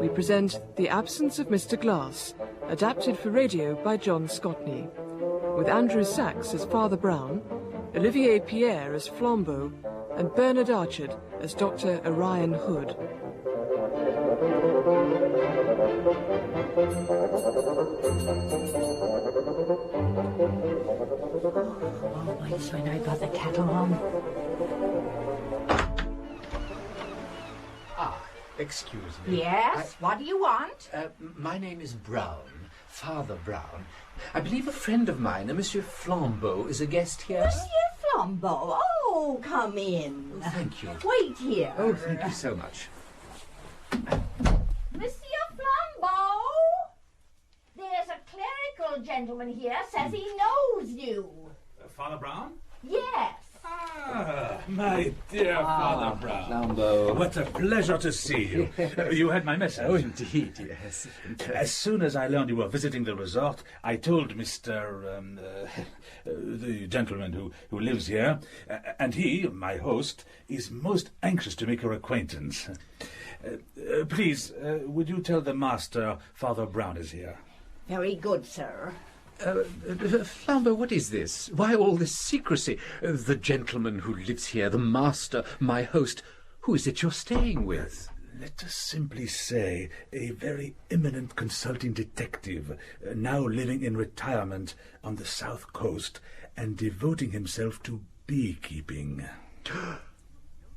We present The Absence of Mr. Glass, adapted for radio by John Scotney, with Andrew Sachs as Father Brown, Olivier Pierre as Flambeau, and Bernard Archard as Dr. Orion Hood. Always when I got the kettle on. Excuse me. Yes? What do you want? My name is Brown, Father Brown. I believe a friend of mine, a Monsieur Flambeau, is a guest here. Monsieur Flambeau? Oh, come in. Oh, thank you. Wait here. Oh, thank you so much. Monsieur Flambeau? There's a clerical gentleman here, says he knows you. Father Brown? Yes. Ah, my dear Father Brown. Flambeau. What a pleasure to see you. You had my message. Oh, indeed, yes. As soon as I learned you were visiting the resort, I told Mr. The gentleman who lives here, and he, my host, is most anxious to make your acquaintance. Please, would you tell the master Father Brown is here? Very good, sir. Flambeau, what is this? Why all this secrecy? The gentleman who lives here, the master, my host. Who is it you're staying with? Let us simply say a very eminent consulting detective, now living in retirement on the south coast and devoting himself to beekeeping.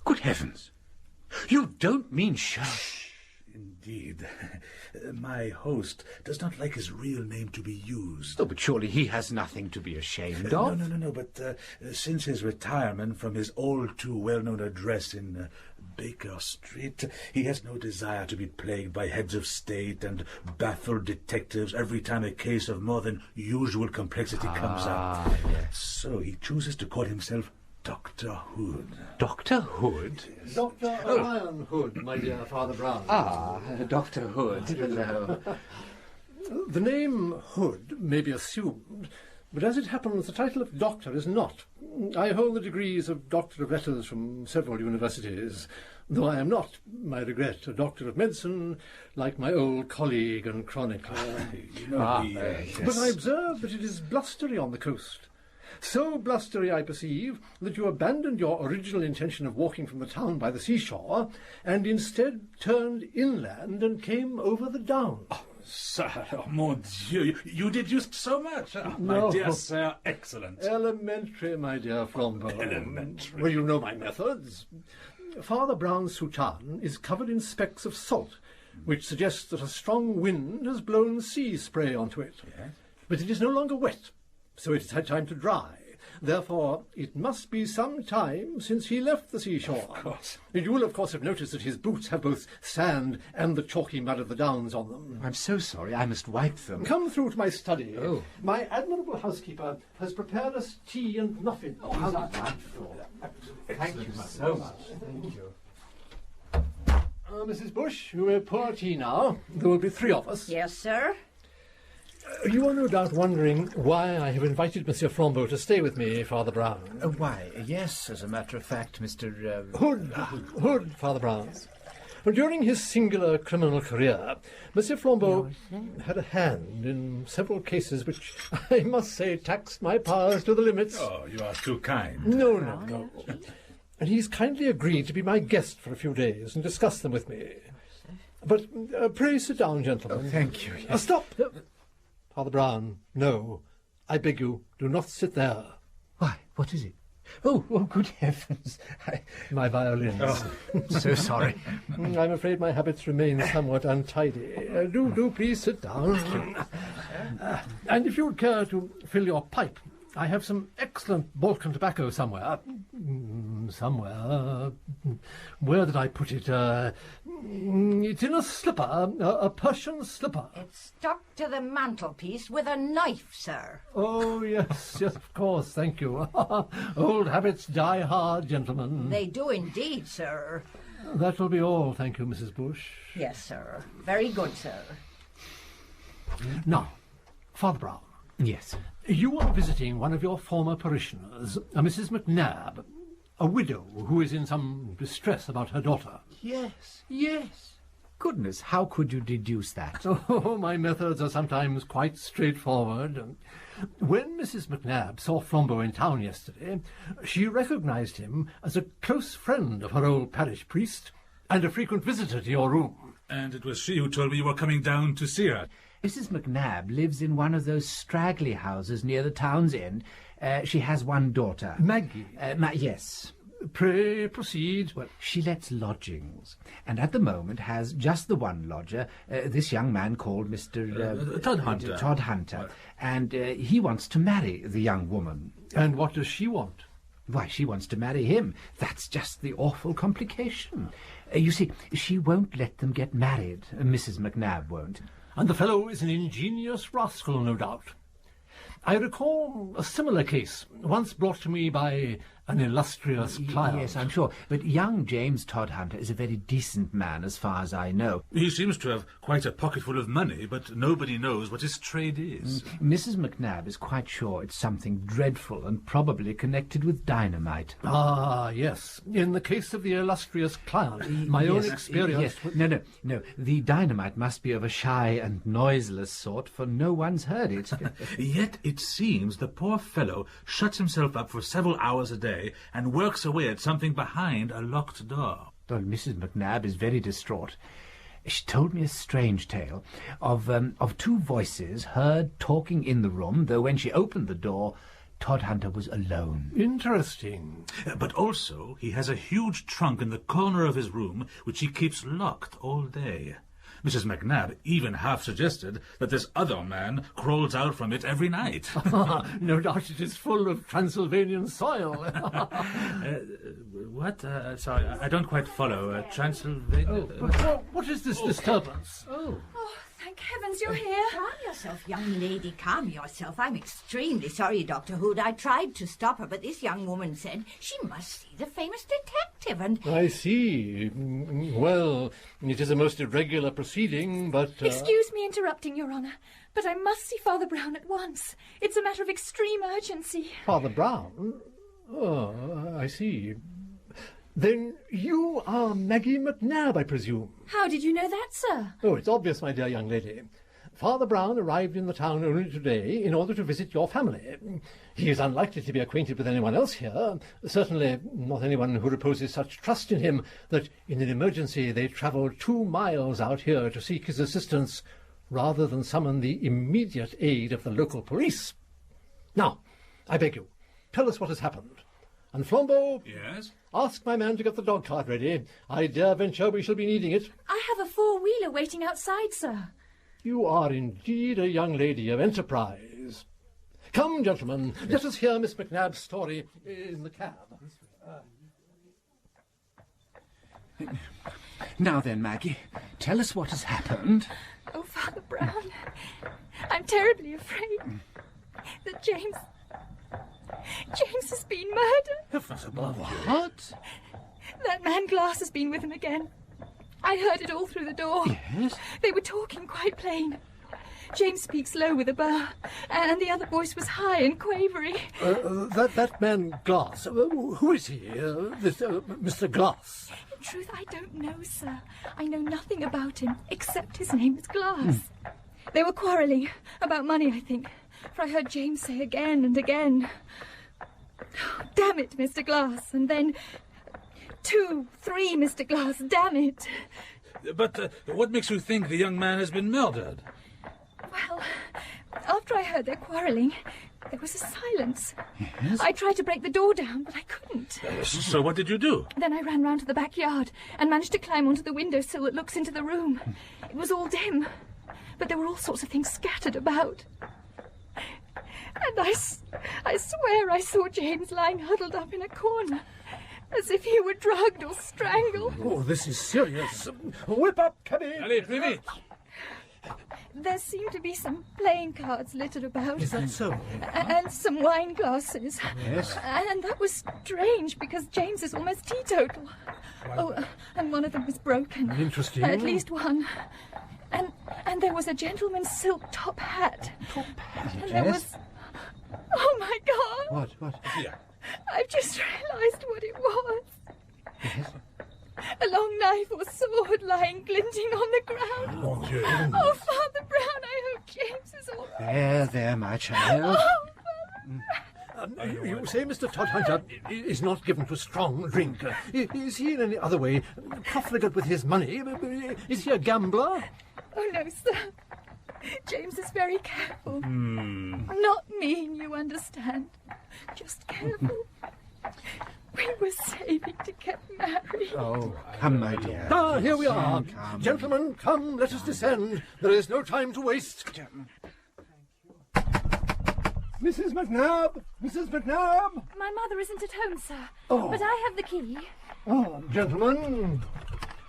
Good heavens! You don't mean Indeed. My host does not like his real name to be used. Oh, but surely he has nothing to be ashamed of. No. But since his retirement from his all-too-well-known address in Baker Street, he has no desire to be plagued by heads of state and baffled detectives every time a case of more than usual complexity comes up. Yes. So he chooses to call himself Dr. Hood. Dr. Hood? Dr. Orion Hood, my dear Father Brown. Dr. Hood. Hello. The name Hood may be assumed, but as it happens, the title of doctor is not. I hold the degrees of Doctor of Letters from several universities, though I am not, my regret, a Doctor of Medicine, like my old colleague and chronicler. Yes. But I observe that it is blustery on the coast. So blustery, I perceive, that you abandoned your original intention of walking from the town by the seashore, and instead turned inland and came over the downs. Oh, sir, mon Dieu, you deduced so much. My dear sir, excellent. Elementary, my dear Flambeau. Elementary. Well, you know my methods. Father Brown's soutane is covered in specks of salt, which suggests that a strong wind has blown sea spray onto it. Yes. But it is no longer wet, so it has had time to dry. Therefore, it must be some time since he left the seashore. Of course. You will, of course, have noticed that his boots have both sand and the chalky mud of the downs on them. I'm so sorry, I must wipe them. Come through to my study. Oh. My admirable housekeeper has prepared us tea and muffins. Oh, how delightful. Thank you so much. Thank you. Mrs. Bush, you may pour tea now. There will be three of us. Yes, sir. You are no doubt wondering why I have invited Monsieur Flambeau to stay with me, Father Brown. Why, yes, as a matter of fact, Mr. Hood, Father Brown. During his singular criminal career, Monsieur Flambeau had a hand in several cases which, I must say, taxed my powers to the limits. Oh, you are too kind. No. And he's kindly agreed to be my guest for a few days and discuss them with me. But pray sit down, gentlemen. Oh, thank you. Yes. Stop! Father Brown, no. I beg you, do not sit there. Why, what is it? Oh, good heavens. My violins. Oh, so sorry. I'm afraid my habits remain somewhat untidy. Do please sit down. And if you would care to fill your pipe, I have some excellent Balkan tobacco somewhere. Where did I put it? It's in a slipper, a Persian slipper. It's stuck to the mantelpiece with a knife, sir. Oh, yes, of course, thank you. Old habits die hard, gentlemen. They do indeed, sir. That will be all, thank you, Mrs. Bush. Yes, sir. Very good, sir. Now, Father Brown, Yes. You are visiting one of your former parishioners, a Mrs. McNabb, a widow who is in some distress about her daughter. Yes, yes. Goodness, how could you deduce that? Oh, my methods are sometimes quite straightforward. When Mrs. McNabb saw Flambeau in town yesterday, she recognized him as a close friend of her old parish priest and a frequent visitor to your room. And it was she who told me you were coming down to see her. Mrs. McNabb lives in one of those straggly houses near the town's end. She has one daughter. Maggie? Yes. Pray proceed. Well, she lets lodgings, and at the moment has just the one lodger, this young man called Mr. Todd Hunter. Todd Hunter, and he wants to marry the young woman. And what does she want? Why, she wants to marry him. That's just the awful complication. You see, she won't let them get married. Mrs. McNabb won't. And the fellow is an ingenious rascal, no doubt. I recall a similar case, once brought to me by an illustrious client. Yes, I'm sure. But young James Todd Hunter is a very decent man, as far as I know. He seems to have quite a pocketful of money, but nobody knows what his trade is. Mrs. McNabb is quite sure it's something dreadful and probably connected with dynamite. Ah, yes. In the case of the illustrious client, my own experience... Yes. No. The dynamite must be of a shy and noiseless sort, for no one's heard it. Yet it seems the poor fellow shuts himself up for several hours a day and works away at something behind a locked door. Well, Mrs. McNabb is very distraught. She told me a strange tale of two voices heard talking in the room, though when she opened the door, Todd Hunter was alone. Interesting. But also, he has a huge trunk in the corner of his room, which he keeps locked all day. Mrs. McNabb even half suggested that this other man crawls out from it every night. No doubt it is full of Transylvanian soil. What? Sorry, I don't quite follow. Transylvania... But what is this disturbance? Oh, thank heavens you're here. Calm yourself, young lady, calm yourself. I'm extremely sorry, Dr. Hood. I tried to stop her, but this young woman said she must see the famous detective, and... I see. Well, it is a most irregular proceeding, but... Excuse me interrupting, Your Honour, but I must see Father Brown at once. It's a matter of extreme urgency. Father Brown? Oh, I see. Then you are Maggie McNabb, I presume? How did you know that, sir? Oh, it's obvious, my dear young lady. Father Brown arrived in the town only today in order to visit your family. He is unlikely to be acquainted with anyone else here, certainly not anyone who reposes such trust in him that in an emergency they travel 2 miles out here to seek his assistance rather than summon the immediate aid of the local police. Now, I beg you, tell us what has happened. And Flambeau... Yes? Ask my man to get the dog cart ready. I dare venture we shall be needing it. I have a 4-wheeler waiting outside, sir. You are indeed a young lady of enterprise. Come, gentlemen, let us hear Miss McNabb's story in the cab. Now then, Maggie, tell us what has happened. Oh, Father Brown, I'm terribly afraid that James has been murdered. What? That man Glass has been with him again. I heard it all through the door. Yes? They were talking quite plain. James speaks low with a burr, and the other voice was high and quavery. That man Glass, who is he? Mr. Glass? In truth, I don't know, sir. I know nothing about him, except his name is Glass. They were quarrelling about money, I think, for I heard James say again and again, "Oh, damn it, Mr. Glass," and then 2, 3, Mr. Glass, damn it. But what makes you think the young man has been murdered? Well, after I heard their quarrelling, there was a silence. Yes? I tried to break the door down, but I couldn't. So what did you do? Then I ran round to the backyard and managed to climb onto the windowsill that looks into the room. It was all dim, but there were all sorts of things scattered about. And I swear I saw James lying huddled up in a corner, as if he were drugged or strangled. Oh, this is serious. Whip up, cabby! Allez, plus vite! There seemed to be some playing cards littered about. Is that so? And some wine glasses. Yes? And that was strange, because James is almost teetotal. Oh, and one of them was broken. Interesting. At least one. And And there was a gentleman's silk top hat. Top hat? And there was... Oh, my God. What? Here. I've just realised what it was. Yes? A long knife or sword lying glinting on the ground. Mon Dieu. Oh, Father Brown, I hope James is all right. There, my child. You say Mr. Todhunter is not given to strong drink. Is he in any other way profligate with his money? Is he a gambler? Oh, no, sir. James is very careful. Not mean, you understand. Just careful. We were saving to get married. Oh, come, my dear. Ah, here we are. Come. Gentlemen, come, let us descend. There is no time to waste. Mrs. McNabb! Mrs. McNabb! My mother isn't at home, sir. Oh. But I have the key. Ah, gentlemen.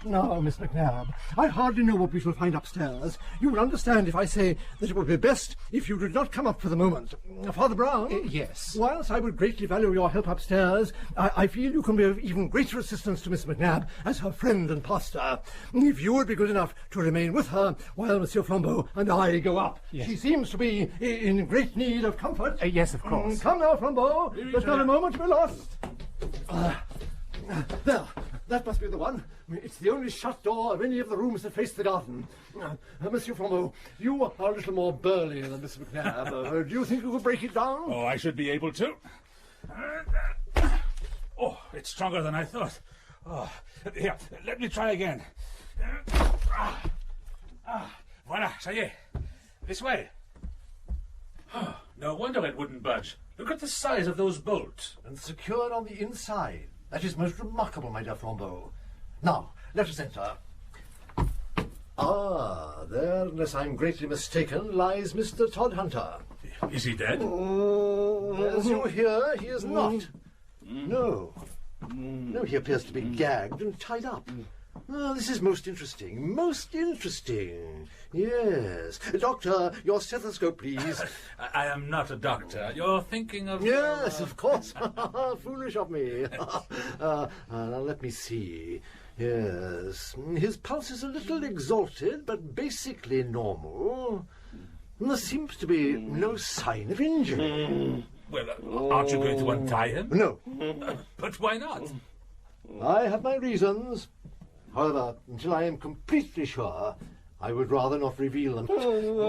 Now, Miss McNabb, I hardly know what we shall find upstairs. You will understand if I say that it would be best if you did not come up for the moment. Father Brown? Yes. Whilst I would greatly value your help upstairs, I feel you can be of even greater assistance to Miss McNabb as her friend and pastor. If you would be good enough to remain with her while Monsieur Flambeau and I go up. Yes. She seems to be in great need of comfort. Yes, of course. Come now, Flambeau. Let not a moment be lost. There. That must be the one. It's the only shut door of any of the rooms that face the garden. Monsieur Flambeau, you are a little more burly than Miss McNabb. Do you think you could break it down? Oh, I should be able to. Oh, it's stronger than I thought. Oh, here, let me try again. Voilà, ça y est. This way. Oh, no wonder it wouldn't budge. Look at the size of those bolts. And secured on the inside. That is most remarkable, my dear Flambeau. Now, let us enter. Ah, there, unless I'm greatly mistaken, lies Mr. Todhunter. Is he dead? As you hear, he is not. No. No, he appears to be gagged and tied up. Oh, this is most interesting. Most interesting. Yes. Doctor, your stethoscope, please. I am not a doctor. You're thinking of... Yes, of course. Foolish of me. Now, let me see. Yes. His pulse is a little exalted, but basically normal. There seems to be no sign of injury. Well, aren't you going to untie him? No. But why not? I have my reasons. However, until I am completely sure, I would rather not reveal them.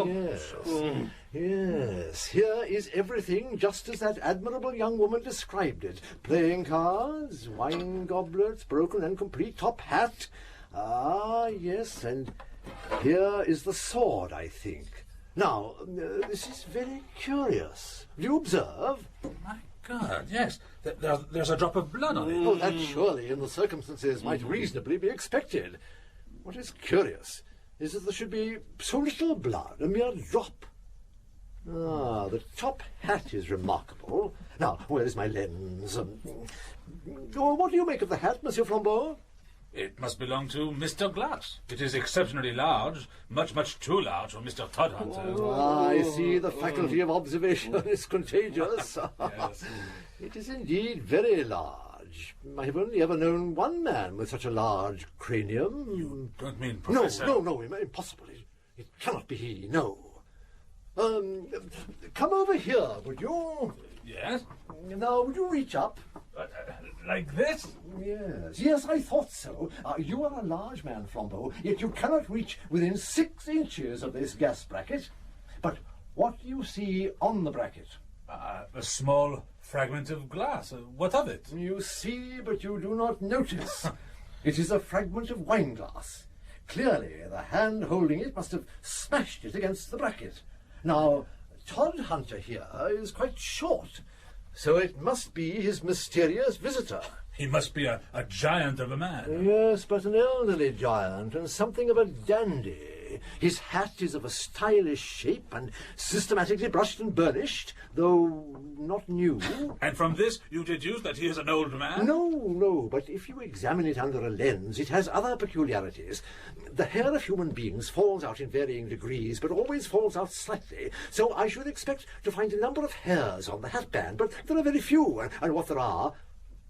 Yes. Yes. Here is everything just as that admirable young woman described it. Playing cards, wine goblets, broken and complete top hat. Ah, yes, and here is the sword, I think. Now, this is very curious. Do you observe? My God, yes. There's a drop of blood on it. Oh, that surely, in the circumstances, might reasonably be expected. What is curious is that there should be so little blood, a mere drop. Ah, the top hat is remarkable. Now, where is my lens? What do you make of the hat, Monsieur Flambeau? It must belong to Mr. Glass. It is exceptionally large, much, much too large for Mr. Todhunter. I see the faculty of observation is contagious. Yes. It is indeed very large. I have only ever known one man with such a large cranium. You don't mean Professor... No, impossible. It cannot be he, no. Come over here, would you? Yes? Now, would you reach up? Like this? Yes, I thought so. You are a large man, Flambeau, yet you cannot reach within 6 inches of this gas bracket. But what do you see on the bracket? A small fragment of glass. What of it? You see, but you do not notice. It is a fragment of wine glass. Clearly, the hand holding it must have smashed it against the bracket. Now, Todhunter here is quite short, so it must be his mysterious visitor. He must be a giant of a man. Yes, but an elderly giant and something of a dandy. His hat is of a stylish shape and systematically brushed and burnished, though not new. And from this you deduce that he is an old man? No, but if you examine it under a lens, it has other peculiarities. The hair of human beings falls out in varying degrees, but always falls out slightly, so I should expect to find a number of hairs on the hatband, but there are very few, and what there are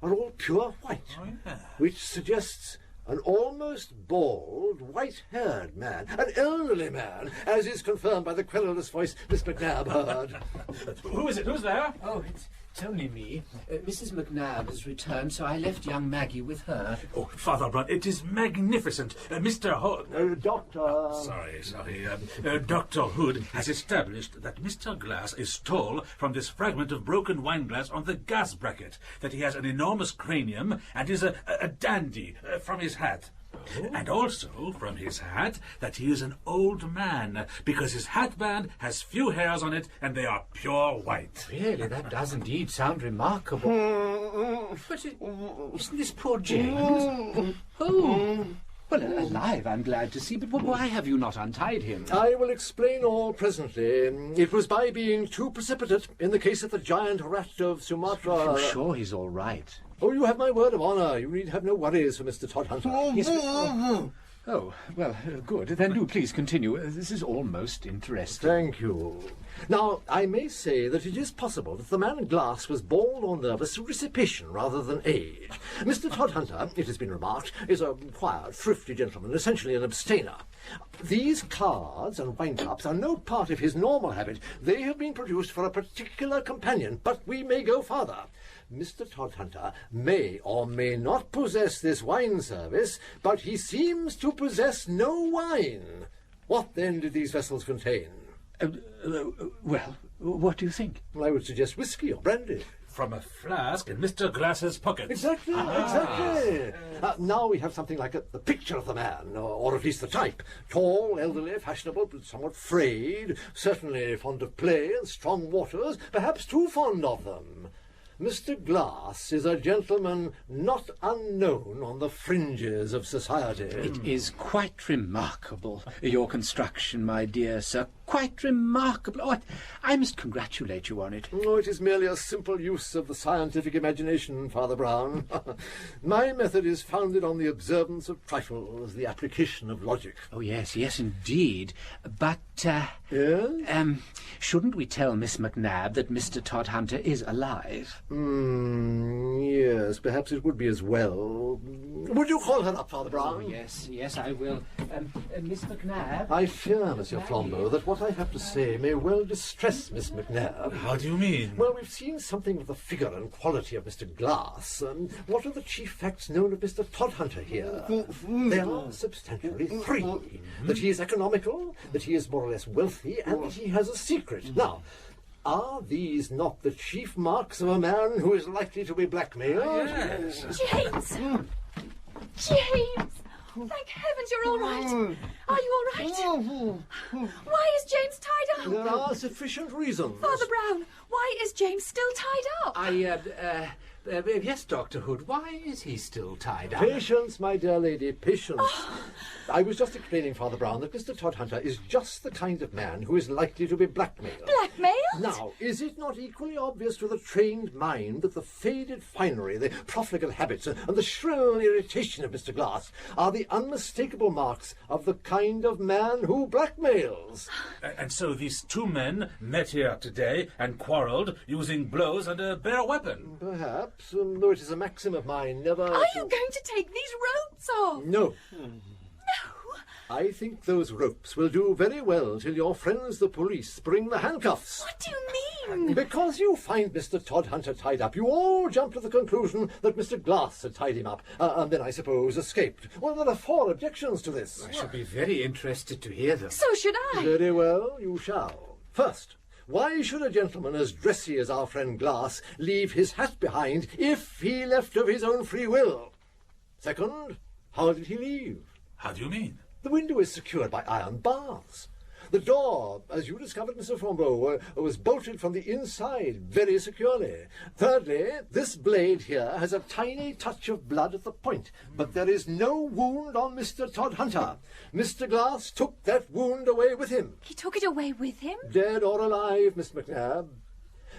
all pure white, Oh, yeah. which suggests An almost bald, white-haired man, an elderly man, as is confirmed by the querulous voice Miss McNabb heard. Who is it? Who's there? Oh, it's only me. Mrs. McNabb has returned, so I left young Maggie with her. Oh, Father Brown, it is magnificent. Mr. Hood... Doctor... Sorry. Dr. Hood has established that Mr. Glass is tall from this fragment of broken wine glass on the gas bracket, that he has an enormous cranium and is a dandy from his hat. And also, from his hat, that he is an old man, because his hatband has few hairs on it, and they are pure white. Really, that does indeed sound remarkable. But isn't this poor James? Oh, well, alive, I'm glad to see, but why have you not untied him? I will explain all presently. It was by being too precipitate in the case of the giant rat of Sumatra. I'm sure he's all right. Oh, you have my word of honour. You need have no worries for Mr. Todhunter. Yes, oh, well, good. Then do please continue. This is all most interesting. Thank you. Now, I may say that it is possible that the man Glass was bald or nervous through dissipation rather than age. Mr. Todhunter, it has been remarked, is a quiet, thrifty gentleman, essentially an abstainer. These cards and wine cups are no part of his normal habit. They have been produced for a particular companion, but we may go farther. Mr. Todhunter may or may not possess this wine service, but he seems to possess no wine. What then did these vessels contain? Well, what do you think? Well, I would suggest whiskey or brandy. From a flask in Mr. Glass's pocket. Exactly. Now we have something like the picture of the man, or at least the type. Tall, elderly, fashionable, but somewhat frayed, certainly fond of play and strong waters, perhaps too fond of them. Mr. Glass is a gentleman not unknown on the fringes of society. It is quite remarkable, your construction, my dear sir. Quite remarkable. Oh, I must congratulate you on it. Oh, it is merely a simple use of the scientific imagination, Father Brown. My method is founded on the observance of trifles, the application of logic. Oh, yes, indeed. But, Yes? Shouldn't we tell Miss McNabb that Mr. Todhunter is alive? Yes, perhaps it would be as well. Would you call her up, Father Brown? Oh, yes, I will. Miss McNabb? I fear, Monsieur Flambeau, that what I have to say may well distress Miss McNabb. How do you mean? Well, we've seen something of the figure and quality of Mr. Glass. What are the chief facts known of Mr. Todhunter here? There are substantially three. That he is economical, that he is more or less wealthy, and that he has a secret. Now, are these not the chief marks of a man who is likely to be blackmailed? Yes. James! James! Thank heavens you're all right. Are you all right? Why is James tied up? There are sufficient reasons. Father Brown, why is James still tied up? Yes, Dr. Hood, why is he still tied up? Patience, my dear lady, patience. I was just explaining, Father Brown, that Mr. Todhunter is just the kind of man who is likely to be blackmailed. Blackmailed? Now, is it not equally obvious to the trained mind that the faded finery, the profligate habits, and the shrill irritation of Mr. Glass are the unmistakable marks of the kind of man who blackmails? And so these two men met here today and quarrelled using blows and a bare weapon. Perhaps, though it is a maxim of mine never... Are you going to take these ropes off? No. No. I think those ropes will do very well till your friends the police bring the handcuffs. What do you mean? Because you find Mr. Todhunter tied up, you all jump to the conclusion that Mr. Glass had tied him up, and then, I suppose, escaped. Well, there are 4 objections to this. I should be very interested to hear them. So should I. Very well, you shall. First, why should a gentleman as dressy as our friend Glass leave his hat behind if he left of his own free will? Second, how did he leave? How do you mean? The window is secured by iron bars. The door, as you discovered, Mr. Flambeau, was bolted from the inside very securely. Thirdly, this blade here has a tiny touch of blood at the point, but there is no wound on Mr. Todhunter. Mr. Glass took that wound away with him. He took it away with him? Dead or alive, Miss McNabb.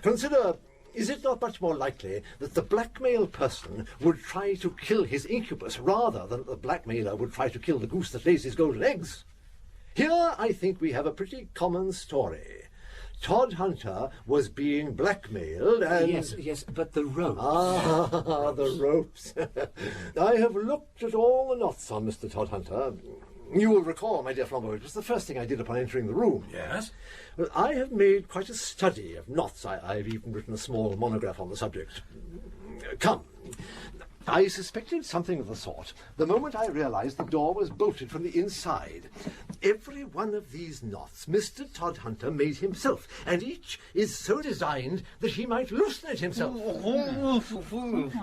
Consider, is it not much more likely that the blackmailed person would try to kill his incubus rather than that the blackmailer would try to kill the goose that lays his golden eggs? Here I think we have a pretty common story. Todd Hunter was being blackmailed and... Yes, but the rope. Ah, the ropes. I have looked at all the knots on Mr. Todd Hunter. You will recall, my dear Flambeau, it was the first thing I did upon entering the room. Yes? Well, I have made quite a study of knots. I've even written a small monograph on the subject. Come. I suspected something of the sort the moment I realized the door was bolted from the inside. Every one of these knots Mr. Todd Hunter made himself, and each is so designed that he might loosen it himself.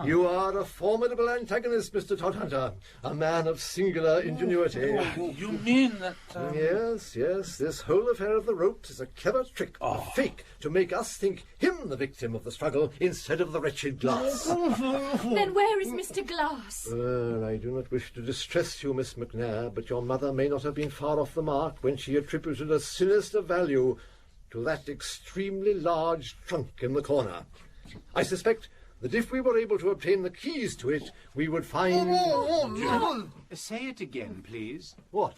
You are a formidable antagonist, Mr. Todd Hunter, a man of singular ingenuity. You mean that... Yes, this whole affair of the ropes is a clever trick, a fake, to make us think him the victim of the struggle instead of the wretched Glass. Then where is Mr. Glass? I do not wish to distress you, Miss McNair, but your mother may not have been far off the mark when she attributed a sinister value to that extremely large trunk in the corner. I suspect that if we were able to obtain the keys to it, we would find... Say it again, please. What?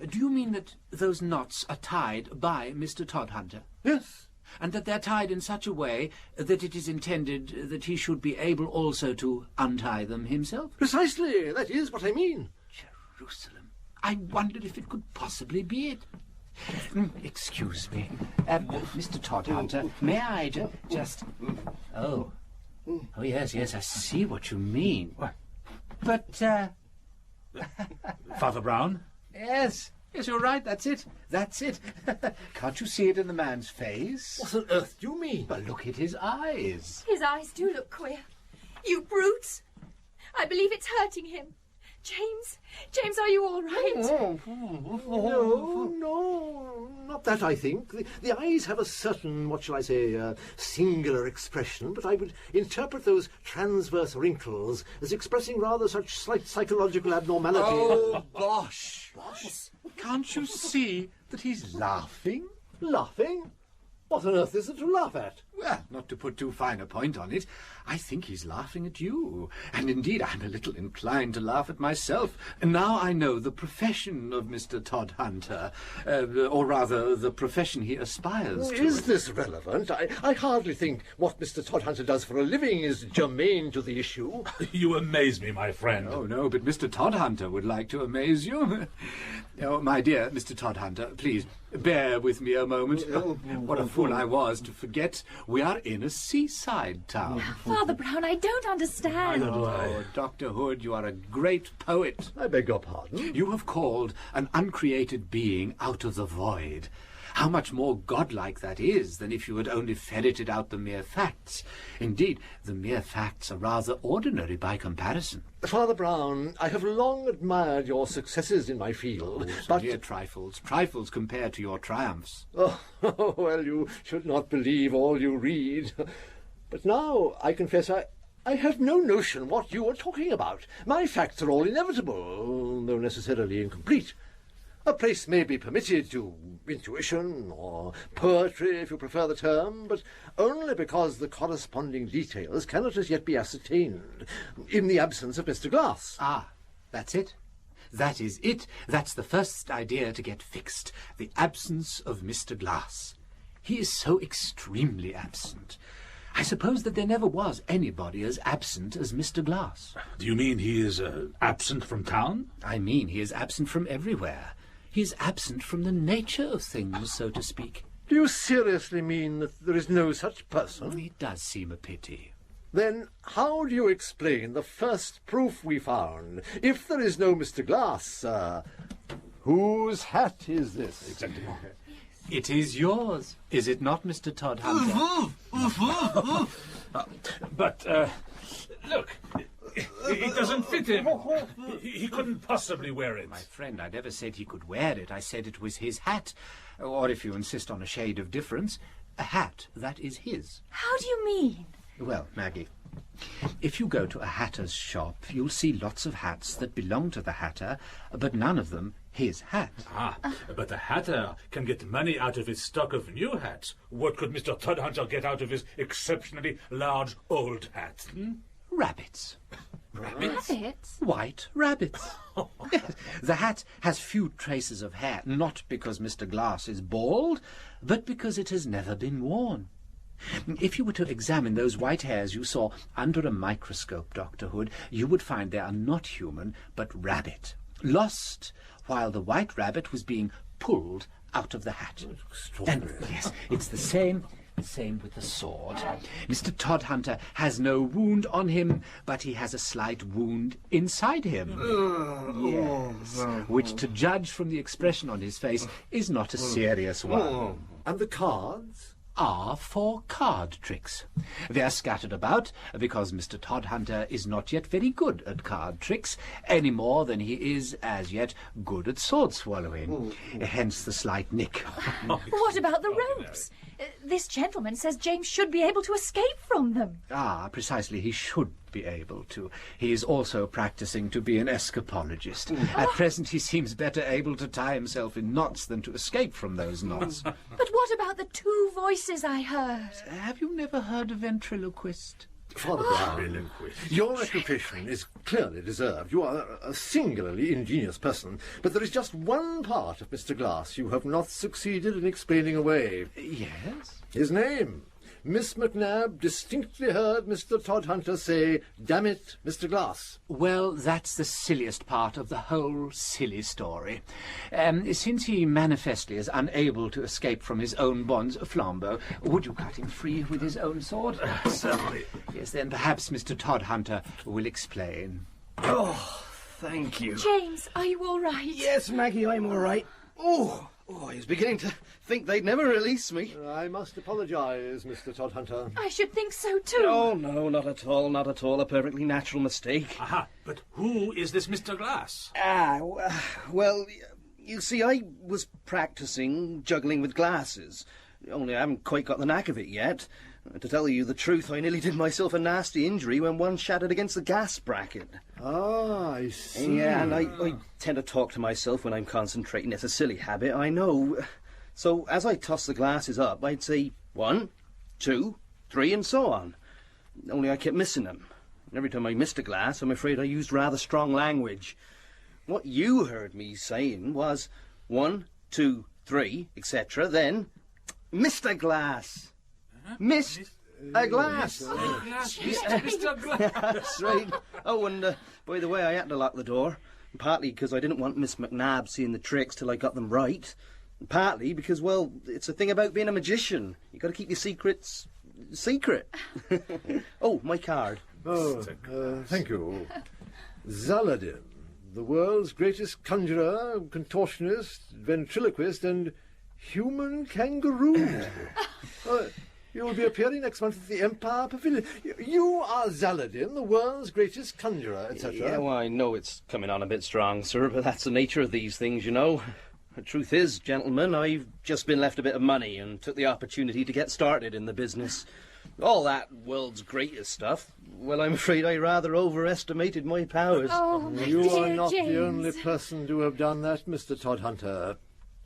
Do you mean that those knots are tied by Mr. Todd Hunter? Yes. And that they're tied in such a way that it is intended that he should be able also to untie them himself? Precisely. That is what I mean. Jerusalem. I wondered if it could possibly be it. Excuse me. Mr. Todd Hunter, may I just... Oh, yes, I see what you mean. What? But, Father Brown? Yes, you're right, that's it. Can't you see it in the man's face? What on earth do you mean? But look at his eyes. His eyes do look queer. You brutes! I believe it's hurting him. James, are you all right? No, not that, I think. The eyes have a certain, what shall I say, singular expression, but I would interpret those transverse wrinkles as expressing rather such slight psychological abnormality. Oh, gosh. Can't you see that he's laughing? Laughing? What on earth is there to laugh at? Well, not to put too fine a point on it, I think he's laughing at you. And indeed, I'm a little inclined to laugh at myself. Now I know the profession of Mr. Todd Hunter, or rather, the profession he aspires to. Is this relevant? I hardly think what Mr. Todd Hunter does for a living is germane to the issue. You amaze me, my friend. Oh, no, but Mr. Todd Hunter would like to amaze you. Oh, my dear Mr. Todd Hunter, please, bear with me a moment. What a fool I was to forget we are in a seaside town. Father Brown, I don't understand. Oh, Dr. Hood, you are a great poet. I beg your pardon? You have called an uncreated being out of the void. How much more godlike that is than if you had only ferreted out the mere facts. Indeed, the mere facts are rather ordinary by comparison. Father Brown, I have long admired your successes in my field, but... Mere trifles compared to your triumphs. Oh, well, you should not believe all you read. But now, I confess, I have no notion what you are talking about. My facts are all inevitable, though necessarily incomplete. A place may be permitted to intuition, or poetry, if you prefer the term, but only because the corresponding details cannot as yet be ascertained, in the absence of Mr. Glass. Ah, that's it. That is it. That's the first idea to get fixed. The absence of Mr. Glass. He is so extremely absent. I suppose that there never was anybody as absent as Mr. Glass. Do you mean he is absent from town? I mean he is absent from everywhere. He is absent from the nature of things, so to speak. Do you seriously mean that there is no such person? It does seem a pity. Then how do you explain the first proof we found? If there is no Mr. Glass, whose hat is this? Exactly. It is yours, is it not, Mr. Todd Hunter? But, look, it doesn't fit him. He couldn't possibly wear it. My friend, I never said he could wear it. I said it was his hat. Or, if you insist on a shade of difference, a hat that is his. How do you mean? Well, Maggie, if you go to a hatter's shop, you'll see lots of hats that belong to the hatter, but none of them his hat. But the hatter can get money out of his stock of new hats. What could Mr. Todd Hunter get out of his exceptionally large old hat? Rabbits. Rabbits? Rabbits? White rabbits. Yes. The hat has few traces of hair, not because Mr. Glass is bald, but because it has never been worn. If you were to examine those white hairs you saw under a microscope, Dr. Hood, you would find they are not human, but rabbit, lost while the white rabbit was being pulled out of the hat. And yes, it's the same with the sword. Mr. Todhunter has no wound on him, but he has a slight wound inside him. Yes, which, to judge from the expression on his face, is not a serious one. And the cards? Are for card tricks. They are scattered about because Mr. Todhunter is not yet very good at card tricks, any more than he is, as yet, good at sword swallowing. Hence the slight nick. What about the ropes? This gentleman says James should be able to escape from them. Ah, precisely, he should be able to. He is also practising to be an escapologist. At present he seems better able to tie himself in knots than to escape from those knots. But what about the two voices I heard? Have you never heard a ventriloquist? Father Brown, your recognition is clearly deserved. You are a singularly ingenious person, but there is just one part of Mr. Glass you have not succeeded in explaining away. Yes? His name. Miss McNabb distinctly heard Mr. Todhunter say, "Damn it, Mr. Glass." Well, that's the silliest part of the whole silly story. Since he manifestly is unable to escape from his own bonds, Flambeau, would you cut him free with his own sword? Certainly. Yes, then perhaps Mr. Todhunter will explain. Oh, thank you. James, are you all right? Yes, Maggie, I'm all right. Oh, I was beginning to think they'd never release me. I must apologise, Mr. Todhunter. I should think so too. Oh, no, not at all, not at all. A perfectly natural mistake. Aha, but who is this Mr. Glass? Well, you see, I was practising juggling with glasses. Only I haven't quite got the knack of it yet. To tell you the truth, I nearly did myself a nasty injury when one shattered against the gas bracket. Ah, I see. Yeah, and I tend to talk to myself when I'm concentrating. It's a silly habit, I know. So as I toss the glasses up, I'd say 1, 2, 3, and so on. Only I kept missing them. And every time I missed a glass, I'm afraid I used rather strong language. What you heard me saying was 1, 2, 3, etc. Then, Mr. Glass. Miss a glass. Mr. Glass. That's right. Oh, and by the way, I had to lock the door. Partly because I didn't want Miss McNabb seeing the tricks till I got them right. And partly because, well, it's a thing about being a magician. You got to keep your secrets secret. Oh, my card. Oh, thank you. Zaladin, the world's greatest conjurer, contortionist, ventriloquist, and human kangaroo. You'll be appearing next month at the Empire Pavilion. You are Zaladin, the world's greatest conjurer, etc. Yeah, well, I know it's coming on a bit strong, sir, but that's the nature of these things, you know. The truth is, gentlemen, I've just been left a bit of money and took the opportunity to get started in the business. All that world's greatest stuff, well, I'm afraid I rather overestimated my powers. Oh, my You are dear not James. the only person to have done that, Mr. Todhunter.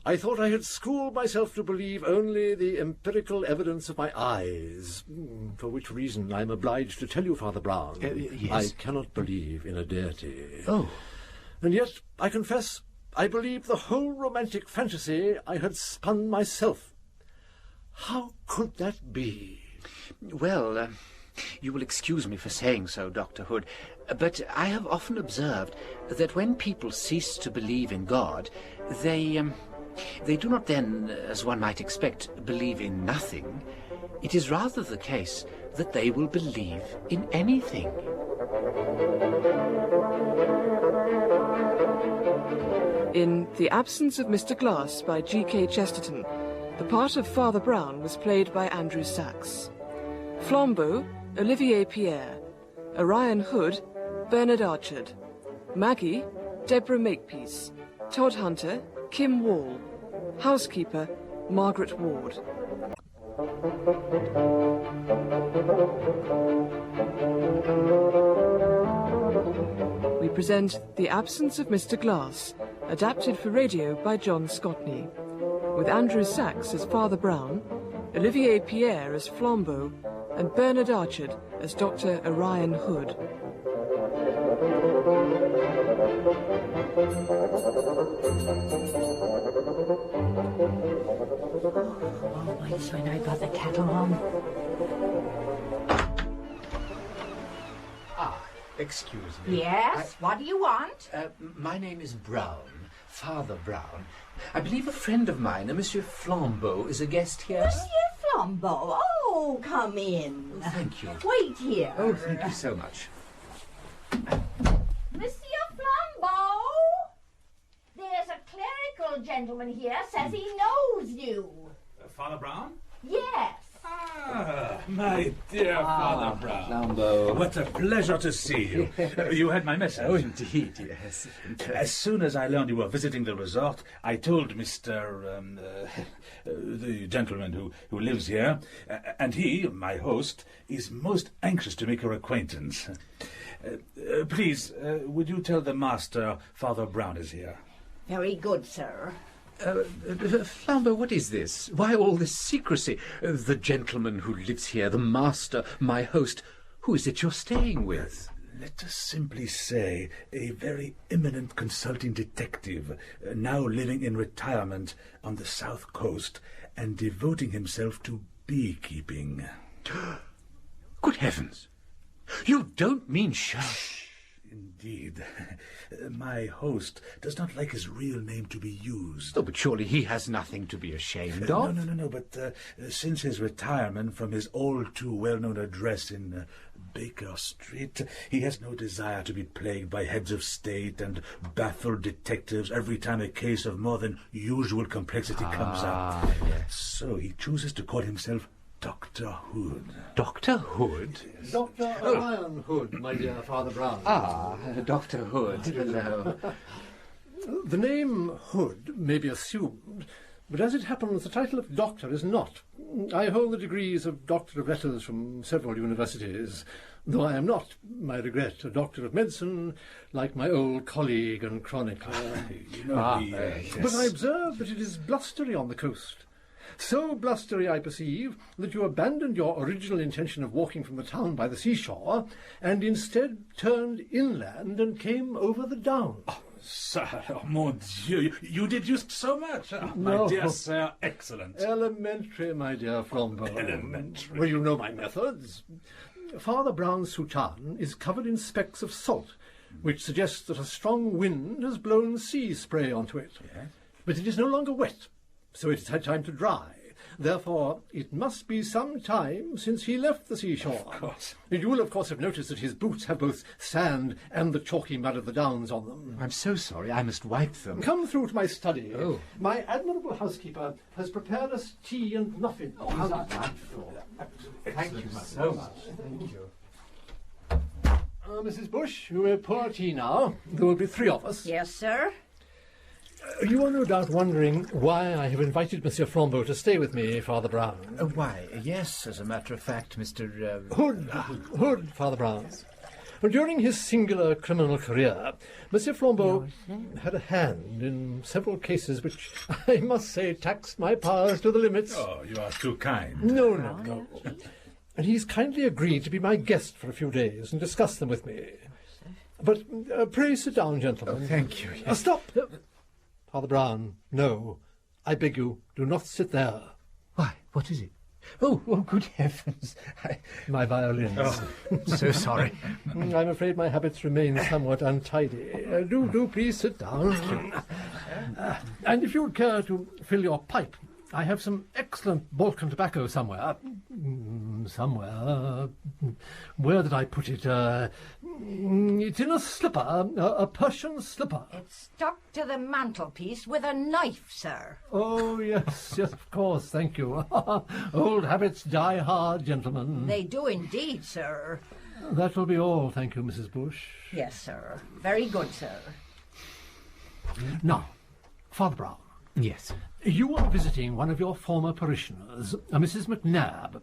I thought I had schooled myself to believe only the empirical evidence of my eyes, for which reason I am obliged to tell you, Father Brown, yes. I cannot believe in a deity. Oh. And yet, I confess, I believed the whole romantic fantasy I had spun myself. How could that be? Well, you will excuse me for saying so, Dr. Hood, but I have often observed that when people cease to believe in God, they do not then, as one might expect, believe in nothing. It is rather the case that they will believe in anything. In The Absence of Mr. Glass by G.K. Chesterton, the part of Father Brown was played by Andrew Sachs. Flambeau, Olivier Pierre. Orion Hood, Bernard Archard. Maggie, Deborah Makepeace. Todhunter, Kim Wall. Housekeeper, Margaret Ward. We present The Absence of Mr. Glass, adapted for radio by John Scotney, with Andrew Sachs as Father Brown, Olivier Pierre as Flambeau, and Bernard Archard as Dr. Orion Hood. Always when I got the kettle on. Excuse me. Yes, what do you want? My name is Brown, Father Brown. I believe a friend of mine, a Monsieur Flambeau, is a guest here. Monsieur Flambeau, oh, come in. Oh, thank you. Wait here. Oh, thank you so much. Monsieur Flambeau, there's a clerical gentleman here, says he knows you. Father Brown? Yes. Ah, my dear Father Brown. Flambeau. What a pleasure to see you. You had my message. Oh, indeed, yes. As soon as I learned you were visiting the resort, I told Mr. The gentleman who lives here, and he, my host, is most anxious to make your acquaintance. Please, would you tell the master Father Brown is here? Very good, sir. Flambeau, what is this? Why all this secrecy? The gentleman who lives here, the master, my host. Who is it you're staying with? Let us simply say a very eminent consulting detective, now living in retirement on the south coast and devoting himself to beekeeping. Good heavens! You don't mean Indeed. My host does not like his real name to be used. Oh, but surely he has nothing to be ashamed of. No, but since his retirement from his all too well-known address in Baker Street, he has no desire to be plagued by heads of state and baffled detectives every time a case of more than usual complexity comes up. Yes. So he chooses to call himself Dr. Hood. Dr. Hood? Dr. Orion Hood, my dear Father Brown. Dr. Hood. Hello. The name Hood may be assumed, but as it happens, the title of doctor is not. I hold the degrees of Doctor of Letters from several universities, though I am not, my regret, a Doctor of Medicine, like my old colleague and chronicler. Yes. But I observe that it is blustery on the coast. So blustery, I perceive, that you abandoned your original intention of walking from the town by the seashore, and instead turned inland and came over the downs. Sir, mon Dieu, you deduced so much. My dear sir, excellent. Elementary, my dear Flambeau. Elementary. Well, you know my methods. Father Brown's soutane is covered in specks of salt, which suggests that a strong wind has blown sea spray onto it. Yes. But it is no longer wet, so it has had time to dry. Therefore, it must be some time since he left the seashore. Of course. You will, of course, have noticed that his boots have both sand and the chalky mud of the downs on them. I'm so sorry, I must wipe them. Come through to my study. Oh. My admirable housekeeper has prepared us tea and muffins. Oh, how delightful. Thank you so much. Thank you. Mrs. Bush, you may pour tea now. There will be 3 of us. Yes, sir. You are no doubt wondering why I have invited Monsieur Flambeau to stay with me, Father Brown. Why, yes, as a matter of fact, Mr. Hood, Father Brown. During his singular criminal career, Monsieur Flambeau had a hand in several cases which, I must say, taxed my powers to the limits. Oh, you are too kind. No. And he's kindly agreed to be my guest for a few days and discuss them with me. But pray sit down, gentlemen. Oh, thank you. Yes. Stop! Father Brown, no. I beg you, do not sit there. Why, what is it? Oh, good heavens. My violins. Oh, so sorry. I'm afraid my habits remain somewhat untidy. Do please sit down. And if you would care to fill your pipe, I have some excellent Balkan tobacco somewhere. Where did I put it? It's in a slipper, a Persian slipper. It's stuck to the mantelpiece with a knife, sir. Oh, yes, of course, thank you. Old habits die hard, gentlemen. They do indeed, sir. That will be all, thank you, Mrs. Bush. Yes, sir. Very good, sir. Now, Father Brown. Yes. You are visiting one of your former parishioners, a Mrs. McNabb,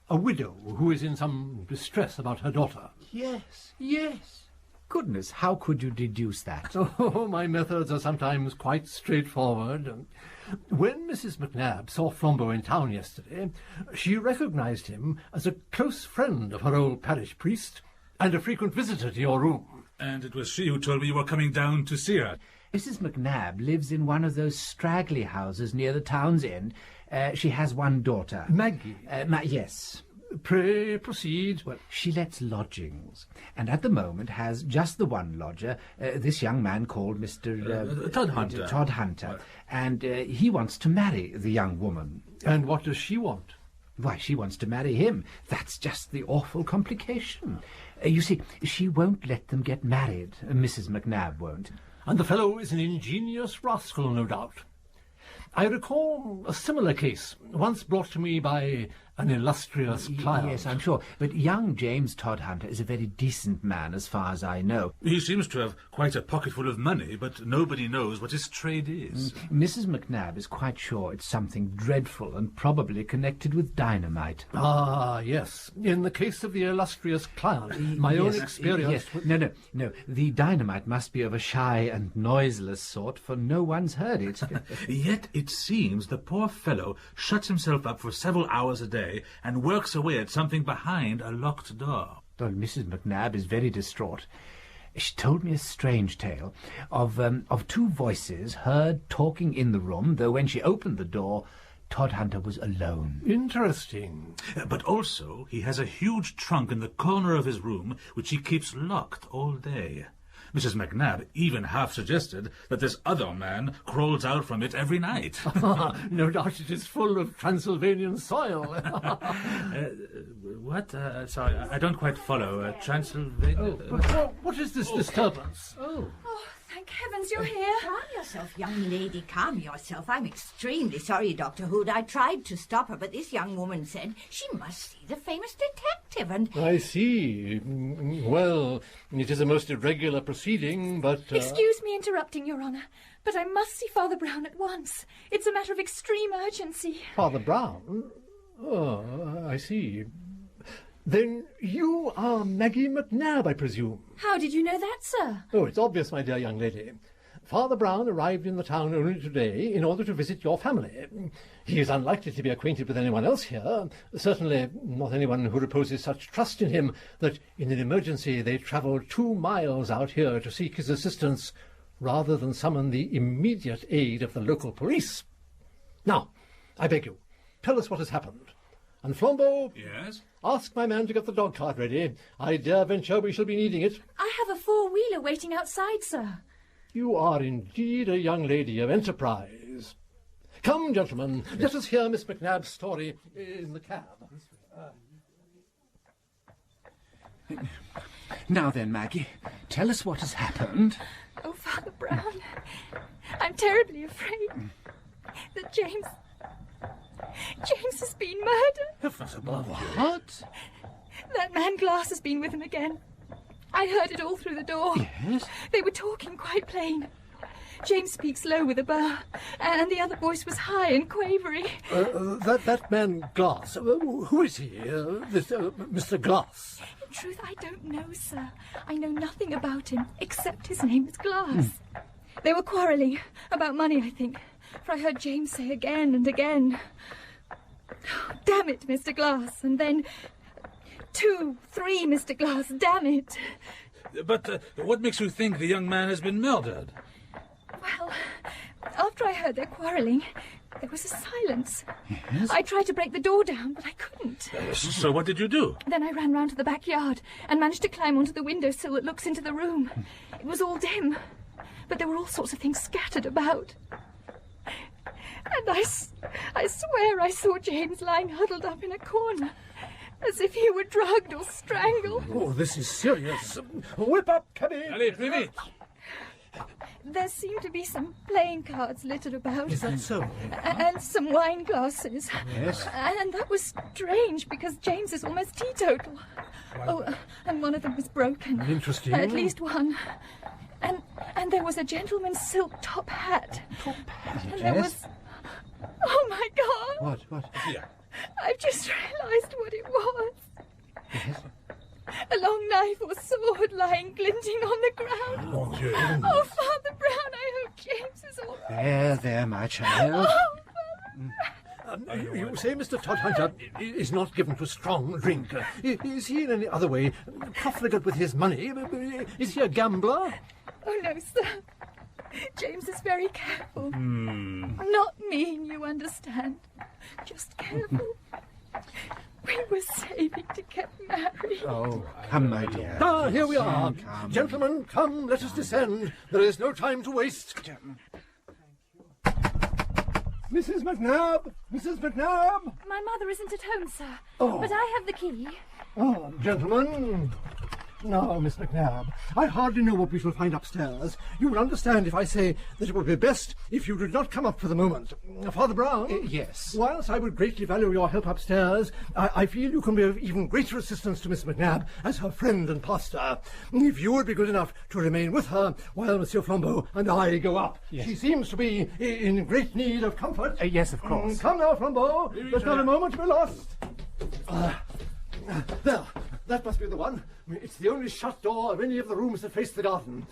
a widow who is in some distress about her daughter. Yes. Goodness, how could you deduce that? Oh, my methods are sometimes quite straightforward. When Mrs. McNabb saw Flambeau in town yesterday, she recognized him as a close friend of her old parish priest, and a frequent visitor to your room. And it was she who told me you were coming down to see her. Mrs. McNabb lives in one of those straggly houses near the town's end. She has one daughter. Maggie? Yes. Pray proceed. Well, she lets lodgings, and at the moment has just the one lodger, this young man called Mr. Todhunter. Todhunter, and he wants to marry the young woman. And what does she want? Why, she wants to marry him. That's just the awful complication. You see, she won't let them get married. Mrs. McNabb won't. And the fellow is an ingenious rascal, no doubt. I recall a similar case, once brought to me by an illustrious client. Yes, I'm sure. But young James Todhunter is a very decent man, as far as I know. He seems to have quite a pocketful of money, but nobody knows what his trade is. Mrs. McNabb is quite sure it's something dreadful and probably connected with dynamite. Ah, yes. In the case of the illustrious client, my own experience... Yes. No. The dynamite must be of a shy and noiseless sort, for no one's heard it. Yet it seems the poor fellow shuts himself up for several hours a day and works away at something behind a locked door. Well, Mrs. McNabb is very distraught. She told me a strange tale of two voices heard talking in the room, though when she opened the door, Todhunter was alone. Interesting. But also he has a huge trunk in the corner of his room which he keeps locked all day. Mrs. McNabb even half suggested that this other man crawls out from it every night. No doubt it is full of Transylvanian soil. What? Sorry, I don't quite follow. Transylvania... What is this disturbance? Oh, thank heavens you're here. Calm yourself, young lady, calm yourself. I'm extremely sorry, Dr. Hood. I tried to stop her, but this young woman said she must see the famous detective, and... I see. Well, it is a most irregular proceeding, but... Excuse me interrupting, Your Honour, but I must see Father Brown at once. It's a matter of extreme urgency. Father Brown? Oh, I see. Then you are Maggie McNabb, I presume? How did you know that, sir? Oh, it's obvious, my dear young lady. Father Brown arrived in the town only today in order to visit your family. He is unlikely to be acquainted with anyone else here, certainly not anyone who reposes such trust in him that in an emergency they travel 2 miles out here to seek his assistance rather than summon the immediate aid of the local police. Now, I beg you, tell us what has happened. And Flambeau... Yes? Ask my man to get the dog cart ready. I dare venture we shall be needing it. I have a 4-wheeler waiting outside, sir. You are indeed a young lady of enterprise. Come, gentlemen, let us hear Miss McNabb's story in the cab. Now then, Maggie, tell us what has happened. Oh, Father Brown, I'm terribly afraid that James has been murdered. What? That man Glass has been with him again. I heard it all through the door. Yes? They were talking quite plain. James speaks low with a burr, and the other voice was high and quavery. That man Glass, who is he? This Mr. Glass? In truth, I don't know, sir. I know nothing about him, except his name is Glass. They were quarrelling about money, I think, for I heard James say again and again, "Damn it, Mr. Glass," and then 2, 3, Mr. Glass, damn it. But what makes you think the young man has been murdered? Well, after I heard their quarrelling, there was a silence. Yes? I tried to break the door down, but I couldn't. So what did you do? Then I ran round to the backyard and managed to climb onto the windowsill that looks into the room. It was all dim, but there were all sorts of things scattered about. And I swear I saw James lying huddled up in a corner, as if he were drugged or strangled. Oh, this is serious. Whip up, cabby! Allez, plus vite! There seemed to be some playing cards littered about. Is that so? And some wine glasses. Yes? And that was strange, because James is almost teetotal. Oh, and one of them was broken. Interesting. At least one. And there was a gentleman's silk top hat. Top hat? And there was... Oh, my God! What? Yeah. I've just realised what it was. Yes? A long knife or sword lying glinting on the ground. Mon Dieu. Oh, Father Brown, I hope James is all right. There, my child. Oh, Father. You say Mr. Todhunter is not given to strong drink. Is he in any other way profligate with his money? Is he a gambler? Oh, no, sir. James is very careful. Not mean, you understand. Just careful. We were saving to get married. Oh, come, my dear. Ah, here we are. Gentlemen, come, let us descend. There is no time to waste. Mrs. McNabb! Mrs. McNabb! My mother isn't at home, sir. Oh. But I have the key. Oh, gentlemen. Now, Miss McNabb, I hardly know what we shall find upstairs. You will understand if I say that it would be best if you did not come up for the moment. Father Brown? Yes. Whilst I would greatly value your help upstairs, I feel you can be of even greater assistance to Miss McNabb as her friend and pastor. If you would be good enough to remain with her while Monsieur Flambeau and I go up. Yes. She seems to be in great need of comfort. Yes, of course. Come now, Flambeau. There's not a moment to be lost. There, that must be the one. It's the only shut door of any of the rooms that face the garden.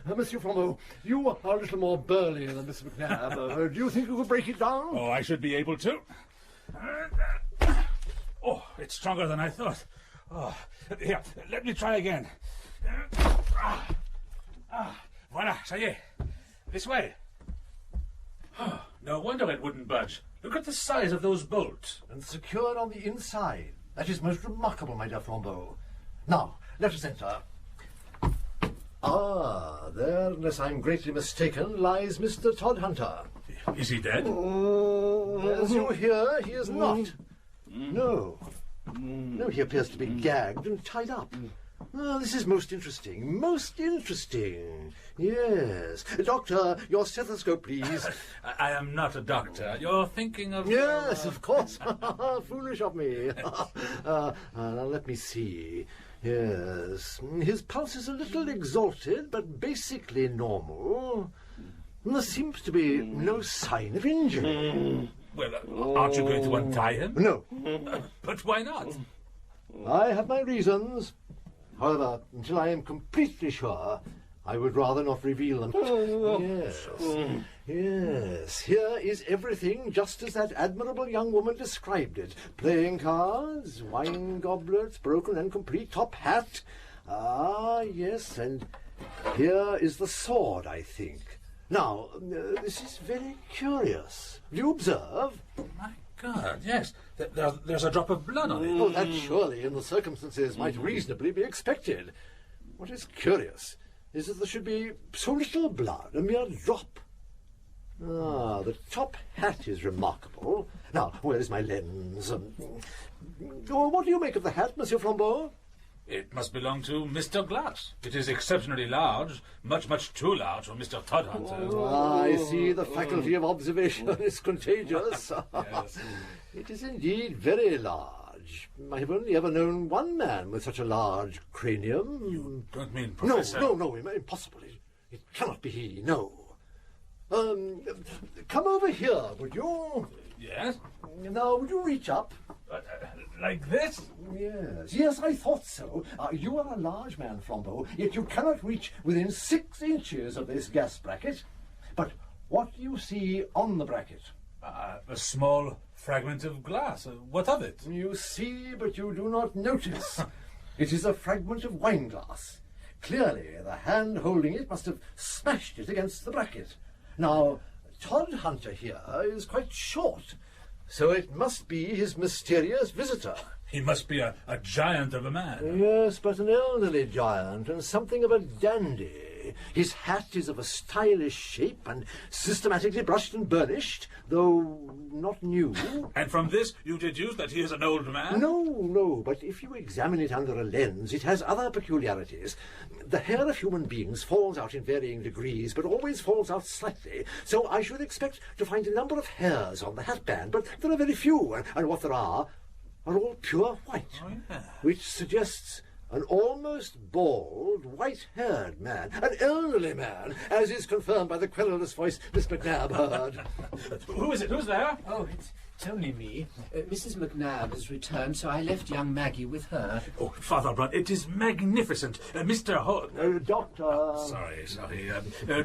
Monsieur Flambeau, you are a little more burly than Miss McNabb. Do you think you could break it down? Oh, I should be able to. Oh, it's stronger than I thought. Oh, here, let me try again. Voilà, ça y est. This way. Oh, no wonder it wouldn't budge. Look at the size of those bolts. And secured on the inside. That is most remarkable, my dear Flambeau. Now, let us enter. Ah, there, unless I'm greatly mistaken, lies Mr. Todhunter. Is he dead? As you hear, he is not. No. No, he appears to be gagged and tied up. Oh, this is most interesting. Most interesting. Yes. Doctor, your stethoscope, please. I am not a doctor. You're thinking of... Yes, of course. Foolish of me. Now, let me see. Yes. His pulse is a little exalted, but basically normal. There seems to be no sign of injury. Well, aren't you going to untie him? No. But why not? I have my reasons. However, until I am completely sure, I would rather not reveal them. Yes. Yes. Here is everything just as that admirable young woman described it. Playing cards, wine goblets, broken and complete top hat. Ah, yes, and here is the sword, I think. Now, this is very curious. Do you observe? My God, yes. There's a drop of blood on it. Oh, that surely, in the circumstances, might reasonably be expected. What is curious is that there should be so little blood, a mere drop. Ah, the top hat is remarkable. Now, where is my lens? What do you make of the hat, Monsieur Flambeau? It must belong to Mr. Glass. It is exceptionally large, much too large for Mr. Todhunter. I see the faculty of observation is contagious. Yes. It is indeed very large. I have only ever known one man with such a large cranium. You don't mean Professor... No, impossible. It cannot be he, no. Come over here, would you? Yes? Now, would you reach up? Like this? Yes, I thought so. You are a large man, Flambeau, yet you cannot reach within 6 inches of this gas bracket. But what do you see on the bracket? A small fragment of glass. What of it? You see, but you do not notice. It is a fragment of wine glass. Clearly, the hand holding it must have smashed it against the bracket. Now, Todhunter here is quite short, so it must be his mysterious visitor. He must be a giant of a man. Yes, but an elderly giant, and something of a dandy. His hat is of a stylish shape and systematically brushed and burnished, though not new. And from this you deduce that he is an old man? No, but if you examine it under a lens, it has other peculiarities. The hair of human beings falls out in varying degrees, but always falls out slightly. So I should expect to find a number of hairs on the hatband, but there are very few, and what there are all pure white, which suggests an almost bald, white-haired man, an elderly man, as is confirmed by the querulous voice Miss McNabb heard. Who is it? Who's there? Oh, It's only me. Mrs. McNabb has returned, so I left young Maggie with her. Oh, Father Brown, it is magnificent. Mr. Hood... Doctor... Sorry.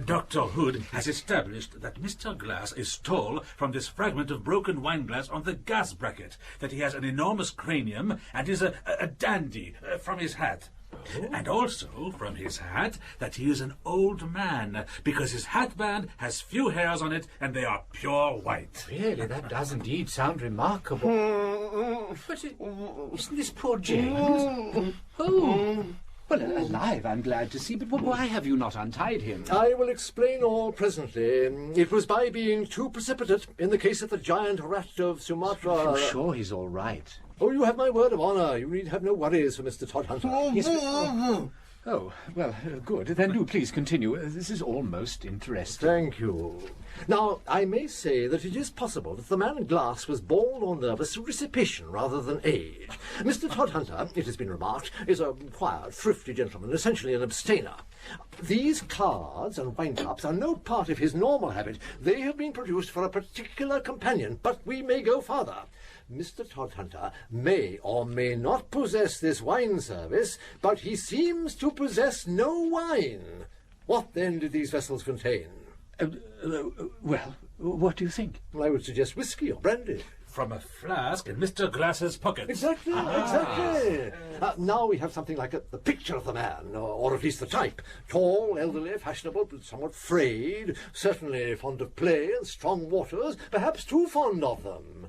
Dr. Hood has established that Mr. Glass is tall from this fragment of broken wine glass on the gas bracket, that he has an enormous cranium and is a dandy from his hat. And also, from his hat, that he is an old man, because his hatband has few hairs on it, and they are pure white. Really, that does indeed sound remarkable. But isn't this poor James? Oh, well, alive, I'm glad to see, but why have you not untied him? I will explain all presently. It was by being too precipitate in the case of the giant rat of Sumatra. I'm sure he's all right. Oh, you have my word of honour. You need have no worries for Mr. Todhunter. Yes, oh, well, good. Then do please continue. This is almost interesting. Thank you. Now, I may say that it is possible that the man Glass was bald or nervous through dissipation rather than age. Mr. Todhunter, it has been remarked, is a quiet, thrifty gentleman, essentially an abstainer. These cards and wine cups are no part of his normal habit. They have been produced for a particular companion, but we may go farther. Mr. Todhunter may or may not possess this wine service, but he seems to possess no wine. What then do these vessels contain? Well, what do you think? I would suggest whiskey or brandy. From a flask in Mr. Glass's pocket. Exactly. Now we have something like the picture of the man, or at least the type. Tall, elderly, fashionable, but somewhat frayed, certainly fond of play and strong waters, perhaps too fond of them.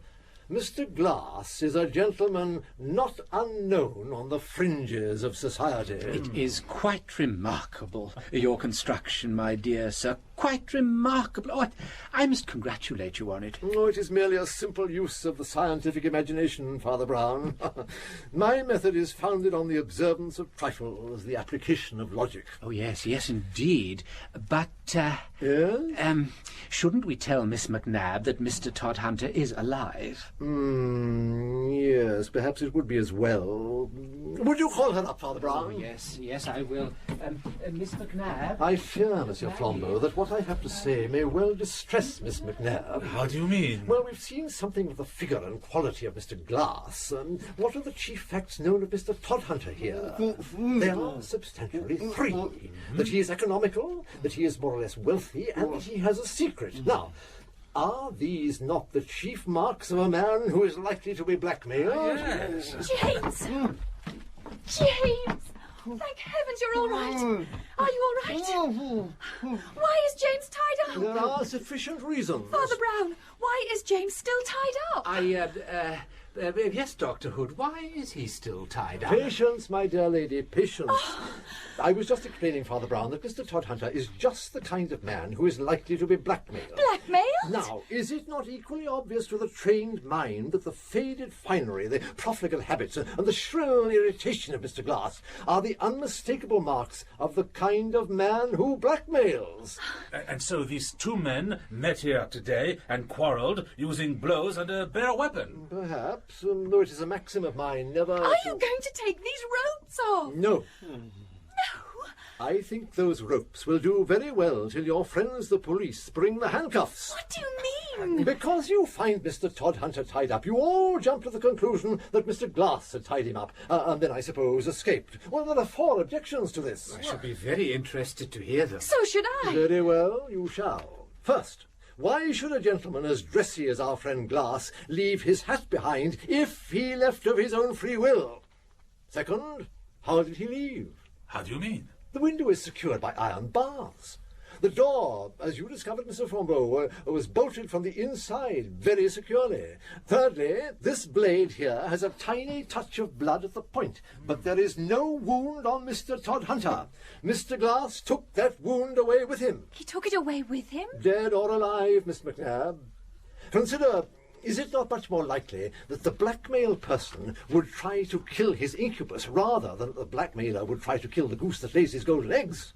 Mr. Glass is a gentleman not unknown on the fringes of society. It is quite remarkable, your construction, my dear sir. Quite remarkable. Oh, I must congratulate you on it. Oh, it is merely a simple use of the scientific imagination, Father Brown. My method is founded on the observance of trifles, the application of logic. Oh, yes, indeed. But, Yes? Shouldn't we tell Miss McNabb that Mr. Todhunter is alive? Yes, perhaps it would be as well. Would you call her up, Father Brown? Oh, yes, I will. Miss McNabb? I fear, Monsieur Flambeau, that what I have to say may well distress Miss McNabb. How do you mean? Well, we've seen something of the figure and quality of Mr. Glass. What are the chief facts known of Mr. Todhunter here? They are substantially three. That he is economical, that he is more or less wealthy, and that he has a secret. Now, are these not the chief marks of a man who is likely to be blackmailed? Yes. James! James! Thank heavens you're all right. Are you all right? Why is James tied up? There are sufficient reasons. Father Brown, why is James still tied up? Yes, Dr. Hood, why is he still tied up? Patience, my dear lady, patience. I was just explaining, Father Brown, that Mr. Todhunter is just the kind of man who is likely to be blackmailed. Blackmailed? Now, is it not equally obvious to the trained mind that the faded finery, the profligate habits, and the shrill irritation of Mr. Glass are the unmistakable marks of the kind of man who blackmails? And so these two men met here today and quarrelled using blows and a bare weapon. Perhaps, though it is a maxim of mine never... Are you going to take these ropes off? No. No. I think those ropes will do very well till your friends the police bring the handcuffs. What do you mean? Because you find Mr. Todhunter tied up, you all jump to the conclusion that Mr. Glass had tied him up, and then, I suppose, escaped. Well, there are 4 objections to this. I shall be very interested to hear them. So should I. Very well, you shall. First, why should a gentleman as dressy as our friend Glass leave his hat behind if he left of his own free will? Second, how did he leave? How do you mean? The window is secured by iron bars. The door, as you discovered, Mr. Flambeau, was bolted from the inside very securely. Thirdly, this blade here has a tiny touch of blood at the point, but there is no wound on Mr. Todhunter. Mr. Glass took that wound away with him. He took it away with him? Dead or alive, Miss McNabb. Consider, is it not much more likely that the blackmailed person would try to kill his incubus rather than that the blackmailer would try to kill the goose that lays his golden eggs?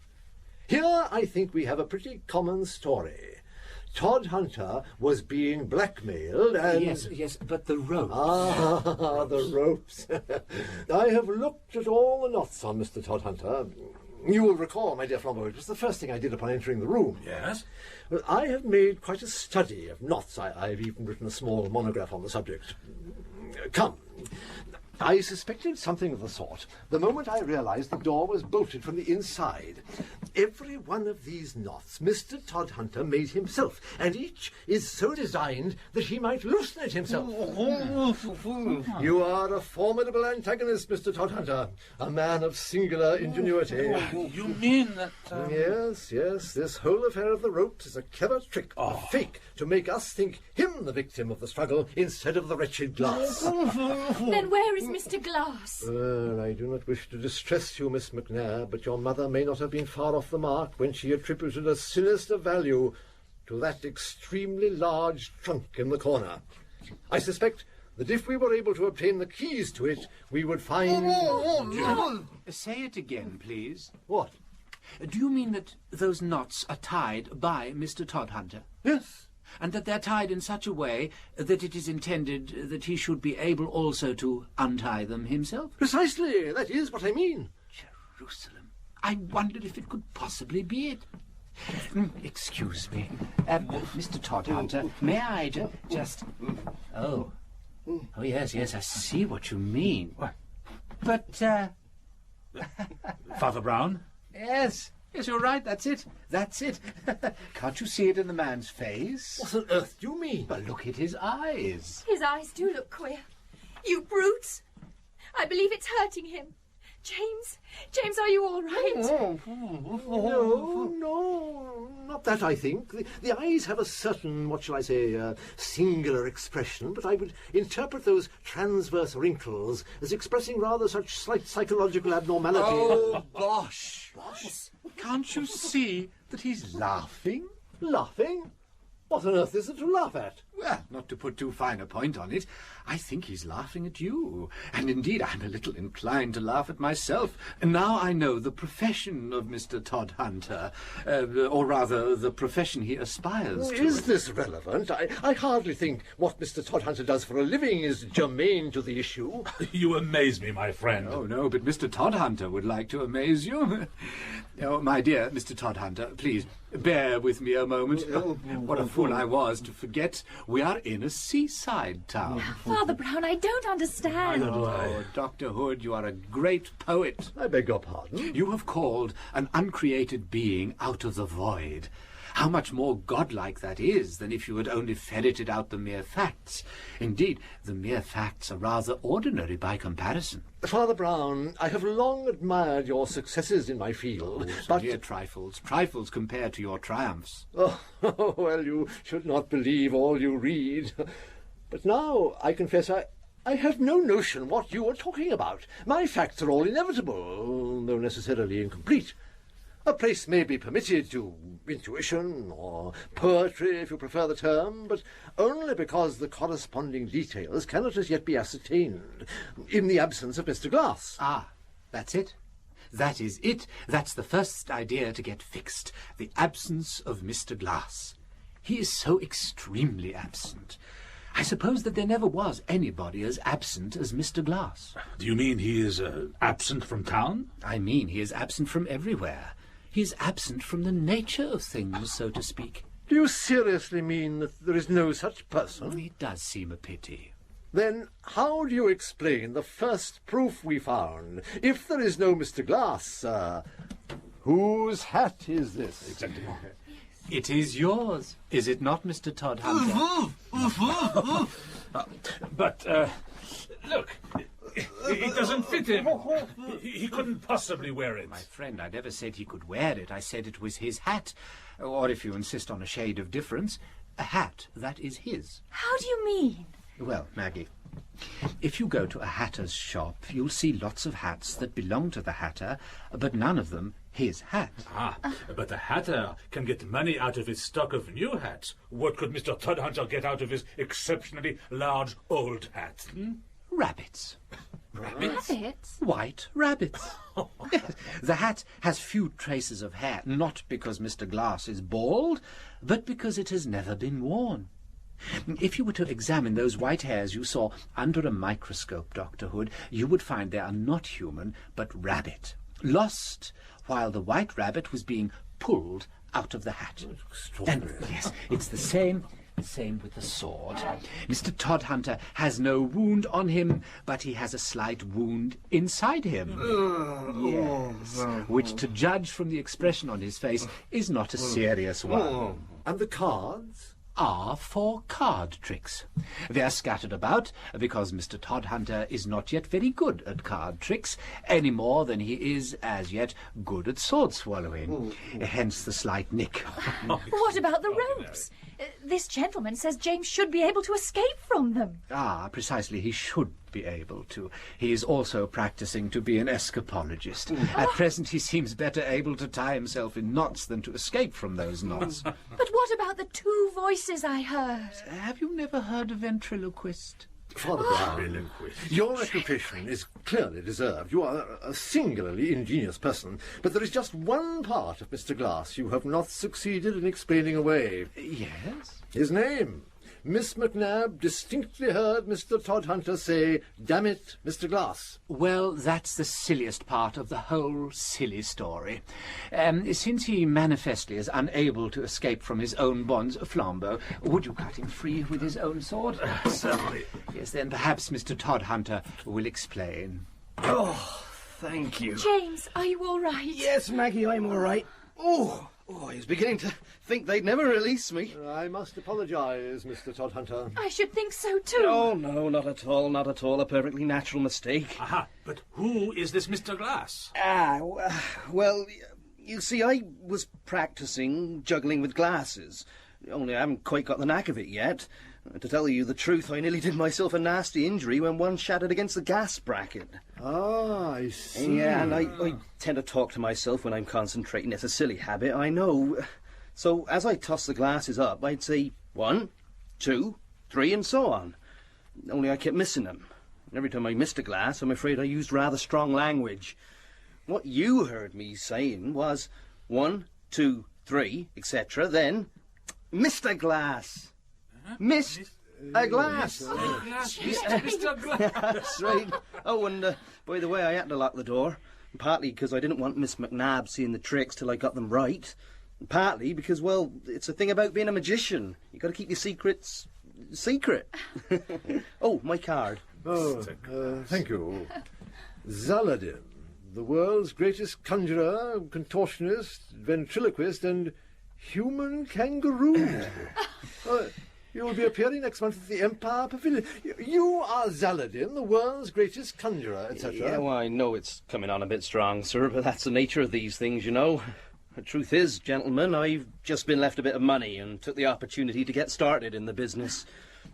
Here, I think we have a pretty common story. Todhunter was being blackmailed and... Yes, but the ropes... Ah, the ropes. I have looked at all the knots on Mr. Todhunter. You will recall, my dear Flambeau, it was the first thing I did upon entering the room. Yes? Well, I have made quite a study of knots. I've even written a small monograph on the subject. Come. I suspected something of the sort the moment I realised the door was bolted from the inside. Every one of these knots Mr. Todhunter made himself, and each is so designed that he might loosen it himself. You are a formidable antagonist, Mr. Todhunter, a man of singular ingenuity. You mean that... Yes, this whole affair of the ropes is a clever trick, a fake, to make us think him the victim of the struggle instead of the wretched Glass. Then where is Mr. Glass? I do not wish to distress you, Miss McNair, but your mother may not have been far off the mark when she attributed a sinister value to that extremely large trunk in the corner. I suspect that if we were able to obtain the keys to it, we would find... Say it again, please. What? Do you mean that those knots are tied by Mr. Todhunter? Yes. And that they're tied in such a way that it is intended that he should be able also to untie them himself? Precisely. That is what I mean. Jerusalem. I wondered if it could possibly be it. Excuse me. Mr. Todhunter, may I just... Oh, yes, I see what you mean. What? But, Father Brown? Yes, you're right, that's it. Can't you see it in the man's face? What on earth do you mean? But look at his eyes. His eyes do look queer. You brutes! I believe it's hurting him. James, are you all right? No, not that, I think. The eyes have a certain, what shall I say, singular expression, but I would interpret those transverse wrinkles as expressing rather such slight psychological abnormality. Oh, bosh! Can't you see that he's laughing? Laughing? What on earth is there to laugh at? Well, not to put too fine a point on it, I think he's laughing at you. And indeed, I'm a little inclined to laugh at myself. And now I know the profession of Mr. Todhunter, or rather, the profession he aspires to. Is this relevant? I hardly think what Mr. Todhunter does for a living is germane to the issue. You amaze me, my friend. Oh, no, but Mr. Todhunter would like to amaze you. Oh, my dear Mr. Todhunter, please, bear with me a moment. What a fool I was to forget we are in a seaside town. Father Brown, I don't understand. Oh, Dr. Hood, you are a great poet. I beg your pardon? You have called an uncreated being out of the void. How much more godlike that is than if you had only ferreted out the mere facts. Indeed, the mere facts are rather ordinary by comparison. Father Brown, I have long admired your successes in my field, but... Mere trifles compared to your triumphs. Oh, well, you should not believe all you read. But now, I confess, I have no notion what you are talking about. My facts are all inevitable, though necessarily incomplete. A place may be permitted to intuition, or poetry, if you prefer the term, but only because the corresponding details cannot as yet be ascertained, in the absence of Mr. Glass. Ah, that's it. That is it. That's the first idea to get fixed. The absence of Mr. Glass. He is so extremely absent. I suppose that there never was anybody as absent as Mr. Glass. Do you mean he is absent from town? I mean he is absent from everywhere. He is absent from the nature of things, so to speak. Do you seriously mean that there is no such person? It does seem a pity. Then how do you explain the first proof we found? If there is no Mr. Glass, whose hat is this? Exactly. It is yours, is it not, Mr. Todhunter? But, look, it doesn't fit him. He couldn't possibly wear it. My friend, I never said he could wear it. I said it was his hat. Or, if you insist on a shade of difference, a hat that is his. How do you mean? Well, Maggie, if you go to a hatter's shop, you'll see lots of hats that belong to the hatter, but none of them his hat. But the hatter can get money out of his stock of new hats. What could Mr. Todhunter get out of his exceptionally large old hat? Rabbits. Rabbits? White rabbits. Yes. The hat has few traces of hair, not because Mr. Glass is bald, but because it has never been worn. If you were to examine those white hairs you saw under a microscope, Dr. Hood, you would find they are not human, but rabbit. Lost while the White Rabbit was being pulled out of the hat. And yes, it's the same with the sword. Mr. Todhunter has no wound on him, but he has a slight wound inside him. Yes, which, to judge from the expression on his face, is not a serious one. And the cards? Are for card tricks. They are scattered about because Mr. Todhunter is not yet very good at card tricks, any more than he is, as yet, good at sword swallowing. Hence the slight nick. What about the ropes? This gentleman says James should be able to escape from them. Ah, precisely, he should be able to. He is also practising to be an escapologist. At present he seems better able to tie himself in knots than to escape from those knots. But what about the two voices I heard? Have you never heard a ventriloquist? Father Brown, your reputation is clearly deserved. You are a singularly ingenious person, but there is just one part of Mr. Glass you have not succeeded in explaining away. Yes? His name. Miss McNabb distinctly heard Mr. Todhunter say, "Damn it, Mr. Glass." Well, that's the silliest part of the whole silly story. Since he manifestly is unable to escape from his own bonds, Flambeau, would you cut him free with his own sword? Certainly. Yes, then perhaps Mr. Todhunter will explain. Oh, thank you. James, are you all right? Yes, Maggie, I'm all right. Oh, I was beginning to think they'd never release me. I must apologise, Mr. Todhunter. I should think so too. Oh, no, not at all, not at all. A perfectly natural mistake. Aha, but who is this Mr. Glass? Well, you see, I was practising juggling with glasses. Only I haven't quite got the knack of it yet. To tell you the truth, I nearly did myself a nasty injury when one shattered against the gas bracket. Ah, I see. Yeah, and I tend to talk to myself when I'm concentrating. It's a silly habit, I know. So as I toss the glasses up, I'd say 1, 2, 3, and so on. Only I kept missing them. Every time I missed a glass, I'm afraid I used rather strong language. What you heard me saying was 1, 2, 3, etc. Then, missed a glass. Missed a glass. Mr. Glass. That's right. Oh, and by the way, I had to lock the door. Partly because I didn't want Miss McNabb seeing the tricks till I got them right. And partly because, well, it's a thing about being a magician. You got to keep your secrets secret. Oh, my card. Oh, thank you. Zaladin, the world's greatest conjurer, contortionist, ventriloquist, and human kangaroo. You will be appearing next month at the Empire Pavilion. You are Zaladin, the world's greatest conjurer, etc. Yeah, well, I know it's coming on a bit strong, sir, but that's the nature of these things, you know. The truth is, gentlemen, I've just been left a bit of money and took the opportunity to get started in the business.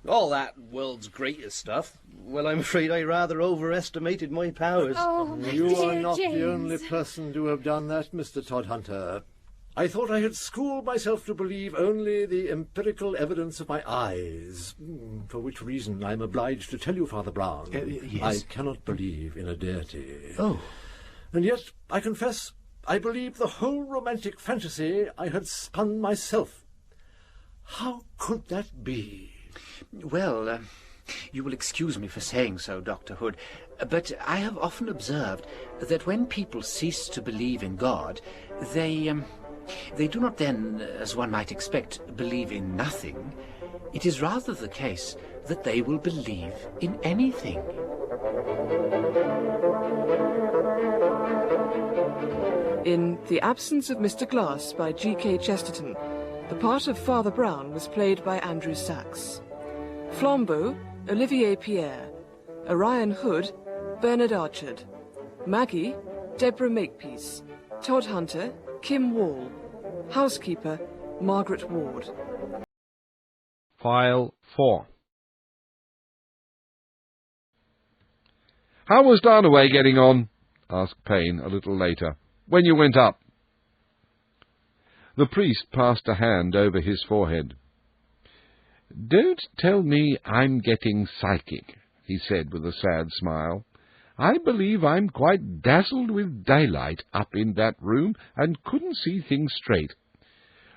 All that world's greatest stuff, well, I'm afraid I rather overestimated my powers. Oh, my You dear are not James. the only person to have done that, Mr. Todhunter. I thought I had schooled myself to believe only the empirical evidence of my eyes, for which reason I'm obliged to tell you, Father Brown, yes. I cannot believe in a deity. Oh. And yet, I confess, I believed the whole romantic fantasy I had spun myself. How could that be? Well, you will excuse me for saying so, Dr. Hood, but I have often observed that when people cease to believe in God, they do not then, as one might expect, believe in nothing. It is rather the case that they will believe in anything. In The Absence of Mr. Glass by G.K. Chesterton, the part of Father Brown was played by Andrew Sachs. Flambeau, Olivier Pierre. Orion Hood, Bernard Archard. Maggie, Deborah Makepeace. Todhunter, Kim Wall. Housekeeper, Margaret Ward. File 4. "How was Darnaway getting on?" asked Payne a little later. "When you went up?" The priest passed a hand over his forehead. "Don't tell me I'm getting psychic," he said with a sad smile. "I believe I'm quite dazzled with daylight up in that room and couldn't see things straight.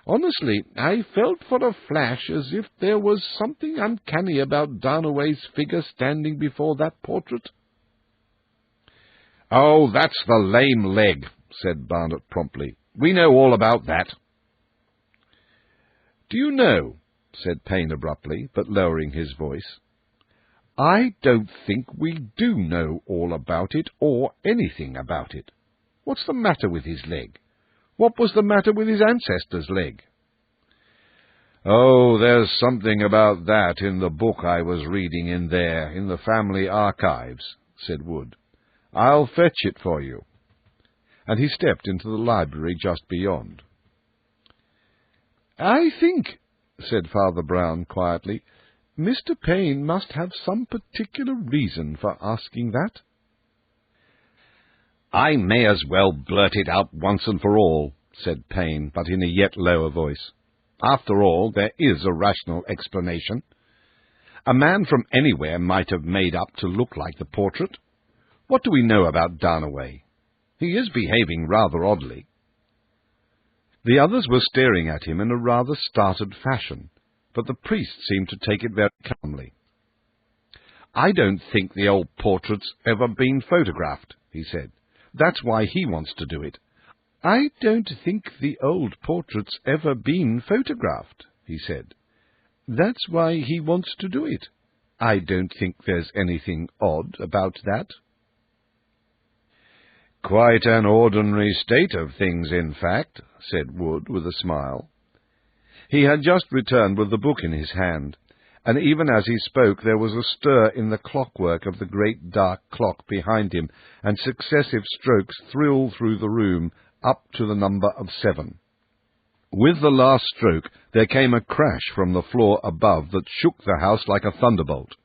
Honestly, I felt for a flash as if there was something uncanny about Darnaway's figure standing before that portrait." "Oh, that's the lame leg," said Barnet promptly. "We know all about that." "Do you know," said Payne abruptly, but lowering his voice, "I don't think we do know all about it, or anything about it. What's the matter with his leg? What was the matter with his ancestor's leg?" "Oh, there's something about that in the book I was reading in there, in the family archives," said Wood. "I'll fetch it for you." And he stepped into the library just beyond. "I think," said Father Brown quietly, "Mr. Payne must have some particular reason for asking that." "I may as well blurt it out once and for all," said Payne, but in a yet lower voice. "After all, there is a rational explanation. A man from anywhere might have made up to look like the portrait. What do we know about Darnaway? He is behaving rather oddly." The others were staring at him in a rather startled fashion, but the priest seemed to take it very calmly. "I don't think the old portrait's ever been photographed," he said. "That's why he wants to do it." "I don't think the old portrait's ever been photographed," he said. "That's why he wants to do it. I don't think there's anything odd about that." "Quite an ordinary state of things, in fact," said Wood with a smile. He had just returned with the book in his hand, and even as he spoke there was a stir in the clockwork of the great dark clock behind him, and successive strokes thrilled through the room up to the number of 7. With the last stroke there came a crash from the floor above that shook the house like a thunderbolt,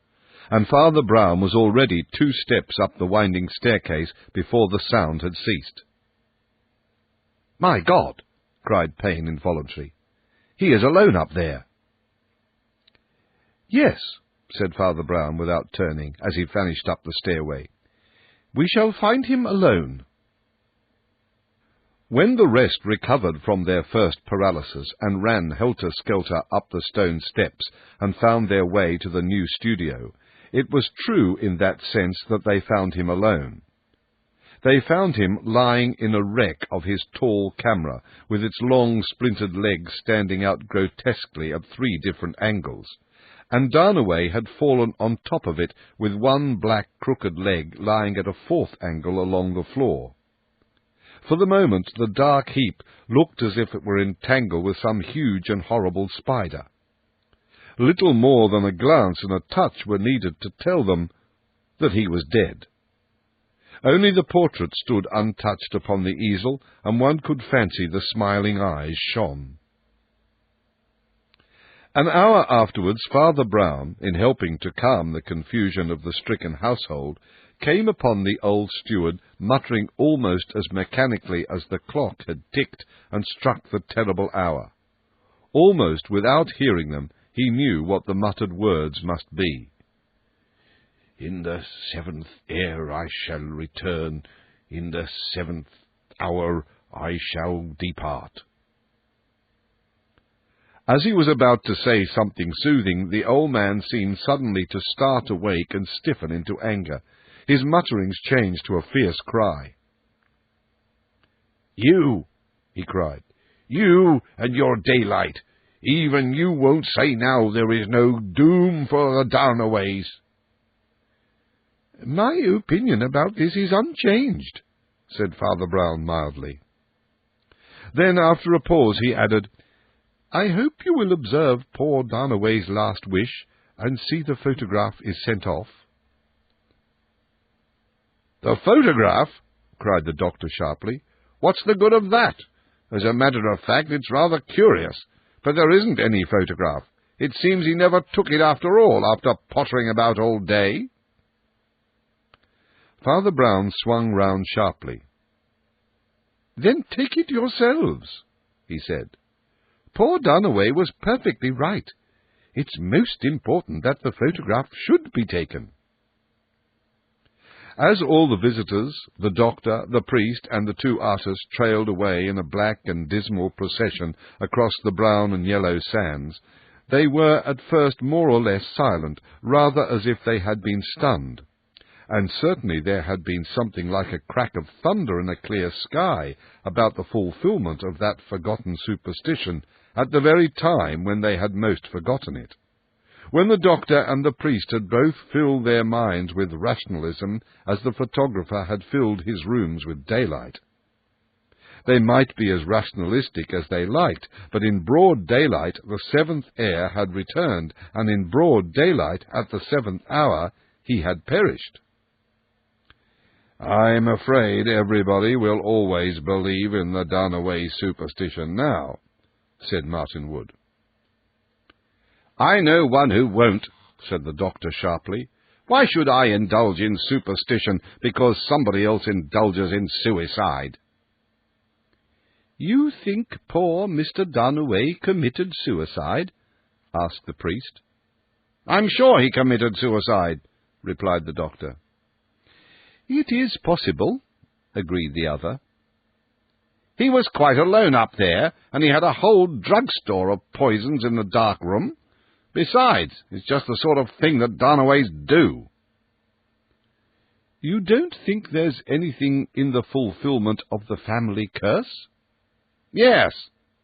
and Father Brown was already 2 steps up the winding staircase before the sound had ceased. "My God!" cried Payne involuntarily. "He is alone up there." "Yes," said Father Brown without turning, as he vanished up the stairway. "We shall find him alone." When the rest recovered from their first paralysis and ran helter-skelter up the stone steps and found their way to the new studio, it was true in that sense that they found him alone. They found him lying in a wreck of his tall camera, with its long splintered legs standing out grotesquely at 3 different angles, and Darnaway had fallen on top of it with one black crooked leg lying at a 4th angle along the floor. For the moment the dark heap looked as if it were entangled with some huge and horrible spider. Little more than a glance and a touch were needed to tell them that he was dead. Only the portrait stood untouched upon the easel, and one could fancy the smiling eyes shone. An hour afterwards Father Brown, in helping to calm the confusion of the stricken household, came upon the old steward muttering almost as mechanically as the clock had ticked and struck the terrible hour. Almost without hearing them, he knew what the muttered words must be. "In the 7th air I shall return, in the 7th hour I shall depart." As he was about to say something soothing, the old man seemed suddenly to start awake and stiffen into anger. His mutterings changed to a fierce cry. "You!" he cried. "You and your daylight! Even you won't say now there is no doom for the Darnaways." "My opinion about this is unchanged," said Father Brown mildly. Then, after a pause, he added, "I hope you will observe poor Darnaway's last wish, and see the photograph is sent off." "The photograph?" cried the doctor sharply. "What's the good of that? As a matter of fact, it's rather curious, but there isn't any photograph. It seems he never took it after all, after pottering about all day." Father Brown swung round sharply. "Then take it yourselves," he said. "Poor Darnaway was perfectly right. It's most important that the photograph should be taken." As all the visitors, the doctor, the priest, and the 2 artists trailed away in a black and dismal procession across the brown and yellow sands, they were at first more or less silent, rather as if they had been stunned, and certainly there had been something like a crack of thunder in a clear sky about the fulfilment of that forgotten superstition at the very time when they had most forgotten it. When the doctor and the priest had both filled their minds with rationalism as the photographer had filled his rooms with daylight. They might be as rationalistic as they liked, but in broad daylight the seventh heir had returned, and in broad daylight at the 7th hour he had perished. "I'm afraid everybody will always believe in the done-away superstition now," said Martin Wood. "I know one who won't," said the doctor sharply. "Why should I indulge in superstition because somebody else indulges in suicide?" "You think poor Mr. Dalloway committed suicide?" asked the priest. "I'm sure he committed suicide," replied the doctor. "It is possible," agreed the other. "He was quite alone up there, and he had a whole drugstore of poisons in the dark room. Besides, it's just the sort of thing that Darnaways do." "You don't think there's anything in the fulfilment of the family curse?" "Yes,"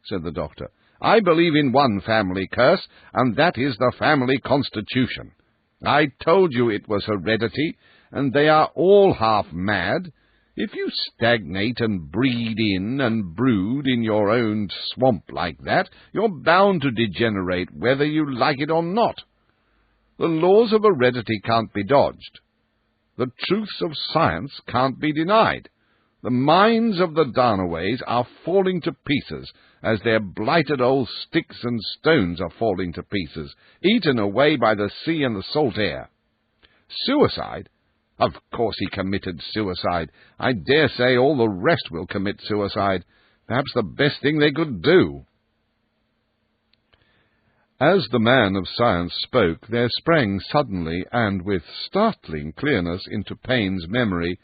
said the doctor. "I believe in one family curse, and that is the family constitution. I told you it was heredity, and they are all half mad. If you stagnate and breed in and brood in your own swamp like that, you're bound to degenerate, whether you like it or not. The laws of heredity can't be dodged. The truths of science can't be denied. The minds of the Darnaways are falling to pieces, as their blighted old sticks and stones are falling to pieces, eaten away by the sea and the salt air. Suicide? Of course he committed suicide. I dare say all the rest will commit suicide. Perhaps the best thing they could do." As the man of science spoke, there sprang suddenly and with startling clearness into Payne's memory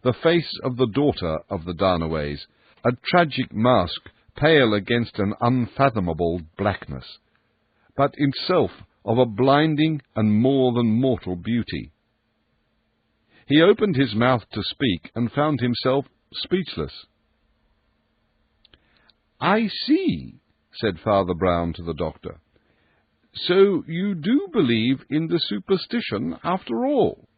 the face of the daughter of the Darnaways, a tragic mask pale against an unfathomable blackness, but itself of a blinding and more than mortal beauty. He opened his mouth to speak and found himself speechless. "I see," said Father Brown to the doctor. "So you do believe in the superstition after all?"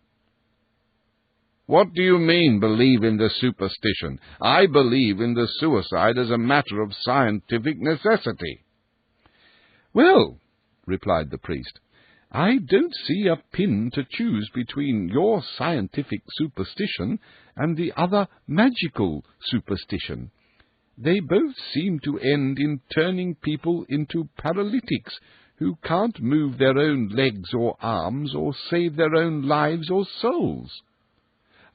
"What do you mean, believe in the superstition? I believe in the suicide as a matter of scientific necessity." "Well," replied the priest, "I don't see a pin to choose between your scientific superstition and the other magical superstition. They both seem to end in turning people into paralytics who can't move their own legs or arms or save their own lives or souls.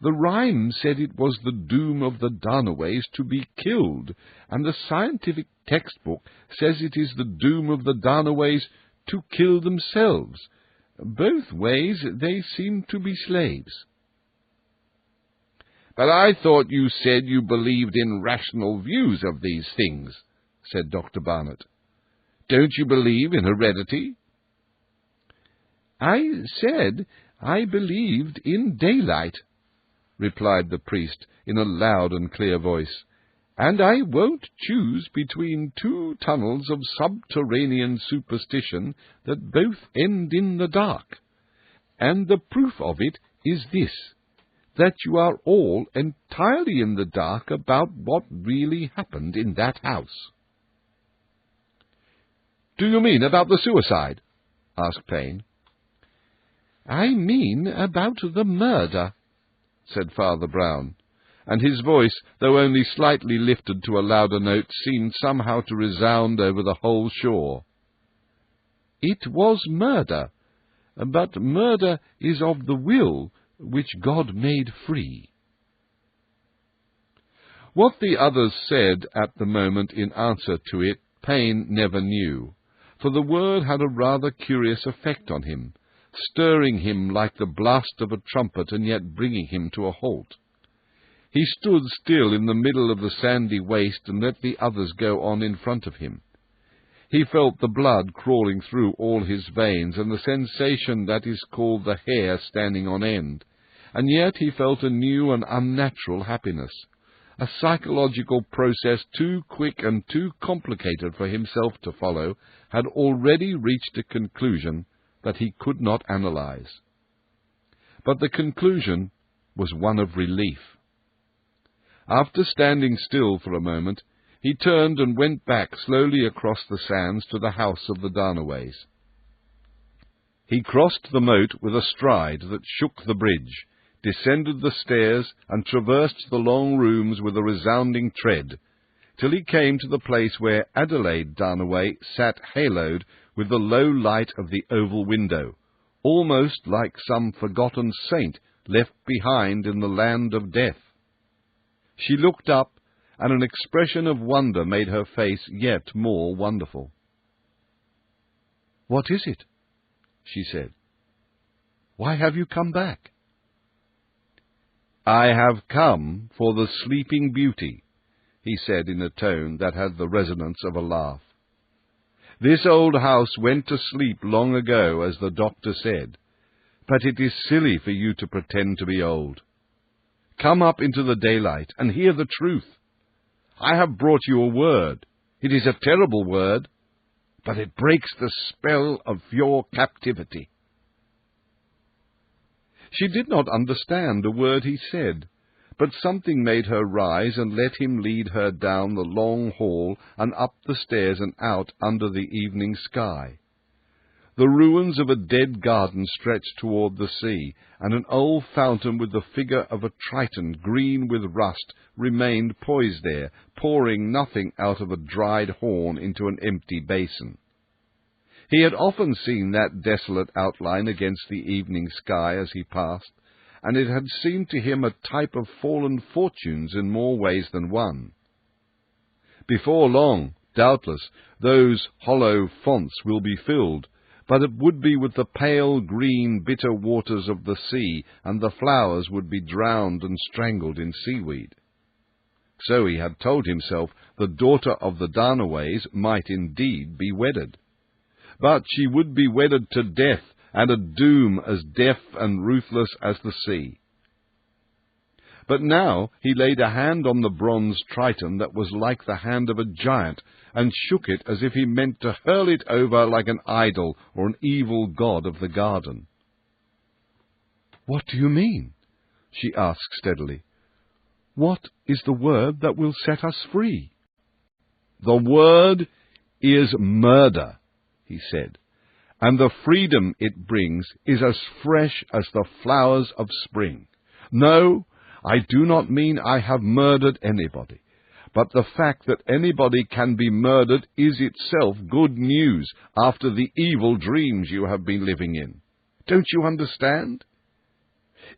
The rhyme said it was the doom of the Darnaways to be killed, and the scientific textbook says it is the doom of the Darnaways to kill themselves. Both ways they seem to be slaves." "But I thought you said you believed in rational views of these things," said Dr. Barnett. "Don't you believe in heredity?" "I said I believed in daylight," replied the priest in a loud and clear voice, "and I won't choose between two tunnels of subterranean superstition that both end in the dark. And the proof of it is this, that you are all entirely in the dark about what really happened in that house." "Do you mean about the suicide?" asked Payne. "I mean about the murder," said Father Brown, and his voice, though only slightly lifted to a louder note, seemed somehow to resound over the whole shore. "It was murder, but murder is of the will which God made free." What the others said at the moment in answer to it, Payne never knew, for the word had a rather curious effect on him, stirring him like the blast of a trumpet and yet bringing him to a halt. He stood still in the middle of the sandy waste and let the others go on in front of him. He felt the blood crawling through all his veins and the sensation that is called the hair standing on end, and yet he felt a new and unnatural happiness. A psychological process too quick and too complicated for himself to follow had already reached a conclusion that he could not analyze. But the conclusion was one of relief. After standing still for a moment, he turned and went back slowly across the sands to the house of the Darnaways. He crossed the moat with a stride that shook the bridge, descended the stairs, and traversed the long rooms with a resounding tread, till he came to the place where Adelaide Darnaway sat haloed with the low light of the oval window, almost like some forgotten saint left behind in the land of death. She looked up, and an expression of wonder made her face yet more wonderful. "What is it?" she said. "Why have you come back?" "I have come for the Sleeping Beauty," he said in a tone that had the resonance of a laugh. "This old house went to sleep long ago, as the doctor said, but it is silly for you to pretend to be old. Come up into the daylight and hear the truth. I have brought you a word. It is a terrible word, but it breaks the spell of your captivity." She did not understand a word he said, but something made her rise and let him lead her down the long hall and up the stairs and out under the evening sky. The ruins of a dead garden stretched toward the sea, and an old fountain with the figure of a triton, green with rust, remained poised there, pouring nothing out of a dried horn into an empty basin. He had often seen that desolate outline against the evening sky as he passed, and it had seemed to him a type of fallen fortunes in more ways than one. Before long, doubtless, those hollow fonts will be filled, but it would be with the pale green bitter waters of the sea, and the flowers would be drowned and strangled in seaweed. So he had told himself the daughter of the Darnaways might indeed be wedded. But she would be wedded to death, and a doom as deaf and ruthless as the sea. But now he laid a hand on the bronze triton that was like the hand of a giant, and shook it as if he meant to hurl it over like an idol or an evil god of the garden. "What do you mean?" she asked steadily. "What is the word that will set us free?" "The word is murder," he said, "and the freedom it brings is as fresh as the flowers of spring. No, I do not mean I have murdered anybody, but the fact that anybody can be murdered is itself good news after the evil dreams you have been living in. Don't you understand?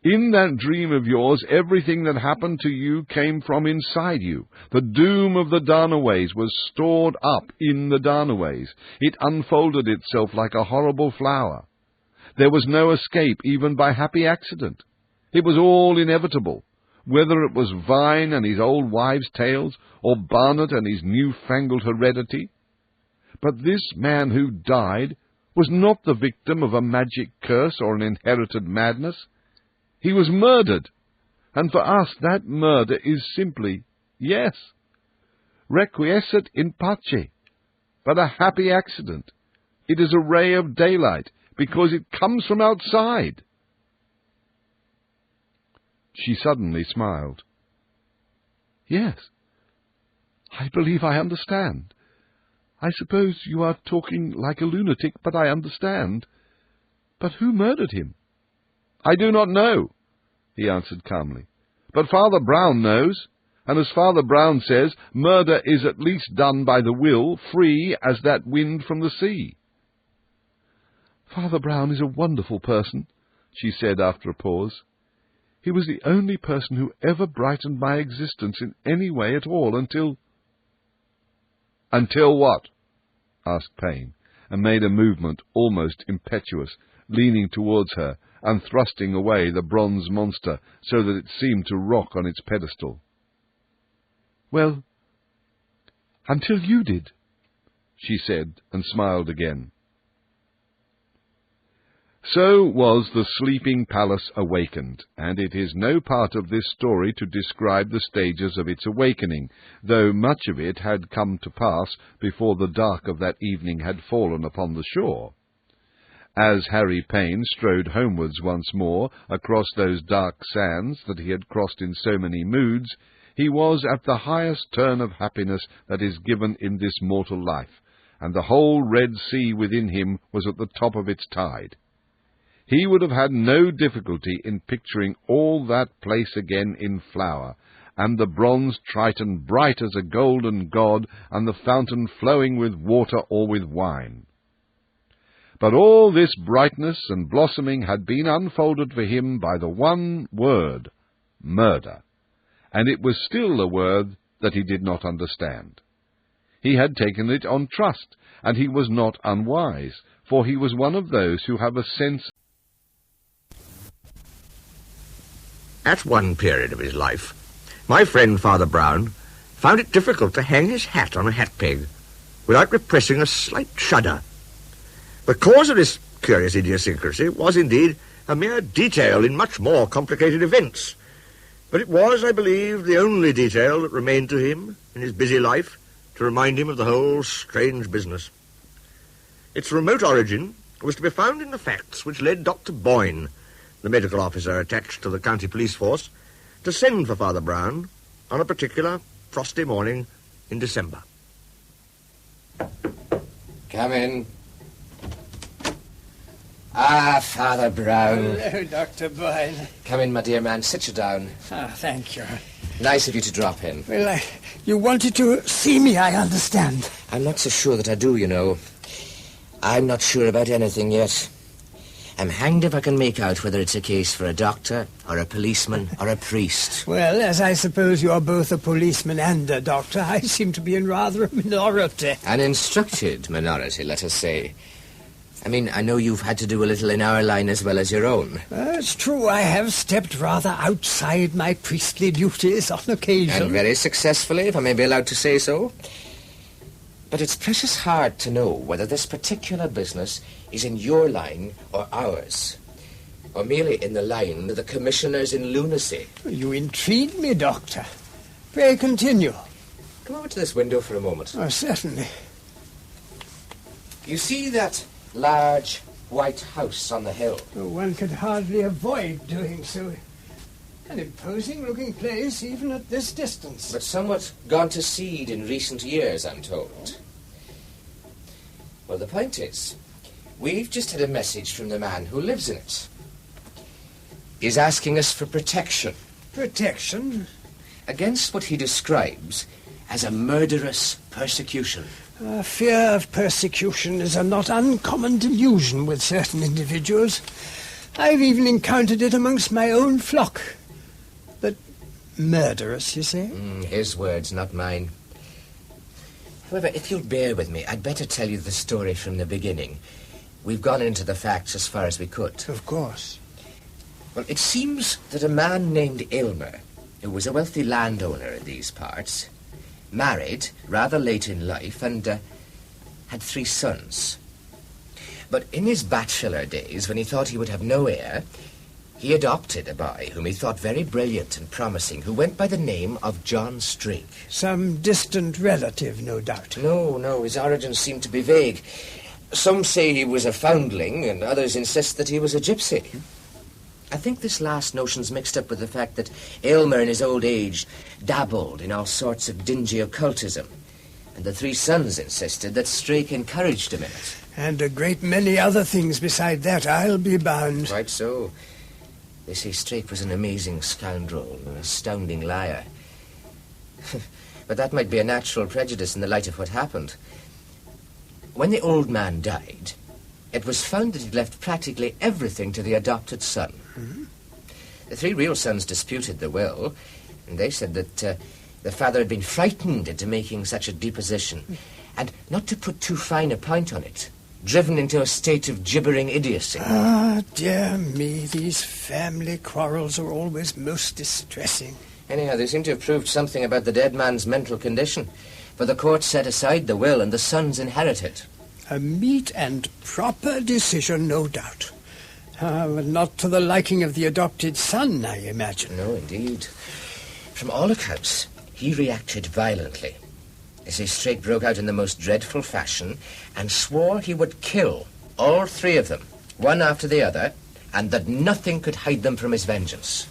In that dream of yours, everything that happened to you came from inside you. The doom of the Darnaways was stored up in the Darnaways. It unfolded itself like a horrible flower. There was no escape even by happy accident. It was all inevitable, whether it was Vine and his old wives' tales, or Barnet and his new-fangled heredity. But this man who died was not the victim of a magic curse or an inherited madness. He was murdered, and for us that murder is simply, yes, requiescat in pace, but a happy accident. It is a ray of daylight, because it comes from outside." She suddenly smiled. "Yes, I believe I understand. I suppose you are talking like a lunatic, but I understand. But who murdered him?" "I do not know," he answered calmly. "But Father Brown knows, and as Father Brown says, murder is at least done by the will, free as that wind from the sea." "Father Brown is a wonderful person," she said after a pause. "He was the only person who ever brightened my existence in any way at all until—" "Until what?" asked Payne, and made a movement almost impetuous, leaning towards her and thrusting away the bronze monster so that it seemed to rock on its pedestal. "Well, until you did," she said, and smiled again. So was the sleeping palace awakened, and it is no part of this story to describe the stages of its awakening, though much of it had come to pass before the dark of that evening had fallen upon the shore. As Harry Payne strode homewards once more across those dark sands that he had crossed in so many moods, he was at the highest turn of happiness that is given in this mortal life, and the whole Red Sea within him was at the top of its tide. He would have had no difficulty in picturing all that place again in flower, and the bronze Triton bright as a golden god, and the fountain flowing with water or with wine. But all this brightness and blossoming had been unfolded for him by the one word, murder, and it was still a word that he did not understand. He had taken it on trust, and he was not unwise, for he was one of those who have a sense. At one period of his life, my friend Father Brown found it difficult to hang his hat on a hat peg without repressing a slight shudder. The cause of this curious idiosyncrasy was indeed a mere detail in much more complicated events, but it was, I believe, the only detail that remained to him in his busy life to remind him of the whole strange business. Its remote origin was to be found in the facts which led Dr. Boyne, the medical officer attached to the county police force, to send for Father Brown on a particular frosty morning in December. Come in. Ah, Father Brown. Hello, Dr. Boyne. Come in, my dear man. Sit you down. Ah, thank you. Nice of you to drop in. Well, you wanted to see me, I understand. I'm not so sure that I do, you know. I'm not sure about anything yet. I'm hanged if I can make out whether it's a case for a doctor, or a policeman, or a priest. Well, as I suppose you're both a policeman and a doctor, I seem to be in rather a minority. An instructed minority, let us say. I mean, I know you've had to do a little in our line as well as your own. It's true, I have stepped rather outside my priestly duties on occasion. And very successfully, if I may be allowed to say so. But it's precious hard to know whether this particular business is in your line or ours, or merely in the line of the commissioners in lunacy. You intrigue me, Doctor. Pray continue. Come over to this window for a moment. Oh, certainly. You see that large white house on the hill? Oh, one could hardly avoid doing so. An imposing-looking place, even at this distance. But somewhat gone to seed in recent years, I'm told. Well, the point is, we've just had a message from the man who lives in it. He's asking us for protection. Protection? Against what he describes as a murderous persecution. Fear of persecution is a not uncommon delusion with certain individuals. I've even encountered it amongst my own flock. But murderous, you say? His words, not mine. However, if you'll bear with me, I'd better tell you the story from the beginning. We've gone into the facts as far as we could. Of course. Well, it seems that a man named Aylmer, who was a wealthy landowner in these parts, married rather late in life and had 3 sons. But in his bachelor days, when he thought he would have no heir, he adopted a boy whom he thought very brilliant and promising, who went by the name of John Strake. Some distant relative, no doubt. No, his origins seem to be vague. Some say he was a foundling, and others insist that he was a gypsy. I think this last notion's mixed up with the fact that Aylmer in his old age dabbled in all sorts of dingy occultism, and the 3 sons insisted that Strake encouraged him in it. And a great many other things beside that, I'll be bound. Quite so. They say Strake was an amazing scoundrel, an astounding liar. But that might be a natural prejudice in the light of what happened. When the old man died, it was found that he'd left practically everything to the adopted son. Mm-hmm. The 3 real sons disputed the will, and they said that the father had been frightened into making such a deposition, and, not to put too fine a point on it, driven into a state of gibbering idiocy. Ah, dear me, these family quarrels are always most distressing. Anyhow, they seem to have proved something about the dead man's mental condition, for the court set aside the will and the sons inherited. A meet and proper decision, no doubt. But not to the liking of the adopted son, I imagine. No, indeed. From all accounts, he reacted violently. His streak broke out in the most dreadful fashion and swore he would kill all three of them, one after the other, and that nothing could hide them from his vengeance.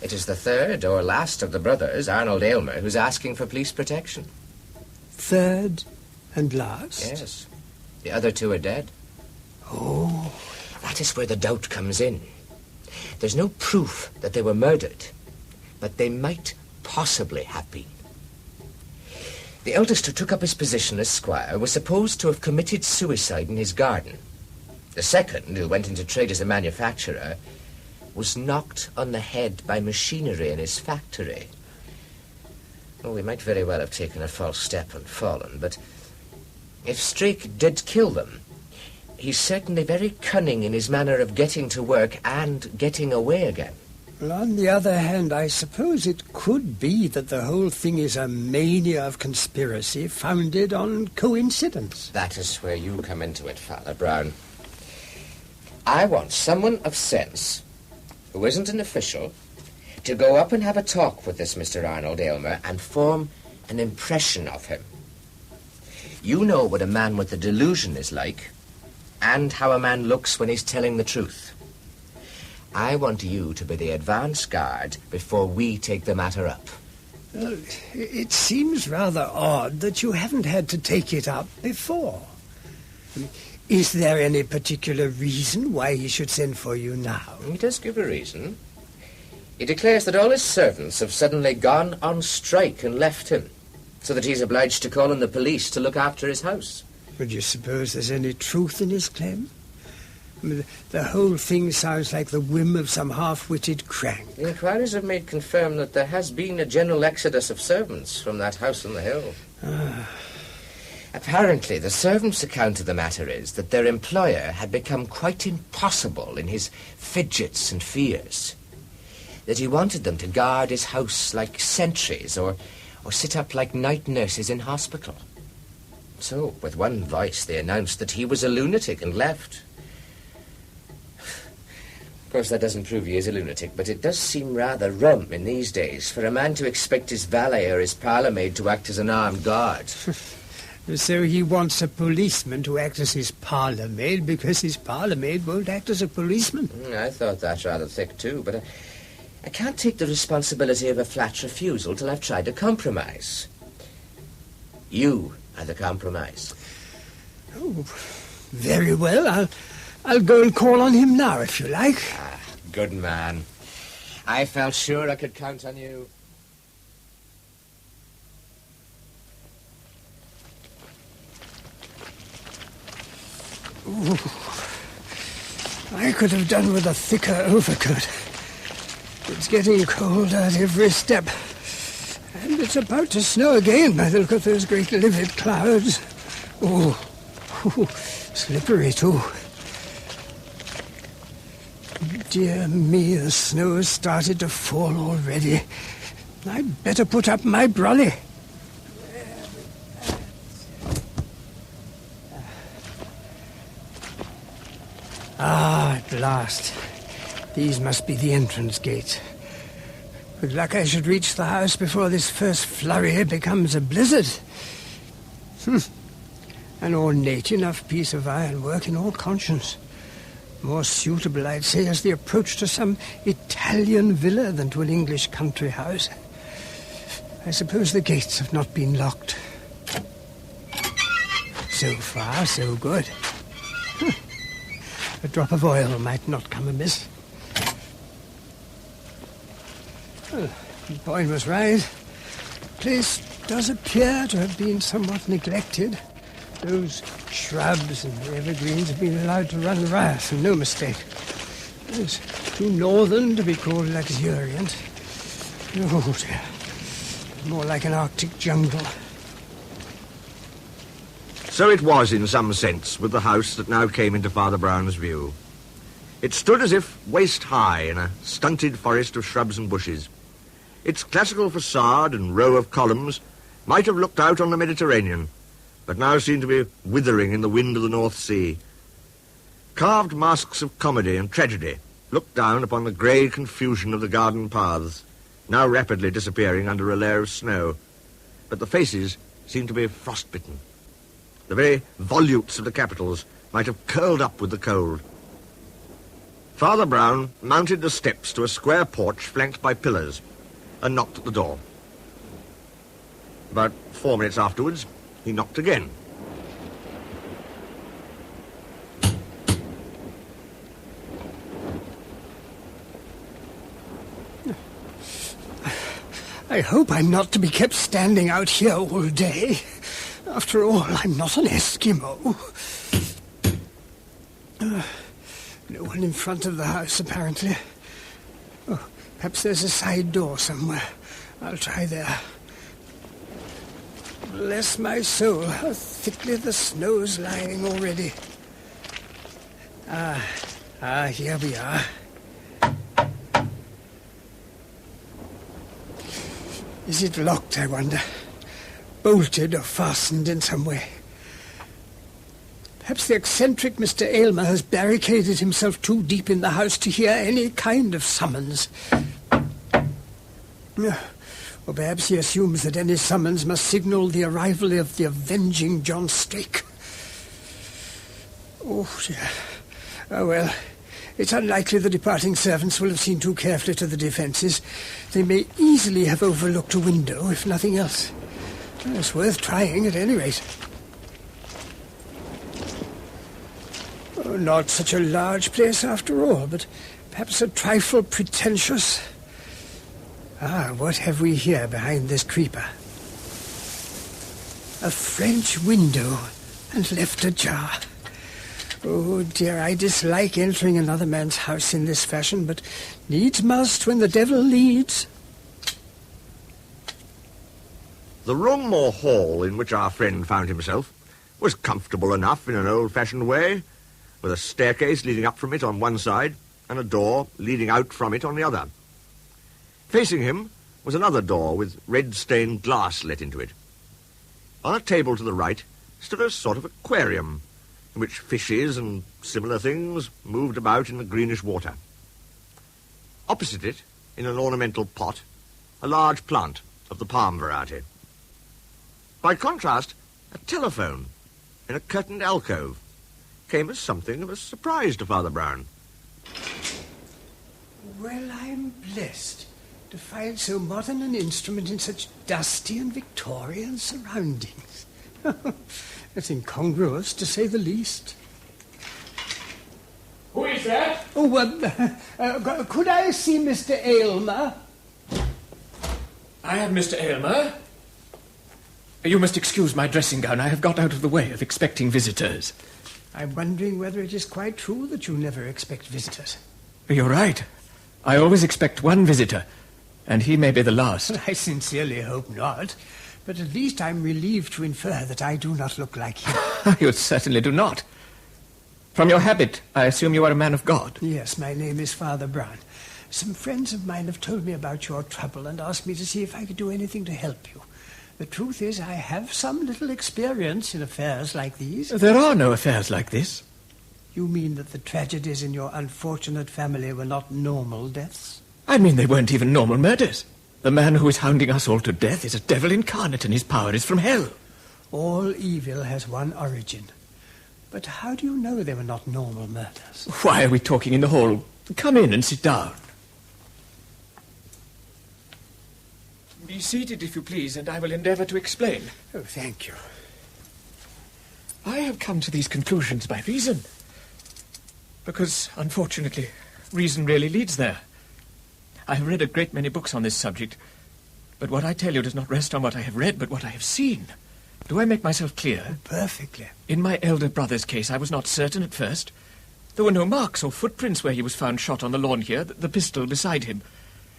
It is the third or last of the brothers, Arnold Aylmer, who's asking for police protection. Third and last? Yes. The other two are dead. Oh. That is where the doubt comes in. There's no proof that they were murdered, but they might possibly have been. The eldest, who took up his position as squire, was supposed to have committed suicide in his garden. The second, who went into trade as a manufacturer, was knocked on the head by machinery in his factory. Well, we might very well have taken a false step and fallen, but if Streak did kill them, he's certainly very cunning in his manner of getting to work and getting away again. Well, on the other hand, I suppose it could be that the whole thing is a mania of conspiracy founded on coincidence. That is where you come into it, Father Brown. I want someone of sense, who isn't an official, to go up and have a talk with this Mr. Arnold Aylmer and form an impression of him. You know what a man with a delusion is like, and how a man looks when he's telling the truth. I want you to be the advance guard before we take the matter up. Well, it seems rather odd that you haven't had to take it up before. I mean, is there any particular reason why he should send for you now? He does give a reason. He declares that all his servants have suddenly gone on strike and left him, so that he's obliged to call in the police to look after his house. Would you suppose there's any truth in his claim? I mean, the whole thing sounds like the whim of some half-witted crank. The inquiries I've made confirm that there has been a general exodus of servants from that house on the hill. Apparently, the servants' account of the matter is that their employer had become quite impossible in his fidgets and fears, that he wanted them to guard his house like sentries or sit up like night nurses in hospital. So, with one voice, they announced that he was a lunatic and left. Of course, that doesn't prove he is a lunatic, but it does seem rather rum in these days for a man to expect his valet or his parlour-maid to act as an armed guard. So he wants a policeman to act as his parlour-maid because his parlour-maid won't act as a policeman. I thought that rather thick, too, but I can't take the responsibility of a flat refusal till I've tried a compromise. You are the compromise. Oh, very well. I'll go and call on him now, if you like. Good man. I felt sure I could count on you. Ooh. I could have done with a thicker overcoat. It's getting colder at every step. And it's about to snow again by the look of those great livid clouds. Oh, slippery too. Dear me, the snow has started to fall already. I'd better put up my brolly. At last. These must be the entrance gates. With luck I should reach the house before this first flurry becomes a blizzard. An ornate enough piece of ironwork in all conscience. More suitable, I'd say, as the approach to some Italian villa than to an English country house. I suppose the gates have not been locked. So far, so good. A drop of oil might not come amiss. Well, Boyne was right. The place does appear to have been somewhat neglected. Those shrubs and evergreens have been allowed to run riot, and no mistake. It's too northern to be called luxuriant. Oh, dear. More like an Arctic jungle. So it was, in some sense, with the house that now came into Father Brown's view. It stood as if waist-high in a stunted forest of shrubs and bushes. Its classical facade and row of columns might have looked out on the Mediterranean, but now seemed to be withering in the wind of the North Sea. Carved masks of comedy and tragedy looked down upon the grey confusion of the garden paths, now rapidly disappearing under a layer of snow. But the faces seemed to be frostbitten. The very volutes of the capitals might have curled up with the cold. Father Brown mounted the steps to a square porch flanked by pillars and knocked at the door. About 4 minutes afterwards, he knocked again. I hope I'm not to be kept standing out here all day. After all, I'm not an Eskimo. No one in front of the house, apparently. Oh, perhaps there's a side door somewhere. I'll try there. Bless my soul, how thickly the snow's lying already. Here we are. Is it locked, I wonder? Bolted or fastened in some way? Perhaps the eccentric Mr. Aylmer has barricaded himself too deep in the house to hear any kind of summons. Or perhaps he assumes that any summons must signal the arrival of the avenging John Strake. Oh, dear. Oh, well, it's unlikely the departing servants will have seen too carefully to the defences. They may easily have overlooked a window, if nothing else. It's worth trying, at any rate. Oh, not such a large place after all, but perhaps a trifle pretentious. What have we here behind this creeper? A French window, and left ajar. Oh, dear, I dislike entering another man's house in this fashion, but needs must when the devil leads. The room or hall in which our friend found himself was comfortable enough in an old-fashioned way, with a staircase leading up from it on one side and a door leading out from it on the other. Facing him was another door with red-stained glass let into it. On a table to the right stood a sort of aquarium, in which fishes and similar things moved about in the greenish water. Opposite it, in an ornamental pot, a large plant of the palm variety. By contrast, a telephone in a curtained alcove came as something of a surprise to Father Brown. Well, I'm blessed to find so modern an instrument in such dusty and Victorian surroundings. It's incongruous, to say the least. Who is that? Oh, could I see Mr. Aylmer? I am Mr. Aylmer. You must excuse my dressing gown. I have got out of the way of expecting visitors. I'm wondering whether it is quite true that you never expect visitors. You're right. I always expect one visitor, and he may be the last. I sincerely hope not. But at least I'm relieved to infer that I do not look like him. You certainly do not. From your habit, I assume you are a man of God. Yes, my name is Father Brown. Some friends of mine have told me about your trouble and asked me to see if I could do anything to help you. The truth is, I have some little experience in affairs like these. There are no affairs like this. You mean that the tragedies in your unfortunate family were not normal deaths? I mean they weren't even normal murders. The man who is hounding us all to death is a devil incarnate, and his power is from hell. All evil has one origin. But how do you know they were not normal murders? Why are we talking in the hall? Come in and sit down. Be seated, if you please, and I will endeavour to explain. Oh, thank you. I have come to these conclusions by reason. Because, unfortunately, reason really leads there. I have read a great many books on this subject, but what I tell you does not rest on what I have read, but what I have seen. Do I make myself clear? Oh, perfectly. In my elder brother's case, I was not certain at first. There were no marks or footprints where he was found shot on the lawn here, the pistol beside him.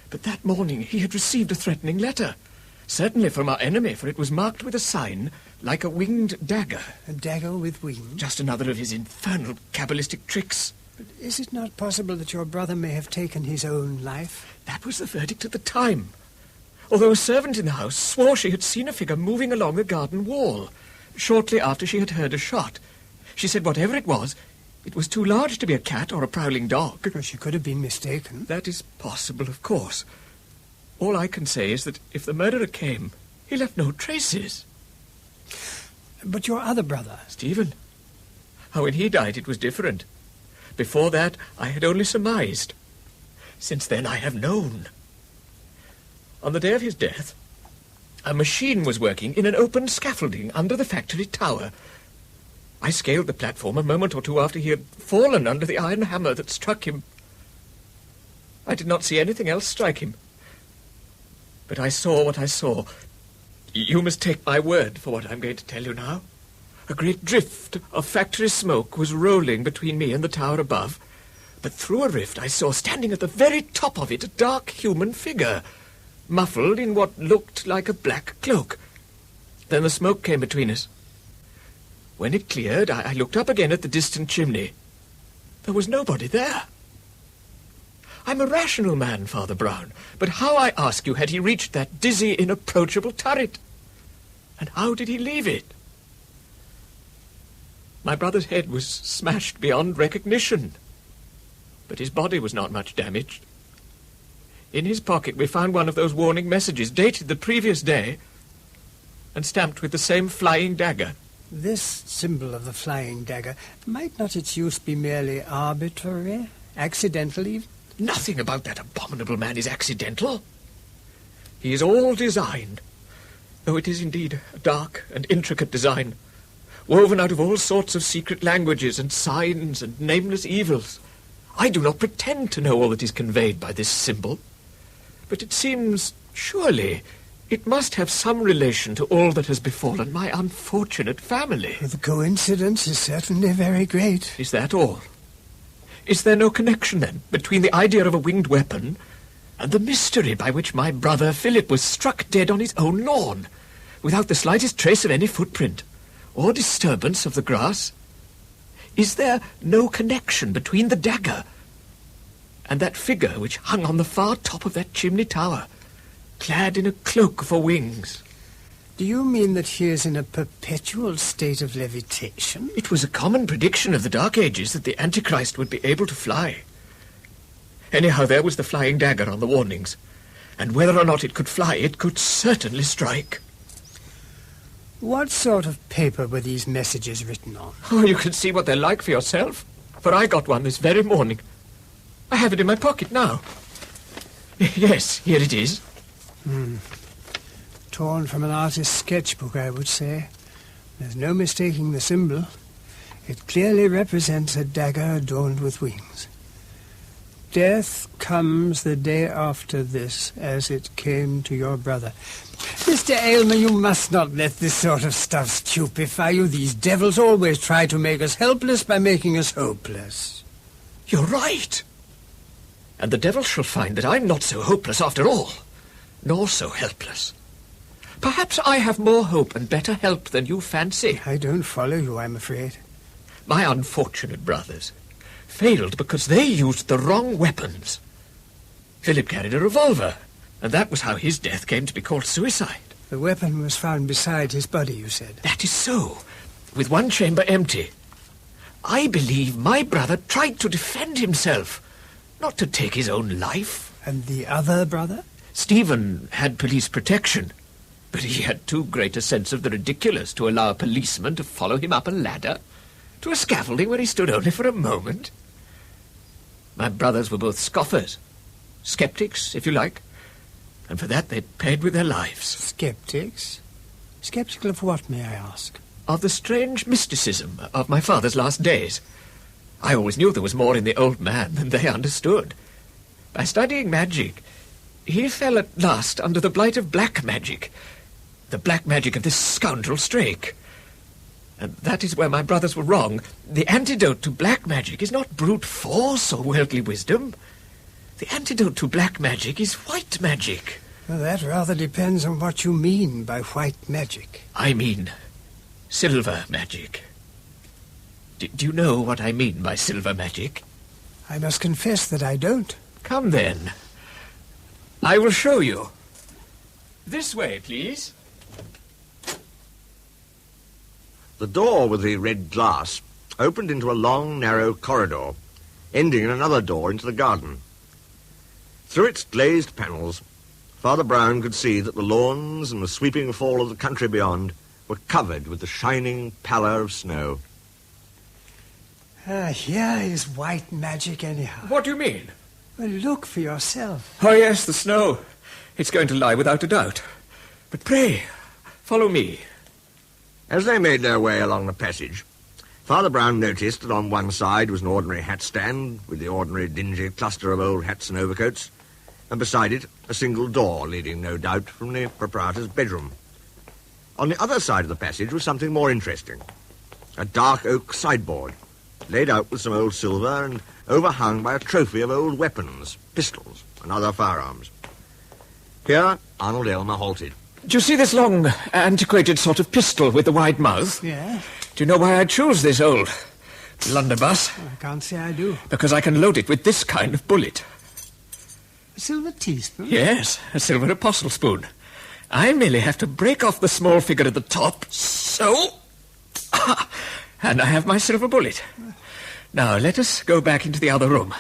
But that morning he had received a threatening letter. Certainly from our enemy, for it was marked with a sign like a winged dagger. A dagger with wings? Just another of his infernal cabalistic tricks. But is it not possible that your brother may have taken his own life? That was the verdict at the time. Although a servant in the house swore she had seen a figure moving along the garden wall shortly after she had heard a shot. She said whatever it was It was too large to be a cat or a prowling dog. Well, she could have been mistaken. That is possible, of course. All I can say is that if the murderer came, he left no traces. But your other brother? Stephen. How when he died it was different. Before that I had only surmised. Since then I have known. On the day of his death, a machine was working in an open scaffolding under the factory tower. I scaled the platform a moment or two after he had fallen under the iron hammer that struck him. I did not see anything else strike him. But I saw what I saw. You must take my word for what I'm going to tell you now. A great drift of factory smoke was rolling between me and the tower above, but through a rift I saw standing at the very top of it a dark human figure, muffled in what looked like a black cloak. Then the smoke came between us. When it cleared, I looked up again at the distant chimney. There was nobody there. I'm a rational man, Father Brown, but how, I ask you, had he reached that dizzy, inapproachable turret? And how did he leave it? My brother's head was smashed beyond recognition, but his body was not much damaged. In his pocket we found one of those warning messages, dated the previous day, and stamped with the same flying dagger. This symbol of the flying dagger, might not its use be merely arbitrary, accidental even? Nothing about that abominable man is accidental. He is all designed, though it is indeed a dark and intricate design, woven out of all sorts of secret languages and signs and nameless evils. I do not pretend to know all that is conveyed by this symbol, but it seems, surely, it must have some relation to all that has befallen my unfortunate family. The coincidence is certainly very great. Is that all? Is there no connection, then, between the idea of a winged weapon and the mystery by which my brother Philip was struck dead on his own lawn, without the slightest trace of any footprint or disturbance of the grass? Is there no connection between the dagger and that figure which hung on the far top of that chimney tower, clad in a cloak for wings? Do you mean that he is in a perpetual state of levitation? It was a common prediction of the Dark Ages that the Antichrist would be able to fly. Anyhow, there was the flying dagger on the warnings, and whether or not it could fly, it could certainly strike. What sort of paper were these messages written on? Oh, you can see what they're like for yourself, for I got one this very morning. I have it in my pocket now. Yes, here it is. Torn from an artist's sketchbook, I would say. There's no mistaking the symbol. It clearly represents a dagger adorned with wings. Death comes the day after this, as it came to your brother. Mr. Aylmer, you must not let this sort of stuff stupefy you. These devils always try to make us helpless by making us hopeless. You're right. And the devil shall find that I'm not so hopeless after all, nor so helpless. Perhaps I have more hope and better help than you fancy. I don't follow you, I'm afraid. My unfortunate brothers failed because they used the wrong weapons. Philip carried a revolver, and that was how his death came to be called suicide. The weapon was found beside his body, you said? That is so, with one chamber empty. I believe my brother tried to defend himself, not to take his own life. And the other brother? Stephen had police protection, but he had too great a sense of the ridiculous to allow a policeman to follow him up a ladder to a scaffolding where he stood only for a moment. My brothers were both scoffers, skeptics, if you like, and for that they paid with their lives. Skeptics? Skeptical of what, may I ask? Of the strange mysticism of my father's last days. I always knew there was more in the old man than they understood. By studying magic, he fell at last under the blight of black magic, the black magic of this scoundrel Strake. And that is where my brothers were wrong. The antidote to black magic is not brute force or worldly wisdom. The antidote to black magic is white magic. Well, that rather depends on what you mean by white magic. I mean silver magic. Do you know what I mean by silver magic? I must confess that I don't. Come then. I will show you. This way, please. The door with the red glass opened into a long, narrow corridor, ending in another door into the garden. Through its glazed panels, Father Brown could see that the lawns and the sweeping fall of the country beyond were covered with the shining pallor of snow. Here is white magic anyhow. What do you mean? Well, look for yourself. Oh, yes, the snow. It's going to lie without a doubt. But pray, follow me. As they made their way along the passage, Father Brown noticed that on one side was an ordinary hat stand with the ordinary dingy cluster of old hats and overcoats, and beside it a single door leading, no doubt, from the proprietor's bedroom. On the other side of the passage was something more interesting. A dark oak sideboard, laid out with some old silver and overhung by a trophy of old weapons, pistols, and other firearms. Here, Arnold Aylmer halted. Do you see this long, antiquated sort of pistol with the wide mouth? Yeah. Do you know why I chose this old blunderbuss? I can't say I do. Because I can load it with this kind of bullet. A silver teaspoon? Yes, a silver apostle spoon. I merely have to break off the small figure at the top, so... and I have my silver bullet. Now, let us go back into the other room.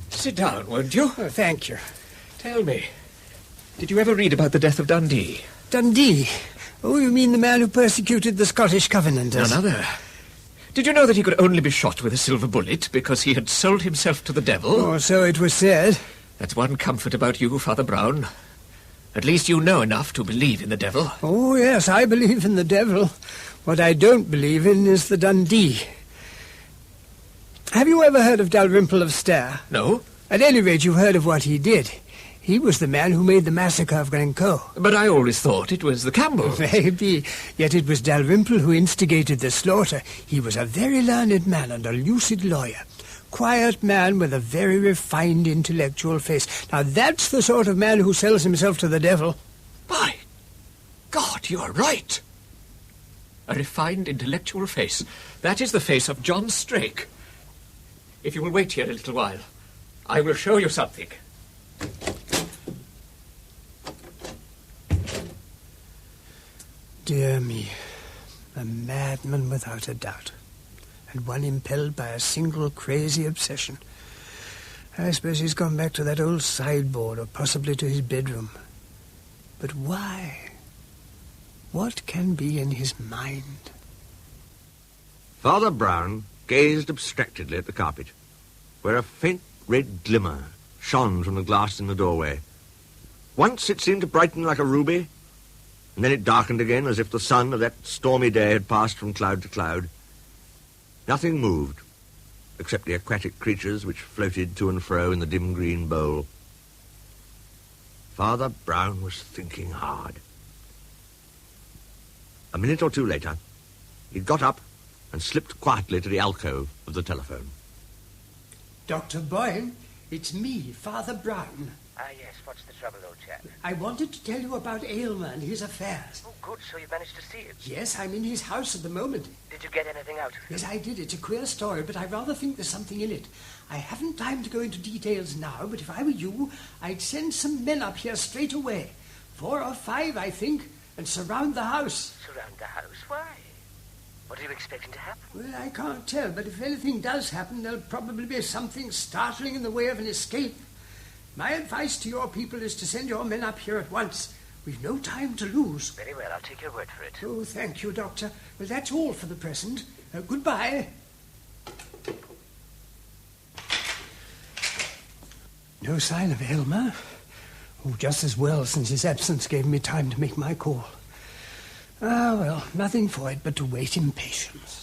Sit down, won't you? Oh, thank you. Tell me, did you ever read about the death of Dundee? Dundee? Oh, you mean the man who persecuted the Scottish Covenanters? None other. Did you know that he could only be shot with a silver bullet because he had sold himself to the devil? Oh, so it was said. That's one comfort about you, Father Brown. At least you know enough to believe in the devil. Oh, yes, I believe in the devil. What I don't believe in is the Dundee. Have you ever heard of Dalrymple of Stair? No. At any rate, you've heard of what he did. He was the man who made the massacre of Glencoe. But I always thought it was the Campbells. Maybe. Yet it was Dalrymple who instigated the slaughter. He was a very learned man and a lucid lawyer. Quiet man with a very refined intellectual face. Now, that's the sort of man who sells himself to the devil. By God, you are right. A refined intellectual face. That is the face of John Strake. If you will wait here a little while, I will show you something. Dear me, a madman without a doubt, and one impelled by a single crazy obsession. I suppose he's gone back to that old sideboard, or possibly to his bedroom. But why? What can be in his mind? Father Brown gazed abstractedly at the carpet, where a faint red glimmer shone from the glass in the doorway. Once it seemed to brighten like a ruby, and then it darkened again as if the sun of that stormy day had passed from cloud to cloud. Nothing moved, except the aquatic creatures which floated to and fro in the dim green bowl. Father Brown was thinking hard. A minute or two later, he got up and slipped quietly to the alcove of the telephone. Dr. Boyle, it's me, Father Brown. Ah, yes, what's the trouble, old chap? I wanted to tell you about Aylmer and his affairs. Oh, good, so you managed to see him? Yes, I'm in his house at the moment. Did you get anything out of him? Yes, I did. It's a queer story, but I rather think there's something in it. I haven't time to go into details now, but if I were you, I'd send some men up here straight away. 4 or 5, I think, and surround the house. Surround the house? Why? What are you expecting to happen? Well, I can't tell, but if anything does happen, there'll probably be something startling in the way of an escape. My advice to your people is to send your men up here at once. We've no time to lose. Very well, I'll take your word for it. Oh, thank you, Doctor. Well, that's all for the present. Goodbye. No sign of Aylmer? Oh, just as well, since his absence gave me time to make my call. Ah, well, nothing for it but to wait in patience.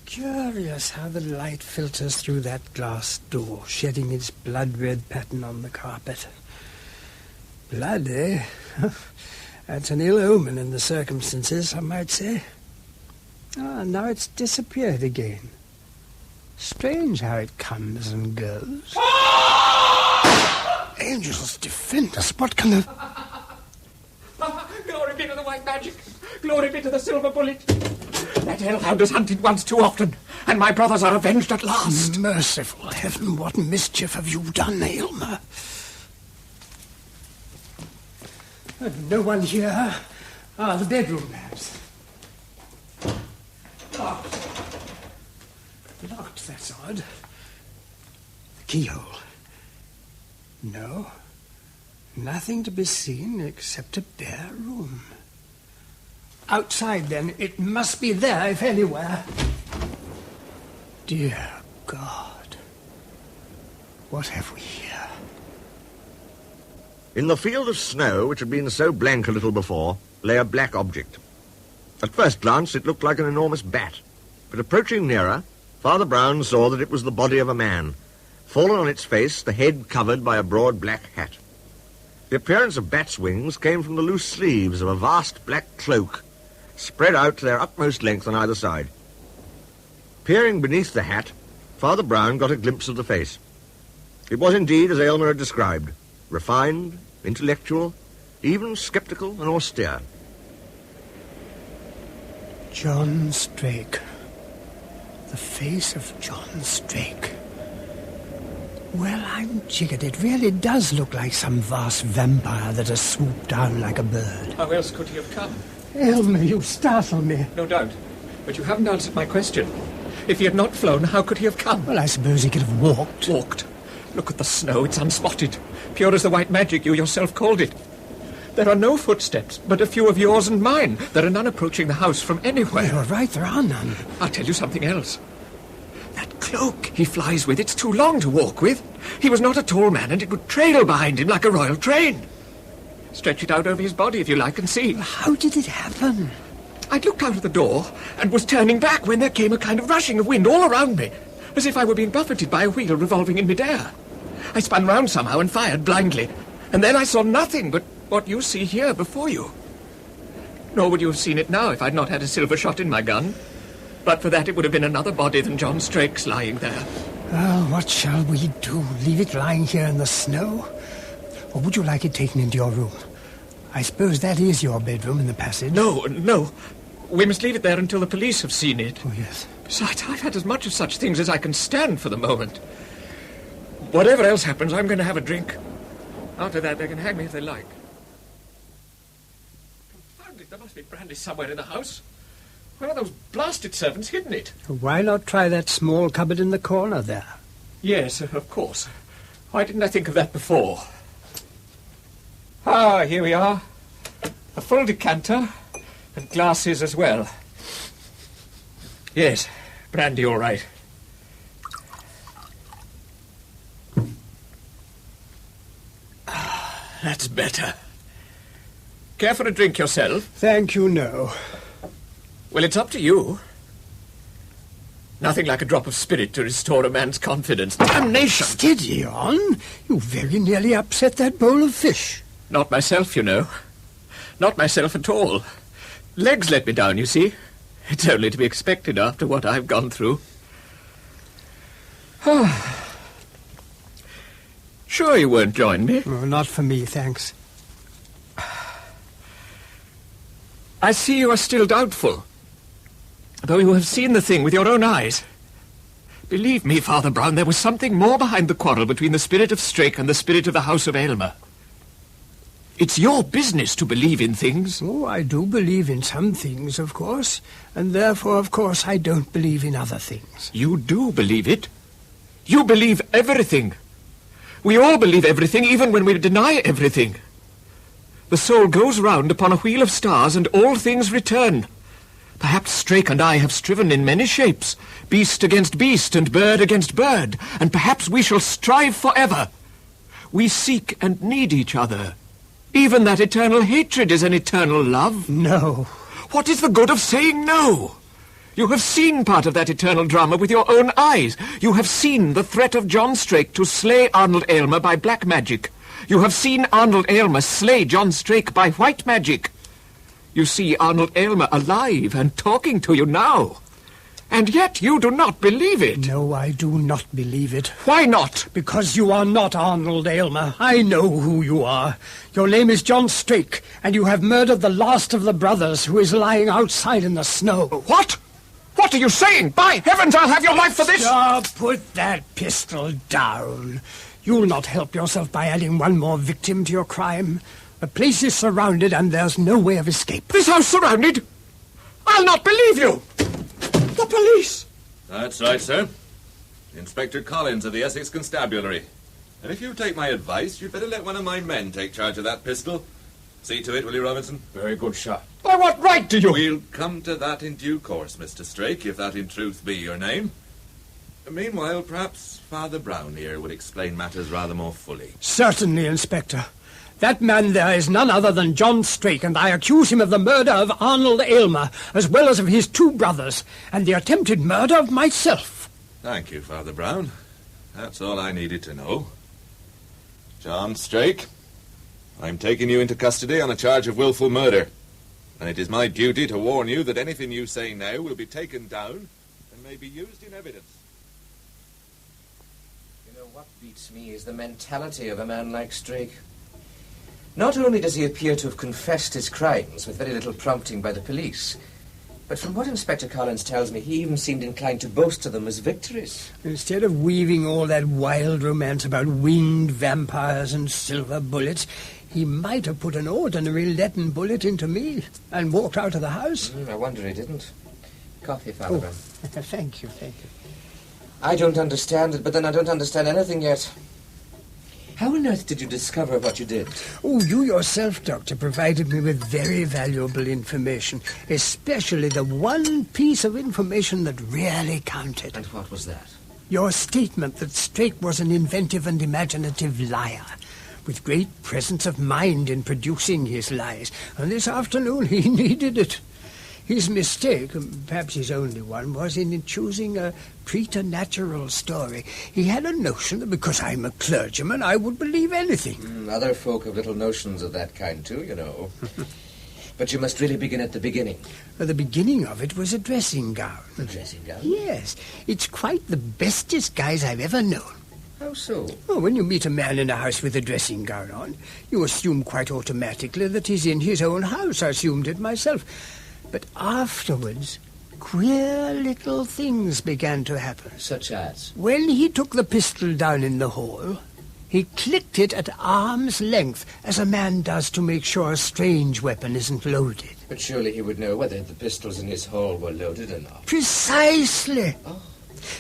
Curious how the light filters through that glass door, shedding its blood-red pattern on the carpet. Blood, eh? That's an ill omen in the circumstances, I might say. Ah, now it's disappeared again. Strange how it comes and goes. Angels defend us. What can the... Glory be to the white magic. Glory be to the silver bullet. That hellhound has hunted once too often, and my brothers are avenged at last. Merciful heaven, what mischief have you done, Aylmer? No one here. Ah, the bedroom, perhaps. Locked. Locked, that's odd. The keyhole. No. Nothing to be seen except a bare room. Outside, then. It must be there, if anywhere. Dear God. What have we here? In the field of snow, which had been so blank a little before, lay a black object. At first glance, it looked like an enormous bat, but approaching nearer, Father Brown saw that it was the body of a man, fallen on its face, the head covered by a broad black hat. The appearance of bat's wings came from the loose sleeves of a vast black cloak, spread out to their utmost length on either side. Peering beneath the hat, Father Brown got a glimpse of the face. It was indeed as Aylmer had described, refined, intellectual, even sceptical and austere. John Strake. The face of John Strake. Well, I'm jiggered. It really does look like some vast vampire that has swooped down like a bird. How else could he have come? Aylmer, you startle me. No doubt. But you haven't answered my question. If he had not flown, how could he have come? Well, I suppose he could have walked. Walked? Look at the snow. It's unspotted. Pure as the white magic you yourself called it. There are no footsteps, but a few of yours and mine. There are none approaching the house from anywhere. You're right, there are none. I'll tell you something else. That cloak he flies with, it's too long to walk with. He was not a tall man, and it would trail behind him like a royal train. Stretch it out over his body, if you like, and see. How did it happen? I'd looked out of the door and was turning back when there came a kind of rushing of wind all around me, as if I were being buffeted by a wheel revolving in midair. I spun round somehow and fired blindly, and then I saw nothing but what you see here before you. Nor would you have seen it now if I'd not had a silver shot in my gun. But for that, it would have been another body than John Strake's lying there. Well, what shall we do? Leave it lying here in the snow? Or would you like it taken into your room? I suppose that is your bedroom in the passage. No. We must leave it there until the police have seen it. Oh, yes. Besides, I've had as much of such things as I can stand for the moment. Whatever else happens, I'm going to have a drink. After that, they can hang me if they like. Confound it, there must be brandy somewhere in the house. Where are those blasted servants hidden it? Why not try that small cupboard in the corner there? Yes, of course. Why didn't I think of that before? Ah, here we are. A full decanter and glasses as well. Yes, brandy all right. That's better. Care for a drink yourself? Thank you, no. Well, it's up to you. Nothing like a drop of spirit to restore a man's confidence. Damnation! Steady on. You very nearly upset that bowl of fish. Not myself, you know. Not myself at all. Legs let me down, you see. It's only to be expected after what I've gone through. Sure you won't join me? Oh, not for me, thanks. I see you are still doubtful, though you have seen the thing with your own eyes. Believe me, Father Brown, there was something more behind the quarrel between the spirit of Strake and the spirit of the House of Aylmer. It's your business to believe in things. Oh, I do believe in some things, of course, and therefore, of course, I don't believe in other things. You do believe it. You believe everything. We all believe everything, even when we deny everything. The soul goes round upon a wheel of stars, and all things return. Perhaps Strake and I have striven in many shapes, beast against beast and bird against bird, and perhaps we shall strive forever. We seek and need each other. Even that eternal hatred is an eternal love. No. What is the good of saying no? You have seen part of that eternal drama with your own eyes. You have seen the threat of John Strake to slay Arnold Aylmer by black magic. You have seen Arnold Aylmer slay John Strake by white magic. You see Arnold Aylmer alive and talking to you now. And yet you do not believe it. No, I do not believe it. Why not? Because you are not Arnold Aylmer. I know who you are. Your name is John Strake, and you have murdered the last of the brothers who is lying outside in the snow. What? What are you saying? By heavens, I'll have your life for this! Put that pistol down. You'll not help yourself by adding one more victim to your crime. The place is surrounded and there's no way of escape. This house surrounded? I'll not believe you! The police! That's right, sir. Inspector Collins of the Essex Constabulary. And if you take my advice, you'd better let one of my men take charge of that pistol. See to it, will you, Robinson? Very good, sir. By what right do you... We'll come to that in due course, Mr. Strake, if that in truth be your name. Meanwhile, perhaps Father Brown here would explain matters rather more fully. Certainly, Inspector. That man there is none other than John Strake, and I accuse him of the murder of Arnold Aylmer, as well as of his 2 brothers, and the attempted murder of myself. Thank you, Father Brown. That's all I needed to know. John Strake, I'm taking you into custody on a charge of willful murder, and it is my duty to warn you that anything you say now will be taken down and may be used in evidence. You know, what beats me is the mentality of a man like Strake. Not only does he appear to have confessed his crimes with very little prompting by the police, but from what Inspector Collins tells me, he even seemed inclined to boast of them as victories. Instead of weaving all that wild romance about winged vampires and silver bullets, he might have put an ordinary leaden bullet into me and walked out of the house. I wonder he didn't. Coffee, Father Brown. Thank you, thank you. I don't understand it, but then I don't understand anything yet. How on earth did you discover what you did? Oh, you yourself, Doctor, provided me with very valuable information, especially the one piece of information that really counted. And what was that? Your statement that Strake was an inventive and imaginative liar, with great presence of mind in producing his lies. And this afternoon he needed it. His mistake, perhaps his only one, was in choosing a preternatural story. He had a notion that because I'm a clergyman, I would believe anything. Other folk have little notions of that kind, too, you know. But you must really begin at the beginning. Well, the beginning of it was a dressing gown. A dressing gown? Yes. It's quite the bestest guise I've ever known. How so? Oh, when you meet a man in a house with a dressing gown on, you assume quite automatically that he's in his own house. I assumed it myself. But afterwards, queer little things began to happen. Such as? When he took the pistol down in the hall, he clicked it at arm's length, as a man does to make sure a strange weapon isn't loaded. But surely he would know whether the pistols in his hall were loaded or not. Precisely. Oh.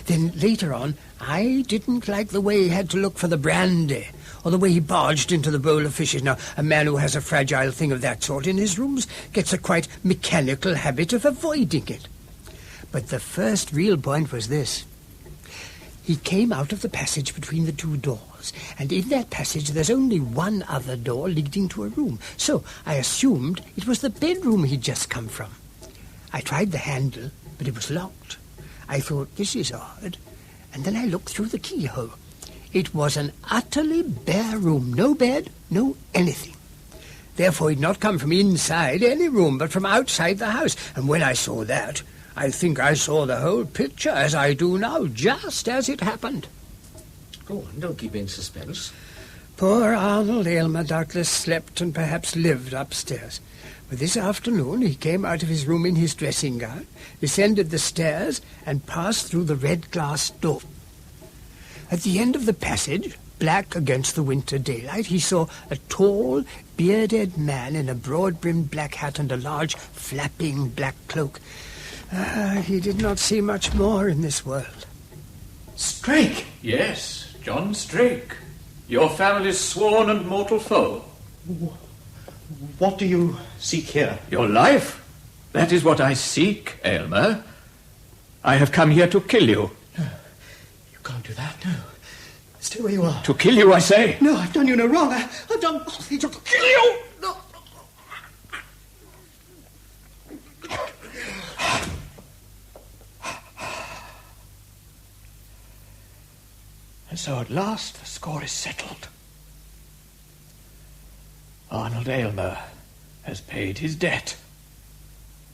Then later on, I didn't like the way he had to look for the brandy, or the way he barged into the bowl of fishes. Now, a man who has a fragile thing of that sort in his rooms gets a quite mechanical habit of avoiding it. But the first real point was this. He came out of the passage between the 2 doors, and in that passage there's only one other door leading to a room. So I assumed it was the bedroom he'd just come from. I tried the handle, but it was locked. I thought, this is odd, and then I looked through the keyhole. It was an utterly bare room, no bed, no anything. Therefore he'd not come from inside any room, but from outside the house. And when I saw that, I think I saw the whole picture, as I do now, just as it happened. Go on, don't keep me in suspense. Poor Arnold Aylmer doubtless slept and perhaps lived upstairs. But this afternoon he came out of his room in his dressing gown, descended the stairs, and passed through the red glass door. At the end of the passage, black against the winter daylight, he saw a tall, bearded man in a broad-brimmed black hat and a large, flapping black cloak. He did not see much more in this world. Strake! Yes, John Strake. Your family's sworn and mortal foe. What do you seek here? Your life. That is what I seek, Aylmer. I have come here to kill you. No, you can't do that, no. Stay where you are. To kill you, I say. No, I've done you no wrong. I've done nothing to kill you. No. And so at last the score is settled. Arnold Aylmer has paid his debt.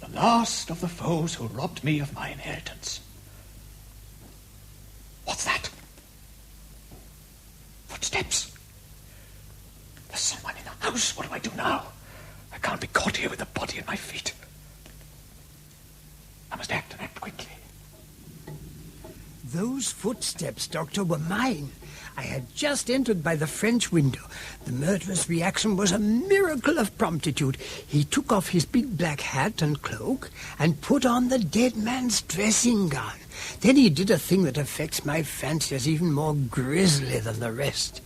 The last of the foes who robbed me of my inheritance. What's that? Footsteps. There's someone in the house. What do I do now? I can't be caught here with the body at my feet. I must act and act quickly. Those footsteps, Doctor, were mine. I had just entered by the French window. The murderer's reaction was a miracle of promptitude. He took off his big black hat and cloak and put on the dead man's dressing gown. Then he did a thing that affects my fancy as even more grisly than the rest.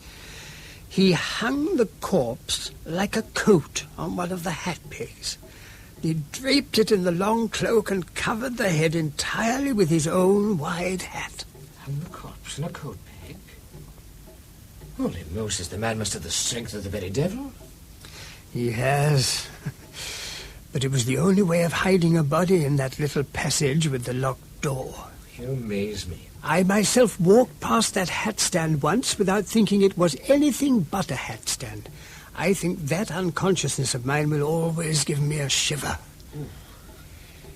He hung the corpse like a coat on one of the hat pegs. He draped it in the long cloak and covered the head entirely with his own wide hat. Hung the corpse in a coat peg? Holy Moses, the man must have the strength of the very devil. He has. But it was the only way of hiding a body in that little passage with the locked door. You amaze me. I myself walked past that hat stand once without thinking it was anything but a hat stand. I think that unconsciousness of mine will always give me a shiver.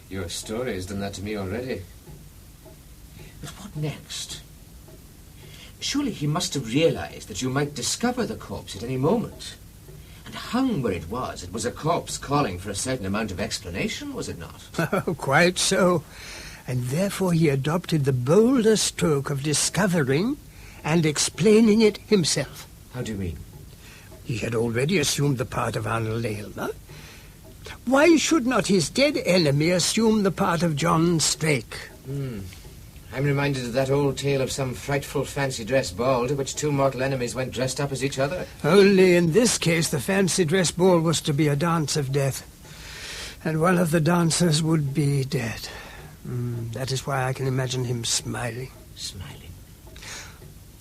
Your story has done that to me already. But what next? Surely he must have realized that you might discover the corpse at any moment. And hung where it was a corpse calling for a certain amount of explanation, was it not? Oh, quite so. And therefore he adopted the bolder stroke of discovering and explaining it himself. How do you mean? He had already assumed the part of Arnold Aylmer. Why should not his dead enemy assume the part of John Strake? I'm reminded of that old tale of some frightful fancy-dress ball to which two mortal enemies went dressed up as each other. Only in this case the fancy-dress ball was to be a dance of death. And one of the dancers would be dead. That is why I can imagine him smiling. Smiling?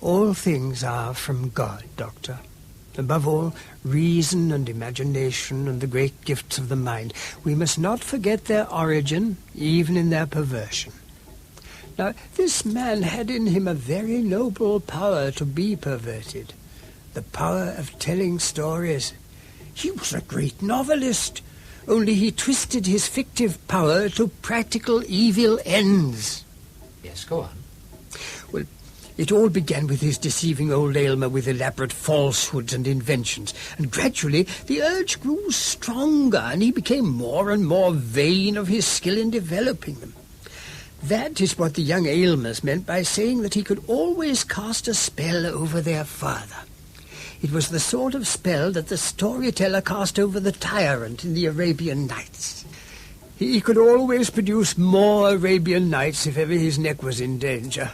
All things are from God, Doctor. Above all, reason and imagination and the great gifts of the mind. We must not forget their origin, even in their perversion. Now, this man had in him a very noble power to be perverted. The power of telling stories. He was a great novelist, only he twisted his fictive power to practical evil ends. Yes, go on. Well, it all began with his deceiving old Aylmer with elaborate falsehoods and inventions, and gradually the urge grew stronger, and he became more and more vain of his skill in developing them. That is what the young Aylmers meant by saying that he could always cast a spell over their father. It was the sort of spell that the storyteller cast over the tyrant in the Arabian Nights. He could always produce more Arabian Nights if ever his neck was in danger.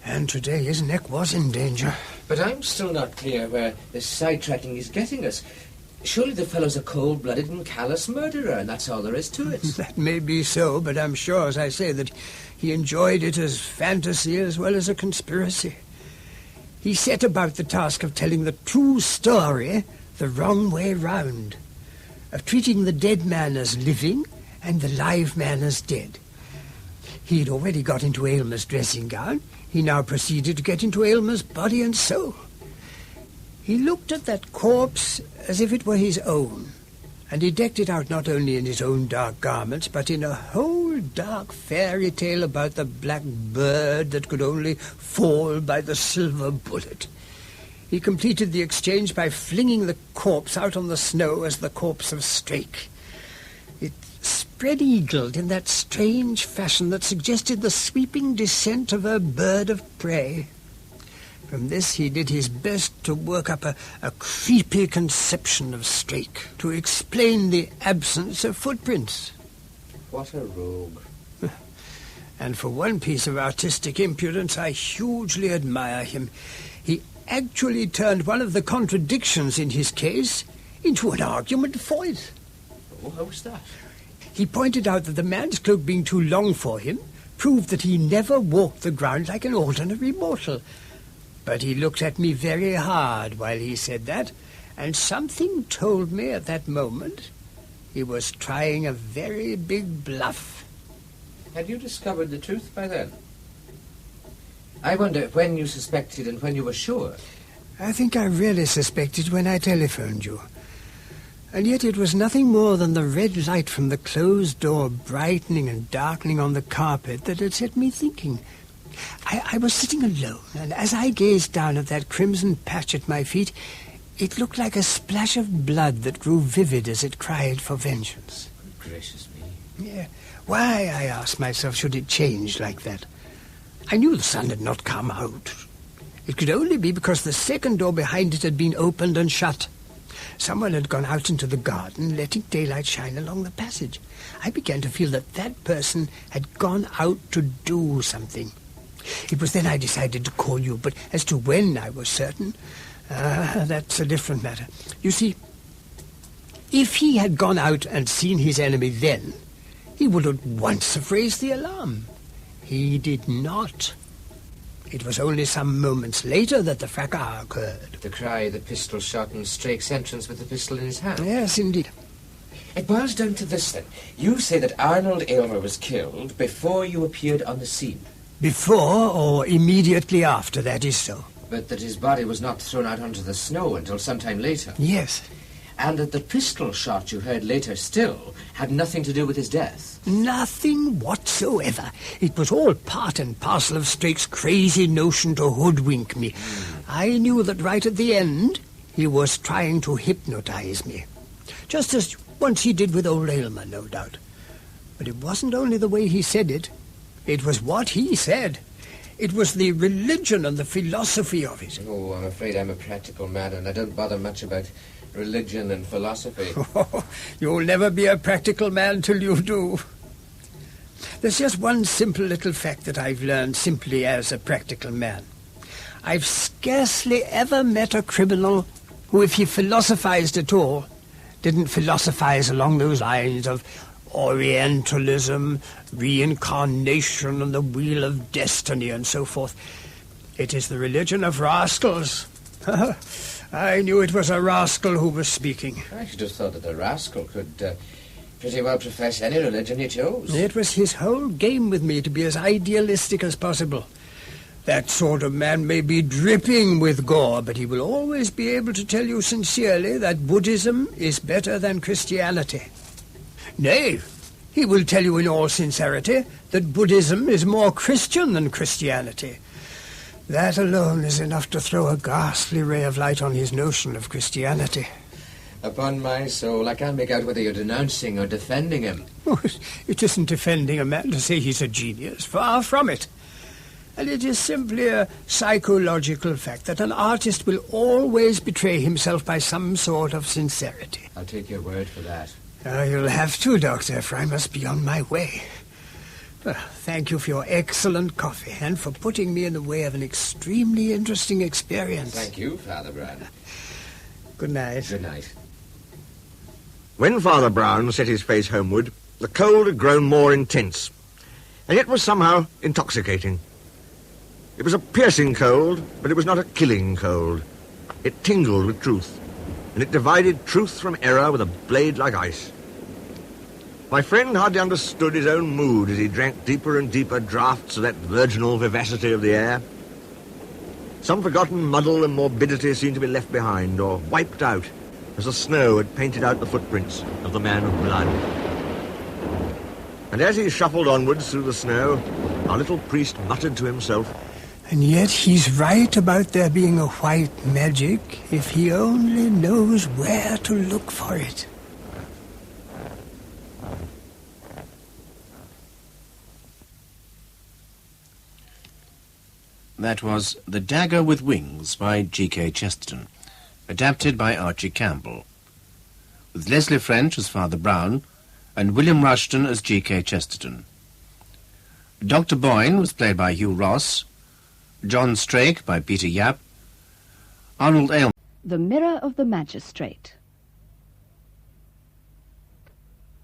And today his neck was in danger. But I'm still not clear where this sidetracking is getting us. Surely the fellow's a cold-blooded and callous murderer, and that's all there is to it. That may be so, but I'm sure, as I say, that he enjoyed it as fantasy as well as a conspiracy. He set about the task of telling the true story the wrong way round, of treating the dead man as living and the live man as dead. He had already got into Aylmer's dressing gown. He now proceeded to get into Aylmer's body and soul. He looked at that corpse as if it were his own, and he decked it out not only in his own dark garments, but in a whole dark fairy tale about the black bird that could only fall by the silver bullet. He completed the exchange by flinging the corpse out on the snow as the corpse of Strake. It spread-eagled in that strange fashion that suggested the sweeping descent of a bird of prey. From this he did his best to work up a creepy conception of Strake, to explain the absence of footprints. What a rogue. And for one piece of artistic impudence, I hugely admire him. He actually turned one of the contradictions in his case into an argument for it. Oh, how was that? He pointed out that the man's cloak being too long for him proved that he never walked the ground like an ordinary mortal. But he looked at me very hard while he said that, and something told me at that moment he was trying a very big bluff. Had you discovered the truth by then? I wonder when you suspected and when you were sure. I think I really suspected when I telephoned you. And yet it was nothing more than the red light from the closed door brightening and darkening on the carpet that had set me thinking. I was sitting alone, and as I gazed down at that crimson patch at my feet, it looked like a splash of blood that grew vivid as it cried for vengeance. Good gracious me. Yeah. Why, I asked myself, should it change like that? I knew the sun had not come out. It could only be because the second door behind it had been opened and shut. Someone had gone out into the garden, letting daylight shine along the passage. I began to feel that that person had gone out to do something. It was then I decided to call you, but as to when I was certain, that's a different matter. You see, if he had gone out and seen his enemy then, he would at once have raised the alarm. He did not. It was only some moments later that the fracas occurred. The cry, the pistol shot, and Strake's entrance with the pistol in his hand. Yes, indeed. It boils down to this, then. You say that Arnold Aylmer was killed before you appeared on the scene. Before or immediately after, that is so. But that his body was not thrown out onto the snow until some time later. Yes. And that the pistol shot you heard later still had nothing to do with his death. Nothing whatsoever. It was all part and parcel of Strake's crazy notion to hoodwink me. I knew that right at the end he was trying to hypnotize me. Just as once he did with old Aylmer, no doubt. But it wasn't only the way he said it. It was what he said. It was the religion and the philosophy of it. Oh, I'm afraid I'm a practical man, and I don't bother much about religion and philosophy. You'll never be a practical man till you do. There's just one simple little fact that I've learned simply as a practical man. I've scarcely ever met a criminal who, if he philosophized at all, didn't philosophize along those lines of Orientalism, reincarnation, and the wheel of destiny, and so forth. It is the religion of rascals. I knew it was a rascal who was speaking. I should have thought that the rascal could pretty well profess any religion he chose. It was his whole game with me to be as idealistic as possible. That sort of man may be dripping with gore, but he will always be able to tell you sincerely that Buddhism is better than Christianity. Nay, he will tell you in all sincerity that Buddhism is more Christian than Christianity. That alone is enough to throw a ghastly ray of light on his notion of Christianity. Upon my soul, I can't make out whether you're denouncing or defending him. It isn't defending a man to say he's a genius. Far from it. And it is simply a psychological fact that an artist will always betray himself by some sort of sincerity. I'll take your word for that. You'll have to, Doctor, for I must be on my way. Thank you for your excellent coffee and for putting me in the way of an extremely interesting experience. Thank you, Father Brown. Good night. Good night. When Father Brown set his face homeward, the cold had grown more intense, and yet was somehow intoxicating. It was a piercing cold, but it was not a killing cold. It tingled with truth, and it divided truth from error with a blade like ice. My friend hardly understood his own mood as he drank deeper and deeper draughts of that virginal vivacity of the air. Some forgotten muddle and morbidity seemed to be left behind, or wiped out, as the snow had painted out the footprints of the man of blood. And as he shuffled onwards through the snow, our little priest muttered to himself, "And yet he's right about there being a white magic, if he only knows where to look for it." That was The Dagger with Wings by G.K. Chesterton, adapted by Archie Campbell, with Leslie French as Father Brown and William Rushton as G.K. Chesterton. Dr. Boyne was played by Hugh Ross, John Strake by Peter Yapp, Arnold Aylmer. The Mirror of the Magistrate.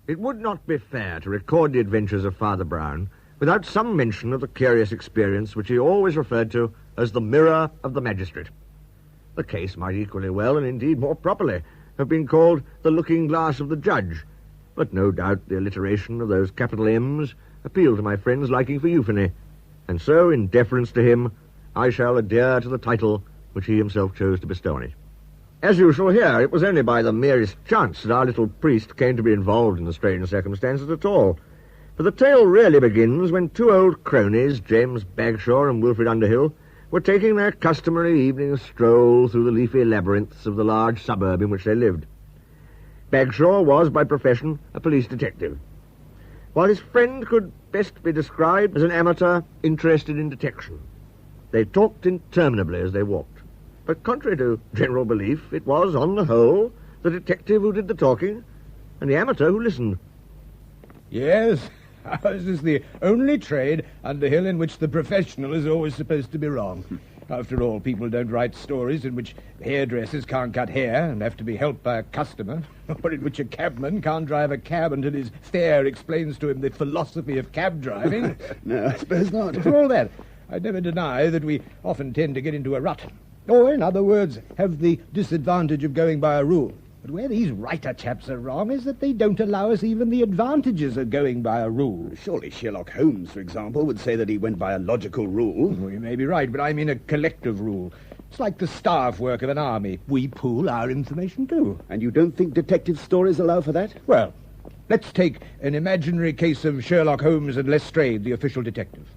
it would not be fair to record the adventures of Father Brown without some mention of the curious experience which he always referred to as the mirror of the magistrate. The case might equally well, and indeed more properly, have been called the looking glass of the judge, but no doubt the alliteration of those capital M's appealed to my friend's liking for euphony, and so, in deference to him, I shall adhere to the title which he himself chose to bestow on it. As you shall hear, it was only by the merest chance that our little priest came to be involved in the strange circumstances at all. For the tale really begins when two old cronies, James Bagshaw and Wilfred Underhill, were taking their customary evening stroll through the leafy labyrinths of the large suburb in which they lived. Bagshaw was, by profession, a police detective, while his friend could best be described as an amateur interested in detection. They talked interminably as they walked. But contrary to general belief, it was, on the whole, the detective who did the talking, and the amateur who listened. Yes, ours is the only trade underhill in which the professional is always supposed to be wrong. After all, people don't write stories in which hairdressers can't cut hair and have to be helped by a customer, or in which a cabman can't drive a cab until his fare explains to him the philosophy of cab driving. No, I suppose not. For all that, I never deny that we often tend to get into a rut. Or, in other words, have the disadvantage of going by a rule. But where these writer chaps are wrong is that they don't allow us even the advantages of going by a rule. Surely Sherlock Holmes, for example, would say that he went by a logical rule. Well, you may be right, but I mean a collective rule. It's like the staff work of an army. We pool our information too. And you don't think detective stories allow for that? Well, let's take an imaginary case of Sherlock Holmes and Lestrade, the official detective.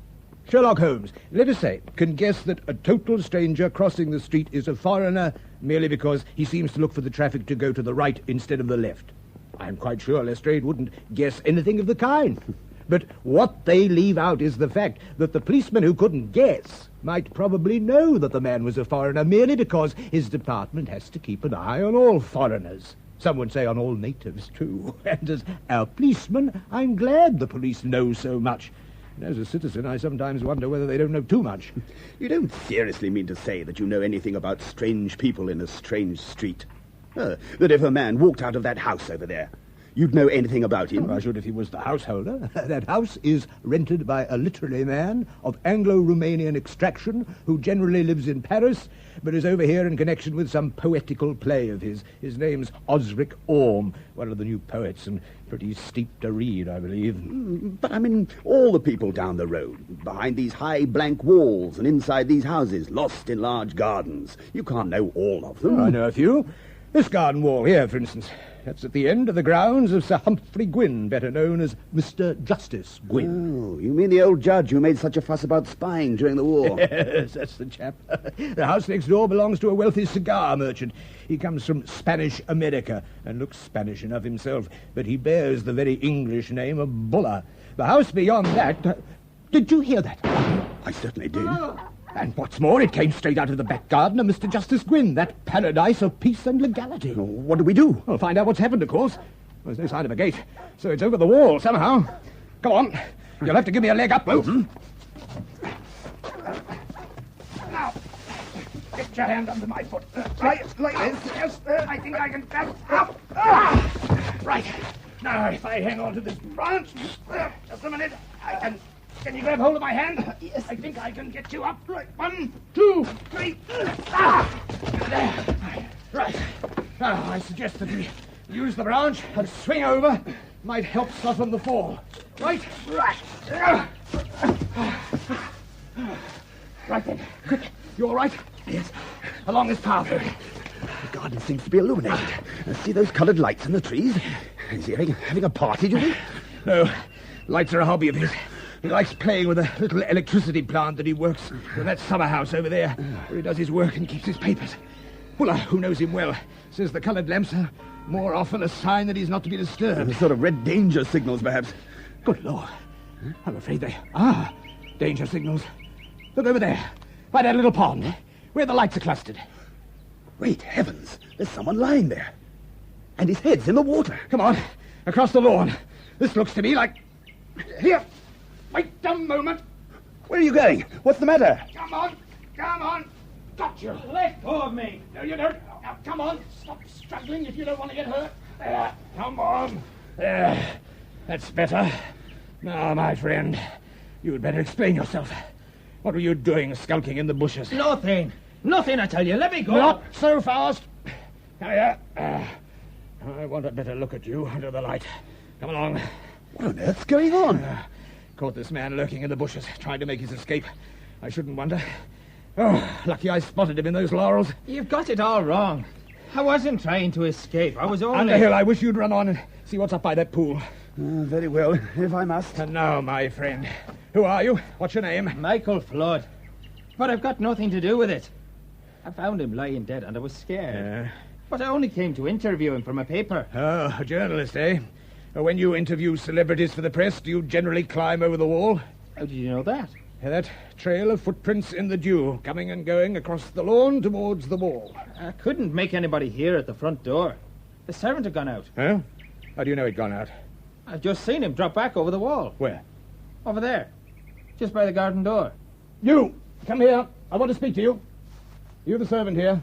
Sherlock Holmes, let us say, can guess that a total stranger crossing the street is a foreigner merely because he seems to look for the traffic to go to the right instead of the left. I'm quite sure Lestrade wouldn't guess anything of the kind. But what they leave out is the fact that the policeman who couldn't guess might probably know that the man was a foreigner merely because his department has to keep an eye on all foreigners. Some would say on all natives, too. And as our policeman, I'm glad the police know so much. As a citizen, I sometimes wonder whether they don't know too much. You don't seriously mean to say that you know anything about strange people in a strange street? That if a man walked out of that house over there, you'd know anything about him? Well, I should if he was the householder. That house is rented by a literary man of Anglo-Romanian extraction who generally lives in Paris, but is over here in connection with some poetical play of his. His name's Osric Orme, one of the new poets, and pretty steep to read, I believe. But I mean, all the people down the road, behind these high blank walls and inside these houses, lost in large gardens. You can't know all of them. Oh, I know a few. This garden wall here, for instance. That's at the end of the grounds of Sir Humphrey Gwynn, better known as Mr. Justice Gwynn. Oh, you mean the old judge who made such a fuss about spying during the war? Yes, that's the chap. The house next door belongs to a wealthy cigar merchant. He comes from Spanish America and looks Spanish enough himself, but he bears the very English name of Buller. The house beyond that... Did you hear that? I certainly did. And what's more, it came straight out of the back garden of Mr. Justice Gwynn, that paradise of peace and legality. What do we do? We'll find out what's happened, of course. There's no sign of a gate, so it's over the wall somehow. Come on. You'll have to give me a leg up, both. Now, get your hand under my foot. Like this. Yes, I think I can... Up. Right. Now, if I hang on to this branch... just a minute. I can... Can you grab hold of my hand? Yes. I think I can get you up. Right. 1, 2, 3. There. Right. Now, I suggest that we use the branch and swing over. Might help soften the fall. Right? Right. Right then. Quick. You all right? Yes. Along this path. The garden seems to be illuminated. See those coloured lights in the trees? Is he having a party, do you think? No. Lights are a hobby of his. He likes playing with a little electricity plant that he works with that summer house over there, where he does his work and keeps his papers. Buller, who knows him well, says the coloured lamps are more often a sign that he's not to be disturbed. Sort of red danger signals, perhaps. Good Lord. I'm afraid they are danger signals. Look over there, by that little pond, where the lights are clustered. Great heavens, there's someone lying there. And his head's in the water. Come on, across the lawn. This looks to me like... Here! Wait a moment. Where are you going? What's the matter? Come on. Come on. Got you. Let go of me. No, you don't. Now, come on. Stop struggling if you don't want to get hurt. There. Come on. There. That's better. Now, my friend, you'd better explain yourself. What were you doing skulking in the bushes? Nothing. Nothing, I tell you. Let me go. Not so fast. Now, I want a better look at you under the light. Come along. What on earth's going on? Caught this man lurking in the bushes, trying to make his escape. I shouldn't wonder. Oh, lucky I spotted him in those laurels. You've got it all wrong. I wasn't trying to escape. I was only... Underhill, I wish you'd run on and see what's up by that pool. Very well, if I must. And now, my friend, who are you? What's your name? Michael Flood. But I've got nothing to do with it. I found him lying dead and I was scared. But I only came to interview him for my paper. Oh, a journalist, eh? When you interview celebrities for the press, do you generally climb over the wall? How did you know that? That trail of footprints in the dew, coming and going across the lawn towards the wall. I couldn't make anybody hear at the front door. The servant had gone out. Huh? How do you know he'd gone out? I've just seen him drop back over the wall. Where? Over there. Just by the garden door. You! Come here. I want to speak to you. You the servant here?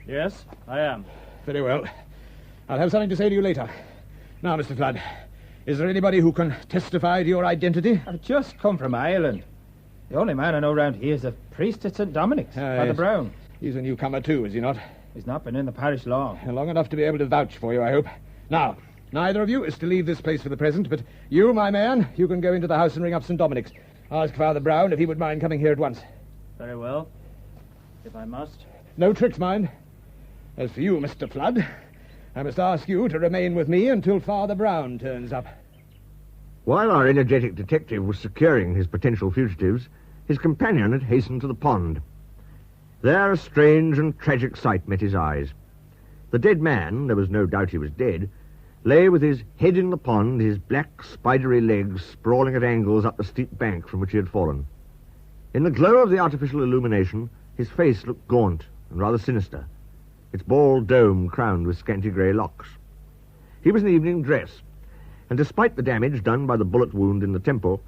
Yes, I am. Very well. I'll have something to say to you later. Now, Mr. Flood, is there anybody who can testify to your identity? I've just come from Ireland. The only man I know round here is a priest at St. Dominic's, Father yes. Brown. He's a newcomer too, is he not? He's not been in the parish long. Long enough to be able to vouch for you, I hope. Now, neither of you is to leave this place for the present, but you, my man, you can go into the house and ring up St. Dominic's. Ask Father Brown if he would mind coming here at once. Very well. If I must. No tricks, mind. As for you, Mr. Flood, I must ask you to remain with me until Father Brown turns up. While our energetic detective was securing his potential fugitives, his companion had hastened to the pond. There a strange and tragic sight met his eyes. The dead man, there was no doubt he was dead, lay with his head in the pond, his black, spidery legs sprawling at angles up the steep bank from which he had fallen. In the glow of the artificial illumination, his face looked gaunt and rather sinister, its bald dome crowned with scanty grey locks. He was in evening dress, and despite the damage done by the bullet wound in the temple,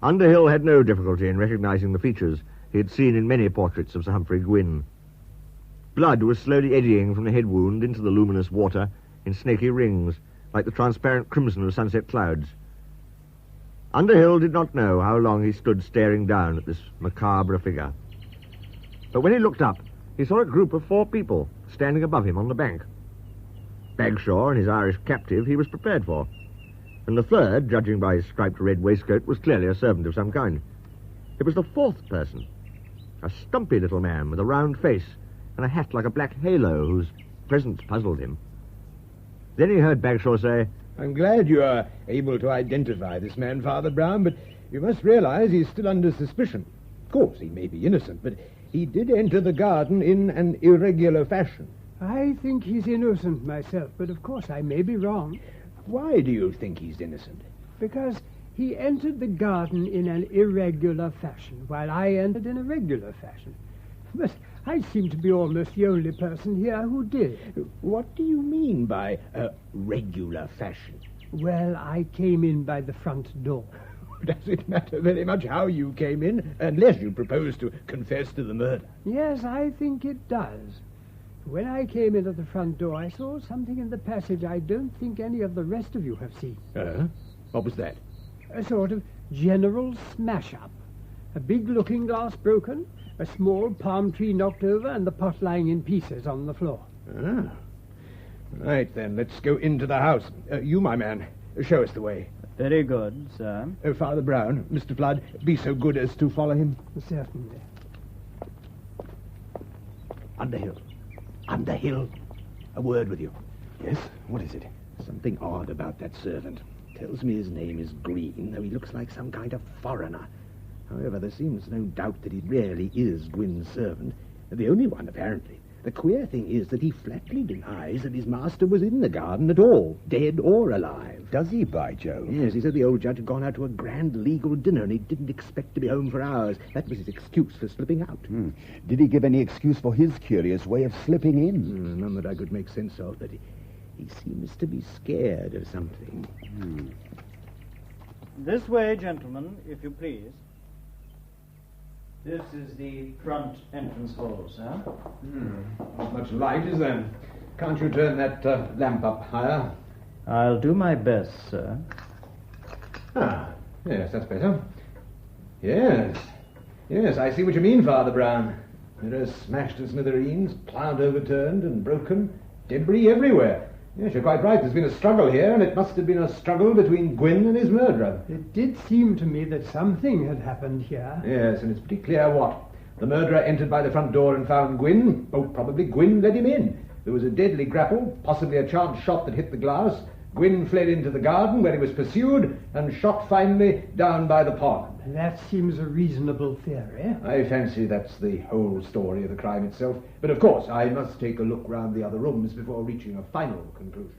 Underhill had no difficulty in recognizing the features he had seen in many portraits of Sir Humphrey Gwynn. Blood was slowly eddying from the head wound into the luminous water in snaky rings, like the transparent crimson of sunset clouds. Underhill did not know how long he stood staring down at this macabre figure. But when he looked up, he saw a group of 4 people standing above him on the bank. Bagshaw and his Irish captive he was prepared for, and the third, judging by his striped red waistcoat, was clearly a servant of some kind. It was the 4th person, a stumpy little man with a round face and a hat like a black halo whose presence puzzled him. Then he heard Bagshaw say, I'm glad you are able to identify this man, Father Brown, but you must realize he's still under suspicion. Of course, he may be innocent, but he did enter the garden in an irregular fashion. I think he's innocent myself, but of course I may be wrong. Why do you think he's innocent? Because he entered the garden in an irregular fashion, while I entered in a regular fashion. But I seem to be almost the only person here who did. What do you mean by a regular fashion? Well, I came in by the front door. Does it matter very much how you came in, unless you propose to confess to the murder? Yes, I think it does. When I came in at the front door, I saw something in the passage I don't think any of the rest of you have seen. What was that? A sort of general smash-up. A big looking-glass broken, a small palm tree knocked over, and the pot lying in pieces on the floor. Right, then, let's go into the house. You, my man, show us the way. Very good, sir. Father Brown, Mr. Flood, be so good as to follow him. Certainly. Underhill. Underhill. A word with you. Yes? What is it? Something odd about that servant. Tells me his name is Green, though he looks like some kind of foreigner. However, there seems no doubt that he really is Gwyn's servant. The only one, apparently. The queer thing is that he flatly denies that his master was in the garden at all, dead or alive. Does he, by Jove? Yes, he said the old judge had gone out to a grand legal dinner and he didn't expect to be home for hours. That was his excuse for slipping out. Did he give any excuse for his curious way of slipping in? None that I could make sense of, but he seems to be scared of something. This way, gentlemen, if you please. This is the front entrance hall, sir. Not much light, is there? Can't you turn that lamp up higher? I'll do my best, sir. Yes, that's better. Yes, I see what you mean, Father Brown. Mirrors smashed to smithereens, plant overturned and broken, debris everywhere. Yes, you're quite right. There's been a struggle here, and it must have been a struggle between Gwyn and his murderer. It did seem to me that something had happened here. Yes, and it's pretty clear what. The murderer entered by the front door and found Gwyn. Oh, probably Gwyn let him in. There was a deadly grapple, possibly a charged shot that hit the glass. Gwyn fled into the garden, where he was pursued and shot finally down by the pond. That seems a reasonable theory. I fancy that's the whole story of the crime itself. But of course, I must take a look round the other rooms before reaching a final conclusion.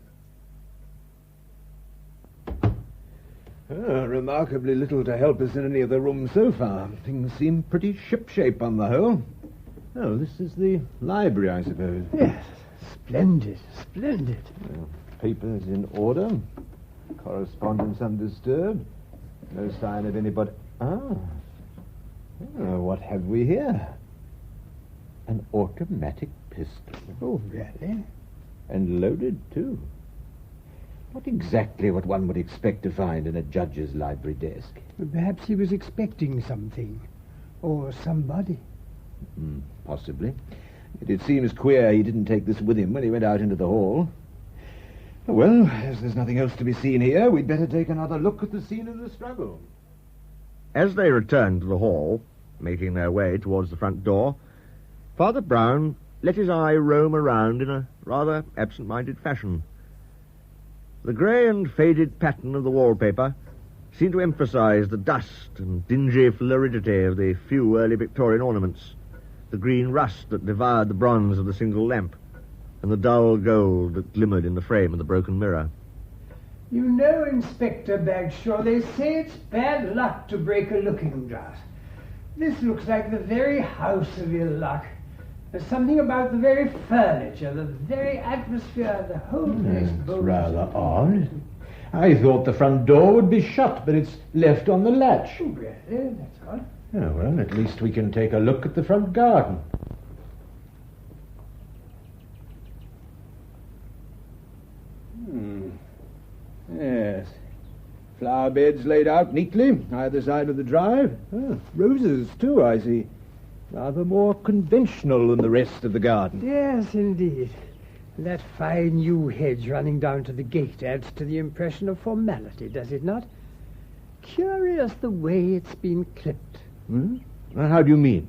Remarkably little to help us in any of the rooms so far. Things seem pretty shipshape on the whole. Oh, this is the library, I suppose. Yes, splendid, splendid. Well, papers in order. Correspondence undisturbed. No sign of anybody... what have we here? An automatic pistol. Oh, really? And loaded, too. Not exactly what one would expect to find in a judge's library desk. Perhaps he was expecting something. Or somebody. Possibly. It seems queer he didn't take this with him when he went out into the hall. Well, as there's nothing else to be seen here, we'd better take another look at the scene of the struggle. As they returned to the hall, making their way towards the front door, Father Brown let his eye roam around in a rather absent-minded fashion. The grey and faded pattern of the wallpaper seemed to emphasize the dust and dingy floridity of the few early Victorian ornaments, the green rust that devoured the bronze of the single lamp, and the dull gold that glimmered in the frame of the broken mirror. You know, Inspector Bagshaw, they say it's bad luck to break a looking glass. This looks like the very house of ill luck. There's something about the very furniture, the very atmosphere, the whole place. It's rather odd. I thought the front door would be shut, but it's left on the latch. Oh, really? That's odd. Oh, well, at least we can take a look at the front garden. Yes. Flower beds laid out neatly, either side of the drive. Roses, too, I see. Rather more conventional than the rest of the garden. Yes, indeed. That fine yew hedge running down to the gate adds to the impression of formality, does it not? Curious the way it's been clipped. How do you mean?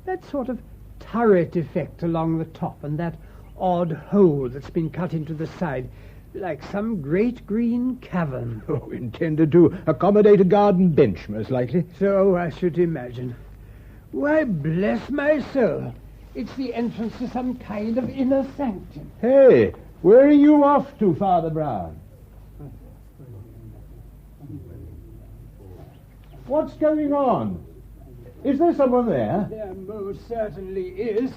That sort of turret effect along the top and that odd hole that's been cut into the side, like some great green cavern. Oh, intended to accommodate a garden bench, most likely. So I should imagine. Why, bless my soul, it's the entrance to some kind of inner sanctum. Hey, where are you off to, Father Brown? What's going on? Is there someone there? There most certainly is.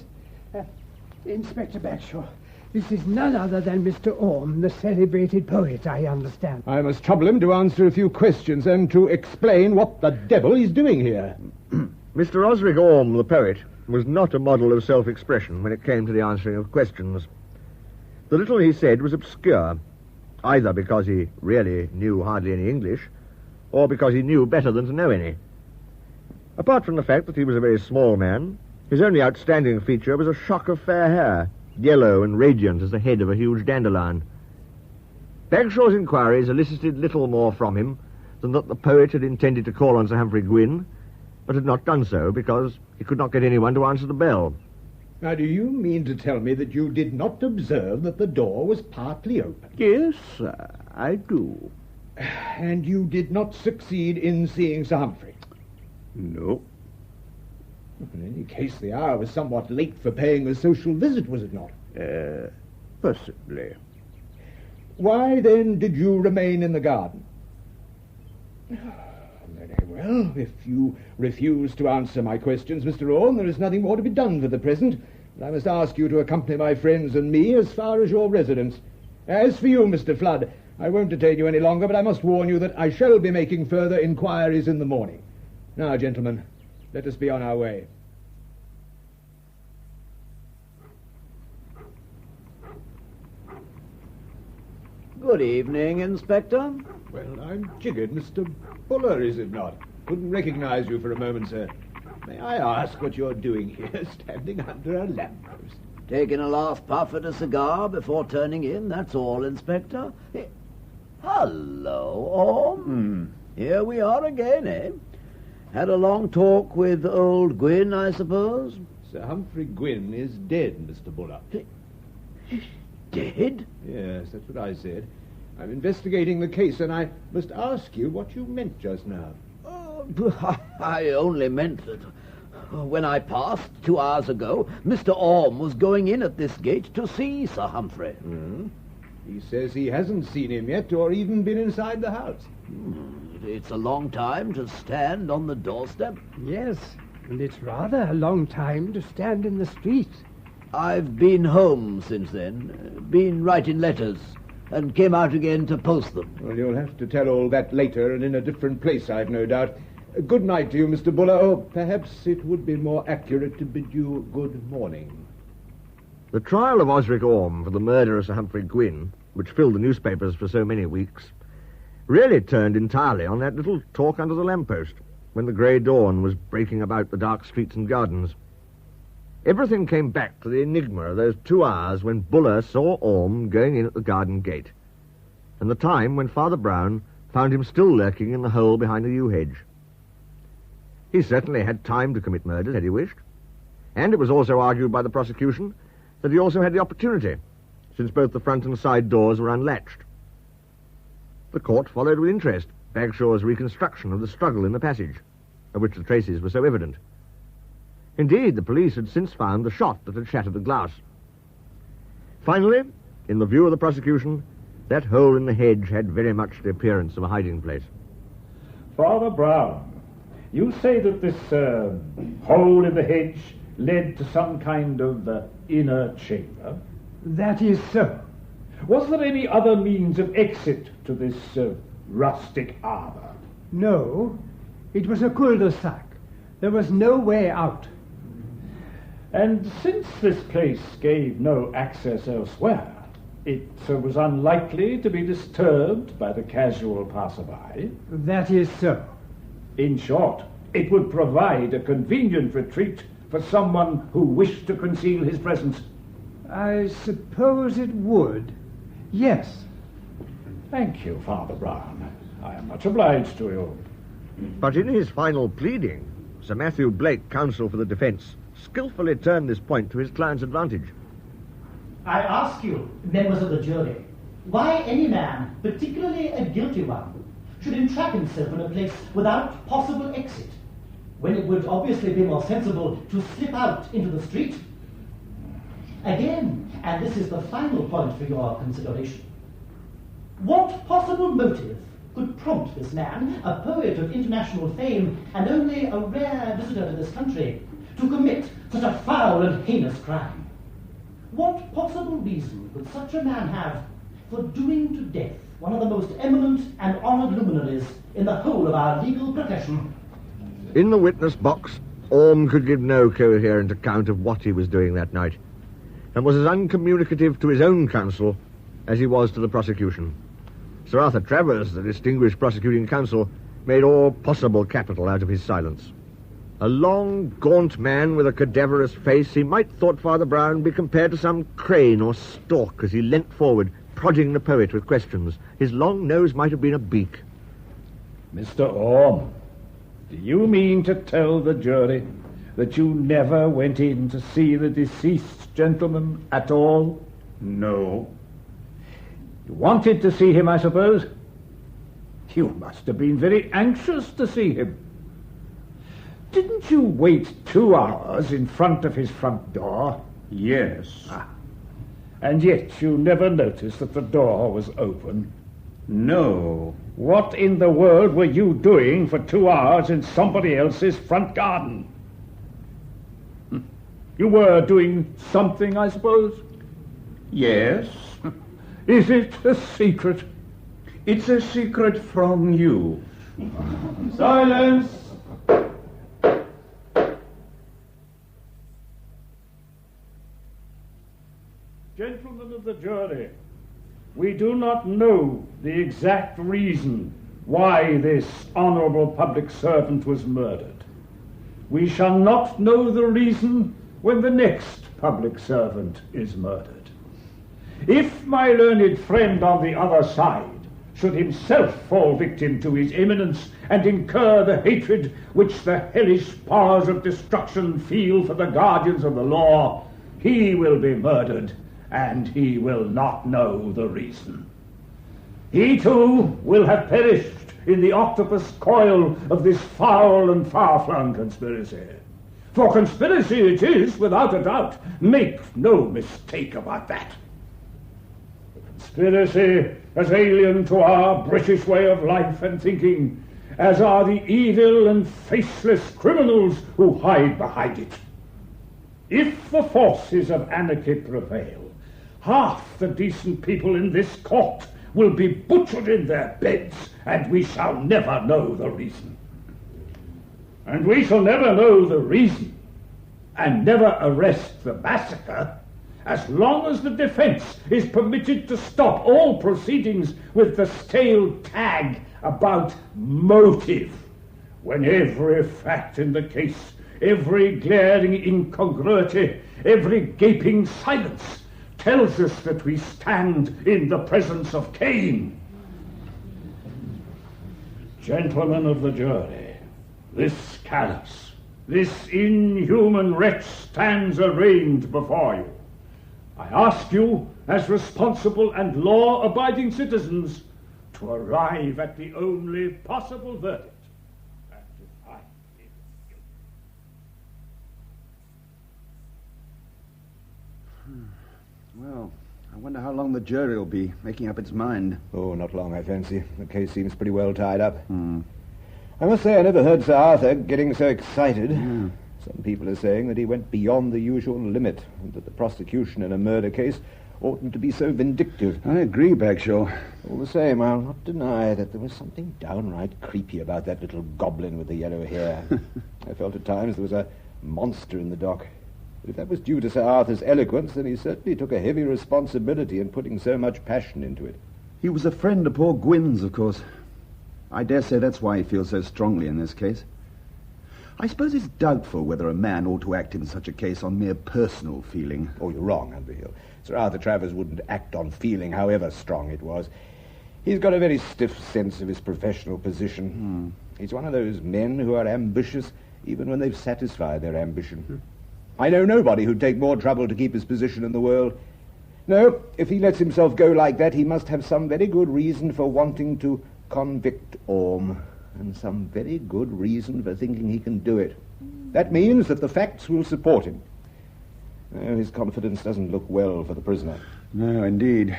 Inspector Bagshaw, this is none other than Mr. Orme, the celebrated poet, I understand. I must trouble him to answer a few questions and to explain what the devil he's doing here. Mr. Osric Orme, the poet, was not a model of self-expression when it came to the answering of questions. The little he said was obscure, either because he really knew hardly any English, or because he knew better than to know any. Apart from the fact that he was a very small man, his only outstanding feature was a shock of fair hair, yellow and radiant as the head of a huge dandelion. Bagshaw's inquiries elicited little more from him than that the poet had intended to call on Sir Humphrey Gwynn, but had not done so because he could not get anyone to answer the bell. Now, do you mean to tell me that you did not observe that the door was partly open? Yes, sir, I do. And you did not succeed in seeing Sir Humphrey? No. In any case, the hour was somewhat late for paying a social visit, was it not? Possibly. Why, then, did you remain in the garden? Very well. If you refuse to answer my questions, Mr. Orme, there is nothing more to be done for the present. I must ask you to accompany my friends and me as far as your residence. As for you, Mr. Flood, I won't detain you any longer, but I must warn you that I shall be making further inquiries in the morning. Now, gentlemen, let us be on our way. Good evening, Inspector. Well, I'm jiggered, Mr. Buller, is it not? Couldn't recognize you for a moment, sir. May I ask what you're doing here, standing under a lamppost? Taking a last puff at a cigar before turning in, that's all, Inspector. Hello, Orme. Here we are again, eh? Had a long talk with old Gwyn, I suppose? Sir Humphrey Gwyn is dead, Mr. Buller. Dead? Yes, that's what I said. I'm investigating the case, and I must ask you what you meant just now. I only meant that when I passed 2 hours ago, Mr. Orme was going in at this gate to see Sir Humphrey. He says he hasn't seen him yet, or even been inside the house. It's a long time to stand on the doorstep. Yes, and it's rather a long time to stand in the street. I've been home since then, been writing letters, and came out again to post them. Well, you'll have to tell all that later and in a different place, I've no doubt. Good night to you, Mr. Buller, or perhaps it would be more accurate to bid you good morning. The trial of Osric Orme for the murder of Sir Humphrey Gwynn, which filled the newspapers for so many weeks, really turned entirely on that little talk under the lamppost, when the grey dawn was breaking about the dark streets and gardens. Everything came back to the enigma of those 2 hours when Buller saw Orme going in at the garden gate, and the time when Father Brown found him still lurking in the hole behind the yew hedge. He certainly had time to commit murder, had he wished, and it was also argued by the prosecution that he also had the opportunity, since both the front and side doors were unlatched. The court followed with interest Bagshaw's reconstruction of the struggle in the passage, of which the traces were so evident. Indeed, the police had since found the shot that had shattered the glass. Finally, in the view of the prosecution, that hole in the hedge had very much the appearance of a hiding place. Father Brown, you say that this hole in the hedge led to some kind of inner chamber? That is so. Was there any other means of exit to this rustic arbour? No, it was a cul-de-sac. There was no way out. And since this place gave no access elsewhere, it was unlikely to be disturbed by the casual passerby? That is so. In short, it would provide a convenient retreat for someone who wished to conceal his presence. I suppose it would. Yes. Thank you, Father Brown. I am much obliged to you. But in his final pleading, Sir Matthew Blake, counsel for the defence, skillfully turned this point to his client's advantage. I ask you, members of the jury, why any man, particularly a guilty one, should entrap himself in a place without possible exit, when it would obviously be more sensible to slip out into the street? Again, and this is the final point for your consideration, what possible motive could prompt this man, a poet of international fame and only a rare visitor to this country, to commit such a foul and heinous crime? What possible reason could such a man have for doing to death one of the most eminent and honoured luminaries in the whole of our legal profession? In the witness box, Orme could give no coherent account of what he was doing that night, and was as uncommunicative to his own counsel as he was to the prosecution. Sir Arthur Travers, the distinguished prosecuting counsel, made all possible capital out of his silence. A long, gaunt man with a cadaverous face, he might, thought Father Brown, be compared to some crane or stork as he leant forward, prodding the poet with questions. His long nose might have been a beak. Mr. Orme, do you mean to tell the jury that you never went in to see the deceased gentleman at all? No. You wanted to see him, I suppose? You must have been very anxious to see him. Didn't you wait 2 hours in front of his front door? Yes. And yet you never noticed that the door was open? No. What in the world were you doing for 2 hours in somebody else's front garden? You were doing something, I suppose? Yes. Is it a secret? It's a secret from you. Silence! Gentlemen of the jury, we do not know the exact reason why this honourable public servant was murdered. We shall not know the reason when the next public servant is murdered. If my learned friend on the other side should himself fall victim to his eminence and incur the hatred which the hellish powers of destruction feel for the guardians of the law, he will be murdered, and he will not know the reason. He too will have perished in the octopus coil of this foul and far-flung conspiracy. For conspiracy it is, without a doubt. Make no mistake about that. The conspiracy as alien to our British way of life and thinking as are the evil and faceless criminals who hide behind it. If the forces of anarchy prevail, half the decent people in this court will be butchered in their beds, and we shall never know the reason. And we shall never know the reason, and never arrest the massacre, as long as the defense is permitted to stop all proceedings with the stale tag about motive, when every fact in the case, every glaring incongruity, every gaping silence tells us that we stand in the presence of Cain. Gentlemen of the jury, this callous, this inhuman wretch stands arraigned before you. I ask you, as responsible and law-abiding citizens, to arrive at the only possible verdict. Well, I wonder how long the jury will be making up its mind. Oh, not long, I fancy. The case seems pretty well tied up. I must say I never heard Sir Arthur getting so excited. Some people are saying that he went beyond the usual limit, and that the prosecution in a murder case oughtn't to be so vindictive. I agree, Bagshaw. All the same, I'll not deny that there was something downright creepy about that little goblin with the yellow hair. I felt at times there was a monster in the dock. But if that was due to Sir Arthur's eloquence, then he certainly took a heavy responsibility in putting so much passion into it. He was a friend of poor Gwyn's, of course. I dare say that's why he feels so strongly in this case. I suppose it's doubtful whether a man ought to act in such a case on mere personal feeling. Oh, you're wrong, Underhill. Sir Arthur Travers wouldn't act on feeling, however strong it was. He's got a very stiff sense of his professional position. He's one of those men who are ambitious even when they've satisfied their ambition. I know nobody who'd take more trouble to keep his position in the world. No, if he lets himself go like that, he must have some very good reason for wanting to convict Orme, and some very good reason for thinking he can do it. That means that the facts will support him. Oh, his confidence doesn't look well for the prisoner. No, indeed.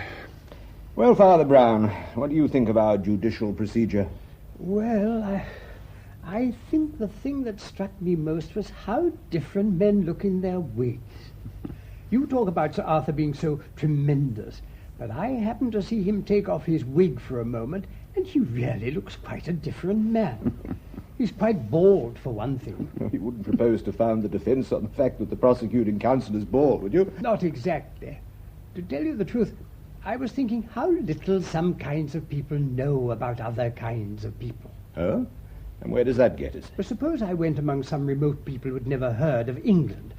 Well, Father Brown, what do you think of our judicial procedure? Well, I think the thing that struck me most was how different men look in their wigs. You talk about Sir Arthur being so tremendous, but I happened to see him take off his wig for a moment, and he really looks quite a different man. He's quite bald, for one thing. You wouldn't propose to found the defense on the fact that the prosecuting counsel is bald, would you? Not exactly. To tell you the truth, I was thinking how little some kinds of people know about other kinds of people. Oh? And where does that get us? Well, suppose I went among some remote people who'd never heard of England.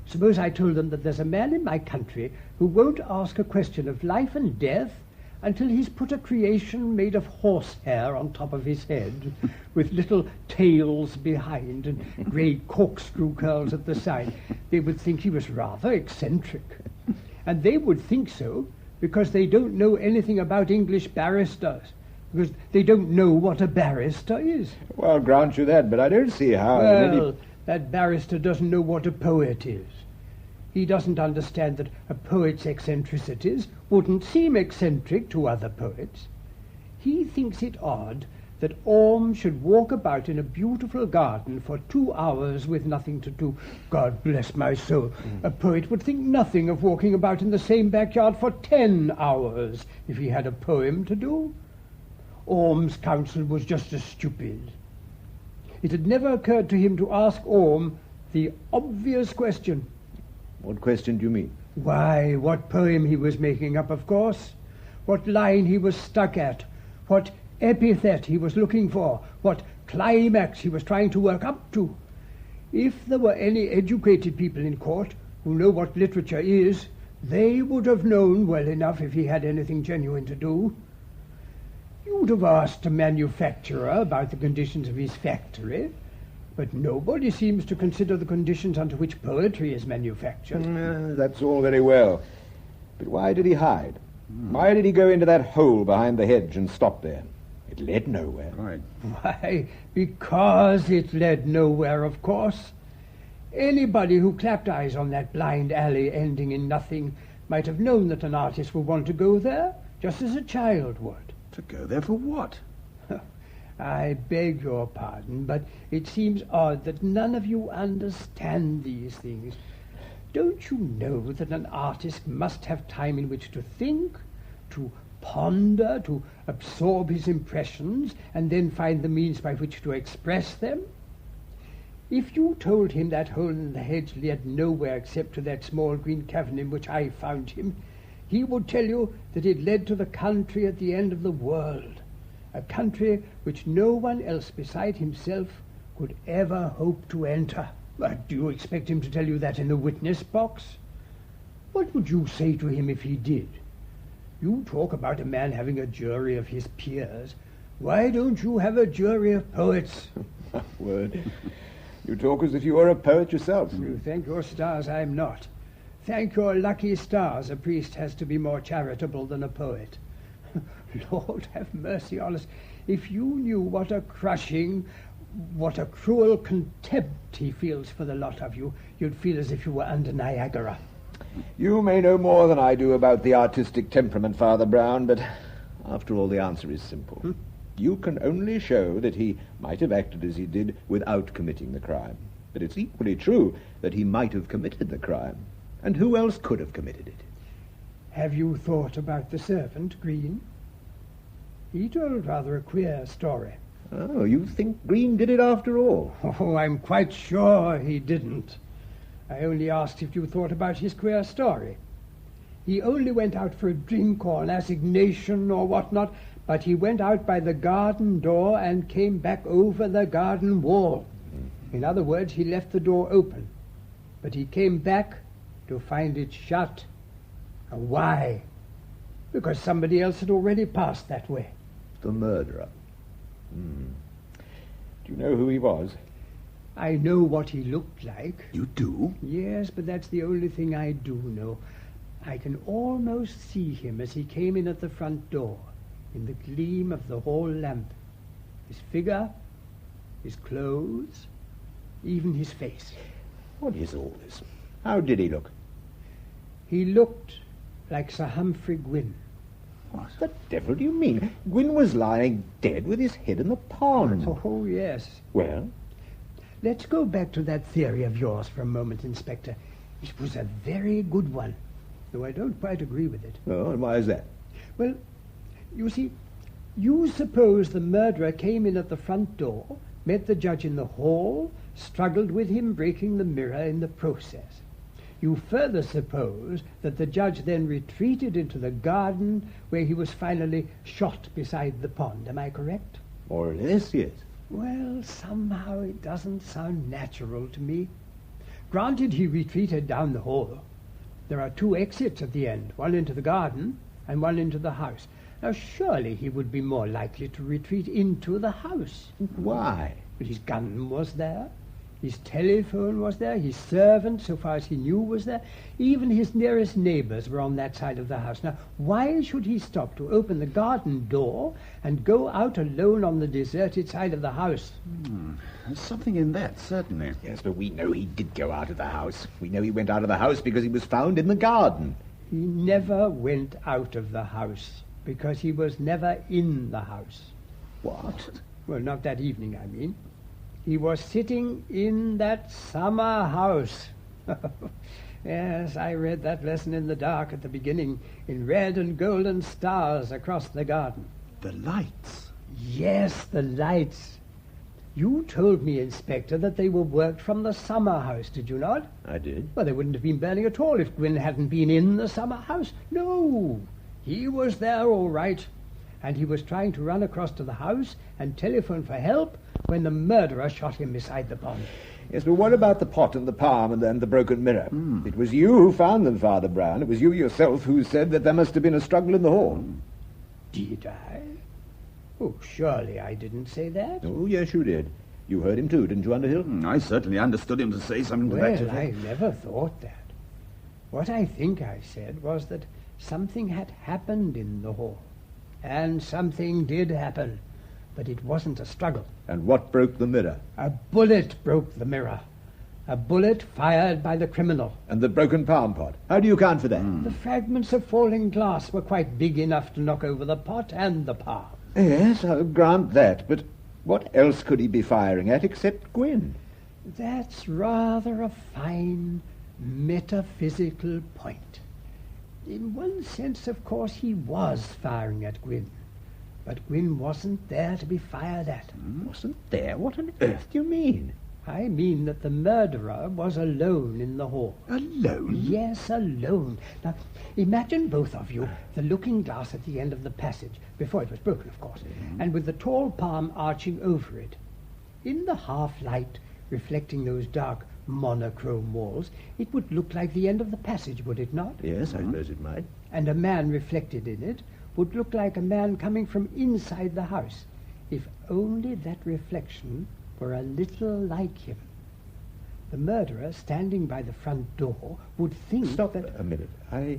Suppose I told them that there's a man in my country who won't ask a question of life and death until he's put a creation made of horsehair on top of his head, with little tails behind and grey corkscrew curls at the side. They would think he was rather eccentric. And they would think so because they don't know anything about English barristers, because they don't know what a barrister is. Well, I'll grant you that, but I don't see how... Well, that barrister doesn't know what a poet is. He doesn't understand that a poet's eccentricities wouldn't seem eccentric to other poets. He thinks it odd that Orme should walk about in a beautiful garden for 2 hours with nothing to do. God bless my soul. A poet would think nothing of walking about in the same backyard for 10 hours if he had a poem to do. Orme's counsel was just as stupid. It had never occurred to him to ask Orme the obvious question. What question do you mean? Why, what poem he was making up, of course. What line he was stuck at. What epithet he was looking for. What climax he was trying to work up to. If there were any educated people in court who know what literature is, they would have known well enough if he had anything genuine to do. You'd have asked a manufacturer about the conditions of his factory, but nobody seems to consider the conditions under which poetry is manufactured. That's all very well. But why did he hide? Why did he go into that hole behind the hedge and stop there? It led nowhere. Right. Why, because it led nowhere, of course. Anybody who clapped eyes on that blind alley ending in nothing might have known that an artist would want to go there, just as a child would. To go there for what? I beg your pardon, but it seems odd that none of you understand these things. Don't you know that an artist must have time in which to think, to ponder, to absorb his impressions, and then find the means by which to express them? If you told him that hole in the hedge led nowhere except to that small green cavern in which I found him, he would tell you that it led to the country at the end of the world, a country which no one else beside himself could ever hope to enter. But do you expect him to tell you that in the witness box? What would you say to him if he did? You talk about a man having a jury of his peers. Why don't you have a jury of poets? Word. You talk as if you were a poet yourself. You thank your stars I'm not. Thank your lucky stars a priest has to be more charitable than a poet. Lord have mercy on us. If you knew what a crushing, what a cruel contempt he feels for the lot of you, you'd feel as if you were under Niagara. You may know more than I do about the artistic temperament, Father Brown, but after all, the answer is simple. You can only show that he might have acted as he did without committing the crime. But it's equally true that he might have committed the crime. And who else could have committed it? Have you thought about the servant, Green? He told rather a queer story. Oh, you think Green did it after all? Oh, I'm quite sure he didn't. I only asked if you thought about his queer story. He only went out for a drink or an assignation or what-not, but he went out by the garden door and came back over the garden wall. In other words, he left the door open, but he came back to find it shut. And why? Because somebody else had already passed that way. The murderer. Do you know who he was? I know what he looked like. You do? Yes, but that's the only thing I do know. I can almost see him as he came in at the front door, in the gleam of the hall lamp. His figure, his clothes, even his face. What is all this? How did he look? He looked like Sir Humphrey Gwynn. What the devil do you mean? Gwynn was lying dead with his head in the pond. Oh, yes. Well? Let's go back to that theory of yours for a moment, Inspector. It was a very good one, though I don't quite agree with it. Oh, and why is that? Well, you see, you suppose the murderer came in at the front door, met the judge in the hall, struggled with him, breaking the mirror in the process. You further suppose that the judge then retreated into the garden where he was finally shot beside the pond. Am I correct? More or less, yes. Well, somehow it doesn't sound natural to me. Granted, he retreated down the hall. There are two exits at the end, one into the garden and one into the house. Now, surely he would be more likely to retreat into the house. Why? But his gun was there. His telephone was there. His servant, so far as he knew, was there. Even his nearest neighbors were on that side of the house. Now, why should he stop to open the garden door and go out alone on the deserted side of the house? There's something in that, certainly. Yes, but we know he did go out of the house. We know he went out of the house because he was found in the garden. He never went out of the house because he was never in the house. What? Well, not that evening, I mean. He was sitting in that summer house. Yes, I read that lesson in the dark at the beginning, in red and golden stars across the garden. The lights? Yes, the lights. You told me, Inspector, that they were worked from the summer house, did you not? I did. Well, they wouldn't have been burning at all if Gwynn hadn't been in the summer house. No, he was there all right. And he was trying to run across to the house and telephone for help when the murderer shot him beside the pond. Yes, but what about the pot and the palm and then the broken mirror? It was you who found them, Father Brown. It was you yourself who said that there must have been a struggle in the hall. Did I? Oh, surely I didn't say that. Oh, yes, you did. You heard him too, didn't you, Underhill? I certainly understood him to say something to that effect. Well, I never thought that. What I think I said was that something had happened in the hall. And something did happen, but it wasn't a struggle. And what broke the mirror? A bullet broke the mirror. A bullet fired by the criminal. And the broken palm pot. How do you account for that? The fragments of falling glass were quite big enough to knock over the pot and the palm. Yes, I'll grant that, but what else could he be firing at except Gwyn? That's rather a fine metaphysical point. In one sense, of course, he was firing at Gwyn. But Gwyn wasn't there to be fired at. Wasn't there? What on earth do you mean? I mean that the murderer was alone in the hall. Alone? Yes, alone. Now, imagine both of you, the looking glass at the end of the passage, before it was broken, of course, and with the tall palm arching over it. In the half-light, reflecting those dark monochrome walls, it would look like the end of the passage, would it not? Yes, I suppose it might. And a man reflected in it would look like a man coming from inside the house, if only that reflection were a little like him. The murderer, standing by the front door, would think Stop a minute. I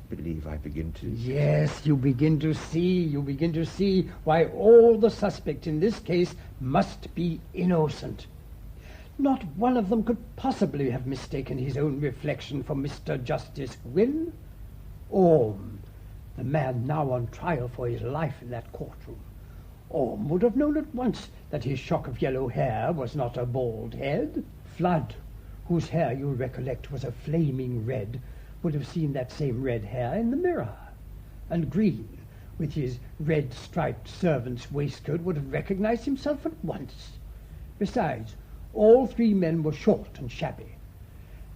believe I begin to... Yes, you begin to see why all the suspects in this case must be innocent. Not one of them could possibly have mistaken his own reflection for Mr. Justice Gwyn. Orme, the man now on trial for his life in that courtroom. Orme would have known at once that his shock of yellow hair was not a bald head. Flood, whose hair, you'll recollect, was a flaming red, would have seen that same red hair in the mirror. And Green, with his red-striped servant's waistcoat, would have recognized himself at once. Besides, all three men were short and shabby.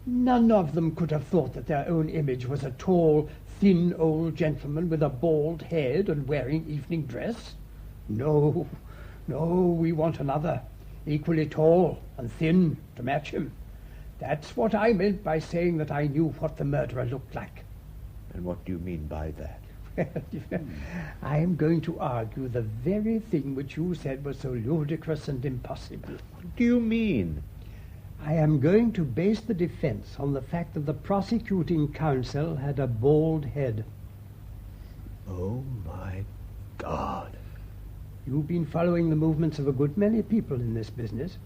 None of them could have thought that their own image was a tall, thin old gentleman with a bald head and wearing evening dress. No, we want another, equally tall and thin to match him. That's what I meant by saying that I knew what the murderer looked like. And what do you mean by that? I am going to argue the very thing which you said was so ludicrous and impossible. What do you mean? I am going to base the defense on the fact that the prosecuting counsel had a bald head. Oh, my God. You've been following the movements of a good many people in this business.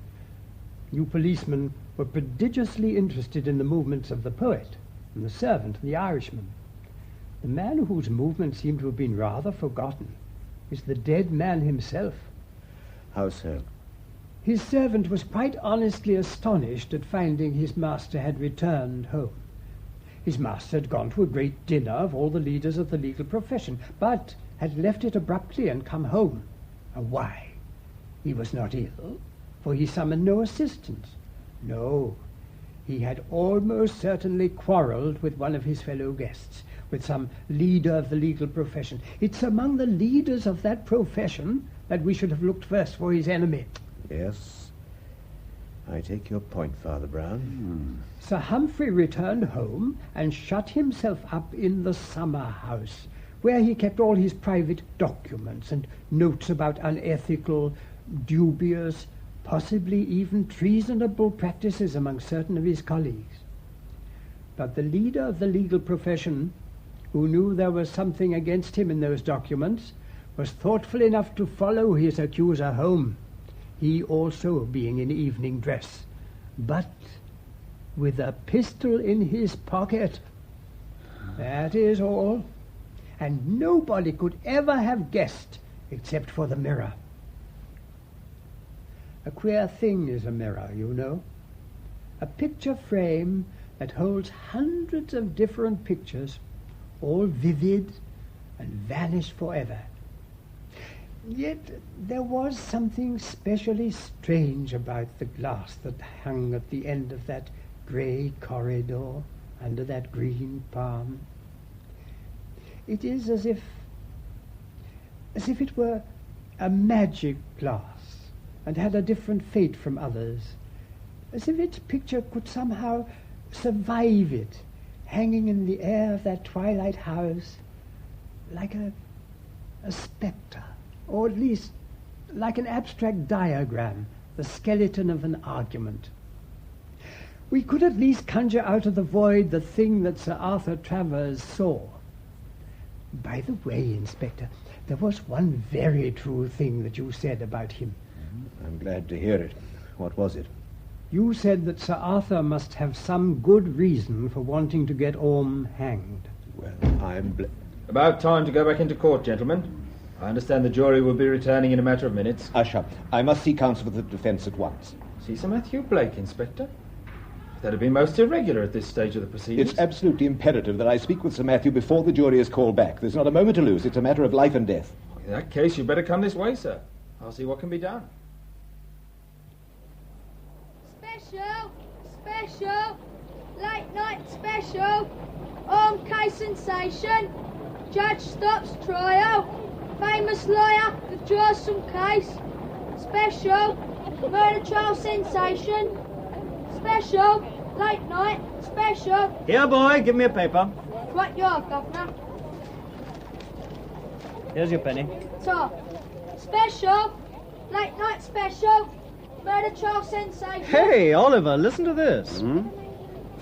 You policemen were prodigiously interested in the movements of the poet, and the servant, and the Irishman. The man whose movements seem to have been rather forgotten is the dead man himself. How so? His servant was quite honestly astonished at finding his master had returned home. His master had gone to a great dinner of all the leaders of the legal profession, but had left it abruptly and come home. And why? He was not ill, for he summoned no assistance. No, he had almost certainly quarrelled with one of his fellow guests, with some leader of the legal profession. It's among the leaders of that profession that we should have looked first for his enemy. Yes, I take your point, Father Brown. Sir Humphrey returned home and shut himself up in the summer house, where he kept all his private documents and notes about unethical, dubious, possibly even treasonable practices among certain of his colleagues. But the leader of the legal profession, who knew there was something against him in those documents, was thoughtful enough to follow his accuser home, he also being in evening dress, but with a pistol in his pocket. That is all. And nobody could ever have guessed except for the mirror. A queer thing is a mirror, you know. A picture frame that holds hundreds of different pictures, all vivid and vanish forever. Yet there was something specially strange about the glass that hung at the end of that grey corridor under that green palm. It is as if it were a magic glass and had a different fate from others, as if its picture could somehow survive it, hanging in the air of that twilight house like a spectre, or at least like an abstract diagram, the skeleton of an argument. We could at least conjure out of the void the thing that Sir Arthur Travers saw. By the way, Inspector, there was one very true thing that you said about him. I'm glad to hear it. What was it? You said that Sir Arthur must have some good reason for wanting to get Orme hanged. Well, I'm... About time to go back into court, gentlemen. I understand the jury will be returning in a matter of minutes. Usher, I must see counsel for the defence at once. See Sir Matthew Blake, Inspector? That'd be most irregular at this stage of the proceedings. It's absolutely imperative that I speak with Sir Matthew before the jury is called back. There's not a moment to lose. It's a matter of life and death. In that case, you'd better come this way, sir. I'll see what can be done. Special! Special! Late night special! Orme case sensation! Judge stops trial! Famous lawyer withdraws from case! Special! Murder trial sensation! Special! Late night special! Here, boy, give me a paper. Right, you are, Governor. Here's your penny. So, special! Late night special! Murder trial sensation! Hey, Oliver, listen to this.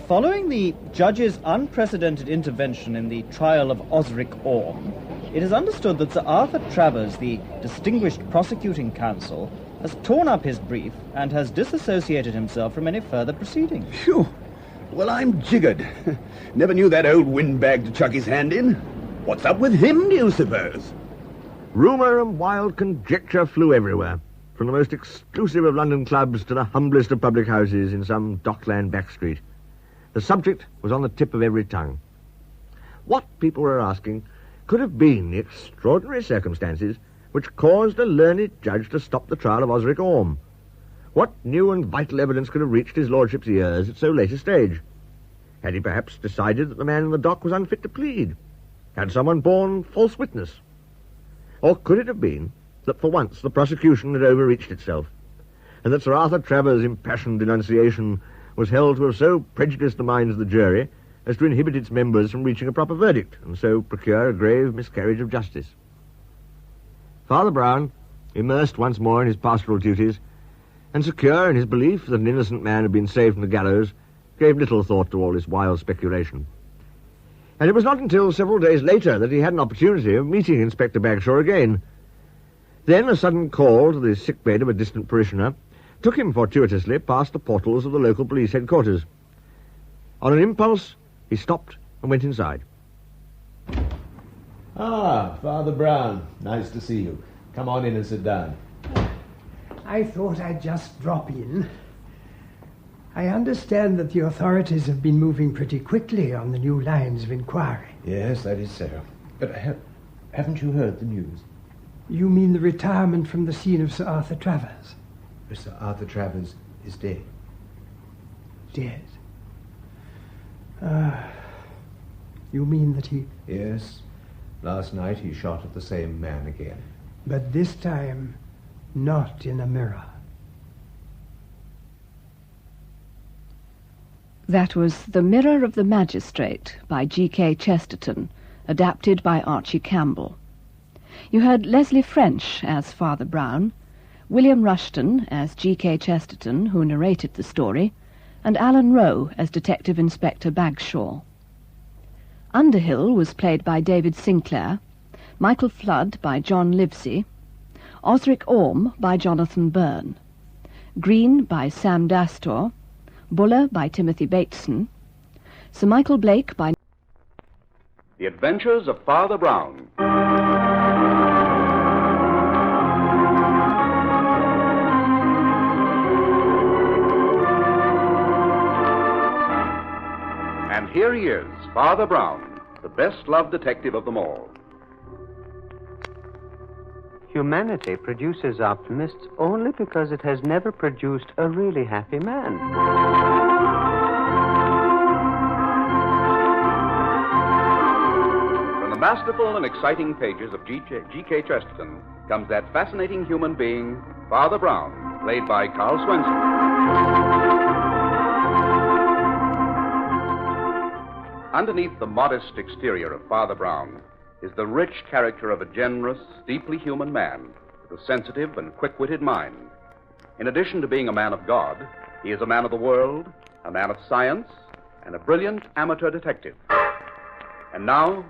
Following the judge's unprecedented intervention in the trial of Osric Orme, it is understood that Sir Arthur Travers, the distinguished prosecuting counsel, has torn up his brief and has disassociated himself from any further proceedings. Phew! Well, I'm jiggered. Never knew that old windbag to chuck his hand in. What's up with him, do you suppose? Rumour and wild conjecture flew everywhere, from the most exclusive of London clubs to the humblest of public houses in some dockland back street. The subject was on the tip of every tongue. What, people were asking, could have been the extraordinary circumstances which caused a learned judge to stop the trial of Osric Orme? What new and vital evidence could have reached his lordship's ears at so late a stage? Had he perhaps decided that the man in the dock was unfit to plead? Had someone borne false witness? Or could it have been that for once the prosecution had overreached itself, and that Sir Arthur Travers' impassioned denunciation was held to have so prejudiced the minds of the jury as to inhibit its members from reaching a proper verdict, and so procure a grave miscarriage of justice? Father Brown, immersed once more in his pastoral duties, and secure in his belief that an innocent man had been saved from the gallows, gave little thought to all this wild speculation. And it was not until several days later that he had an opportunity of meeting Inspector Bagshaw again. Then a sudden call to the sickbed of a distant parishioner took him fortuitously past the portals of the local police headquarters. On an impulse, he stopped and went inside. Ah, Father Brown. Nice to see you. Come on in and sit down. I thought I'd just drop in. I understand that the authorities have been moving pretty quickly on the new lines of inquiry. Yes, that is so. But haven't you heard the news? You mean the retirement from the scene of Sir Arthur Travers? Sir Arthur Travers is dead. Dead? You mean that he... Yes. Last night he shot at the same man again. But this time, not in a mirror. That was The Mirror of the Magistrate by G.K. Chesterton, adapted by Archie Campbell. You heard Leslie French as Father Brown, William Rushton as G.K. Chesterton, who narrated the story, and Alan Rowe as Detective Inspector Bagshaw. Underhill was played by David Sinclair, Michael Flood by John Livesey, Osric Orme by Jonathan Byrne, Green by Sam Dastor, Buller by Timothy Bateson, Sir Michael Blake by... The Adventures of Father Brown. And here he is, Father Brown, the best-loved detective of them all. Humanity produces optimists only because it has never produced a really happy man. From the masterful and exciting pages of G.K. Chesterton comes that fascinating human being, Father Brown, played by Carl Swenson. Underneath the modest exterior of Father Brown is the rich character of a generous, deeply human man with a sensitive and quick-witted mind. In addition to being a man of God, he is a man of the world, a man of science, and a brilliant amateur detective. And now,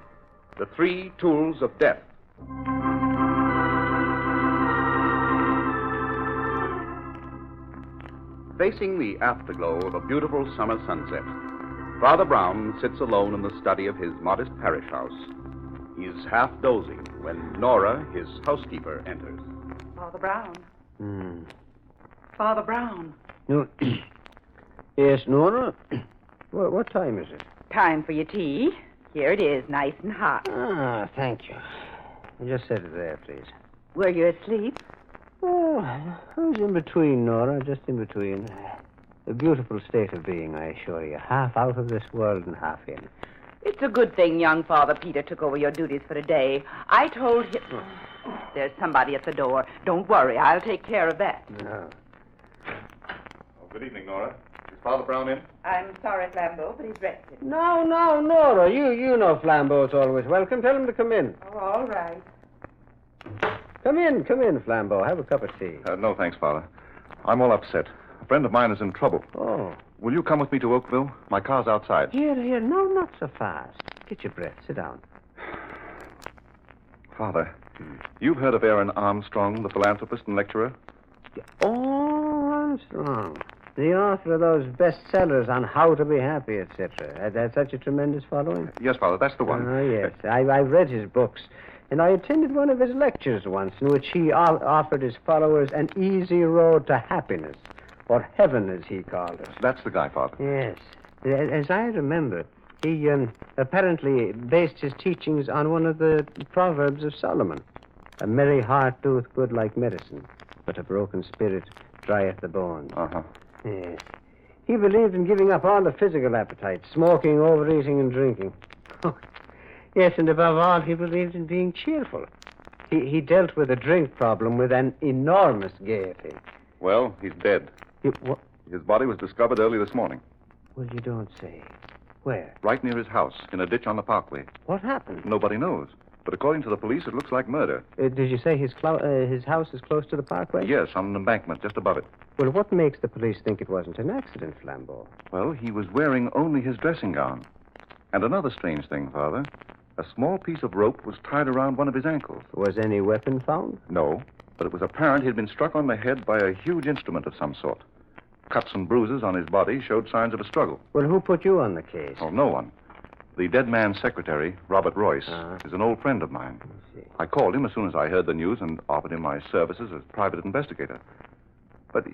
the 3 tools of death. facing the afterglow of a beautiful summer sunset, Father Brown sits alone in the study of his modest parish house. He is half dozing when Nora, his housekeeper, enters. Father Brown. Father Brown. No. Yes, Nora? What time is it? Time for your tea. Here it is, nice and hot. Ah, thank you. Just set it there, please. Were you asleep? Oh, I was in between, Nora, just in between. A beautiful state of being, I assure you. Half out of this world and half in. It's a good thing young Father Peter took over your duties for a day. I told him... There's somebody at the door. Don't worry, I'll take care of that. No. Oh, good evening, Nora. Is Father Brown in? I'm sorry, Flambeau, but he's rested. No, Nora. You know Flambeau's always welcome. Tell him to come in. Oh, all right. Come in, Flambeau. Have a cup of tea. No, thanks, Father. I'm all upset. A friend of mine is in trouble. Oh. Will you come with me to Oakville? My car's outside. Here. No, not so fast. Get your breath. Sit down. Father, you've heard of Aaron Armstrong, the philanthropist and lecturer? Oh, Armstrong. The author of those bestsellers on how to be happy, etc. Had such a tremendous following? Yes, Father, that's the one. Oh, yes. I've read his books. And I attended one of his lectures once in which he offered his followers an easy road to happiness, or heaven, as he called it. That's the guy, Father. Yes. As I remember, he apparently based his teachings on one of the Proverbs of Solomon. A merry heart doeth good like medicine, but a broken spirit drieth the bones. Uh-huh. Yes. He believed in giving up all the physical appetites, smoking, overeating, and drinking. Yes, and above all, he believed in being cheerful. He dealt with the drink problem with an enormous gaiety. Well, he's dead. What? His body was discovered early this morning. Well, you don't say. Where? Right near his house, in a ditch on the parkway. What happened? Nobody knows. But according to the police, it looks like murder. Did you say his house is close to the parkway? Yes, on an embankment just above it. Well, what makes the police think it wasn't an accident, Flambeau? Well, he was wearing only his dressing gown. And another strange thing, Father. A small piece of rope was tied around one of his ankles. Was any weapon found? No, but it was apparent he'd been struck on the head by a huge instrument of some sort. Cuts and bruises on his body showed signs of a struggle. Well, who put you on the case? Oh, no one. The dead man's secretary, Robert Royce, is an old friend of mine. I called him as soon as I heard the news and offered him my services as private investigator. But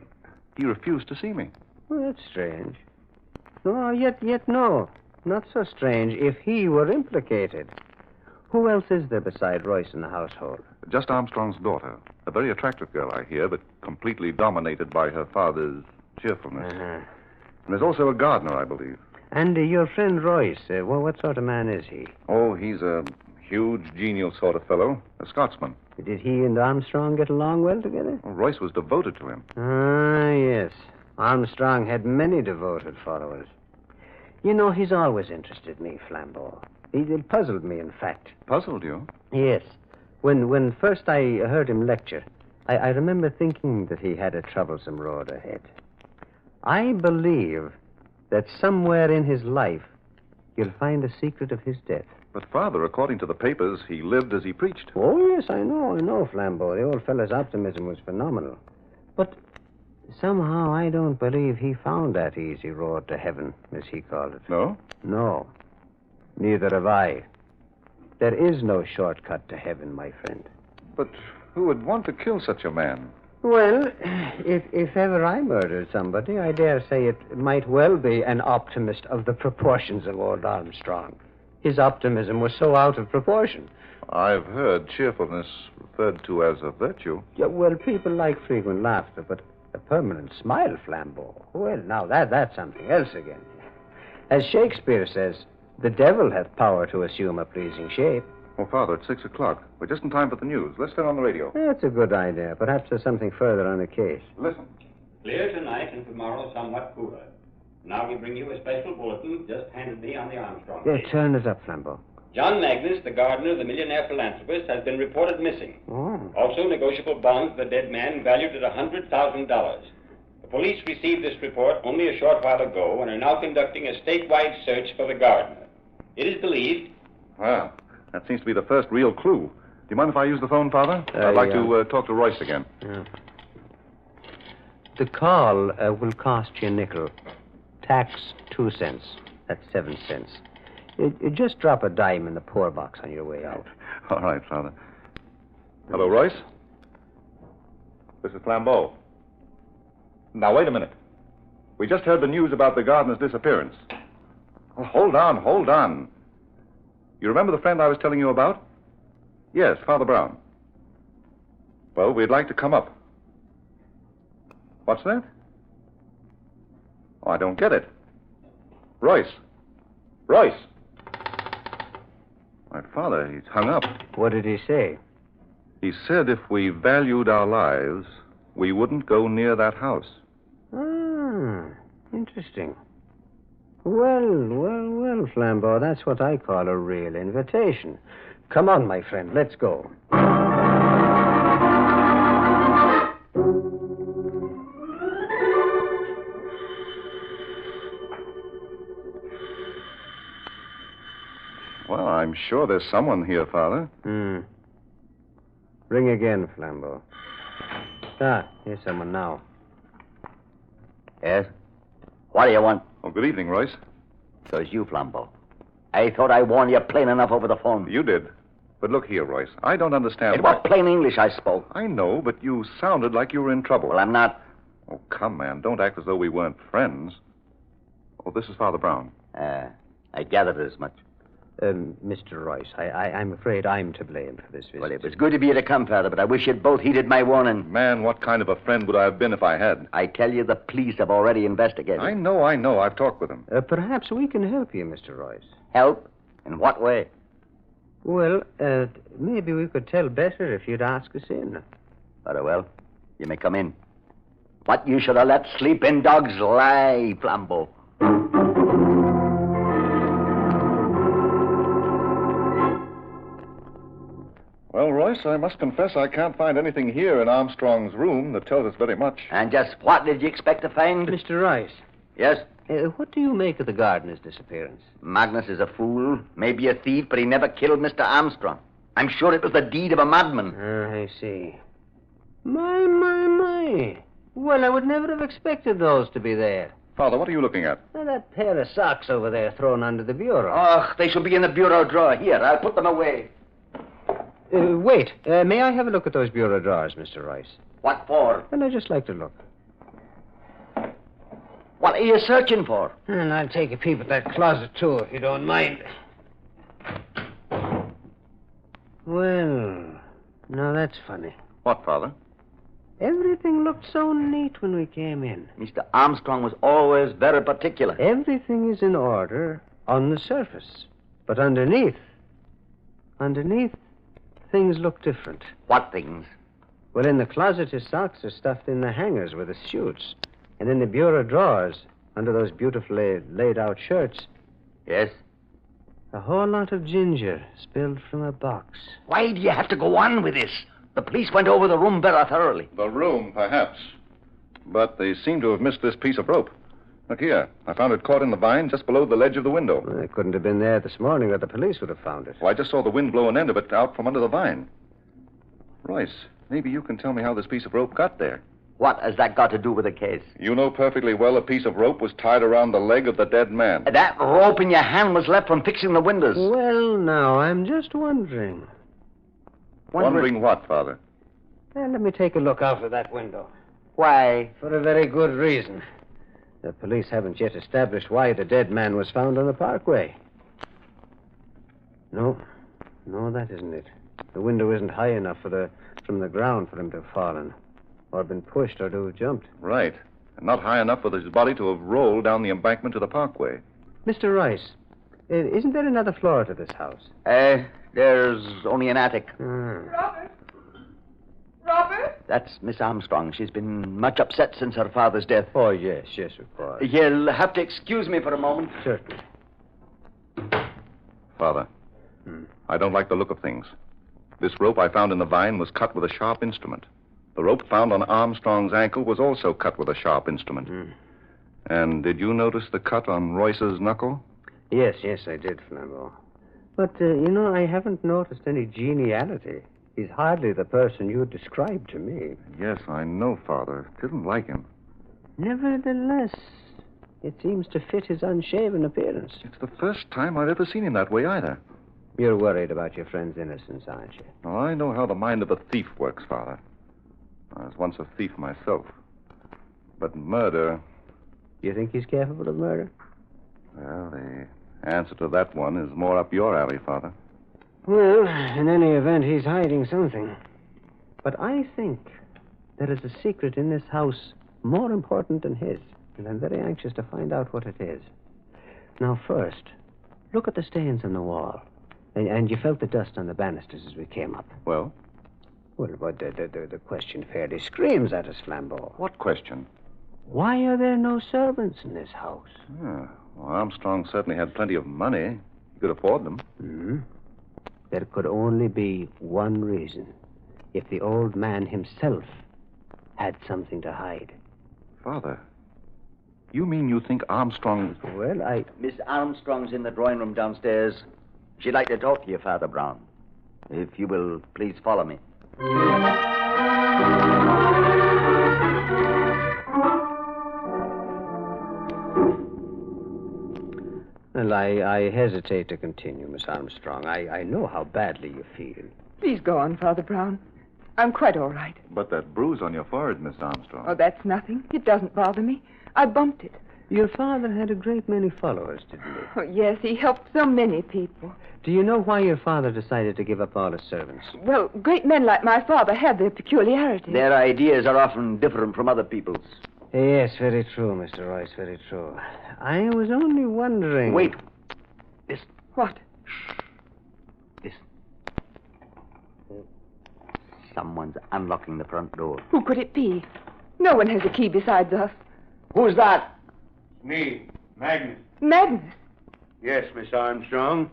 he refused to see me. Well, that's strange. No, yet no. Not so strange if he were implicated. Who else is there beside Royce in the household? Just Armstrong's daughter. A very attractive girl, I hear, but completely dominated by her father's cheerfulness. And there's also a gardener, I believe. And your friend Royce, what sort of man is he? Oh, he's a huge, genial sort of fellow. A Scotsman. Did he and Armstrong get along well together? Well, Royce was devoted to him. Ah, yes. Armstrong had many devoted followers. You know, he's always interested me, Flambeau. He puzzled me, in fact. Puzzled you? Yes. When first I heard him lecture, I remember thinking that he had a troublesome road ahead. I believe that somewhere in his life you'll find the secret of his death. But, Father, according to the papers, he lived as he preached. Oh, yes, I know, Flambeau. The old fellow's optimism was phenomenal. But somehow I don't believe he found that easy road to heaven, as he called it. No? No. Neither have I. There is no shortcut to heaven, my friend. But who would want to kill such a man? Well, if ever I murdered somebody, I dare say it might well be an optimist of the proportions of old Armstrong. His optimism was so out of proportion. I've heard cheerfulness referred to as a virtue. Yeah, well, people like frequent laughter, but a permanent smile, Flambeau. Well, now that's something else again. As Shakespeare says, the devil hath power to assume a pleasing shape. Oh, Father, it's 6 o'clock. We're just in time for the news. Let's turn on the radio. That's a good idea. Perhaps there's something further on the case. Listen. Clear tonight and tomorrow somewhat cooler. Now we bring you a special bulletin just handed me on the Armstrong case. Turn it up, Flambeau. John Magnus, the gardener, the millionaire philanthropist, has been reported missing. Oh. Also, negotiable bonds of the dead man valued at $100,000. The police received this report only a short while ago and are now conducting a statewide search for the gardener. It is believed... Well, that seems to be the first real clue. Do you mind if I use the phone, Father? I'd like to talk to Royce again. Yeah. The call will cost you a nickel. Tax 2 cents. That's 7 cents. Just drop a dime in the poor box on your way out. All right, Father. Hello, Royce? This is Flambeau. Now, wait a minute. We just heard the news about the gardener's disappearance. Oh, hold on. You remember the friend I was telling you about? Yes, Father Brown. Well, we'd like to come up. What's that? Oh, I don't get it. Royce! My father, he's hung up. What did he say? He said if we valued our lives, we wouldn't go near that house. Interesting. Well, Flambeau, that's what I call a real invitation. Come on, my friend, let's go. Well, I'm sure there's someone here, Father. Ring again, Flambeau. Here's someone now. Yes? What do you want? Oh, good evening, Royce. So it's you, Flambeau. I thought I warned you plain enough over the phone. You did. But look here, Royce. I don't understand. It was plain English I spoke. I know, but you sounded like you were in trouble. Well, I'm not. Oh, come, man. Don't act as though we weren't friends. Oh, this is Father Brown. I gathered as much. Mr. Royce, I'm afraid I'm to blame for this visit. Well, it was good of you to come, Father, but I wish you'd both heeded my warning. Man, what kind of a friend would I have been if I had? I tell you, the police have already investigated. I know. I've talked with them. Perhaps we can help you, Mr. Royce. Help? In what way? Well, maybe we could tell better if you'd ask us in. Very well. You may come in. But you should have let sleeping dogs lie, Flambeau. Well, Royce, I must confess I can't find anything here in Armstrong's room that tells us very much. And just what did you expect to find? Mr. Royce. Yes? What do you make of the gardener's disappearance? Magnus is a fool, maybe a thief, but he never killed Mr. Armstrong. I'm sure it was the deed of a madman. I see. My. Well, I would never have expected those to be there. Father, what are you looking at? That pair of socks over there thrown under the bureau. Oh, they should be in the bureau drawer. Here, I'll put them away. Wait. May I have a look at those bureau drawers, Mr. Royce? What for? Well, I'd just like to look. What are you searching for? And I'll take a peep at that closet, too, if you don't mind. Well, now that's funny. What, Father? Everything looked so neat when we came in. Mr. Armstrong was always very particular. Everything is in order on the surface. But underneath, things look different. What things? Well, in the closet, his socks are stuffed in the hangers with his suits. And in the bureau drawers, under those beautifully laid-out shirts... Yes? A whole lot of ginger spilled from a box. Why do you have to go on with this? The police went over the room very thoroughly. The room, perhaps. But they seem to have missed this piece of rope. Look here. I found it caught in the vine just below the ledge of the window. Well, it couldn't have been there this morning, or the police would have found it. Well, I just saw the wind blow an end of it out from under the vine. Royce, maybe you can tell me how this piece of rope got there. What has that got to do with the case? You know perfectly well a piece of rope was tied around the leg of the dead man. That rope in your hand was left from fixing the windows. Well, now, I'm just wondering. Wondering what, Father? Well, let me take a look out of that window. Why? For a very good reason. The police haven't yet established why the dead man was found on the parkway. No, that isn't it. The window isn't high enough from the ground for him to have fallen. Or been pushed or to have jumped. Right. And not high enough for his body to have rolled down the embankment to the parkway. Mr. Royce, isn't there another floor to this house? There's only an attic. Robert? That's Miss Armstrong. She's been much upset since her father's death. Oh, yes, of course. You'll have to excuse me for a moment. Certainly. Father, I don't like the look of things. This rope I found in the vine was cut with a sharp instrument. The rope found on Armstrong's ankle was also cut with a sharp instrument. And did you notice the cut on Royce's knuckle? Yes, I did, Flambeau. But, I haven't noticed any geniality. He's hardly the person you described to me. Yes, I know, Father. Didn't like him. Nevertheless, it seems to fit his unshaven appearance. It's the first time I've ever seen him that way, either. You're worried about your friend's innocence, aren't you? Oh, I know how the mind of a thief works, Father. I was once a thief myself. But murder... You think he's capable of murder? Well, the answer to that one is more up your alley, Father. Well, in any event, he's hiding something. But I think there is a secret in this house more important than his, and I'm very anxious to find out what it is. Now, first, look at the stains on the wall. And you felt the dust on the banisters as we came up. Well? Well, but the question fairly screams at us, Flambeau. What question? Why are there no servants in this house? Well, Armstrong certainly had plenty of money. He could afford them. Mm-hmm. There could only be one reason. If the old man himself had something to hide. Father, you mean you think Armstrong... Well, Miss Armstrong's in the drawing room downstairs. She'd like to talk to you, Father Brown. If you will, please follow me. Well, I hesitate to continue, Miss Armstrong. I know how badly you feel. Please go on, Father Brown. I'm quite all right. But that bruise on your forehead, Miss Armstrong... Oh, that's nothing. It doesn't bother me. I bumped it. Your father had a great many followers, didn't he? Oh, yes, he helped so many people. Do you know why your father decided to give up all his servants? Well, great men like my father have their peculiarities. Their ideas are often different from other people's. Yes, very true, Mr. Royce, very true. I was only wondering... Wait. Listen. What? Listen. Someone's unlocking the front door. Who could it be? No one has a key besides us. Who's that? Me, Magnus. Magnus? Yes, Miss Armstrong.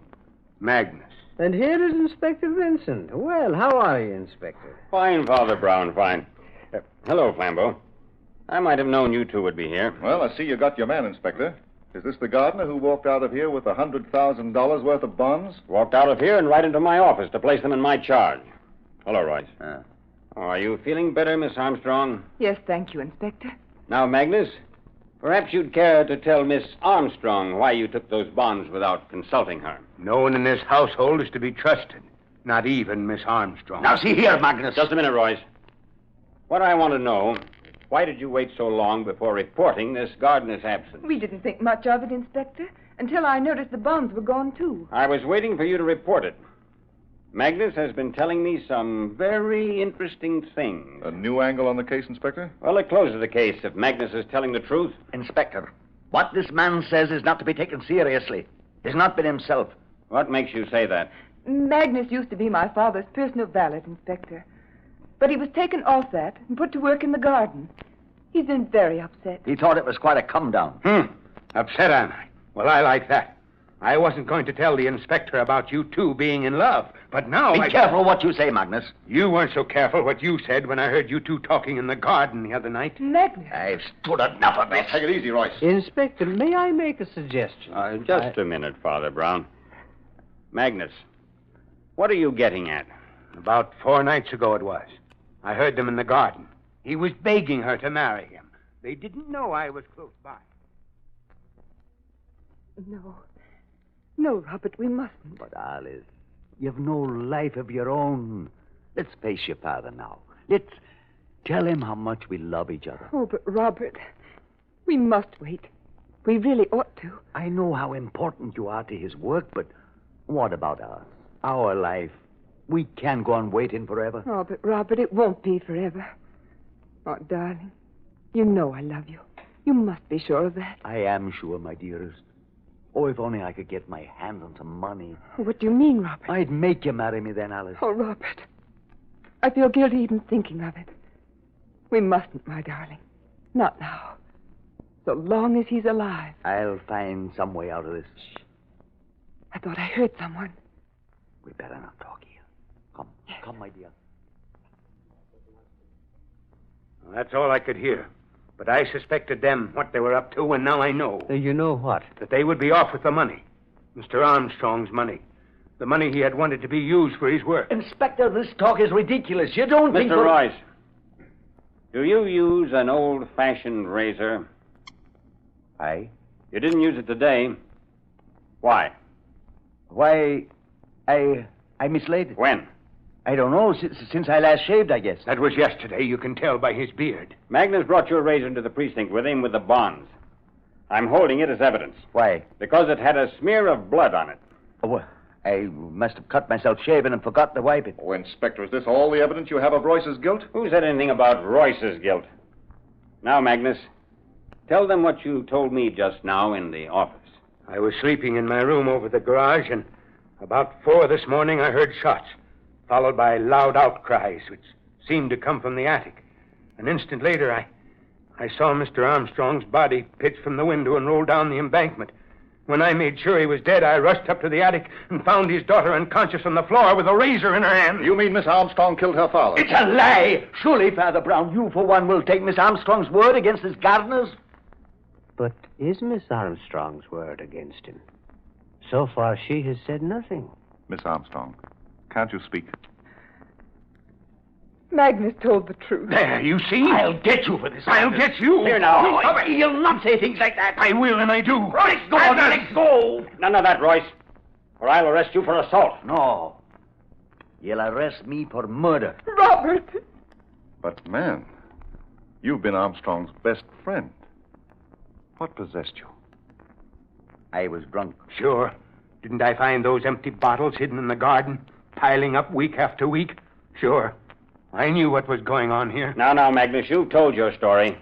Magnus. And here is Inspector Vincent. Well, how are you, Inspector? Fine, Father Brown, fine. Hello, Flambeau. I might have known you two would be here. Well, I see you got your man, Inspector. Is this the gardener who walked out of here with $100,000 worth of bonds? Walked out of here and right into my office to place them in my charge. Hello, Royce. Are you feeling better, Miss Armstrong? Yes, thank you, Inspector. Now, Magnus, perhaps you'd care to tell Miss Armstrong why you took those bonds without consulting her. No one in this household is to be trusted. Not even Miss Armstrong. Now, see here, Magnus. Just a minute, Royce. What I want to know, why did you wait so long before reporting this gardener's absence? We didn't think much of it, Inspector, until I noticed the bonds were gone, too. I was waiting for you to report it. Magnus has been telling me some very interesting things. A new angle on the case, Inspector? Well, it closes the case if Magnus is telling the truth. Inspector, what this man says is not to be taken seriously. He's not been himself. What makes you say that? Magnus used to be my father's personal valet, Inspector. But he was taken off that and put to work in the garden. He's been very upset. He thought it was quite a come-down. Upset, am I? Well, I like that. I wasn't going to tell the inspector about you two being in love, but now Be careful what you say, Magnus. You weren't so careful what you said when I heard you two talking in the garden the other night. Magnus. I've stood enough of this. Take it easy, Royce. Inspector, may I make a suggestion? Just a minute, Father Brown. Magnus, what are you getting at? About 4 nights ago it was. I heard them in the garden. He was begging her to marry him. They didn't know I was close by. No, Robert, we mustn't. But, Alice, you've no life of your own. Let's face your father now. Let's tell him how much we love each other. Oh, but Robert, we must wait. We really ought to. I know how important you are to his work, but what about us? Our life? We can't go on waiting forever. Oh, but Robert, it won't be forever. Oh, darling, you know I love you. You must be sure of that. I am sure, my dearest. Oh, if only I could get my hands on some money. What do you mean, Robert? I'd make you marry me then, Alice. Oh, Robert, I feel guilty even thinking of it. We mustn't, my darling. Not now. So long as he's alive. I'll find some way out of this. Shh. I thought I heard someone. We better not talk here. Come, come, my dear. Well, that's all I could hear. But I suspected them, what they were up to, and now I know. You know what? That they would be off with the money. Mr. Armstrong's money. The money he had wanted to be used for his work. Inspector, this talk is ridiculous. You don't think... Mr. Royce, Do you use an old-fashioned razor? Aye. You didn't use it today. Why? Why, I mislaid it. When? I don't know, since I last shaved, I guess. That was yesterday. You can tell by his beard. Magnus brought your razor into the precinct with him with the bonds. I'm holding it as evidence. Why? Because it had a smear of blood on it. Oh, I must have cut myself shaving and forgot to wipe it. Oh, Inspector, is this all the evidence you have of Royce's guilt? Who said anything about Royce's guilt? Now, Magnus, tell them what you told me just now in the office. I was sleeping in my room over the garage, and about 4 this morning I heard shots, followed by loud outcries, which seemed to come from the attic. An instant later, I saw Mr. Armstrong's body pitch from the window and roll down the embankment. When I made sure he was dead, I rushed up to the attic and found his daughter unconscious on the floor with a razor in her hand. You mean Miss Armstrong killed her father? It's a lie! Surely, Father Brown, you for one will take Miss Armstrong's word against his gardener's? But is Miss Armstrong's word against him? So far, she has said nothing. Miss Armstrong, can't you speak? Magnus told the truth. There, you see? I'll get you for this. I'll get you. Here now. No, you'll not say things like that. I will, and I do. Let go, let go. None of that, Royce, or I'll arrest you for assault. No. You'll arrest me for murder. Robert! But, man, you've been Armstrong's best friend. What possessed you? I was drunk. Sure. Didn't I find those empty bottles hidden in the garden, piling up week after week? Sure. I knew what was going on here. Now, Magnus, you've told your story.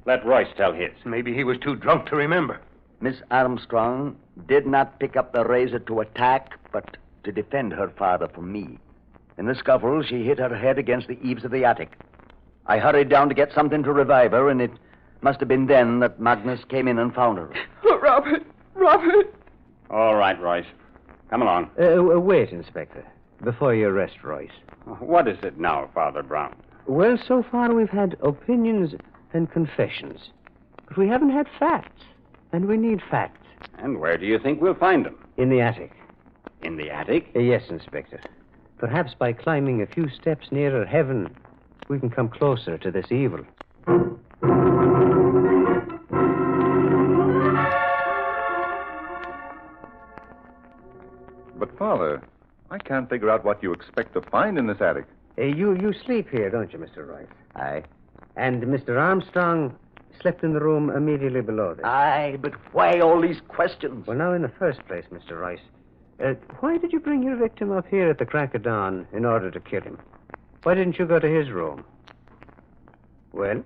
Let Royce tell his. Maybe he was too drunk to remember. Miss Armstrong did not pick up the razor to attack, but to defend her father from me. In the scuffle, she hit her head against the eaves of the attic. I hurried down to get something to revive her, and it must have been then that Magnus came in and found her. Oh, Robert! All right, Royce. Come along. Wait, Inspector, before you arrest Royce. What is it now, Father Brown? Well, so far we've had opinions and confessions. But we haven't had facts. And we need facts. And where do you think we'll find them? In the attic. In the attic? Yes, Inspector. Perhaps by climbing a few steps nearer heaven, we can come closer to this evil. But, Father, I can't figure out what you expect to find in this attic. You sleep here, don't you, Mr. Royce? Aye. And Mr. Armstrong slept in the room immediately below this. Aye, but why all these questions? Well, now, in the first place, Mr. Royce, why did you bring your victim up here at the crack of dawn in order to kill him? Why didn't you go to his room? Well?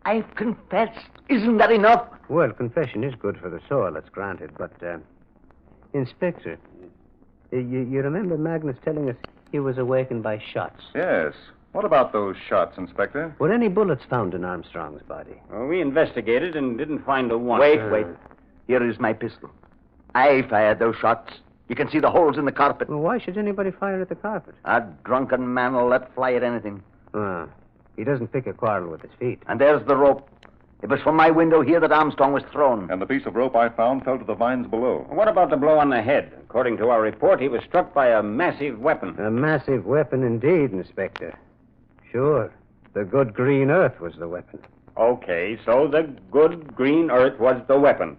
I've confessed. Isn't that enough? Well, confession is good for the soul, that's granted. But, Inspector, you remember Magnus telling us he was awakened by shots? Yes. What about those shots, Inspector? Were any bullets found in Armstrong's body? Well, we investigated and didn't find a one. Wait. Here is my pistol. I fired those shots. You can see the holes in the carpet. Well, why should anybody fire at the carpet? A drunken man will let fly at anything. He doesn't pick a quarrel with his feet. And there's the rope. It was from my window here that Armstrong was thrown. And the piece of rope I found fell to the vines below. What about the blow on the head? According to our report, he was struck by a massive weapon. A massive weapon indeed, Inspector. Sure. The good green earth was the weapon. Okay, so the good green earth was the weapon.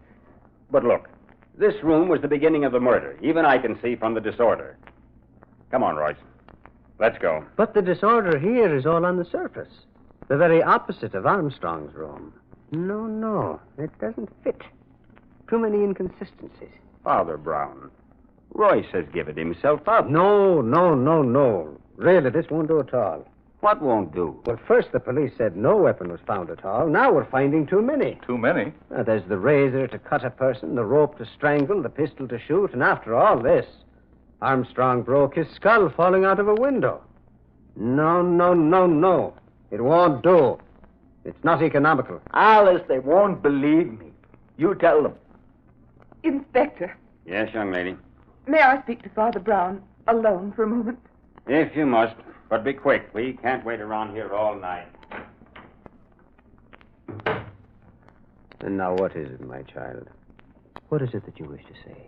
But look, this room was the beginning of the murder. Even I can see from the disorder. Come on, Royce. Let's go. But the disorder here is all on the surface. The very opposite of Armstrong's room. No, it doesn't fit. Too many inconsistencies. Father Brown, Royce has given himself up. No. Really, this won't do at all. What won't do? Well, first the police said no weapon was found at all. Now we're finding too many. Too many? There's the razor to cut a person, the rope to strangle, the pistol to shoot, and after all this, Armstrong broke his skull falling out of a window. No. It won't do. It's not economical. Alice, they won't believe me. You tell them. Inspector. Yes, young lady. May I speak to Father Brown alone for a moment? If you must, but be quick. We can't wait around here all night. And now what is it, my child? What is it that you wish to say?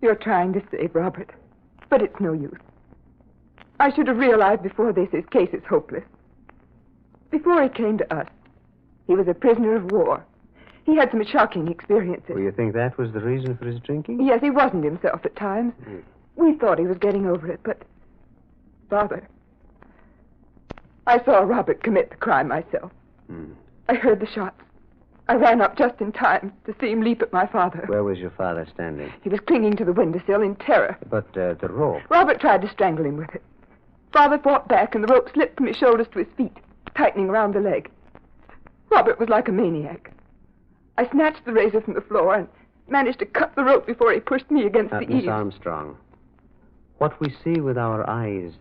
You're trying to save Robert, but it's no use. I should have realized before this his case is hopeless. Before he came to us, he was a prisoner of war. He had some shocking experiences. Well, you think that was the reason for his drinking? Yes, he wasn't himself at times. We thought he was getting over it, but... Father, I saw Robert commit the crime myself. I heard the shots. I ran up just in time to see him leap at my father. Where was your father standing? He was clinging to the windowsill in terror. But the rope. Robert tried to strangle him with it. Father fought back, and the rope slipped from his shoulders to his feet, tightening around the leg. Robert was like a maniac. I snatched the razor from the floor and managed to cut the rope before he pushed me against the Miss eaves. Armstrong, what we see with our eyes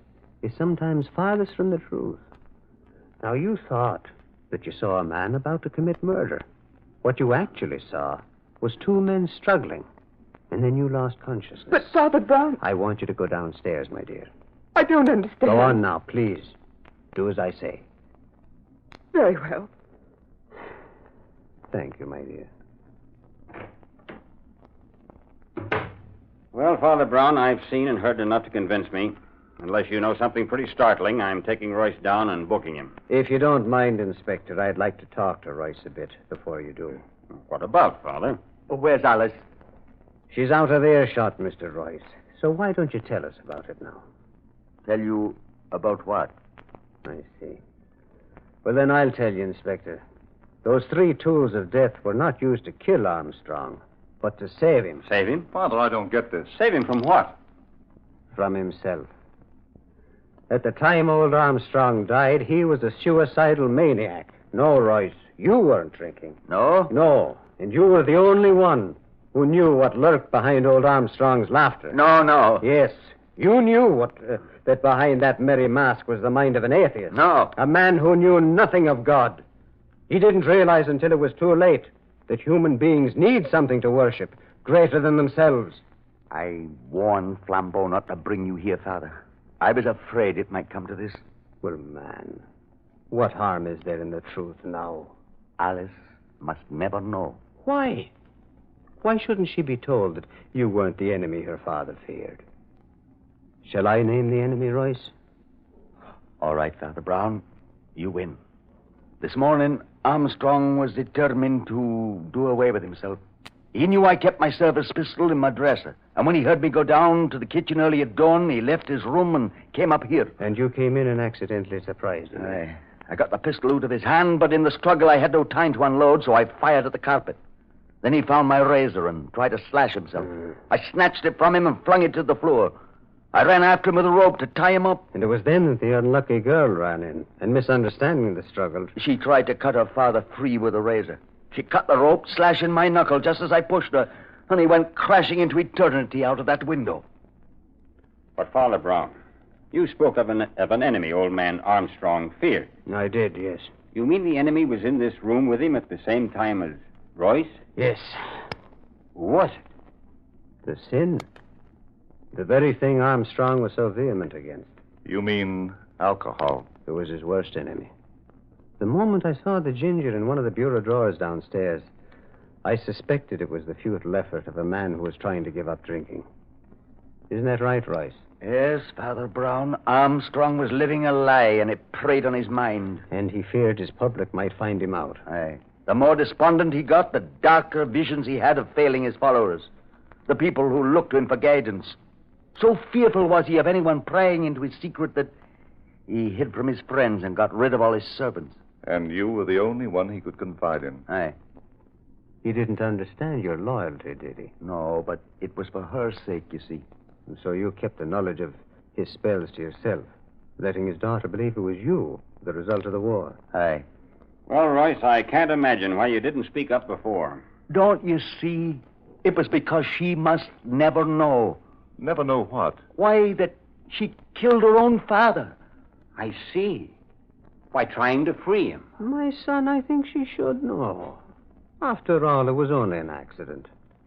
is sometimes farthest from the truth. Now, you thought that you saw a man about to commit murder. What you actually saw was two men struggling, and then you lost consciousness. But, Father Brown... I want you to go downstairs, my dear. I don't understand. Go on now, please. Do as I say. Very well. Thank you, my dear. Well, Father Brown, I've seen and heard enough to convince me. Unless you know something pretty startling, I'm taking Royce down and booking him. If you don't mind, Inspector, I'd like to talk to Royce a bit before you do. What about, Father? Where's Alice? She's out of earshot, Mr. Royce. So why don't you tell us about it now? Tell you about what? I see. Well, then I'll tell you, Inspector. Those 3 tools of death were not used to kill Armstrong, but to save him. Save him? Father, I don't get this. Save him from what? From himself. At the time old Armstrong died, he was a suicidal maniac. No, Royce, you weren't drinking. No? No, and you were the only one who knew what lurked behind old Armstrong's laughter. No. Yes, you knew that behind that merry mask was the mind of an atheist. No. A man who knew nothing of God. He didn't realize until it was too late that human beings need something to worship greater than themselves. I warned Flambeau not to bring you here, Father. I was afraid it might come to this. Well, man, what harm is there in the truth now? Alice must never know. Why? Why shouldn't she be told that you weren't the enemy her father feared? Shall I name the enemy, Royce? All right, Father Brown. You win. This morning, Armstrong was determined to do away with himself. He knew I kept my service pistol in my dresser. And when he heard me go down to the kitchen early at dawn, he left his room and came up here. And you came in and accidentally surprised him. I got the pistol out of his hand, but in the struggle I had no time to unload, so I fired at the carpet. Then he found my razor and tried to slash himself. I snatched it from him and flung it to the floor. I ran after him with a rope to tie him up. And it was then that the unlucky girl ran in, and misunderstanding the struggle... She tried to cut her father free with a razor. She cut the rope, slashing my knuckle just as I pushed her, and he went crashing into eternity out of that window. But, Father Brown, you spoke of an enemy old man Armstrong feared. I did, yes. You mean the enemy was in this room with him at the same time as Royce? Yes. Who was it? The sin. The very thing Armstrong was so vehement against. You mean alcohol? It was his worst enemy. The moment I saw the ginger in one of the bureau drawers downstairs, I suspected it was the futile effort of a man who was trying to give up drinking. Isn't that right, Royce? Yes, Father Brown. Armstrong was living a lie, and it preyed on his mind. And he feared his public might find him out. Aye. The more despondent he got, the darker visions he had of failing his followers. The people who looked to him for guidance. So fearful was he of anyone prying into his secret that he hid from his friends and got rid of all his servants. And you were the only one he could confide in. Aye. He didn't understand your loyalty, did he? No, but it was for her sake, you see. And so you kept the knowledge of his spells to yourself, letting his daughter believe it was you, the result of the war. Aye. Well, Royce, I can't imagine why you didn't speak up before. Don't you see? It was because she must never know. Never know what? Why, that she killed her own father. I see. By trying to free him. My son, I think she should know. After all, it was only an accident.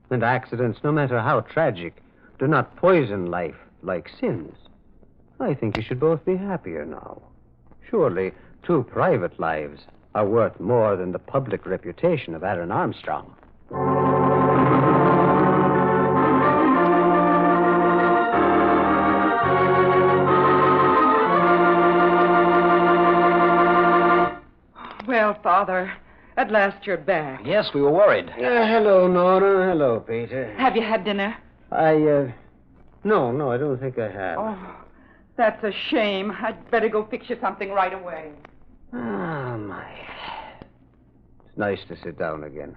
And accidents, no matter how tragic, do not poison life like sins. I think you should both be happier now. Surely, 2 private lives are worth more than the public reputation of Aaron Armstrong. Father. At last you're back. Yes, we were worried. Hello, Nora. Hello, Peter. Have you had dinner? No, I don't think I have. Oh, that's a shame. I'd better go fix you something right away. Ah, my. It's nice to sit down again.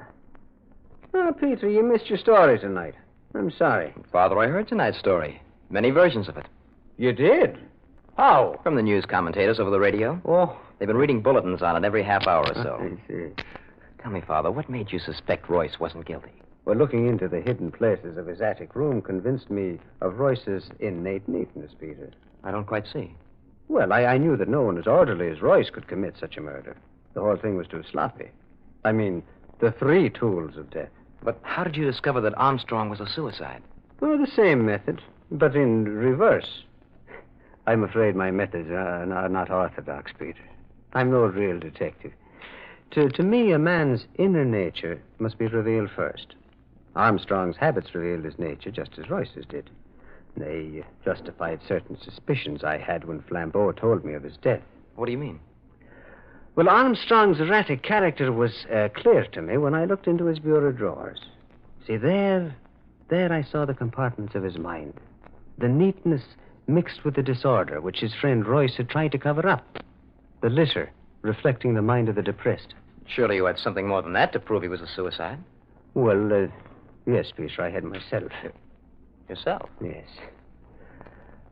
Oh, Peter, you missed your story tonight. I'm sorry. Father, I heard tonight's story. Many versions of it. You did? How? From the news commentators over the radio. Oh. They've been reading bulletins on it every half hour or so. I see. Tell me, Father, what made you suspect Royce wasn't guilty? Well, looking into the hidden places of his attic room convinced me of Royce's innate neatness, Peter. I don't quite see. Well, I knew that no one as orderly as Royce could commit such a murder. The whole thing was too sloppy. I mean, the 3 tools of death. But how did you discover that Armstrong was a suicide? Well, the same method, but in reverse. I'm afraid my methods are not orthodox, Peter. I'm no real detective. To me, a man's inner nature must be revealed first. Armstrong's habits revealed his nature just as Royce's did. They justified certain suspicions I had when Flambeau told me of his death. What do you mean? Well, Armstrong's erratic character was clear to me when I looked into his bureau drawers. See, there I saw the compartments of his mind. The neatness mixed with the disorder which his friend Royce had tried to cover up. The litter reflecting the mind of the depressed. Surely you had something more than that to prove he was a suicide. Well, yes, Peter, I had myself. Yourself? Yes.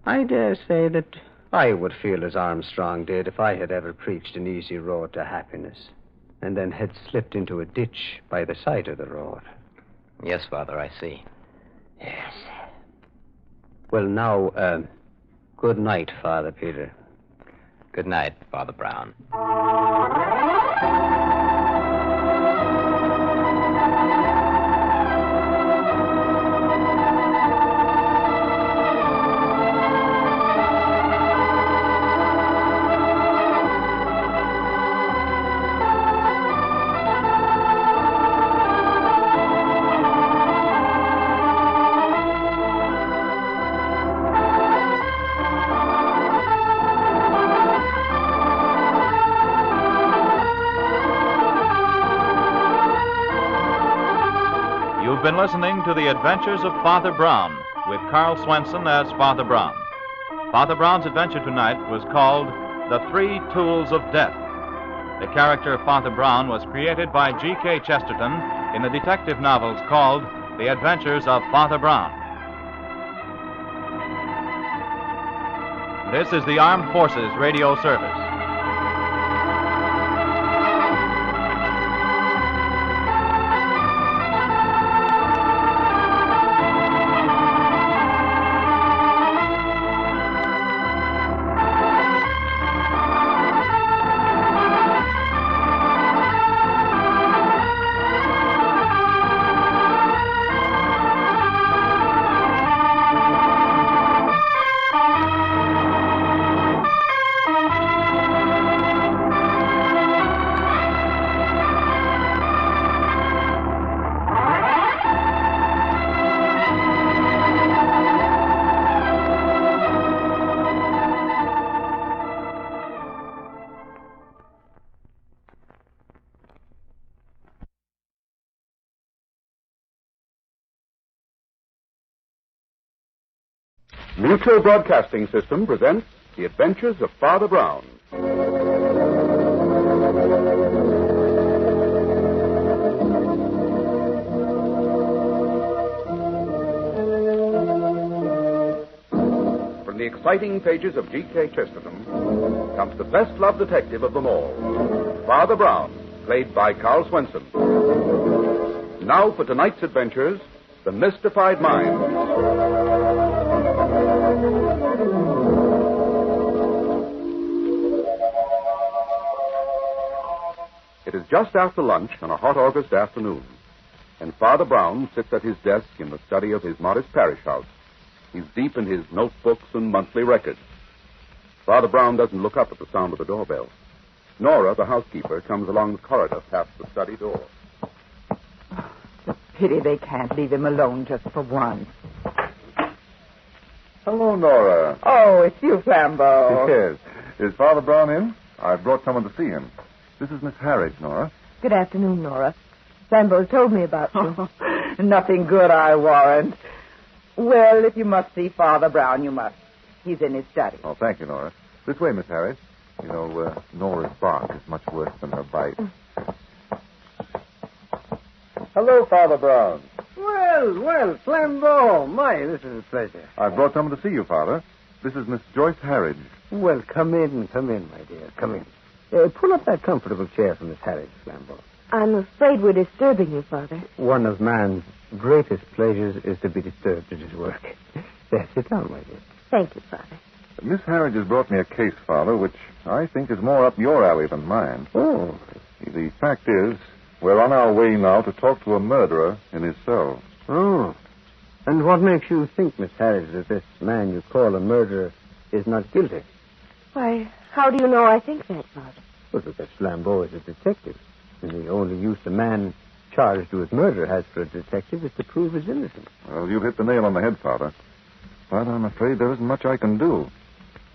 I dare say that I would feel as Armstrong did if I had ever preached an easy road to happiness and then had slipped into a ditch by the side of the road. Yes, Father, I see. Yes. Well, now, good night, Father Peter. Good night, Father Brown. You've been listening to The Adventures of Father Brown, with Carl Swenson as Father Brown. Father Brown's adventure tonight was called The 3 Tools of Death. The character of Father Brown was created by G.K. Chesterton in the detective novels called The Adventures of Father Brown. This is the Armed Forces Radio Service. Mutual Broadcasting System presents The Adventures of Father Brown. From the exciting pages of G.K. Chesterton comes the best-loved detective of them all, Father Brown, played by Carl Swenson. Now for tonight's adventures, The Mystified Mind. It is just after lunch on a hot August afternoon, and Father Brown sits at his desk in the study of his modest parish house. He's deep in his notebooks and monthly records. Father Brown doesn't look up at the sound of the doorbell. Nora, the housekeeper, comes along the corridor past the study door. Pity they can't leave him alone just for once. Hello, Nora. Oh, it's you, Flambeau. Yes. Is Father Brown in? I brought someone to see him. This is Miss Harridge, Nora. Good afternoon, Nora. Sambo told me about you. Nothing good, I warrant. Well, if you must see Father Brown, you must. He's in his study. Oh, thank you, Nora. This way, Miss Harridge. You know, Nora's bark is much worse than her bite. Hello, Father Brown. Well, Flambeau. My, this is a pleasure. I've brought someone to see you, Father. This is Miss Joyce Harridge. Well, come in, my dear. Come in. Pull up that comfortable chair for Miss Harridge, Flambeau. I'm afraid we're disturbing you, Father. One of man's greatest pleasures is to be disturbed at his work. There, sit down, my dear. Thank you, Father. Miss Harridge has brought me a case, Father, which I think is more up your alley than mine. Oh. The fact is, we're on our way now to talk to a murderer in his cell. Oh. And what makes you think, Miss Harris, that this man you call a murderer is not guilty? Why, how do you know I think that, Father? Well, because Flambeau is a detective. And the only use a man charged with murder has for a detective is to prove his innocence. Well, you've hit the nail on the head, Father. But I'm afraid there isn't much I can do.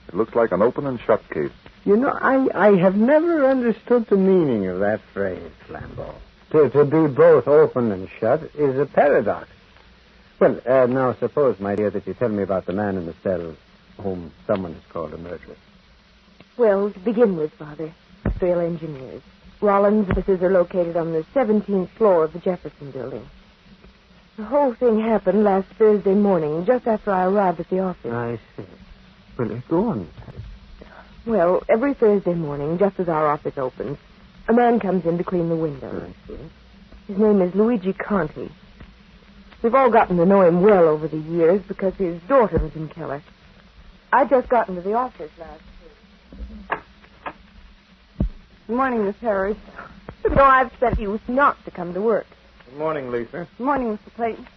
It looks like an open and shut case. You know, I have never understood the meaning of that phrase, Flambeau. To be both open and shut is a paradox. Well, now suppose, my dear, that you tell me about the man in the cell whom someone has called a murderer. Well, to begin with, Father, Trail Engineers. Rollins' offices are located on the 17th floor of the Jefferson building. The whole thing happened last Thursday morning, just after I arrived at the office. I see. Well, go on. Well, every Thursday morning, just as our office opens, a man comes in to clean the windows. I see. His name is Luigi Conti. We've all gotten to know him well over the years because his daughter was in Keller. I just got into the office last week. Good morning, Miss Harris. You know, I've sent you not to come to work. Good morning, Lisa. Good morning, Mr. Clayton.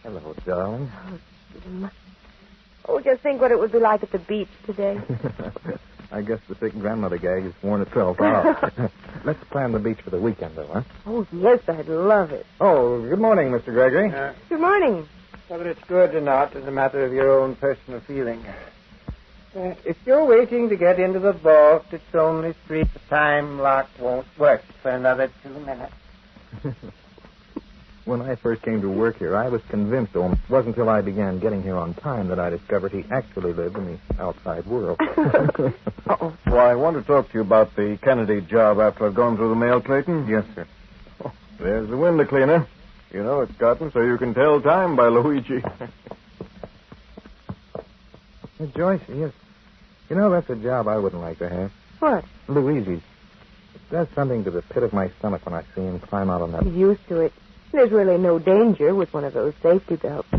Hello, darling. Oh, just think what it would be like at the beach today. I guess the sick grandmother gag is worn itself out. Let's plan the beach for the weekend, though, huh? Oh, yes, I'd love it. Oh, good morning, Mr. Gregory. Good morning. Whether it's good or not is a matter of your own personal feeling. If you're waiting to get into the vault, it's only 3. The time lock won't work for another 2 minutes. When I first came to work here, I was convinced, though it wasn't until I began getting here on time that I discovered he actually lived in the outside world. Uh-oh. Well, I want to talk to you about the Kennedy job after I've gone through the mail, Clayton. Yes, sir. Oh, there's the window cleaner. You know it's gotten so you can tell time by Luigi. Hey, Joyce, yes. You know, that's a job I wouldn't like to have. What? Luigi's. It does something to the pit of my stomach when I see him climb out on that. He's used to it. There's really no danger with one of those safety belts. The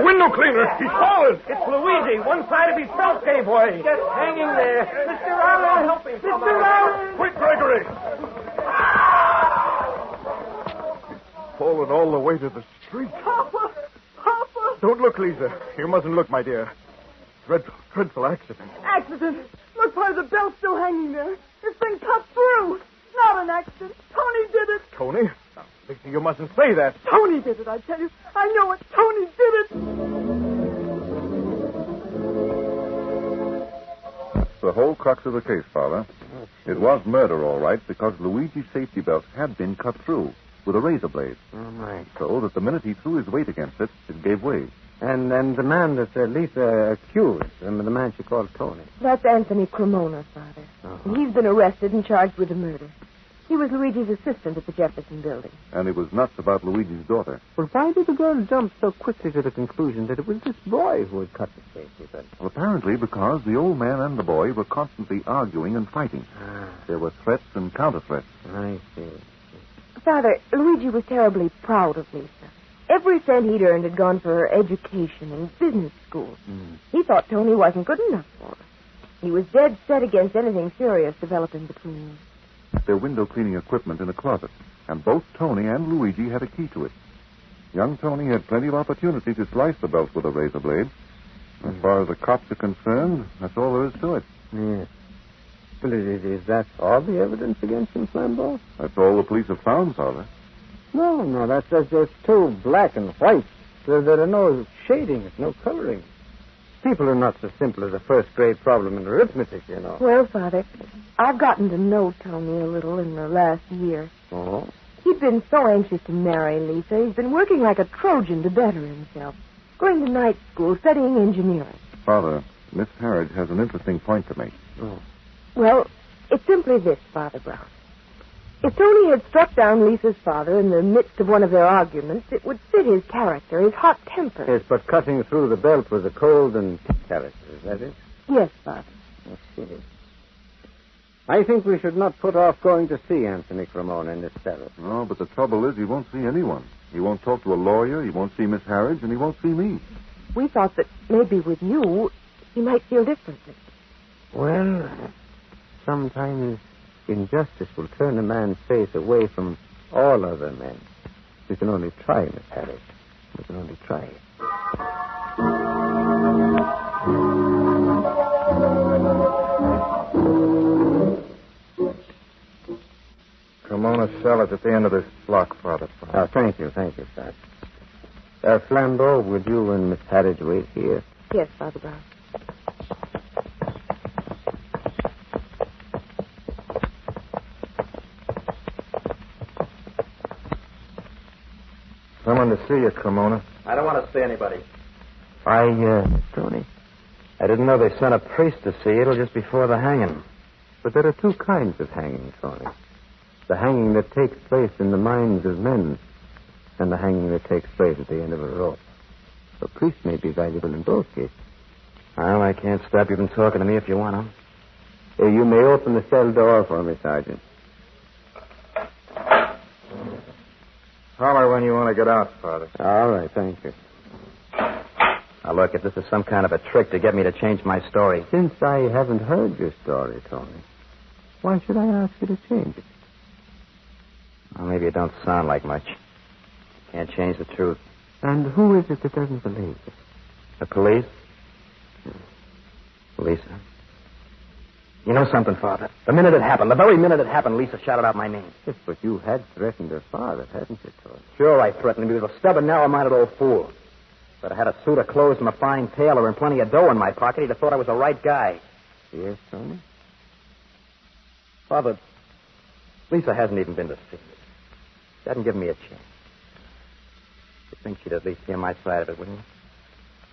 window cleaner! He's fallen! It's Luigi. One side of his belt gave way. Just hanging there. Mr. Allen, help me. Mr. Allen! Quick, Gregory! Fallen all the way to the street. Papa! Papa! Don't look, Lisa. You mustn't look, my dear. Dreadful accident. Accident? Look, part of the belt's still hanging there. It's been cut through. Not an accident. Tony did it. Tony? Now, Lisa, you mustn't say that. Tony did it, I tell you. I know it. Tony did it. That's the whole crux of the case, Father. It was murder, all right, because Luigi's safety belt had been cut through with a razor blade. Oh, my. So that the minute he threw his weight against it, it gave way. And the man that Lisa accused, the man she called Tony. That's Anthony Cremona, Father. Uh-huh. He's been arrested and charged with the murder. He was Luigi's assistant at the Jefferson building. And he was nuts about Luigi's daughter. Well, why did the girl jump so quickly to the conclusion that it was this boy who had cut the safety belt? Well, apparently because the old man and the boy were constantly arguing and fighting. There were threats and counter-threats. I see. Father, Luigi was terribly proud of Lisa. Every cent he'd earned had gone for her education and business school. He thought Tony wasn't good enough for her. He was dead set against anything serious developing between them. Their window cleaning equipment in a closet, and both Tony and Luigi had a key to it. Young Tony had plenty of opportunity to slice the belt with a razor blade. As far as the cops are concerned, that's all there is to it. Yes. Well, is that all the evidence against him, Flambeau? That's all the police have found, Father. No, that's just too black and white There are no shadings, no coloring. People are not so simple as a first-grade problem in arithmetic, you know. Well, Father, I've gotten to know Tony a little in the last year. Oh? He's been so anxious to marry Lisa. He's been working like a Trojan to better himself. Going to night school, studying engineering. Father, Miss Harridge has an interesting point to make. Oh. Well, it's simply this, Father Brown. If Tony had struck down Lisa's father in the midst of one of their arguments, it would fit his character, his hot temper. Yes, but cutting through the belt was a cold and character, is that it? Yes, Father. I see. I think we should not put off going to see Anthony Cremona in this cellar. No, but the trouble is he won't see anyone. He won't talk to a lawyer, he won't see Miss Harridge, and he won't see me. We thought that maybe with you, he might feel differently. Well, sometimes injustice will turn a man's face away from all other men. We can only try, Miss Harris. We can only try. Cremona cell is at the end of this block, Father. Oh, thank you, sir. Flambeau, would you and Miss Harridge wait here? Yes, Father Brown. Someone to see you, Cremona. I don't want to see anybody. Tony, I didn't know they sent a priest to see you till just before the hanging. But there are two kinds of hanging, Tony. The hanging that takes place in the minds of men, and the hanging that takes place at the end of a rope. A priest may be valuable in both cases. Well, I can't stop you from talking to me if you want to. You may open the cell door for me, Sergeant. Holler when you want to get out, Father. All right, thank you. Now, look, if this is some kind of a trick to get me to change my story. Since I haven't heard your story, Tony, why should I ask you to change it? Well, maybe it don't sound like much. Can't change the truth. And who is it that doesn't believe it? The police? Lisa. You know something, Father? The very minute it happened, Lisa shouted out my name. Yes, but you had threatened her father, hadn't you, Tony? Sure, I threatened him. He was a stubborn, narrow-minded old fool. But I had a suit of clothes and a fine tailor and plenty of dough in my pocket. He'd have thought I was the right guy. Yes, Tony? Father, Lisa hasn't even been to see me. She hasn't given me a chance. You think she'd at least hear my side of it, wouldn't you?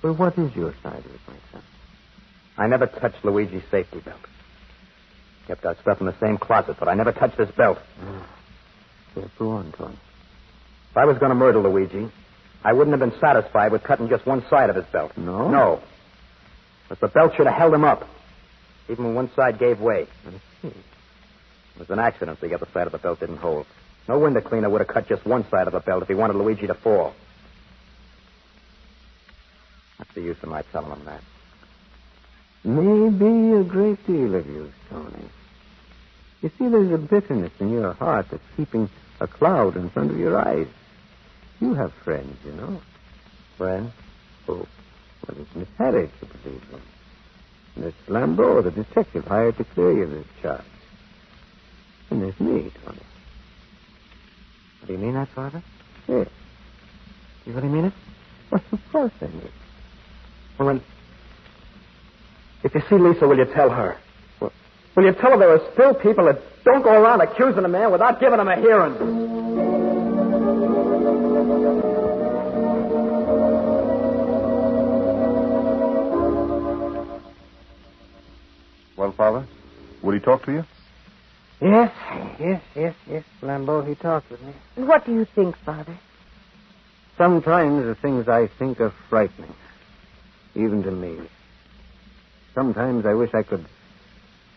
Well, what is your side of it, my son? I never touched Luigi's safety belt. Kept our stuff in the same closet, but I never touched his belt. Yes, go on, Tony. If I was going to murder Luigi, I wouldn't have been satisfied with cutting just one side of his belt. No? No. But the belt should have held him up, even when one side gave way. I see. It was an accident the other side of the belt didn't hold. No window cleaner would have cut just one side of the belt if he wanted Luigi to fall. What's the use of my telling him that? Maybe a great deal of use, Tony. You see, there's a bitterness in your heart that's keeping a cloud in front of your eyes. You have friends, you know. Friends? Oh, well, it's Miss Harridge, you believe me. Miss Flambeau, the detective hired to clear you of this charge. And there's me, Tony. Do you mean that, Father? Yes. You really mean it? Well, of course I mean it. Well, then, if you see Lisa, will you tell her? What? Will you tell her there are still people that don't go around accusing a man without giving him a hearing? Well, Father, will he talk to you? Yes, Flambeau, he talked with me. And what do you think, Father? Sometimes the things I think are frightening, even to me. Sometimes I wish I could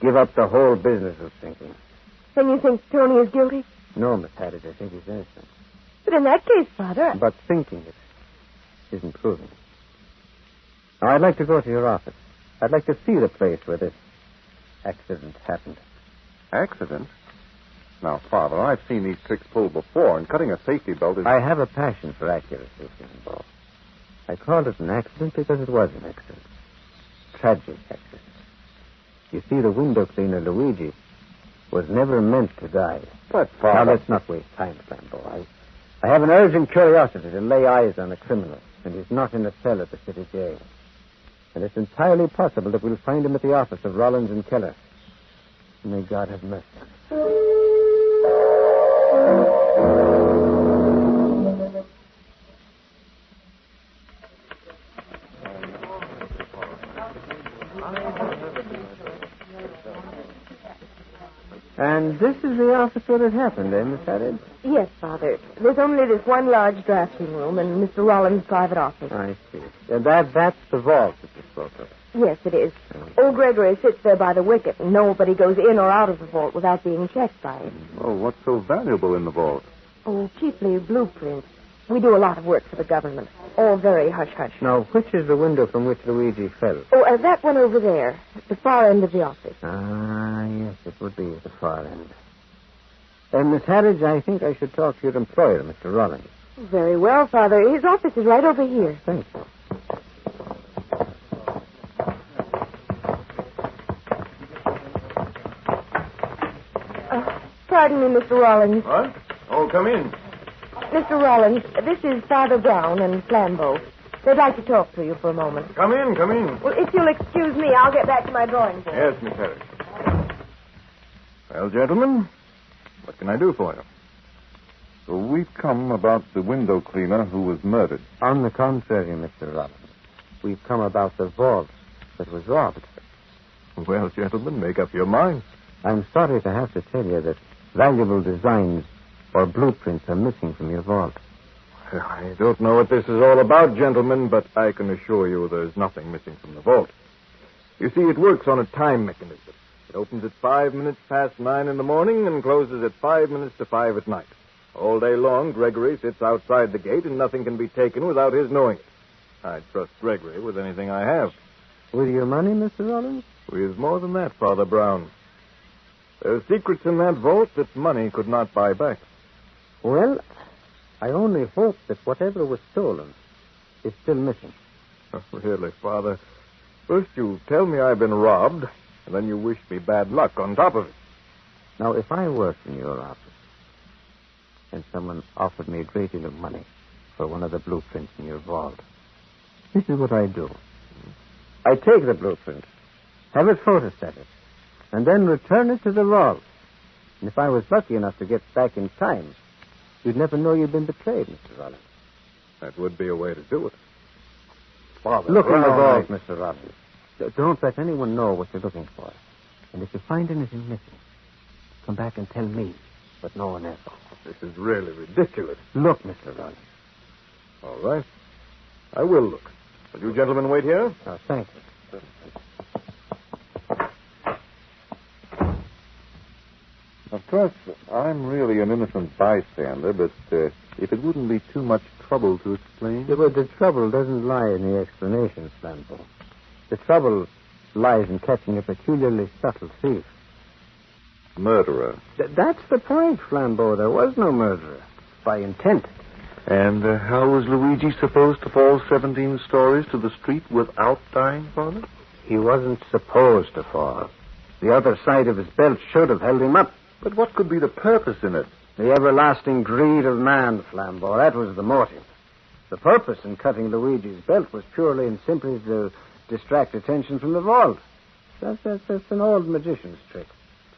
give up the whole business of thinking. Then you think Tony is guilty? No, Miss Harridge, I think he's innocent. But in that case, Father... But thinking it isn't proving it. Now, I'd like to go to your office. I'd like to see the place where this accident happened. Accident? Now, Father, I've seen these tricks pulled before, and cutting a safety belt is... I have a passion for accuracy, Flambeau. I called it an accident because it was an accident. Tragic accident. You see, the window cleaner, Luigi, was never meant to die. But, Father... Now, let's not waste time, Flambeau. I have an urgent curiosity to lay eyes on the criminal. and he's not in a cell at the city jail. And it's entirely possible that we'll find him at the office of Rollins and Keller. May God have mercy on him. And this is the office where it happened, eh, Miss Haddad? Yes, Father. There's only this one large drafting room and Mr. Rollins' private office. I see. That's the vault that you spoke of. Yes, it is. Old Gregory sits there by the wicket, and nobody goes in or out of the vault without being checked by him. Oh, what's so valuable in the vault? Oh, chiefly blueprints. We do a lot of work for the government. All very hush-hush. Now, which is the window from which Luigi fell? Oh, that one over there, at the far end of the office. Ah, yes, it would be at the far end. Miss Harridge, I think I should talk to your employer, Mr. Rollins. Very well, Father. His office is right over here. Thank you. Pardon me, Mr. Rollins. What? Oh, come in. Mr. Rollins, this is Father Brown and Flambeau. They'd like to talk to you for a moment. Come in, come in. Well, if you'll excuse me, I'll get back to my drawing board. Yes, Miss Harris. Well, gentlemen, what can I do for you? So we've come about the window cleaner who was murdered. On the contrary, Mr. Rollins. We've come about the vault that was robbed. Well, gentlemen, make up your minds. I'm sorry to have to tell you that valuable designs or blueprints are missing from your vault. I don't know what this is all about, gentlemen, but I can assure you there's nothing missing from the vault. You see, it works on a time mechanism. It opens at 5 minutes past 9 in the morning and closes at 5 minutes to 5 at night. All day long, Gregory sits outside the gate, and nothing can be taken without his knowing it. I trust Gregory with anything I have. With your money, Mr. Rollins? With more than that, Father Brown. There's secrets in that vault that money could not buy back. Well, I only hope that whatever was stolen is still missing. Oh, really, Father? First you tell me I've been robbed, and then you wish me bad luck on top of it. Now, if I worked in your office and someone offered me a great deal of money for one of the blueprints in your vault, this is what I'd do. I'd take the blueprint, have it photostated, and then return it to the vault. And if I was lucky enough to get back in time, you'd never know you'd been betrayed, Mr. Rollins. That would be a way to do it. Father, look in the vault, Mr. Rollins. Don't let anyone know what you're looking for. And if you find anything missing, come back and tell me, but no one else. This is really ridiculous. Look, Mr. Rollins. All right. I will look. Will you gentlemen wait here? Oh, thank you. Of course, I'm really an innocent bystander, but if it wouldn't be too much trouble to explain... Yeah, but the trouble doesn't lie in the explanations, Flambeau. The trouble lies in catching a peculiarly subtle thief. Murderer. That's the point, Flambeau. There was no murderer. By intent. And how was Luigi supposed to fall 17 stories to the street without dying, Father? He wasn't supposed to fall. The other side of his belt should have held him up. But what could be the purpose in it? The everlasting greed of man, Flambeau. That was the motive. The purpose in cutting Luigi's belt was purely and simply to distract attention from the vault. That's an old magician's trick.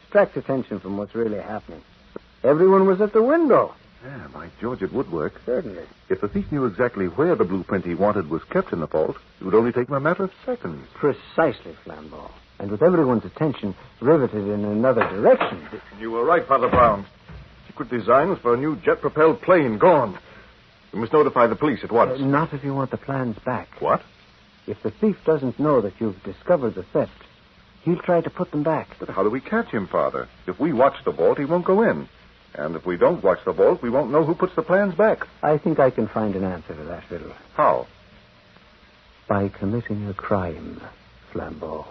Distract attention from what's really happening. Everyone was at the window. Yeah, by George, it would work. Certainly. If the thief knew exactly where the blueprint he wanted was kept in the vault, it would only take him a matter of seconds. Precisely, Flambeau. And with everyone's attention riveted in another direction. You were right, Father Brown. Secret designs for a new jet-propelled plane gone. We must notify the police at once. Not if you want the plans back. What? If the thief doesn't know that you've discovered the theft, he'll try to put them back. But how do we catch him, Father? If we watch the vault, he won't go in. And if we don't watch the vault, we won't know who puts the plans back. I think I can find an answer to that riddle. How? By committing a crime, Flambeau.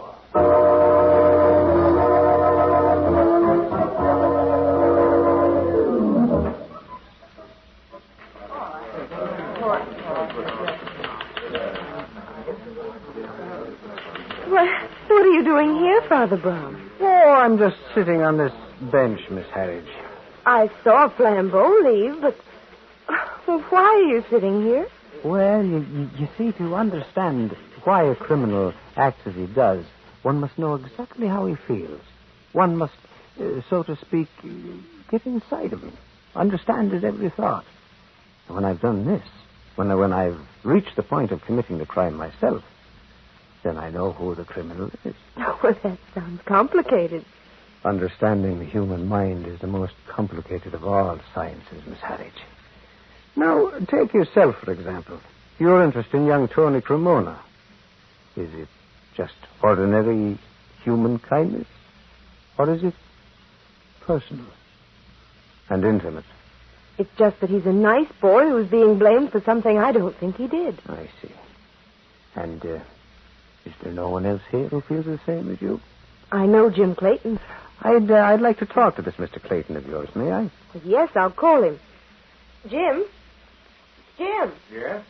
What are you doing here, Father Brown? Oh, I'm just sitting on this bench, Miss Harridge. I saw Flambeau leave, but... Well, why are you sitting here? Well, you see, to understand why a criminal acts as he does, one must know exactly how he feels. One must, so to speak, get inside him, understand his every thought. And when I've done this, when I've reached the point of committing the crime myself, then I know who the criminal is. Oh, well, that sounds complicated. Understanding the human mind is the most complicated of all sciences, Miss Harridge. Now, take yourself, for example. Your interest in young Tony Cremona. Is it just ordinary human kindness? Or is it personal and intimate? It's just that he's a nice boy who's being blamed for something I don't think he did. I see. And is there no one else here who feels the same as you? I know Jim Clayton. I'd like to talk to this Mr. Clayton of yours, may I? Well, yes, I'll call him. Jim? Jim? Yes?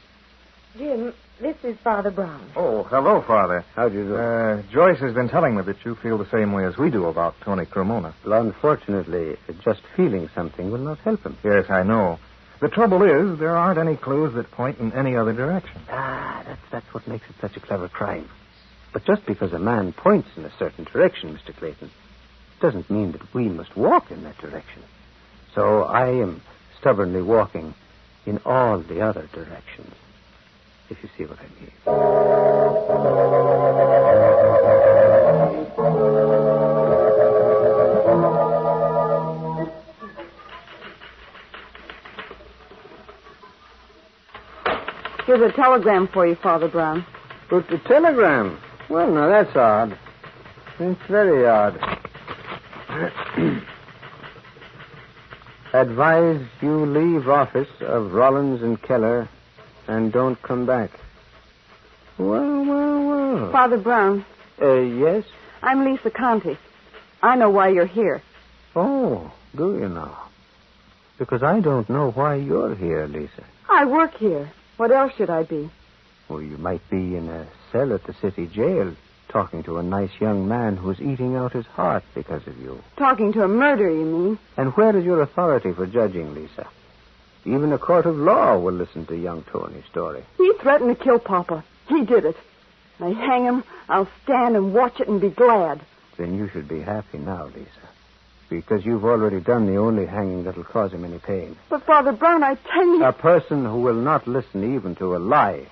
Jim, this is Father Brown. Oh, hello, Father. How do you do? Joyce has been telling me that you feel the same way as we do about Tony Cremona. Well, unfortunately, just feeling something will not help him. Yes, I know. The trouble is, there aren't any clues that point in any other direction. That's what makes it such a clever crime. But just because a man points in a certain direction, Mr. Clayton, doesn't mean that we must walk in that direction. So I am stubbornly walking in all the other directions, if you see what I mean. Here's a telegram for you, Father Brown. But the telegram? Well, now, that's odd. It's very odd. Advise you leave office of Rollins and Keller and don't come back. Well. Father Brown. Yes? I'm Lisa Conte. I know why you're here. Oh, do you now? Because I don't know why you're here, Lisa. I work here. What else should I be? Well, you might be in a cell at the city jail talking to a nice young man who's eating out his heart because of you. Talking to a murderer, you mean? And where is your authority for judging, Lisa? Even a court of law will listen to young Tony's story. He threatened to kill Papa. He did it. They hang him. I'll stand and watch it and be glad. Then you should be happy now, Lisa. Because you've already done the only hanging that'll cause him any pain. But, Father Brown, I tell you... A person who will not listen even to a lie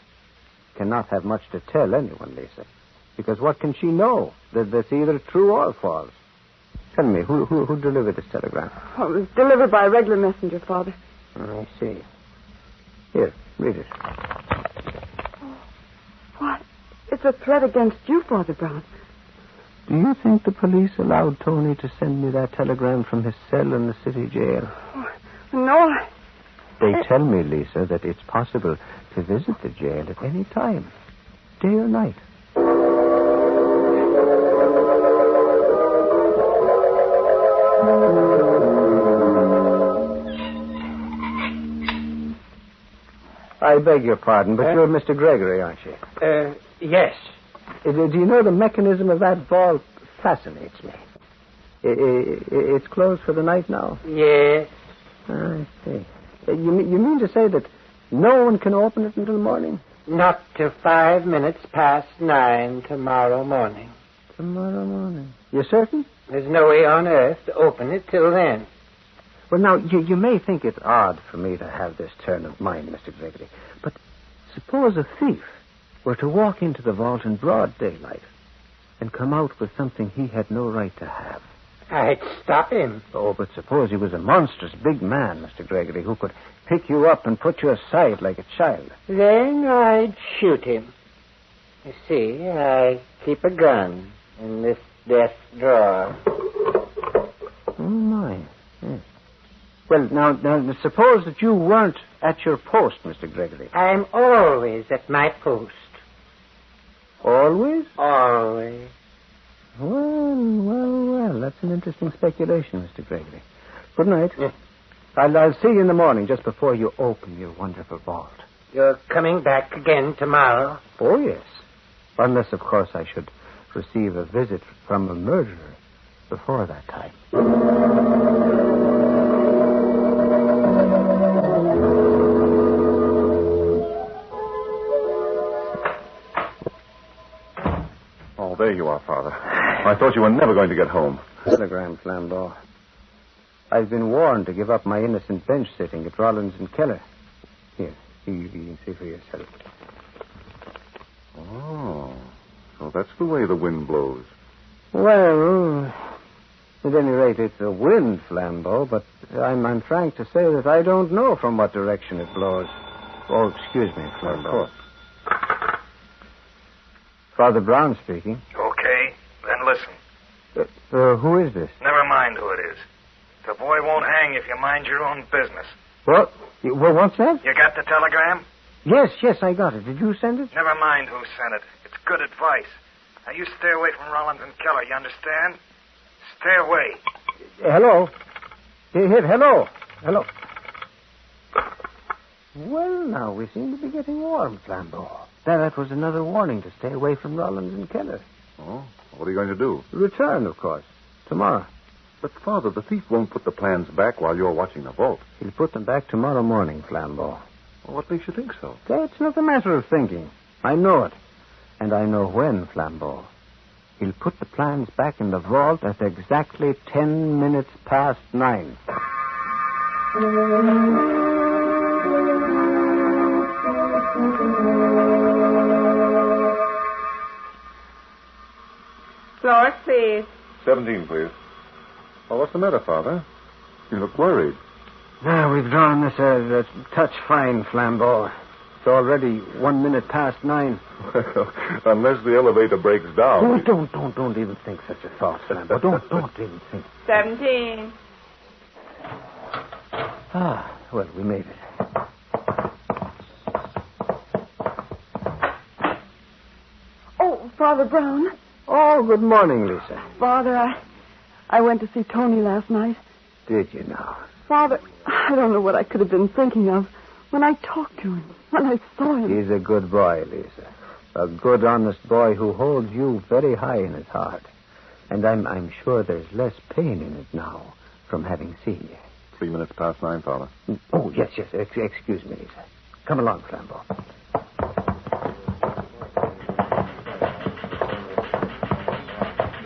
cannot have much to tell anyone, Lisa. Because what can she know? That's either true or false. Tell me, who delivered this telegram? Oh, it was delivered by a regular messenger, Father. I see. Here, read it. What? It's a threat against you, Father Brown. Do you think the police allowed Tony to send me that telegram from his cell in the city jail? Oh, no. They tell me, Lisa, that it's possible to visit the jail at any time, day or night. I beg your pardon, but you're Mr. Gregory, aren't you? Yes. Do you know the mechanism of that vault fascinates me? It's closed for the night now? Yes. I see. You mean to say that no one can open it until morning? Not till 5 minutes past 9 tomorrow morning. Tomorrow morning. You're certain? There's no way on earth to open it till then. Well, now, you may think it odd for me to have this turn of mind, Mr. Gregory, but suppose a thief were to walk into the vault in broad daylight and come out with something he had no right to have. I'd stop him. Oh, but suppose he was a monstrous big man, Mr. Gregory, who could pick you up and put you aside like a child. Then I'd shoot him. You see, I keep a gun in this desk drawer. Oh, my. Yes. Well, now, suppose that you weren't at your post, Mr. Gregory. I'm always at my post. Always? Always. Well, that's an interesting speculation, Mr. Gregory. Good night. Yeah. I'll see you in the morning, just before you open your wonderful vault. You're coming back again tomorrow? Oh, yes. Unless, of course, I should receive a visit from a murderer before that time. I thought you were never going to get home. Telegram, Flambeau. I've been warned to give up my innocent bench sitting at Rollins and Keller. Here, you can see for yourself. Oh, so that's the way the wind blows. Well, at any rate, it's a wind, Flambeau, but I'm frank to say that I don't know from what direction it blows. Oh, excuse me, Flambeau. Father Brown speaking. Okay, then listen. Who is this? Never mind who it is. The boy won't hang if you mind your own business. Well, what's that? You got the telegram? Yes, I got it. Did you send it? Never mind who sent it. It's good advice. Now, you stay away from Rollins and Keller, you understand? Stay away. Hello? Hello? Well, now, we seem to be getting warm, Flambeau. That was another warning to stay away from Rollins and Keller. Oh? What are you going to do? Return, of course. Tomorrow. But, Father, the thief won't put the plans back while you're watching the vault. He'll put them back tomorrow morning, Flambeau. Well, what makes you think so? It's not a matter of thinking. I know it. And I know when, Flambeau. He'll put the plans back in the vault at exactly 10 minutes past 9. Floors, please. 17, please. Well, what's the matter, Father? You look worried. Now, we've drawn this a touch fine, Flambeau. It's already 1 minute past 9. Well, unless the elevator breaks down. Oh, don't even think such a thought, Flambeau. Don't even think. 17. Well, we made it. Oh, Father Brown. Oh, good morning, Lisa. Father, I went to see Tony last night. Did you now? Father, I don't know what I could have been thinking of when I talked to him, when I saw him. He's a good boy, Lisa. A good, honest boy who holds you very high in his heart. And I'm sure there's less pain in it now from having seen you. 3 minutes past 9, Father. Oh, yes. Excuse me, Lisa. Come along, Flambeau.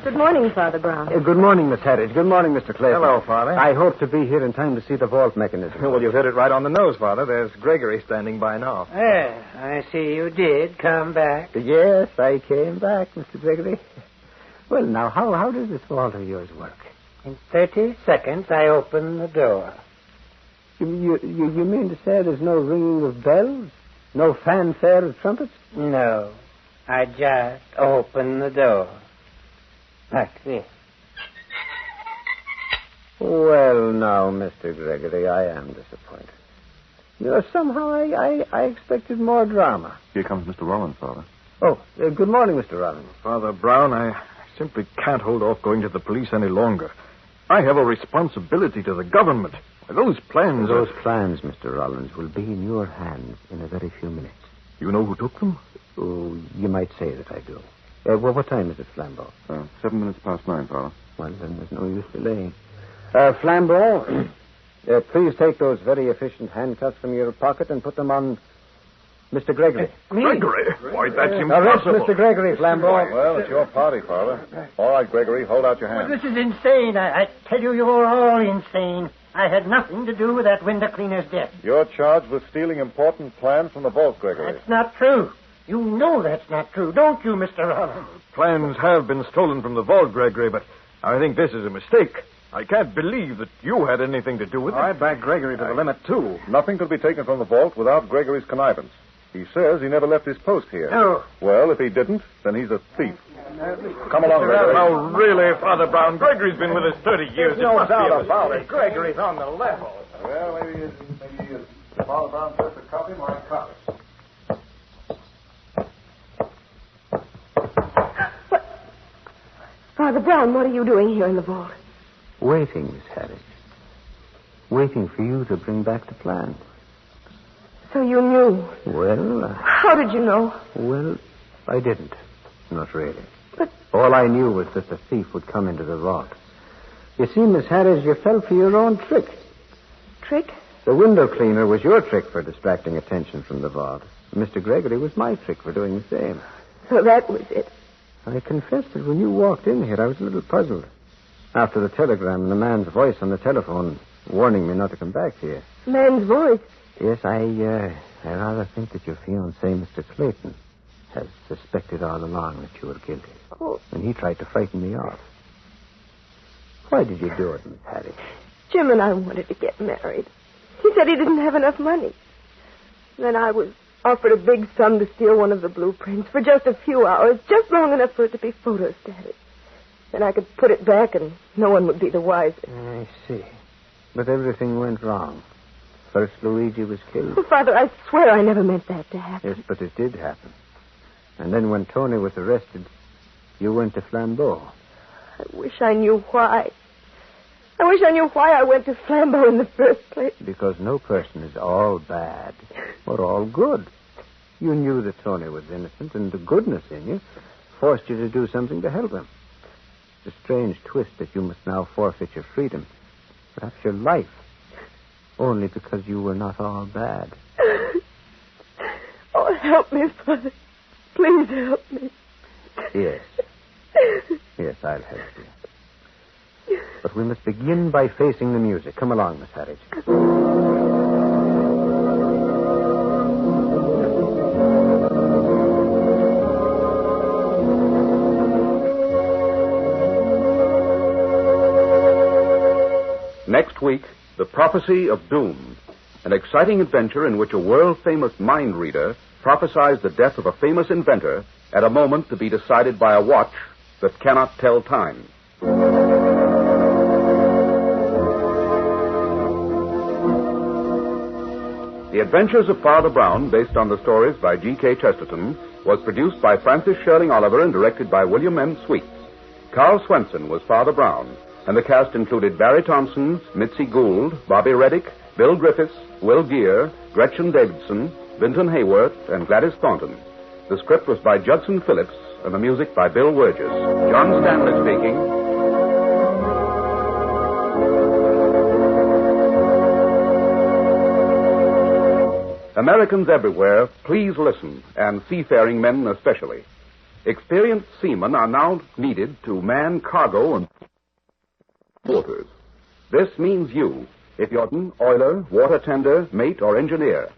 Good morning, Father Brown. Good morning, Miss Harridge. Good morning, Mr. Clayton. Hello, Father. I hope to be here in time to see the vault mechanism. Well, you hit it right on the nose, Father. There's Gregory standing by now. I see you did come back. Yes, I came back, Mr. Gregory. Well, now, how does this vault of yours work? In 30 seconds, I open the door. You mean to say there's no ringing of bells? No fanfare of trumpets? No. I just open the door. Like this. Well, now, Mr. Gregory, I am disappointed. You know, somehow I expected more drama. Here comes Mr. Rollins, Father. Oh, good morning, Mr. Rollins. Father Brown, I simply can't hold off going to the police any longer. I have a responsibility to the government. Those plans Mr. Rollins, will be in your hands in a very few minutes. You know who took them? Oh, you might say that I do. Well, what time is it, Flambeau? 7 minutes past 9, Father. Well, then there's no use delaying. Flambeau, please take those very efficient handcuffs from your pocket and put them on Mr. Gregory. Gregory? Why, that's Arrest impossible. Mr. Gregory, Flambeau. Well, it's your party, Father. All right, Gregory, hold out your hand. This is insane. I tell you, you're all insane. I had nothing to do with that window cleaner's death. You're charged with stealing important plans from the vault, Gregory. That's not true. You know that's not true, don't you, Mr. Rollins? Plans have been stolen from the vault, Gregory, but I think this is a mistake. I can't believe that you had anything to do with it. I back Gregory to the limit, too. Nothing could be taken from the vault without Gregory's connivance. He says he never left his post here. No. Well, if he didn't, then he's a thief. Come along, Gregory. Now, really, Father Brown, Gregory's been with us 30 years. There's no doubt about it. Gregory's on the level. Well, maybe he is. Father Brown says to copy my copy. Father Brown, what are you doing here in the vault? Waiting, Miss Harris. Waiting for you to bring back the plan. So you knew. Well, How did you know? Well, I didn't. Not really. But... All I knew was that the thief would come into the vault. You see, Miss Harris, you fell for your own trick. Trick? The window cleaner was your trick for distracting attention from the vault. Mr. Gregory was my trick for doing the same. So that was it. I confess that when you walked in here, I was a little puzzled. After the telegram and the man's voice on the telephone warning me not to come back here. Man's voice? Yes, I rather think that your fiancé, Mr. Clayton, has suspected all along that you were guilty. Oh. And he tried to frighten me off. Why did you do it, Miss Hattie? Jim and I wanted to get married. He said he didn't have enough money. Then I was offered a big sum to steal one of the blueprints for just a few hours, just long enough for it to be photostated. Then I could put it back and no one would be the wiser. I see. But everything went wrong. First, Luigi was killed. Oh, Father, I swear I never meant that to happen. Yes, but it did happen. And then when Tony was arrested, you went to Flambeau. I wish I knew why. I wish I knew why I went to Flambeau in the first place. Because no person is all bad or all good. You knew that Tony was innocent, and the goodness in you forced you to do something to help him. It's a strange twist that you must now forfeit your freedom, perhaps your life, only because you were not all bad. Oh, help me, Father. Please help me. Yes. Yes, I'll help you. But we must begin by facing the music. Come along, Miss Harris. Next week, The Prophecy of Doom, an exciting adventure in which a world-famous mind reader prophesies the death of a famous inventor at a moment to be decided by a watch that cannot tell time. The Adventures of Father Brown, based on the stories by G.K. Chesterton, was produced by Francis Sherling Oliver and directed by William M. Sweets. Carl Swenson was Father Brown, and the cast included Barry Thompson, Mitzi Gould, Bobby Reddick, Bill Griffiths, Will Geer, Gretchen Davidson, Vinton Hayworth, and Gladys Thornton. The script was by Judson Phillips, and the music by Bill Wurgis. John Stanley speaking. Americans everywhere, please listen, and seafaring men especially. Experienced seamen are now needed to man cargo and waters. This means you, if you're an oiler, water tender, mate, or engineer.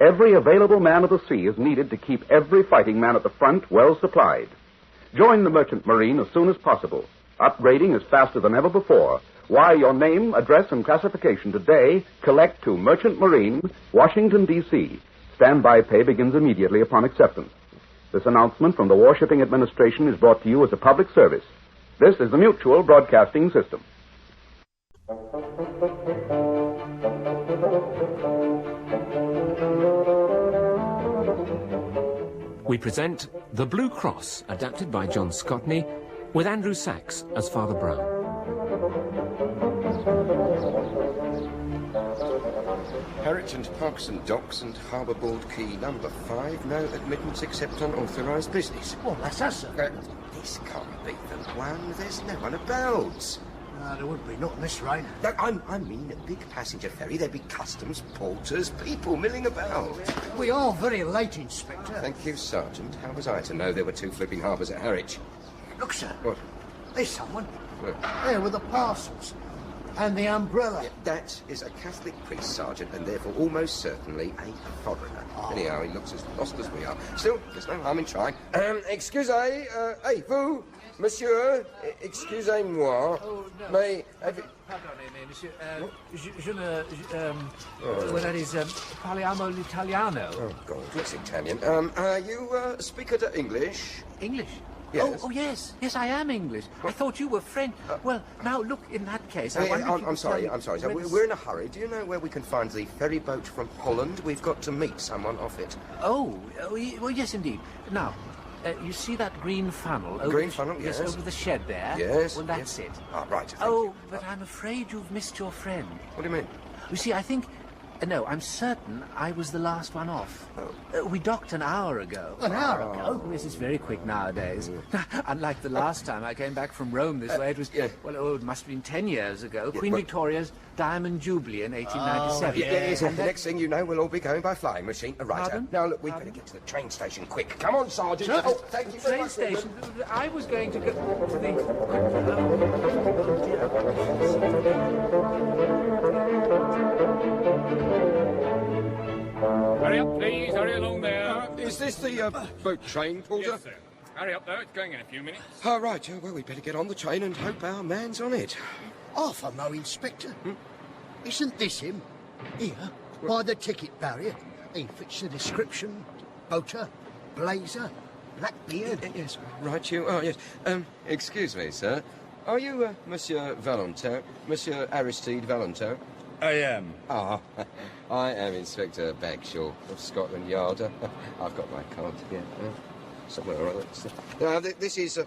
Every available man of the sea is needed to keep every fighting man at the front well supplied. Join the Merchant Marine as soon as possible. Upgrading is faster than ever before. Wire your name, address, and classification today. Collect to Merchant Marine, Washington, D.C. Standby pay begins immediately upon acceptance. This announcement from the Warshipping Administration is brought to you as a public service. This is the Mutual Broadcasting System. We present The Blue Cross, adapted by John Scotney, with Andrew Sachs as Father Brown. Harwich Parkson Docks and Harbour Board Key number 5. No admittance except on authorised business. Well, that's us, sir. This can't be the one. There's no one about. No, there wouldn't be, not in this rain. No, I mean a big passenger ferry. There'd be customs, porters, people milling about. We are very late, Inspector. Thank you, Sergeant. How was I to know there were 2 flipping harbours at Harwich? Look, sir. What? There's someone. Where? There with the parcels. And the umbrella. Yeah, that is a Catholic priest, Sergeant, and therefore almost certainly a foreigner. Oh. Anyhow, he looks as lost as we are. Still, there's no harm in trying. Excusez, vous, monsieur, excusez-moi. Oh, no. Mais... Pardonnez-me, monsieur. Well, that is, parliamo l'italiano. Oh, God, it's Italian. You speak English? English? Yes. Oh, yes. Yes, I am English. I thought you were French. Well, now, look, in that case, I wonder if you I'm sorry, sir. We're in a hurry. Do you know where we can find the ferry boat from Holland? We've got to meet someone off it. Oh, well, yes, indeed. Now, you see that green funnel? Green funnel, yes. Yes, over the shed there? Yes. Well, that's it. Ah, right. Oh, but I'm afraid you've missed your friend. What do you mean? You see, I think No, I'm certain I was the last one off. We docked an hour ago. An hour ago? Oh, this is very quick nowadays. Unlike the last time I came back from Rome this way, it was, it must have been 10 years ago. Queen Victoria's Diamond Jubilee in 1897. Yes, the next thing you know, we'll all be going by flying machine. Right, Pardon? now, look, we'd better get to the train station quick. Come on, Sergeant. Sir? Oh, thank you very Train much. station. I was going to go to the... Hurry up, please. Hurry along there. Is this the boat train, Porter? Yes, sir. Hurry up, though. It's going in a few minutes. Oh, right. Well, we'd better get on the train and hope our man's on it. Half a mo, Inspector. Isn't this him? Here, by the ticket barrier. He fits the description. Boater, blazer, black beard. Yes, right, you are, yes. Excuse me, sir. Are you Monsieur Valentin? Monsieur Aristide Valentin? I am. Ah, I am Inspector Bagshaw of Scotland Yard. I've got my card here. Somewhere or other. This is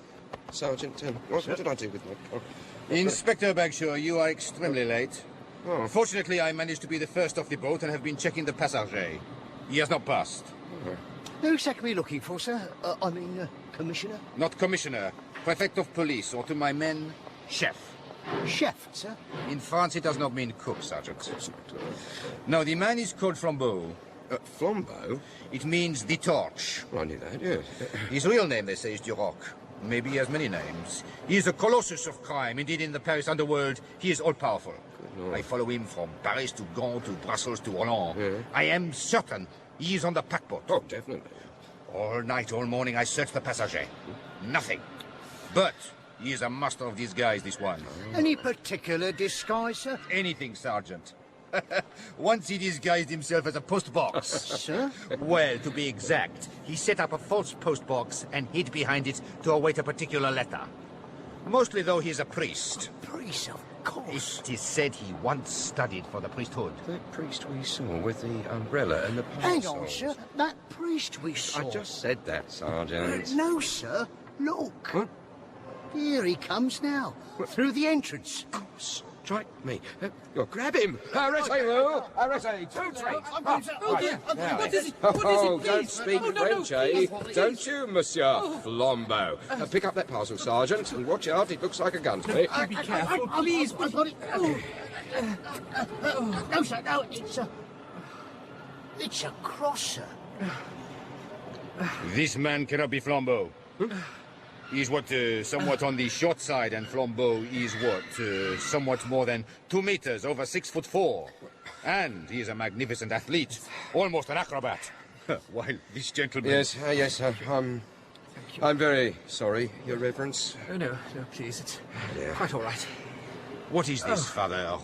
Sergeant... what did I do with my card? Inspector Bagshaw, you are extremely late. Oh. Fortunately, I managed to be the first off the boat and have been checking the passager. He has not passed. Who exactly looking for, sir? I mean, Commissioner? Not Commissioner. Prefect of Police, or to my men, Chef. Chef, sir? In France, it does not mean cook, Sergeant. No, the man is called Flambeau. Flambeau? It means the torch. Well, I knew that, yes. His real name, they say, is Duroc. Maybe he has many names. He is a colossus of crime. Indeed, in the Paris underworld, he is all-powerful. I follow him from Paris to Gand to Brussels to Roland. Yeah. I am certain he is on the paquebot. Oh, definitely. All night, all morning, I search the passager. Nothing. But he is a master of disguise, this one. Any particular disguise, sir? Anything, Sergeant. Once he disguised himself as a postbox. Sir? Well, to be exact, he set up a false postbox and hid behind it to await a particular letter. Mostly, though, he's a priest. Priest, of course. It is said he once studied for the priesthood. That priest we saw with the umbrella and the Hang parasol. on, sir. That priest we saw. I just said that, Sergeant. No, sir. Look. What? Here he comes now. Through the entrance. Strike me. Grab him. Arrêtez-vous. Arrêtez. Two traits. Oh, dear. What is it? Oh, don't speak French, eh? Don't you, Monsieur Flambeau? Pick up that parcel, Sergeant, and watch out. It looks like a gun to me. Be careful, please. I've got it. No, sir. No, it's a cross, sir. This man cannot be Flambeau. He's somewhat on the short side, and Flambeau is somewhat more than 2 meters, over 6'4". And he is a magnificent athlete, almost an acrobat. While this gentleman... Yes, I'm very sorry, Your Reverence. Oh, no, please, it's quite all right. What is this, Father?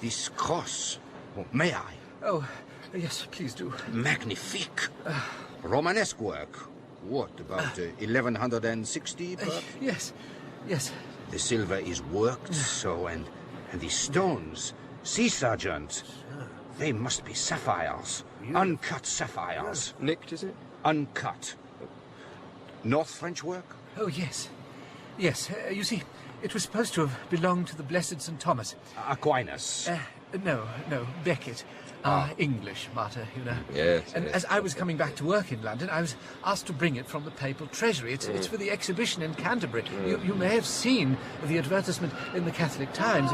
This cross? May I? Oh, yes, please do. Magnifique. Romanesque work. What, about 1160, perhaps? Yes. The silver is worked so, and the stones. See, Sergeant, they must be sapphires. Uncut sapphires. Nicked, is it? Uncut. North French work? Oh, yes. Yes, you see, it was supposed to have belonged to the Blessed St. Thomas. Aquinas. No, Becket. English martyr, you know. Yes. And as I was coming back to work in London, I was asked to bring it from the papal treasury. It's for the exhibition in Canterbury. You may have seen the advertisement in the Catholic Times.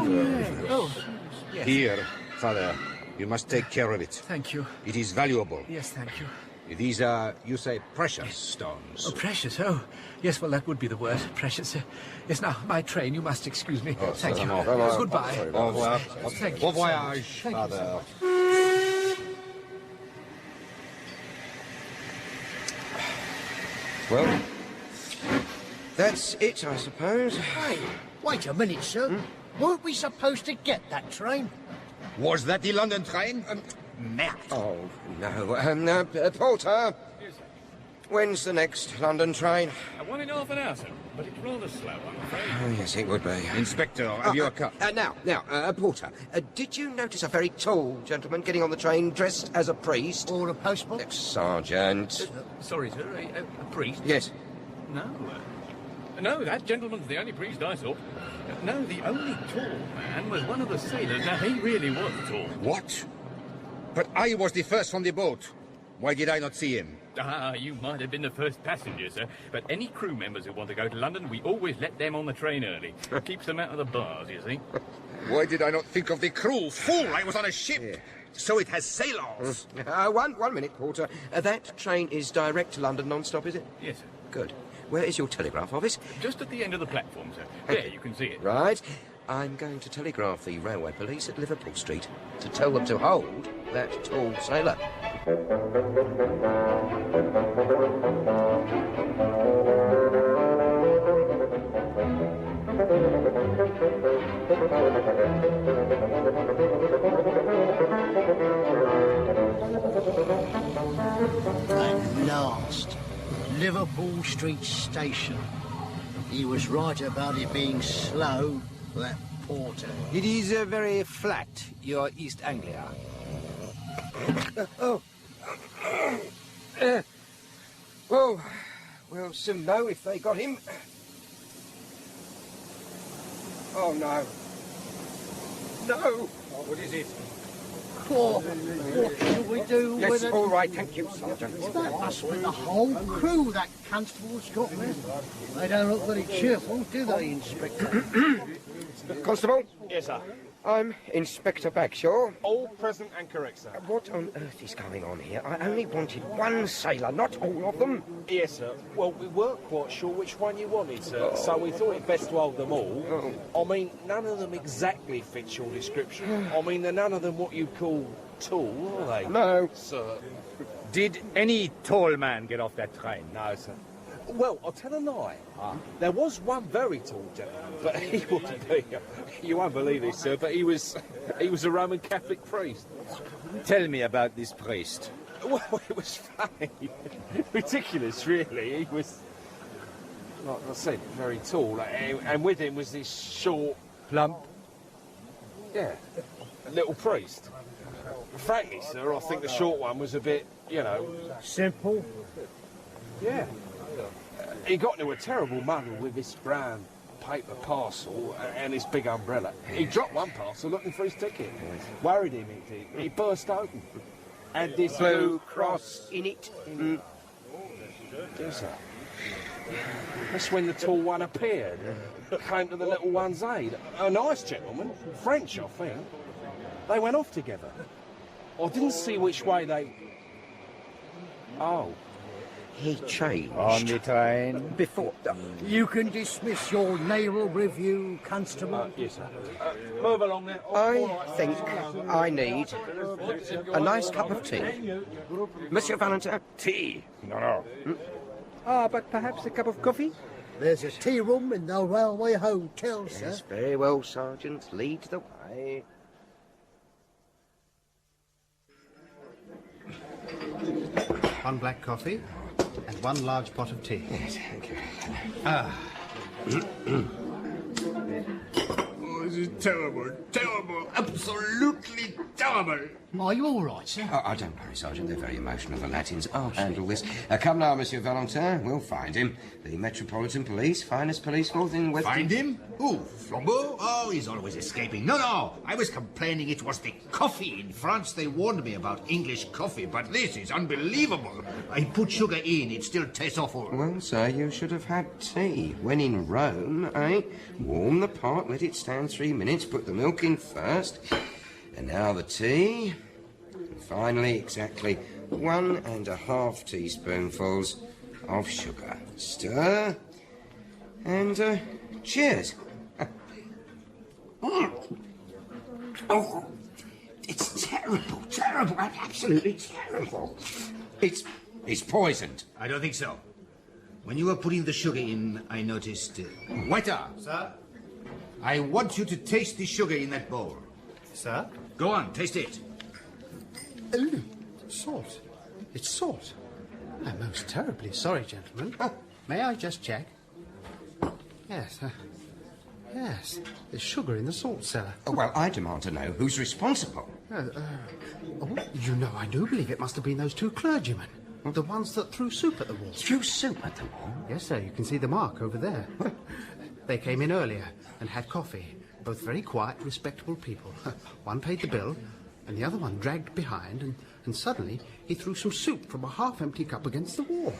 Yes. Here, Father, you must take care of it. Thank you. It is valuable. Yes, thank you. These are, you say, precious stones. Oh, precious, oh. Yes, well, that would be the word, precious. Yes, now, my train, you must excuse me. Thank you. Goodbye. Au revoir. Thank you. Bon voyage, Father. Well, that's it, I suppose. Hey, wait a minute, sir. Weren't we supposed to get that train? Was that the London train? Merde. Oh, no. Porter, when's the next London train? 1.5 hours, sir. But it's rather slow, I'm afraid. Oh, yes, it would be. Inspector, have you a cup? Now, Porter, did you notice a very tall gentleman getting on the train dressed as a priest? Or a postbox? Sergeant. Sorry, sir, a priest? Yes. No, that gentleman's the only priest I saw. No, the only tall man was one of the sailors. Now, he really was tall. What? But I was the first from the boat. Why did I not see him? Ah, you might have been the first passenger, sir. But any crew members who want to go to London, we always let them on the train early. Keeps them out of the bars, you see. Why did I not think of the crew? Fool, I was on a ship. So it has sailors. One minute, Porter. That train is direct to London non-stop, is it? Yes, sir. Good. Where is your telegraph office? Just at the end of the platform, sir. There, you can see it. Right. I'm going to telegraph the railway police at Liverpool Street to tell them to hold that tall sailor. At last, Liverpool Street Station. He was right about it being slow, that porter. It is very flat, your East Anglia. Well, we'll soon know if they got him. Oh, no. No! What is it? What shall we do Yes, with it? all right, thank you, Sergeant. That must be the whole crew that constable's got there. They don't look very cheerful, do they, Inspector? Constable? Yes, sir. I'm Inspector Bagshaw. All present and correct, sir. What on earth is going on here? I only wanted one sailor, not all of them. Yes, sir. Well, we weren't quite sure which one you wanted, sir, so we thought it best to hold them all. I mean, none of them exactly fit your description. I mean, they're none of them what you'd call tall, are they? No. Sir. Did any tall man get off that train? No, sir. Well, I'll tell a lie. There was one very tall gentleman, but he wouldn't be. You won't believe this, sir, but he was a Roman Catholic priest. Tell me about this priest. Well, it was funny. Ridiculous, really. He was, like I said, very tall, and with him was this short, plump, little priest. Frankly, sir, I think the short one was a bit, simple. Yeah. He got into a terrible muddle with this brown paper parcel and this big umbrella. He dropped one parcel looking for his ticket. Worried him, it did. He burst open. And this Blue cross in it. Yes, sir. That's when the tall one appeared and came to the little one's aid. A nice gentleman, French, I think. They went off together. I didn't see which way they... Oh. He changed. On the train. Before... You can dismiss your naval review, Constable. Yes, sir. Move along there. I think I need a nice cup of tea. Monsieur Valentin? Tea? No. But perhaps a cup of coffee? There's a tea room in the railway hotel, sir. Yes, very well, Sergeant. Lead the way. One black coffee and one large pot of tea. Yes, thank you. Oh, this is terrible, absolutely terrible. Are you all right, sir? Oh, don't worry, Sergeant. They're very emotional, the Latins. I'll handle this. Come now, Monsieur Valentin. We'll find him. The Metropolitan Police, finest police force in West... Find him? Who? Flambeau? Oh, he's always escaping. No. I was complaining it was the coffee. In France, they warned me about English coffee, but this is unbelievable. I put sugar in, it still tastes awful. Well, sir, you should have had tea. When in Rome, warm the pot, let it stand 3 minutes, put the milk in first, and now the tea. And finally, exactly 1.5 teaspoonfuls of sugar. Stir, and cheers. Oh, it's terrible, absolutely terrible. It's poisoned. I don't think so. When you were putting the sugar in, I noticed... Waiter! Sir? I want you to taste the sugar in that bowl. Sir? Go on, taste it. Salt. It's salt. I'm most terribly sorry, gentlemen. May I just check? Yes, yes. There's sugar in the salt cellar. Well, I demand to know who's responsible. You know, I do believe it must have been those two clergymen. The ones that threw soup at the wall. Threw soup at the wall? Yes, sir. You can see the mark over there. They came in earlier and had coffee. Both very quiet, respectable people. One paid the bill, and the other one dragged behind, and suddenly he threw some soup from a half-empty cup against the wall.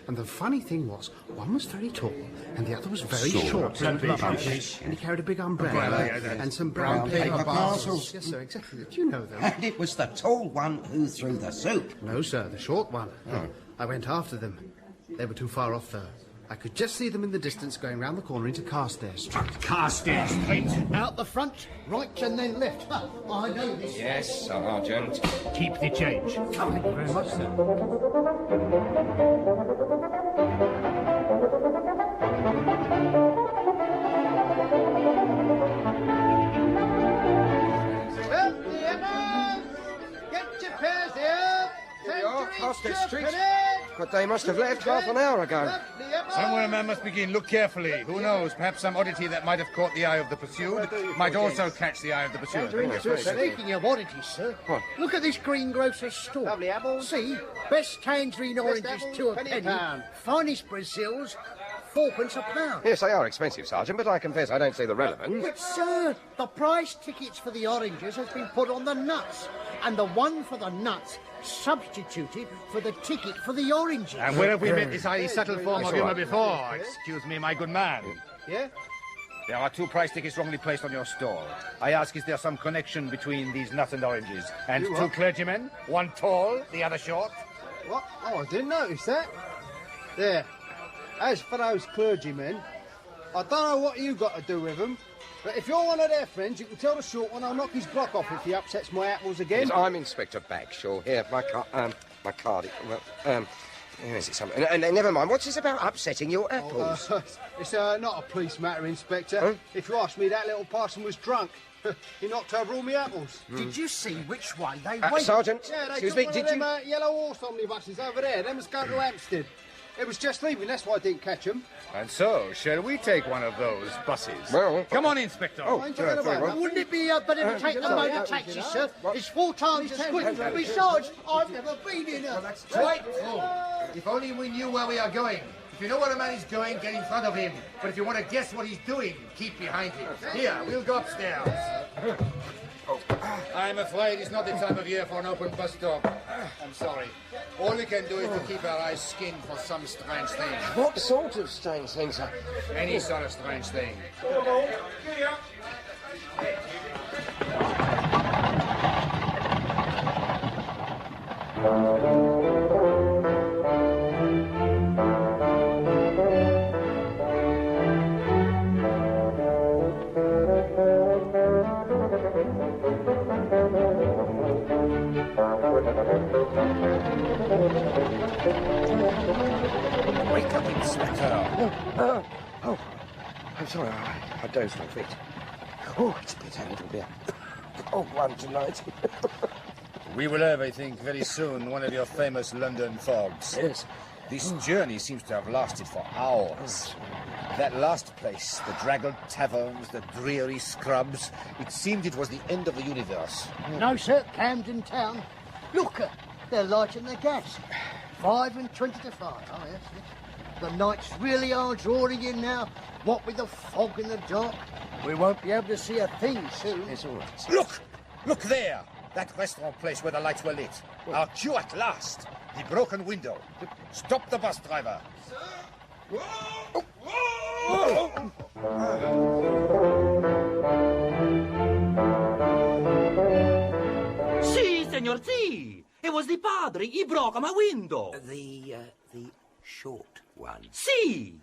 And the funny thing was, one was very tall, and the other was very short and rubbish. And he carried a big umbrella and some brown paper parcels. Yes, sir, exactly. Do you know them? And it was the tall one who threw the soup. No, sir, the short one. Oh. I went after them. They were too far off, though. I could just see them in the distance going round the corner into Carstairs Street. Carstairs Street? Out the front, right and then left. I know this. Yes, Sergeant. Keep the change. Thank you very much, sir. Get your pairs here. Here we are, Carstairs Street. But they must have left half an hour ago. Somewhere a man must begin. Look carefully. Who knows? Perhaps some oddity that might have caught the eye of the pursued might also catch the eye of the pursued. Speaking of oddities, sir, look at this greengrocer's store. Lovely apples. See, best tangerine oranges, 2 a penny. Finest Brazils, 4p a pound. Yes, they are expensive, Sergeant, but I confess I don't see the relevance. But, sir, the price tickets for the oranges has been put on the nuts, and the one for the nuts substituted for the ticket for the oranges. And where have we met this highly subtle form of humour before? Excuse me, my good man. Yeah? There are 2 price tickets wrongly placed on your stall. I ask, is there some connection between these nuts and oranges? And 2 clergymen, one tall, the other short? What? Oh, I didn't notice that. There. As for those clergymen, I don't know what you got to do with them, but if you're one of their friends, you can tell the short one I'll knock his block off if he upsets my apples again. Yes, I'm Inspector Bagshaw. Here, my card. Well, where is it? And never mind. What's this about upsetting your apples? It's not a police matter, Inspector. Huh? If you ask me, that little parson was drunk. He knocked over all my apples. Did you see which way they went? Sergeant, yeah, excuse me, did you... yellow horse omnibuses over there. They must go to Hampstead. It was just leaving, that's why I didn't catch them. And so, shall we take one of those buses? Well... Come on, Inspector. Wouldn't it be better to take the motor taxi, sir? It's 4 times as quick. Besides, I've never been in a... That's quite full. If only we knew where we are going. If you know where a man is going, get in front of him. But if you want to guess what he's doing, keep behind him. Here, we'll go upstairs. I'm afraid it's not the time of year for an open bus stop. I'm sorry. All we can do is to keep our eyes skinned for some strange thing. What sort of strange thing, sir? Any sort of strange thing. Wake up, Inspector. Oh, I'm sorry, I dozed off it. Oh, it's a little bit cold one tonight. We will have, I think, very soon one of your famous London fogs. Yes. This journey seems to have lasted for hours. That last place, the draggled taverns, the dreary scrubs, it seemed it was the end of the universe. No, sir, Camden Town. Look, they're lighting the gas. 5 and 20 to 5. Oh, yes. The nights really are drawing in now. What with the fog in the dark, we won't be able to see a thing soon. It's all right. Look! Look there! That restaurant place where the lights were lit. Our cue at last. The broken window. Stop the bus driver. Si, signor, si. It was the padre. He broke my window. The short one. Si.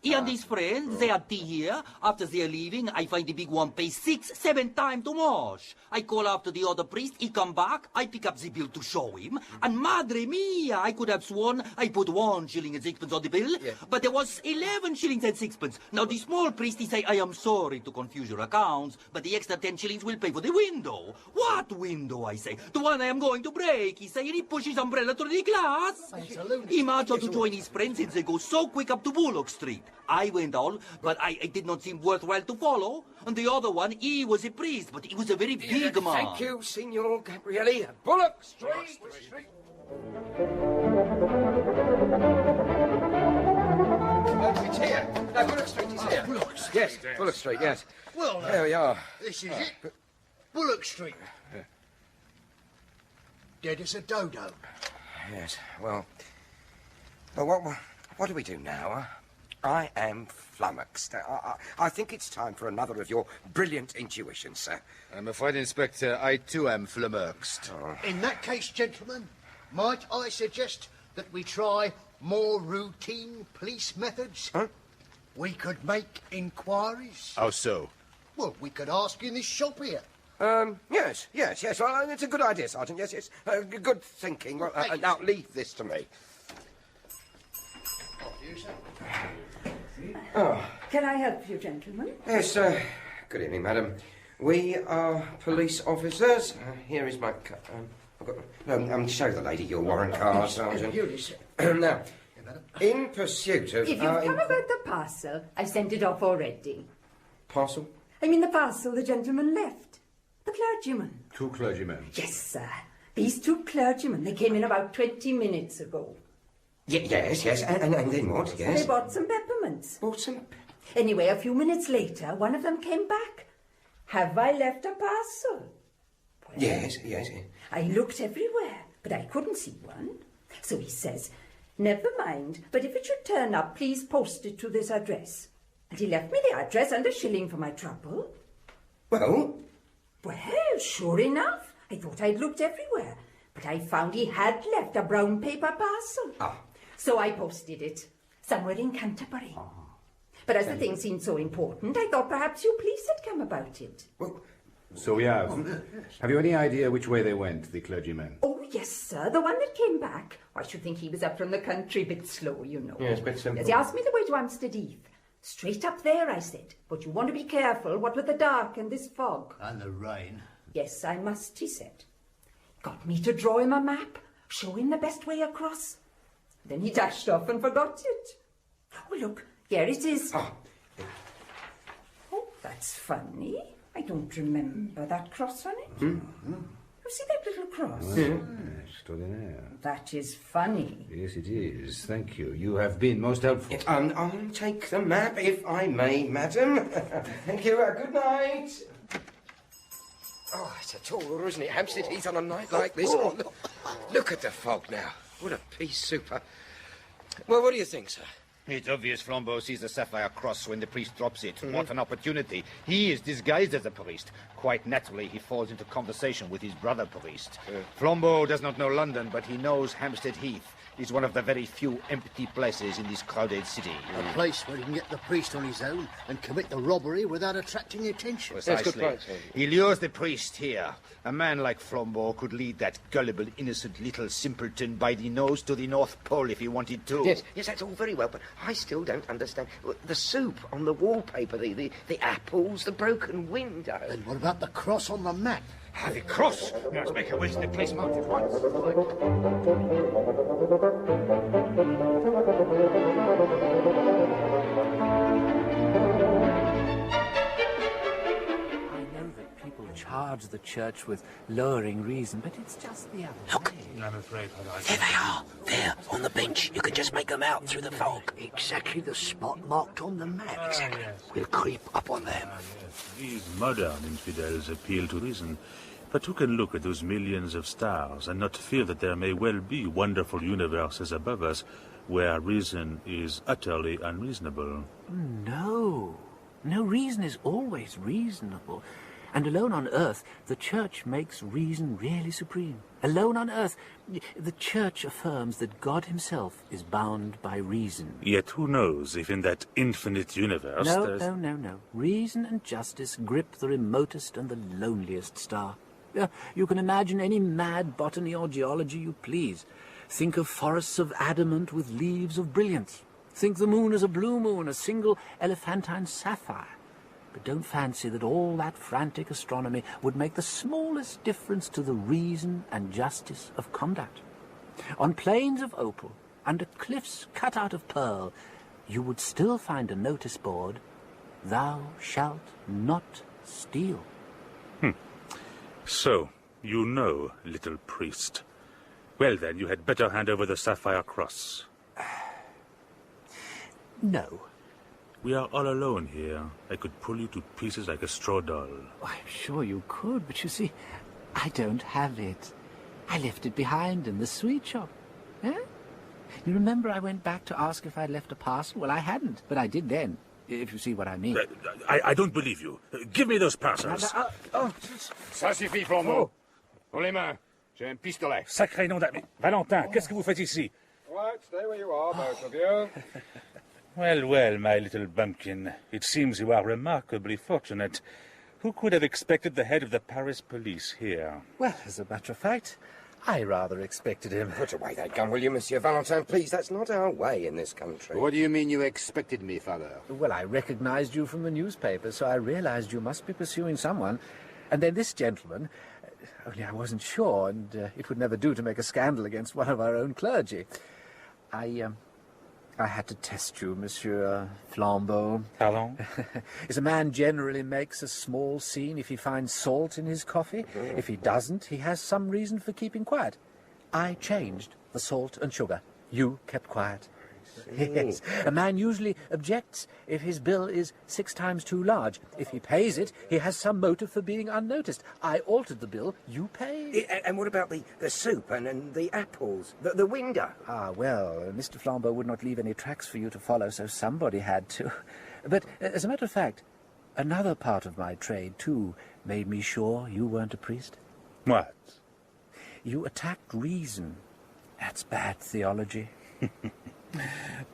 He and his friends, they had tea here. After they are leaving, I find the big one pay 6-7 times too much. I call after the other priest, he come back, I pick up the bill to show him, and madre mia, I could have sworn I put 1 shilling and 6pence on the bill, but there was 11 shillings and 6pence. Now the small priest, he say, I am sorry to confuse your accounts, but the extra 10 shillings will pay for the window. What window, I say? The one I am going to break, he say, and he push his umbrella through the glass. He marched to join his friends, and they go so quick up to Bullock Street. I went on, but I did not seem worthwhile to follow. And the other one, he was a priest, but he was a very big man. Thank you, Signor Gabrielli. Bullock Street. It's here. No, Bullock Street is here. Yes, Bullock Street, yes. Well, there we are. This is it. Bullock Street. Dead as a dodo. Yes, well, what do we do now? I am flummoxed. I think it's time for another of your brilliant intuitions, sir. I'm afraid, Inspector, I too am flummoxed. In that case, gentlemen, might I suggest that we try more routine police methods? Huh? We could make inquiries. How so? Well, we could ask in this shop here. Yes. Well, it's a good idea, Sergeant. Yes. Good thinking. Well, now, leave this to me. Oh. Can I help you, gentlemen? Yes, good evening, madam. We are police officers. Here is my... show the lady your warrant card, Sergeant. Now, in pursuit of... If you've come about the parcel, I've sent it off already. Parcel? I mean the parcel the gentleman left. The clergyman. 2 clergymen? Yes, sir. These 2 clergymen, they came in about 20 minutes ago. Yes. And then what? Yes. They bought some peppermints. Bought some... Anyway, a few minutes later, one of them came back. Have I left a parcel? Well, Yes. I looked everywhere, but I couldn't see one. So he says, never mind, but if it should turn up, please post it to this address. And he left me the address and a shilling for my trouble. Well, sure enough. I thought I'd looked everywhere, but I found he had left a brown paper parcel. So I posted it, somewhere in Canterbury. But as the thing seemed so important, I thought perhaps you police had come about it. So we have. Have you any idea which way they went, the clergymen? Oh, yes, sir. The one that came back. I should think he was up from the country, a bit slow, you know. Yes, a bit simple. He asked me the way to Hampstead Heath. Straight up there, I said. But you want to be careful, what with the dark and this fog. And the rain. Yes, I must, he said. Got me to draw him a map, show him the best way across. Then he dashed off and forgot it. Oh, look, here it is. Oh, that's funny. I don't remember that cross on it. You see that little cross? Extraordinaire. That is funny. Yes, it is. Thank you. You have been most helpful. I'll take the map, if I may, madam. Thank you. Good night. Oh, it's a tall order, isn't it? Hampstead Heath on a night like this. Oh, look at the fog now. What a piece super. Well, what do you think, sir? It's obvious Flambeau sees the sapphire cross when the priest drops it. What an opportunity. He is disguised as a priest. Quite naturally, he falls into conversation with his brother priest. Flambeau does not know London, but he knows Hampstead Heath is one of the very few empty places in this crowded city. A place where he can get the priest on his own and commit the robbery without attracting attention. Precisely. Good point, he lures the priest here. A man like Flambeau could lead that gullible, innocent little simpleton by the nose to the North Pole if he wanted to. Yes, that's all very well, but I still don't understand. The soup on the wallpaper, the apples, the broken window. And what about the cross on the map? The cross! Let's make a wish to the place marked at once. Charge the church with lowering reason, but it's just the other way. I'm afraid There they are. There, on the bench. You can just make them out through the fog. Exactly the spot marked on the map. Exactly. Yes. We'll creep up on them. These modern infidels appeal to reason. But who can look at those millions of stars and not feel that there may well be wonderful universes above us where reason is utterly unreasonable? No. No, reason is always reasonable. And alone on earth, the Church makes reason really supreme. Alone on earth, the Church affirms that God himself is bound by reason. Yet who knows if in that infinite universe there's... No. Reason and justice grip the remotest and the loneliest star. You can imagine any mad botany or geology you please. Think of forests of adamant with leaves of brilliance. Think the moon as a blue moon, a single elephantine sapphire. But don't fancy that all that frantic astronomy would make the smallest difference to the reason and justice of conduct. On plains of opal, under cliffs cut out of pearl, you would still find a notice board, "Thou shalt not steal." So, you know, little priest. Well then, you had better hand over the sapphire cross. No. We are all alone here. I could pull you to pieces like a straw doll. Oh, I'm sure you could, but you see, I don't have it. I left it behind in the sweet shop. Eh? You remember I went back to ask if I'd left a parcel? Well, I hadn't, but I did then, if you see what I mean. I don't believe you. Give me those parcels. Ça suffit, Flambeau. Pour les mains. J'ai un pistolet. Sacré nom d'ami. Valentin, qu'est-ce que vous faites ici? Right, stay where you are, both of you. Well, well, my little bumpkin. It seems you are remarkably fortunate. Who could have expected the head of the Paris police here? Well, as a matter of fact, I rather expected him. Put away that gun, will you, Monsieur Valentin? Please, that's not our way in this country. What do you mean you expected me, Father? Well, I recognized you from the newspaper, so I realized you must be pursuing someone. And then this gentleman, only I wasn't sure, and it would never do to make a scandal against one of our own clergy. I had to test you, Monsieur Flambeau. Pardon? Is a man generally makes a small scene if he finds salt in his coffee? If he doesn't, he has some reason for keeping quiet. I changed the salt and sugar. You kept quiet. Yes. A man usually objects if his bill is 6 times too large. If he pays it, he has some motive for being unnoticed. I altered the bill. You paid. And what about the soup and the apples? The window? Ah, well, Mr. Flambeau would not leave any tracks for you to follow, so somebody had to. But, as a matter of fact, another part of my trade, too, made me sure you weren't a priest. What? You attacked reason. That's bad theology.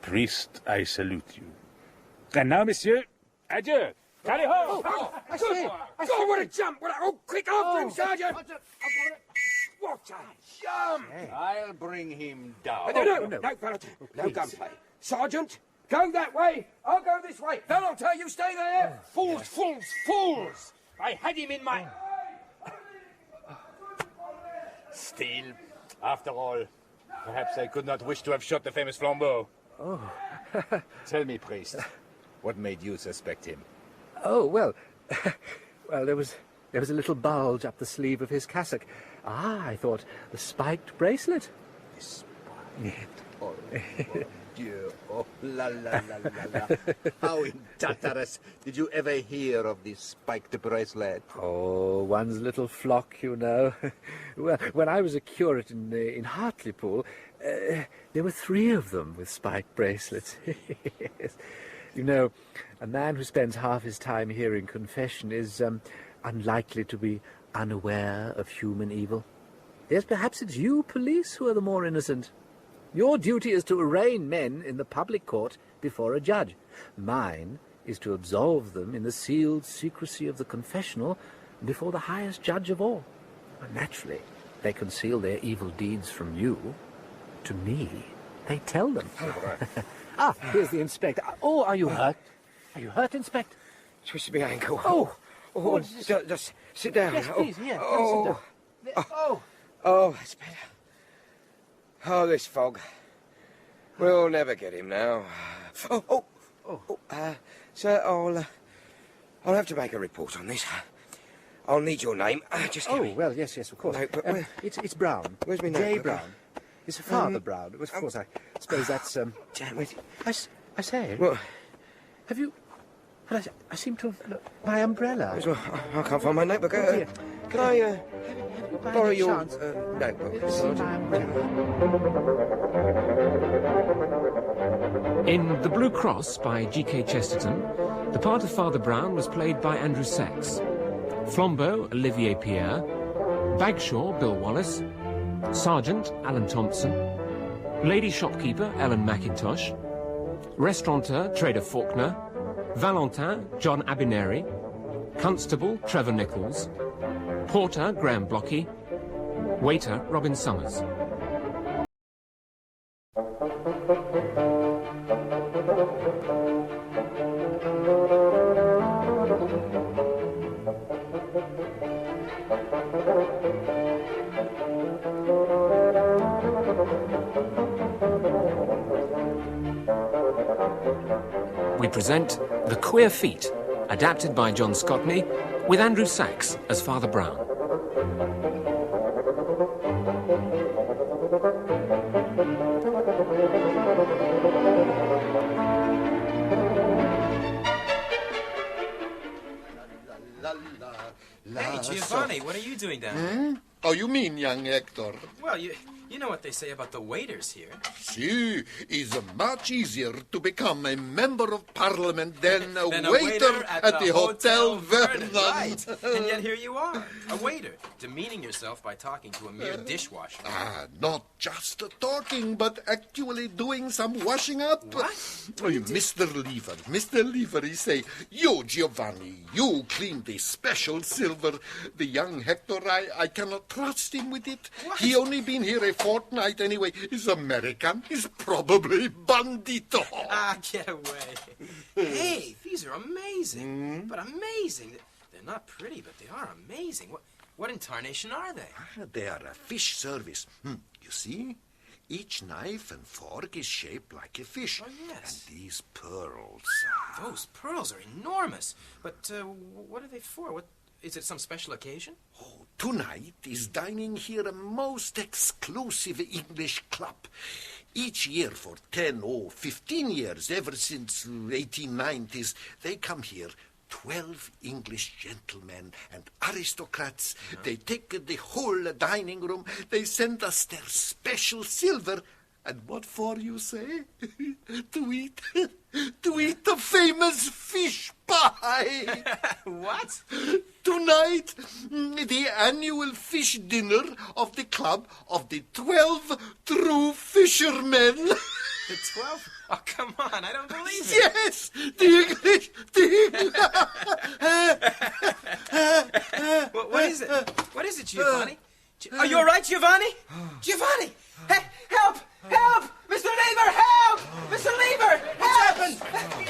Priest, I salute you. And now, monsieur, adieu. Tally ho! I see it. God, what a jump! Quick after him, Sergeant! What a jump! I'll bring him down. No, Valentin. No gunplay. Sergeant, go that way. I'll go this way. Valentin, you stay there. Fools, fools, fools! I had him in my... Still, after all, perhaps I could not wish to have shot the famous Flambeau. Oh. Tell me, priest, what made you suspect him? Oh, well, well, there was a little bulge up the sleeve of his cassock. Ah, I thought the spiked bracelet. Oh, Dieu. Oh, la, la, la, la, la. How in Tartarus did you ever hear of this spiked bracelet? Oh, one's little flock, you know. Well, when I was a curate in Hartlepool, there were 3 of them with spiked bracelets. Yes. You know, a man who spends half his time hearing confession is unlikely to be unaware of human evil. Yes, perhaps it's you, police, who are the more innocent. Your duty is to arraign men in the public court before a judge. Mine is to absolve them in the sealed secrecy of the confessional before the highest judge of all. Naturally, they conceal their evil deeds from you. To me, they tell them. Ah, here's the inspector. Oh, are you hurt? Are you hurt, Inspector? Twisted my ankle. Oh, Just sit down. Yes, please, here. Sit down. Oh, that's better. Oh, this fog. We'll never get him now. Sir, I'll have to make a report on this. I'll need your name. Just give me... well, yes, of course. No, but it's Brown. Where's my J. notebook? Brown. It's Father Brown. Of course, I suppose that's... Damn it. I say... What? Have you... Well, I seem to have... Look, my umbrella. Well, I can't find my notebook. Here. Can I borrow your chance? notebook? My umbrella. In The Blue Cross by G.K. Chesterton, the part of Father Brown was played by Andrew Sachs. Flambeau, Olivier Pierre. Bagshaw, Bill Wallace. Sergeant, Alan Thompson. Lady Shopkeeper, Ellen McIntosh. Restaurateur, Trader Faulkner. Valentin, John Abineri. Constable, Trevor Nichols. Porter, Graham Blocky. Waiter, Robin Summers. We present The Queer Feet, adapted by John Scotney, with Andrew Sachs as Father Brown. down there. Oh, you mean, young Hector? Well, you know what they say about the waiters here. See, it's much easier to become a member of parliament than a Than waiter at the Hotel Vernon. Right. And yet here you are, a waiter, demeaning yourself by talking to a mere dishwasher. Not just talking, but actually doing some washing up. What? Oh, Mr. Lever, he say, you, Giovanni, you clean the special silver. The young Hector, I cannot trust him with it. What? He only been here a fortnight anyway. He's American. He's probably bandito. Get away. Hey, these are amazing. But amazing. They're not pretty, but they are amazing. What in tarnation are they? They are a fish service. You see? Each knife and fork is shaped like a fish. Oh, yes. And these pearls. Those pearls are enormous. But what are they for? Is it some special occasion? Tonight is dining here a most exclusive English club. Each year for 10 or 15 years, ever since 1890s, they come here, 12 English gentlemen and aristocrats. They take the whole dining room. They send us their special silver. And what for, you say? To eat the famous fish pie. What? Tonight, the annual fish dinner of the club of the 12 true fishermen. The 12? Oh, come on, I don't believe it. Yes, the English. What is it? What is it, Giovanni? Are you all right, Giovanni? Giovanni! Hey, help! Help! Mr. Lever, help! Mr. Lever, help!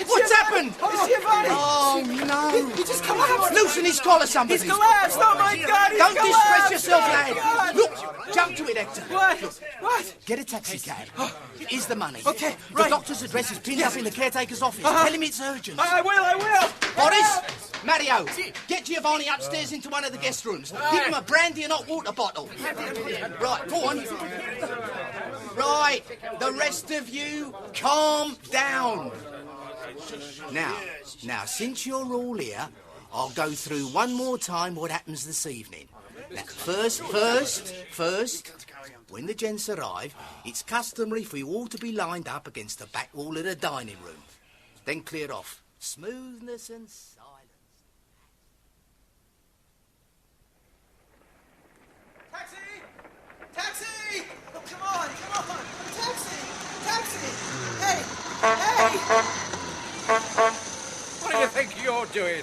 What's happened? It's Giovanni! Oh, no. He just collapsed! Loosen his collar, somebody. He's collapsed! Oh, my God, he's Don't collapsed! distress yourself, Oh, lad. God. Look, jump to it, Hector. What? Get a taxi cab. Here's the money. Okay, The right. doctor's address is pinned up in the caretaker's office. Tell him it's urgent. I will! Boris, Mario, get Giovanni upstairs into one of the guest rooms. Give him a brandy and hot water bottle. Right, go on. Right, the rest of you, calm down. Now, since you're all here, I'll go through one more time what happens this evening. Now, first, when the gents arrive, it's customary for you all to be lined up against the back wall of the dining room. Then clear off. Smoothness and silence. Taxi! Oh, come on! Taxi! Hey! What do you think you're doing?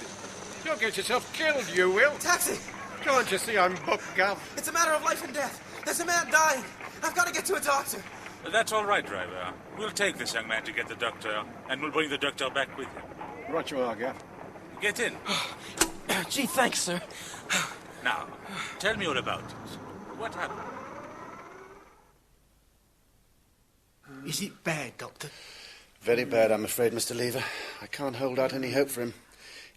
You'll get yourself killed, you will. Taxi! Can't you see I'm booked, Gav? It's a matter of life and death. There's a man dying. I've got to get to a doctor. That's all right, driver. We'll take this young man to get the doctor, and we'll bring the doctor back with him. Right you are, Gav. Get in. Gee, thanks, sir. Now, tell me all about it. What happened? Is it bad, Doctor? Very bad, I'm afraid, Mr. Lever. I can't hold out any hope for him.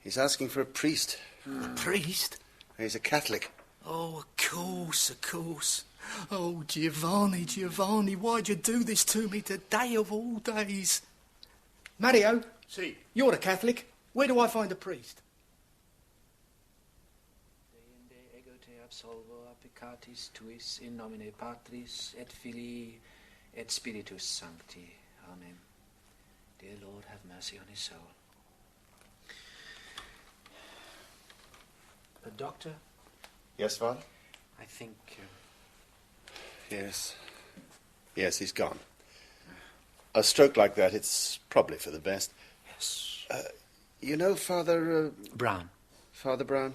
He's asking for a priest. A priest? He's a Catholic. Oh, of course. Oh, Giovanni, why'd you do this to me today of all days? Mario? See. You're a Catholic. Where do I find a priest? Ego te absolvo a peccatis tuis in nomine Patris et Filii et Spiritus Sancti. Amen. Dear Lord, have mercy on his soul. Doctor? Yes, Father? I think... Yes, he's gone. A stroke like that, it's probably for the best. Yes. You know, Father... Brown. Father Brown,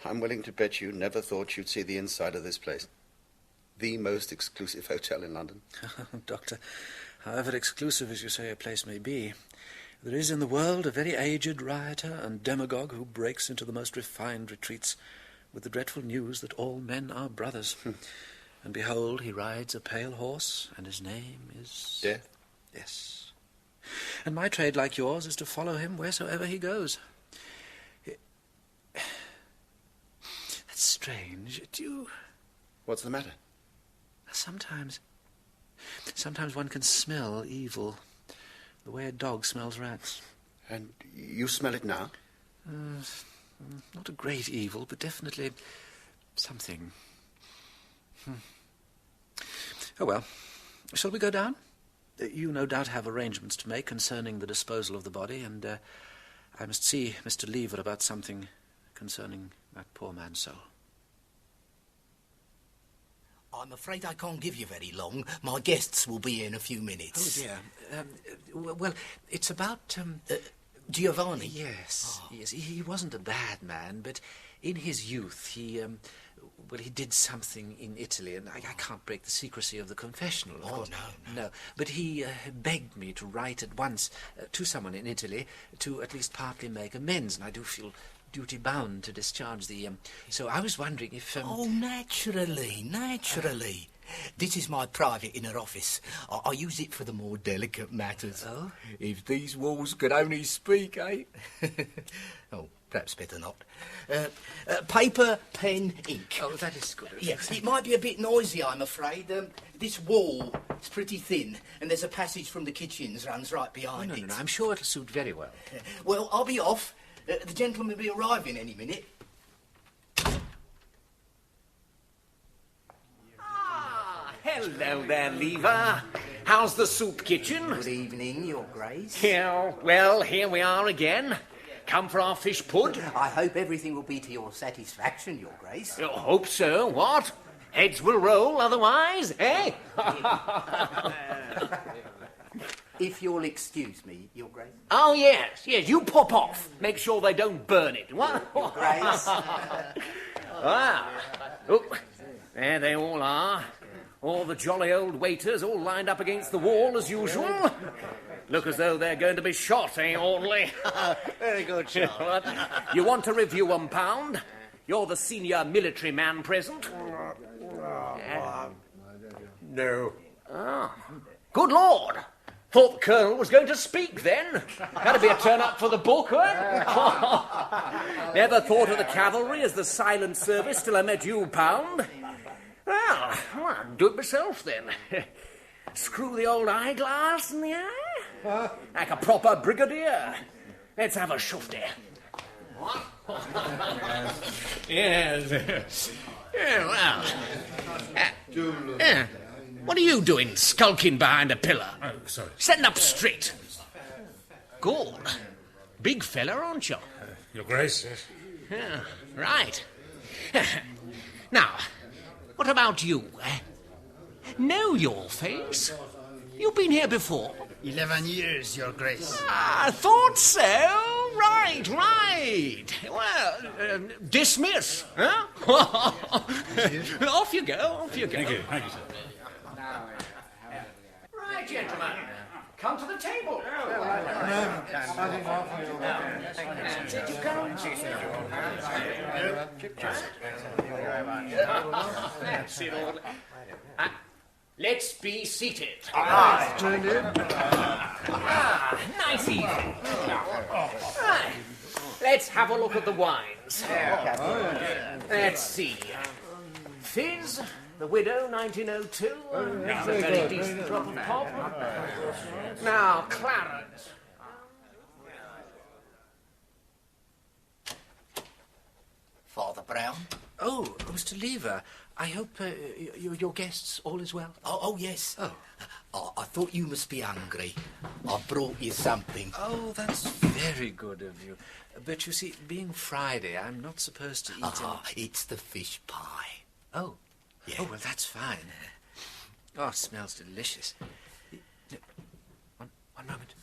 I'm willing to bet you never thought you'd see the inside of this place. The most exclusive hotel in London. Doctor, however exclusive as you say a place may be, there is in the world a very aged rioter and demagogue who breaks into the most refined retreats with the dreadful news that all men are brothers. And behold, he rides a pale horse, and his name is... Death? Yes. And my trade, like yours, is to follow him wheresoever he goes. That's strange. Do you... What's the matter? Sometimes one can smell evil, the way a dog smells rats. And you smell it now? Not a great evil, but definitely something. Oh, well. Shall we go down? You no doubt have arrangements to make concerning the disposal of the body, and I must see Mr. Lever about something concerning that poor man's soul. I'm afraid I can't give you very long. My guests will be in a few minutes. Oh, dear. Well, it's about... Giovanni? Yes, yes. He wasn't a bad man, but in his youth he did something in Italy, and I can't break the secrecy of the confessional, of course. No. But he begged me to write at once to someone in Italy to at least partly make amends, and I do feel duty-bound to discharge the... So I was wondering if... Oh, naturally. This is my private inner office. I use it for the more delicate matters. Oh? If these walls could only speak, eh? Oh, perhaps better not. Paper, pen, ink. Oh, that is good. Yes, it might be a bit noisy, I'm afraid. This wall is pretty thin, and there's a passage from the kitchens runs right behind it. No, I'm sure it'll suit very well. Well, I'll be off. The gentleman will be arriving any minute. Hello there, Lever. How's the soup kitchen? Good evening, Your Grace. Yeah, well, here we are again. Come for our fish pud? I hope everything will be to your satisfaction, Your Grace. I hope so. What? Heads will roll otherwise, eh? If you'll excuse me, Your Grace. Oh, yes, you pop off. Make sure they don't burn it. What? Your Grace. Oh, there they all are. All the jolly old waiters all lined up against the wall as usual. Look as though they're going to be shot, eh, Audley? Very good shot. You want to review 'em, Pound? You're the senior military man present. No. Ah, good Lord. Thought the Colonel was going to speak then. That'd be a turn-up for the book, eh? Never thought of the cavalry as the silent service till I met you, Pound. Well, I'll do it myself, then. Screw the old eyeglass in the eye. Like a proper brigadier. Let's have a shufty. Yes. Yeah, well... what are you doing, skulking behind a pillar? Oh, sorry. Setting up straight. Good. Big fella, aren't you? Your Grace, yes. Yeah, right. Now, what about you? Know your face? You've been here before. 11 years, Your Grace. I thought so. Right. Well, dismiss, huh? Off you go. Thank you, sir. Right, gentlemen. Come to the table. Let's be seated. Nice evening. Right. Let's have a look at the wines. Let's see. Fizz, the Widow, 1902. That's a very decent drop of pop. Now, claret. Father Brown? Oh, Mr. Lever, I hope your guests all is well. Oh, yes. I thought you must be hungry. I brought you something. Oh, that's very good of you. But you see, being Friday, I'm not supposed to eat It's the fish pie. Oh. Yeah. Oh, well, that's fine. Oh, it smells delicious. One moment.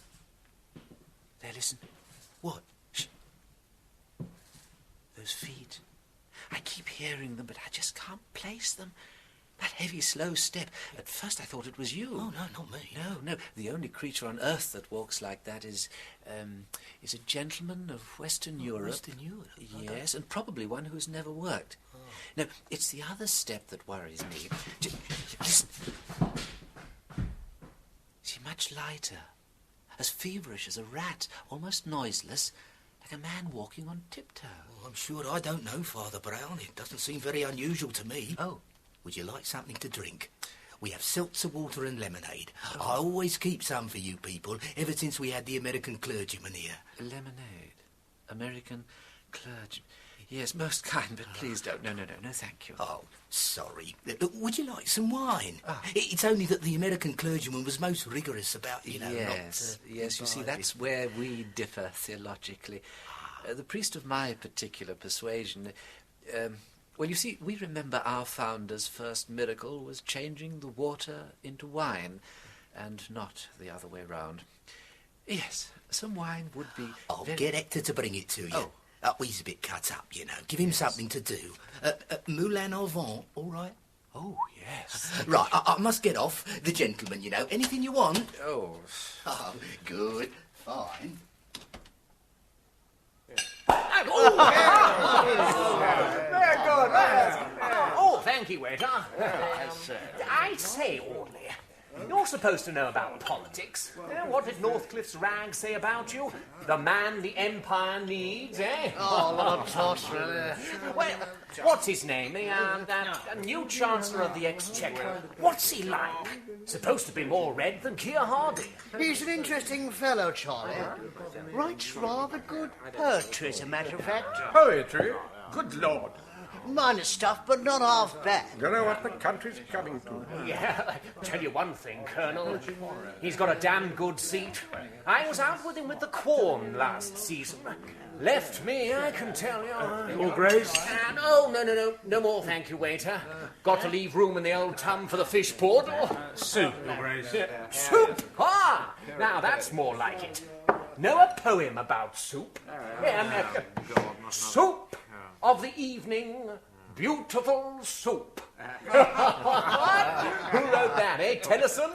There, listen. What? Shh. Those feet. I keep hearing them, but I just can't place them. That heavy, slow step. At first I thought it was you. Oh, no, not me. No. The only creature on earth that walks like that is a gentleman of Western Europe. Western Europe? Yes, and probably one who has never worked. Oh. No, it's the other step that worries me. Listen. She's much lighter, as feverish as a rat, almost noiseless, like a man walking on tiptoe. Well, I'm sure I don't know, Father Brown. It doesn't seem very unusual to me. Oh. Would you like something to drink? We have seltzer water and lemonade. I always keep some for you people, ever since we had the American clergyman here. Lemonade. American clergyman. Yes, most kind, but please don't. No, thank you. Oh, sorry. Look, would you like some wine? It's only that the American clergyman was most rigorous about, Yes, yes, you see, that's where we differ theologically. The priest of my particular persuasion... well, you see, we remember our founder's first miracle was changing the water into wine, and not the other way round. Yes, some wine would be... I'll get Hector to bring it to you. Oh, he's a bit cut up, Give him something to do. Moulin au vent, all right? Oh, yes. Right, I must get off. The gentleman, Anything you want? Oh, good. Fine. Very good. Oh, thank you, waiter. I say, Audley, you're supposed to know about politics. What did Northcliffe's rag say about you? The man the empire needs, eh? Oh, what a toss, really. Well, what's his name? The new Chancellor of the Exchequer. What's he like? Supposed to be more red than Keir Hardie. He's an interesting fellow, Charlie. Writes rather good poetry, as a matter of fact. Poetry? Good Lord. Minor stuff, but not half bad. You know what the country's coming to. Yeah, I'll tell you one thing, Colonel. He's got a damn good seat. I was out with him with the Quorn last season. Left me, I can tell you. Your Grace? No more, thank you, waiter. Got to leave room in the old tub for the fish portal. Soup, Your Grace. Soup? Ah, now that's more like it. Know a poem about soup? Soup of the evening, beautiful soup. Who wrote that, eh? Tennyson?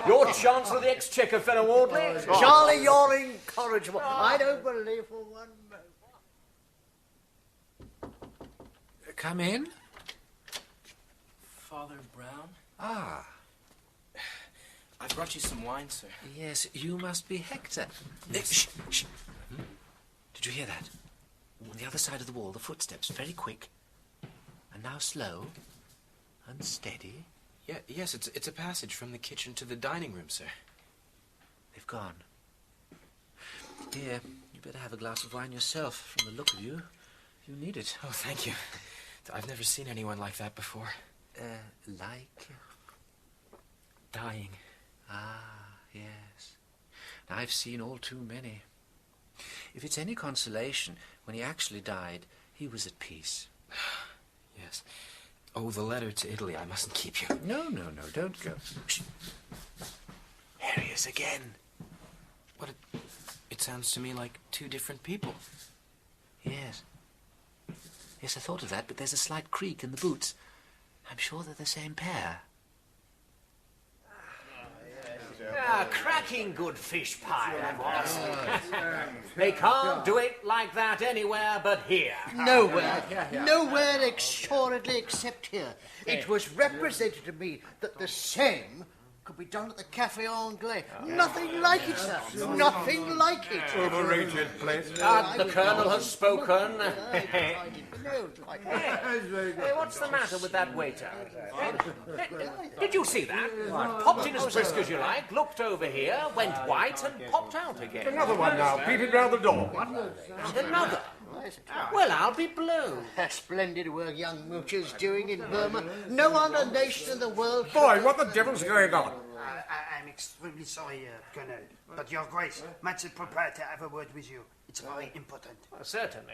You're Chancellor of the Exchequer, fellow Audley. Charlie, you're incorrigible. I don't believe for one moment. Come in. Father Brown? Ah. I brought you some wine, sir. Yes, you must be Hector. Shh. Did you hear that? On the other side of the wall, the footsteps, very quick. And now slow and steady. Yeah, yes, it's a passage from the kitchen to the dining room, sir. They've gone. Here, you better have a glass of wine yourself. From the look of you, you need it. Oh, thank you. I've never seen anyone like that before. Like? Dying. Ah, yes. Now, I've seen all too many. If it's any consolation, when he actually died, he was at peace. Yes. Oh, the letter to Italy. I mustn't keep you. No, don't go. Shh. Here he is again. What? It sounds to me like two different people. Yes. Yes, I thought of that, but there's a slight creak in the boots. I'm sure they're the same pair. Cracking good fish pie, that was. They can't do it like that anywhere but here. Nowhere. Nowhere assuredly except here. It was represented to me that the same could be done at the Café Anglais. Nothing like it, sir. Nothing like it. Overrated place. The Colonel has spoken. Hey, What's the matter with that waiter? Did you see that? Popped in as brisk as you like, looked over here, went white, and popped out again. Another one now, beating round the door. And another? Well, I'll be blue. Splendid work young moocher's doing in Burma. No other nation in the world... Boy, what the devil's going on? I'm extremely sorry, Colonel, but Your Grace, might the proprietor have a word with you? It's very important. Certainly.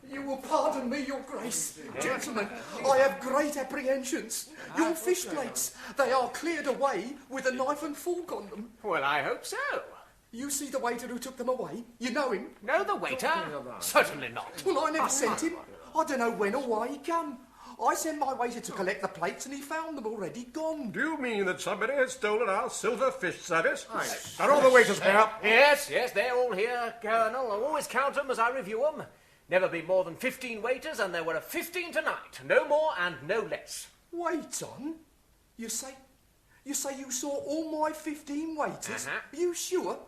You will pardon me, Your Grace. Gentlemen, I have great apprehensions. Your fish plates, they are cleared away with a knife and fork on them. Well, I hope so. You see the waiter who took them away? You know him? Know the waiter? Certainly not. Well, I never sent him. I don't know when or why he come. I sent my waiter to collect the plates and he found them already gone. Do you mean that somebody has stolen our silver fish service? Are all the waiters here? Yes, they're all here, Colonel. I'll always count them as I review them. Never been more than 15 waiters, and there were 15 tonight. No more and no less. Wait on? You say you saw all my 15 waiters? Are you sure?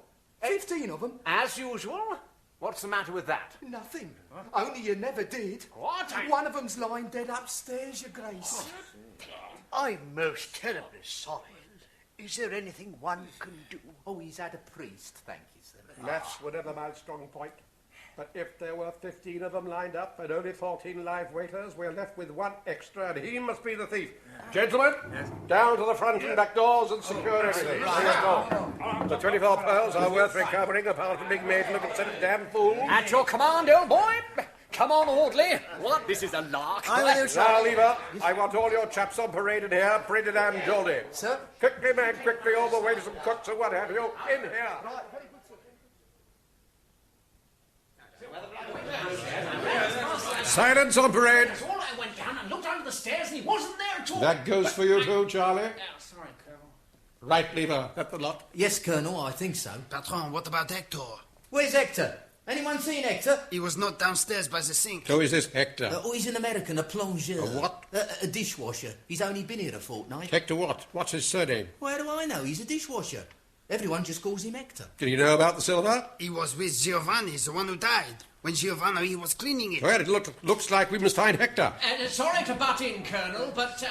15 of them? As usual. What's the matter with that? Nothing. Only you never did. What? One of them's lying dead upstairs, Your Grace. I'm most terribly sorry. Is there anything one can do? Oh, he's had a priest, thank you, sir. That's whatever my strong point. But if there were 15 of them lined up and only 14 live waiters, we're left with one extra, and he must be the thief. Gentlemen, down to the front and back doors and secure everything. The 24 pearls are worth recovering, apart from being made to look a set of damn fools. At your command, old boy. Come on, Audley. What? This is a lark. Now, Lever, I want all your chaps on parade in here, Brendan and Goldie. Sir? Quickly, man, quickly, all the waiters and cooks and what have you, in here. Silence on parade. All I went down and looked under the stairs and he wasn't there at all. That goes for you too, Charlie. Sorry, Colonel. Right, Lever, at the lot. Yes, Colonel, I think so. Patron, what about Hector? Where's Hector? Anyone seen Hector? He was not downstairs by the sink. Who is this Hector? He's an American, a plongeur. A what? A dishwasher. He's only been here a fortnight. Hector what? What's his surname? Where do I know? He's a dishwasher. Everyone just calls him Hector. Do you know about the silver? He was with Giovanni, the one who died. When Giovanni was cleaning it. Well, it looks like we must find Hector. Sorry to butt in, Colonel, but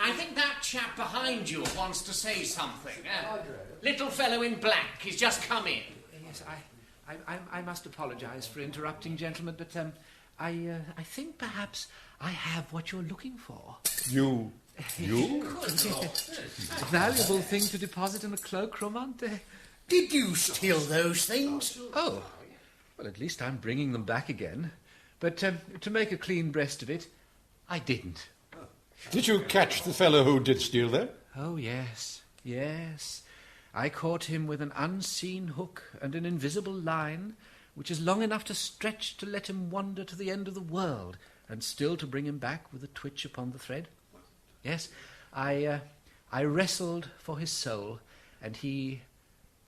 I think that chap behind you wants to say something. Little fellow in black, he's just come in. Yes, I must apologise for interrupting, gentlemen, but I think perhaps I have what you're looking for. You? A valuable thing to deposit in a cloakroom, aren't they? Did you steal those things? Oh, well, at least I'm bringing them back again. But to make a clean breast of it, I didn't. Did you catch the fellow who did steal them? Oh, yes. I caught him with an unseen hook and an invisible line, which is long enough to stretch to let him wander to the end of the world, and still to bring him back with a twitch upon the thread. Yes, I wrestled for his soul, and he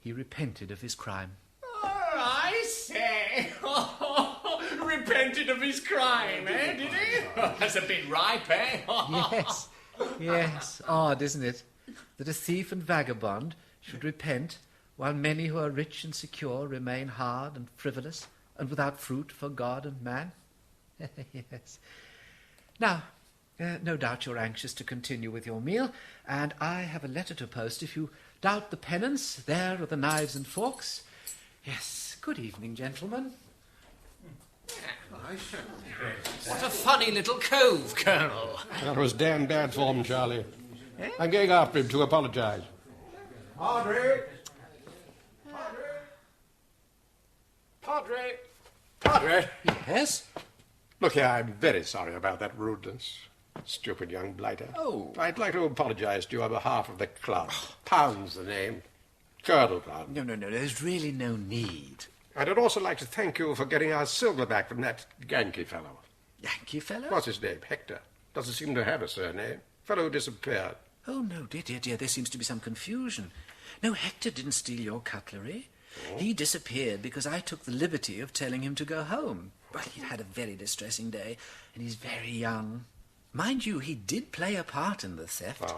repented of his crime. I say. Repented of his crime, eh, did he? That's a bit ripe, eh? Yes. Odd, isn't it, that a thief and vagabond should repent, while many who are rich and secure remain hard and frivolous and without fruit for God and man? Yes. Now, no doubt you're anxious to continue with your meal, and I have a letter to post. If you doubt the penance, there are the knives and forks. Yes, good evening, gentlemen. What a funny little cove, Colonel. That was damn bad form, Charlie. I'm going after him to apologise. Padre! Yes? Look here, I'm very sorry about that rudeness. Stupid young blighter. Oh. I'd like to apologise to you on behalf of the club. Pound's the name. Colonel Pound. No, there's really no need. And I'd also like to thank you for getting our silver back from that Yankee fellow. Yankee fellow? What's his name? Hector. Doesn't seem to have a surname. Fellow who disappeared. Oh, no, dear, there seems to be some confusion. No, Hector didn't steal your cutlery. Oh. He disappeared because I took the liberty of telling him to go home. Well, he'd had a very distressing day, and he's very young. Mind you, he did play a part in the theft.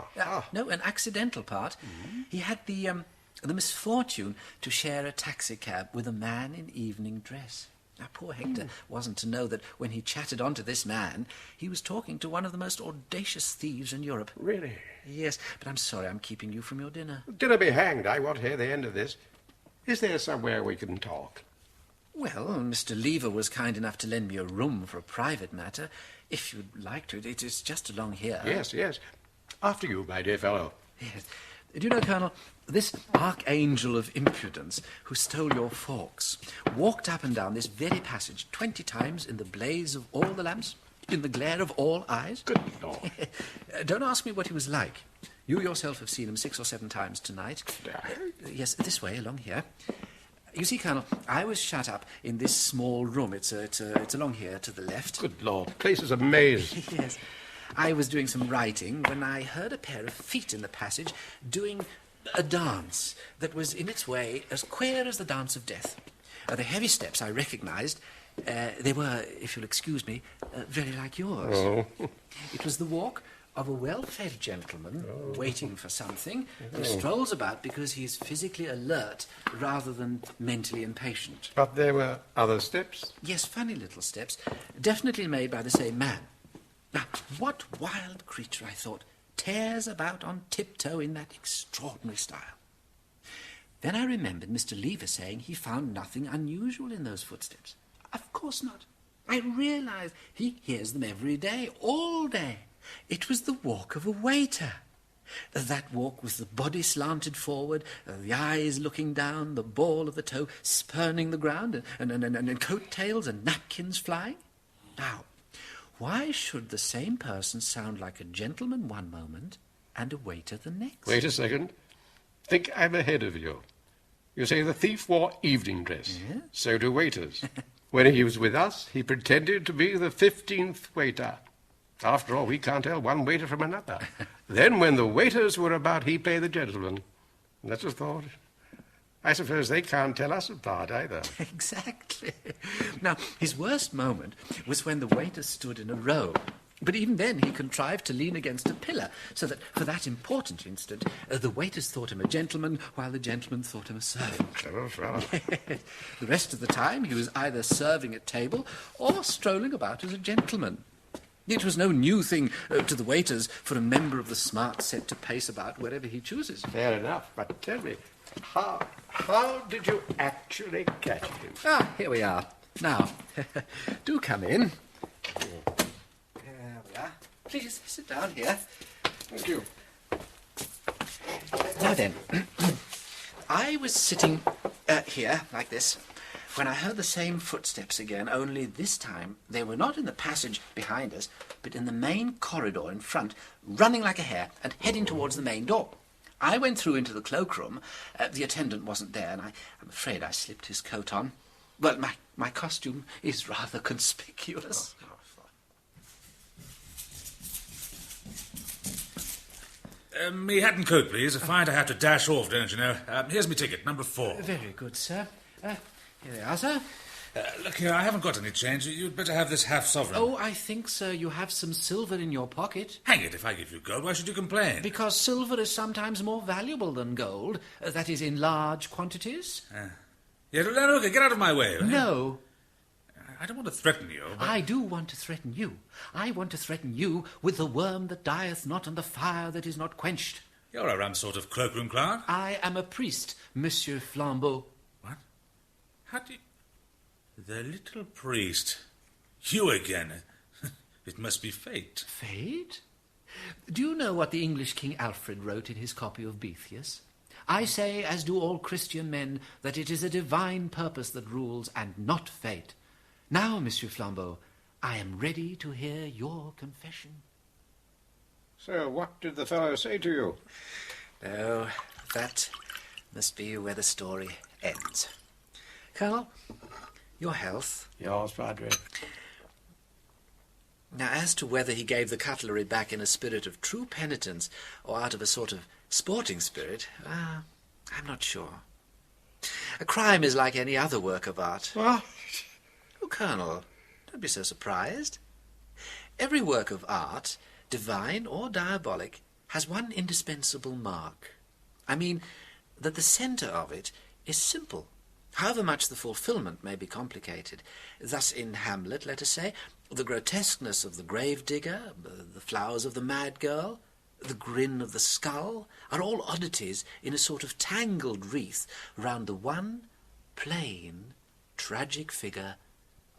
No, an accidental part. Mm-hmm. He had the misfortune to share a taxicab with a man in evening dress. Now, poor Hector wasn't to know that when he chatted on to this man, he was talking to one of the most audacious thieves in Europe. Really? Yes, but I'm sorry I'm keeping you from your dinner. Dinner be hanged. I want to hear the end of this. Is there somewhere we can talk? Well, Mr. Lever was kind enough to lend me a room for a private matter. If you'd like to, it is just along here. Yes. After you, my dear fellow. Yes. Do you know, Colonel, this archangel of impudence who stole your forks walked up and down this very passage 20 times in the blaze of all the lamps, in the glare of all eyes? Good Lord. Don't ask me what he was like. You yourself have seen him 6 or 7 times tonight. Yes, this way, along here. You see, Colonel, I was shut up in this small room. It's along here to the left. Good Lord, place is a maze. Yes. I was doing some writing when I heard a pair of feet in the passage doing a dance that was, in its way, as queer as the dance of death. The heavy steps I recognised. They were, if you'll excuse me, very like yours. Oh. It was the walk of a well-fed gentleman waiting for something who strolls about because he's physically alert rather than mentally impatient. But there were other steps? Yes, funny little steps, definitely made by the same man. Now, what wild creature, I thought, tears about on tiptoe in that extraordinary style? Then I remembered Mr. Lever saying he found nothing unusual in those footsteps. Of course not. I realise he hears them every day, all day. It was the walk of a waiter. That walk with the body slanted forward, the eyes looking down, the ball of the toe spurning the ground, and coat-tails and napkins flying. Now, why should the same person sound like a gentleman one moment and a waiter the next? Wait a second. Think I'm ahead of you. You say the thief wore evening dress. Yeah? So do waiters. When he was with us, he pretended to be the 15th waiter. After all, we can't tell one waiter from another. Then, when the waiters were about, he played the gentleman. And that's a thought. I suppose they can't tell us apart either. Exactly. Now, his worst moment was when the waiters stood in a row. But even then he contrived to lean against a pillar, so that for that important instant the waiters thought him a gentleman, while the gentleman thought him a servant. Clever fellow. The rest of the time he was either serving at table or strolling about as a gentleman. It was no new thing to the waiters for a member of the smart set to pace about wherever he chooses. Fair enough, but tell me, how did you actually catch him? Ah, here we are. Now, do come in. There we are. Please, sit down here. Thank you. Now then, I was sitting here, like this, when I heard the same footsteps again, only this time they were not in the passage behind us, but in the main corridor in front, running like a hare and heading towards the main door. I went through into the cloakroom. The attendant wasn't there, and I'm afraid I slipped his coat on. Well, my costume is rather conspicuous. Me hat and coat, please. I find I have to dash off, don't you know. Here's me ticket, number 4. Very good, sir. Here they are, sir. Look here, I haven't got any change. You'd better have this half-sovereign. Oh, I think, sir, you have some silver in your pocket. Hang it, if I give you gold, why should you complain? Because silver is sometimes more valuable than gold. That is, in large quantities. Yeah, look, get out of my way. No. I don't want to threaten you, but... I do want to threaten you. I want to threaten you with the worm that dieth not and the fire that is not quenched. You're a rum sort of cloakroom clown. I am a priest, Monsieur Flambeau. What? How do you... The little priest. You again. It must be fate. Fate? Do you know what the English King Alfred wrote in his copy of Boethius? I say, as do all Christian men, that it is a divine purpose that rules and not fate. Now, Monsieur Flambeau, I am ready to hear your confession. So, what did the fellow say to you? Oh, that must be where the story ends. Colonel, your health. Yours, Padre. Now, as to whether he gave the cutlery back in a spirit of true penitence or out of a sort of sporting spirit, I'm not sure. A crime is like any other work of art. What? Oh, Colonel, don't be so surprised. Every work of art, divine or diabolic, has one indispensable mark. I mean, that the centre of it is simple, however much the fulfilment may be complicated. Thus in Hamlet, let us say, the grotesqueness of the grave-digger, the flowers of the mad girl, the grin of the skull, are all oddities in a sort of tangled wreath round the one plain, tragic figure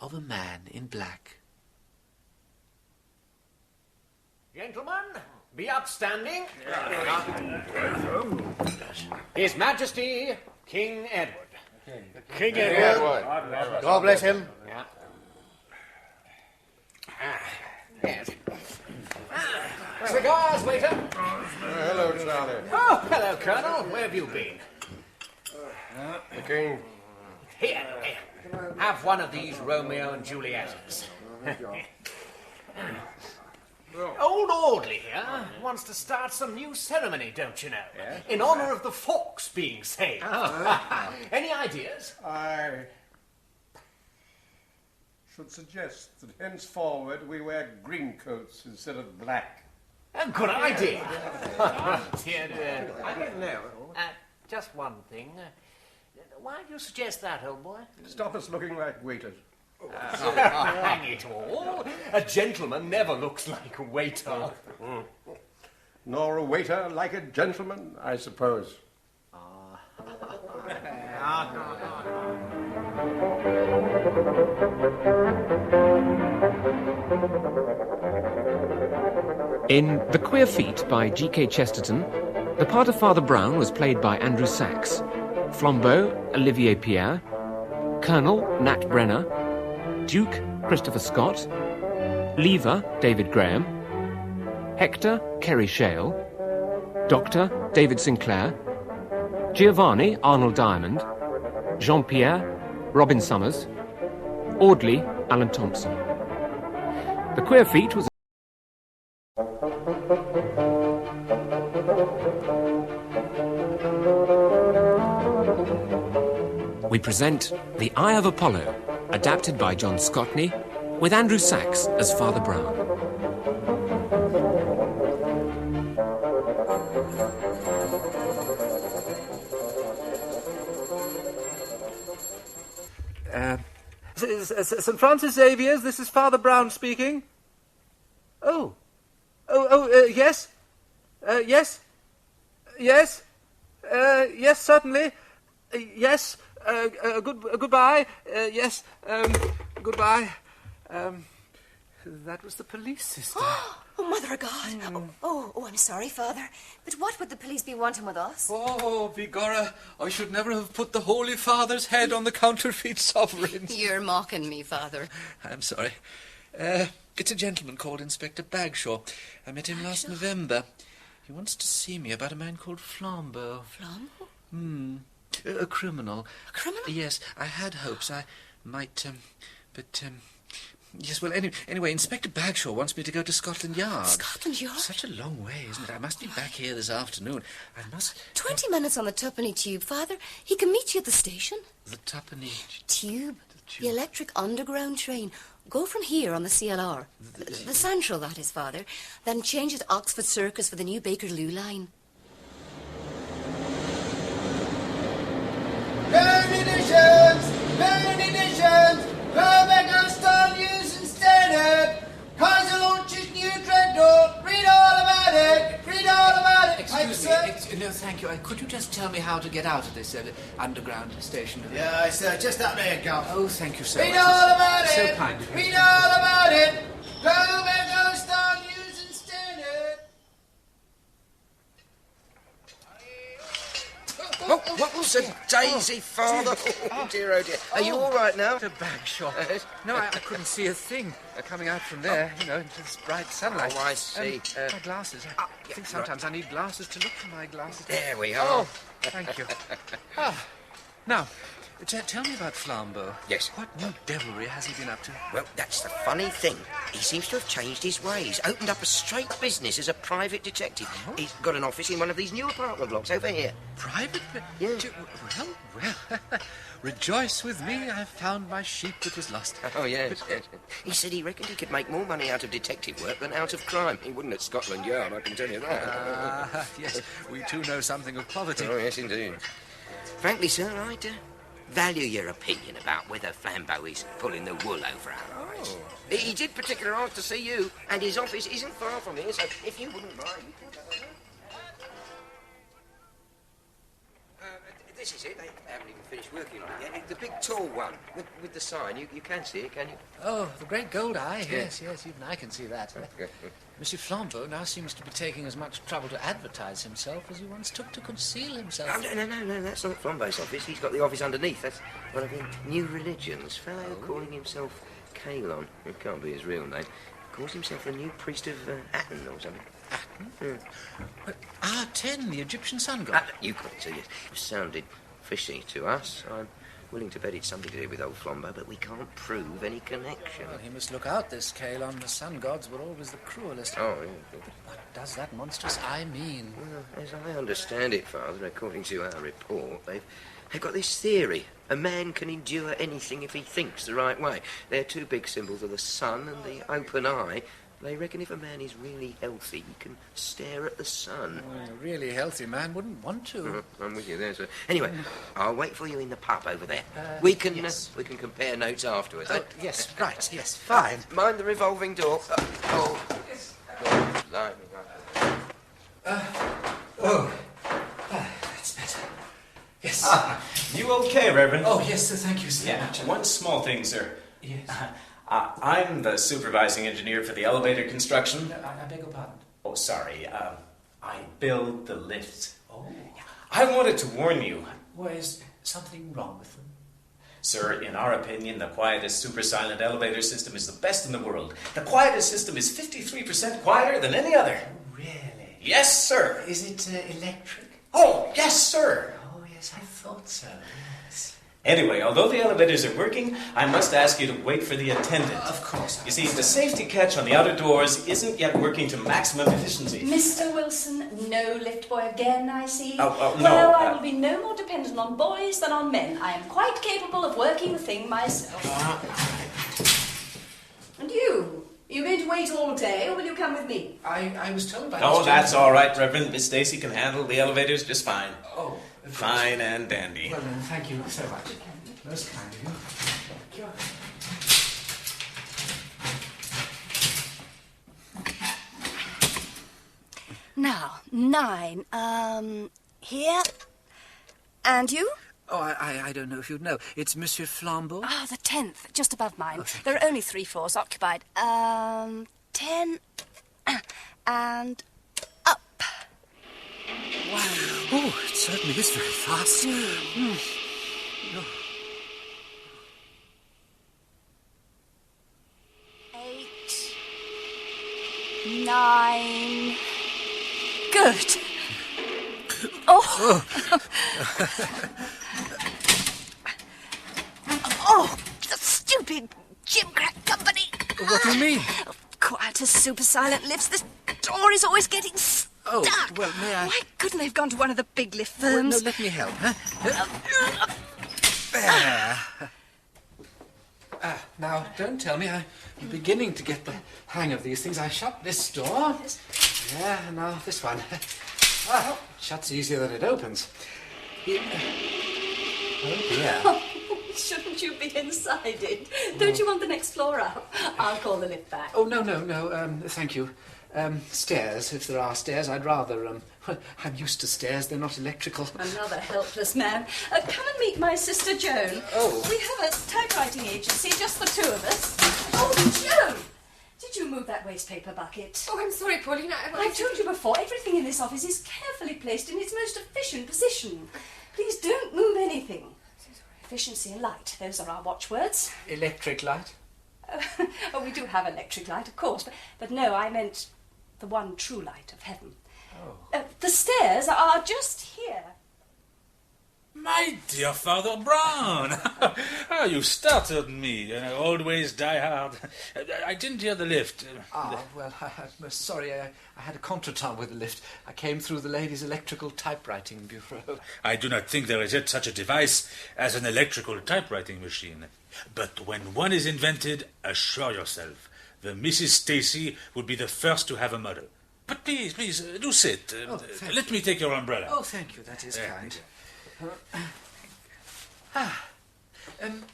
of a man in black. Gentlemen, be upstanding. His Majesty, King Edward. King Edward. God bless him. Yeah. Yes. Cigars, waiter. Hello, Charlie. Oh, hello, Colonel. Where have you been? The King. Here. Have one of these Romeo and Juliet's. Old Audley here wants to start some new ceremony, don't you know? Yeah? In honour of the forks being saved. Oh. Any ideas? I should suggest that henceforward we wear green coats instead of black. A good idea. Dear. I don't know. Just one thing. Why do you suggest that, old boy? Stop us looking like waiters. Hang it all. A gentleman never looks like a waiter. Nor a waiter like a gentleman, I suppose. In The Queer Feet by G.K. Chesterton, the part of Father Brown was played by Andrew Sachs, Flambeau, Olivier Pierre, Colonel, Nat Brenner, Duke, Christopher Scott, Lever, David Graham, Hector, Kerry Shale, Doctor, David Sinclair, Giovanni, Arnold Diamond, Jean-Pierre, Robin Summers, Audley, Alan Thompson. The Queer Feet was... We present The Eye of Apollo, adapted by John Scotney, with Andrew Sachs as Father Brown. St. Francis Xavier's, this is Father Brown speaking. Yes? Yes? Yes? Yes, certainly. Yes. Goodbye. Yes. Goodbye. That was the police, sister. Oh, Mother of God. Oh, I'm sorry, Father. But what would the police be wanting with us? Oh, Bigorra, I should never have put the Holy Father's head on the counterfeit sovereigns. You're mocking me, Father. I'm sorry. It's a gentleman called Inspector Bagshaw. I met him last November. He wants to see me about a man called Flambeau. Flambeau? A criminal. A criminal? Yes, I had hopes I might, yes, well, anyway, Inspector Bagshaw wants me to go to Scotland Yard. Scotland Yard? Such a long way, isn't it? I must be back here this afternoon. I must... 20 minutes on the Twopenny Tube, Father. He can meet you at the station. The Twopenny... Tube. The electric underground train. Go from here on the CLR. The Central, that is, Father. Then change at Oxford Circus for the new Bakerloo line. Burn-editions! Perfect style use and standard! Kaiser launches new dreadnought! Read all about it! Read all about it! Excuse me. No, thank you. Could you just tell me how to get out of this underground station? Yeah, sir, just up there, Gov. Oh, thank you so much. Read all about it! So kind of you. Read all about it! Perfect style use and standard! What was a daisy, Father? Oh, dear, oh, dear. Are you all right now? The Bagshaw. No, I couldn't see a thing coming out from there, into this bright sunlight. Oh, I see. My glasses. I think sometimes I need glasses to look for my glasses. There we are. Oh, thank you. Now, tell me about Flambeau. Yes. What new devilry has he been up to? Well, that's the funny thing. He seems to have changed his ways. Opened up a straight business as a private detective. Oh. He's got an office in one of these new apartment blocks over here. Private? Yeah. Well. Rejoice with me, I've found my sheep that was lost. Oh, yes, yes. He said he reckoned he could make more money out of detective work than out of crime. He wouldn't at Scotland Yard, I can tell you that. Yes, we too know something of poverty. Oh, yes, indeed. Frankly, sir, I'd value your opinion about whether Flambeau is pulling the wool over our eyes. He did particularly ask to see you, and his office isn't far from here, so if you wouldn't mind, you can come over. This is it. They haven't even finished working on it yet. The big tall one with the sign. You can see it, can you? Oh, the great gold eye. Yes, even I can see that. Monsieur Flambeau now seems to be taking as much trouble to advertise himself as he once took to conceal himself. Oh, no, that's not Flambeau's office. He's got the office underneath. That's one of the new religions. Fellow calling himself Kalon. It can't be his real name. Calls himself the new priest of Aten or something. Aten? But Aten, the Egyptian sun god? You couldn't see it. It sounded fishy to us. I'm willing to bet it's something to do with old Flambeau, but we can't prove any connection. Well, he must look out, this Kalon. The sun gods were always the cruelest. Oh, yeah. But what does that monstrous eye mean? Well, as I understand it, Father, according to our report, they've got this theory. A man can endure anything if he thinks the right way. Their two big symbols are the sun and the open eye. They reckon if a man is really healthy, he can stare at the sun. Oh, a really healthy man wouldn't want to. I'm with you there, sir. Anyway, I'll wait for you in the pub over there. We can compare notes afterwards. Yes, right, yes, fine. Mind the revolving door. That's better. Yes. You okay, Reverend? Oh, yes, sir, thank you so much. One small thing, sir. Yes. I'm the supervising engineer for the elevator construction. I beg your pardon? Oh, sorry. I build the lifts. Oh. I wanted to warn you. Well, is something wrong with them? Sir, in our opinion, the quietest super silent elevator system is the best in the world. The quietest system is 53% quieter than any other. Oh, really? Yes, sir. Is it electric? Oh, yes, sir. Oh, yes, I thought so, yes. Anyway, although the elevators are working, I must ask you to wait for the attendant. Of course. You see, the safety catch on the outer doors isn't yet working to maximum efficiency. Mr. Wilson, no lift boy again, I see. No. Well, I will be no more dependent on boys than on men. I am quite capable of working the thing myself. And you? Are you going to wait all day, or will you come with me? I was told by Oh, Miss that's Jones- all right, Reverend. Miss Stacy can handle the elevators just fine. Oh. Fine and dandy. Well, then, thank you so much. Most kind of you. Thank you. Now, 9. Here. And you? Oh, I don't know if you'd know. It's Monsieur Flambeau. Ah, the 10th, just above mine. There are only 3 floors occupied. 10 and up. Wow. Oh, it certainly is very fast. Mm. Oh. 8, 9. Good. Oh. Oh, the stupid gimcrack company. What do you mean? Quiet as super silent lifts. This door is always getting stuck. Oh, well, may I... Why couldn't they have gone to one of the big lift Well, firms? no, let me help, huh? There. Now, don't tell me. I'm beginning to get the hang of these things. I shut this door. Yeah, and now this one. Ah, shuts easier than it opens. Oh, dear. Shouldn't you be inside it? Don't you want the next floor up? I'll call the lift back. Oh, no, thank you. Stairs, if there are stairs. I'd rather, well, I'm used to stairs. They're not electrical. Another helpless man. Come and meet my sister Joan. Oh. We have a typewriting agency, just the 2 of us. Oh, Joan! Did you move that waste paper bucket? Oh, I'm sorry, Paulina. I've told you before, everything in this office is carefully placed in its most efficient position. Please don't move anything. Efficiency and light, those are our watchwords. Electric light? Oh, we do have electric light, of course, but no, I meant the one true light of heaven. Oh. The stairs are just here. My dear Father Brown! Oh, you startled me. Old ways die hard. I didn't hear the lift. Well, I'm sorry. I had a contretemps with the lift. I came through the ladies' electrical typewriting bureau. I do not think there is yet such a device as an electrical typewriting machine. But when one is invented, assure yourself, the Mrs. Stacy would be the first to have a model. But please, do sit. Let me take your umbrella. Oh, thank you. That is kind.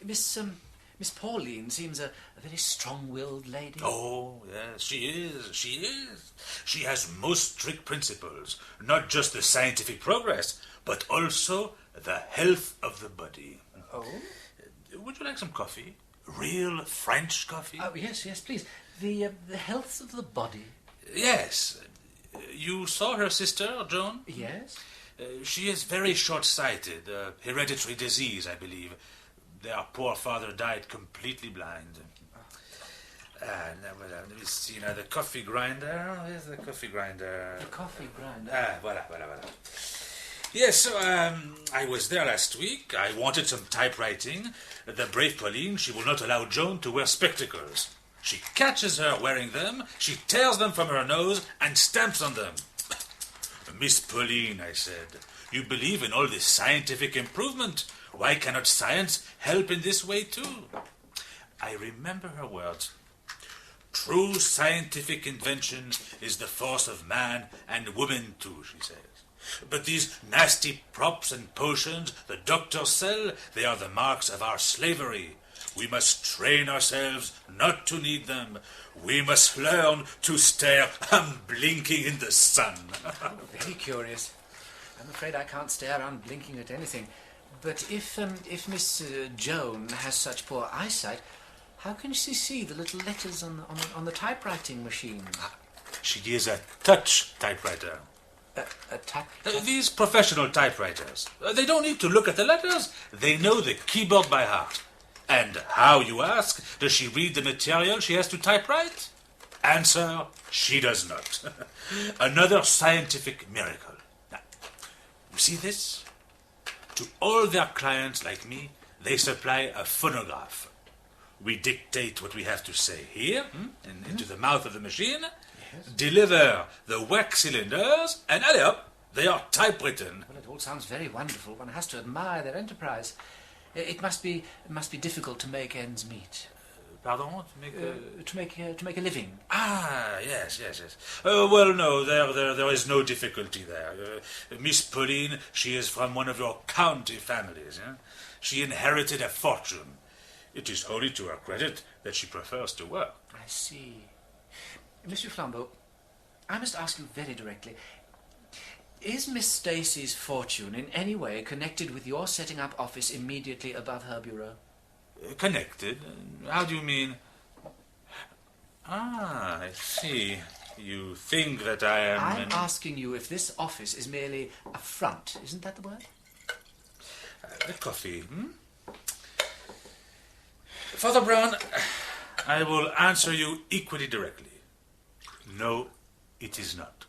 Miss Pauline seems a very strong-willed lady. Oh, yes, she is. She has most strict principles. Not just the scientific progress, but also the health of the body. Oh? Would you like some coffee? Real French coffee? Oh, yes, please. The health of the body. Yes. You saw her sister, Joan? Yes. She is very short-sighted. Hereditary disease, I believe. Their poor father died completely blind. Now, let me see. Now, the coffee grinder. Where's the coffee grinder? The coffee grinder? Voilà. Yes, so, I was there last week. I wanted some typewriting. The brave Pauline, she will not allow Joan to wear spectacles. She catches her wearing them, she tears them from her nose, and stamps on them. Miss Pauline, I said, you believe in all this scientific improvement. Why cannot science help in this way too? I remember her words. True scientific invention is the force of man and woman too, she says. But these nasty props and potions the doctors sell, they are the marks of our slavery. We must train ourselves not to need them. We must learn to stare unblinking in the sun. Very curious. I'm afraid I can't stare unblinking at anything. But if Miss Joan has such poor eyesight, how can she see the little letters on the typewriting machine? She is a touch typewriter. A touch? These professional typewriters, they don't need to look at the letters. They know the keyboard by heart. And how, you ask, does she read the material she has to typewrite? Answer, she does not. Another scientific miracle. Now, you see this? To all their clients like me, they supply a phonograph. We dictate what we have to say here, into the mouth of the machine, deliver the wax cylinders, and allez up, they are typewritten. Well, it all sounds very wonderful. One has to admire their enterprise. It must be difficult to make ends meet. Pardon? To make a living. Ah, yes. Well, no, there is no difficulty there. Miss Pauline, she is from one of your county families. She inherited a fortune. It is wholly to her credit that she prefers to work. I see. Monsieur Flambeau, I must ask you very directly. Is Miss Stacy's fortune in any way connected with your setting up office immediately above her bureau? Connected? How do you mean? Ah, I see. You think that I am... I'm asking you if this office is merely a front. Isn't that the word? The coffee, Father Brown, I will answer you equally directly. No, it is not.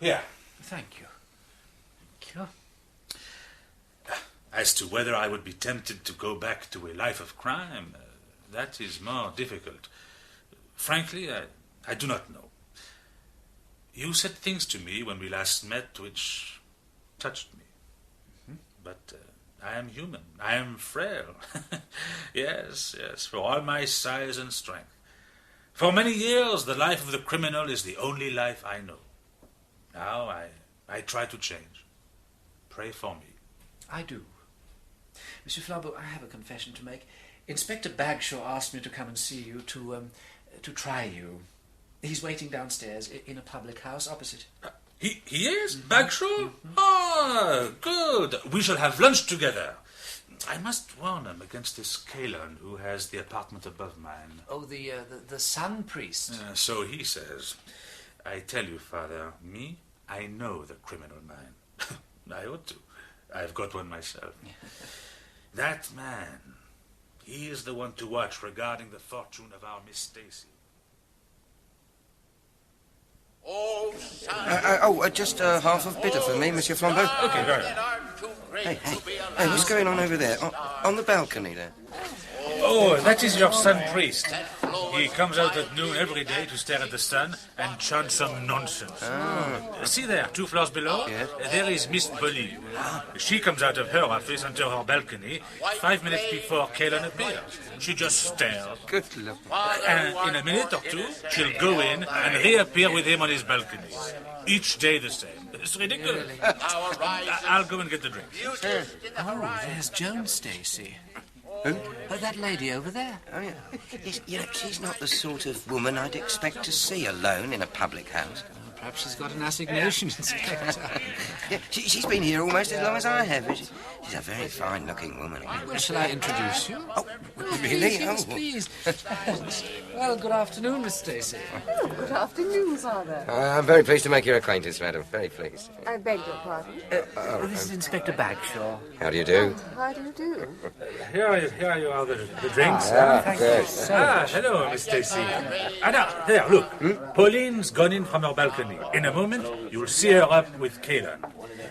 Here. Thank you. Thank you. As to whether I would be tempted to go back to a life of crime, that is more difficult. Frankly, I do not know. You said things to me when we last met which touched me. But I am human. I am frail. Yes, for all my size and strength. For many years, the life of the criminal is the only life I know. Now I try to change. Pray for me. I do. Monsieur Flambeau, I have a confession to make. Inspector Bagshaw asked me to come and see you to try you. He's waiting downstairs in a public house opposite. He is? Bagshaw? Ah, good. We shall have lunch together. I must warn him against this Calon who has the apartment above mine. Oh, the sun priest. So he says. I tell you, Father, I know the criminal mind. I ought to. I've got one myself. That man, he is the one to watch regarding the fortune of our Miss Stacy. Just half of bitter for me, Monsieur Flambeau. Okay, right. Hey, what's going on over there? On the balcony there? Oh, that is your sun priest. He comes out at noon every day to stare at the sun and chant some nonsense. See there, 2 floors below? Yes. There is Miss Pauline. She comes out of her office onto her balcony 5 minutes before Calon appears. She just stares. Good luck. And in a minute or two, she'll go in and reappear with him on his balcony. Each day the same. It's ridiculous. Really? I'll go and get the drinks. Oh, there's Joan Stacy. Who? That lady over there. Oh, yeah. Yes, she's not the sort of woman I'd expect to see alone in a public house. Perhaps she's got an assignation, Inspector. Yeah, she's been here almost as long as I have. She's a very fine-looking woman. Well, shall I introduce you? Oh, really? Yes, please. Well, good afternoon, Miss Stacy. Good afternoon, Father. I'm very pleased to make your acquaintance, madam. Very pleased. I beg your pardon. This is Inspector Bagshaw. How do you do? How do you do? Here you are, the drinks. Thank you so much. Hello, Miss Stacy. Now, there, look. Pauline's gone in from her balcony. In a moment, you'll see her up with Calon.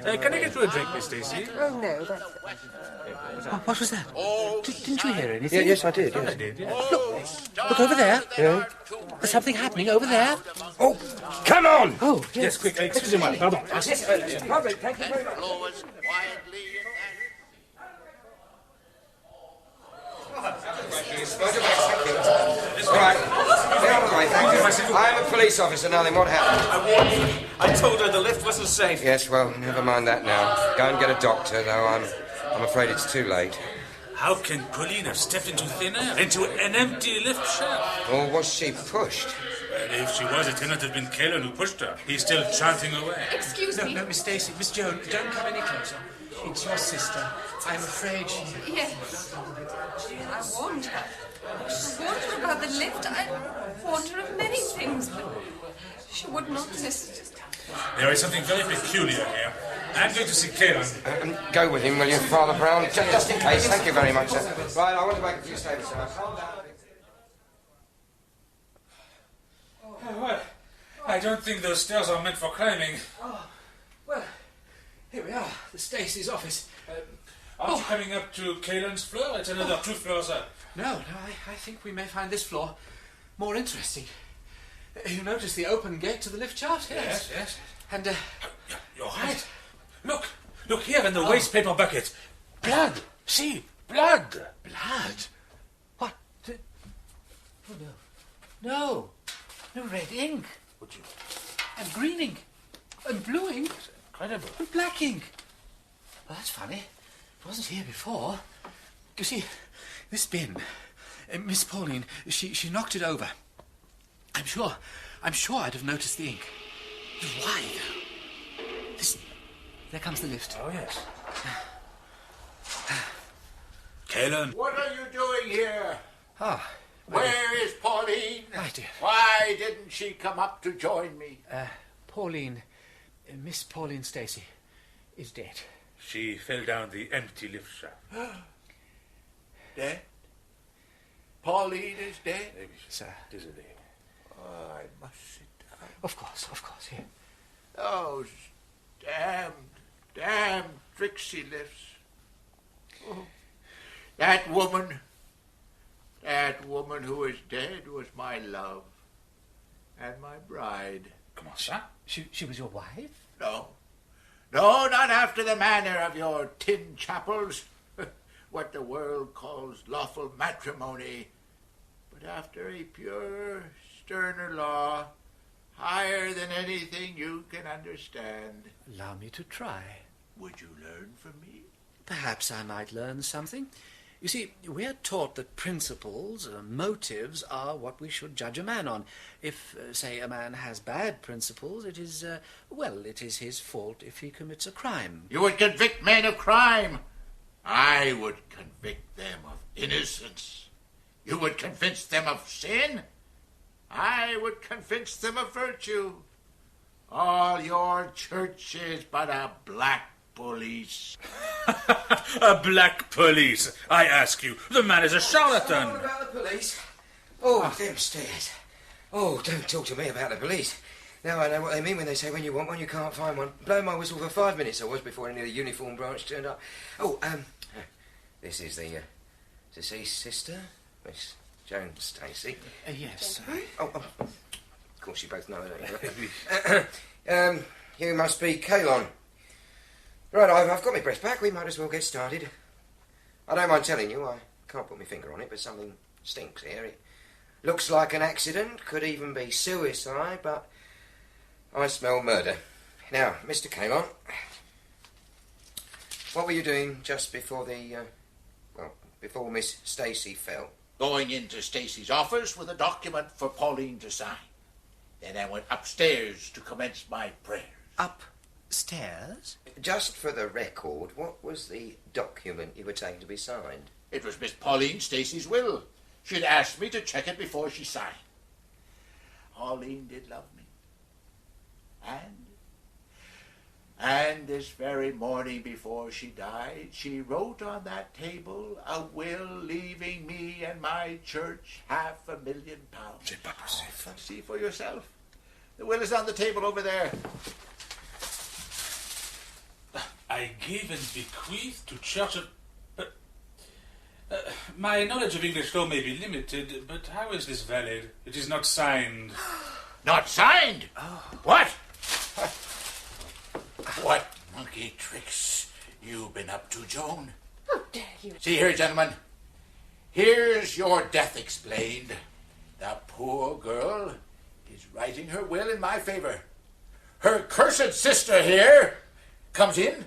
Can I get you a drink, Miss Stacy? Oh, no, that's... What was that? Didn't you hear anything? Yes, I did. I did, yeah. Look over there. Yeah? There's something happening over there. Oh, come on! Oh, Yes, quick. Excuse me, pardon. Lovely, thank you very much. All right. Get out of the way, thank you. I'm a police officer, now then, what happened? I warned her. I told her the lift wasn't safe. Yes, well, never mind that now. Go and get a doctor, though I'm afraid it's too late. How can Pauline have stepped into thin air, into an empty lift shaft? Or was she pushed? Well, if she was, it cannot have been Calon who pushed her. He's still chanting away. Excuse me. No, Miss Stacy, Miss Joan, don't come any closer. It's your sister. I'm afraid she... Yes. I warned her. I warned her about the lift. I warned her of many things, but she would not listen. There is something very peculiar here. I'm going to see Caelan. Go with him, will you, Father Brown? Just in case. Thank you very much, sir. Right, I want to make a few statements. Calm down. Well, I don't think those stairs are meant for climbing. Oh, well, here we are, the Stacy's office. Aren't you coming up to Caelan's floor? It's another 2 floors up. No, I think we may find this floor more interesting. You notice the open gate to the lift shaft? Yes, yes. And, You're right. Look here in the waste paper bucket. Blood. See, blood. Blood? What? Oh, no. No red ink. Would you? And green ink. And blue ink. Incredible. And black ink. Well, that's funny. It wasn't here before. You see, this bin, Miss Pauline, she knocked it over. I'm sure I'd have noticed the ink. But why, though? Listen, there comes the lift. Oh, yes. Caelan. What are you doing here? Ah. Where is Pauline? My dear. Why didn't she come up to join me? Pauline, Miss Pauline Stacy, is dead. She fell down the empty lift shaft. Dead? Pauline is dead? Sir. Disney. Oh, I must sit down. Of course, here. Those damn tricksy lifts. Oh, that woman who is dead was my love and my bride. Comment ça? She was your wife? No, not after the manner of your tin chapels, what the world calls lawful matrimony, but after a pure, sterner law, higher than anything you can understand. Allow me to try. Would you learn from me? Perhaps I might learn something. You see, we're taught that principles, motives, are what we should judge a man on. If, say, a man has bad principles, it is his fault if he commits a crime. You would convict men of crime. I would convict them of innocence. You would convince them of sin. I would convince them of virtue. All your church is but a black police. A black police, I ask you. The man is a charlatan. What about the police? Oh, them stairs. Oh, don't talk to me about the police. Now I know what they mean when they say when you want one, you can't find one. Blow my whistle for 5 minutes I was before any of the uniform branch turned up. Oh, this is the deceased sister, Miss Joan Stacy. Yes. Of course you both know that. You must be Caelan. Right, I've got my breath back. We might as well get started. I don't mind telling you, I can't put my finger on it, but something stinks here. It looks like an accident, could even be suicide, but I smell murder. Now, Mr. Caelan, what were you doing just before before Miss Stacy fell? Going into Stacy's office with a document for Pauline to sign. Then I went upstairs to commence my prayers. Upstairs? Just for the record, what was the document you were taking to be signed? It was Miss Pauline Stacy's will. She'd asked me to check it before she signed. Pauline did love me. And this very morning before she died, she wrote on that table a will leaving me and my church £500,000. C'est pas possible. See for yourself. The will is on the table over there. I gave and bequeathed to church of... my knowledge of English law may be limited, but how is this valid? It is not signed. Not signed? Oh. What? What monkey tricks you been up to, Joan? How dare you? See here, gentlemen. Here's your death explained. The poor girl is writing her will in my favor. Her cursed sister here comes in,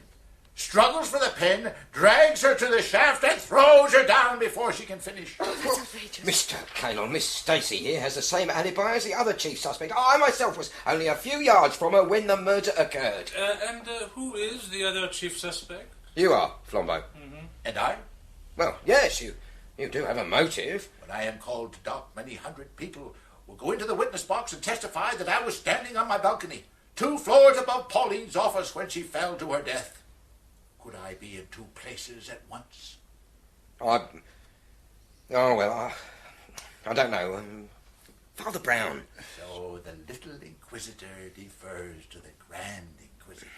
struggles for the pen, drags her to the shaft, and throws her down before she can finish. Oh, that's outrageous. Mr. Caelan, Miss Stacy here has the same alibi as the other chief suspect. I myself was only a few yards from her when the murder occurred. And who is the other chief suspect? You are, Flambeau. And I? Well, yes, you do have a motive. When I am called to dock, many hundred people will go into the witness box and testify that I was standing on my balcony, 2 floors above Pauline's office when she fell to her death. Could I be in 2 places at once? I don't know. Father Brown. So the little Inquisitor defers to the Grand Inquisitor.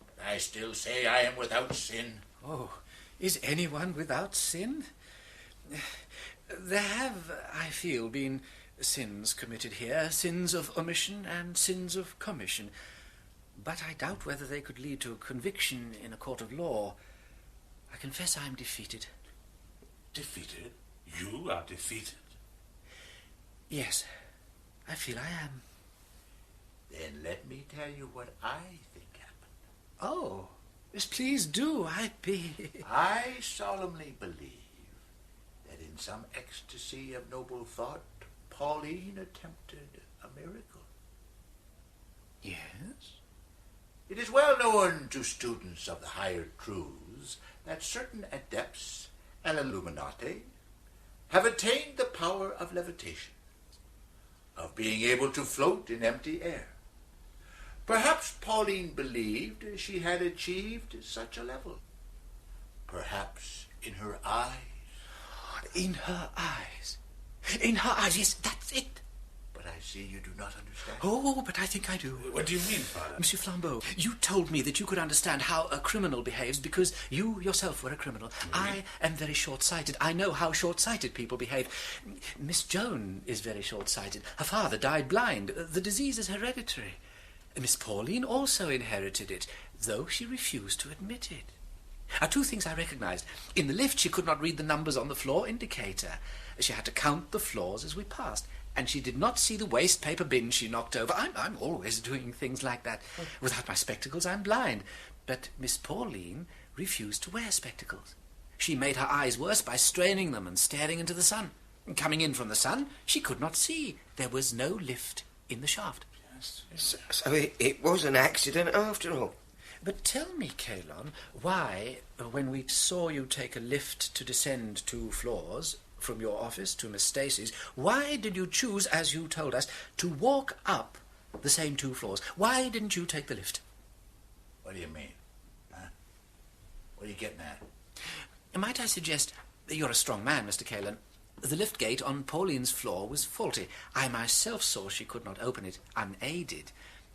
But I still say I am without sin. Oh, is anyone without sin? There have, I feel, been sins committed here, sins of omission and sins of commission. But I doubt whether they could lead to a conviction in a court of law. I confess I am defeated. Defeated? You are defeated? Yes, I feel I am. Then let me tell you what I think happened. Oh, yes, please do. I solemnly believe that in some ecstasy of noble thought, Pauline attempted a miracle. Yes? It is well known to students of the higher truths that certain adepts and illuminati have attained the power of levitation, of being able to float in empty air. Perhaps Pauline believed she had achieved such a level. Perhaps in her eyes. In her eyes? In her eyes, yes, that's it. But I see you do not understand. Oh, but I think I do. What do you mean, Father? Monsieur Flambeau, you told me that you could understand how a criminal behaves because you yourself were a criminal. I am very short-sighted. I know how short-sighted people behave. Miss Joan is very short-sighted. Her father died blind. The disease is hereditary. Miss Pauline also inherited it, though she refused to admit it. 2 things I recognized. In the lift, she could not read the numbers on the floor indicator. She had to count the floors as we passed. And she did not see the waste paper bin she knocked over. I'm always doing things like that. Without my spectacles, I'm blind. But Miss Pauline refused to wear spectacles. She made her eyes worse by straining them and staring into the sun. Coming in from the sun, she could not see. There was no lift in the shaft. So it was an accident after all. But tell me, Kalon, why, when we saw you take a lift to descend 2 floors from your office to Miss Stacy's, why did you choose, as you told us, to walk up the same 2 floors? Why didn't you take the lift? What do you mean? Huh? What are you getting at? Might I suggest, you're a strong man, Mr. Kalon, the lift gate on Pauline's floor was faulty. I myself saw she could not open it unaided.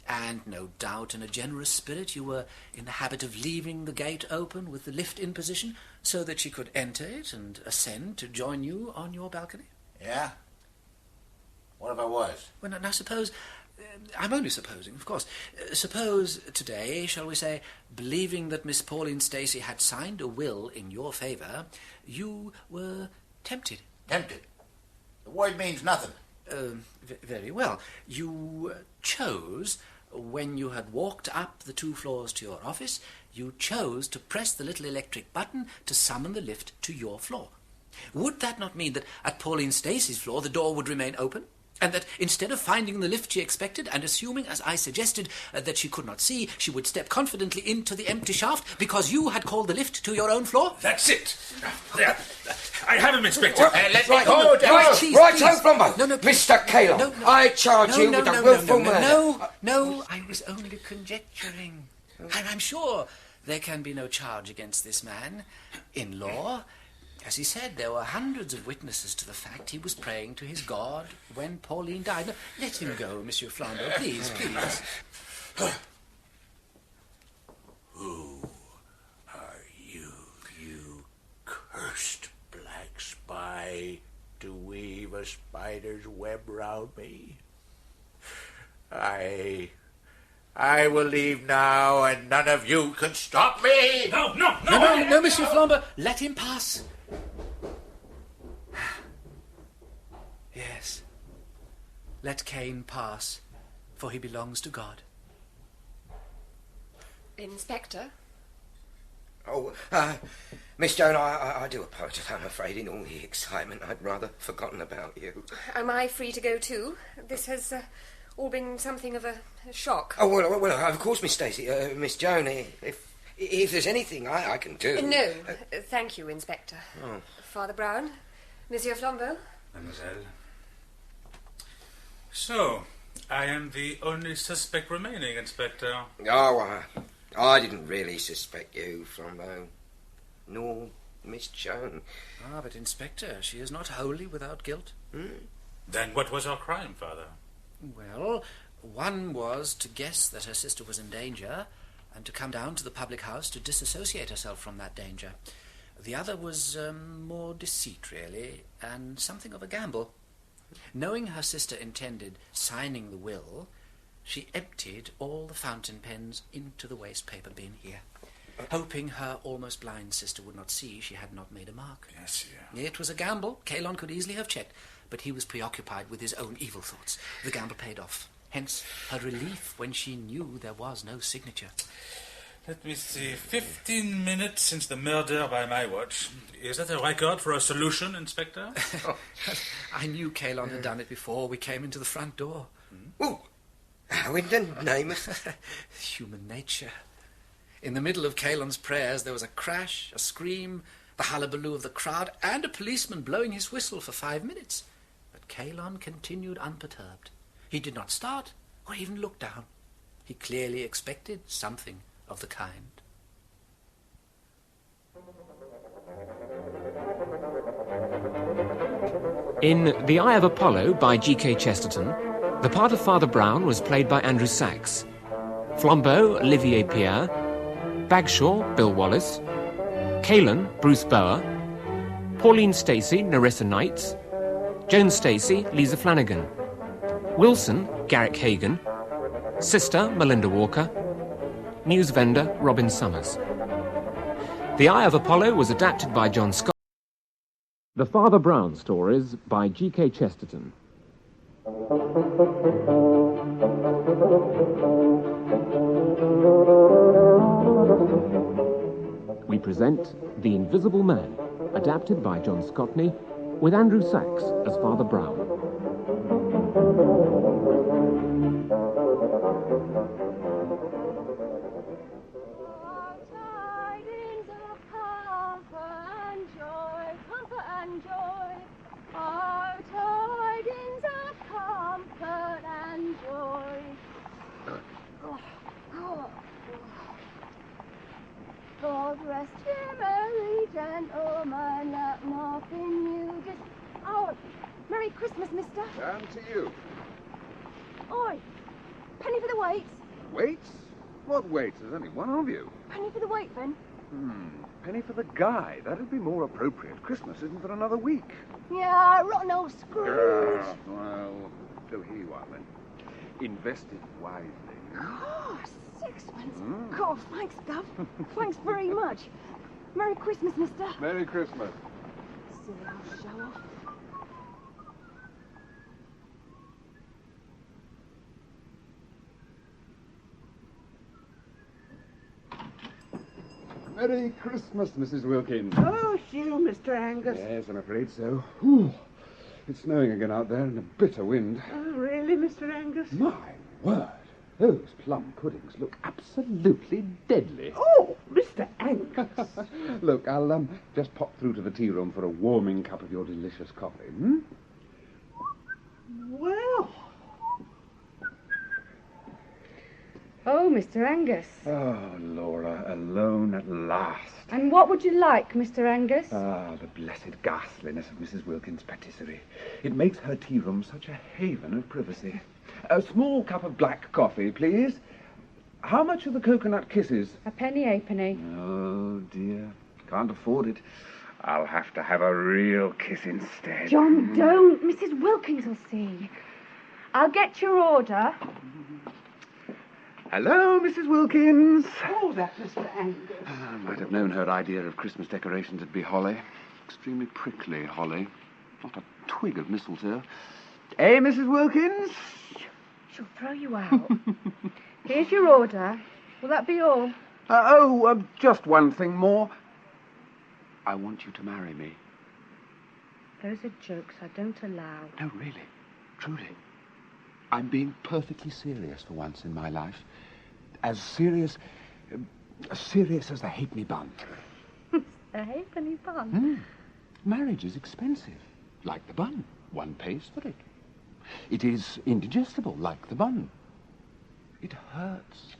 And no doubt in a generous spirit you were in the habit of leaving the gate open with the lift in position so that she could enter it and ascend to join you on your balcony? Yeah? What if I was? Well, now suppose... I'm only supposing, of course. Suppose today, shall we say, believing that Miss Pauline Stacy had signed a will in your favour, you were tempted. Tempted? The word means nothing. Very well. You chose, when you had walked up the 2 floors to your office, you chose to press the little electric button to summon the lift to your floor. Would that not mean that at Pauline Stacy's floor the door would remain open? And that instead of finding the lift she expected and assuming, as I suggested, that she could not see, she would step confidently into the empty shaft because you had called the lift to your own floor? That's it. There. I have him, Inspector. Let me go, Flambeau. No, Mr. Kalon, I charge you with a willful murder. No, I was only conjecturing. I'm sure there can be no charge against this man in law. As he said, there were hundreds of witnesses to the fact he was praying to his God when Pauline died. No, let him go, Monsieur Flambeau, please. Who are you, you cursed black spy, to weave a spider's web round me? I will leave now, and none of you can stop me! No, Monsieur Flambeau, let him pass. Yes, let Cain pass, for he belongs to God. Inspector? Oh, Miss Joan, I do apologise. I'm afraid in all the excitement I'd rather forgotten about you. Am I free to go too? This has all been something of a shock. Oh, well, of course, Miss Stacy. Miss Joan, if If there's anything I can do... No, thank you, Inspector. Oh. Father Brown, Monsieur Flambeau. Mademoiselle. So, I am the only suspect remaining, Inspector. Oh, I didn't really suspect you, Flambeau. Nor Miss Joan. Ah, but Inspector, she is not wholly without guilt. Then what was her crime, Father? Well, one was to guess that her sister was in danger and to come down to the public house to disassociate herself from that danger. The other was more deceit, really, and something of a gamble. Knowing her sister intended signing the will, she emptied all the fountain pens into the waste paper bin here, hoping her almost blind sister would not see she had not made a mark. Yes, yeah. It was a gamble. Kalon could easily have checked, but he was preoccupied with his own evil thoughts. The gamble paid off. Hence her relief when she knew there was no signature. Let me see. 15 minutes since the murder by my watch. Is that a record for a solution, Inspector? I knew Kalon had done it before we came into the front door. Oh, how in the name of... Human nature. In the middle of Kalon's prayers, there was a crash, a scream, the hullabaloo of the crowd, and a policeman blowing his whistle for 5 minutes. But Kalon continued unperturbed. He did not start or even look down. He clearly expected something of the kind. In The Eye of Apollo by G.K. Chesterton, the part of Father Brown was played by Andrew Sachs. Flambeau, Olivier Pierre. Bagshaw, Bill Wallace. Kalon, Bruce Bower. Pauline Stacey, Nerissa Knights. Joan Stacey, Lisa Flanagan. Wilson, Garrick Hagan. Sister, Melinda Walker. News vendor, Robin Summers. The Eye of Apollo was adapted by John Scott. The Father Brown Stories by G.K. Chesterton. We present The Invisible Man, adapted by John Scottney, with Andrew Sachs as Father Brown. God rest you, merry gentlemen, let nothing new just... Oh, Merry Christmas, mister. Down to you. Oi, penny for the weights. Weights? What weights? There's only one of you. Penny for the weight, then. Penny for the guy. That'd be more appropriate. Christmas isn't for another week. Yeah, rotten old Scrooge. Well, so here you are, then. Invested wisely. Oh, sixpence. God, thanks, Gov. Thanks very much. Merry Christmas, mister. Merry Christmas. Silly old show-off. Merry Christmas, Mrs. Wilkins. Oh, you, Mr. Angus. Yes, I'm afraid so. Whew. It's snowing again out there and a bitter wind. Oh, really, Mr. Angus? My word. Those plum puddings look absolutely deadly. Oh, Mr. Angus. Look, I'll just pop through to the tea room for a warming cup of your delicious coffee. Well. Oh, Mr. Angus. Oh, Laura, alone at last. And what would you like, Mr. Angus? Ah, the blessed ghastliness of Mrs. Wilkins' patisserie. It makes her tea room such a haven of privacy. A small cup of black coffee, please. How much are the coconut kisses? A penny, halfpenny. Oh, dear. Can't afford it. I'll have to have a real kiss instead. John, don't. Mrs. Wilkins will see. I'll get your order. Hello, Mrs. Wilkins. Oh, that Mr. Angus. I might have known her idea of Christmas decorations would be holly. Extremely prickly holly. Not a twig of mistletoe. Eh, Mrs. Wilkins? She'll throw you out. Here's your order. Will that be all? Just one thing more. I want you to marry me. Those are jokes I don't allow. No, really. Truly. I'm being perfectly serious for once in my life. As serious As serious as the halfpenny bun. A halfpenny bun? Marriage is expensive, like the bun. One pays for it. It is indigestible, like the bun. It hurts.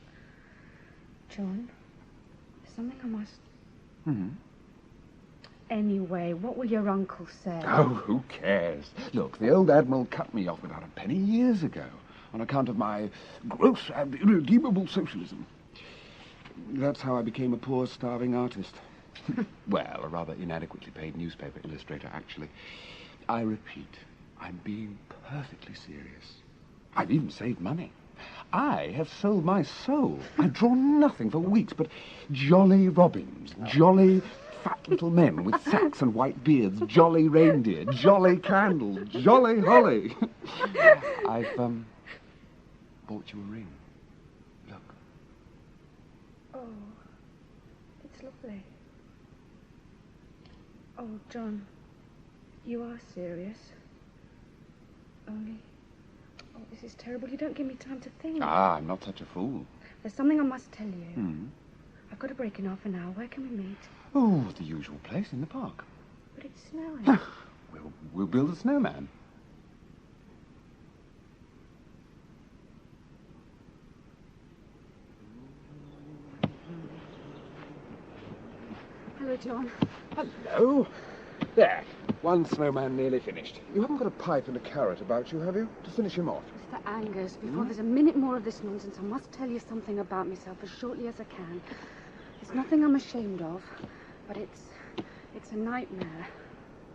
John, there's something I must... Hmm. Anyway, what will your uncle say? Oh, who cares? Look, the old Admiral cut me off without a penny years ago on account of my gross and irredeemable socialism. That's how I became a poor, starving artist. Well, a rather inadequately paid newspaper illustrator, actually. I repeat, I'm being perfectly serious. I've even saved money. I have sold my soul. I've drawn nothing for weeks but jolly robins, jolly fat little men with sacks and white beards, jolly reindeer, jolly candles, jolly holly. I've, bought you a ring. Look. Oh, it's lovely. Oh, John, you are serious. Only... Oh, this is terrible. You don't give me time to think. Ah, I'm not such a fool. There's something I must tell you. I've got a break in half an hour. Where can we meet? Oh, the usual place in the park. But it's snowing. We'll build a snowman. Hello, John. Hello. There. One snowman nearly finished. You haven't got a pipe and a carrot about you, have you? To finish him off. Mr. Angus, before there's a minute more of this nonsense, I must tell you something about myself as shortly as I can. It's nothing I'm ashamed of, but it's a nightmare.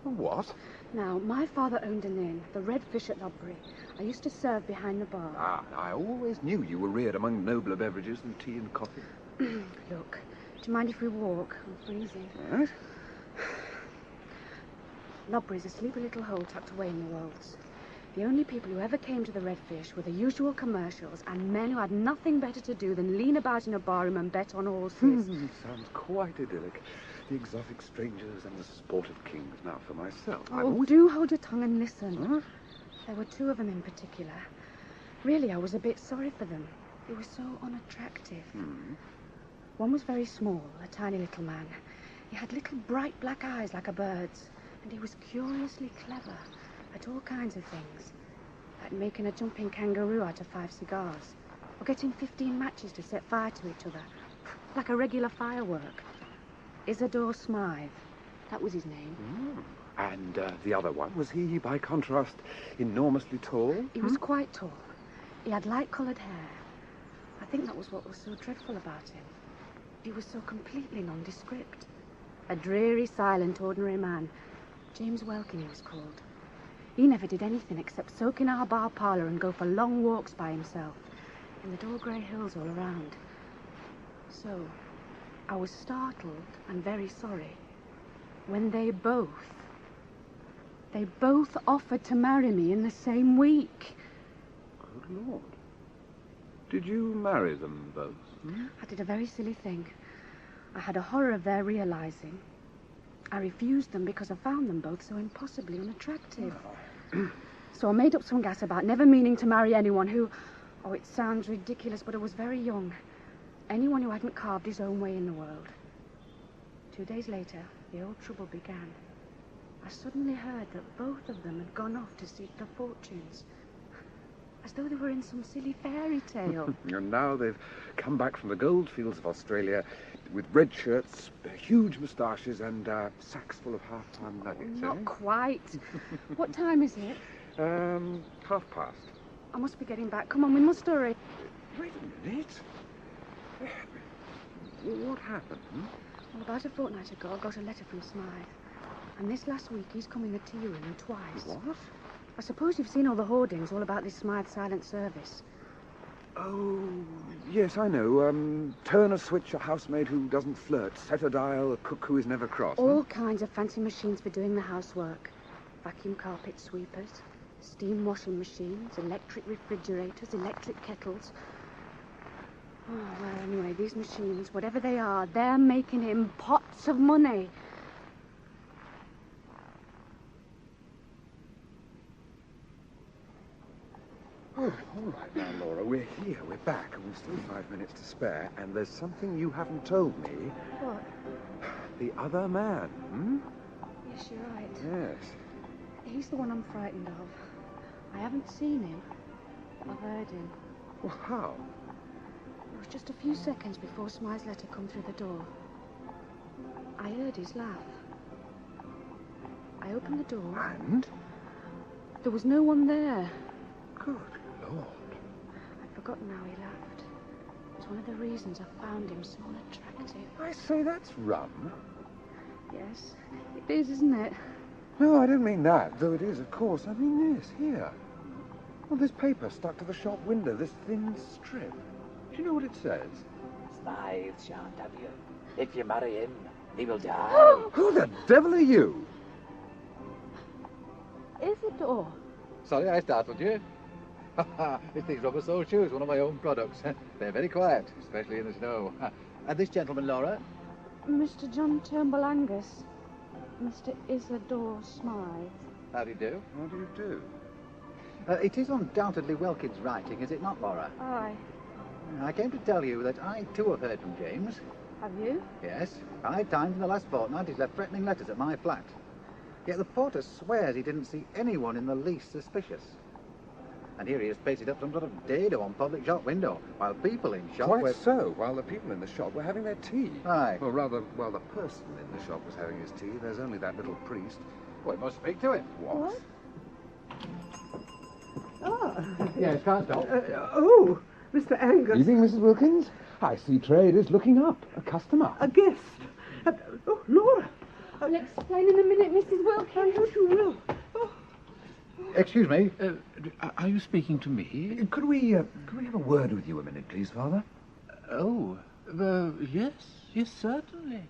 What? Now, my father owned an inn, the Red Fish at Ludbury. I used to serve behind the bar. Ah, I always knew you were reared among nobler beverages than tea and coffee. Look, do you mind if we walk? I'm freezing. Yes? Ludbury's a sleepy little hole tucked away in the Wolds. The only people who ever came to the Red Fish were the usual commercials and men who had nothing better to do than lean about in a barroom and bet on horses. Sounds quite idyllic. The exotic strangers and the sportive kings. Now, for myself, Oh, do hold your tongue and listen. Huh? There were two of them in particular. Really, I was a bit sorry for them. They were so unattractive. One was very small, a tiny little man. He had little bright black eyes like a bird's, and he was curiously clever at all kinds of things, like making a jumping kangaroo out of 5 cigars, or getting 15 matches to set fire to each other, like a regular firework. Isidore Smythe, that was his name. And the other one, was he, by contrast, enormously tall? He was quite tall. He had light-coloured hair. I think that was what was so dreadful about him. He was so completely nondescript. A dreary, silent, ordinary man. James Welkin, he was called. He never did anything except soak in our bar parlour and go for long walks by himself in the dull grey hills all around. So, I was startled and very sorry when they both offered to marry me in the same week. Good Lord. Did you marry them both? I did a very silly thing. I had a horror of their realising. I refused them because I found them both so impossibly unattractive. So I made up some gas about never meaning to marry anyone who... Oh, it sounds ridiculous, but I was very young. Anyone who hadn't carved his own way in the world. 2 days later, the old trouble began. I suddenly heard that both of them had gone off to seek their fortunes. As though they were in some silly fairy tale. And now they've come back from the goldfields of Australia with red shirts, huge moustaches, and sacks full of half-time nuggets. Not quite. What time is it? 1:30. I must be getting back. Come on, we must hurry. Wait a minute. What happened? Well, about a fortnight ago, I got a letter from Smythe. And this last week, he's come in the tea room twice. What? I suppose you've seen all the hoardings all about this Smythe silent service. Oh, yes, I know. Turn a switch, a housemaid who doesn't flirt. Set a dial, a cook who is never cross. All kinds of fancy machines for doing the housework. Vacuum carpet sweepers, steam washing machines, electric refrigerators, electric kettles. Oh, well, anyway, these machines, whatever they are, they're making him pots of money. Oh, all Right now, Laura, we're here, we're back, and we've still 5 minutes to spare, and there's something you haven't told me. What? The other man, hmm? Yes, you're right. Yes. He's the one I'm frightened of. I haven't seen him, but I've heard him. Well, how? It was just a few seconds before Smythe's let her come through the door. I heard his laugh. I opened the door. And? There was no one there. Good Lord. I'd forgotten how he laughed. It's one of the reasons I found him so unattractive. I say that's rum. Yes, it is, isn't it? No, I don't mean that, though it is, of course. I mean this, here. Well, this paper stuck to the shop window, this thin strip. Do you know what it says? Smythe shan't have you. If you marry him, he will die. Who the devil are you? Isidore. Sorry I startled you. It's these rubber sole shoes, one of my own products. They're very quiet, especially in the snow. And this gentleman, Laura? Mr. John Turnbull Angus. Mr. Isidore Smythe. How do you do? How do you do? It is undoubtedly Welkin's writing, is it not, Laura? Aye. I came to tell you that I, too, have heard from James. Have you? Yes. 5 times in the last fortnight he's left threatening letters at my flat. Yet the porter swears he didn't see anyone in the least suspicious. And here he has pasted up some sort of dado on public shop window, while people in shop Quite were... so, while the people in the shop were having their tea. Aye. Or rather, while the person in the shop was having his tea, there's only that little priest. Well, we must speak to him. What? Yes, can't stop. Oh, Mr. Angus. Evening, Mrs. Wilkins. I see trade is looking up. A customer. A guest. Oh, Laura. I'll explain in a minute, Mrs. Wilkins. Yes, you will. Oh. Excuse me. Are you speaking to me? Could we have a word with you a minute, please, Father? Oh, yes, certainly.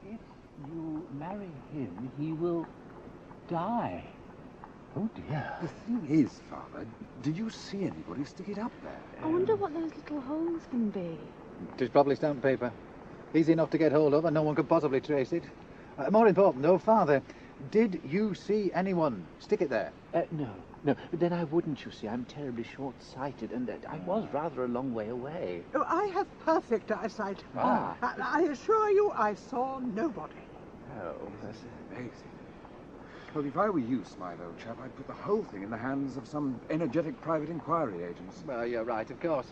If you marry him, he will die. Oh, dear. The thing is, Father, did you see anybody stick it up there? I wonder what those little holes can be. It is probably stamp paper. Easy enough to get hold of, and no one could possibly trace it. More important, though, Father, did you see anyone stick it there? No. Then I wouldn't, you see. I'm terribly short-sighted, and I was rather a long way away. Oh, I have perfect eyesight. Ah. I assure you I saw nobody. Oh, that's amazing. Well, if I were you, Smythe, old chap, I'd put the whole thing in the hands of some energetic private inquiry agents. Well, you're right, of course.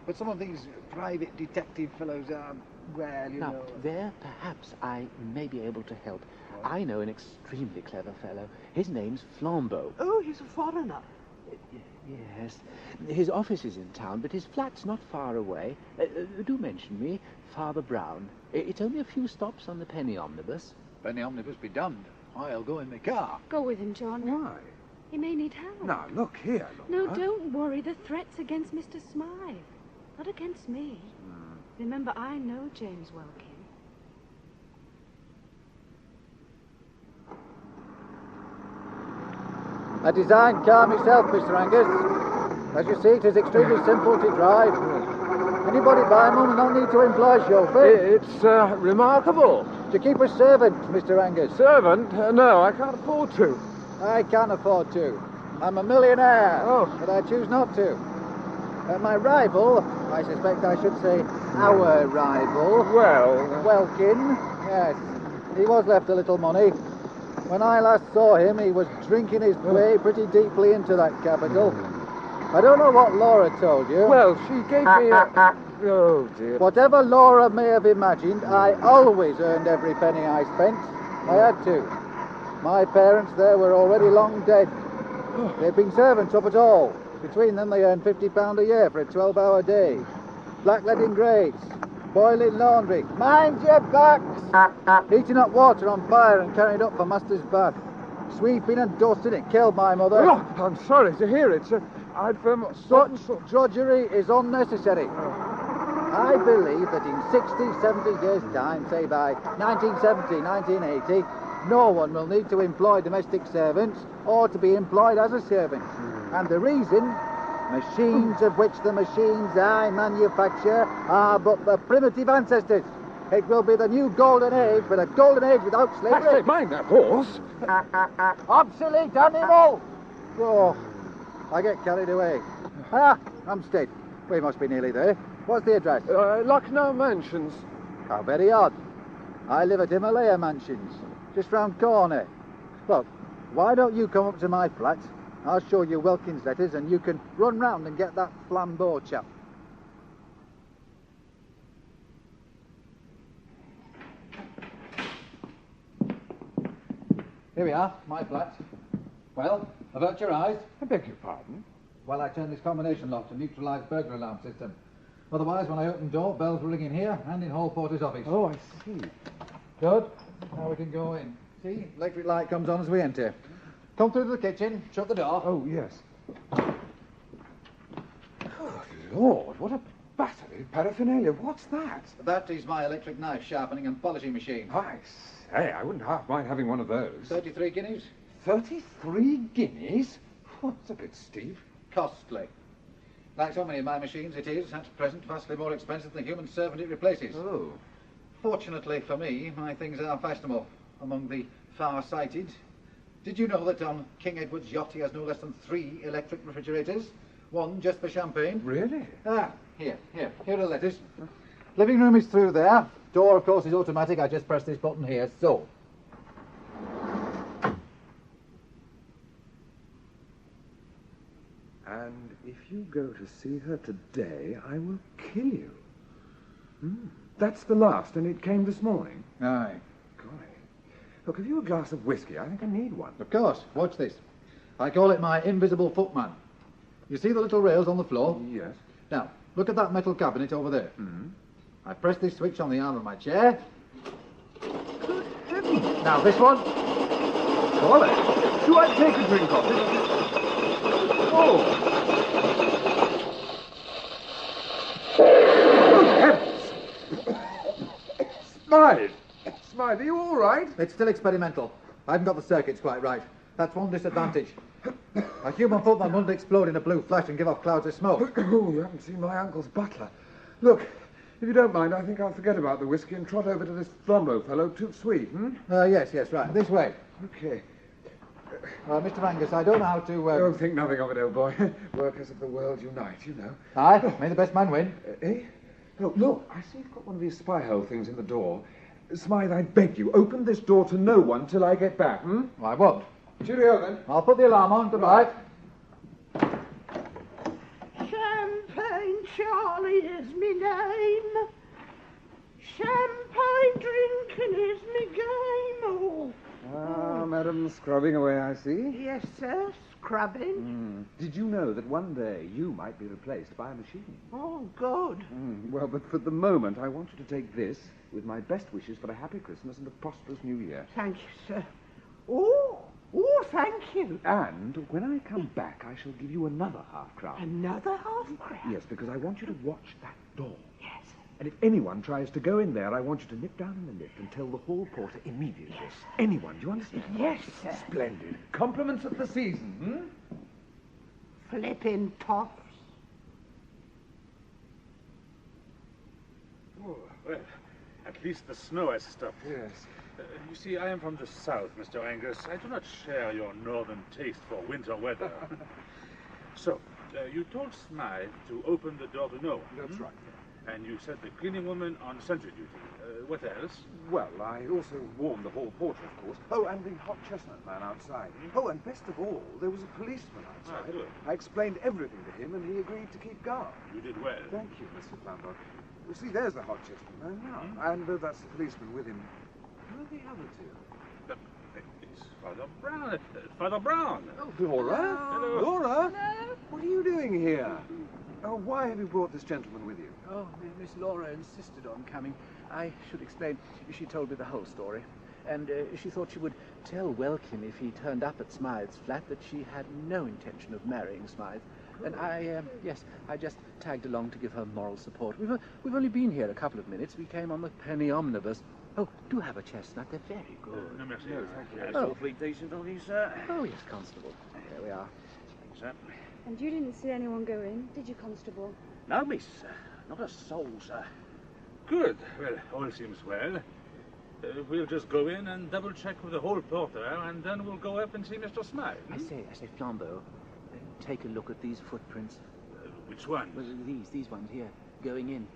But some of these private detective fellows are, well, you now, know... there, perhaps I may be able to help. I know an extremely clever fellow. His name's Flambeau. Oh, he's a foreigner. Yes. His office is in town, but his flat's not far away. Do mention me, Father Brown. It's only a few stops on the penny omnibus. Penny omnibus be damned. I'll go in my car. Go with him, John. Why? He may need help. Now, look here, No, Laura. don't worry. The threat's against Mr. Smythe, not against me. Remember, I know James Welkin. A designed car myself, Mr. Angus. As you see, it is extremely simple to drive. Anybody buy them, no need to employ a chauffeur. It's remarkable. Do you keep a servant, Mr. Angus? Servant? No, I can't afford to. I can afford to. I'm a millionaire. Oh. But I choose not to. My rival, I suspect I should say our rival. Well... Welkin, yes. He was left a little money. When I last saw him, he was drinking his way pretty deeply into that capital. I don't know what Laura told you. Well, she gave me a... Oh, dear. Whatever Laura may have imagined, I always earned every penny I spent. I had to. My parents there were already long dead. They'd been servants up at all. Between them, they earned £50 a year for a 12-hour day. Blackleading grates, boiling laundry. Mind your backs! Heating up water on fire and carried up for master's bath. Sweeping and dusting, it killed my mother. Oh, I'm sorry to hear it. Such drudgery is unnecessary. I believe that in 60, 70 years' time, say by 1970, 1980, no one will need to employ domestic servants or to be employed as a servant. And the reason, machines of which the machines I manufacture are but the primitive ancestors. It will be the new golden age, but a golden age without slavery. Hey, mind that horse. Obsolete animal! Oh, I get carried away. Hampstead. We must be nearly there. What's the address? Lucknow Mansions. How very odd. I live at Himalaya Mansions, just round corner. Look, why don't you come up to my flat? I'll show you Wilkins' letters and you can run round and get that flambeau chap. Here we are, my flat. Well, avert your eyes. I beg your pardon? While I turn this combination lock to neutralise burglar alarm system. Otherwise, when I open the door, bells will ring in here and in Hall Porter's office. Oh, I see. Good. Now we can go in. See, electric light comes on as we enter. Come through to the kitchen, shut the door. Oh, yes. Good Lord, what a battery of paraphernalia. What's that? That is my electric knife sharpening and polishing machine. I say, I wouldn't half mind having one of those. 33 guineas. 33 guineas? Oh, that's a bit steep. Costly. Like so many of my machines, it is, at present, vastly more expensive than the human servant it replaces. Oh. Fortunately for me, my things are fashionable among the far-sighted. Did you know that on King Edward's yacht he has no less than 3 electric refrigerators? One just for champagne. Really? Here are the letters. Living room is through there. Door, of course, is automatic. I just press this button here, so. And if you go to see her today, I will kill you. That's the last, and it came this morning. Aye. Golly. Look, have you a glass of whiskey? I think I need one. Of course. Watch this. I call it my invisible footman. You see the little rails on the floor? Yes. Now, look at that metal cabinet over there. Mm-hmm. I press this switch on the arm of my chair. Now, this one. Golly. Do I take a drink of it? Oh. Smythe, are you all right? It's still experimental. I haven't got the circuits quite right. That's one disadvantage. A human footman wouldn't explode in a blue flash and give off clouds of smoke. Oh, you haven't seen my uncle's butler. Look, if you don't mind, I think I'll forget about the whiskey and trot over to this Flambeau fellow, too sweet, Yes, right. This way. Okay. Mr. Angus, I don't know how to... Don't think nothing of it, old boy. Workers of the world unite, you know. Aye, may the best man win. Oh, look, I see you've got one of these spy hole things in the door. Smythe, I beg you, open this door to no one till I get back, I won't. Cheerio, then. I'll put the alarm on. Goodbye. Champagne Charlie is me name. Champagne drinking is me game. Oh. Ah, madam, scrubbing away, I see. Yes, sir, scrubbing. Did you know that one day you might be replaced by a machine? Oh, good. Well, but for the moment, I want you to take this with my best wishes for a happy Christmas and a prosperous New Year. Thank you, sir. Oh, thank you. And when I come back, I shall give you another half-crown. Another half-crown? Yes, because I want you to watch that door. Yes. And if anyone tries to go in there, I want you to nip down in the lift and tell the hall porter immediately. Yes. Anyone, do you understand? Yes, sir. Splendid. Compliments of the season, Flippin' toffs. Oh, well, at least the snow has stopped. Yes. You see, I am from the south, Mr. Angus. I do not share your northern taste for winter weather. So, you told Smythe to open the door to no one. That's right. And you set the cleaning woman on sentry duty. What else? Well, I also warned the hall porter, of course. Oh, and the hot chestnut man outside. Oh, and best of all, there was a policeman outside. Good. I explained everything to him, and he agreed to keep guard. You did well. Thank you, Mr. Flambeau. You see, there's the hot chestnut man now, and that's the policeman with him. Who are the other two? It's Father Brown. Father Brown. Oh, Laura? Hello. Laura? Hello. What are you doing here? Oh, why have you brought this gentleman with you? Oh, Miss Laura insisted on coming. I should explain. She told me the whole story. And she thought she would tell Welkin if he turned up at Smythe's flat that she had no intention of marrying Smythe. And I just tagged along to give her moral support. We've only been here a couple of minutes. We came on the penny omnibus. Oh, do have a chestnut. They're very good. No, merci. No, thank you. That's awfully decent of you, sir. Oh, yes, Constable. There we are. Thanks, sir. And you didn't see anyone go in, did you, Constable? No, miss. Not a soul, sir. Good. Well, all seems well. We'll just go in and double-check with the hall porter, and then we'll go up and see Mr. Smythe. I say, Flambeau, take a look at these footprints. Which ones? Well, these ones here, going in,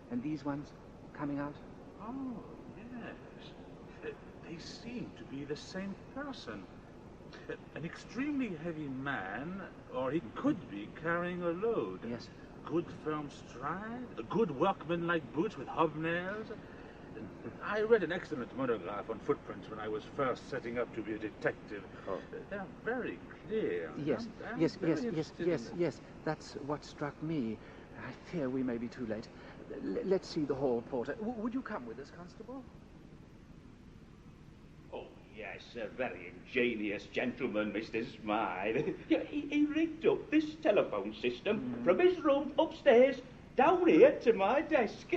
and these ones coming out. Oh, yes. They seem to be the same person. An extremely heavy man, or he could be carrying a load. Yes. Good firm stride, good workmanlike boots with hobnails. I read an excellent monograph on footprints when I was first setting up to be a detective. Oh. They're very clear. Yes, I'm yes, very yes, interested yes, in yes. That's what struck me. I fear we may be too late. Let's see the hall porter. Would you come with us, Constable? Oh, yes, a very ingenious gentleman, Mr. Smythe. He rigged up this telephone system from his room upstairs down here to my desk.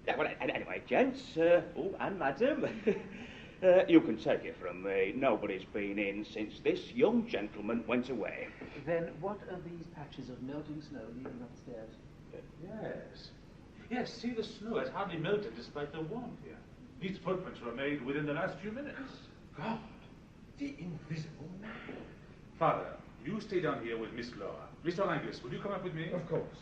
Yeah, well, anyway, gents, and madam, you can take it from me. Nobody's been in since this young gentleman went away. Then what are these patches of melting snow leading upstairs? Yes. Yes, see, the snow has hardly melted despite the warmth here. These footprints were made within the last few minutes. God, the invisible man. Father, you stay down here with Miss Laura. Mr. Angus, will you come up with me? Of course.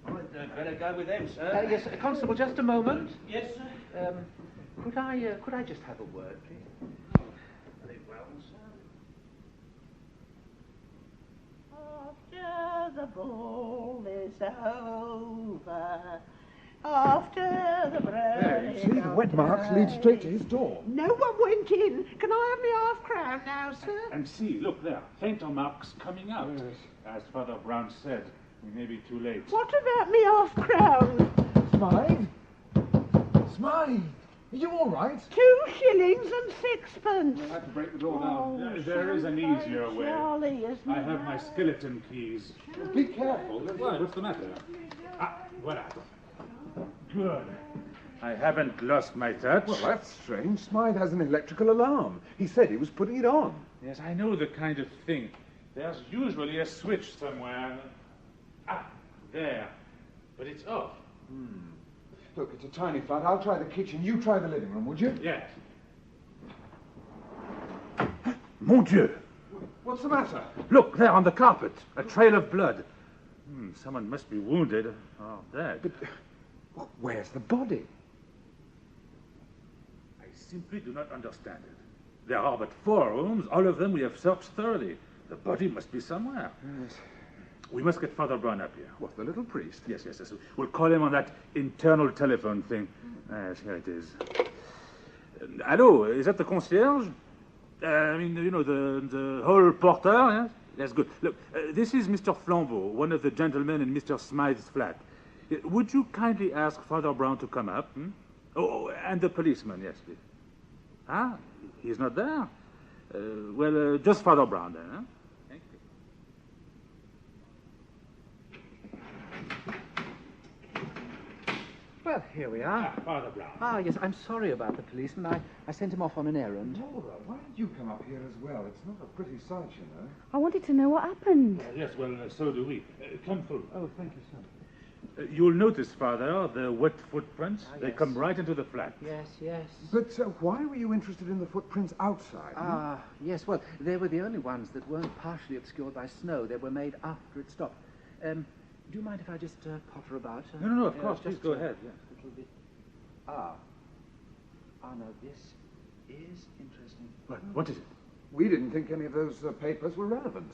I'd better go with them, sir. Yes, Constable, just a moment. Yes, sir. Could I just have a word, please? Very well, sir. After the ball is over, after the break. See, the wet marks lead straight to his door. No one went in. Can I have my half-crown now, sir? And see, look there, fainter marks coming out. Yes. As Father Brown said, we may be too late. What about me half-crown? Smythe? Smythe? Are you all right? 2 shillings and 6pence. I have to break the door Oh, down. There is an easier way. Charlie, isn't I have my skeleton keys. Be careful. What's the matter? Ah, voilà. Good. I haven't lost my touch. Well, that's strange. Smythe has an electrical alarm. He said he was putting it on. Yes, I know the kind of thing. There's usually a switch somewhere. Ah, there. But it's off. Look, it's a tiny flat. I'll try the kitchen. You try the living room, would you? Yes. Mon Dieu! What's the matter? Look, there on the carpet. A trail of blood. Someone must be wounded or dead. But where's the body? I simply do not understand it. There are but 4 rooms. All of them we have searched thoroughly. The body must be somewhere. Yes. We must get Father Brown up here. What, the little priest? Yes. We'll call him on that internal telephone thing. Yes, here it is. Hello, is that the concierge? The hall porter, yes? Yes, good. Look, this is Mr. Flambeau, one of the gentlemen in Mr. Smythe's flat. Would you kindly ask Father Brown to come up? Oh, and the policeman, yes, please. Ah, he's not there? Just Father Brown then, huh? Thank you. Well, here we are. Father Brown. Ah, yes, I'm sorry about the policeman. I sent him off on an errand. Laura, why did you come up here as well? It's not a pretty sight, you know. I wanted to know what happened. Yes, so do we. Come through. Oh, thank you, sir. You'll notice, Father, the wet footprints. They yes. come right into the flat. Yes. But why were you interested in the footprints outside? Yes, well, they were the only ones that weren't partially obscured by snow. They were made after it stopped. Do you mind if I just potter about? No, of course. Please go ahead. Yes. A little bit. No, this is interesting. What is it? We didn't think any of those papers were relevant.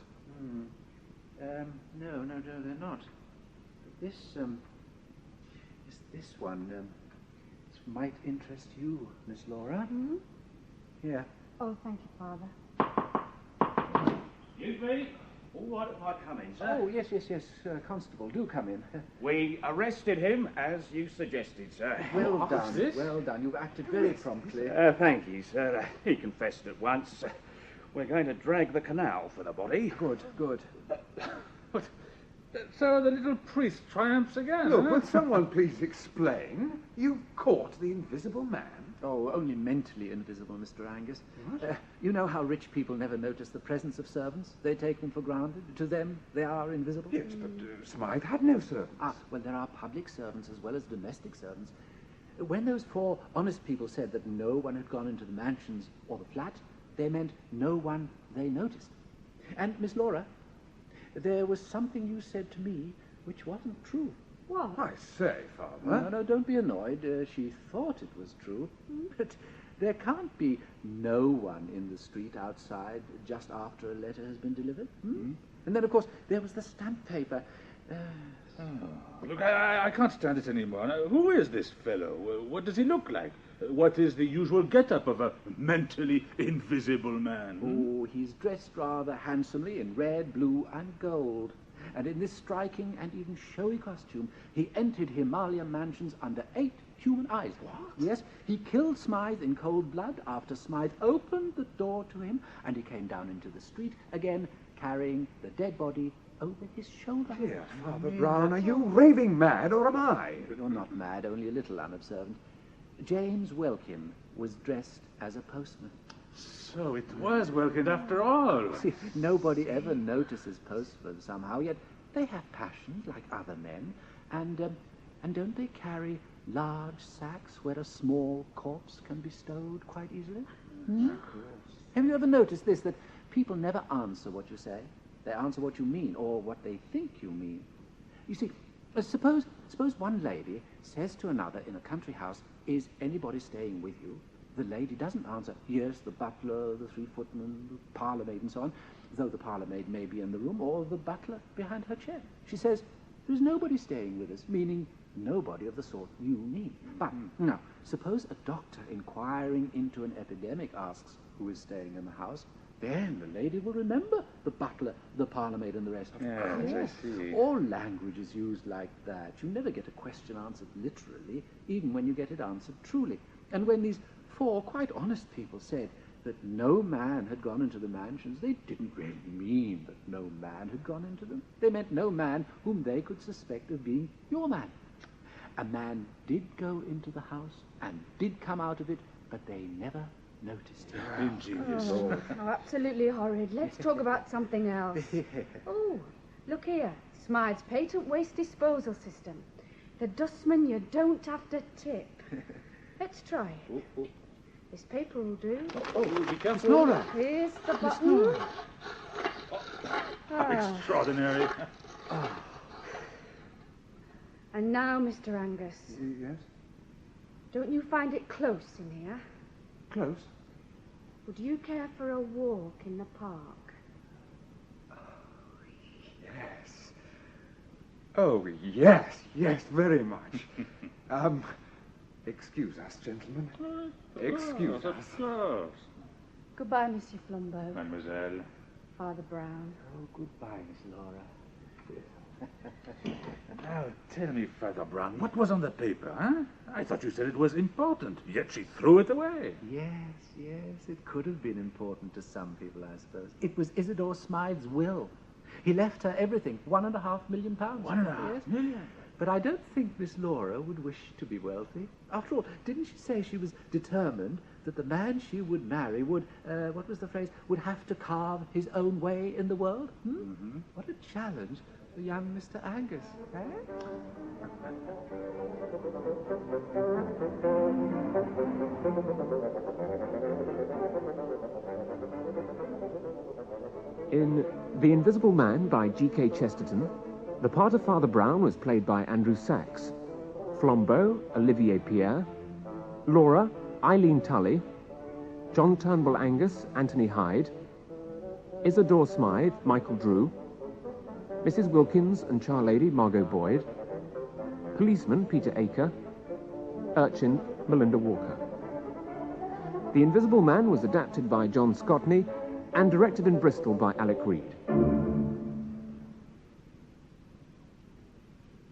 No, they're not. This one, this might interest you, Miss Laura. Hmm? Here. Oh, thank you, Father. Excuse me? What have I come in, sir? Oh, yes, Constable, do come in. We arrested him as you suggested, sir. Well done. You've acted very promptly. Thank you, sir. He confessed at once. We're going to drag the canal for the body. Good. So the little priest triumphs again. Look, huh? will someone please explain? You caught the invisible man? Oh, only mentally invisible, Mr. Angus. You know how rich people never notice the presence of servants? They take them for granted. To them, they are invisible. Yes, but Smythe had no servants. Well, there are public servants as well as domestic servants. When those 4 honest people said that no one had gone into the mansions or the flat, they meant no one they noticed. And, Miss Laura, there was something you said to me which wasn't true. What? I say, Father. No, don't be annoyed. She thought it was true. But there can't be no one in the street outside just after a letter has been delivered. And then, of course, there was the stamp paper. Look, I can't stand it anymore. Now, who is this fellow? What does he look like? What is the usual get-up of a mentally invisible man? Oh, he's dressed rather handsomely in red, blue, and gold. And in this striking and even showy costume, he entered Himalayan mansions under 8 human eyes. What? Yes, he killed Smythe in cold blood after Smythe opened the door to him, and he came down into the street again, carrying the dead body over his shoulder. Dear Father Brown, are you raving mad, or am I? You're not mad, only a little unobservant. James Welkin was dressed as a postman. So it was Welkin after all. See, nobody ever notices postmen somehow, yet they have passions like other men. And don't they carry large sacks where a small corpse can be stowed quite easily? Have you ever noticed this, that people never answer what you say? They answer what you mean, or what they think you mean. You see, suppose one lady says to another in a country house, "Is anybody staying with you?" The lady doesn't answer, "Yes, the butler, the 3 footmen, the parlour-maid," and so on, though the parlour-maid may be in the room, or the butler behind her chair. She says, "There's nobody staying with us," meaning nobody of the sort you mean. But now, suppose a doctor inquiring into an epidemic asks who is staying in the house, then the lady will remember the butler, the parlour-maid, and the rest. Yes, I see. All language is used like that. You never get a question answered literally, even when you get it answered truly. And when these 4 quite honest people said that no man had gone into the mansions, they didn't really mean that no man had gone into them. They meant no man whom they could suspect of being your man. A man did go into the house and did come out of it, but they never noticed him. Ingenious. Oh, absolutely horrid. Let's talk about something else. Oh, look here. Smythe's patent waste disposal system. The dustman you don't have to tip. Let's try it. This paper will do. He comes, Laura. Here's the button. Extraordinary. And now, Mr. Angus. Yes? Don't you find it close in here? Close? Would you care for a walk in the park? Yes. Oh, yes, very much. Excuse us, gentlemen. Excuse us. Of course. Goodbye, Monsieur Flambeau. Mademoiselle. Father Brown. Oh, goodbye, Miss Laura. Now, tell me, Father Brown, what was on the paper, huh? I thought you said it was important, yet she threw it away. Yes, it could have been important to some people, I suppose. It was Isidore Smythe's will. He left her everything, £1.5 million. £1.5 million? But I don't think Miss Laura would wish to be wealthy. After all, didn't she say she was determined that the man she would marry would, what was the phrase, would have to carve his own way in the world? What a challenge for young Mr. Angus, eh? In The Invisible Man by G.K. Chesterton, the part of Father Brown was played by Andrew Sachs, Flambeau, Olivier Pierre, Laura, Eileen Tully, John Turnbull Angus, Anthony Hyde, Isidore Smythe, Michael Drew, Mrs. Wilkins and Charlady, Margot Boyd, Policeman, Peter Aker, Urchin, Melinda Walker. The Invisible Man was adapted by John Scotney and directed in Bristol by Alec Reed.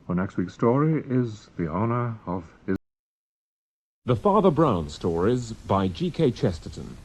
Our next week's story is The Honor of His... The Father Brown Stories by G.K. Chesterton.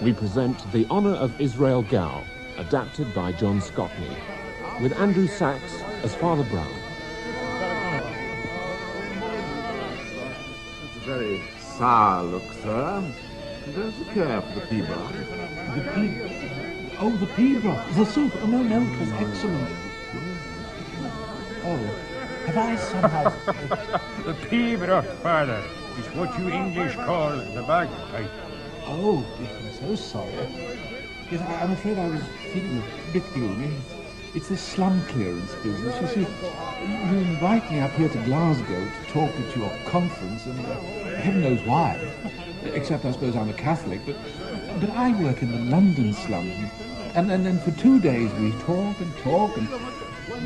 We present The Honour of Israel Gow, adapted by John Scotney, with Andrew Sachs as Father Brown. That's a very sour look, sir. Don't you care for the pea broth? The pea... Oh, the pea broth. The soup. Oh, no, it was excellent. Oh, have I somehow... The pea broth, Father, is what you English call the bagpipe. Oh, I'm so sorry. Yes, I'm afraid I was feeling a bit gloomy. It's this slum clearance business. You see, you invite me up here to Glasgow to talk at your conference, and heaven knows why. Except I suppose I'm a Catholic, but I work in the London slums, and then for 2 days we talk, and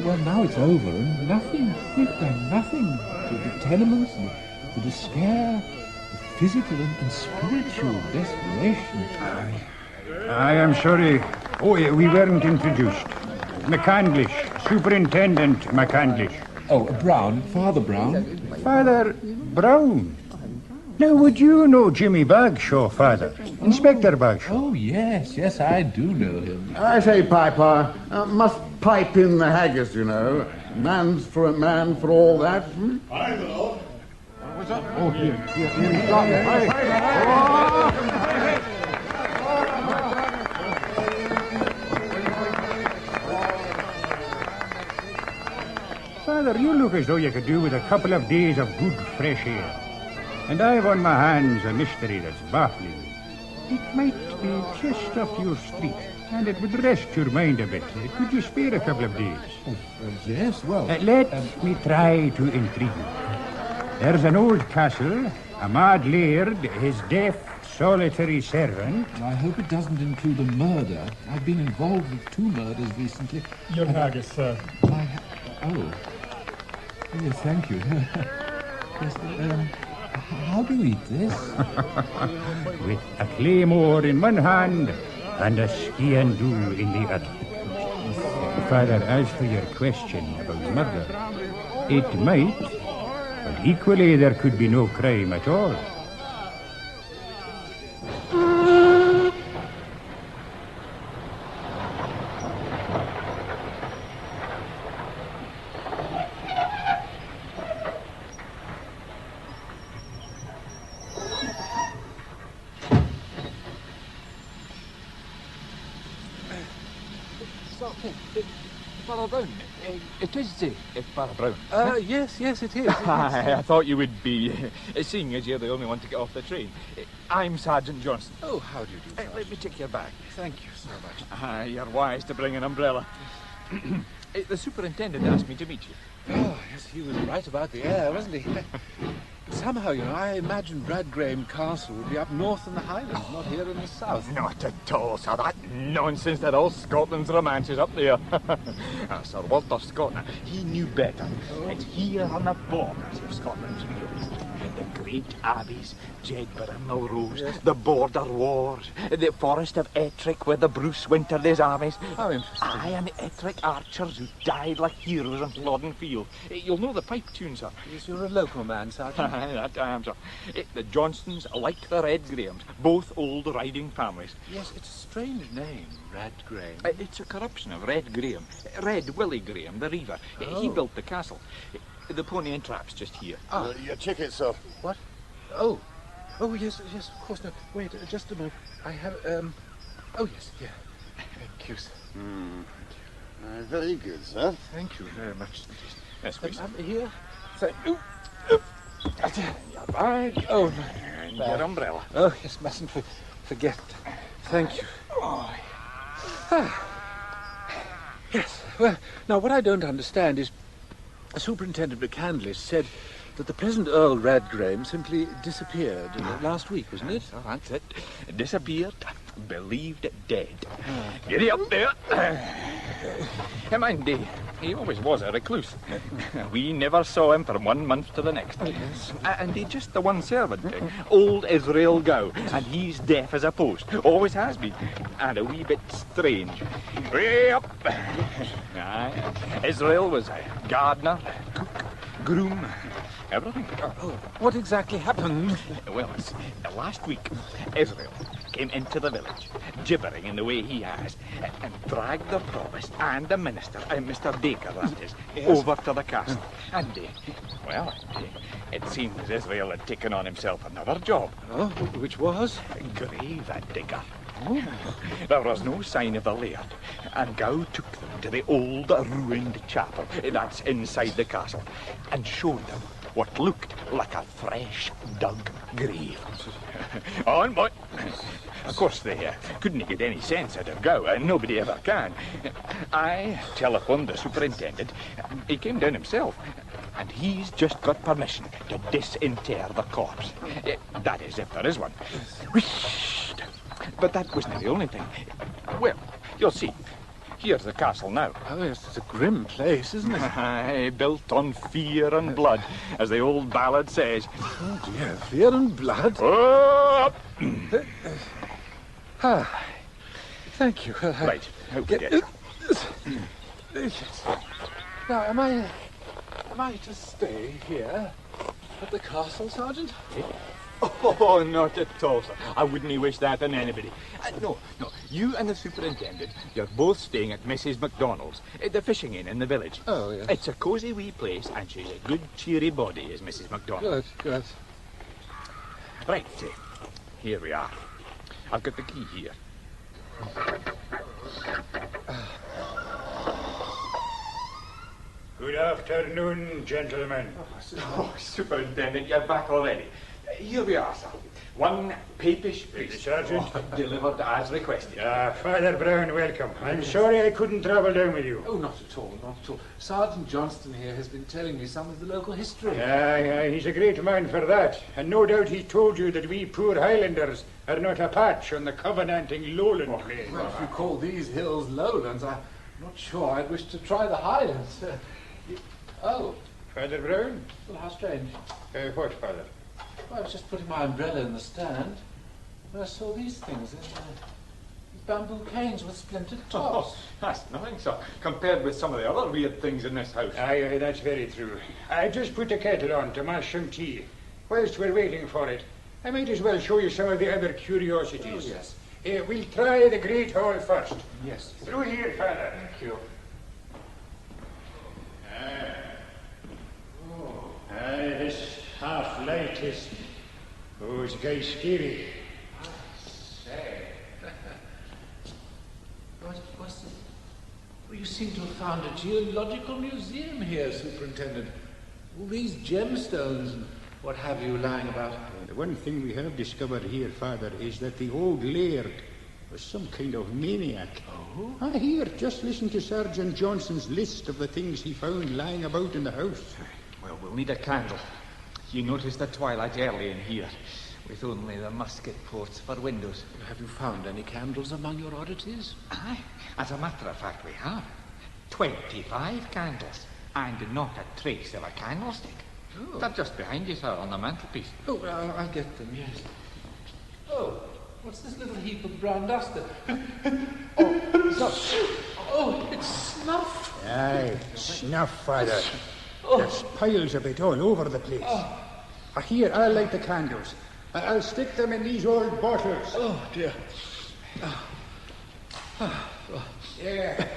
well, now it's over, and nothing. We've done nothing. The tenements, the despair, the physical and spiritual desperation. I am sorry. Oh, we weren't introduced. McCandlish, Superintendent McCandlish. Oh, Brown, Father Brown. Father Brown? Now, would you know Jimmy Bagshaw, Father? Inspector Bagshaw. Oh, yes, I do know him. I say, Piper, must pipe in the haggis, you know. Man's for a man for all that. Hmm? I know. What's up? Oh, here he's got Father, you look as though you could do with a couple of days of good fresh air. And I've on my hands a mystery that's baffling me. It might be just up your street, and it would rest your mind a bit. Could you spare a couple of days? Yes, well... Let me try to intrigue you. There's an old castle, a mad laird, his deaf, solitary servant. I hope it doesn't include a murder. I've been involved with 2 murders recently. Your haggis, sir. Oh, yes, thank you. Yes, how do you eat this? With a claymore in one hand and a ski-and-do in the other. Father, as for your question about murder, it might, but equally there could be no crime at all. Father Brown, it is Father Brown. Yes, it is. I thought you would be, seeing as you're the only one to get off the train. I'm Sergeant Johnston. Oh, how do you do, Sergeant? Let me take your bag. Thank you so much. You're wise to bring an umbrella. The superintendent asked me to meet you. Oh, yes, he was right about the air, wasn't he? Somehow, you know, I imagined Bradgraham Castle would be up north in the Highlands, not here in the south. Not at all, sir. That nonsense that all Scotland's romance is up there. Sir Walter Scott, he knew better. It's here on the borders of Scotland's fields. The great abbeys, Jedburgh and Melrose, the border wars, the forest of Ettrick where the Bruce wintered his armies. How interesting. Aye, and the Ettrick archers who died like heroes on Flodden Field. You'll know the pipe tune, sir. Yes, you're a local man, Sergeant. That I am, sir. The Johnstons, like the Red Grahams, both old riding families. Yes, it's a strange name, Red Graham. It's a corruption of Red Graham. Red Willie Graham, the reaver. He built the castle. The pony and trap's just here. Your ticket, sir. What? Oh, yes, of course. No, wait, just a moment. I have, oh, yes, yeah. Thank you, sir. Very good, sir. Thank you very much. Yes, please. Here. Thank you. Your bag. Oh, and your umbrella. Oh, yes, mustn't forget. Thank you. Yes, well, now what I don't understand is Superintendent McCandlish said that the present Earl Radgraham simply disappeared last week, wasn't it? So that's it. Disappeared, believed dead. Giddy up there. Mind, he always was a recluse. We never saw him from 1 month to the next. Yes. And he just the one servant, old Israel Gow, and he's deaf as a post. Always has been. And a wee bit strange. Way up. Aye. Israel was a gardener, cook, groom, everything. What exactly happened? Well, last week, Israel came into the village, gibbering in the way he has, and dragged the provost and the minister, Mr. Dacre, that is, over to the castle. And, it seems Israel had taken on himself another job. Oh, which was? Grave digger. Oh. There was no sign of the laird, and Gow took them to the old ruined chapel that's inside the castle, and showed them what looked like a fresh dug grave. On, boy. Of course, they couldn't get any sense out of Gow, and nobody ever can. I telephoned the superintendent. He came down himself, and he's just got permission to disinter the corpse. That is, if there is one. But that wasn't the only thing. Well, you'll see. Here's the castle now. Oh, yes, it's a grim place, isn't it? Aye, built on fear and blood, as the old ballad says. Oh, dear, fear and blood? Up! Thank you. Right, out with it. Now, am I to stay here at the castle, Sergeant? Oh, not at all, sir. I wouldn't wish that on anybody. No. You and the superintendent, you're both staying at Mrs. MacDonald's, the fishing inn in the village. Oh, yes. It's a cosy wee place, and she's a good, cheery body, is Mrs. MacDonald. Good. Right, here we are. I've got the key here. Good afternoon, gentlemen. Oh, Superintendent, you're back already. Here we are, sir. One papish priest. Sergeant. Delivered as requested. Father Brown, welcome. I'm sorry I couldn't travel down with you. Oh, not at all. Sergeant Johnston here has been telling me some of the local history. Aye, he's a great man for that. And no doubt he told you that we poor Highlanders are not a patch on the covenanting lowland plain. Well, if you call these hills lowlands, I'm not sure I'd wish to try the highlands. Oh. Father Brown? Well, how strange. What, Father? Well, I was just putting my umbrella in the stand, and I saw these things in bamboo canes with splintered tops. Oh, that's nothing, sir, compared with some of the other weird things in this house. Aye, that's very true. I just put the kettle on to mash some tea. Whilst we're waiting for it, I might as well show you some of the other curiosities. Oh, yes. We'll try the Great Hall first. Yes. Through here, Father. Thank you. This half-light is... Oh, it's very scary. Say. What's this? Well, you seem to have found a geological museum here, Superintendent. All these gemstones and what have you lying about. The one thing we have discovered here, Father, is that the old laird was some kind of maniac. Oh? Here, just listen to Sergeant Johnson's list of the things he found lying about in the house. Well, we'll need a candle. You notice the twilight early in here, with only the musket ports for windows. Have you found any candles among your oddities? Aye, as a matter of fact, we have. 25 candles, and not a trace of a candlestick. Oh. They're just behind you, sir, on the mantelpiece. Oh, I'll get them, yes. Oh, what's this little heap of brown dust? Oh, it's snuff. Aye, snuff, Father. There's piles of it all over the place. Here, I'll light the candles. I'll stick them in these old bottles. Oh, dear. Yeah,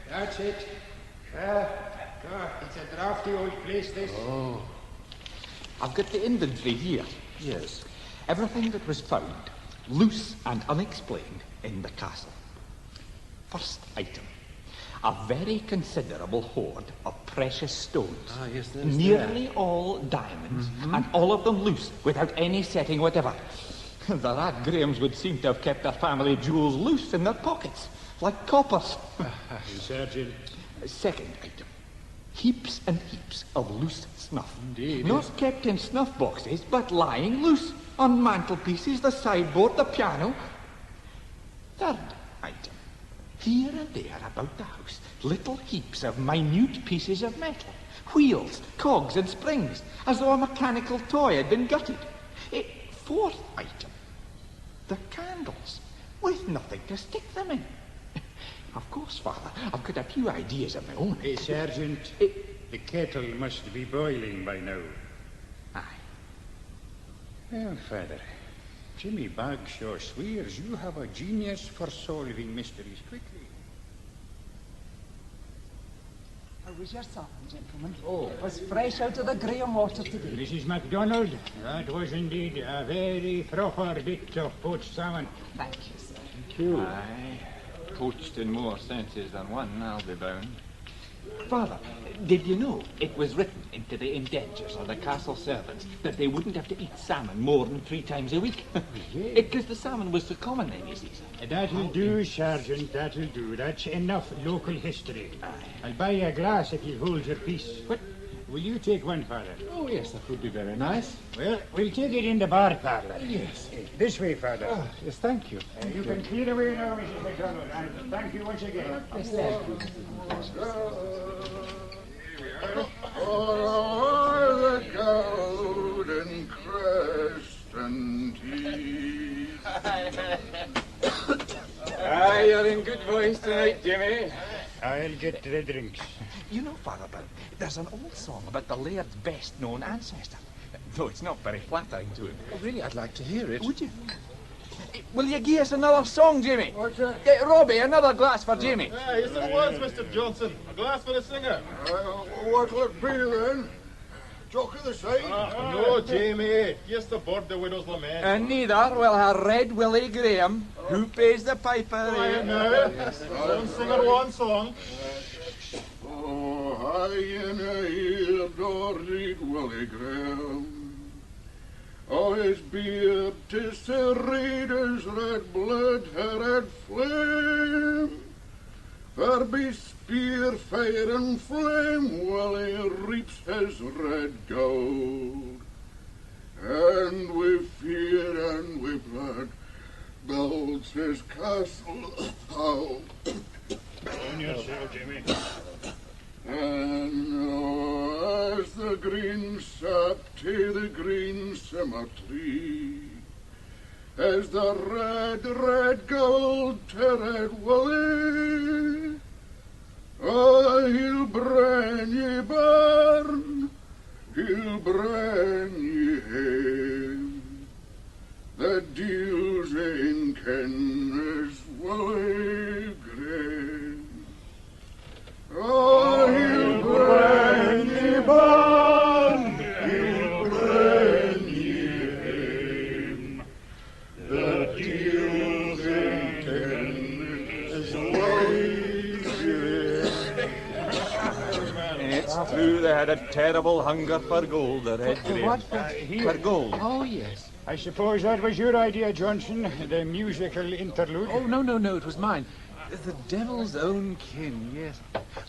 that's it. It's a drafty old place, this. Oh. I've got the inventory here. Yes. Everything that was found, loose and unexplained, in the castle. First item. A very considerable hoard of precious stones. Ah, yes, there's nearly all diamonds, and all of them loose, without any setting whatever. The Radgrahams would seem to have kept their family jewels loose in their pockets, like coppers. Sergeant. Second item. Heaps and heaps of loose snuff. Indeed. Not kept in snuff boxes, but lying loose on mantelpieces, the sideboard, the piano. Third item. Here and there about the house, little heaps of minute pieces of metal. Wheels, cogs and springs, as though a mechanical toy had been gutted. Fourth item. The candles, with nothing to stick them in. Of course, Father, I've got a few ideas of my own. Hey, Sergeant, the kettle must be boiling by now. Aye. Well, Father, Jimmy Bagshaw swears you have a genius for solving mysteries quickly. How was your supper, gentlemen? Oh, it was fresh out of the Graham water today. Mrs. MacDonald, that was indeed a very proper bit of poached salmon. Thank you, sir. Thank you. Aye, poached in more senses than one, I'll be bound. Father, did you know it was written into the indentures of the castle servants that they wouldn't have to eat salmon more than 3 times a week? Because the salmon was so common then, you see. That'll do, Sergeant, that'll do. That's enough local history. I'll buy you a glass if you hold your peace. What? Will you take one, Father? Oh, yes, that would be very nice. Well, we'll take it in the bar parlour. Yes. This way, Father. Oh, yes, thank you. You can clear away now, Mrs. MacDonald, and thank you once again. Yes, thank you. Oh, the golden crescent Aye, you're in good voice tonight, Jimmy. I'll get the drinks. You know, Father Brown, there's an old song about the laird's best-known ancestor, though it's not very flattering to him. Oh, really, I'd like to hear it. Would you? Will you give us another song, Jimmy? What's that? Get Robbie another glass for Jimmy. Yes, it was, Mr. Johnson. A glass for the singer. What'll it be then? Jock of the side? No, Jamie. Just aboard the widow's lament. And neither will her Red Willie Graham, who pays the piper. Quiet now. One singer, one song. Oh, high in a ear, Red Willie Graham. Oh, his beard, 'tis the reader's red blood, her red flame. There be spear, fire, and flame, while he reaps his red gold. And with fear and with blood, builds his castle. Oh. On yourself, Jimmy. And oh, as the green sap to the green cemetery, as the red gold to red Willie, oh, he'll bring ye barn, he'll bring ye hame, that deals in Ken's Willie Graham. Oh, he'll bring ye barn, he'll bring ye hame, the deals in Ken's Willie Graham. It's true they had a terrible hunger for gold, the Red Graham. What? For gold. Oh, yes. I suppose that was your idea, Johnson, the musical interlude. Oh, no, it was mine. The devil's own kin, yes.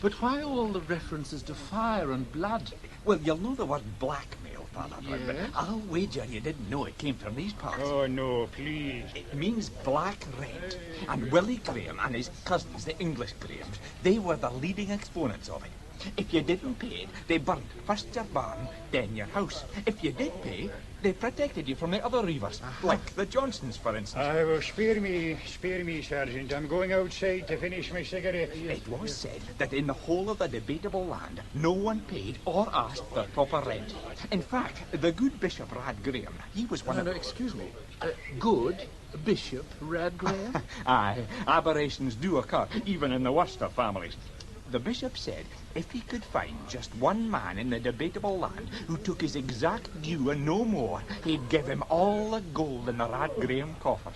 But why all the references to fire and blood? Well, you'll know the word blackmail, Father Brown, but Yes? I'll wager you didn't know it came from these parts. Oh, no, please. It means black rent. And Willie Graham and his cousins, the English Grahams, they were the leading exponents of it. If you didn't pay it, they burned first your barn, then your house. If you did pay, they protected you from the other reivers, like the Johnsons, for instance. Well, spare me, Sergeant. I'm going outside to finish my cigarette. It was said that in the whole of the debatable land, no one paid or asked for proper rent. In fact, the good Bishop Rad Graham, he was one of... No, excuse me. Good Bishop Rad Graham? Aye, aberrations do occur, even in the worst of families. The bishop said if he could find just one man in the debatable land who took his exact due and no more, he'd give him all the gold in the Rad Graham coffers.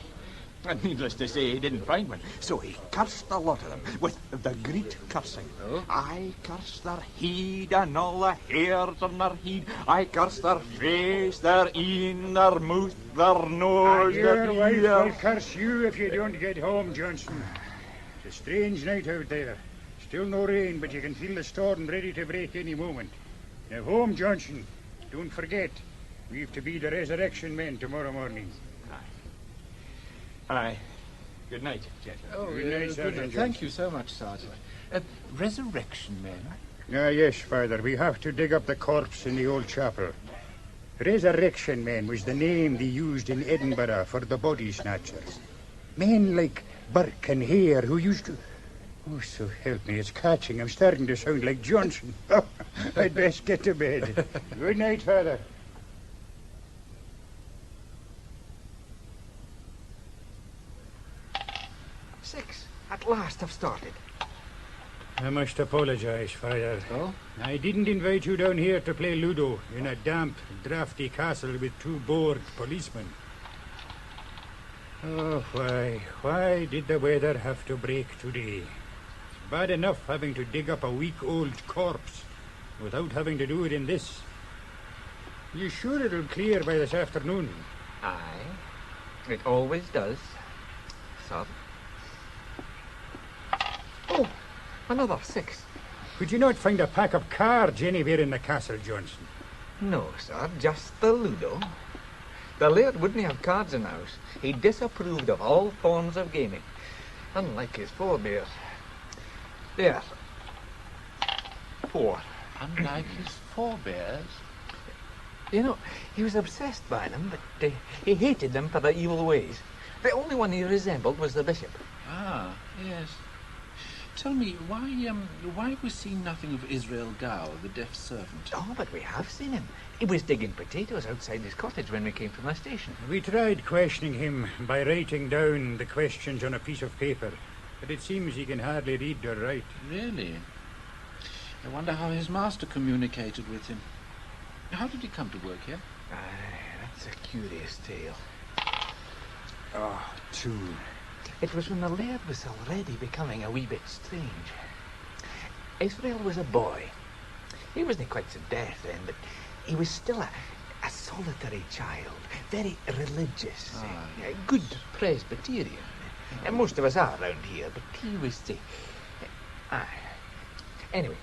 And needless to say, he didn't find one, so he cursed the lot of them with the great cursing. Oh? I curse their heed and all the hairs on their head. I curse their face, their een, their mouth, their nose, Your wife will ears. curse you if you don't get home, Johnson. It's a strange night out there. Still no rain, but you can feel the storm ready to break any moment. Now home, Johnson. Don't forget, we've to be the resurrection men tomorrow morning. Aye. Good night, gentlemen. Oh, good night, Sergeant. Thank you so much, Sergeant. Resurrection men? Yes, Father. We have to dig up the corpse in the old chapel. Resurrection men was the name they used in Edinburgh for the body snatchers. Men like Burke and Hare who used to... Oh, so help me, it's catching. I'm starting to sound like Johnson. I'd best get to bed. Good night, Father. Six. At last I've started. I must apologize, Father. Oh? I didn't invite you down here to play Ludo in a damp, drafty castle with 2 bored policemen. Oh, why? Why did the weather have to break today? It's bad enough having to dig up a week-old corpse without having to do it in this. You sure it'll clear by this afternoon? Aye. It always does. Sir. Oh, another 6. Could you not find a pack of cards anywhere in the castle, Johnson? No, sir, just the Ludo. The laird wouldn't have cards in the house. He disapproved of all forms of gaming, unlike his forebears. There. 4. Unlike his forebears? You know, he was obsessed by them, but he hated them for their evil ways. The only one he resembled was the bishop. Ah, yes. Tell me, why we see nothing of Israel Gow, the deaf servant? Oh, but we have seen him. He was digging potatoes outside his cottage when we came from the station. We tried questioning him by writing down the questions on a piece of paper, but it seems he can hardly read or write. Really? I wonder how his master communicated with him. How did he come to work here? Aye, that's a curious tale. Oh, 2. It was when the laird was already becoming a wee bit strange. Israel was a boy. He wasn't quite so deaf then, but he was still a solitary child, very religious, a good Presbyterian. And most of us are around here, but he was the... Anyway,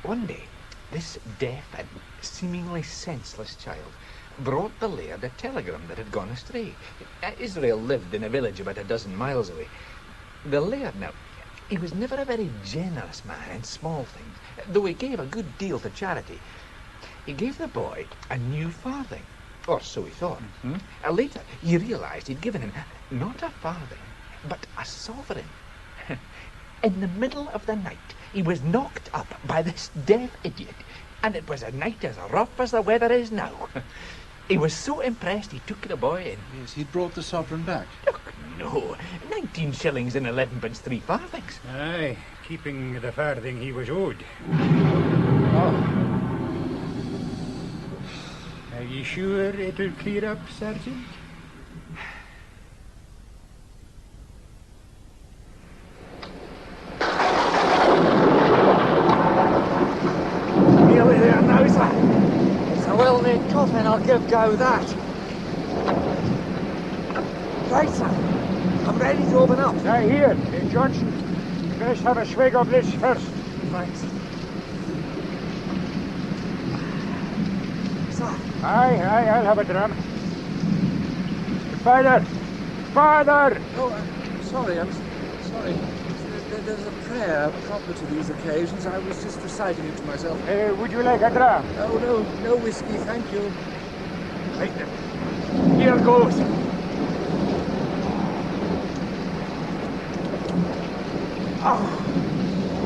one day, this deaf and seemingly senseless child brought the laird a telegram that had gone astray. Israel lived in a village about 12 miles away. The laird, now, he was never a very generous man in small things, though he gave a good deal to charity. He gave the boy a new farthing, or so he thought. Later, he realized he'd given him not a farthing, but a sovereign. In the middle of the night, he was knocked up by this deaf idiot, and it was a night as rough as the weather is now. He was so impressed he took the boy in. Yes, he brought the sovereign back. Look, no, 19 shillings and 11 pence 3 farthings. Aye, keeping the farthing he was owed. Are you sure it'll clear up, Sergeant? Nearly there now, sir. It's a well-made coffin, I'll give Gow that. Right, sir. I'm ready to open up. Now here, Johnson. You best have a swig of this first. Thanks. Sir. Aye, I'll have a dram. Father! Father! Oh, sorry, I'm sorry. There's a prayer proper to these occasions. I was just reciting it to myself. Would you like a dram? Oh, no whiskey, thank you. Right then. Here goes. Oh,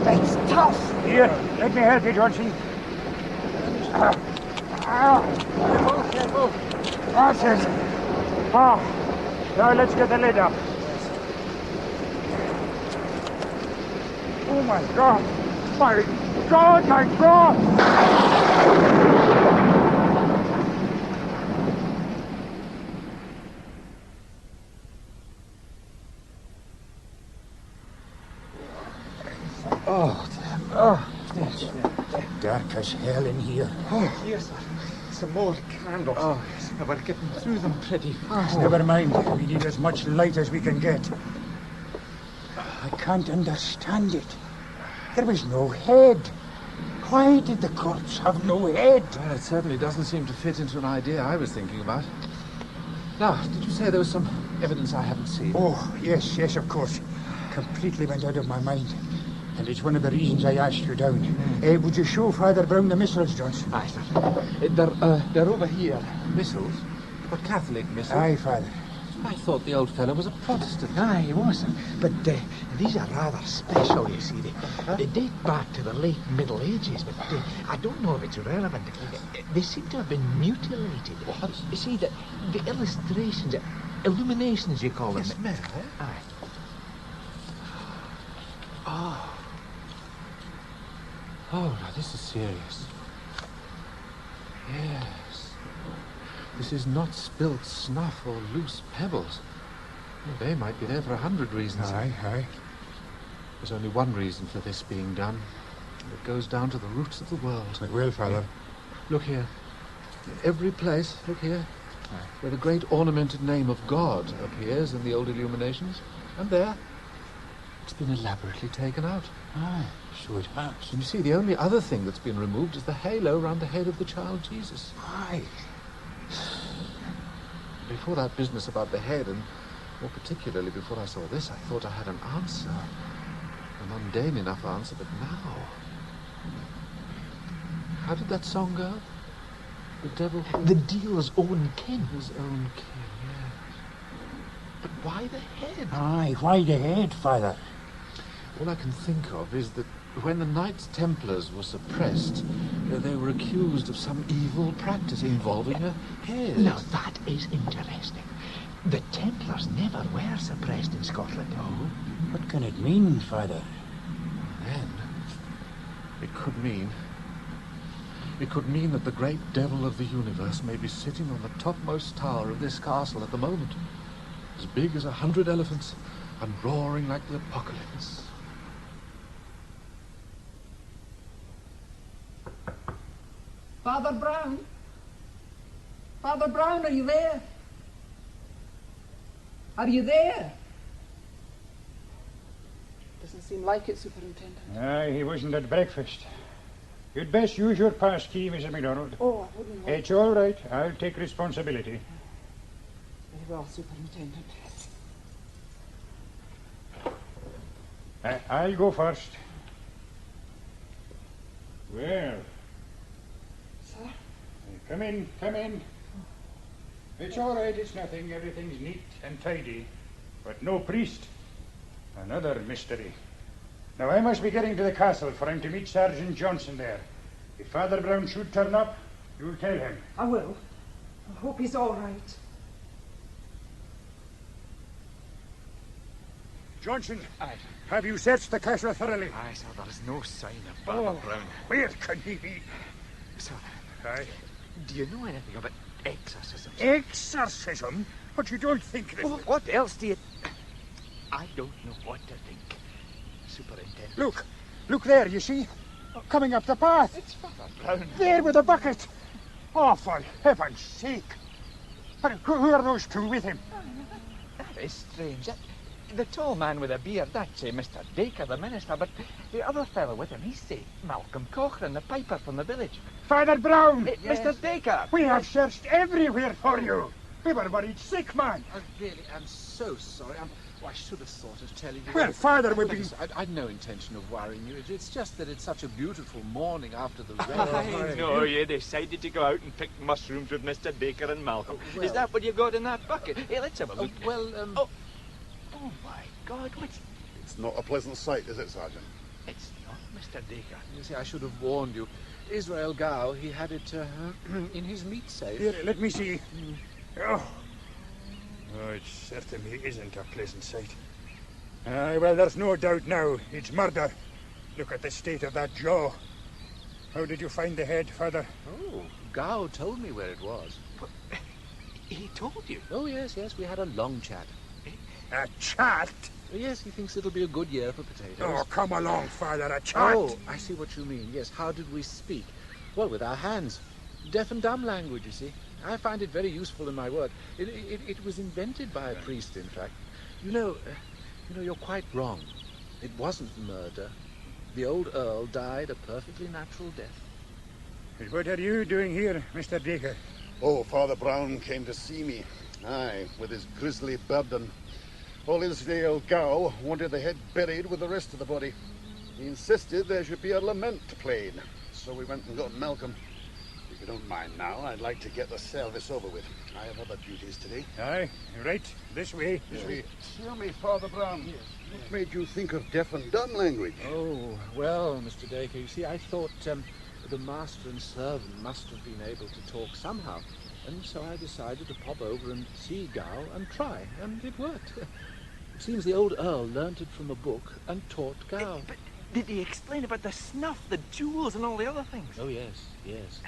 it's tough. Here, let me help you, Johnson. Careful. That's it. Now let's get the lid up. Oh my God! My God! My God! Yes. Dark as hell in here. Oh, yes, sir. Some more candles. Oh, yes. We're getting through them pretty fast. Never mind. We need as much light as we can get. I can't understand it. There was no head. Why did the corpse have no head? Well, it certainly doesn't seem to fit into an idea I was thinking about. Now, did you say there was some evidence I haven't seen? Oh, yes, of course. Completely went out of my mind. And it's one of the reasons I asked you down. Would you show Father Brown the missiles, Johnson? Aye, sir. They're over here. Missiles? But Catholic missiles? Aye, Father. I thought the old fellow was a Protestant. Aye, he was. But these are rather special, you see. They date back to the late Middle Ages, but I don't know if it's relevant. They seem to have been mutilated. What? You see, the illustrations, illuminations, you call them. Yes, ma'am. Aye. Oh, now this is serious. Yes. This is not spilt snuff or loose pebbles. Well, they might be there for 100 reasons. Aye. There's only one reason for this being done. And it goes down to the roots of the world. It will, Father. Look here. Every place, look here, where the great ornamented name of God appears in the old illuminations. And there, it's been elaborately taken out. Aye, so it has. And you see, the only other thing that's been removed is the halo round the head of the child Jesus. Aye. Before that business about the head, and more particularly before I saw this, I thought I had an answer. A mundane enough answer, but now... How did that song go? The devil... The dealer's own kin. His own kin, yes. But why the head? Aye, why the head, Father? All I can think of is that when the Knights Templars were suppressed, they were accused of some evil practice involving a head. Now, that is interesting. The Templars never were suppressed in Scotland. Oh, what can it mean, Father? Then, it could mean that the great devil of the universe may be sitting on the topmost tower of this castle at the moment, as big as 100 elephants, and roaring like the apocalypse. Father Brown? Father Brown, are you there? Are you there? Doesn't seem like it, Superintendent. Aye, he wasn't at breakfast. You'd best use your pass key, Mrs. MacDonald. Oh, I wouldn't want It's all right. I'll take responsibility. Very well, Superintendent. I'll go first. Well... Sir? Come in. It's all right, it's nothing. Everything's neat and tidy. But no priest. Another mystery. Now, I must be getting to the castle for him to meet Sergeant Johnson there. If Father Brown should turn up, you'll tell him. I will. I hope he's all right. Johnson. Aye. Have you searched the castle thoroughly? Aye, sir, there's no sign of Father Brown. Where can he be? Sir, Aye. do you know anything about exorcisms? Exorcism? But you don't think that... Well, what else do you... I don't know what to think, Superintendent. Look there, you see? Coming up the path. It's Father Brown. There with the bucket. Oh, for heaven's sake. But who are those two with him? That is strange. The tall man with a beard, that's Mr. Dacre, the minister, but the other fellow with him, he's Malcolm Cochrane, the piper from the village. Father Brown! Yes. Mr. Dacre! We have searched everywhere for you. We were worried sick, man. I really am so sorry. I should have thought of telling you. Well, Father, we've been... I'd no intention of worrying you. It's just that it's such a beautiful morning after the rain. I know you decided to go out and pick mushrooms with Mr. Dacre and Malcolm. Well, is that what you got in that bucket? Hey, let's have a look. Oh, my God, what's... It's not a pleasant sight, is it, Sergeant? It's not, Mr. Dacre. You see, I should have warned you. Israel Gow, he had it in his meat safe. Here, let me see. Oh, it certainly isn't a pleasant sight. Well, there's no doubt now. It's murder. Look at the state of that jaw. How did you find the head, Father? Oh, Gow told me where it was. But he told you? Oh, yes, we had a long chat. A chat? Yes, he thinks it'll be a good year for potatoes. Oh, come along, Father, a chat. Oh, I see what you mean. Yes, how did we speak? Well, with our hands. Deaf and dumb language, you see. I find it very useful in my work. It was invented by a priest, in fact. You know, you're quite wrong. It wasn't murder. The old Earl died a perfectly natural death. What are you doing here, Mr. Dacre? Oh, Father Brown came to see me. Aye, with his grisly burden. Old Israel Gow wanted the head buried with the rest of the body. He insisted there should be a lament played. So we went and got Malcolm. If you don't mind now, I'd like to get the service over with. I have other duties today. Aye, right. This way, this way. Tell me, Father Brown, what made you think of deaf and dumb language? Oh, well, Mr. Dacre, you see, I thought the master and servant must have been able to talk somehow. And so I decided to pop over and see Gow and try, and it worked. It seems the old Earl learnt it from a book and taught Gow. But did he explain about the snuff, the jewels, and all the other things? Oh, yes, yes.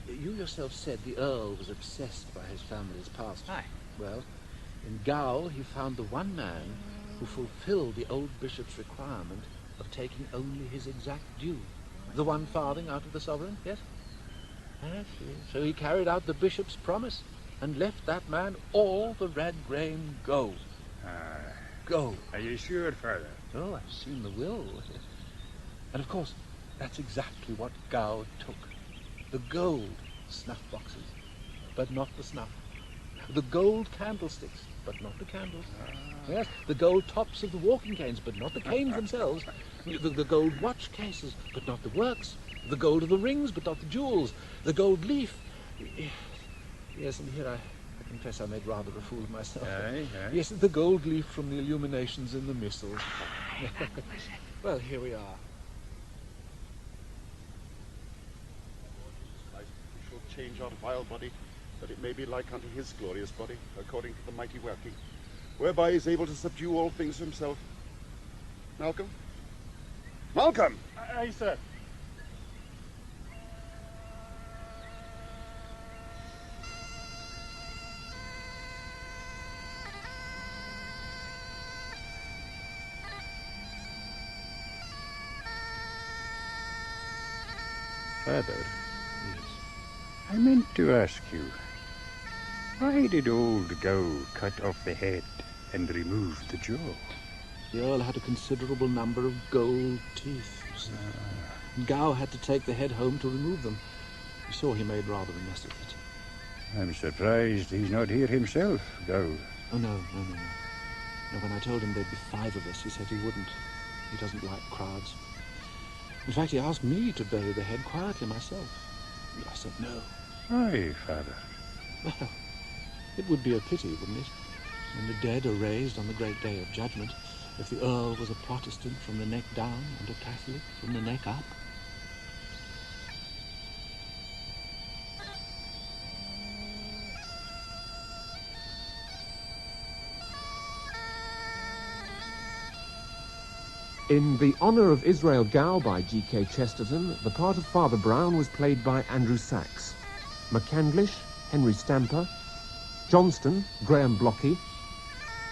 You yourself said the Earl was obsessed by his family's past. Aye. Well, in Gow he found the one man who fulfilled the old bishop's requirement of taking only his exact due. The 1 farthing out of the sovereign, yes? Yes, yes. So he carried out the bishop's promise and left that man all the red grain gold. Go. Are you sure, Father? Oh, I've seen the will. And of course, that's exactly what Gow took. The gold snuff boxes, but not the snuff. The gold candlesticks, but not the candles. Yes, the gold tops of the walking canes, but not the canes themselves. The gold watch cases, but not the works. The gold of the rings, but not the jewels. The gold leaf. Yes, and here I confess I made rather a fool of myself. Aye, aye. Yes, the gold leaf from the illuminations in the missals. Well, here we are. We shall change our vile body, that it may be like unto his glorious body, according to the mighty working, whereby he is able to subdue all things to himself. Malcolm? Malcolm! Aye, sir. Father, I meant to ask you, why did old Gow cut off the head and remove the jaw? The Earl had a considerable number of gold teeth, you see. And Gow had to take the head home to remove them. You saw he made rather a mess of it. I'm surprised he's not here himself, Gow. Oh, no. No, when I told him there'd be 5 of us, he said he wouldn't. He doesn't like crowds. In fact, he asked me to bury the head quietly myself. I said no. Why, Father? Well, it would be a pity, wouldn't it? When the dead are raised on the great day of judgment, if the Earl was a Protestant from the neck down and a Catholic from the neck up. In The Honour of Israel Gow by G.K. Chesterton, the part of Father Brown was played by Andrew Sachs. McCandlish, Henry Stamper. Johnston, Graham Blockey.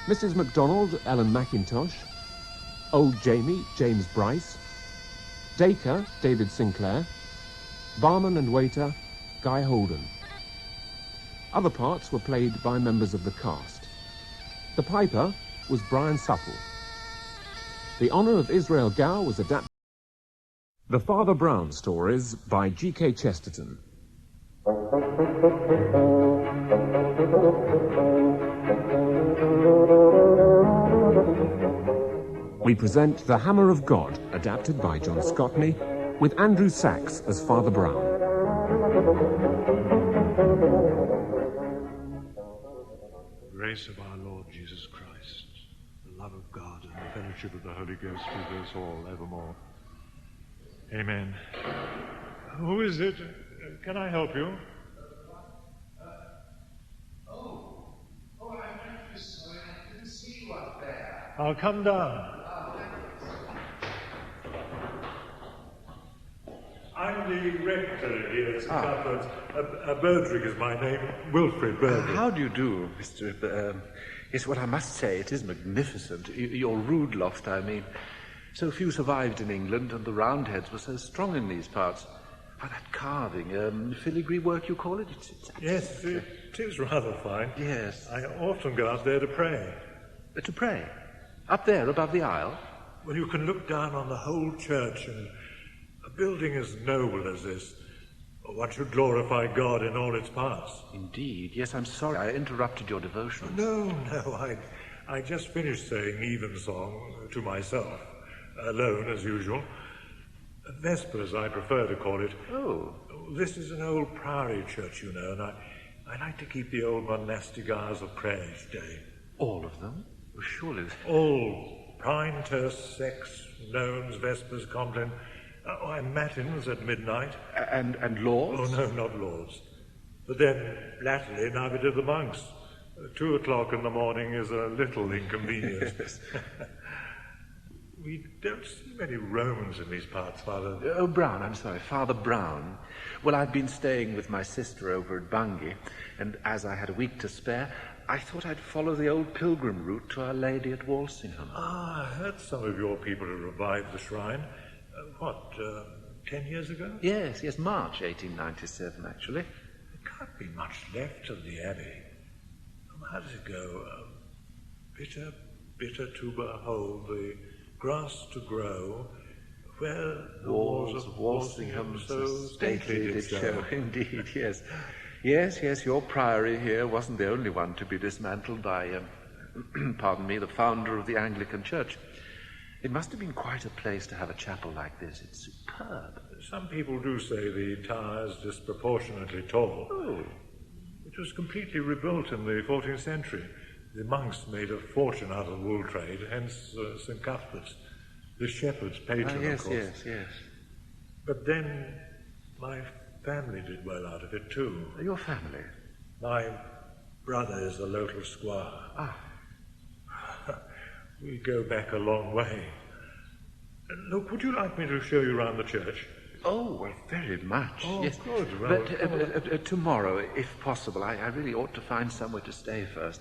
Mrs. MacDonald, Ellen Mackintosh. Old Jamie, James Bryce. Dacre, David Sinclair. Barman and waiter, Guy Holden. Other parts were played by members of the cast. The piper was Brian Supple. The Honour of Israel Gow was adapted. The Father Brown Stories by G.K. Chesterton. We present The Hammer of God, adapted by John Scotney, with Andrew Sachs as Father Brown. Grace of our Lord Jesus Christ, the love of God, and the fellowship of the Holy Ghost be with us all evermore. Amen. Who is it? Can I help you? I'm not sorry. I didn't see you up there. I'll come down. I'm the rector here at St. Cuthbert's. Berdrick is my name, Wilfrid Berdrick. How do you do, Mr. Yes, well, I must say, it is magnificent. Your rood loft, I mean. So few survived in England, and the Roundheads were so strong in these parts. Oh, that carving, filigree work, you call it? It's Yes, it is rather fine. Yes. I often go out there to pray. To pray? Up there, above the aisle? Well, you can look down on the whole church, and a building as noble as this, one should glorify God in all its parts. Indeed. Yes, I'm sorry I interrupted your devotion. No, I just finished saying evensong to myself, alone as usual. Vespers, I prefer to call it. Oh. This is an old priory church, you know, and I like to keep the old monastic hours of prayer each day. All of them? Well, surely... All. Prime, terce, sex, nones, vespers, compline, and matins at midnight. And lords? Oh, no, not lords. But then, latterly, neither do the monks. 2 o'clock in the morning is a little inconvenience. We don't see many Romans in these parts, Father. Oh, Brown, I'm sorry, Father Brown. Well, I've been staying with my sister over at Bungay, and as I had a week to spare, I thought I'd follow the old pilgrim route to Our Lady at Walsingham. Ah, I heard some of your people had revived the shrine. 10 years ago? Yes, March 1897, actually. There can't be much left of the abbey. How does it go? Bitter, bitter to behold, the grass to grow, where the walls of Walsingham so stately did show. Indeed, yes. Yes, your priory here wasn't the only one to be dismantled by, pardon me, the founder of the Anglican Church. It must have been quite a place to have a chapel like this. It's superb. Some people do say the tower is disproportionately tall. Oh. It was completely rebuilt in the 14th century. The monks made a fortune out of the wool trade, hence St. Cuthbert's, the shepherd's patron, of course. Yes. But then my family did well out of it, too. Your family? My brother is a local squire. Ah. We go back a long way. Look, would you like me to show you around the church? Oh, well, very much. Oh, yes. good. Well, but tomorrow, if possible, I really ought to find somewhere to stay first.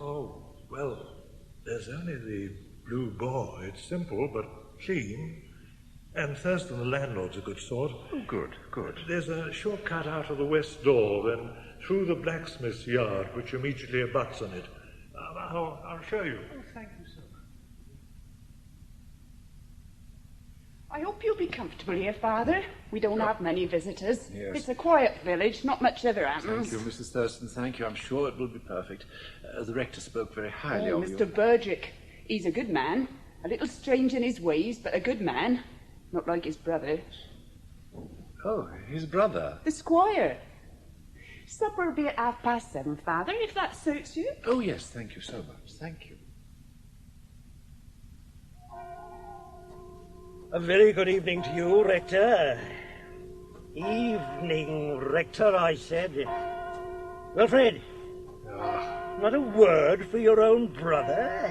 Oh, well, there's only the Blue Boar. It's simple, but clean. And Thurston, the landlord's a good sort. Oh, good. There's a short cut out of the west door, then through the blacksmith's yard, which immediately abuts on it. I'll show you. Oh, thank you so much. I hope you'll be comfortable here, Father. We don't have many visitors. Yes. It's a quiet village, not much ever happens. Thank you, Mrs. Thurston, thank you. I'm sure it will be perfect. The rector spoke very highly of you. Mr. Burgick. He's a good man. A little strange in his ways, but a good man. Not like his brother. Oh, his brother? The squire. Supper will be at 7:30, Father, if that suits you. Oh, yes, thank you so much. Thank you. A very good evening to you, Rector. Evening, Rector, I said. Wilfred, not a word for your own brother?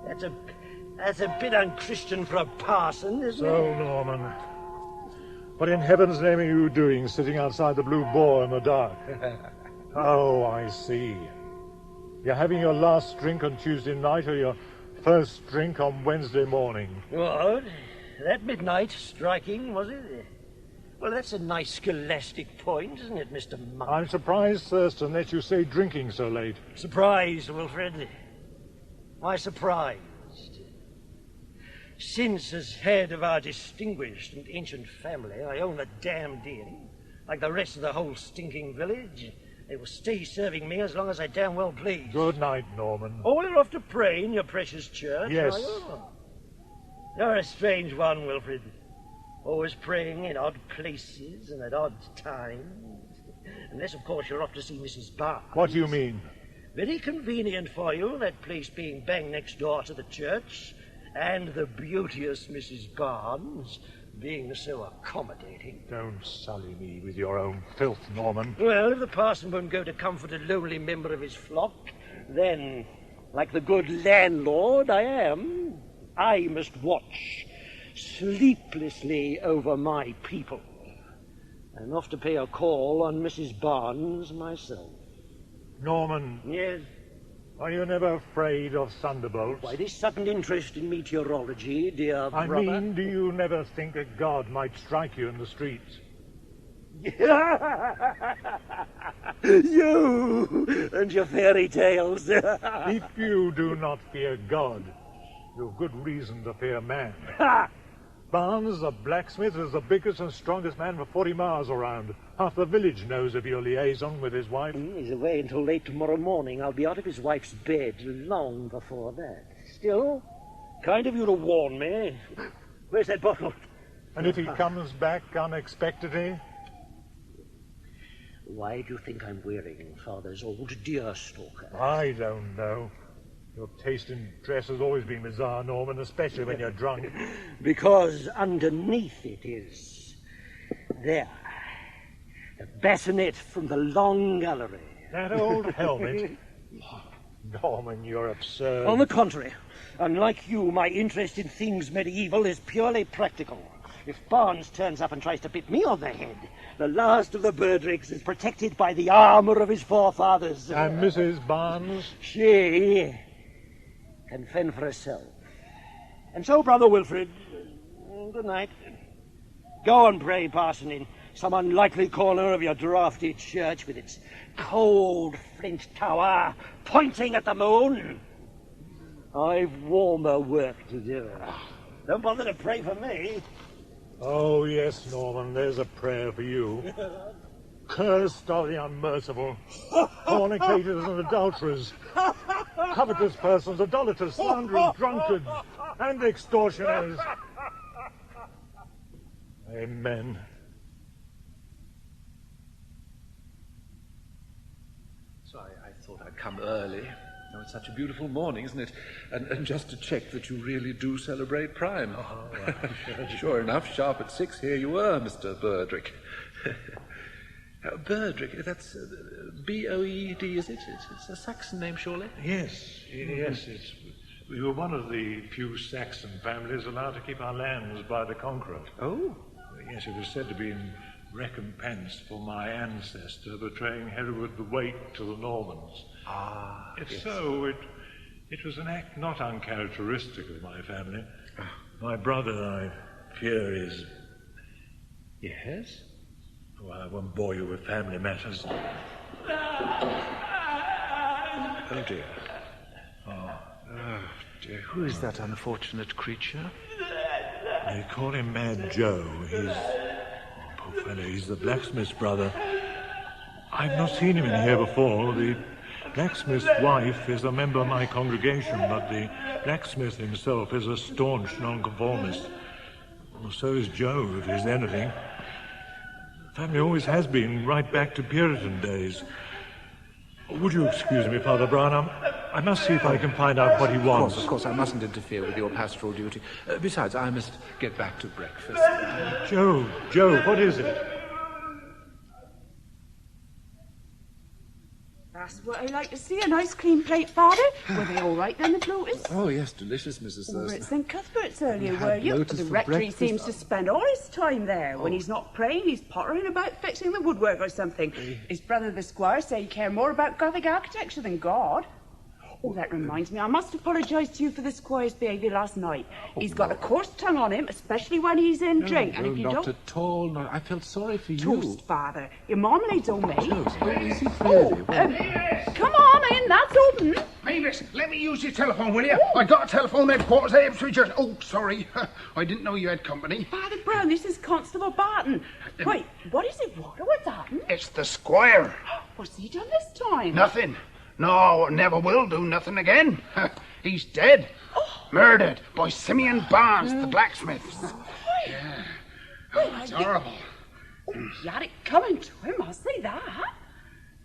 That's a bit unchristian for a parson, isn't it? So, Norman, what in heaven's name are you doing sitting outside the Blue Boar in the dark? Oh, I see. You're having your last drink on Tuesday night or your first drink on Wednesday morning? What? That midnight striking, was it? Well, that's a nice scholastic point, isn't it, Mr. Monk? I'm surprised, Thurston, that you say drinking so late. Surprised, Wilfred. Why surprised? Since, as head of our distinguished and ancient family, I own the damned inn, like the rest of the whole stinking village, they will stay serving me as long as I damn well please. Good night, Norman. Oh, you're off to pray in your precious church, yes. are you? You're a strange one, Wilfred. Always praying in odd places and at odd times. Unless, of course, you're off to see Mrs. Barnes. What do you mean? Very convenient for you, that place being bang next door to the church, and the beauteous Mrs. Barnes being so accommodating. Don't sully me with your own filth, Norman. Well, if the parson won't go to comfort a lonely member of his flock, then, like the good landlord I am, I must watch sleeplessly over my people. I'm off to pay a call on Mrs. Barnes myself. Norman. Yes? Are you never afraid of thunderbolts? Why, this sudden interest in meteorology, dear brother... I mean, do you never think that God might strike you in the streets? You and your fairy tales. If you do not fear God, You've good reason to fear man. Ha! Barnes, the blacksmith, is the biggest and strongest man for 40 miles around. Half the village knows of your liaison with his wife. He's away until late tomorrow morning. I'll be out of his wife's bed long before that. Still, kind of you to warn me. Where's that bottle? And if he comes back unexpectedly? Why do you think I'm wearing Father's old deer stalker? I don't know. Your taste in dress has always been bizarre, Norman, especially when you're drunk. Because underneath it is... there. The bassinet from the long gallery. That old helmet? Norman, you're absurd. On the contrary, unlike you, my interest in things medieval is purely practical. If Barnes turns up and tries to bit me on the head, the last of the Berdricks is protected by the armour of his forefathers. And Mrs. Barnes? She can fend for herself. And so, Brother Wilfred, good night. Go and pray, parson, in some unlikely corner of your draughty church with its cold flint tower pointing at the moon. I've warmer work to do. Don't bother to pray for me. Oh, yes, Norman, there's a prayer for you. Cursed are the unmerciful, fornicators and adulterers, covetous persons, idolaters, slanderers, drunkards, and extortioners. Amen. So I thought I'd come early. Oh, it's such a beautiful morning, isn't it? And just to check that you really do celebrate Prime. Oh, well, sure enough, sharp at 6, here you were, Mr. Berdrick. Berdrick, that's B-O-E-D, is it? It's a Saxon name, surely? Yes. We were one of the few Saxon families allowed to keep our lands by the conqueror. Oh? Yes, it was said to be in recompense for my ancestor betraying Hereward the Wake to the Normans. Ah, If yes. so, it was an act not uncharacteristic of my family. My brother, I fear, is... Yes? Oh, I won't bore you with family matters. Oh, dear. Oh, dear. Who is that unfortunate creature? They call him Mad Joe. He's... Oh, poor fellow, he's the blacksmith's brother. I've not seen him in here before. The blacksmith's wife is a member of my congregation, but the blacksmith himself is a staunch nonconformist. Well, so is Joe, if he's anything. The family always has been, right back to Puritan days. Would you excuse me, Father Brown? I must see if I can find out what he wants. Of course, I mustn't interfere with your pastoral duty. Besides, I must get back to breakfast. Joe, what is it? That's what I like to see, a nice clean plate, Father. Were they all right then, the bloaters? Oh, yes, delicious, Mrs. Over Thurston. at St. Cuthbert's earlier, We were had you? bloaters The for rectory breakfast. seems to spend all his time there. When he's not praying, he's pottering about fixing the woodwork or something. His brother, the squire, say he care more about Gothic architecture than God. Oh, that reminds me, I must apologise to you for the squire's behaviour last night. He's got a coarse tongue on him, especially when he's in drink. And No, if you not don't... at all. No, I felt sorry for you. Toast, Father. Your marmalade's all made. Is it really? Come on in, that's open. Mavis, let me use your telephone, will you? I got a telephone headquarters at Ipswich. Oh, sorry. I didn't know you had company. Father Brown, this is Constable Barton. Wait, what is it, Walter? What's happened? It's the squire. What's he done this time? Nothing. No, never will do nothing again. He's dead. Murdered by Simeon Barnes, the blacksmith. Yeah. Oh, it's horrible. You had it coming to him, I'll say that.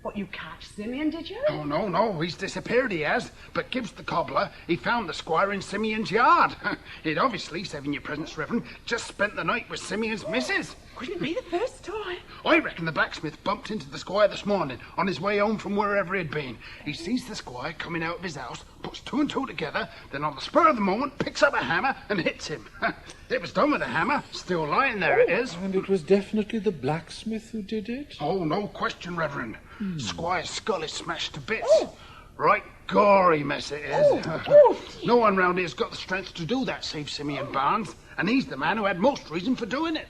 What, you catch Simeon, did you? Oh, no, he's disappeared, he has. But Gibbs the cobbler, he found the squire in Simeon's yard. He'd obviously, saving your presence, Reverend, just spent the night with Simeon's missus. Couldn't be the first time. I reckon the blacksmith bumped into the squire this morning on his way home from wherever he'd been. He sees the squire coming out of his house, puts two and two together, then on the spur of the moment picks up a hammer and hits him. It was done with a hammer. Still lying there, it is. And it was definitely the blacksmith who did it? Oh, no question, Reverend. Squire's skull is smashed to bits. Right gory mess it is. No one round here's got the strength to do that save Simeon Barnes, and he's the man who had most reason for doing it.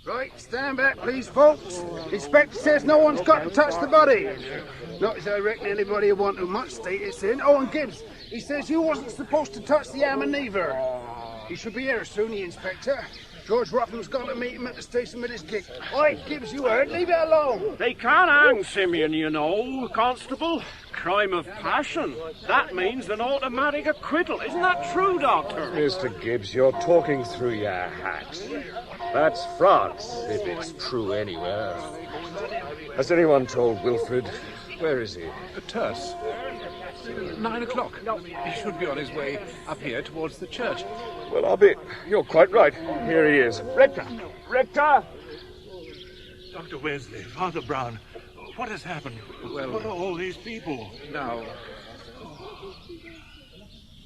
Right, Stand back, please, folks. Inspector says no one's got to touch the body. Not as I reckon anybody would want too much status in. Oh, and Gibbs, he says you wasn't supposed to touch the hammer neither. He should be here soon, the inspector. George Ruffin's got to meet him at the station with his gig. Oi, Gibbs, you heard? Leave it alone. They can't hang Simeon, you know, Constable. Crime of passion. That means an automatic acquittal. Isn't that true, Doctor? Mr. Gibbs, you're talking through your hat. That's France, if it's true anywhere. Has anyone told Wilfred? Where is he? Terse. 9 o'clock. He should be on his way up here towards the church. Well, I'll be... You're quite right. Here he is. Rector! Rector! Dr. Wesley, Father Brown, what has happened? Well, what are all these people? Now...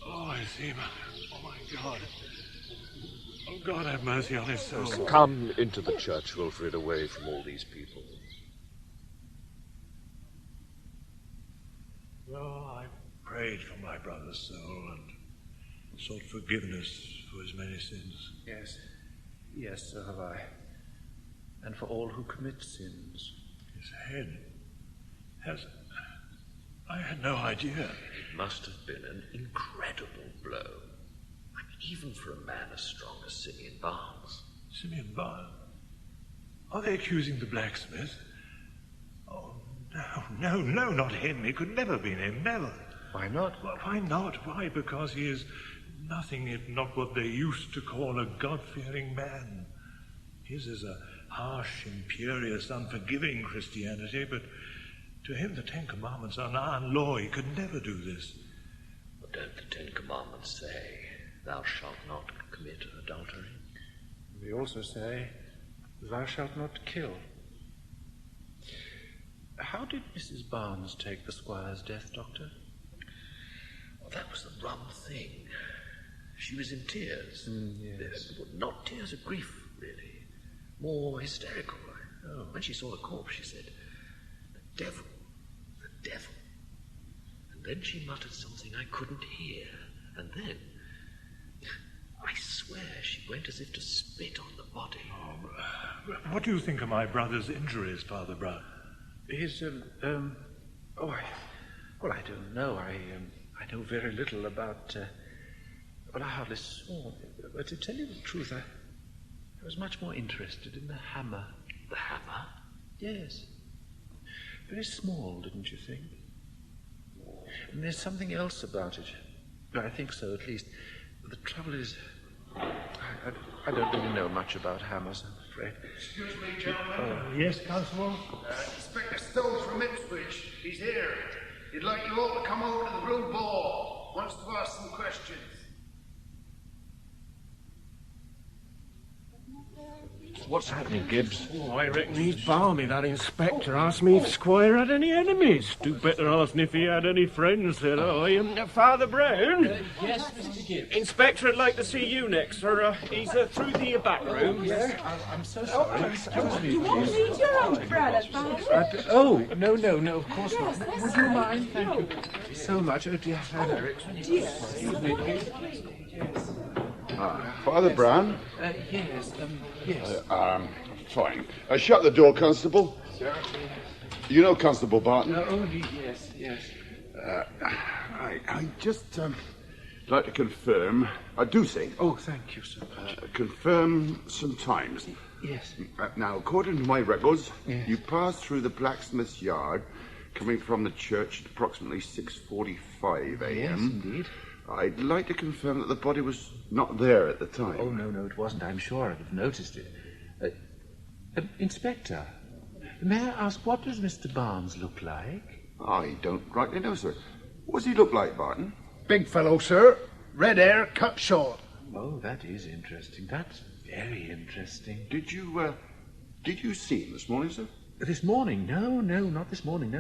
Oh, I see. Oh, my God. Oh, God have mercy on his soul. Come into the church, Wilfred, away from all these people. Well, I prayed for my brother's soul and sought forgiveness for his many sins. Yes. Yes, so have I. And for all who commit sins. His head has... I had no idea. It must have been an incredible blow. I mean, even for a man as strong as Simeon Barnes. Simeon Barnes? Are they accusing the blacksmith? Oh, no, not him. It could never have been him, never. Why not? Well, why not? Why? Because he is nothing if not what they used to call a God-fearing man. His is a harsh, imperious, unforgiving Christianity, but to him the Ten Commandments are an iron law. He could never do this. But don't the Ten Commandments say, thou shalt not commit adultery? They also say, thou shalt not kill. How did Mrs. Barnes take the squire's death, Doctor? Well, that was the rum thing. She was in tears. Yes. Not tears of grief, really. More hysterical. Oh. When she saw the corpse, she said, the devil. And then she muttered something I couldn't hear. And then, I swear, she went as if to spit on the body. Oh, what do you think of my brother's injuries, Father Brown? He's, well, I don't know. I know very little about, well, I hardly saw. But to tell you the truth, I was much more interested in the hammer. The hammer? Yes. Very small, didn't you think? And there's something else about it. I think so, at least. The trouble is, I don't really know much about hammers, I'm afraid. Excuse me, gentlemen. Yes, Constable? Inspector Stone from Ipswich. He's here. He'd like you all to come over to the Blue Ball. Wants to ask some questions. What's happening, Gibbs? Oh, I reckon he's balmy, that inspector. Asked me if Squire had any enemies. Do better asking if he had any friends, said I. Father Brown? Yes, Mr. Gibbs. Inspector would like to see you next, sir. He's through the back room. Yes, I'm so sorry. Excuse me, Do you want please. me to umbrella, Father? Oh, no, of course not. Would you mind? Thank you so much. Oh, dear. Excuse me, please. Yes. Father Brown? Yes. Fine. Shut the door, Constable. You know Constable Barton? Oh, yes. I just like to confirm. I do say. Oh, thank you so much. Confirm some times. Yes. Now, according to my records, Yes. you passed through the blacksmith's yard, coming from the church at approximately 6:45 a.m. Yes, indeed. I'd like to confirm that the body was not there at the time. Oh, no, it wasn't. I'm sure I'd have noticed it. Inspector, may I ask, what does Mr. Barnes look like? I don't rightly know, sir. What does he look like, Barton? Big fellow, sir. Red hair, cut short. Oh, that is interesting. That's very interesting. Did you see him this morning, sir? This morning? No, not this morning.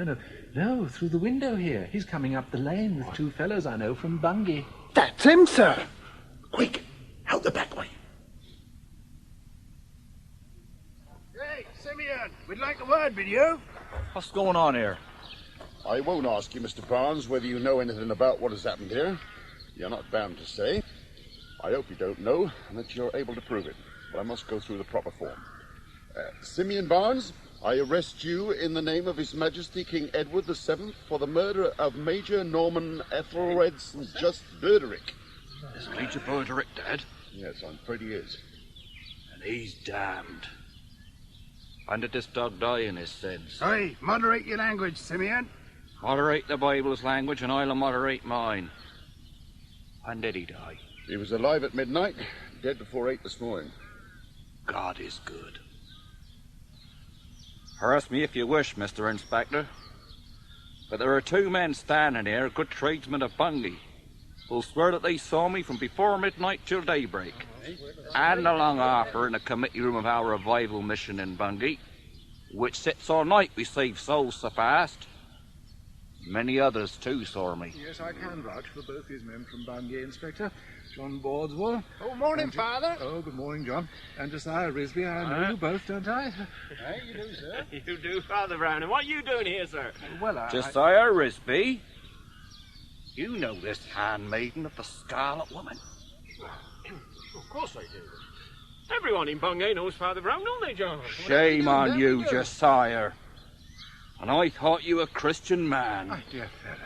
No, through the window here. He's coming up the lane with two fellows I know from Bungay. That's him, sir. Quick, out the back way. Hey, Simeon, we'd like a word with you. What's going on here? I won't ask you, Mr. Barnes, whether you know anything about what has happened here. You're not bound to say. I hope you don't know and that you're able to prove it. But I must go through the proper form. Simeon Barnes, I arrest you in the name of His Majesty King Edward VII for the murder of Major Norman Ethelred St. Just Berderick. Is Major Berderick dead? Yes, I'm afraid he is. And he's damned. When did this dog die in his sins? Hey, moderate your language, Simeon. Moderate the Bible's language and I'll moderate mine. When did he die? He was alive at midnight, dead before 8 this morning. God is good. Harass me if you wish, Mr. Inspector. But there are two men standing here, good tradesmen of Bungay, who'll swear that they saw me from before midnight till daybreak, and along after in the committee room of our revival mission in Bungay, which sits all night we save souls so fast. Many others too saw me. Yes, I can vouch for both these men from Bungay, Inspector. John Bordswell. Oh, morning, Father. Oh, good morning, John. And Josiah Risby. I know you both, don't I? Hey, you do, sir. You do, Father Brown. And what are you doing here, sir? Well, Josiah Risby, you know this handmaiden of the Scarlet Woman? Of course I do. Everyone in Bungay knows Father Brown, don't they, John? Shame on you, Josiah. And I thought you a Christian man. My dear fellow.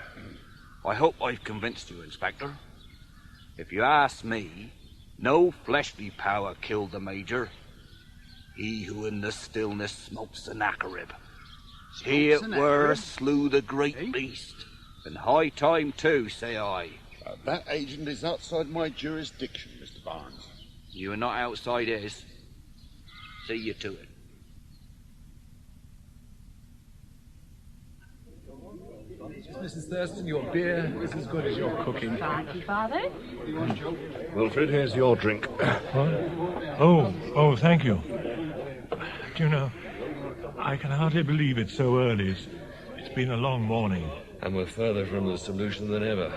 I hope I've convinced you, Inspector. If you ask me, no fleshly power killed the Major. He who in the stillness smokes an acarib. He it were slew the great beast. And high time too, say I. That agent is outside my jurisdiction, Mr. Barnes. You are not outside his. See you to it. Mrs. Thurston, your beer is as good as your cooking. Thank you, Father. Wilfred, here's your drink. Oh, thank you. Do you know, I can hardly believe it's so early. It's been a long morning. And we're further from the solution than ever.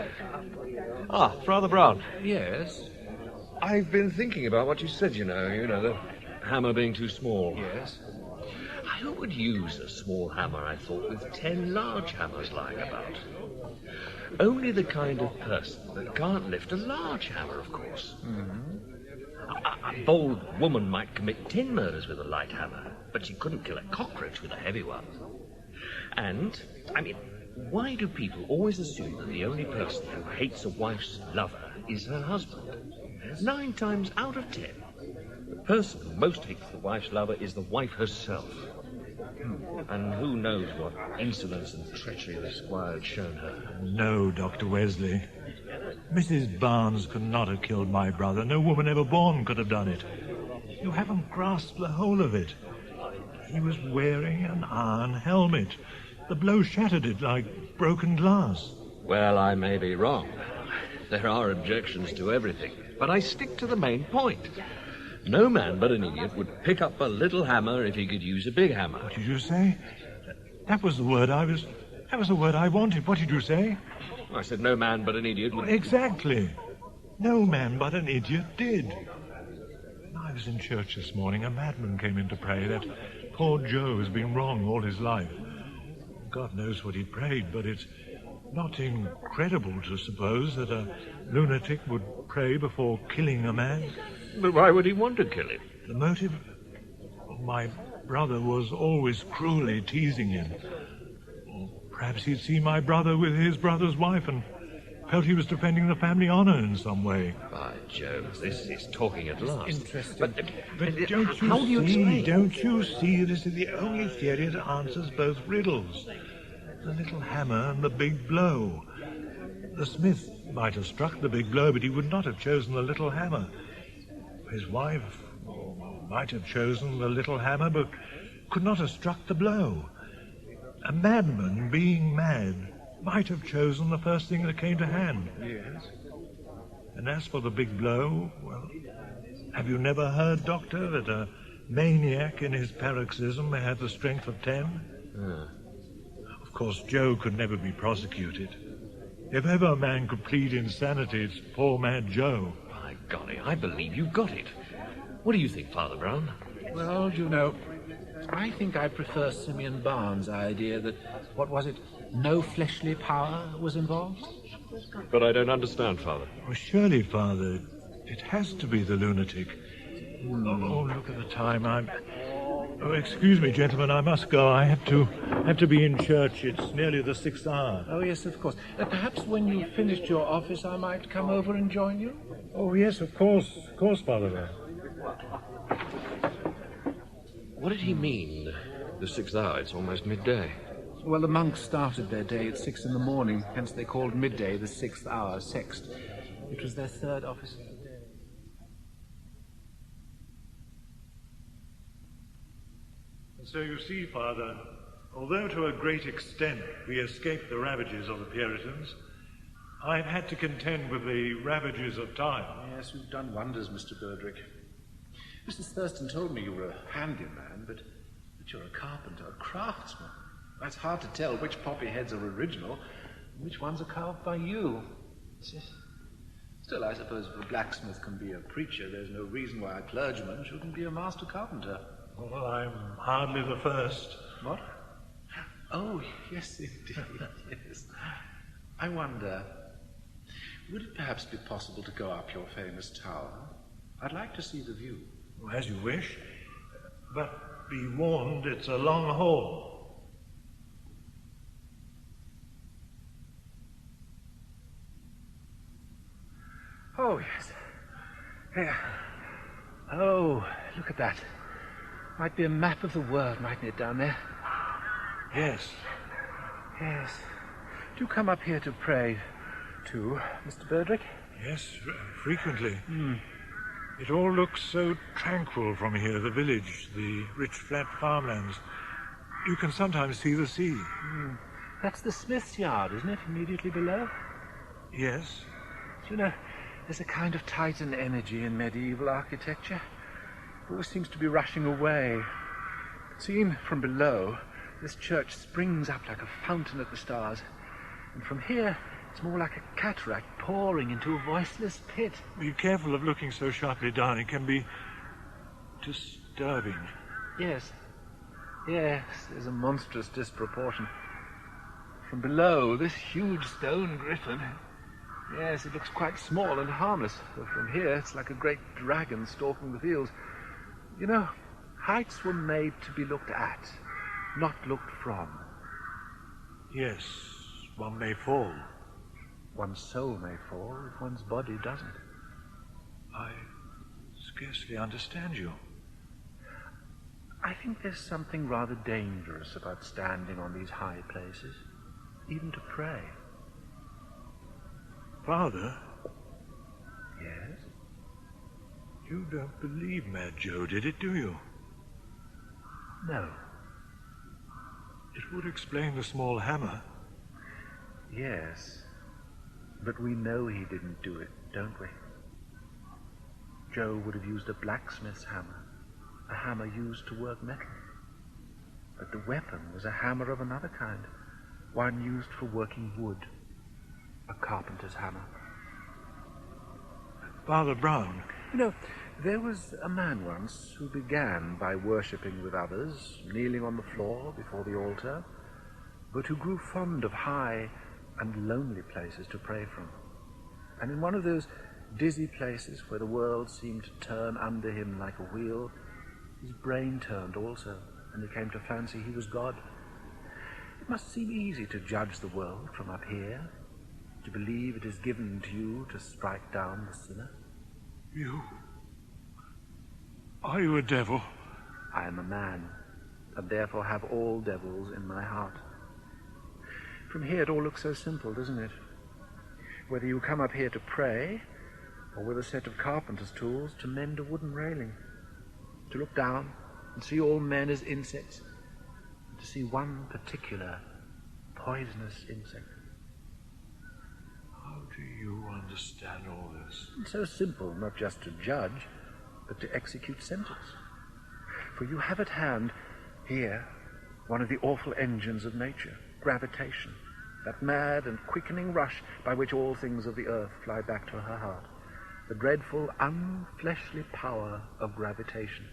Ah, Father Brown. Yes? I've been thinking about what you said, you know, the hammer being too small. Yes? Who would use a small hammer, I thought, with 10 large hammers lying about? Only the kind of person that can't lift a large hammer, of course. Mm-hmm. A bold woman might commit 10 murders with a light hammer, but she couldn't kill a cockroach with a heavy one. And, why do people always assume that the only person who hates a wife's lover is her husband? 9 times out of 10, the person who most hates the wife's lover is the wife herself. And who knows what insolence and treachery the squire had shown her. No, Dr. Wesley. Mrs. Barnes could not have killed my brother. No woman ever born could have done it. You haven't grasped the whole of it. He was wearing an iron helmet. The blow shattered it like broken glass. Well, I may be wrong. There are objections to everything. But I stick to the main point. No man but an idiot would pick up a little hammer if he could use a big hammer. What did you say? That was the word I wanted. What did you say? I said no man but an idiot would... Exactly. No man but an idiot did. When I was in church this morning, a madman came in to pray that poor Joe has been wrong all his life. God knows what he prayed, but it's not incredible to suppose that a lunatic would pray before killing a man. But why would he want to kill him? The motive? My brother was always cruelly teasing him. Or perhaps he'd seen my brother with his brother's wife and felt he was defending the family honor in some way. By Jove, this is talking at last. Interesting. But How do you explain? Don't you see this is the only theory that answers both riddles? The little hammer and the big blow. The smith might have struck the big blow, but he would not have chosen the little hammer. His wife might have chosen the little hammer, but could not have struck the blow. A madman, being mad, might have chosen the first thing that came to hand. Yes. And as for the big blow, well, have you never heard, Doctor, that a maniac in his paroxysm may have the strength of 10? Of course, Joe could never be prosecuted. If ever a man could plead insanity, it's poor mad Joe. By golly, I believe you've got it. What do you think, Father Brown? Well, you know, I think I prefer Simeon Barnes' idea that, what was it, no fleshly power was involved? But I don't understand, Father. Well, surely, Father, it has to be the lunatic. Oh, look at the time. Oh, excuse me, gentlemen, I must go. I have to be in church. It's nearly the 6th hour. Oh, yes, of course. Perhaps when you've finished your office, I might come over and join you? Oh, yes, of course, Father Brown. What did he mean, the 6th hour? It's almost midday. Well, the monks started their day at 6 in the morning, hence they called midday the 6th hour, sext. It was their third office of the day. So you see, Father, although to a great extent we escaped the ravages of the Puritans, I've had to contend with the ravages of time. Yes, you've done wonders, Mr. Birdrick. Mrs. Thurston told me you were a handyman, but you're a carpenter, a craftsman. It's hard to tell which poppy heads are original and which ones are carved by you. Still, I suppose if a blacksmith can be a preacher, there's no reason why a clergyman shouldn't be a master carpenter. Well, I'm hardly the first. What? Oh, yes, indeed, yes. I wonder, would it perhaps be possible to go up your famous tower? I'd like to see the view. Well, as you wish, but be warned, it's a long haul. Oh, yes. Here. Oh, look at that. Might be a map of the world, mightn't it, down there? Yes. Yes. Do you come up here to pray, too, Mr. Birdrick? Yes, frequently. It all looks so tranquil from here, the village, the rich flat farmlands. You can sometimes see the sea. That's the smith's yard, isn't it, immediately below? Yes. You know, there's a kind of Titan energy in medieval architecture. It always seems to be rushing away. Seen from below, this church springs up like a fountain at the stars. And from here, it's more like a cataract pouring into a voiceless pit. Be careful of looking so sharply down. It can be disturbing. Yes. Yes, there's a monstrous disproportion. From below, this huge stone griffin, yes, it looks quite small and harmless. But from here, it's like a great dragon stalking the fields. You know, heights were made to be looked at, not looked from. Yes, one may fall. One's soul may fall if one's body doesn't. I scarcely understand you. I think there's something rather dangerous about standing on these high places, even to pray. Father? Yes? You don't believe Mad Joe did it, do you? No. It would explain the small hammer. Yes. But we know he didn't do it, don't we? Joe would have used a blacksmith's hammer, a hammer used to work metal. But the weapon was a hammer of another kind, one used for working wood, a carpenter's hammer. Father Brown. You know, there was a man once who began by worshipping with others, kneeling on the floor before the altar, but who grew fond of high and lonely places to pray from. And in one of those dizzy places where the world seemed to turn under him like a wheel, his brain turned also, and he came to fancy he was God. It must seem easy to judge the world from up here, to believe it is given to you to strike down the sinner. You? Are you a devil? I am a man, and therefore have all devils in my heart. From here it all looks so simple, doesn't it? Whether you come up here to pray, or with a set of carpenter's tools to mend a wooden railing, to look down and see all men as insects, and to see one particular poisonous insect. How do you understand all this? It's so simple, not just to judge, but to execute sentence. For you have at hand here one of the awful engines of nature, gravitation, that mad and quickening rush by which all things of the earth fly back to her heart, the dreadful, unfleshly power of gravitation,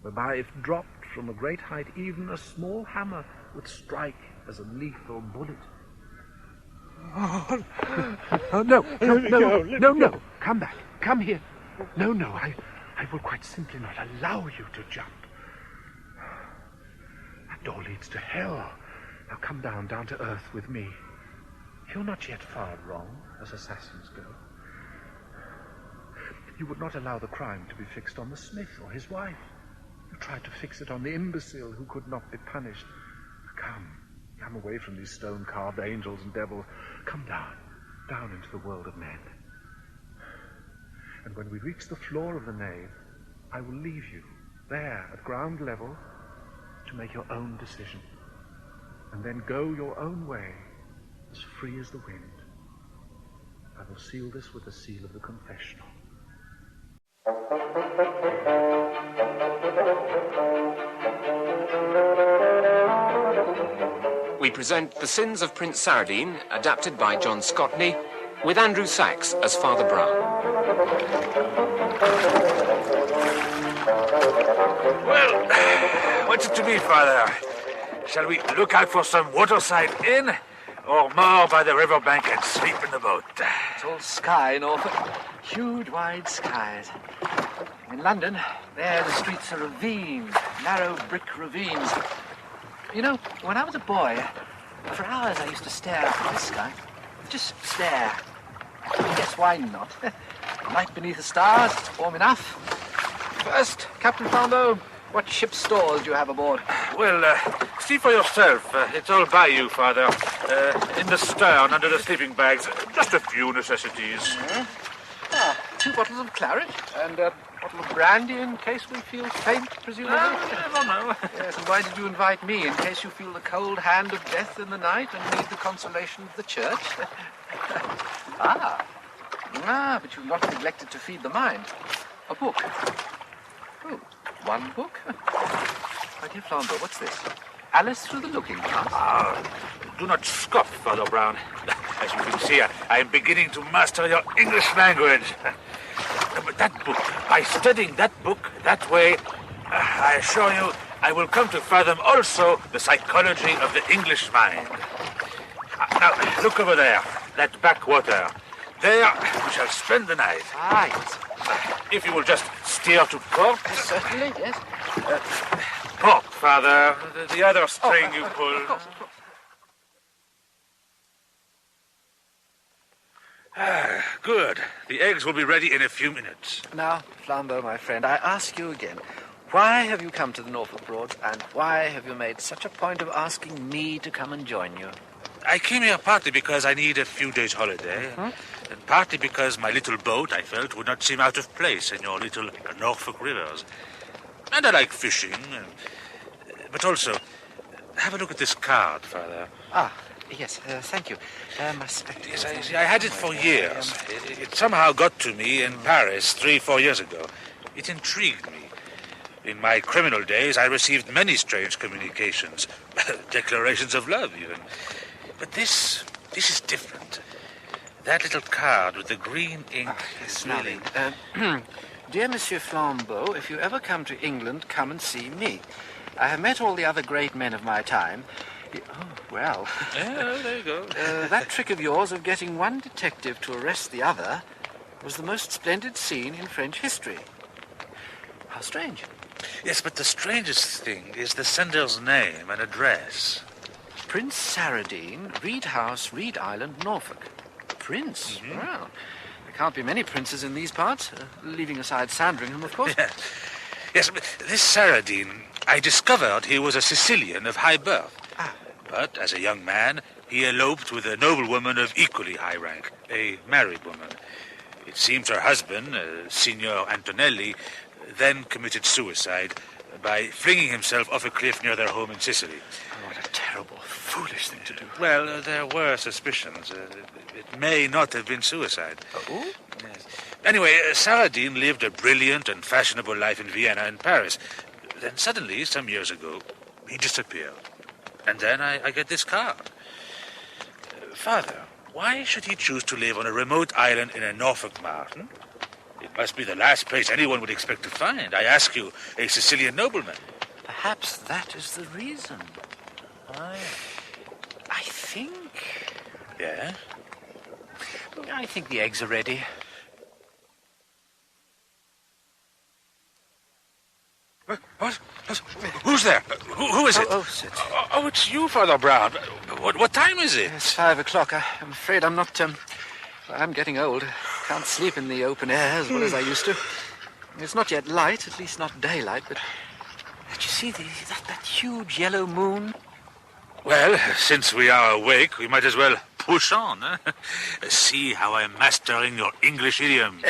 whereby if dropped from a great height, even a small hammer would strike as a lethal bullet. No, come back, come here. No, I will quite simply not allow you to jump. door leads to hell. Now come down to earth with me. You're not yet far wrong, as assassins go. You would not allow the crime to be fixed on the smith or his wife. You tried to fix it on the imbecile who could not be punished. Come away from these stone-carved angels and devils. Come down into the world of men. And when we reach the floor of the nave, I will leave you there at ground level to make your own decision. And then go your own way, as free as the wind. I will seal this with the seal of the confessional. We present The Sins of Prince Saradine, adapted by John Scotney, with Andrew Sachs as Father Brown. Well, what's it to be, Father? Shall we look out for some waterside inn, or more by the riverbank and sleep in the boat? It's all sky, Norfolk. Huge, wide skies. In London, there the streets are ravines, narrow brick ravines. You know, when I was a boy, for hours I used to stare up at the sky. Just stare. Guess why not? Night beneath the stars, it's warm enough. First, Captain Flambeau, what ship's stores do you have aboard? Well, see for yourself. It's all by you, Father. In the stern, under the sleeping bags. Just a few necessities. Mm-hmm. 2 bottles of claret and a bottle of brandy in case we feel faint, presumably. I don't know. Yes, and why did you invite me? In case you feel the cold hand of death in the night and need the consolation of the church? But you've not neglected to feed the mind. A book. Oh, 1 book? My dear Flambeau, what's this? Alice Through the Looking Glass. Do not scoff, Father Brown. As you can see, I am beginning to master your English language. But that book, by studying that book that way, I assure you, I will come to fathom also the psychology of the English mind. Now, look over there, that backwater. There we shall spend the night. Yes. If you will just steer to port. Certainly, yes. Port, Father. The other string you pull. Of course. Good. The eggs will be ready in a few minutes. Now, Flambeau, my friend, I ask you again, why have you come to the Norfolk Broads, and why have you made such a point of asking me to come and join you? I came here partly because I need a few days' holiday, and partly because my little boat, I felt, would not seem out of place in your little Norfolk rivers. And I like fishing, but also, have a look at this card, Father. Yes, thank you. My spectacles. Yes, I had it for years. It somehow got to me in Paris 3-4 years ago. It intrigued me. In my criminal days, I received many strange communications, declarations of love, even. But this is different. That little card with the green ink is really... Dear Monsieur Flambeau, if you ever come to England, come and see me. I have met all the other great men of my time. Well. Yeah, there you go. That trick of yours of getting one detective to arrest the other was the most splendid scene in French history. How strange. Yes, but the strangest thing is the sender's name and address. Prince Saradine, Reed House, Reed Island, Norfolk. Prince? Mm-hmm. Well, there can't be many princes in these parts, leaving aside Sandringham, of course. Yes, but this Saradine, I discovered he was a Sicilian of high birth. But as a young man, he eloped with a noblewoman of equally high rank, a married woman. It seems her husband, Signor Antonelli, then committed suicide by flinging himself off a cliff near their home in Sicily. What a terrible, foolish thing to do. Well, there were suspicions. It may not have been suicide. Oh? Yes. Anyway, Saradine lived a brilliant and fashionable life in Vienna and Paris. Then suddenly, some years ago, he disappeared. And then I get this card. Father, why should he choose to live on a remote island in a Norfolk mountain? It must be the last place anyone would expect to find. I ask you, a Sicilian nobleman. Perhaps that is the reason. I think... Yeah? I think the eggs are ready. What? Who's there? Who Who is it? Sit. Oh, it's you, Father Brown. What time is it? It's 5 o'clock. I'm afraid I'm not, I'm getting old. Can't sleep in the open air as well as I used to. It's not yet light, at least not daylight, but... Did you see that huge yellow moon? Well, since we are awake, we might as well push on. See how I'm mastering your English idioms.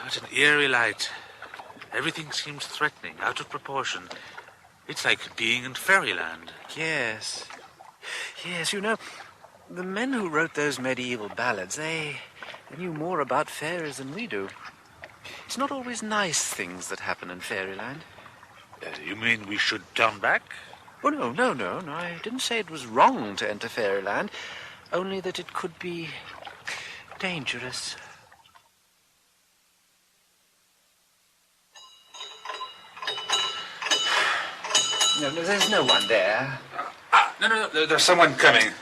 What an eerie light. Everything seems threatening, out of proportion. It's like being in fairyland. Yes. Yes, you know, the men who wrote those medieval ballads, they knew more about fairies than we do. It's not always nice things that happen in fairyland. You mean we should turn back? Oh, no. I didn't say it was wrong to enter fairyland, only that it could be dangerous. No, there's no one there. No, there's someone coming.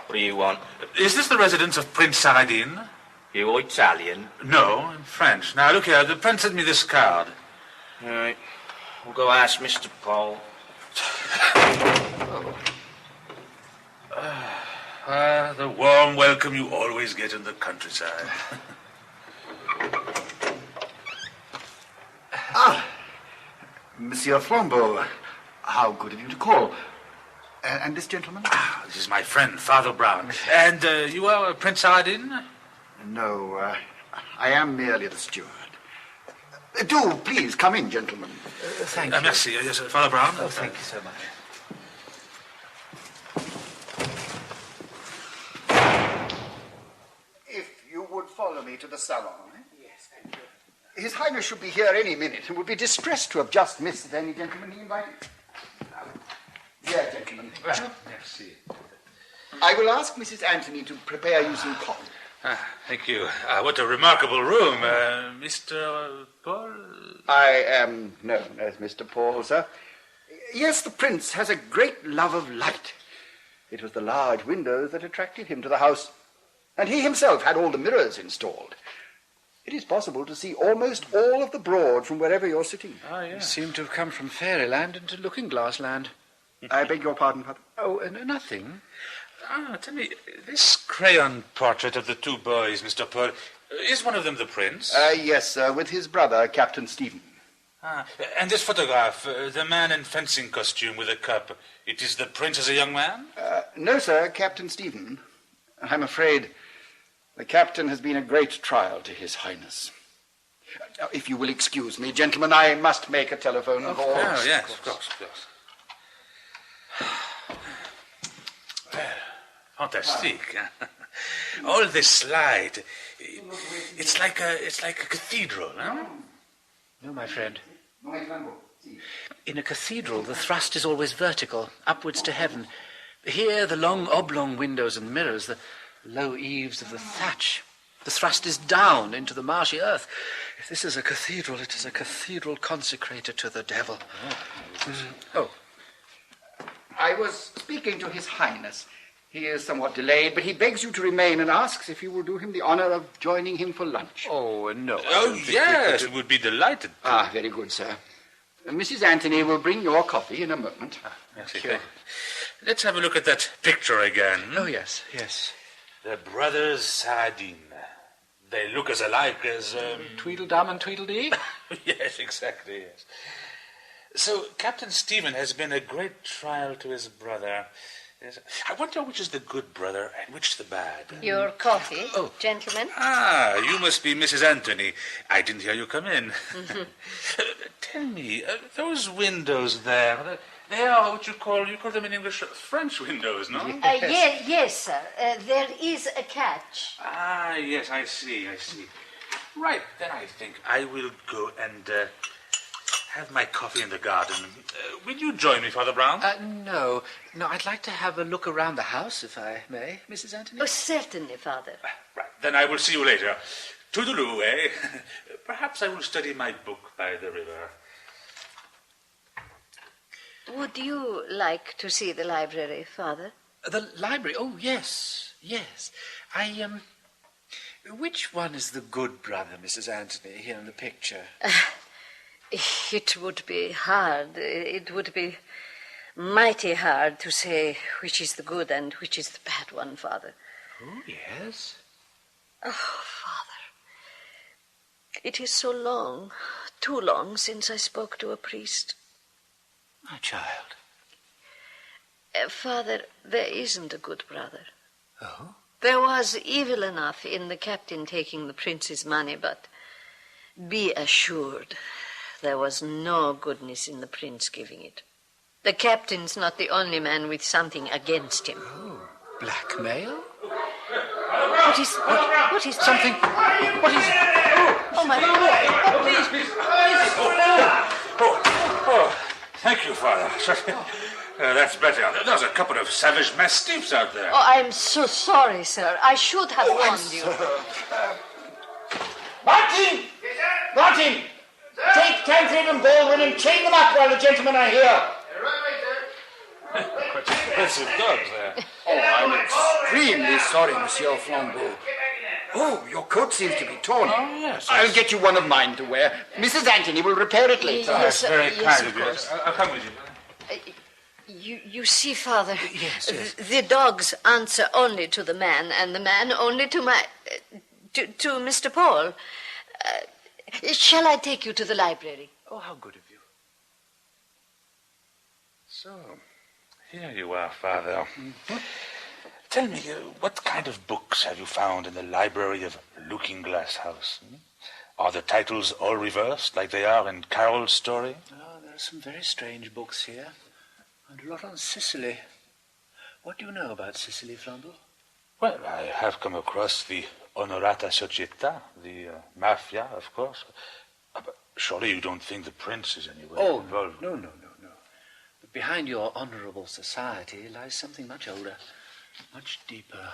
What do you want? Is this the residence of Prince Saladin? You Italian? No, I'm French. Now, look here, the prince sent me this card. All right. We'll go ask Mr. Paul. The warm welcome you always get in the countryside. Monsieur Flambeau, how good of you to call. And this gentleman? This is my friend, Father Brown. And you are Prince Saladin? No, I am merely the steward. Do please come in, gentlemen. Thank you. Merci. Yes, Father Brown. Oh, thank you so much. If you would follow me to the salon. Yes, thank you. His Highness should be here any minute and would be distressed to have just missed any gentleman he invited. Here, gentlemen. Merci. I will ask Mrs. Anthony to prepare you some coffee. Thank you. What a remarkable room. Mr. Paul? I am known as Mr. Paul, sir. Yes, the Prince has a great love of light. It was the large windows that attracted him to the house, and he himself had all the mirrors installed. It is possible to see almost all of the Broad from wherever you're sitting. You seem to have come from fairyland into looking-glass land. I beg your pardon, Father. Oh, nothing. Tell me, this crayon portrait of the two boys, Mr. Paul, is one of them the prince? Yes, sir, with his brother, Captain Stephen. And this photograph, the man in fencing costume with a cup, it is the prince as a young man? No, sir, Captain Stephen. I'm afraid the captain has been a great trial to His Highness. Now, if you will excuse me, gentlemen, I must make a telephone call. Oh, yes, of course. Well, fantastic. All this light. It's like a cathedral, huh? No, my friend. In a cathedral, the thrust is always vertical, upwards to heaven. Here, the long oblong windows and mirrors, the low eaves of the thatch. The thrust is down into the marshy earth. If this is a cathedral, it is a cathedral consecrated to the devil. I was speaking to His Highness. He is somewhat delayed, but he begs you to remain and asks if you will do him the honor of joining him for lunch. Oh, no. Oh, yes, we would be delighted to. Very good, sir. Mrs. Anthony will bring your coffee in a moment. Merci. Let's have a look at that picture again. Oh, yes. The brothers Saladin. They look as alike as... Tweedledum and Tweedledee? Yes, exactly, yes. So, Captain Stephen has been a great trial to his brother. Yes. I wonder which is the good brother and which the bad. Your coffee, gentlemen. You must be Mrs. Anthony. I didn't hear you come in. Tell me, those windows there, they are what you call them in English French windows, no? Yes, sir. There is a catch. Yes, I see. Right, then I think I will go and have my coffee in the garden. Will you join me, Father Brown? No, I'd like to have a look around the house, if I may, Mrs. Anthony. Oh, certainly, Father. Right, then I will see you later. Toodaloo, eh? Perhaps I will study my book by the river. Would you like to see the library, Father? The library? Oh, yes. Which one is the good brother, Mrs. Anthony, here in the picture? It would be hard. It would be mighty hard to say which is the good and which is the bad one, Father. Oh, yes? Oh, Father. It is so long, too long, since I spoke to a priest. My child. Father, there isn't a good brother. Oh? There was evil enough in the captain taking the prince's money, but be assured there was no goodness in the prince giving it. The captain's not the only man with something against him. Oh, blackmail? What is something? What is it? Oh, my Oh, thank you, Father. That's better. There's a couple of savage mastiffs out there. Oh, I'm so sorry, sir. I should have warned you. Martin! Martin! Take Tancred and Baldwin and chain them up while the gentlemen are here. Quite impressive dogs there. Oh, I'm extremely sorry, Monsieur Flambeau. Oh, your coat seems to be torn. Oh, yes. I'll get you one of mine to wear. Mrs. Anthony will repair it later. Yes, That's very yes, kind of you. I'll come with you. You see, Father, Yes. the dogs answer only to the man, and the man only to to Mr. Paul. Shall I take you to the library? Oh, how good of you. So, here you are, Father. Tell me, what kind of books have you found in the library of Looking Glass House? Are the titles all reversed, like they are in Carol's story? Oh, there are some very strange books here. And a lot on Sicily. What do you know about Sicily, Flambeau? Well, I have come across the Onorata Società, the mafia, of course. But surely you don't think the prince is anywhere involved? No. But behind your honourable society lies something much older, much deeper.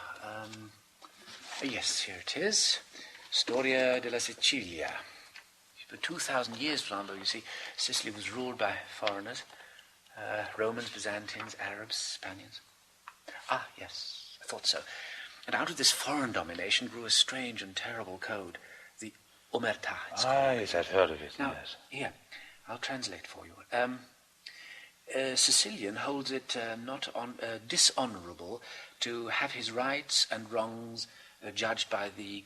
Yes, here it is. Storia della Sicilia. For 2,000 years, Flambeau, you see, Sicily was ruled by foreigners. Romans, Byzantines, Arabs, Spaniards. Ah, yes, I thought so. And out of this foreign domination grew a strange and terrible code, the Omertà. Yes, I've heard of it, now, yes. Here, I'll translate for you. Sicilian holds it not dishonourable to have his rights and wrongs judged by the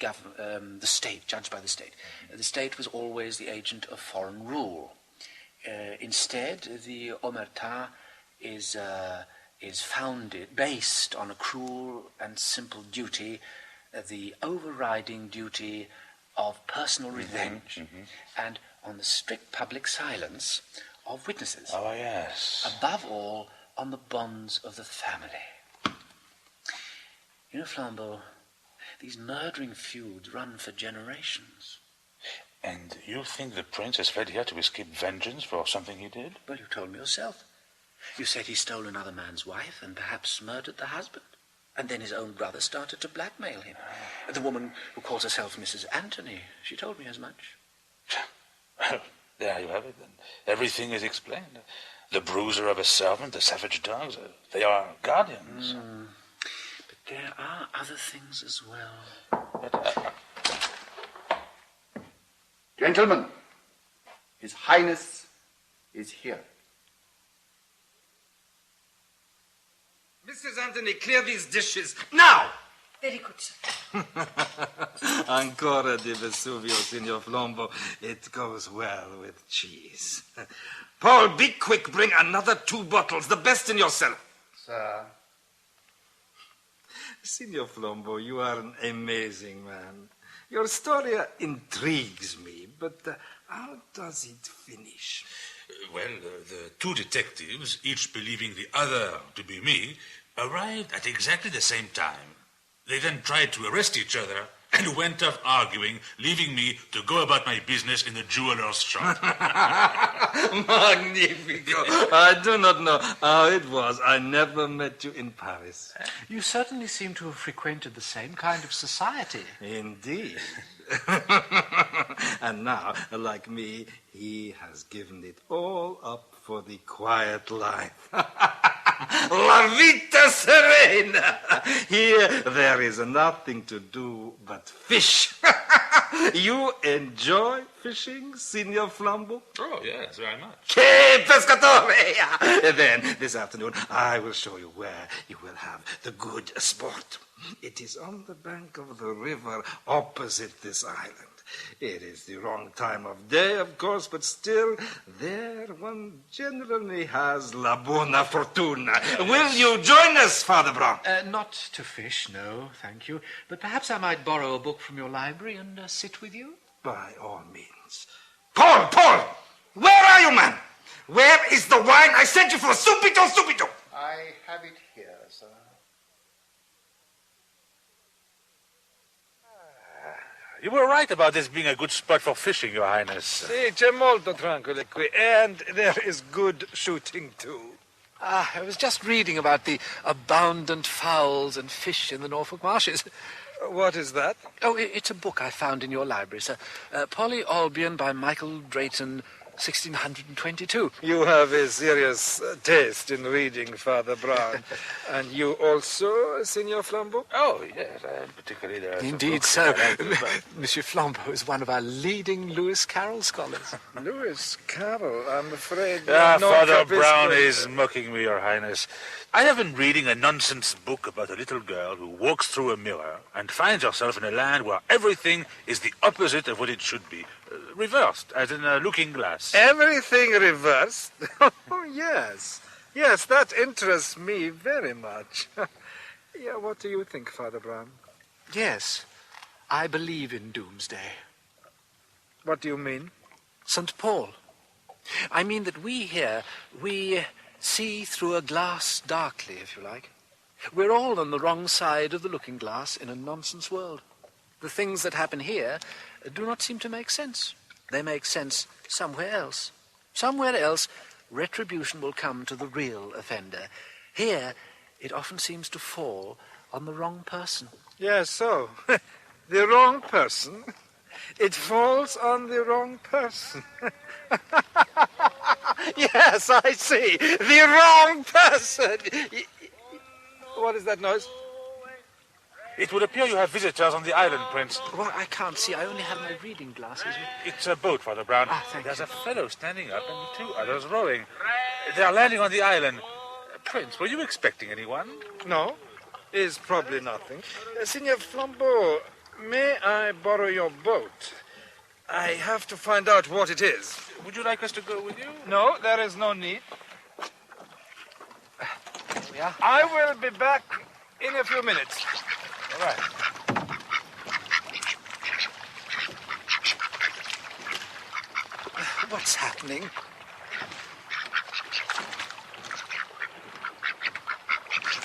state, judged by the state. The state was always the agent of foreign rule. Instead, the Omertà is based on a cruel and simple duty, the overriding duty of personal revenge, and on the strict public silence of witnesses. Oh, yes. Above all, on the bonds of the family. You know, Flambeau, these murdering feuds run for generations. And you think the prince has fled here to escape vengeance for something he did? Well, you told me yourself. You said he stole another man's wife and perhaps murdered the husband. And then his own brother started to blackmail him. The woman who calls herself Mrs. Anthony, she told me as much. Well, there you have it, then. Everything is explained. The bruiser of a servant, the savage dogs, they are guardians. But there are other things as well. Gentlemen, His Highness is here. Mrs. Anthony, clear these dishes now! Very good, sir. Ancora di Vesuvio, Signor Flambeau. It goes well with cheese. Paul, be quick. Bring another 2 bottles, the best in your cellar. Sir. Signor Flambeau, you are an amazing man. Your story intrigues me, but how does it finish? Well, the 2 detectives, each believing the other to be me, arrived at exactly the same time. They then tried to arrest each other and went off arguing, leaving me to go about my business in the jeweler's shop. Magnifico. I do not know how it was. I never met you in Paris. You certainly seem to have frequented the same kind of society. Indeed. And now, like me, he has given it all up for the quiet life. La vita serena. Here there is nothing to do but fish. You enjoy fishing, Signor Flambeau? Oh, yes, very much. Che pescatore! Then, this afternoon, I will show you where you will have the good sport. It is on the bank of the river opposite this island. It is the wrong time of day, of course, but still, there one generally has la buona fortuna. Will you join us, Father Brown? Not to fish, no, thank you. But perhaps I might borrow a book from your library and sit with you? By all means. Paul! Where are you, man? Where is the wine I sent you for? Subito! I have it here, sir. You were right about this being a good spot for fishing, Your Highness. Sì, c'è molto tranquillo qui, and there is good shooting, too. I was just reading about the abundant fowls and fish in the Norfolk marshes. What is that? Oh, it's a book I found in your library, sir. Polly Albion by Michael Drayton, 1622. You have a serious taste in reading, Father Brown. And you also, Signor Flambeau? Oh, yes, particularly there. Indeed, so. Monsieur Flambeau is one of our leading Lewis Carroll scholars. Lewis Carroll, I'm afraid. Father Brown is mocking me, Your Highness. I have been reading a nonsense book about a little girl who walks through a mirror and finds herself in a land where everything is the opposite of what it should be. Reversed, as in a looking glass. Everything reversed? Oh, yes. Yes, that interests me very much. Yeah, what do you think, Father Brown? Yes, I believe in doomsday. What do you mean? St. Paul. I mean that we here, we see through a glass darkly, if you like. We're all on the wrong side of the looking glass in a nonsense world. The things that happen here do not seem to make sense. They make sense somewhere else. Somewhere else, retribution will come to the real offender. Here, it often seems to fall on the wrong person. Yes, so. The wrong person. It falls on the wrong person. Yes, I see. The wrong person. What is that noise? It would appear you have visitors on the island, Prince. Well, I can't see. I only have my reading glasses. It's a boat, Father Brown. There's a fellow standing up and two others rowing. They are landing on the island. Prince, were you expecting anyone? No, is probably nothing. Signor Flambeau, may I borrow your boat? I have to find out what it is. Would you like us to go with you? No, there is no need. Here we are. I will be back in a few minutes. All right. What's happening?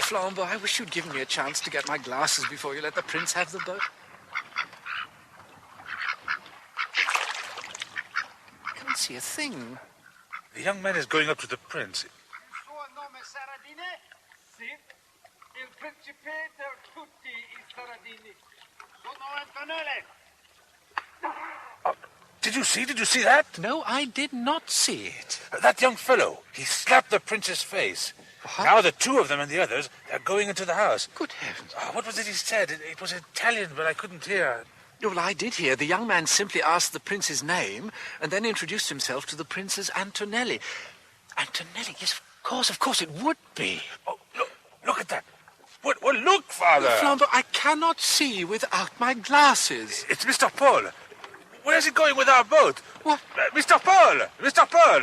Flambeau, I wish you'd given me a chance to get my glasses before you let the prince have the boat. I can't see a thing. The young man is going up to the prince. Il principe per tutti I Saradini. Sono Antonelli. Did you see that? No, I did not see it. That young fellow, he slapped the prince's face. What? Now the two of them and the others are going into the house. Good heavens. What was it he said? It was Italian, but I couldn't hear. Well, I did hear. The young man simply asked the prince's name and then introduced himself to the prince as Antonelli. Antonelli? Yes, of course it would be. Oh, look at that. Well, look, Father. Flambeau, I cannot see without my glasses. It's Mr. Paul. Where's he going with our boat? What? Mr. Paul! Mr. Paul!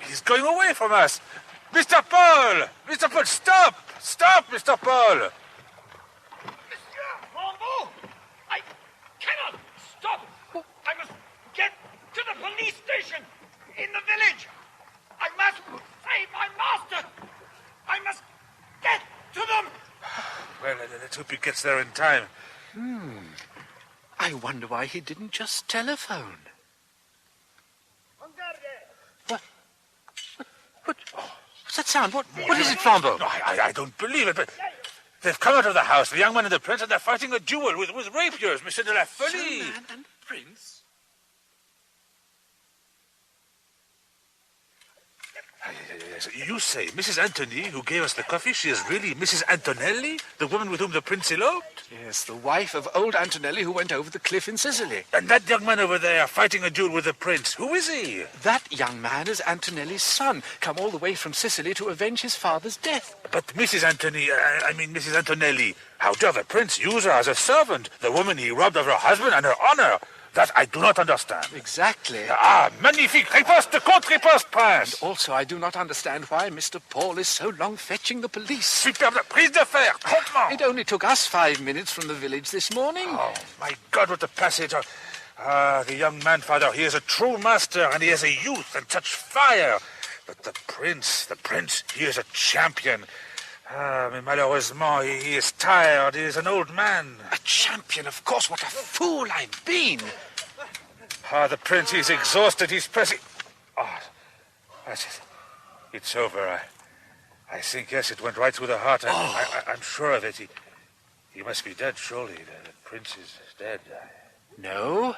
He's going away from us. Mr. Paul! Mr. Paul, stop! Stop, Mr. Paul! Monsieur Flambeau! I cannot stop! I must get to the police station in the village! I must save my master! I must get to them! Well, let's hope he gets there in time. I wonder why he didn't just telephone. What's that sound? What is it, Flambeau? No, I don't believe it, but they've come out of the house, the young man and the prince, and they're fighting a duel with rapiers, Monsieur de la Folie. Young man and prince? Yes. You say Mrs. Anthony, who gave us the coffee, she is really Mrs. Antonelli, the woman with whom the prince eloped? Yes, the wife of old Antonelli who went over the cliff in Sicily. And that young man over there fighting a duel with the prince, who is he? That young man is Antonelli's son, come all the way from Sicily to avenge his father's death. But Mrs. Mrs. Antonelli, how dare the prince use her as a servant, the woman he robbed of her husband and her honor? That I do not understand. Exactly. Ah, magnifique! Riposte contre riposte, prince! And also, I do not understand why Mr. Paul is so long fetching the police. Superbe prise de fer, promptement! It only took us 5 minutes from the village this morning. Oh, my God, what a passage! The young man, father, he is a true master, and he has a youth and such fire. But the prince, he is a champion. Mais malheureusement, he is tired. He is an old man. A champion, of course. What a fool I've been. The prince, he's exhausted. He's pressing... That's it. It's over. I think, yes, it went right through the heart. I'm sure of it. He must be dead, surely. The prince is dead. No.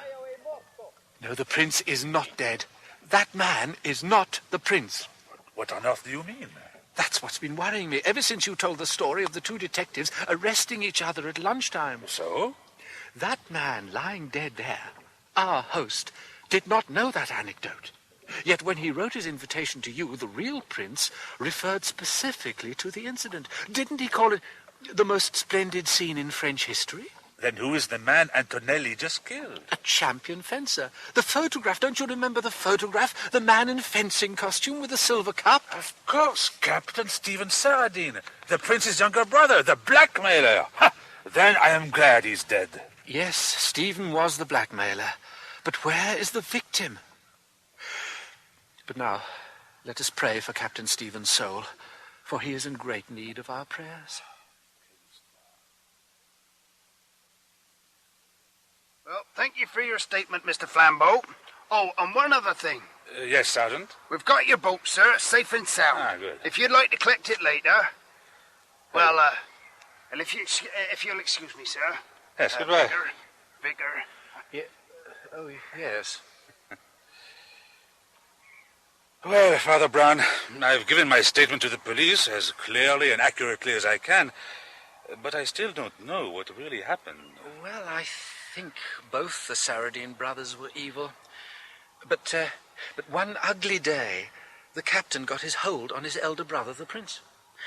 No, the prince is not dead. That man is not the prince. What on earth do you mean? That's what's been worrying me ever since you told the story of the two detectives arresting each other at lunchtime. So? That man lying dead there, our host, did not know that anecdote. Yet when he wrote his invitation to you, the real prince referred specifically to the incident. Didn't he call it the most splendid scene in French history? Then who is the man Antonelli just killed? A champion fencer. The photograph, don't you remember the photograph? The man in fencing costume with a silver cup? Of course, Captain Stephen Saradine, the prince's younger brother, the blackmailer. Ha! Then I am glad he's dead. Yes, Stephen was the blackmailer. But where is the victim? But now, let us pray for Captain Stephen's soul, for he is in great need of our prayers. Well, thank you for your statement, Mr. Flambeau. Oh, and one other thing. Yes, Sergeant? We've got your boat, sir, safe and sound. Good. If you'd like to collect it later... Well, if you'll excuse me, sir. Yes, goodbye. Vicar. Yeah. Oh, yes. Well, Father Brown, I've given my statement to the police as clearly and accurately as I can, but I still don't know what really happened. Well, I think both the Saradine brothers were evil. But one ugly day, the captain got his hold on his elder brother, the prince.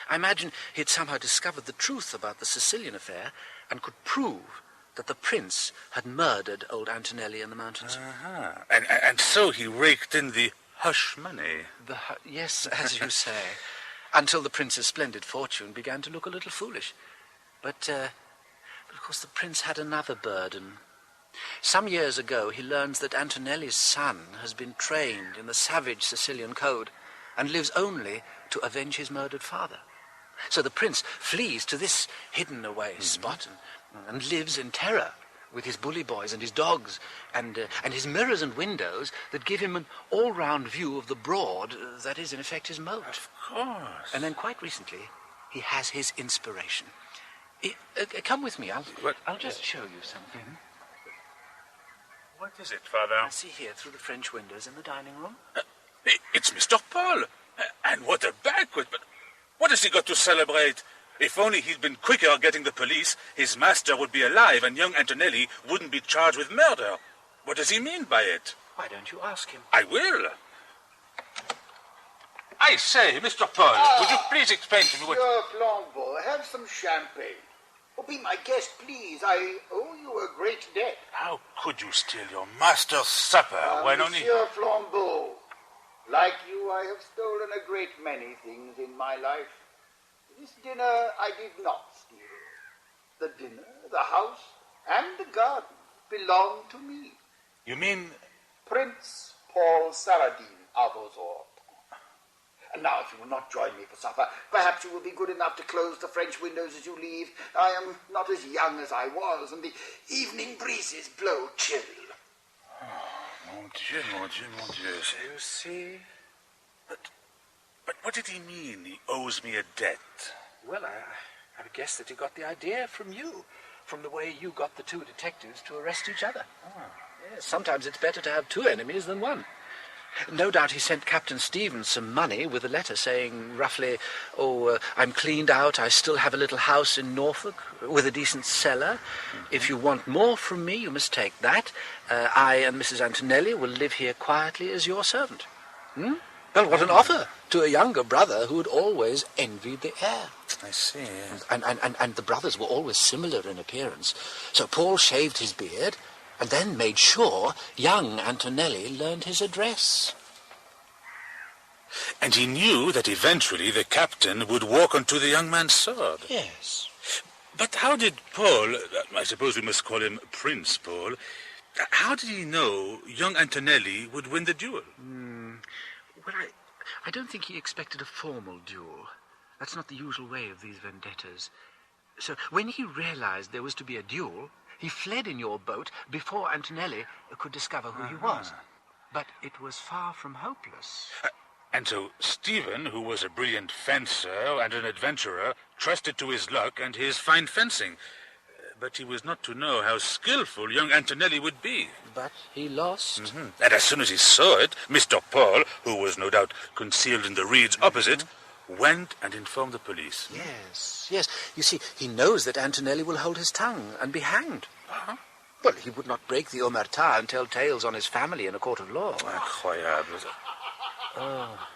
I imagine he had somehow discovered the truth about the Sicilian affair and could prove that the prince had murdered old Antonelli in the mountains. And so he raked in the hush money. Yes, as you say, until the prince's splendid fortune began to look a little foolish. But of course, the prince had another burden. Some years ago, he learns that Antonelli's son has been trained in the savage Sicilian code and lives only to avenge his murdered father. So the prince flees to this hidden-away spot and lives in terror with his bully boys and his dogs and his mirrors and windows that give him an all-round view of the broad that is, in effect, his moat. Of course. And then quite recently, he has his inspiration. Come with me. I'll just show you something. What is it, Father? See here, through the French windows in the dining room. It's Mr. Paul. And what a banquet. But what has he got to celebrate? If only he'd been quicker getting the police, his master would be alive and young Antonelli wouldn't be charged with murder. What does he mean by it? Why don't you ask him? I will. I say, Mr. Paul, would you please explain to me what... Monsieur Flambeau, have some champagne. Oh, be my guest, please. I owe you a great debt. How could you steal your master's supper when only... Monsieur Flambeau, like you, I have stolen a great many things in my life. This dinner I did not steal. The dinner, the house, and the garden belong to me. You mean... Prince Paul Saradine of Ozor. And now, if you will not join me for supper, perhaps you will be good enough to close the French windows as you leave. I am not as young as I was, and the evening breezes blow chill. Oh, mon Dieu, mon Dieu, mon Dieu. You see? But what did he mean, he owes me a debt? Well, I would guess that he got the idea from you, from the way you got the two detectives to arrest each other. Yes, sometimes it's better to have two enemies than one. No doubt he sent Captain Stevens some money with a letter saying roughly, I'm cleaned out, I still have a little house in Norfolk with a decent cellar. If you want more from me, you must take that. I and Mrs. Antonelli will live here quietly as your servant. Well, what an offer to a younger brother who had always envied the heir. I see, yes. And the brothers were always similar in appearance. So Paul shaved his beard and then made sure young Antonelli learned his address. And he knew that eventually the captain would walk onto the young man's sword. Yes. But how did Paul, I suppose we must call him Prince Paul, how did he know young Antonelli would win the duel? Well, I don't think he expected a formal duel. That's not the usual way of these vendettas. So when he realized there was to be a duel, he fled in your boat before Antonelli could discover who he was. But it was far from hopeless. And so Stephen, who was a brilliant fencer and an adventurer, trusted to his luck and his fine fencing. But he was not to know how skillful young Antonelli would be. But he lost. And as soon as he saw it, Mr. Paul, who was no doubt concealed in the reeds opposite, went and informed the police. Yes. You see, he knows that Antonelli will hold his tongue and be hanged. Well, he would not break the omerta and tell tales on his family in a court of law. Incroyable. Oh,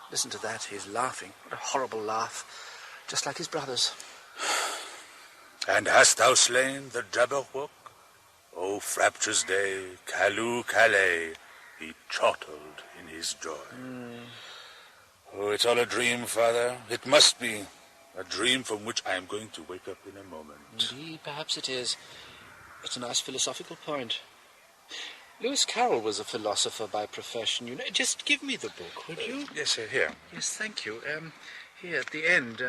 listen to that. He's laughing. What a horrible laugh. Just like his brothers. And hast thou slain the Jabberwock? O fraptious day, Callooh Calais, he chortled in his joy. Oh, it's all a dream, Father. It must be. A dream from which I am going to wake up in a moment. Indeed, perhaps it is. It's a nice philosophical point. Lewis Carroll was a philosopher by profession, you know. Just give me the book, would you? Yes, sir, here. Yes, thank you. Here at the end,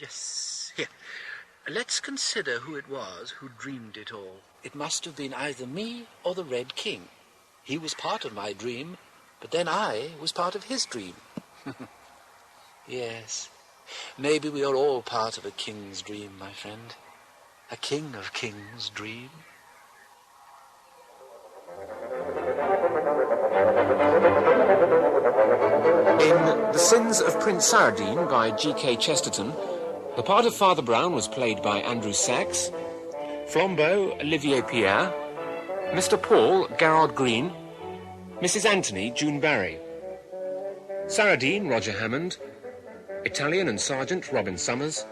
yes, here. Let's consider who it was who dreamed it all. It must have been either me or the Red King. He was part of my dream, but then I was part of his dream. Yes, maybe we are all part of a king's dream, my friend. A king of kings' dream. In The Sins of Prince Saradine by G.K. Chesterton, the part of Father Brown was played by Andrew Sachs, Flambeau, Olivier Pierre, Mr. Paul, Garrard Green, Mrs. Anthony, June Barry, Saradine, Roger Hammond, Italian and Sergeant, Robin Summers,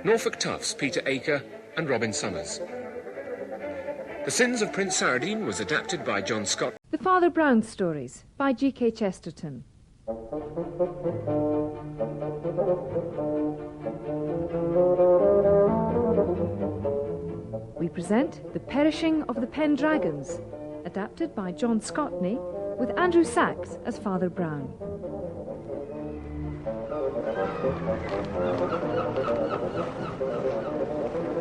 Norfolk Toughs, Peter Acre and Robin Summers. The Sins of Prince Saradine was adapted by John Scott. The Father Brown Stories by G.K. Chesterton. We present The Perishing of the Pendragons, adapted by John Scottney, with Andrew Sachs as Father Brown.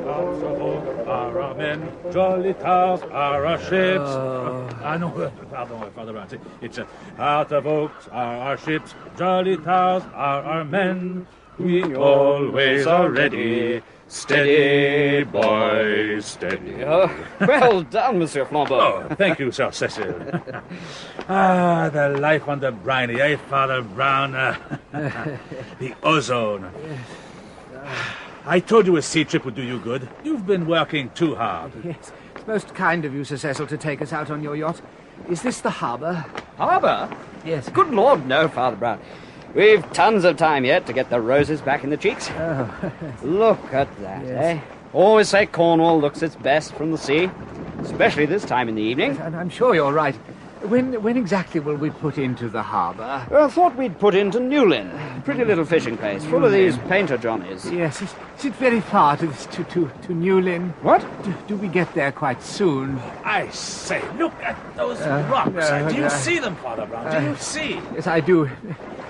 Hearts of oak are our men, jolly towers are our ships. No, pardon, Father Brown. It's heart of oaks are our ships, jolly towers are our men. We always are ready. Steady, boys, steady. Well done, Monsieur Flambeau. Oh, thank you, Sir Cecil. The life on the briny, eh, Father Brown? The ozone. I told you a sea trip would do you good. You've been working too hard. Yes, it's most kind of you, Sir Cecil, to take us out on your yacht. Is this the harbour? Harbour? Yes. Good Lord, no, Father Brown. We've tons of time yet to get the roses back in the cheeks. Oh. Look at that, Yes. eh? Always say Cornwall looks its best from the sea, especially this time in the evening. Yes, and I'm sure you're right. When exactly will we put into the harbour? Well, I thought we'd put into Newlyn. Pretty little fishing place, full of these painter Johnnies. Yes, is it very far to Newlyn? What? Do we get there quite soon? I say, look at those rocks. Do you see them, Father Brown? Do you see? Yes, I do.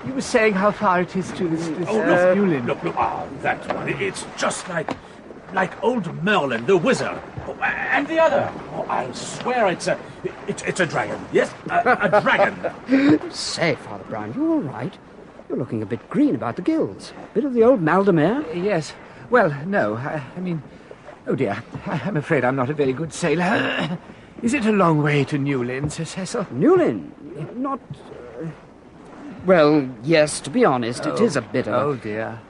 You were saying how far it is to this Newlyn. Look. Oh, that one. It's just like old Merlin, the wizard. Oh, and the other. Oh, I swear it's a dragon. Yes, a dragon. Say, Father Brown, you all right? You're looking a bit green about the gills. Bit of the old mal de mer? Yes. Well, no. I mean, oh dear. I'm afraid I'm not a very good sailor. Is it a long way to Newlyn, Sir Cecil? Newlyn? Not... Well, yes, to be honest, it is a bit of a... Oh, dear.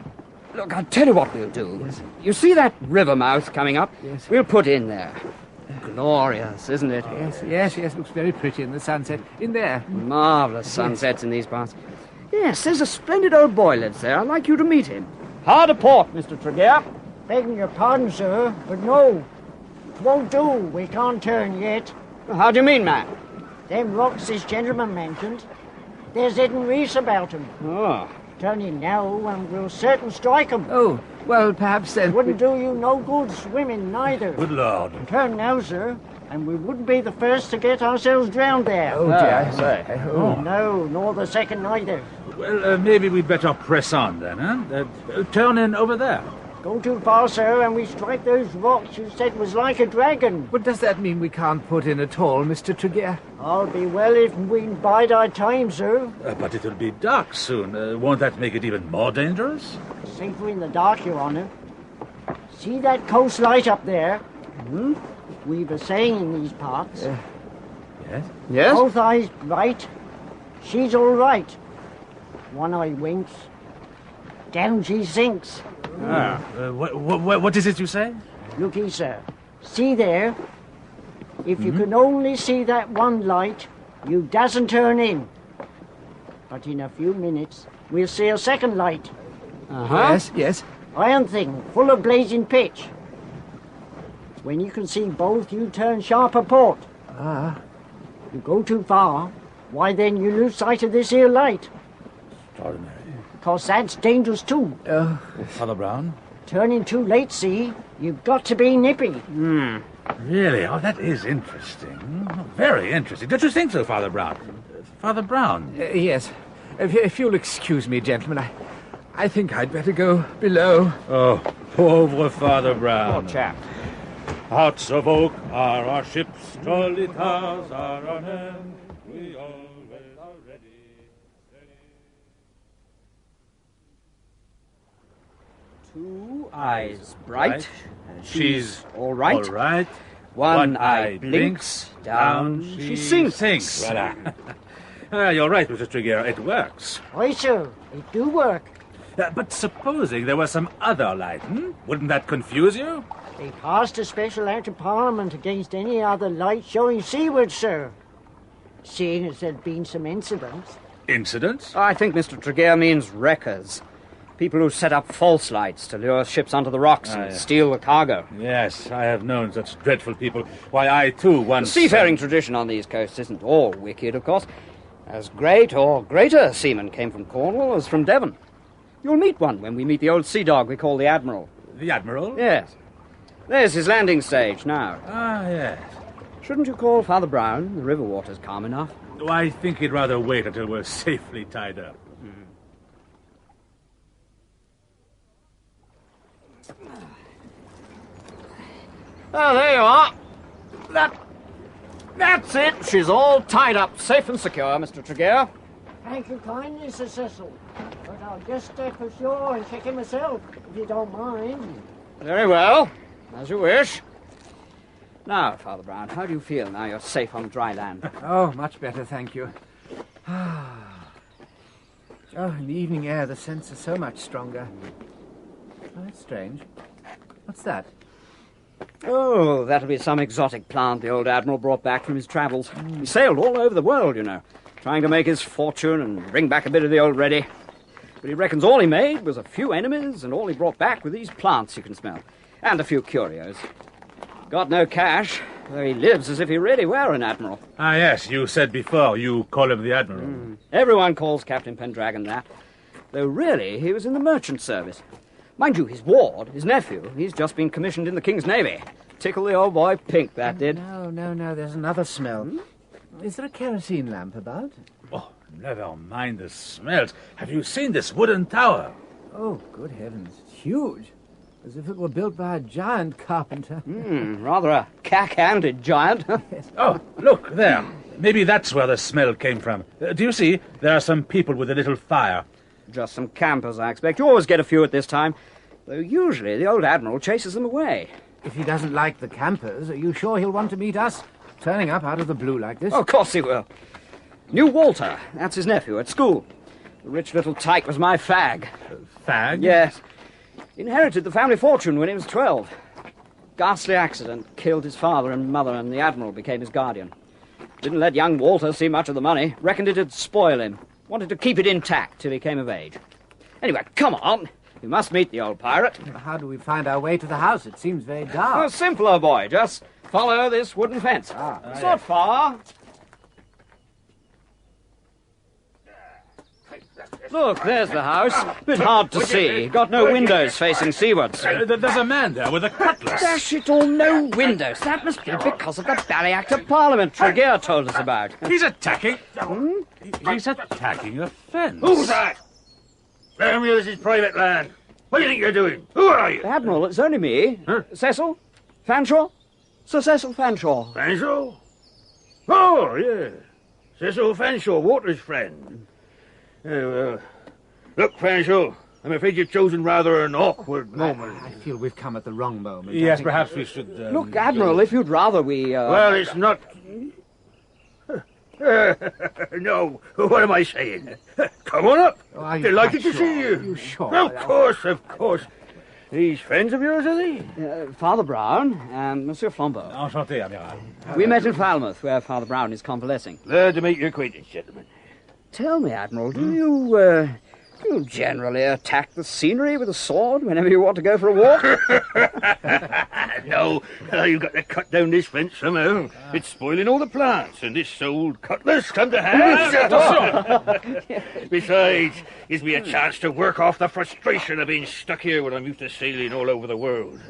Look, I'll tell you what we'll do. Yes. You see that river mouth coming up? Yes. We'll put in there. Glorious, isn't it? Yes, looks very pretty in the sunset. In there. Marvellous sunsets in these parts. Yes, there's a splendid old boy lives there. I'd like you to meet him. Hard a port, Mr. Tregear. Begging your pardon, sir, but no. It won't do. We can't turn yet. How do you mean, man? Them rocks this gentleman mentioned, there's hidden reefs about 'em. Oh. Turn in now and we'll certain strike 'em. Oh, well, perhaps then... Wouldn't do you no good swimming, neither. Good Lord. Turn now, sir, and we wouldn't be the first to get ourselves drowned there. Oh, dear, I say. Oh, no, nor the second neither. Well, maybe we'd better press on then, huh? Turn in over there. Go too far, sir, and we strike those rocks you said was like a dragon. But does that mean we can't put in at all, Mr. Tregear? I'll be well if we bide our time, sir. But it'll be dark soon. Won't that make it even more dangerous? Safer in the dark, Your Honour. See that coast light up there? Hmm? We've a saying in these parts. Yes? Yes? Both eyes bright. She's all right. One eye winks. Down she sinks. What is it you say? Looky, sir. See there? If you can only see that one light, you doesn't turn in. But in a few minutes, we'll see a second light. Uh-huh. Yes. Iron thing, full of blazing pitch. When you can see both, you turn sharp a port. Ah. You go too far, why then you lose sight of this here light. Extraordinary. 'Cause that's dangerous too. Father Brown? Turning too late, see? You've got to be nippy. Really? Oh, that is interesting. Very interesting. Don't you think so, Father Brown? Father Brown? Yes. If you'll excuse me, gentlemen, I think I'd better go below. Oh, pauvre Father Brown. Poor chap. Hearts of oak are our ships, jolly tars are our men. We always are ready. Two eyes bright. She's all right. All right. One eye blinks. Down she sinks. Voilà. You're right, Mr. Tregear. It works. Aye, sir. It do work. But supposing there was some other light, wouldn't that confuse you? They passed a special act of Parliament against any other light showing seaward, sir. Seeing as there'd been some incidents. Incidents? I think Mr. Tregear means wreckers. People who set up false lights to lure ships onto the rocks and steal the cargo. Yes, I have known such dreadful people. Why, I too once... The seafaring tradition on these coasts isn't all wicked, of course. As great or greater seamen came from Cornwall as from Devon. You'll meet one when we meet the old sea dog we call the Admiral. The Admiral? Yes. There's his landing stage now. Ah, yes. Shouldn't you call Father Brown? The river water's calm enough. Oh, I think he'd rather wait until we're safely tied up. Oh, there you are. That's it. She's all tied up, safe and secure, Mr. Tregear. Thank you kindly, Sir Cecil. But I'll just step ashore and check it myself, if you don't mind. Very well. As you wish. Now, Father Brown, how do you feel now you're safe on dry land? Oh, much better, thank you. In the evening air, the scents are so much stronger. Oh, that's strange. What's that? Oh, that'll be some exotic plant the old Admiral brought back from his travels. He sailed all over the world, you know, trying to make his fortune and bring back a bit of the old ready. But he reckons all he made was a few enemies, and all he brought back were these plants you can smell, and a few curios. Got no cash, though he lives as if he really were an admiral. Ah, yes, you said before you call him the Admiral. Everyone calls Captain Pendragon that, though really he was in the merchant service. Mind you, his ward, his nephew, he's just been commissioned in the King's Navy. Tickle the old boy pink, that did. No, there's another smell. Is there a kerosene lamp about? Oh, never mind the smells. Have you seen this wooden tower? Oh, good heavens, it's huge. As if it were built by a giant carpenter. Rather a cack-handed giant. Oh, look, there. Maybe that's where the smell came from. Do you see? There are some people with a little fire. Just some campers, I expect. You always get a few at this time. Though usually the old Admiral chases them away. If he doesn't like the campers, are you sure he'll want to meet us? turning up out of the blue like this? Oh, of course he will. Knew Walter. That's his nephew at school. The rich little tyke was my fag. Fag? Yes. Inherited the family fortune when he was 12. Ghastly accident. Killed his father and mother, and the Admiral became his guardian. Didn't let young Walter see much of the money. Reckoned it'd spoil him. Wanted to keep it intact till he came of age. Anyway, come on. We must meet the old pirate. How do we find our way to the house? It seems very dark. Oh, simple, old boy. Just follow this wooden fence. It's not far. Look, there's the house. Bit hard to see. Got no windows facing seawards. There's a man there with a cutlass. Dash it all, no windows. That must be because of the Barry Act of Parliament Tregear told us about. He's attacking... He's attacking a fence. Who's that? Let me use his private land. What do you think you're doing? Who are you? Admiral, it's only me. Huh? Cecil? Fanshawe? Sir Cecil Fanshawe. Fanshawe? Oh, yeah. Cecil Fanshawe, Walter's friend. Well, look, Fanshawe, I'm afraid you've chosen rather an awkward moment. I feel we've come at the wrong moment. Yes, perhaps we should... Look, Admiral, if you'd rather we... Well, it's not... No, what am I saying? Come on up. Delighted to see you. You sure? Of course. These friends of yours, are they? Father Brown and Monsieur Flambeau. Enchanté, Amiral. We met in Falmouth, where Father Brown is convalescing. Glad to make your acquaintance, gentlemen. Tell me, Admiral, do you generally attack the scenery with a sword whenever you want to go for a walk? No, you've got to cut down this fence somehow. It's spoiling all the plants, and this old cutlass come to hand. Besides, gives me a chance to work off the frustration of being stuck here when I'm used to sailing all over the world.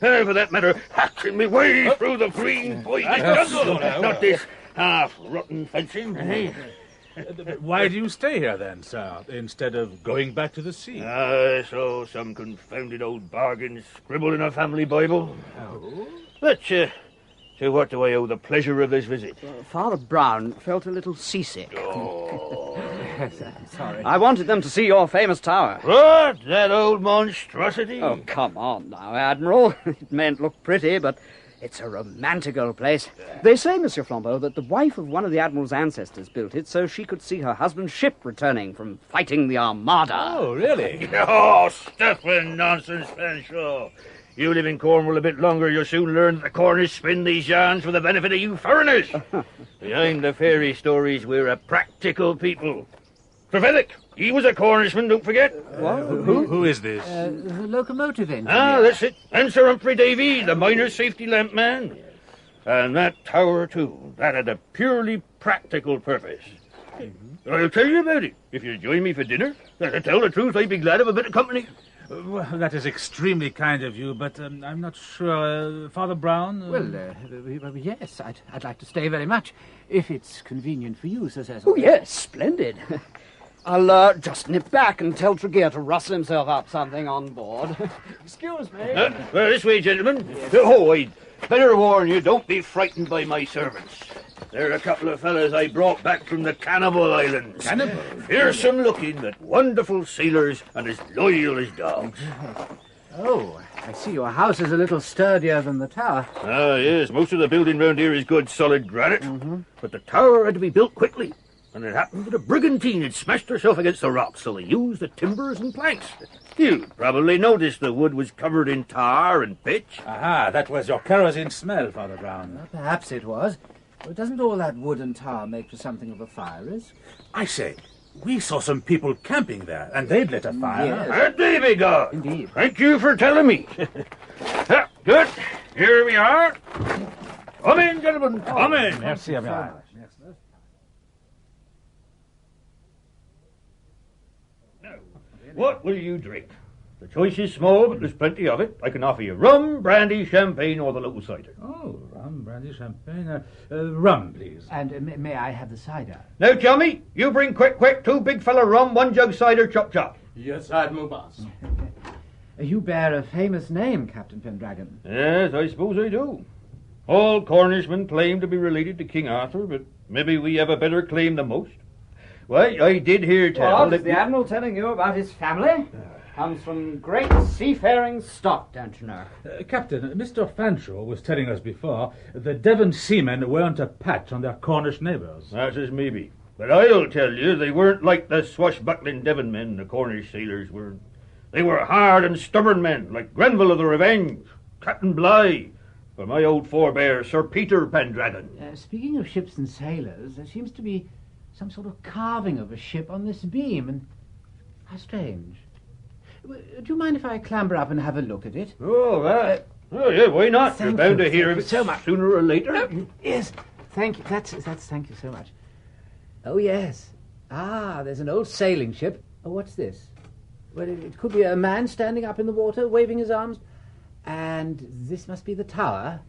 For that matter, hacking me way through the green poisonous jungle. Not this half-rotten fencing. Why do you stay here, then, sir, instead of going back to the sea? So some confounded old bargain scribbled in a family Bible. Oh? But, to what do I owe the pleasure of this visit? Father Brown felt a little seasick. Oh. Sorry. I wanted them to see your famous tower. What? That old monstrosity? Oh, come on now, Admiral. It mayn't look pretty, but... it's a romantic old place. They say, Monsieur Flambeau, that the wife of one of the Admiral's ancestors built it so she could see her husband's ship returning from fighting the Armada. Oh, really? Oh, stuff and nonsense, Fanshawe. You live in Cornwall a bit longer, you'll soon learn that the Cornish spin these yarns for the benefit of you foreigners. Behind the fairy stories, we're a practical people. Trevelyan, he was a Cornishman, don't forget. What? Who is this? The locomotive engineer. That's it. And Sir Humphrey Davy, the miners' safety lamp man. And that tower, too. That had a purely practical purpose. I'll tell you about it. If you'll join me for dinner, to tell the truth, I'd be glad of a bit of company. Well, that is extremely kind of you, but I'm not sure. Father Brown? Well, yes, I'd like to stay very much, if it's convenient for you, Sir Cecil. Oh, yes, splendid. I'll just nip back and tell Tregear to rustle himself up something on board. Excuse me. Well, this way, gentlemen. Oh, I'd better warn you, don't be frightened by my servants. They're a couple of fellas I brought back from the Cannibal Islands. Cannibal? Fearsome looking, but wonderful sailors and as loyal as dogs. Oh, I see your house is a little sturdier than the tower. Yes, most of the building round here is good solid granite. But the tower had to be built quickly. And it happened that a brigantine had smashed herself against the rocks, so they used the timbers and planks. You probably noticed the wood was covered in tar and pitch. Aha, that was your kerosene smell, Father Brown. Well, perhaps it was. But doesn't all that wood and tar make for something of a fire risk? I say, we saw some people camping there, and they'd lit a fire. Yes. That they be God. Indeed. Thank you for telling me. Good. Here we are. Come in, gentlemen. Come in. Merci, Amiral. What will you drink? The choice is small, but there's plenty of it. I can offer you rum, brandy, champagne, or the local cider. Oh, rum, brandy, champagne. Rum, please. And may I have the cider? Now, Chummy, you bring quick, 2 big fella rum, 1 jug cider, chop. Yes, Admiral Boss. You bear a famous name, Captain Pendragon. Yes, I suppose I do. All Cornishmen claim to be related to King Arthur, but maybe we have a better claim than most. Why, I did hear tell What? that... Is the Admiral telling you about his family? comes from great seafaring stock, don't you know? Captain, Mr. Fanshawe was telling us before the Devon seamen weren't a patch on their Cornish neighbours. That's as maybe. But I'll tell you, they weren't like the swashbuckling Devon men the Cornish sailors were. They were hard and stubborn men, like Grenville of the Revenge, Captain Bligh, or my old forebear, Sir Peter Pendragon. Speaking of ships and sailors, there seems to be some sort of carving of a ship on this beam, and how strange. Do you mind if I clamber up and have a look at it? Oh, that. Oh, yeah, why not? You're bound to hear of it so much. Sooner or later. Yes, thank you. That's thank you so much. Oh, yes. Ah, there's an old sailing ship. Oh, what's this? Well, it could be a man standing up in the water, waving his arms. And this must be the tower.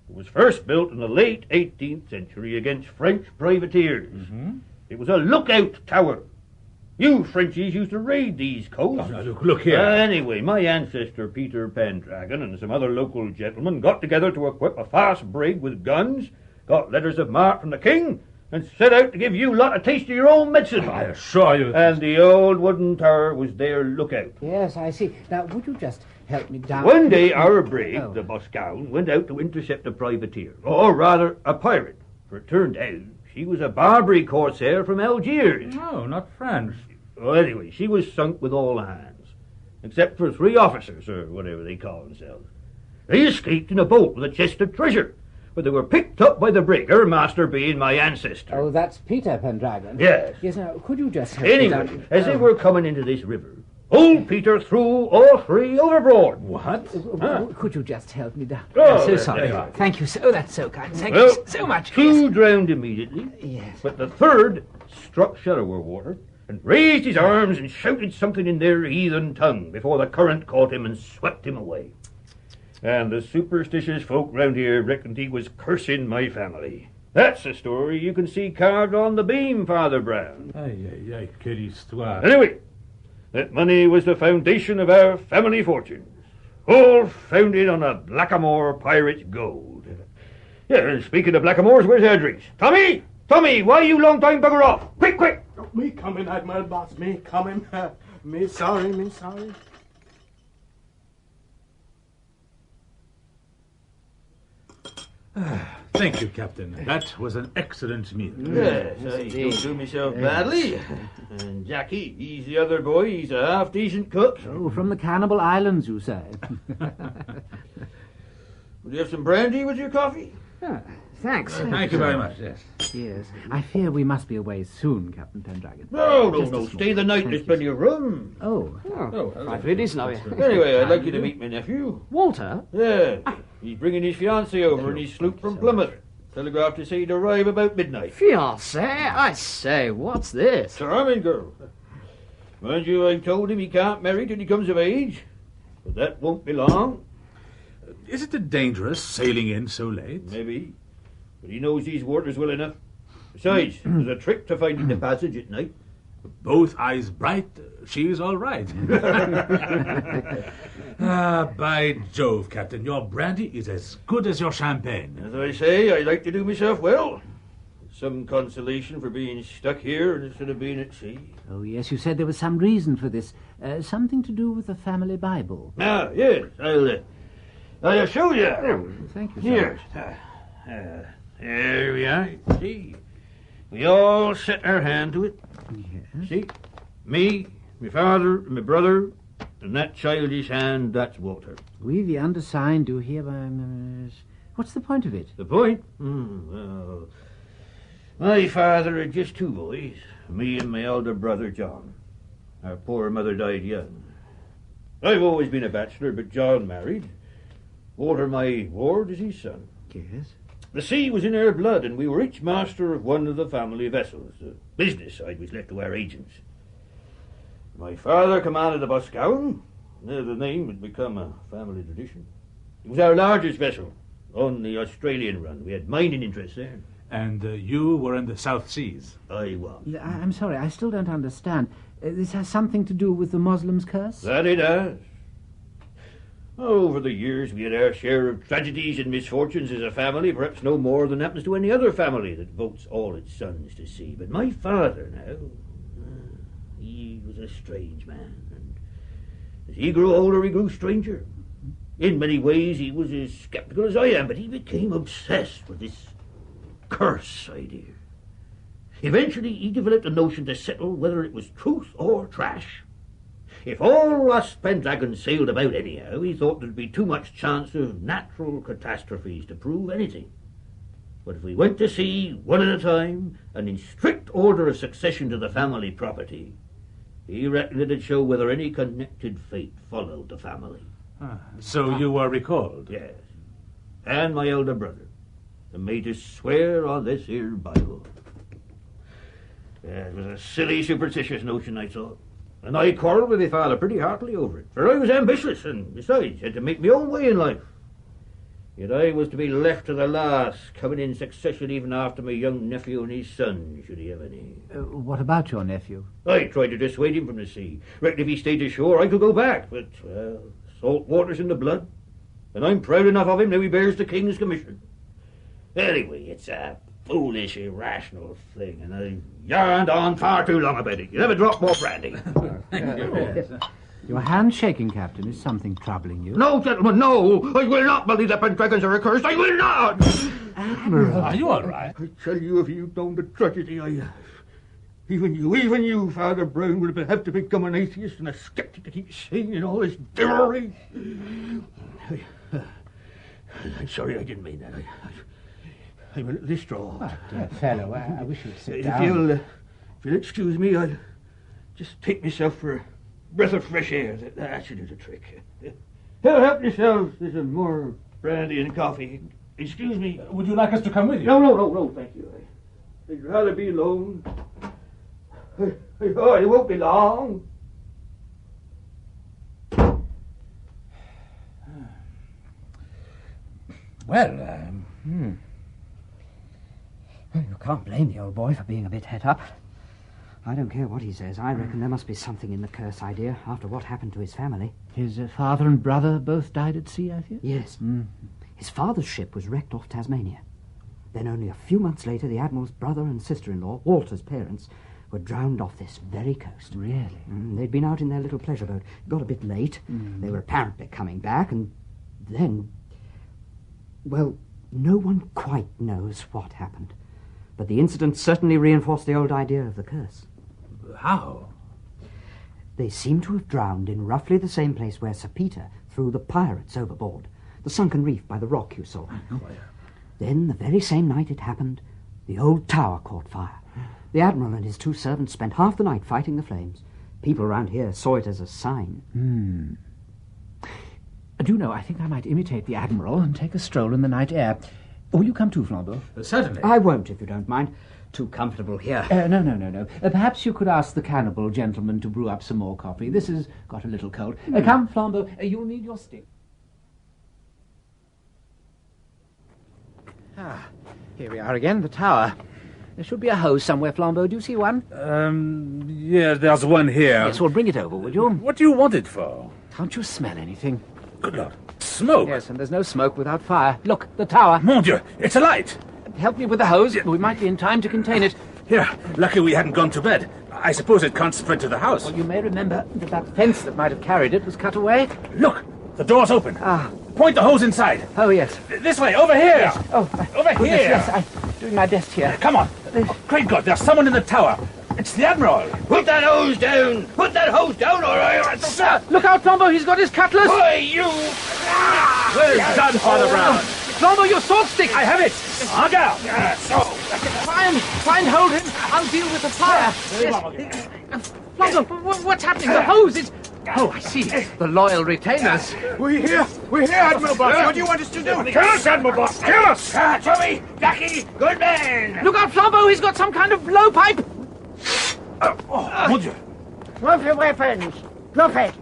It was first built in the late 18th century against French privateers. Mm-hmm. It was a lookout tower. You Frenchies used to raid these coasts. Oh, look here. Anyway, my ancestor Peter Pendragon and some other local gentlemen got together to equip a fast brig with guns, got letters of marque from the king, and set out to give you lot a taste of your own medicine. I assure you. And the old wooden tower was their lookout. Yes, I see. Now, would you just help me down? One day our brig, the Boscawen, went out to intercept a privateer, or rather a pirate, for it turned out she was a Barbary corsair from Algiers. No, not French. Well, anyway, she was sunk with all hands, except for 3 officers, or whatever they call themselves. They escaped in a boat with a chest of treasure, but they were picked up by the brig, her master being my ancestor. Oh, that's Peter Pendragon. Yes. Yes, now, could you just help me Anyway, down? as they were coming into this river, old Peter threw all 3 overboard. What? Could you just help me down? Oh, I'm so there sorry. you are. Thank you so. That's so kind. Thank Well, you so much. 2 drowned immediately. Yes. But the 3rd struck shallower water and raised his arms and shouted something in their heathen tongue before the current caught him and swept him away. And the superstitious folk round here reckoned he was cursing my family. That's a story you can see carved on the beam, Father Brown. Aïe, quelle histoire. Anyway, that money was the foundation of our family fortunes, all founded on a Blackamoor pirate's gold. Yeah, and speaking of Blackamoors, where's our drinks? Tommy, why you long time bugger off? Quick! Me coming, Admiral Boss, me coming. Me sorry. Thank you, Captain. That was an excellent meal. Yes, I don't do myself badly. And Jackie, he's the other boy. He's a half-decent cook. Oh, from the Cannibal Islands, you say? Would you have some brandy with your coffee? Thanks. Thank you very much, yes. Yes. I fear we must be away soon, Captain Pendragon. No. Stay the night. There's plenty of room. Oh. Frightfully decent of you. Anyway, I'd like you to meet my nephew. Walter? Yeah. He's bringing his fiancée over in his sloop from Plymouth. Telegraphed to say he'd arrive about midnight. Fiancé? I say, what's this? Charming girl. Mind you, I told him he can't marry till he comes of age. But that won't be long. Isn't it dangerous sailing in so late? Maybe. But he knows these waters well enough. Besides, there's a trick to finding the passage at night. Both eyes bright, she's all right. By Jove, Captain, your brandy is as good as your champagne. As I say, I like to do myself well. Some consolation for being stuck here instead of being at sea. Oh, yes, you said there was some reason for this. Something to do with the family Bible. Ah, yes. I'll show you. Oh, thank you, sir. Here. There we are. See? We all set our hand to it. Yes. See? Me, my father, my brother, and that childish hand, that's Walter. We, the undersigned, do hereby... What's the point of it? The point? Well, my father had just 2 boys, me and my elder brother, John. Our poor mother died young. I've always been a bachelor, but John married. Walter, my ward, is his son. Yes. The sea was in our blood, and we were each master of one of the family vessels. The business side was left to our agents. My father commanded the Boscawen. The name had become a family tradition. It was our largest vessel on the Australian run. We had mining interests there. And you were in the South Seas? I was. I'm sorry, I still don't understand. This has something to do with the Muslims' curse? That it has. Over the years, we had our share of tragedies and misfortunes as a family, perhaps no more than happens to any other family that votes all its sons to sea. But my father, now, he was a strange man. And As he grew older, he grew stranger. In many ways, he was as skeptical as I am, but he became obsessed with this curse idea. Eventually, he developed a notion to settle whether it was truth or trash. If all us Pendragons sailed about anyhow, he thought there'd be too much chance of natural catastrophes to prove anything. But if we went to sea one at a time, and in strict order of succession to the family property, he reckoned it'd show whether any connected fate followed the family. So you were recalled? Yes. And my elder brother, and made us swear on this here Bible. It was a silly, superstitious notion, I thought. And I quarrelled with my father pretty heartily over it, for I was ambitious, and besides, had to make my own way in life. Yet I was to be left to the last, coming in succession even after my young nephew and his son, should he have any. What about your nephew? I tried to dissuade him from the sea. Reckoned if he stayed ashore, I could go back, but, well, salt water's in the blood, and I'm proud enough of him now he bears the king's commission. Anyway, it's a foolish, irrational thing, and I yarned on far too long about it. You never drop more brandy. Your hand shaking, Captain. Is something troubling you? No, gentlemen, no! I will not believe that Pendragons are accursed. I will not! Admiral. Are you all right? I tell you, if you'd known the tragedy I have. Even you, Father Brown, would have to become an atheist and a skeptic to keep sane in all this devilry. I'm sorry, I didn't mean that. I'm a little distraught. Oh, dear fellow, I wish you'd sit If down. you'll excuse me, I'll just take myself for a breath of fresh air. That should do the trick. Help yourselves. There's some more brandy and coffee. Excuse me. Would you like us to come with you? No, thank you. I'd rather be alone. Oh, it won't be long. Well, you can't blame the old boy for being a bit het up. I don't care what he says. I reckon there must be something in the curse idea after what happened to his family. His father and brother both died at sea, I think? Yes. His father's ship was wrecked off Tasmania. Then only a few months later, the Admiral's brother and sister-in-law, Walter's parents, were drowned off this very coast. Really? They'd been out in their little pleasure boat. It got a bit late. They were apparently coming back, and then... Well, no one quite knows what happened. But the incident certainly reinforced the old idea of the curse. How? They seem to have drowned in roughly the same place where Sir Peter threw the pirates overboard. The sunken reef by the rock you saw. Then, the very same night it happened, the old tower caught fire. The Admiral and his two servants spent half the night fighting the flames. People around here saw it as a sign. Do you know, I think I might imitate the Admiral and take a stroll in the night air. Will you come too, Flambeau? Certainly. I won't, if you don't mind. Too comfortable here. No. Perhaps you could ask the cannibal gentleman to brew up some more coffee. This has got a little cold. Come, Flambeau, you'll need your stick. Here we are again, the tower. There should be a hose somewhere, Flambeau. Do you see one? Yeah, there's one here. Yes, well, bring it over, would you? What do you want it for? Can't you smell anything? Good Lord. Smoke? Yes, and there's no smoke without fire. Look, the tower. Mon Dieu, it's alight. Help me with the hose. We might be in time to contain it. Here, lucky we hadn't gone to bed. I suppose it can't spread to the house. Well, you may remember that fence that might have carried it was cut away. Look, the door's open. Point the hose inside. Oh, yes. This way, over here. Yes. Oh, over here. Yes, I'm doing my best here. Come on. Oh, great God, there's someone in the tower. It's the Admiral. Put that hose down. Put that hose down, or I... Look out, Flambeau, he's got his cutlass. Why, you... Well done, Father Brown. Flambeau, your sword stick. I have it. En garde. Try and hold him. I'll deal with the fire. Flambeau, what's happening? The hose is... Oh, I see. The loyal retainers. We're here, Admiral Boss. What do you want us to do? Kill us, Admiral Boss. Kill us. Tommy, Blackie, good man. Look out, Flambeau. He's got some kind of blowpipe. Mon Dieu. Drop your weapons. Drop it.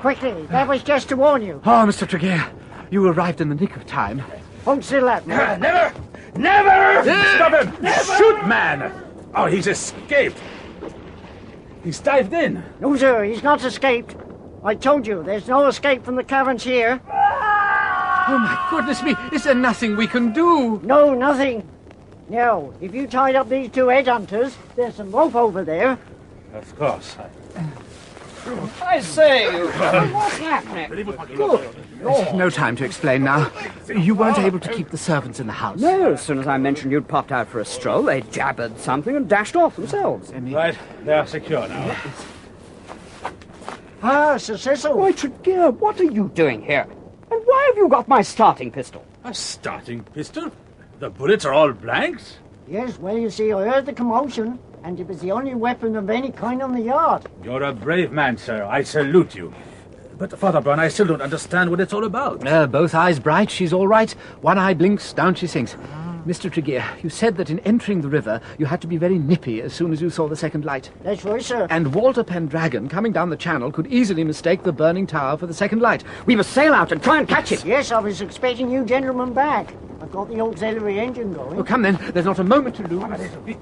Quickly. That was just to warn you. Oh, Mr. Tregear, you arrived in the nick of time. Hold still, Admiral. Never. Stop him. Shoot, man. Oh, he's escaped. He's dived in. No, sir, he's not escaped. I told you, there's no escape from the caverns here. Oh, my goodness me. Is there nothing we can do? No, nothing. Now, if you tied up these two headhunters, there's some rope over there. Of course. I say, what's happening? Good. No time to explain now. You weren't able to keep the servants in the house. No, as soon as I mentioned you'd popped out for a stroll, they jabbered something and dashed off themselves. Right, they are secure now. Ah, Sir Cecil. Why, Tregear, what are you doing here? And why have you got my starting pistol? A starting pistol? The bullets are all blanks? Yes, well, you see, I heard the commotion, and it was the only weapon of any kind on the yard. You're a brave man, sir. I salute you. But, Father Brown, I still don't understand what it's all about. Both eyes bright, she's all right. One eye blinks, down she sinks. Mr. Tregear, you said that in entering the river, you had to be very nippy as soon as you saw the second light. That's right, sir. And Walter Pendragon, coming down the channel, could easily mistake the burning tower for the second light. We must sail out and try and catch it. Yes, I was expecting you gentlemen back. I've got the auxiliary engine going. Oh, come then. There's not a moment to lose.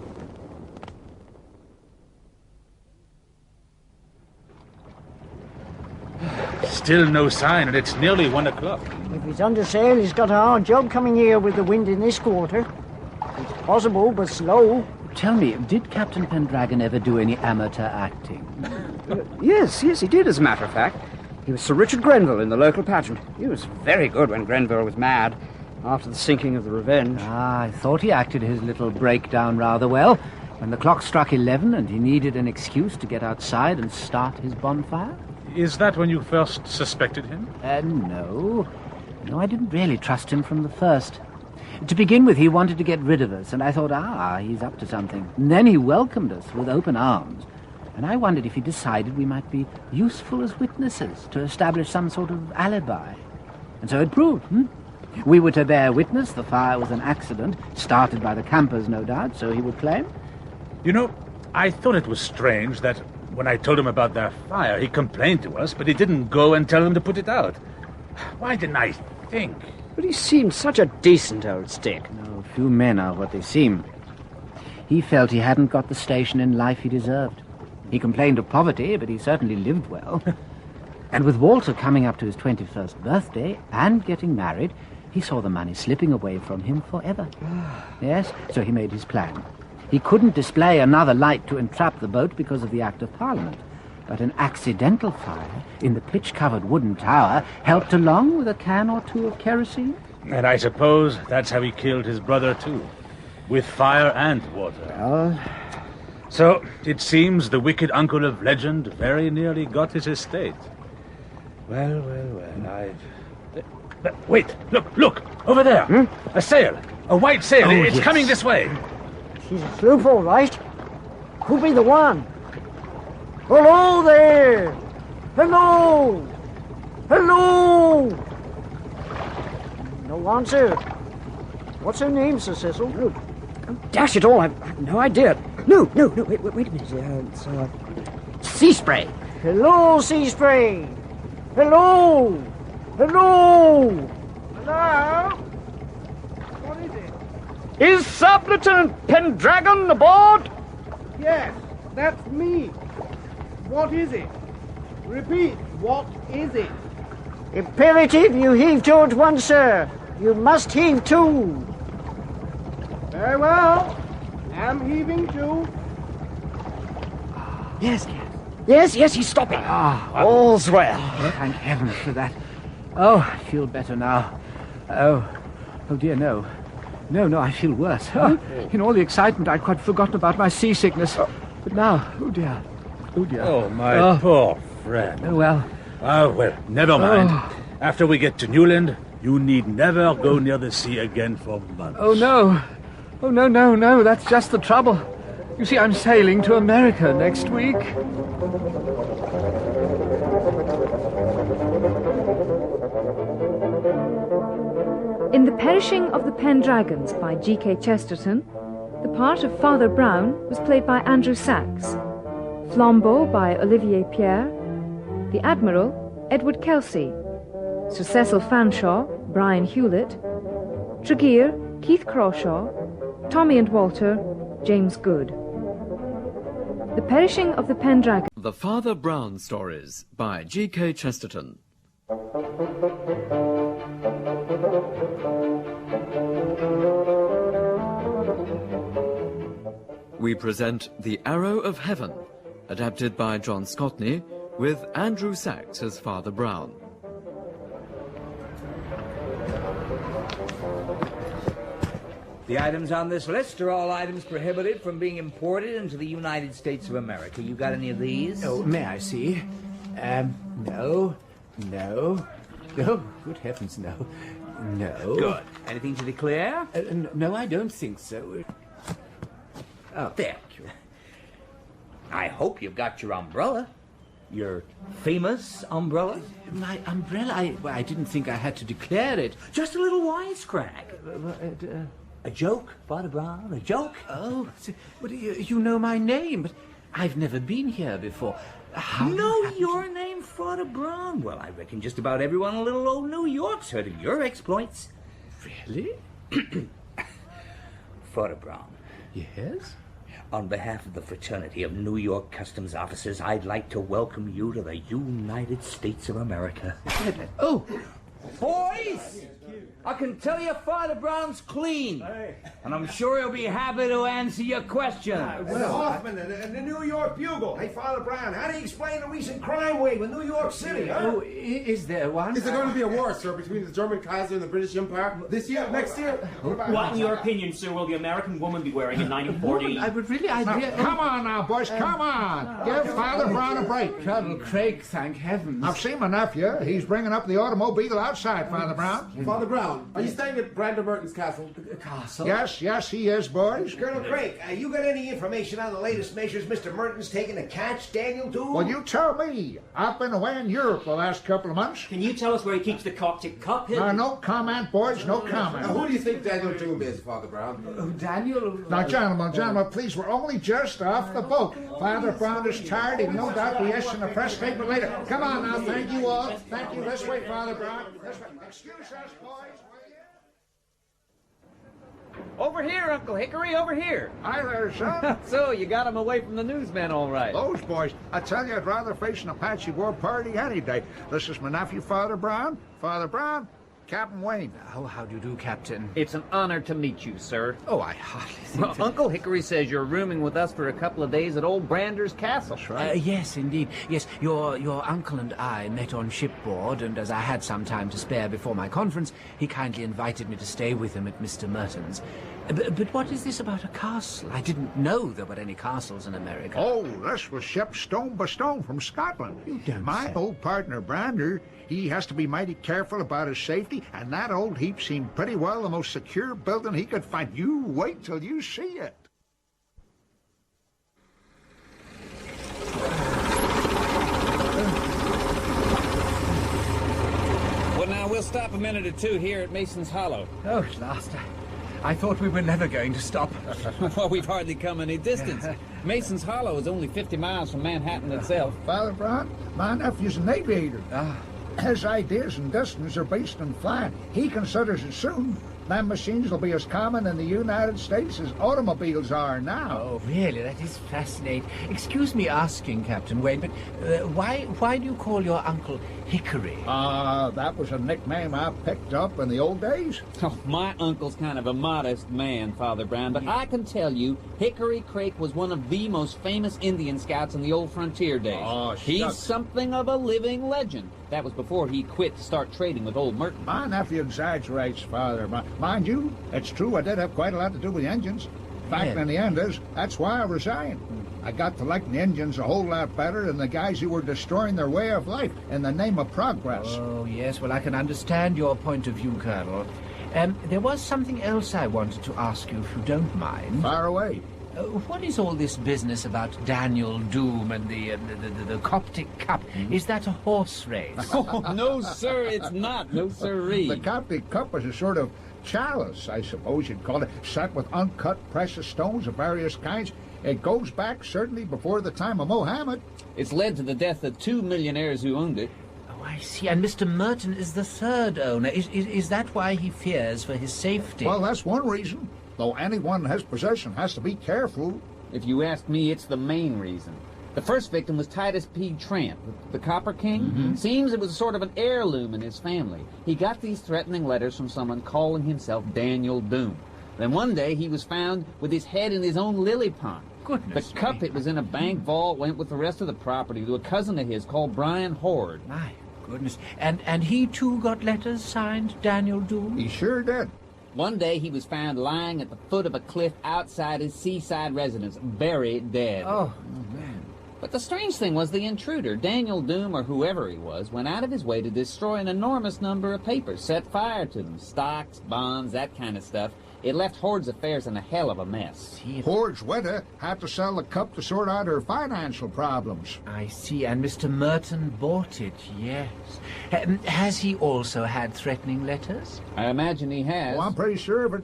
Still no sign, and it's nearly 1 o'clock. If he's under sail, he's got a hard job coming here with the wind in this quarter. It's possible, but slow. Tell me, did Captain Pendragon ever do any amateur acting? Yes, he did, as a matter of fact. He was Sir Richard Grenville in the local pageant. He was very good when Grenville was mad, after the sinking of the Revenge. Ah, I thought he acted his little breakdown rather well. When the clock struck 11 and he needed an excuse to get outside and start his bonfire. Is that when you first suspected him? No. No, I didn't really trust him from the first. To begin with, he wanted to get rid of us, and I thought, he's up to something. And then he welcomed us with open arms. And I wondered if he decided we might be useful as witnesses to establish some sort of alibi. And so it proved, We were to bear witness the fire was an accident, started by the campers, no doubt, so he would claim. You know, I thought it was strange that when I told him about their fire, he complained to us, but he didn't go and tell them to put it out. Why didn't I think? But he seemed such a decent old stick. No, few men are what they seem. He felt he hadn't got the station in life he deserved. He complained of poverty, but he certainly lived well. And with Walter coming up to his 21st birthday and getting married, he saw the money slipping away from him forever. Yes, so he made his plan. He couldn't display another light to entrap the boat because of the Act of Parliament. But an accidental fire in the pitch-covered wooden tower helped along with a can or two of kerosene. And I suppose that's how he killed his brother, too. With fire and water. So, it seems the wicked uncle of legend very nearly got his estate. Well, wait, look, over there. A sail, a white sail. It's coming this way. She's a sloop, all right. Who'll be the one? Hello there! Hello! Hello! No answer. What's her name, Sir Cecil? Oh, dash it all, I've no idea. No, wait a minute. It's Sea Spray. Hello, Sea Spray! Hello! Hello! Hello? What is it? Is Sub-Lieutenant Pendragon aboard? Yes, that's me. What is it? Repeat, what is it? Imperative, you heave towards one, sir. You must heave two. Very well. Am heaving two. Yes, he's stopping. All's well. Thank heaven for that. Oh, I feel better now. Oh dear, no. No, I feel worse. In all the excitement, I'd quite forgotten about my seasickness. But now, oh dear. Oh, my poor friend. Oh, well. Oh, well, never mind. After we get to Newland, you need never go near the sea again for months. Oh, no. Oh, no, that's just the trouble. You see, I'm sailing to America next week. In The Perishing of the Pendragons by G.K. Chesterton, the part of Father Brown was played by Andrew Sachs, Flambeau by Olivier Pierre, the Admiral, Edward Kelsey, Sir Cecil Fanshawe, Brian Hewlett, Tregear, Keith Crawshaw, Tommy and Walter, James Good. The Perishing of the Pendragon. The Father Brown Stories by G.K. Chesterton. We present The Arrow of Heaven, adapted by John Scotney, with Andrew Sachs as Father Brown. The items on this list are all items prohibited from being imported into the United States of America. You got any of these? Oh, may I see? No. Oh, good heavens, no. No. Good. Anything to declare? No, I don't think so. Oh, thank you. I hope you've got your umbrella. Your famous umbrella? My umbrella? I didn't think I had to declare it. Just a little wisecrack. A joke, Father Brown, a joke? Oh, but you know my name, but I've never been here before. How know your name, Father Brown? Well, I reckon just about everyone in little old New York's heard of your exploits. Really? Father Brown. Yes? On behalf of the fraternity of New York Customs Officers, I'd like to welcome you to the United States of America. Oh! Boys! I can tell you Father Brown's clean. And I'm sure he'll be happy to answer your question. Well, Hoffman and the New York Bugle. Hey, Father Brown, how do you explain the recent crime wave in New York City, huh? Oh, is there one? Is there going to be a war, sir, between the German Kaiser and the British Empire? This year? Next year? What, in your opinion, sir, will the American woman be wearing in 1940? I would really... Come on now, boys, come on. Give Father Brown a break. Colonel Craig, thank heavens. I've seen my nephew. He's bringing up the automobile outside, Father Brown. Father Brown, are you staying at Brandon Merton's castle? Castle? Yes, he is, boys. Colonel Craig, you got any information on the latest measures Mr. Merton's taking to catch Daniel Doom? Well, you tell me. I've been away in Europe the last couple of months. Can you tell us where he keeps the Coptic cup hidden? No comment, boys, no comment. Who do you think Daniel Doom is, Father Brown? Daniel? Now, gentlemen, please, we're only just off the boat. Father Brown is tired. He'll no doubt be issuing a press statement later. Come on now, thank you all. Thank you. This way, Father Brown. This way. Excuse us, boys. Over here, Uncle Hickory, over here. Hi there, son. So, you got him away from the newsmen all right. Those boys. I tell you, I'd rather face an Apache war party any day. This is my nephew, Father Brown. Father Brown, Captain Wayne. Oh, how do you do, Captain? It's an honor to meet you, sir. Oh, I hardly think that... Uncle Hickory says you're rooming with us for a couple of days at old Brander's Castle. That's right. Yes, indeed. Yes, your uncle and I met on shipboard, and as I had some time to spare before my conference, he kindly invited me to stay with him at Mr. Merton's. But what is this about a castle? I didn't know there were any castles in America. Oh, this was shipped stone by stone from Scotland. You don't My say. old partner, Brander, he has to be mighty careful about his safety, and that old heap seemed pretty well the most secure building he could find. You wait till you see it. Well, now, we'll stop a minute or two here at Mason's Hollow. Oh, at last. I thought we were never going to stop. Well, we've hardly come any distance. Mason's Hollow is only 50 miles from Manhattan itself. Father Brown, my nephew's an aviator. His ideas and distance are based on flying. He considers it soon. Them machines will be as common in the United States as automobiles are now. Oh, really? That is fascinating. Excuse me asking, Captain Wayne, but why do you call your uncle Hickory? That was a nickname I picked up in the old days. Oh, my uncle's kind of a modest man, Father Brown, but I can tell you, Hickory Craik was one of the most famous Indian scouts in the old frontier days. Oh, He's shucks. something of a living legend. That was before he quit to start trading with old Merton. My nephew exaggerates, Father. Mind you, it's true I did have quite a lot to do with the engines. Fact in the end is, that's why I resigned. I got to like the engines a whole lot better than the guys who were destroying their way of life in the name of progress. Oh, yes, well, I can understand your point of view, Colonel. There was something else I wanted to ask you, if you don't mind. Fire away. What is all this business about Daniel Doom and the Coptic Cup? Is that a horse race? Oh, no, sir, it's not. No, sirree. The Coptic Cup is a sort of chalice, I suppose you'd call it, set with uncut precious stones of various kinds. It goes back certainly before the time of Mohammed. It's led to the death of 2 millionaires who owned it. Oh, I see. And Mr. Merton is the third owner. Is that why he fears for his safety? Well, that's one reason. Though anyone in his possession has to be careful. If you ask me, it's the main reason. The first victim was Titus P. Tramp, the Copper King. Seems it was sort of an heirloom in his family. He got these threatening letters from someone calling himself Daniel Doom. Then one day he was found with his head in his own lily pond. goodness The cup me. that was in a bank vault went with the rest of the property to a cousin of his called Brian Horde. My goodness. And he too got letters signed Daniel Doom? He sure did. One day he was found lying at the foot of a cliff outside his seaside residence, buried dead. Oh, man. But the strange thing was the intruder, Daniel Doom or whoever he was, went out of his way to destroy an enormous number of papers, set fire to them, stocks, bonds, that kind of stuff. It left Horde's affairs in a hell of a mess. Horde's widow had to sell the cup to sort out her financial problems. I see, and Mr. Merton bought it, yes. Has he also had threatening letters? I imagine he has. Oh, I'm pretty sure of it.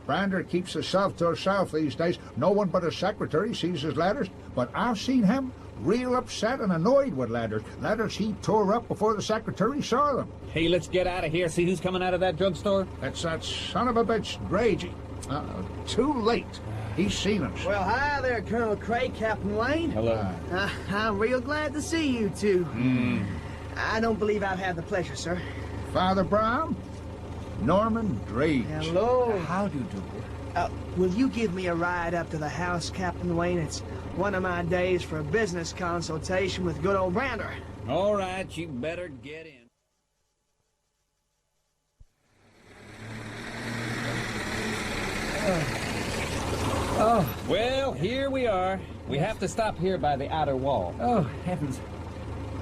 Brander keeps himself to himself these days. No one but his secretary sees his letters. But I've seen him real upset and annoyed with letters. Letters he tore up before the secretary saw them. Hey, let's get out of here. See who's coming out of that drugstore? It's that son of a bitch, Dragey. Too late. He's seen us. Well, hi there, Colonel Craig, Captain Wayne. Hello. I'm real glad to see you two. I don't believe I've had the pleasure, sir. Father Brown, Norman Drage. Hello. How do you do? Will you give me a ride up to the house, Captain Wayne? It's one of my days for a business consultation with good old Brander. All right, you better get in. Well, here we are. We have to stop here by the outer wall. Oh, heavens.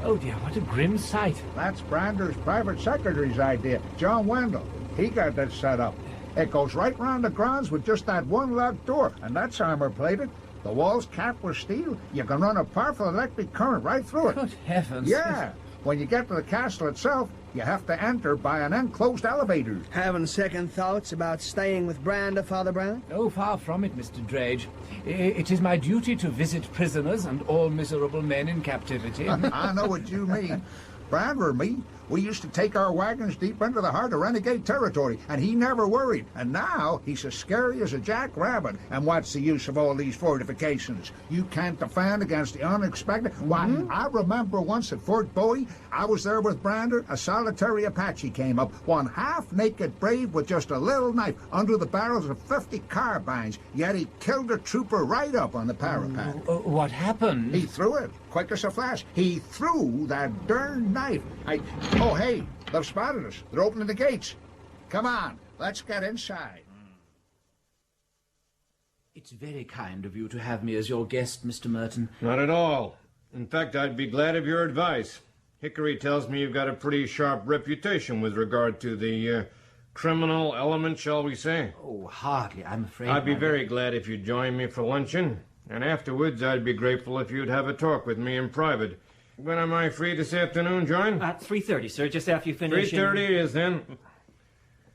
Oh, dear, what a grim sight. That's Brander's private secretary's idea, John Wendell. He got that set up. It goes right round the grounds with just that one locked door, and that's armor-plated. The walls capped with steel. You can run a powerful electric current right through it. Good heavens. Yeah. When you get to the castle itself, you have to enter by an enclosed elevator. Having second thoughts about staying with Brander, Father Brown? Oh, far from it, Mr. Drage. It is my duty to visit prisoners and all miserable men in captivity. I know what you mean. Brander and me, we used to take our wagons deep into the heart of renegade territory, and he never worried. And now he's as scary as a jackrabbit. And what's the use of all these fortifications? You can't defend against the unexpected. Why, I remember once at Fort Bowie, I was there with Brander, a solitary Apache came up, one half-naked brave with just a little knife under the barrels of 50 carbines, yet he killed a trooper right up on the parapet. What happened? He threw it, quick as a flash. He threw that darn knife. Oh, hey, they've spotted us. They're opening the gates. Come on, let's get inside. It's very kind of you to have me as your guest, Mr. Merton. Not at all. In fact, I'd be glad of your advice. Hickory tells me you've got a pretty sharp reputation with regard to the criminal element, shall we say. Oh, hardly, I'm afraid. I'd be very glad if you'd join me for luncheon. And afterwards, I'd be grateful if you'd have a talk with me in private. When am I free this afternoon, John? At 3:30, sir, just after you finish. 3:30 it is, then.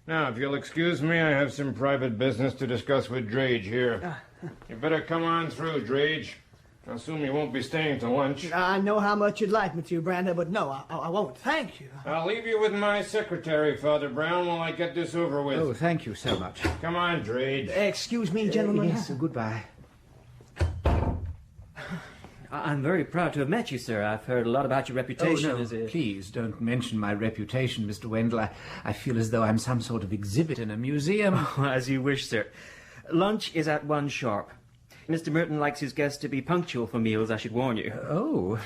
Now, if you'll excuse me, I have some private business to discuss with Drage here. You better come on through, Drage. I assume you won't be staying to lunch. I know how much you'd like me to, Brander, but no, I won't. Thank you. I'll leave you with my secretary, Father Brown, while I get this over with. Oh, thank you so much. Come on, Drage. Excuse me, gentlemen. Yes, goodbye. I'm very proud to have met you, sir. I've heard a lot about your reputation. Oh, no, please don't mention my reputation, Mr. Wendell. I feel as though I'm some sort of exhibit in a museum. Oh, as you wish, sir. Lunch is at 1 sharp. Mr. Merton likes his guests to be punctual for meals, I should warn you. Oh.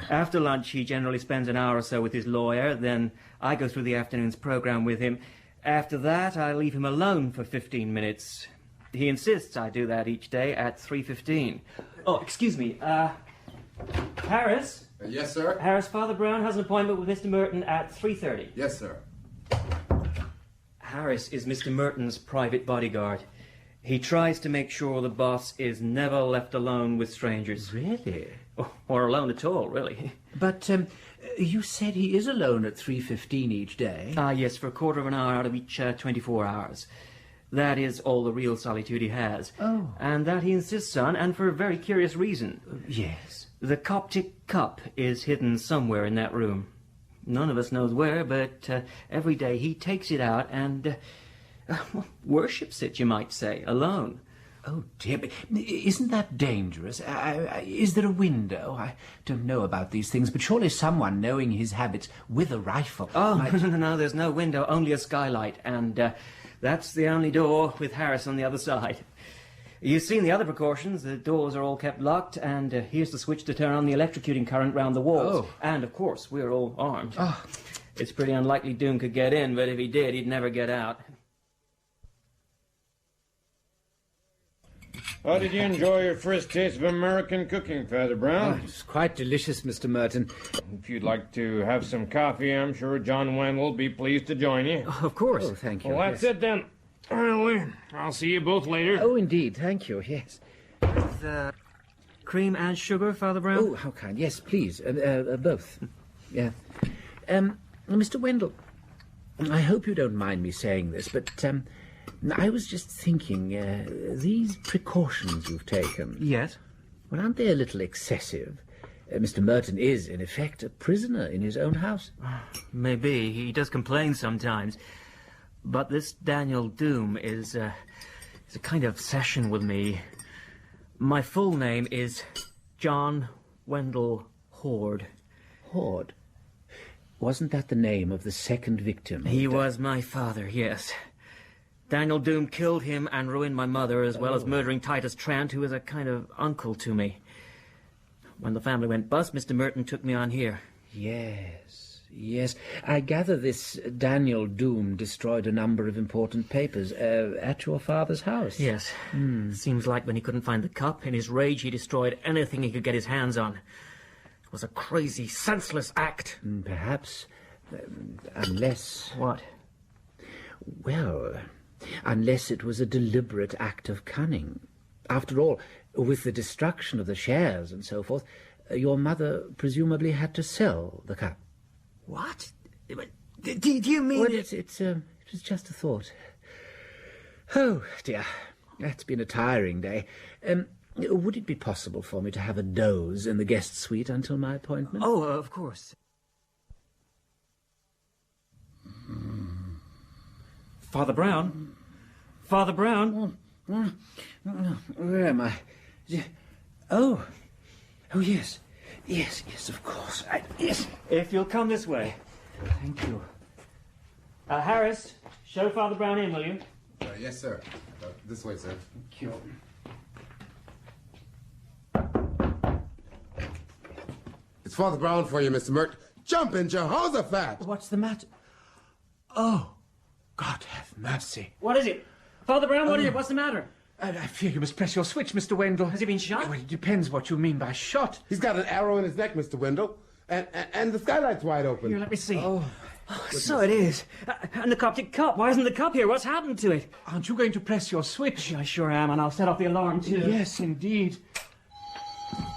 After lunch, he generally spends an hour or so with his lawyer. Then I go through the afternoon's program with him. After that, I leave him alone for 15 minutes. He insists I do that each day at 3:15. Oh, excuse me. Harris? Yes, sir? Harris, Father Brown has an appointment with Mr. Merton at 3:30. Yes, sir. Harris is Mr. Merton's private bodyguard. He tries to make sure the boss is never left alone with strangers. Really? Or alone at all, really. But you said he is alone at 3:15 each day? Yes, for a quarter of an hour out of each 24 hours. That is all the real solitude he has. Oh. And that he insists on, and for a very curious reason. Yes. The Coptic cup is hidden somewhere in that room. None of us knows where, but every day he takes it out and worships it, you might say, alone. Oh, dear, but isn't that dangerous? Is there a window? I don't know about these things, but surely someone knowing his habits with a rifle... Oh, no, there's no window, only a skylight, and that's the only door with Harris on the other side. You've seen the other precautions. The doors are all kept locked, and here's the switch to turn on the electrocuting current round the walls. Oh. And, of course, we're all armed. Oh. It's pretty unlikely Doom could get in, but if he did, he'd never get out. How did you enjoy your first taste of American cooking, Father Brown? Oh, it's quite delicious, Mr. Merton. If you'd like to have some coffee, I'm sure John Wendell will be pleased to join you. Oh, of course. Oh, thank you. Well, that's it then. Well, I'll see you both later. Oh, indeed. Thank you, yes. With, cream and sugar, Father Brown? Oh, how kind. Yes, please. Both. Yeah. Mr. Wendell, I hope you don't mind me saying this, but, I was just thinking, these precautions you've taken... Yes? Well, aren't they a little excessive? Mr. Merton is, in effect, a prisoner in his own house. Maybe. He does complain sometimes. But this Daniel Doom is a kind of obsession with me. My full name is John Wendell Horde. Horde? Wasn't that the name of the second victim? He was my father, yes. Daniel Doom killed him and ruined my mother, as well as murdering Titus Trant, who was a kind of uncle to me. When the family went bust, Mr. Merton took me on here. Yes, yes. I gather this Daniel Doom destroyed a number of important papers at your father's house. Yes. Seems like when he couldn't find the cup, in his rage he destroyed anything he could get his hands on. It was a crazy, senseless act. Perhaps. Unless... What? Well, unless it was a deliberate act of cunning. After all, with the destruction of the shares and so forth, your mother presumably had to sell the cup. What? Do you mean... Well, it was just a thought. Oh, dear. That's been a tiring day. Would it be possible for me to have a doze in the guest suite until my appointment? Oh, of course. Father Brown? Father Brown? Where am I? Oh, yes. Yes, of course. Yes. If you'll come this way. Thank you. Harris, show Father Brown in, will you? Yes, sir. This way, sir. Thank you. It's Father Brown for you, Mr. Mert. Jump in, Jehoshaphat! What's the matter? Oh, God have mercy. What is it? Father Brown, what is it? What's the matter? I fear you must press your switch, Mr. Wendell. Has he been shot? Well, it depends what you mean by shot. He's got an arrow in his neck, Mr. Wendell. And the skylight's wide open. Here, let me see. Oh, so it is. And the Coptic cup. Why isn't the cup here? What's happened to it? Aren't you going to press your switch? I sure am, and I'll set off the alarm, too. Yes, indeed.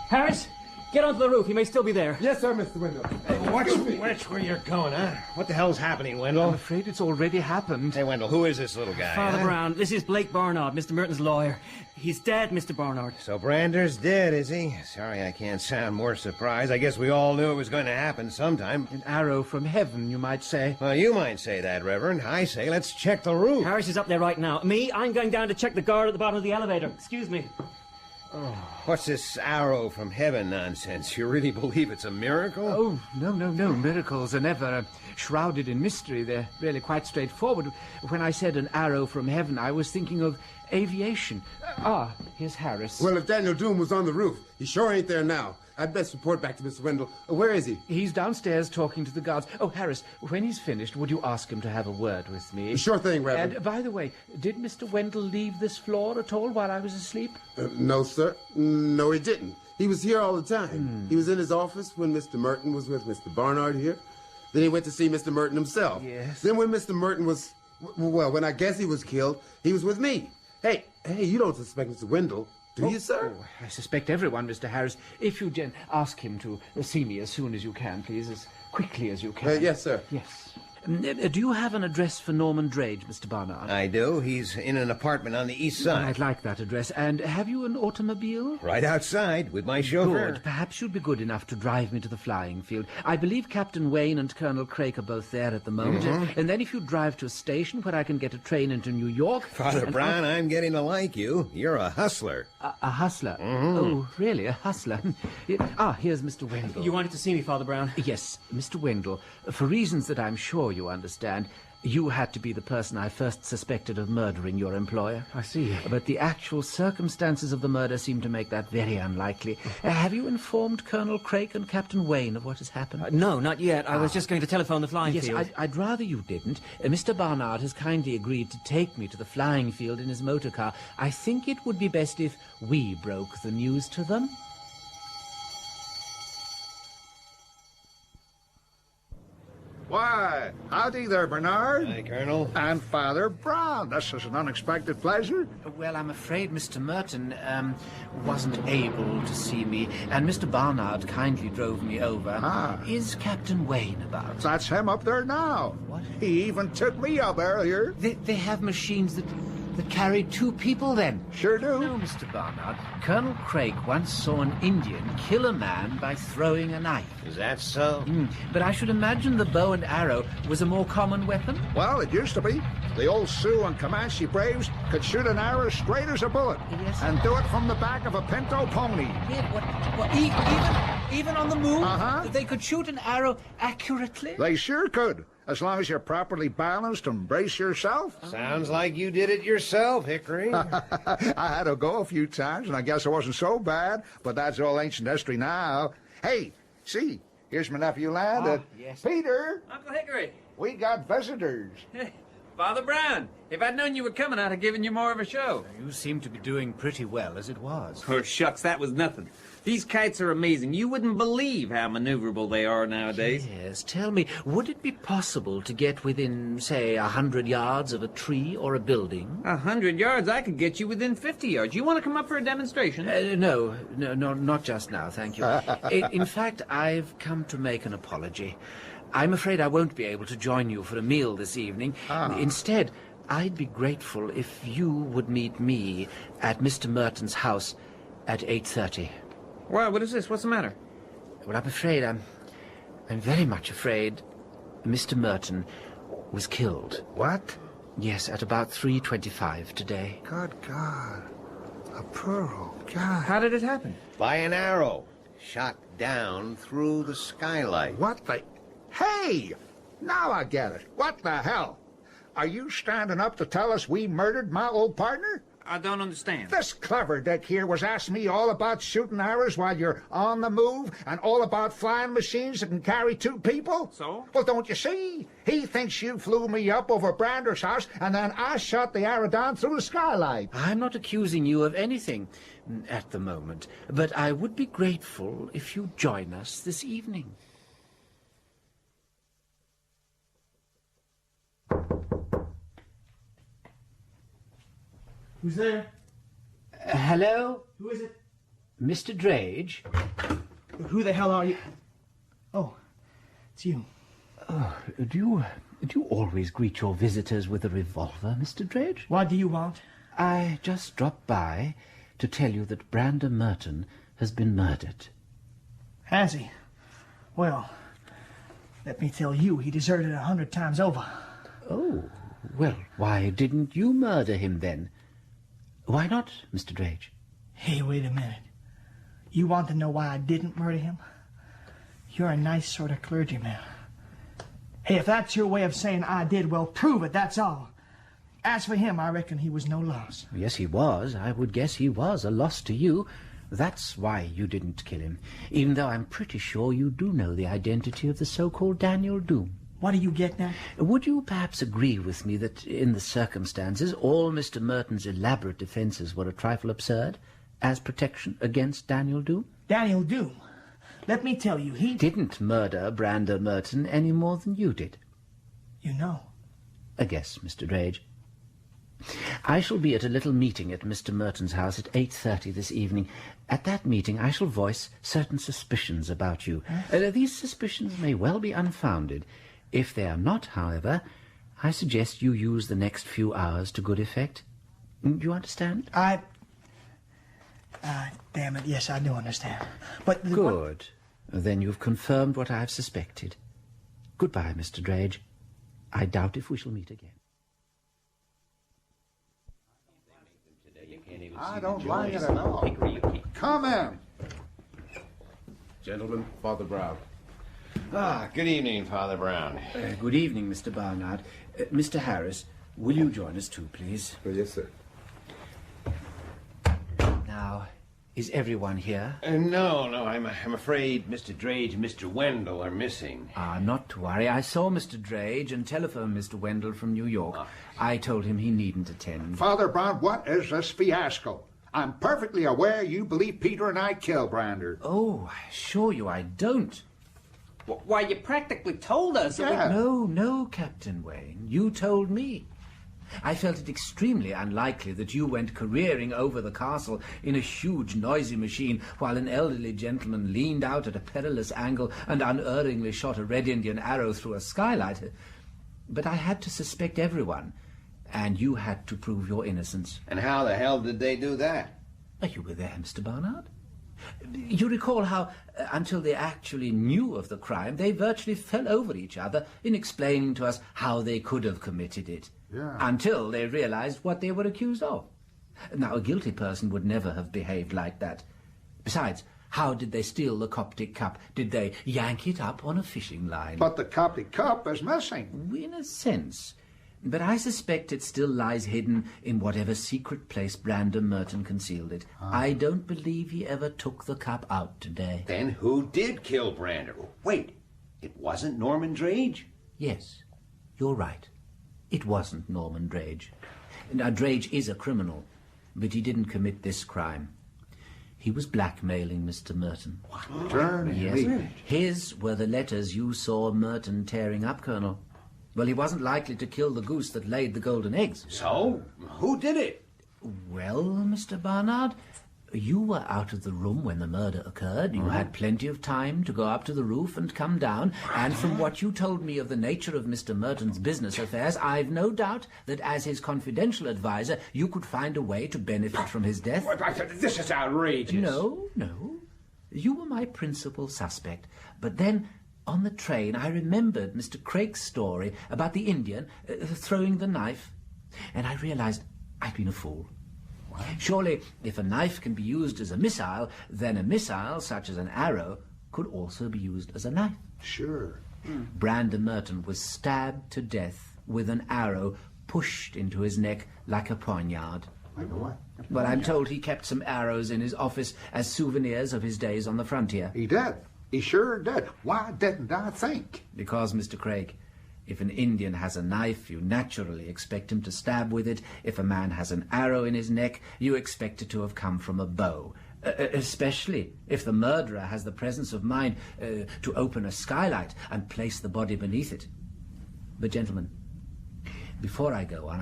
Harris, get onto the roof. He may still be there. Yes, sir, Mr. Wendell. Watch where you're going, huh? What the hell's happening, Wendell? I'm afraid it's already happened. Hey, Wendell, who is this little guy? Father Brown, this is Blake Barnard, Mr. Merton's lawyer. He's dead, Mr. Barnard. So Brander's dead, is he? Sorry I can't sound more surprised. I guess we all knew it was going to happen sometime. An arrow from heaven, you might say. Well, you might say that, Reverend. I say let's check the roof. Harris is up there right now. Me, I'm going down to check the guard at the bottom of the elevator. Excuse me. Oh, what's this arrow from heaven nonsense? You really believe it's a miracle? Oh, no. Miracles are never shrouded in mystery. They're really quite straightforward. When I said an arrow from heaven, I was thinking of aviation. Here's Harris. Well, if Daniel Doom was on the roof, he sure ain't there now. I'd best report back to Mr. Wendell. Where is he? He's downstairs talking to the guards. Oh, Harris, when he's finished, would you ask him to have a word with me? Sure thing, Reverend. And, by the way, did Mr. Wendell leave this floor at all while I was asleep? No, sir. No, he didn't. He was here all the time. He was in his office when Mr. Merton was with Mr. Barnard here. Then he went to see Mr. Merton himself. Yes. Then when Mr. Merton was... Well, when I guess he was killed, he was with me. Hey, you don't suspect Mr. Wendell, do you, sir? Oh, I suspect everyone, Mr. Harris. If you ask him to see me as soon as you can, please, as quickly as you can. Yes, sir. Yes. Do you have an address for Norman Drage, Mr. Barnard? I do. He's in an apartment on the east side. I'd like that address. And have you an automobile? Right outside, with my chauffeur. Good. Perhaps you'd be good enough to drive me to the flying field. I believe Captain Wayne and Colonel Craik are both there at the moment. And then if you drive to a station where I can get a train into New York... Father Brown, I'm getting to like you. You're a hustler. A hustler? Oh, really? A hustler? Here's Mr. Wendell. You wanted to see me, Father Brown? Yes, Mr. Wendell. For reasons that I'm sure you understand, You had to be the person I first suspected of murdering your employer. I see. But the actual circumstances of the murder seem to make that very unlikely. Have you informed Colonel Craik and Captain Wayne of what has happened? No, not yet. I was just going to telephone the flying yes, field. I'd rather you didn't. Mr. Barnard has kindly agreed to take me to the flying field in his motor car. I think it would be best if we broke the news to them. Why, howdy there, Bernard. Hi, Colonel. And Father Brown. This is an unexpected pleasure. Well, I'm afraid Mr. Merton wasn't able to see me, and Mr. Barnard kindly drove me over. Is Captain Wayne about? That's him up there now. What? He even took me up earlier. They have machines that carry 2 people, then? Sure do. No, Mr. Barnard. Colonel Craik once saw an Indian kill a man by throwing a knife. Is that so? But I should imagine the bow and arrow was a more common weapon? Well, it used to be. The old Sioux and Comanche braves could shoot an arrow straight as a bullet. Yes. And do it from the back of a pinto pony. Even on the move? Uh-huh. They could shoot an arrow accurately? They sure could, as long as you're properly balanced and brace yourself. Sounds like you did it yourself, Hickory. I had to go a few times, and I guess it wasn't so bad, but that's all ancient history now. Hey, see, here's my nephew Land. Yes. Peter, Uncle Hickory. we got visitors. Father Brown. If I'd known you were coming, I'd have given you more of a show. You seem to be doing pretty well as it was. Oh, shucks, that was nothing. These kites are amazing. You wouldn't believe how maneuverable they are nowadays. Yes, tell me, would it be possible to get within, say, 100 yards of a tree or a building? 100 yards? I could get you within 50 yards. You want to come up for a demonstration? No, not just now, thank you. In fact, I've come to make an apology. I'm afraid I won't be able to join you for a meal this evening. Instead, I'd be grateful if you would meet me at Mr. Merton's house at 8:30. Why, what is this? What's the matter? Well, I'm afraid, I'm very much afraid Mr. Merton was killed. What? Yes, at about 3:25 today. Good God. A poor old guy. How did it happen? By an arrow. Shot down through the skylight. What the... Hey! Now I get it. What the hell? Are you standing up to tell us we murdered my old partner? I don't understand. This clever dick here was asking me all about shooting arrows while you're on the move and all about flying machines that can carry 2 people. So? Well, don't you see? He thinks you flew me up over Brander's house and then I shot the arrow down through the skylight. I'm not accusing you of anything at the moment, but I would be grateful if you join us this evening. Who's there? Hello? Who is it? Mr. Drage? Who the hell are you? Oh, it's you. Do you always greet your visitors with a revolver, Mr. Drage? What do you want? I just dropped by to tell you that Brander Merton has been murdered. Has he? Well, let me tell you, he deserted 100 times over. Oh, well, why didn't you murder him then? Why not, Mr. Drage? Hey, wait a minute. You want to know why I didn't murder him? You're a nice sort of clergyman. Hey, if that's your way of saying I did, well, prove it, that's all. As for him, I reckon he was no loss. Yes, he was. I would guess he was a loss to you. That's why you didn't kill him, even though I'm pretty sure you do know the identity of the so-called Daniel Doom. What do you get now? Would you perhaps agree with me that, in the circumstances, all Mr. Merton's elaborate defences were a trifle absurd, as protection against Daniel Doom? Daniel Doom? Let me tell you, he didn't murder Brander Merton any more than you did. You know. I guess, Mr. Drage. I shall be at a little meeting at Mr. Merton's house at 8:30 this evening. At that meeting I shall voice certain suspicions about you. These suspicions may well be unfounded. If they are not, however, I suggest you use the next few hours to good effect. Do you understand? Damn it, yes, I do understand. But... Good. Then you've confirmed what I've suspected. Goodbye, Mr. Drage. I doubt if we shall meet again. I don't like it at all. Come in. Gentlemen, Father Brown. Good evening, Father Brown. Good evening, Mr. Barnard. Mr. Harris, will you join us too, please? Yes, sir. Now, is everyone here? No, I'm afraid Mr. Drage and Mr. Wendell are missing. Not to worry. I saw Mr. Drage and telephoned Mr. Wendell from New York. I told him he needn't attend. Father Brown, what is this fiasco? I'm perfectly aware you believe Peter and I killed Brander. Oh, I assure you I don't. Why, you practically told us. No, Captain Wayne. You told me. I felt it extremely unlikely that you went careering over the castle in a huge, noisy machine while an elderly gentleman leaned out at a perilous angle and unerringly shot a red Indian arrow through a skylight. But I had to suspect everyone, and you had to prove your innocence. And how the hell did they do that? You were there, Mr. Barnard. You recall how, until they actually knew of the crime, they virtually fell over each other in explaining to us how they could have committed it. Yeah. Until they realized what they were accused of. Now, a guilty person would never have behaved like that. Besides, how did they steal the Coptic cup? Did they yank it up on a fishing line? But the Coptic cup is missing. In a sense. But I suspect it still lies hidden in whatever secret place Brander Merton concealed it. I don't believe he ever took the cup out today. Then who did kill Brander? Wait, it wasn't Norman Drage? Yes, you're right. It wasn't Norman Drage. Now, Drage is a criminal, but he didn't commit this crime. He was blackmailing Mr. Merton. Journey. Yes. His were the letters you saw Merton tearing up, Colonel. Well, he wasn't likely to kill the goose that laid the golden eggs. So, who did it? Well, Mr. Barnard, you were out of the room when the murder occurred. You had plenty of time to go up to the roof and come down. And from what you told me of the nature of Mr. Merton's business affairs, I've no doubt that as his confidential advisor, you could find a way to benefit from his death. This is outrageous. No. You were my principal suspect. But then, on the train, I remembered Mr. Craig's story about the Indian throwing the knife, and I realized I'd been a fool. What? Surely, if a knife can be used as a missile, then a missile, such as an arrow, could also be used as a knife. Sure. Brander Merton was stabbed to death with an arrow pushed into his neck like a poignard. Like what? But I'm told he kept some arrows in his office as souvenirs of his days on the frontier. He did. He sure did. Why didn't I think? Because, Mr. Craig, if an Indian has a knife, you naturally expect him to stab with it. If a man has an arrow in his neck, you expect it to have come from a bow. Especially if the murderer has the presence of mind to open a skylight and place the body beneath it. But, gentlemen, before I go on,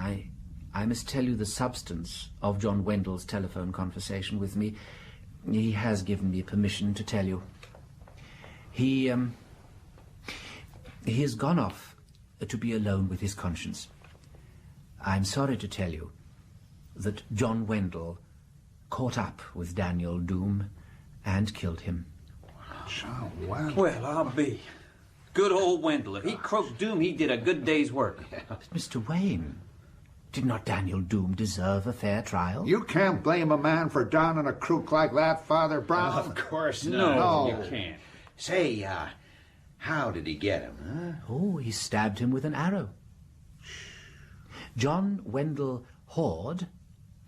I must tell you the substance of John Wendell's telephone conversation with me. He has given me permission to tell you. He has gone off to be alone with his conscience. I'm sorry to tell you that John Wendell caught up with Daniel Doom and killed him. Well, I'll be. Good old Wendell. If he croaked Doom, he did a good day's work. But Mr. Wayne, did not Daniel Doom deserve a fair trial? You can't blame a man for downing a crook like that, Father Brown. Of course not. No, you can't. Say, how did he get him, huh? Oh, he stabbed him with an arrow. John Wendell Horde,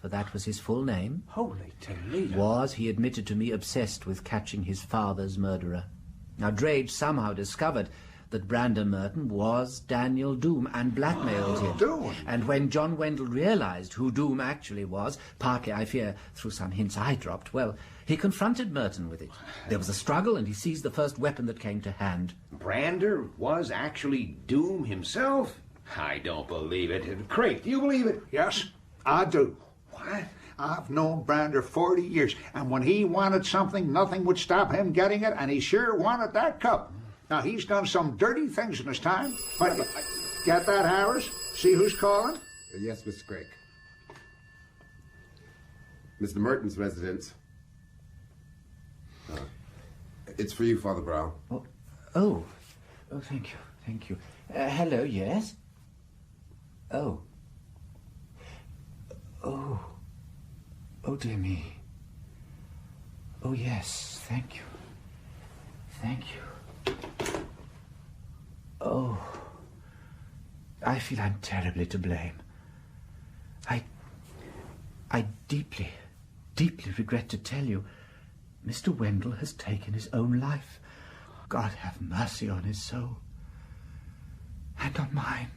for that was his full name, Holy Toledo, was, he admitted to me, obsessed with catching his father's murderer. Now, Drage somehow discovered that Brander Merton was Daniel Doom and blackmailed him. Doom? And when John Wendell realized who Doom actually was, partly, I fear, through some hints I dropped, well, he confronted Merton with it. There was a struggle, and he seized the first weapon that came to hand. Brander was actually Doom himself? I don't believe it. Craig, do you believe it? Yes, I do. What? I've known Brander 40 years, and when he wanted something, nothing would stop him getting it, and he sure wanted that cup. Now, he's done some dirty things in his time, but get that, Harris? See who's calling? Yes, Mr. Craig. Mr. Merton's residence. It's for you, Father Brown. Oh, thank you. Hello, yes? Oh, dear me. Oh, yes, thank you. Oh, I feel I'm terribly to blame. I deeply, deeply regret to tell you, Mr. Wendell has taken his own life. God have mercy on his soul. And on mine.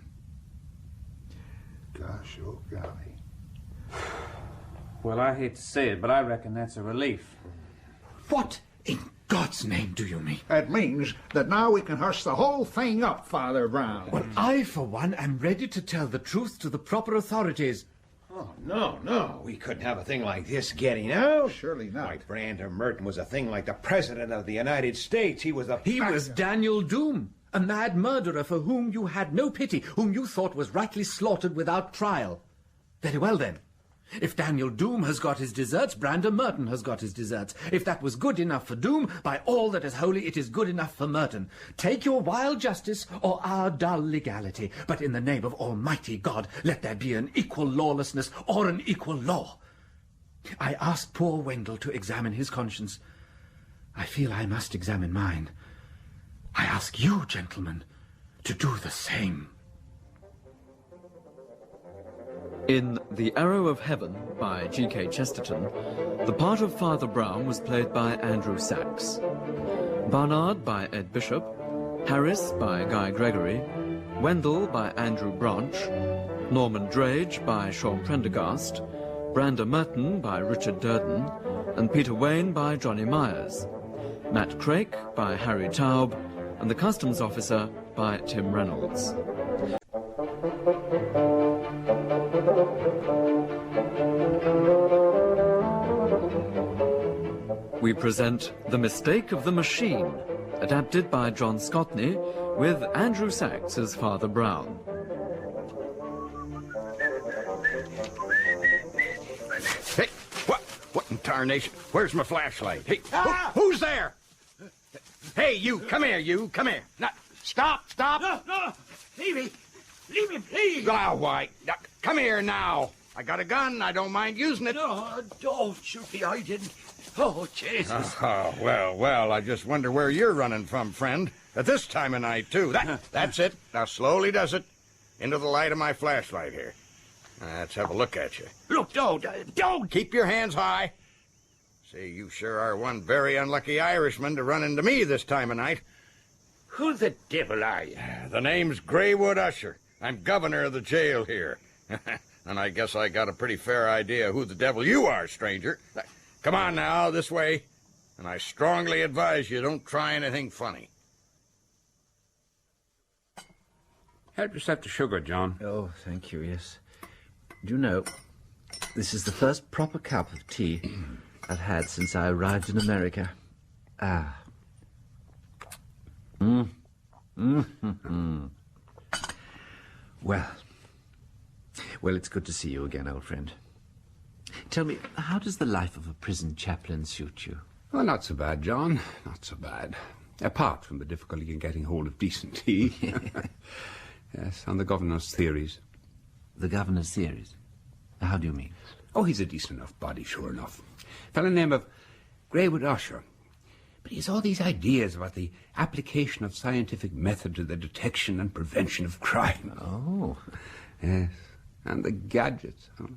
Gosh, oh golly. Well, I hate to say it, but I reckon that's a relief. What in God's name do you mean? It means that now we can hush the whole thing up, Father Brown. Well, I, for one, am ready to tell the truth to the proper authorities. Oh, no. We couldn't have a thing like this getting out. Surely not. Why, Brander Merton was a thing like the President of the United States. He was Daniel Doom, a mad murderer for whom you had no pity, whom you thought was rightly slaughtered without trial. Very well, then. If Daniel Doom has got his deserts, Brander Merton has got his deserts. If that was good enough for Doom, by all that is holy, it is good enough for Merton. Take your wild justice or our dull legality, but in the name of Almighty God, let there be an equal lawlessness or an equal law. I asked poor Wendell to examine his conscience. I feel I must examine mine. I ask you, gentlemen, to do the same. In The Arrow of Heaven by G.K. Chesterton, the part of Father Brown was played by Andrew Sachs, Barnard by Ed Bishop, Harris by Guy Gregory, Wendell by Andrew Branch, Norman Drage by Sean Prendergast, Brander Merton by Richard Durden, and Peter Wayne by Johnny Myers, Matt Craik by Harry Taub, and the Customs Officer by Tim Reynolds. We present The Mistake of the Machine, adapted by John Scotney, with Andrew Sachs as Father Brown. Hey, what in tarnation? Where's my flashlight? Hey, who's there? Hey, you, come here, come here. Now, stop. No, leave me, please. Oh, why? Now, come here now. I got a gun, I don't mind using it. No, don't shoot me, I didn't. Oh, Jesus. Oh, well, I just wonder where you're running from, friend. At this time of night, too. That's it. Now, slowly does it. Into the light of my flashlight here. Let's have a look at you. Look, don't. Keep your hands high. See, you sure are one very unlucky Irishman to run into me this time of night. Who the devil are you? The name's Greywood Usher. I'm governor of the jail here. And I guess I got a pretty fair idea who the devil you are, stranger. Come on now, this way. And I strongly advise you don't try anything funny. Help yourself to sugar, John. Oh, thank you, yes. Do you know, this is the first proper cup of tea I've had since I arrived in America. Well, it's good to see you again, old friend. Tell me, how does the life of a prison chaplain suit you? Well, not so bad, John. Not so bad. Apart from the difficulty in getting hold of decent tea. Yes, and the governor's theories. The governor's theories? How do you mean? Oh, he's a decent enough body, sure enough. Fellow named of Greywood Usher. But he has all these ideas about the application of scientific method to the detection and prevention of crime. Oh. Yes, and the gadgets. Huh?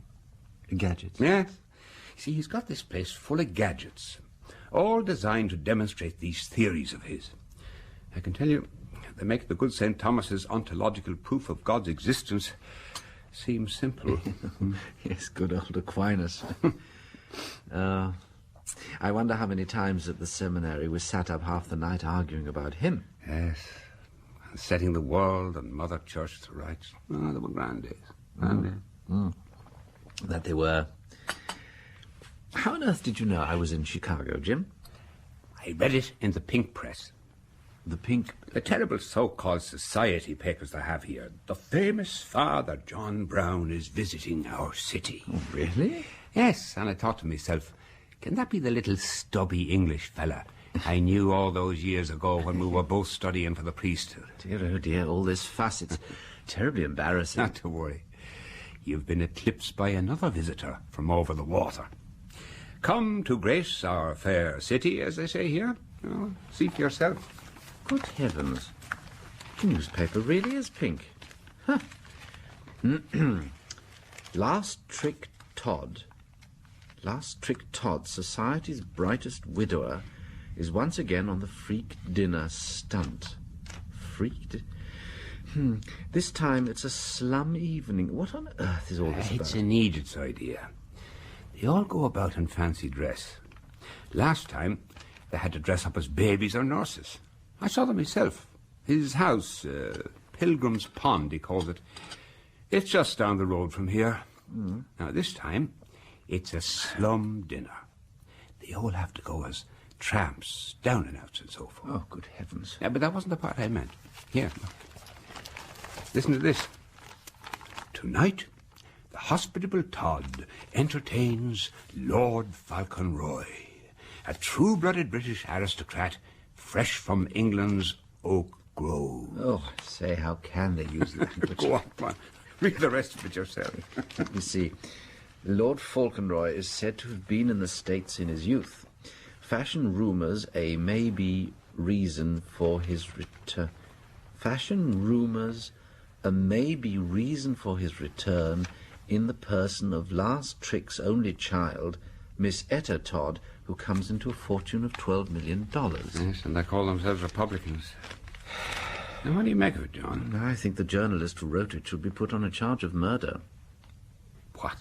Gadgets? Yes. See, he's got this place full of gadgets, all designed to demonstrate these theories of his. I can tell you, they make the good St. Thomas's ontological proof of God's existence seem simple. Yes, good old Aquinas. I wonder how many times at the seminary we sat up half the night arguing about him. Yes, and setting the world and Mother Church to rights. Oh, they were grand days. Grand days. That they were. How on earth did you know I was in Chicago, Jim? I read it in the Pink Press. The Pink? The terrible so-called society papers they have here. The famous Father John Brown is visiting our city. Oh, really? Yes, and I thought to myself, can that be the little stubby English fella I knew all those years ago when we were both studying for the priesthood? Dear, oh dear, all this fuss, it's terribly embarrassing. Not to worry. You've been eclipsed by another visitor from over the water. Come to grace our fair city, as they say here. Oh, see for yourself. Good heavens. The newspaper really is pink. Huh. Last Trick Todd. Last Trick Todd, society's brightest widower, is once again on the freak dinner stunt. This time it's a slum evening. What on earth is all this about? It's an Edith's idea. They all go about in fancy dress. Last time, they had to dress up as babies or nurses. I saw them myself. His house, Pilgrim's Pond, he calls it. It's just down the road from here. Now, this time, it's a slum dinner. They all have to go as tramps, down and outs and so forth. Oh, good heavens. Yeah, but that wasn't the part I meant. Here, look. Listen to this. Tonight, the hospitable Todd entertains Lord Fauconroy, a true-blooded British aristocrat fresh from England's Oak Grove. Oh, say, how can they use language? Go on, come on. Read the rest of it yourself. Let me see. Lord Fauconroy is said to have been in the States in his youth. Fashion rumours a maybe reason for his return. Fashion rumours a maybe reason for his return in the person of Last Trick's only child, Miss Etta Todd, who comes into a fortune of $12 million. Yes, and they call themselves Republicans. Now, what do you make of it, John? I think the journalist who wrote it should be put on a charge of murder. What?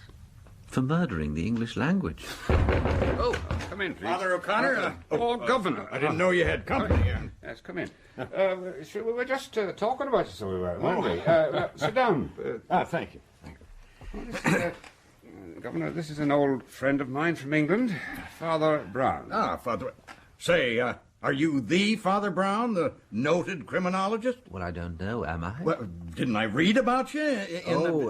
For murdering the English language. Oh, come in, please. Father O'Connor? Governor. I didn't know you had company. Yes, come in. We were just talking about you, so we were, weren't we? Sit down. Thank you. Governor, this is an old friend of mine from England, Father Brown. Father... Say, are you the Father Brown, the noted criminologist? Well, I don't know, am I? Well, didn't I read about you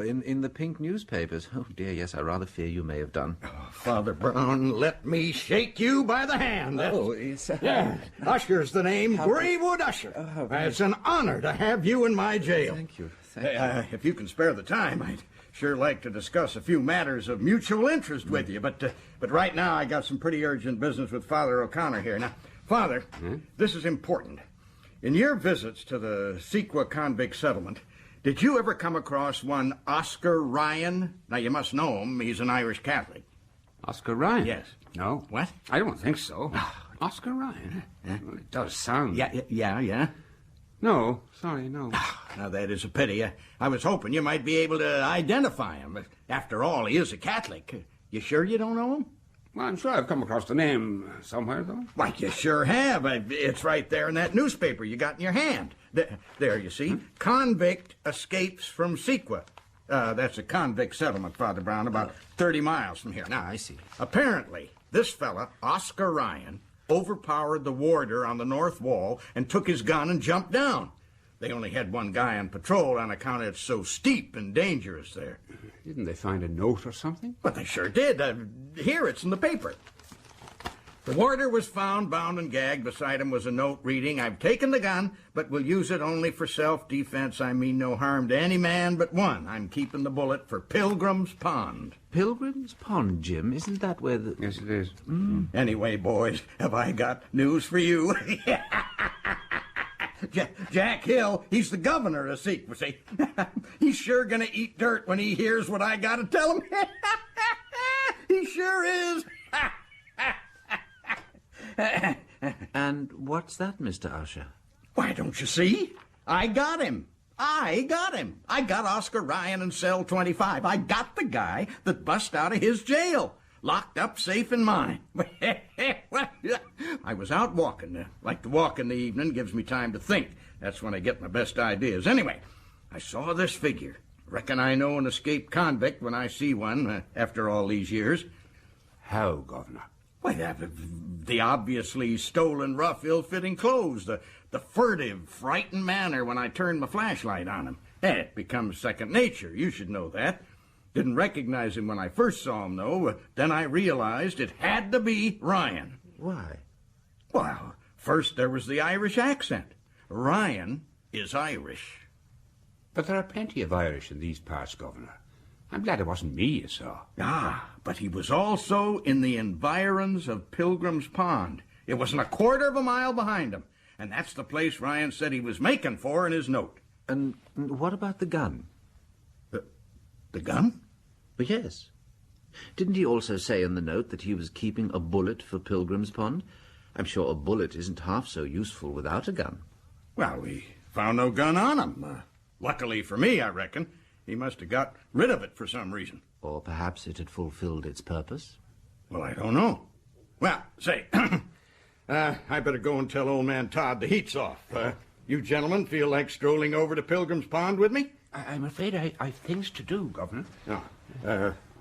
in the pink newspapers? Oh, dear, yes, I rather fear you may have done. Oh, Father Brown, let me shake you by the hand. It's... Yeah, Usher's the name, Graywood Usher. It's an honor to have you in my jail. Thank you. If you can spare the time, I'd sure like to discuss a few matters of mutual interest with you, but right now I got some pretty urgent business with Father O'Connor here. Now, Father, this is important. In your visits to the Sequa convict settlement, did you ever come across one Oscar Ryan? Now, you must know him. He's an Irish Catholic. Oscar Ryan? Yes. No. What? I don't think so. Oscar Ryan? Well, it does sound... Yeah. No, sorry, no. Now, that is a pity. I was hoping you might be able to identify him. After all, he is a Catholic. You sure you don't know him? Well, I'm sure I've come across the name somewhere, though. Why, you sure have. It's right there in that newspaper you got in your hand. There, you see. Convict escapes from Sequa. That's a convict settlement, Father Brown, about 30 miles from here. Now, I see. Apparently, this fella, Oscar Ryan, overpowered the warder on the north wall and took his gun and jumped down. They only had one guy on patrol on account it's so steep and dangerous there. Didn't they find a note or something? But they sure did. Here, it's in the paper. The warder was found bound and gagged. Beside him was a note reading, "I've taken the gun, but will use it only for self-defense. I mean no harm to any man but one. I'm keeping the bullet for Pilgrim's Pond." Pilgrim's Pond, Jim? Isn't that where the... Yes, it is. Anyway, boys, have I got news for you? Jack Hill, he's the governor of Sequa, see? He's sure gonna eat dirt when he hears what I gotta tell him. He sure is. And what's that, Mr. Usher? Why, don't you see? I got him. I got Oscar Ryan in cell 25. I got the guy that bust out of his jail. Locked up safe in mine. I was out walking. Like to walk in the evening, gives me time to think. That's when I get my best ideas. Anyway, I saw this figure. Reckon I know an escaped convict when I see one, after all these years. How, Governor? Why, the obviously stolen, rough, ill-fitting clothes, the furtive, frightened manner when I turn my flashlight on him. It becomes second nature. You should know that. Didn't recognize him when I first saw him, though. Then I realized it had to be Ryan. Why? Well, first there was the Irish accent. Ryan is Irish. But there are plenty of Irish in these parts, Governor. I'm glad it wasn't me you saw. But he was also in the environs of Pilgrim's Pond. It wasn't a quarter of a mile behind him. And that's the place Ryan said he was making for in his note. And what about the gun? The gun? But yes. Didn't he also say in the note that he was keeping a bullet for Pilgrim's Pond? I'm sure a bullet isn't half so useful without a gun. Well, we found no gun on him. Luckily for me, I reckon. He must have got rid of it for some reason. Or perhaps it had fulfilled its purpose? Well, I don't know. Well, say, I better go and tell old man Todd the heat's off. You gentlemen feel like strolling over to Pilgrim's Pond with me? I'm afraid I've things to do, Governor.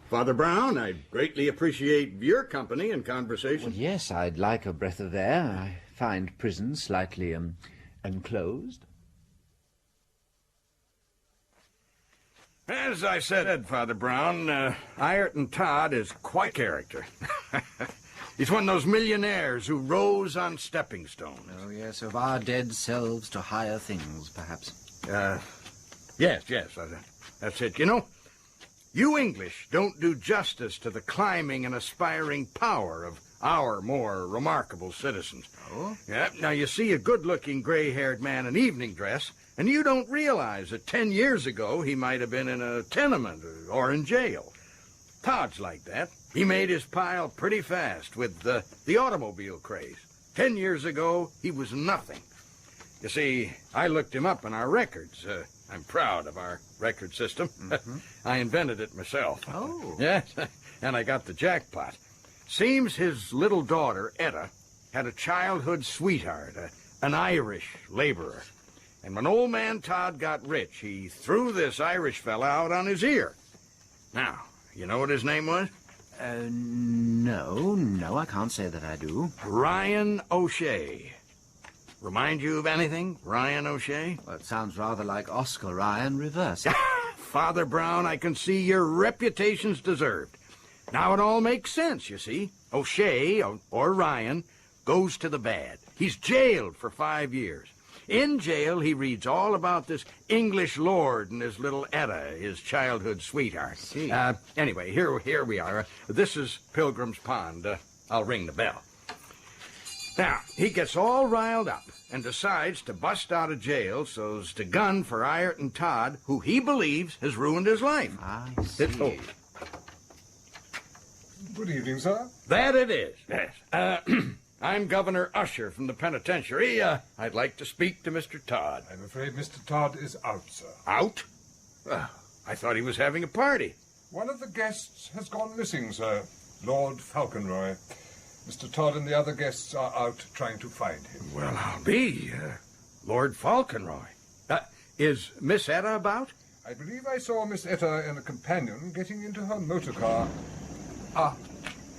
Father Brown, I greatly appreciate your company and conversation. Well, yes, I'd like a breath of air. I find prison slightly, enclosed. As I said, Father Brown, Ireton Todd is quite a character. He's one of those millionaires who rose on stepping stones. Oh, yes, of our dead selves to higher things, perhaps. Yes, that's it. You know, you English don't do justice to the climbing and aspiring power of our more remarkable citizens. Oh? Yeah, now you see a good-looking gray-haired man in evening dress, and you don't realize that 10 years ago he might have been in a tenement or in jail. Todd's like that. He made his pile pretty fast with the automobile craze. 10 years ago, he was nothing. You see, I looked him up in our records. I'm proud of our record system. Mm-hmm. I invented it myself. Oh. Yes, and I got the jackpot. Seems his little daughter, Etta, had a childhood sweetheart, an Irish laborer. And when old man Todd got rich, he threw this Irish fella out on his ear. Now, you know what his name was? No, I can't say that I do. Ryan O'Shea. Remind you of anything, Ryan O'Shea? Well, it sounds rather like Oscar Ryan reversed. Father Brown, I can see your reputation's deserved. Now it all makes sense, you see. O'Shea, or Ryan, goes to the bad. He's jailed for 5 years. In jail, he reads all about this English lord and his little Etta, his childhood sweetheart. See. Anyway, here we are. This is Pilgrim's Pond. I'll ring the bell. Now, he gets all riled up and decides to bust out of jail so's to gun for Ireton Todd, who he believes has ruined his life. I see. Good evening, sir. That it is, yes. I'm Governor Usher from the penitentiary. I'd like to speak to Mr. Todd. I'm afraid Mr. Todd is out, sir. Out? Well, I thought he was having a party. One of the guests has gone missing, sir. Lord Falconroy. Mr. Todd and the other guests are out trying to find him. Well, I'll be. Lord Falconroy. Is Miss Etta about? I believe I saw Miss Etta and a companion getting into her motor car.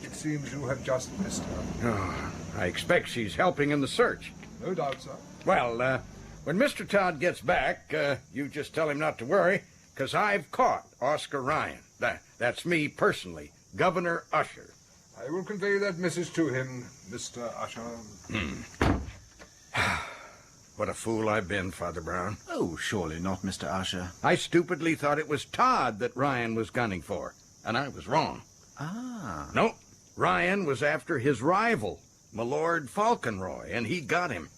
It seems you have just missed her. Oh, I expect she's helping in the search. No doubt, sir. Well, when Mr. Todd gets back, you just tell him not to worry, because I've caught Oscar Ryan. That's me personally, Governor Usher. I will convey that message to him, Mr. Usher. What a fool I've been, Father Brown. Oh, surely not, Mr. Usher. I stupidly thought it was Todd that Ryan was gunning for, and I was wrong. No, Ryan was after his rival, my Lord Falconroy, and he got him.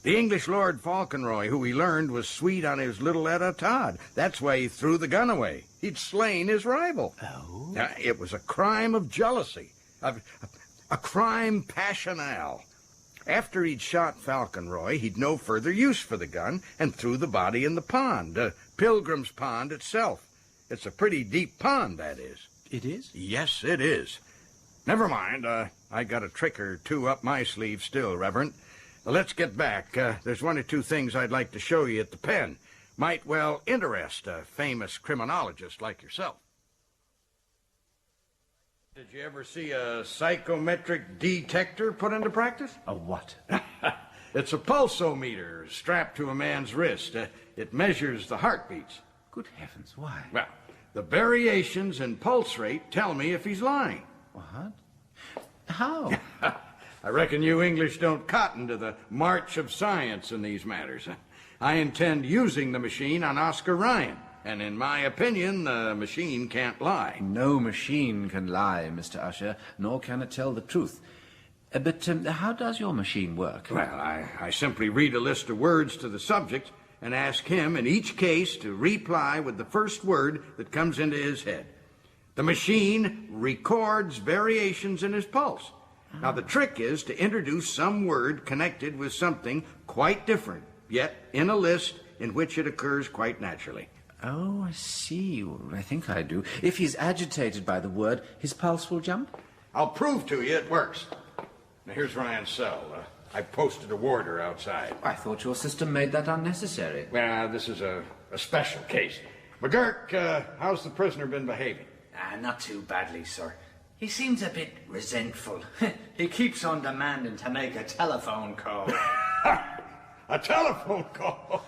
The English Lord Falconroy, who he learned was sweet on his little Etta Todd. That's why he threw the gun away. He'd slain his rival. Oh? It was a crime of jealousy, a crime passional. After he'd shot Falconroy, he'd no further use for the gun and threw the body in the pond, Pilgrim's Pond itself. It's a pretty deep pond, that is. It is? Yes, it is. Never mind. I got a trick or two up my sleeve still, Reverend. Let's get back. There's one or two things I'd like to show you at the pen. Might well interest a famous criminologist like yourself. Did you ever see a psychometric detector put into practice? A what? It's a pulsometer strapped to a man's wrist. It measures the heartbeats. Good heavens, why? Well, the variations in pulse rate tell me if he's lying. What? How? I reckon you English don't cotton to the march of science in these matters. I intend using the machine on Oscar Ryan, and in my opinion, the machine can't lie. No machine can lie, Mr. Usher, nor can it tell the truth. But how does your machine work? Well, I simply read a list of words to the subject and ask him in each case to reply with the first word that comes into his head. The machine records variations in his pulse. Now, the trick is to introduce some word connected with something quite different, yet in a list in which it occurs quite naturally. Oh, I see. I think I do. If he's agitated by the word, his pulse will jump? I'll prove to you it works. Now, here's Ryan's cell. I posted a warder outside. I thought your system made that unnecessary. Well, this is a special case. McGurk, how's the prisoner been behaving? Not too badly, sir. He seems a bit resentful. He keeps on demanding to make a telephone call. A telephone call?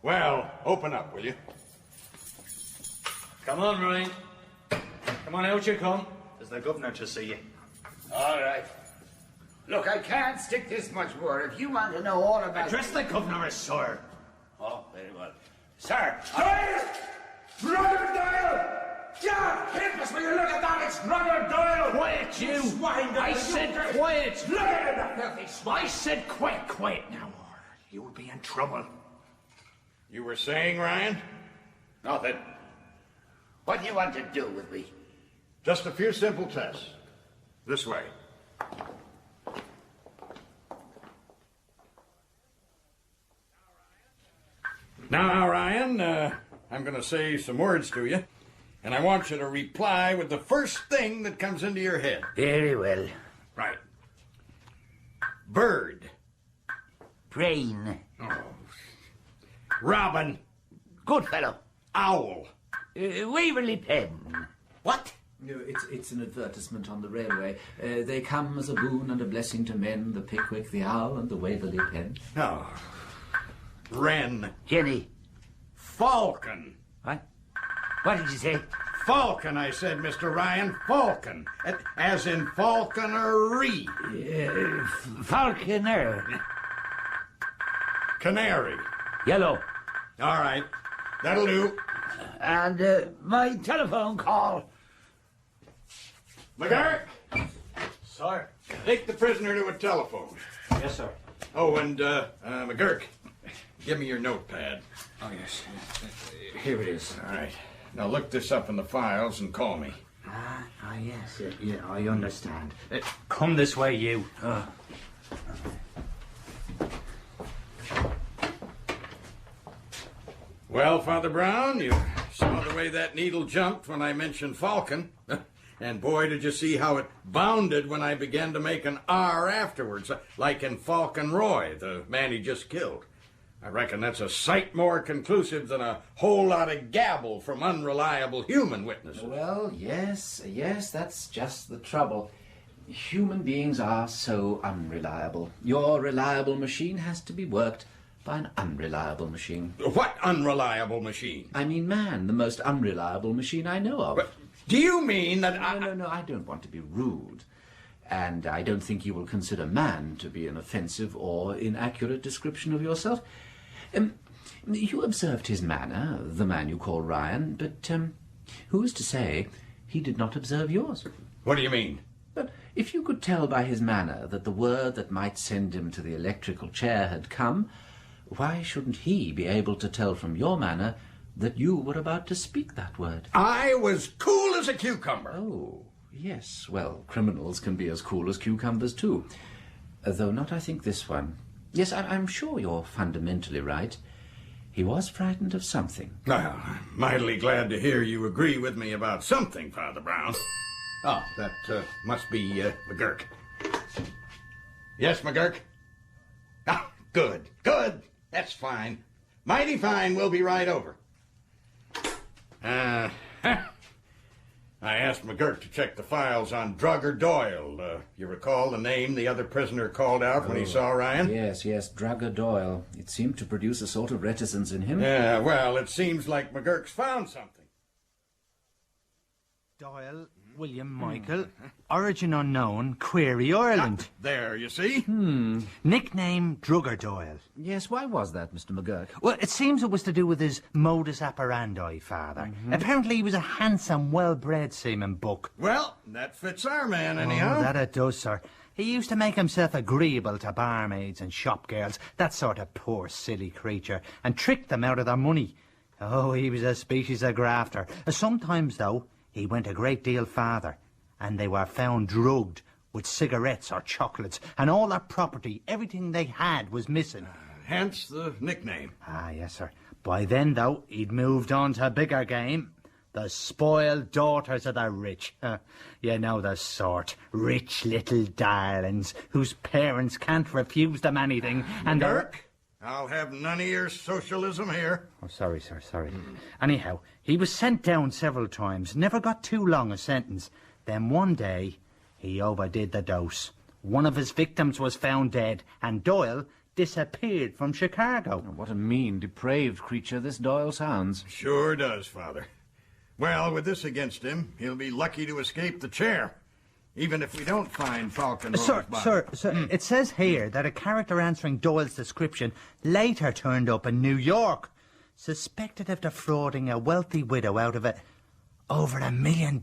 Well, open up, will you? Come on, Ryan. Come on, out you come. There's the governor to see you. All right. Look, I can't stick this much more. If you want to know all about... Address the governor as sir. Oh, very well. Sir! Doyle! Brother Doyle! God, help us when you look at that! It's Brother Doyle! Quiet, you! Swine! I said quiet! Look at him, that filthy swine! I said quiet now, or you'll be in trouble. You were saying, Ryan? Nothing. What do you want to do with me? Just a few simple tests. This way. Now, Ryan, I'm going to say some words to you, and I want you to reply with the first thing that comes into your head. Very well. Right. Bird. Brain. Oh. Robin. Good fellow. Owl. Waverley Pen. What? No, it's an advertisement on the railway. They come as a boon and a blessing to men, the Pickwick, the Owl, and the Waverley Pen. Oh. Wren. Jenny. Falcon. What? What did you say? Falcon, I said, Mr. Ryan. Falcon. As in falconery. Falconer. Canary. Yellow. All right. That'll do. And my telephone call. McGurk. Sir. Take the prisoner to a telephone. Yes, sir. Oh, and McGurk, give me your notepad. Oh, yes. Here it is. All right. Now look this up in the files and call me. Yes. Yeah, I understand. Come this way, you. Well, Father Brown, you saw the way that needle jumped when I mentioned Falcon. And boy, did you see how it bounded when I began to make an R afterwards, like in Falcon Roy, the man he just killed. I reckon that's a sight more conclusive than a whole lot of gabble from unreliable human witnesses. Well, yes, that's just the trouble. Human beings are so unreliable. Your reliable machine has to be worked by an unreliable machine. What unreliable machine? I mean man, the most unreliable machine I know of. But do you mean that No, I don't want to be rude. And I don't think you will consider man to be an offensive or inaccurate description of yourself. You observed his manner, the man you call Ryan, but who is to say he did not observe yours? What do you mean? But if you could tell by his manner that the word that might send him to the electrical chair had come, why shouldn't he be able to tell from your manner that you were about to speak that word? I was cool as a cucumber. Oh, yes. Well, criminals can be as cool as cucumbers, too. Though not, I think, this one. Yes, I'm sure you're fundamentally right. He was frightened of something. Well, I'm mightily glad to hear you agree with me about something, Father Brown. Oh, that must be McGurk. Yes, McGurk? Ah, good. That's fine. Mighty fine. We'll be right over. I asked McGurk to check the files on Drugger Doyle. You recall the name the other prisoner called out when he saw Ryan? Yes, Drugger Doyle. It seemed to produce a sort of reticence in him. Yeah, well, it seems like McGurk's found something. Doyle, William Michael, origin unknown, query Ireland. There, you see? Nickname Drugger Doyle. Yes, why was that, Mr. McGurk? Well, it seems it was to do with his modus operandi, Father. Apparently he was a handsome, well-bred seaman buck. Well, that fits our man, anyhow. Oh, that it does, sir. He used to make himself agreeable to barmaids and shop girls, that sort of poor, silly creature, and trick them out of their money. Oh, he was a species of grafter. Sometimes, though, he went a great deal farther, and they were found drugged with cigarettes or chocolates, and all their property, everything they had, was missing. Hence the nickname. Ah, yes, sir. By then, though, he'd moved on to a bigger game. The spoiled daughters of the rich. You know the sort. Rich little darlings whose parents can't refuse them anything, and Dirk, I'll have none of your socialism here. Oh, sorry, sir, sorry. Anyhow, he was sent down several times, never got too long a sentence. Then one day, he overdid the dose. One of his victims was found dead, and Doyle disappeared from Chicago. What a mean, depraved creature this Doyle sounds. Sure does, Father. Well, with this against him, he'll be lucky to escape the chair. Even if we don't find Falcon. Sir, it says here that a character answering Doyle's description later turned up in New York, suspected of defrauding a wealthy widow out of over $1 million.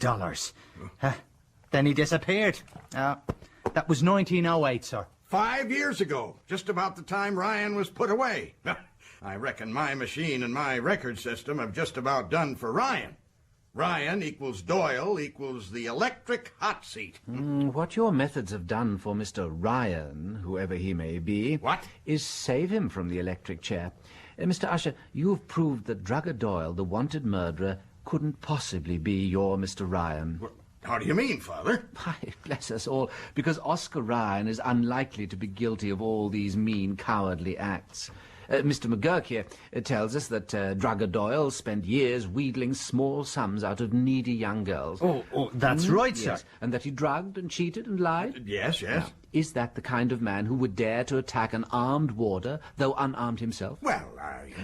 Then he disappeared. That was 1908, sir. 5 years ago, just about the time Ryan was put away. I reckon my machine and my record system have just about done for Ryan. Ryan equals Doyle equals the electric hot seat. What your methods have done for Mr. Ryan, whoever he may be, is save him from the electric chair. Mr. Usher, you've proved that Drugger Doyle, the wanted murderer, couldn't possibly be your Mr. Ryan. How do you mean, Father? Why, bless us all, because Oscar Ryan is unlikely to be guilty of all these mean, cowardly acts. Mr. McGurk here tells us that Drugger Doyle spent years wheedling small sums out of needy young girls. Oh, that's right, sir. Yes, and that he drugged and cheated and lied? Yes. Now, is that the kind of man who would dare to attack an armed warder, though unarmed himself? Well,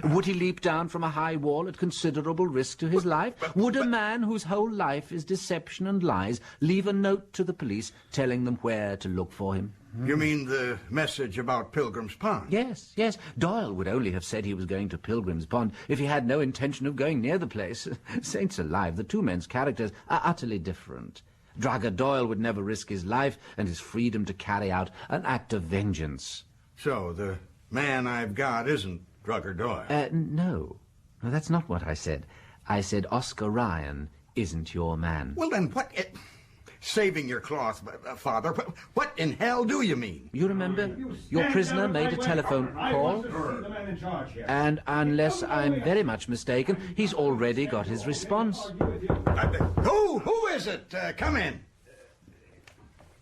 Would he leap down from a high wall at considerable risk to his life? Would a man whose whole life is deception and lies leave a note to the police telling them where to look for him? You mean the message about Pilgrim's Pond? Yes. Doyle would only have said he was going to Pilgrim's Pond if he had no intention of going near the place. Saints alive, the two men's characters are utterly different. Drugger Doyle would never risk his life and his freedom to carry out an act of vengeance. So the man I've got isn't Drugger Doyle? No, that's not what I said. I said Oscar Ryan isn't your man. Well, then what... Saving your cloth, Father, what in hell do you mean? You remember your prisoner made a telephone call? And unless I'm very much mistaken, he's already got his response. Who is it? Come in.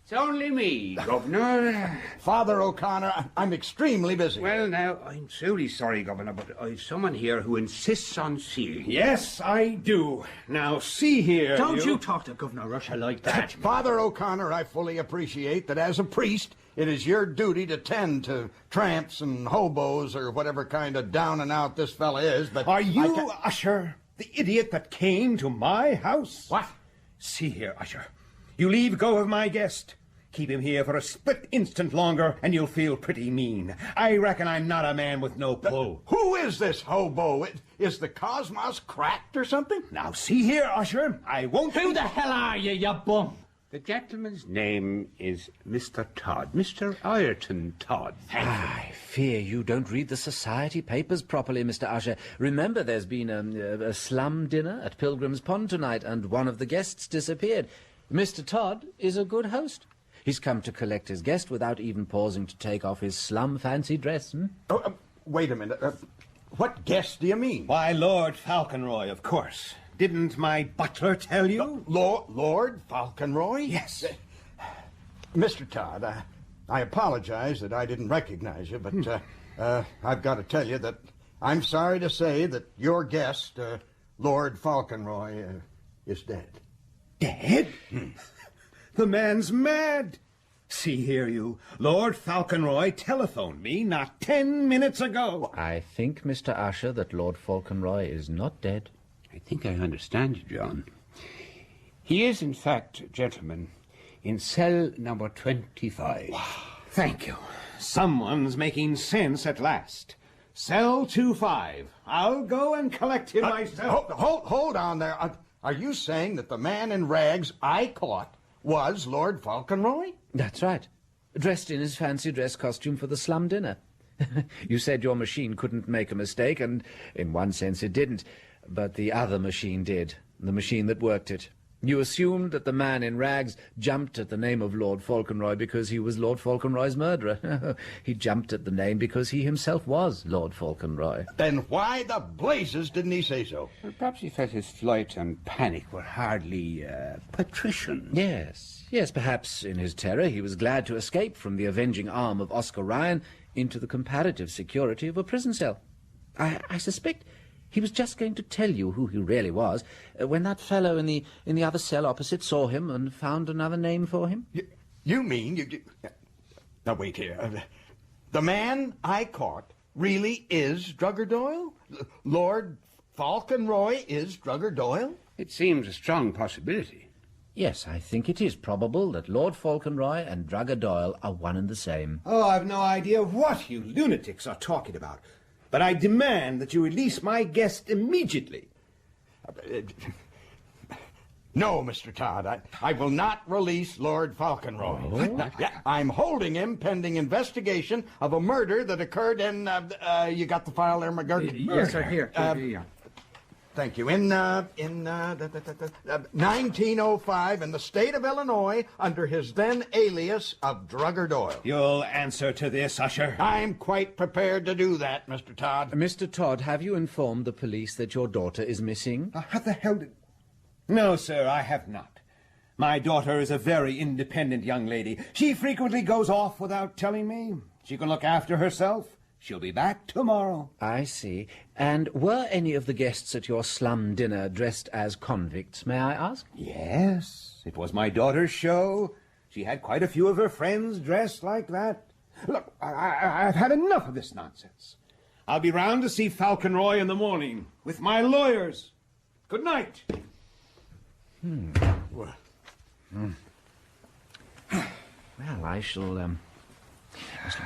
It's only me, Governor. Father O'Connor, I'm extremely busy. Well, now, I'm truly sorry, Governor, but I've someone here who insists on seeing you. Yes, I do. Now, see here. Don't you talk to Governor Russia like that. Father O'Connor, I fully appreciate that as a priest, it is your duty to tend to tramps and hobos or whatever kind of down and out this fella is, but... Are you, Usher, the idiot that came to my house? What? See here, Usher. You leave go of my guest. Keep him here for a split instant longer, and you'll feel pretty mean. I reckon I'm not a man with no pull. Who is this hobo? Is the cosmos cracked or something? Now, see here, Usher, I won't... Who the hell are you, you bum? The gentleman's name is Mr. Todd, Mr. Ireton Todd. I fear you don't read the society papers properly, Mr. Usher. Remember, there's been a slum dinner at Pilgrim's Pond tonight, and one of the guests disappeared. Mr. Todd is a good host. He's come to collect his guest without even pausing to take off his slum fancy dress. Wait a minute. What guest do you mean? Why, Lord Falconroy, of course. Didn't my butler tell you? Lord Falconroy? Yes. Mr. Todd, I apologize that I didn't recognize you, but I've got to tell you that I'm sorry to say that your guest, Lord Falconroy, is dead. Dead? The man's mad. See here, you. Lord Falconroy telephoned me not 10 minutes ago. I think, Mr. Usher, that Lord Falconroy is not dead. I think I understand you, John. He is, in fact, gentlemen, in cell number 25. Thank you. Someone's making sense at last. Cell 25. I'll go and collect him myself. Hold on there. Are you saying that the man in rags I caught was Lord Falconroy? That's right. dressed in his fancy dress costume for the slum dinner. You said your machine couldn't make a mistake, and in one sense it didn't. But the other machine did, the machine that worked it. You assumed that the man in rags jumped at the name of Lord Fauconroy because he was Lord Fauconroy's murderer. He jumped at the name because he himself was Lord Fauconroy. Then why the blazes didn't he say so? Well, perhaps he felt his flight and panic were hardly patrician. Yes, perhaps in his terror he was glad to escape from the avenging arm of Oscar Ryan into the comparative security of a prison cell. I suspect he was just going to tell you who he really was when that fellow in the other cell opposite saw him and found another name for him. You mean... Now, wait here. The man I caught really is Drugger Doyle? Lord Fauconroy is Drugger Doyle? It seems a strong possibility. Yes, I think it is probable that Lord Fauconroy and Drugger Doyle are one and the same. Oh, I've no idea what you lunatics are talking about. But I demand that you release my guest immediately. No, Mr. Todd, I will not release Lord Fauconroy. Oh? I'm holding him pending investigation of a murder that occurred in... you got the file there, McGurk? Yes, sir, here. Thank you. In 1905 in the state of Illinois under his then alias of Drugger Doyle. You'll answer to this, Usher. I'm quite prepared to do that, Mr. Todd. Mr. Todd, have you informed the police that your daughter is missing? How the hell did... No, sir, I have not. My daughter is a very independent young lady. She frequently goes off without telling me. She can look after herself. She'll be back tomorrow. I see. And were any of the guests at your slum dinner dressed as convicts, may I ask? Yes, it was my daughter's show. She had quite a few of her friends dressed like that. Look, I've had enough of this nonsense. I'll be round to see Fauconroy in the morning with my lawyers. Good night. Well, I shall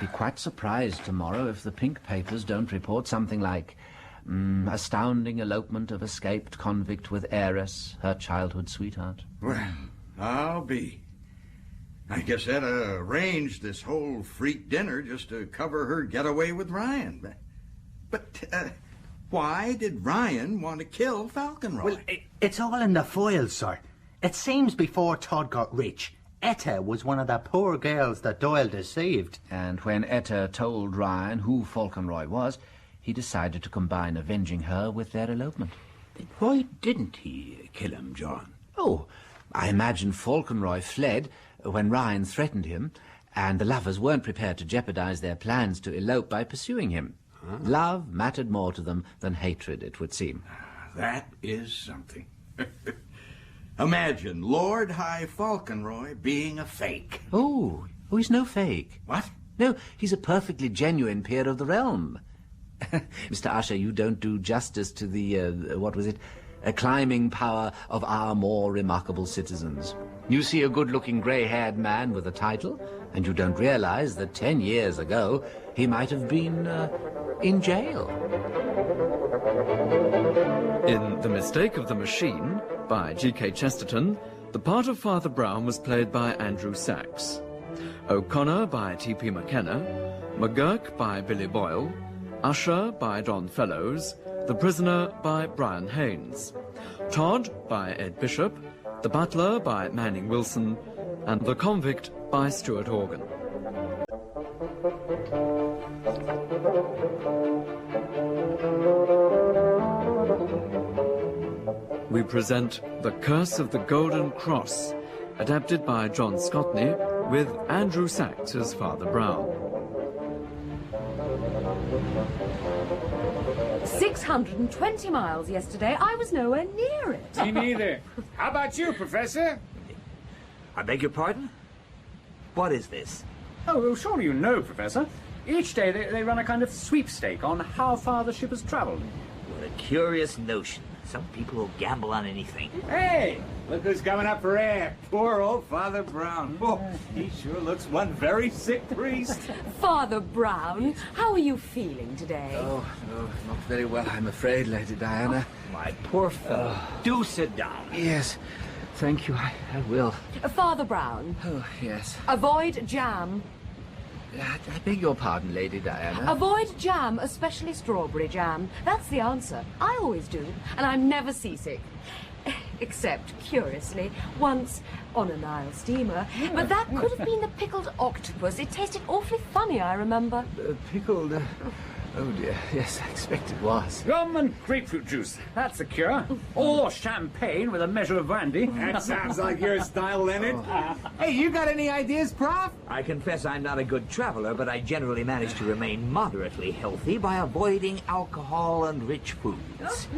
be quite surprised tomorrow if the pink papers don't report something like astounding elopement of escaped convict with heiress, her childhood sweetheart. Well, I'll be. I guess Etta arranged this whole freak dinner just to cover her getaway with Ryan. But why did Ryan want to kill Fauconroy? Well, it's all in the foil, sir. It seems before Todd got rich, Etta was one of the poor girls that Doyle deceived. And when Etta told Ryan who Fauconroy was, he decided to combine avenging her with their elopement. Why didn't he kill him, John? Oh, I imagine Fauconroy fled when Ryan threatened him, and the lovers weren't prepared to jeopardize their plans to elope by pursuing him. Love mattered more to them than hatred, it would seem. That is something. Imagine Lord High Fauconroy being a fake. Oh, he's no fake. What? No, he's a perfectly genuine peer of the realm. Mr. Usher, you don't do justice to the, climbing power of our more remarkable citizens. You see a good-looking grey-haired man with a title, and you don't realize that 10 years ago he might have been, in jail. In The Mistake of the Machine, by G.K. Chesterton, the part of Father Brown was played by Andrew Sachs. O'Connor by T.P. McKenna, McGurk by Billy Boyle, Usher by Don Fellows, The Prisoner by Brian Haynes, Todd by Ed Bishop, The Butler by Manning Wilson, and The Convict by Stuart Organ. We present The Curse of the Golden Cross, adapted by John Scotney, with Andrew Sachs as Father Brown. 620 miles yesterday. I was nowhere near it. Me neither. How about you, Professor? I beg your pardon? What is this? Oh, well, surely you know, Professor. Each day they run a kind of sweepstake on how far the ship has traveled. What a curious notion. Some people will gamble on anything. Hey, look who's coming up for air. Poor old Father Brown. Oh, he sure looks one very sick priest. Father Brown, how are you feeling today? Oh, no, not very well, I'm afraid, Lady Diana. Oh, my poor fellow. Do sit down. Yes, thank you, I will. Father Brown. Oh, yes. Avoid jam. I beg your pardon, Lady Diana. Avoid jam, especially strawberry jam. That's the answer. I always do, and I'm never seasick. Except, curiously, once on a Nile steamer. But that could have been the pickled octopus. It tasted awfully funny, I remember. Pickled... oh, dear. Yes, I expect it was. Rum and grapefruit juice. That's a cure. Or champagne with a measure of brandy. That sounds like your style, Leonard. Hey, you got any ideas, Prof? I confess I'm not a good traveler, but I generally manage to remain moderately healthy by avoiding alcohol and rich foods.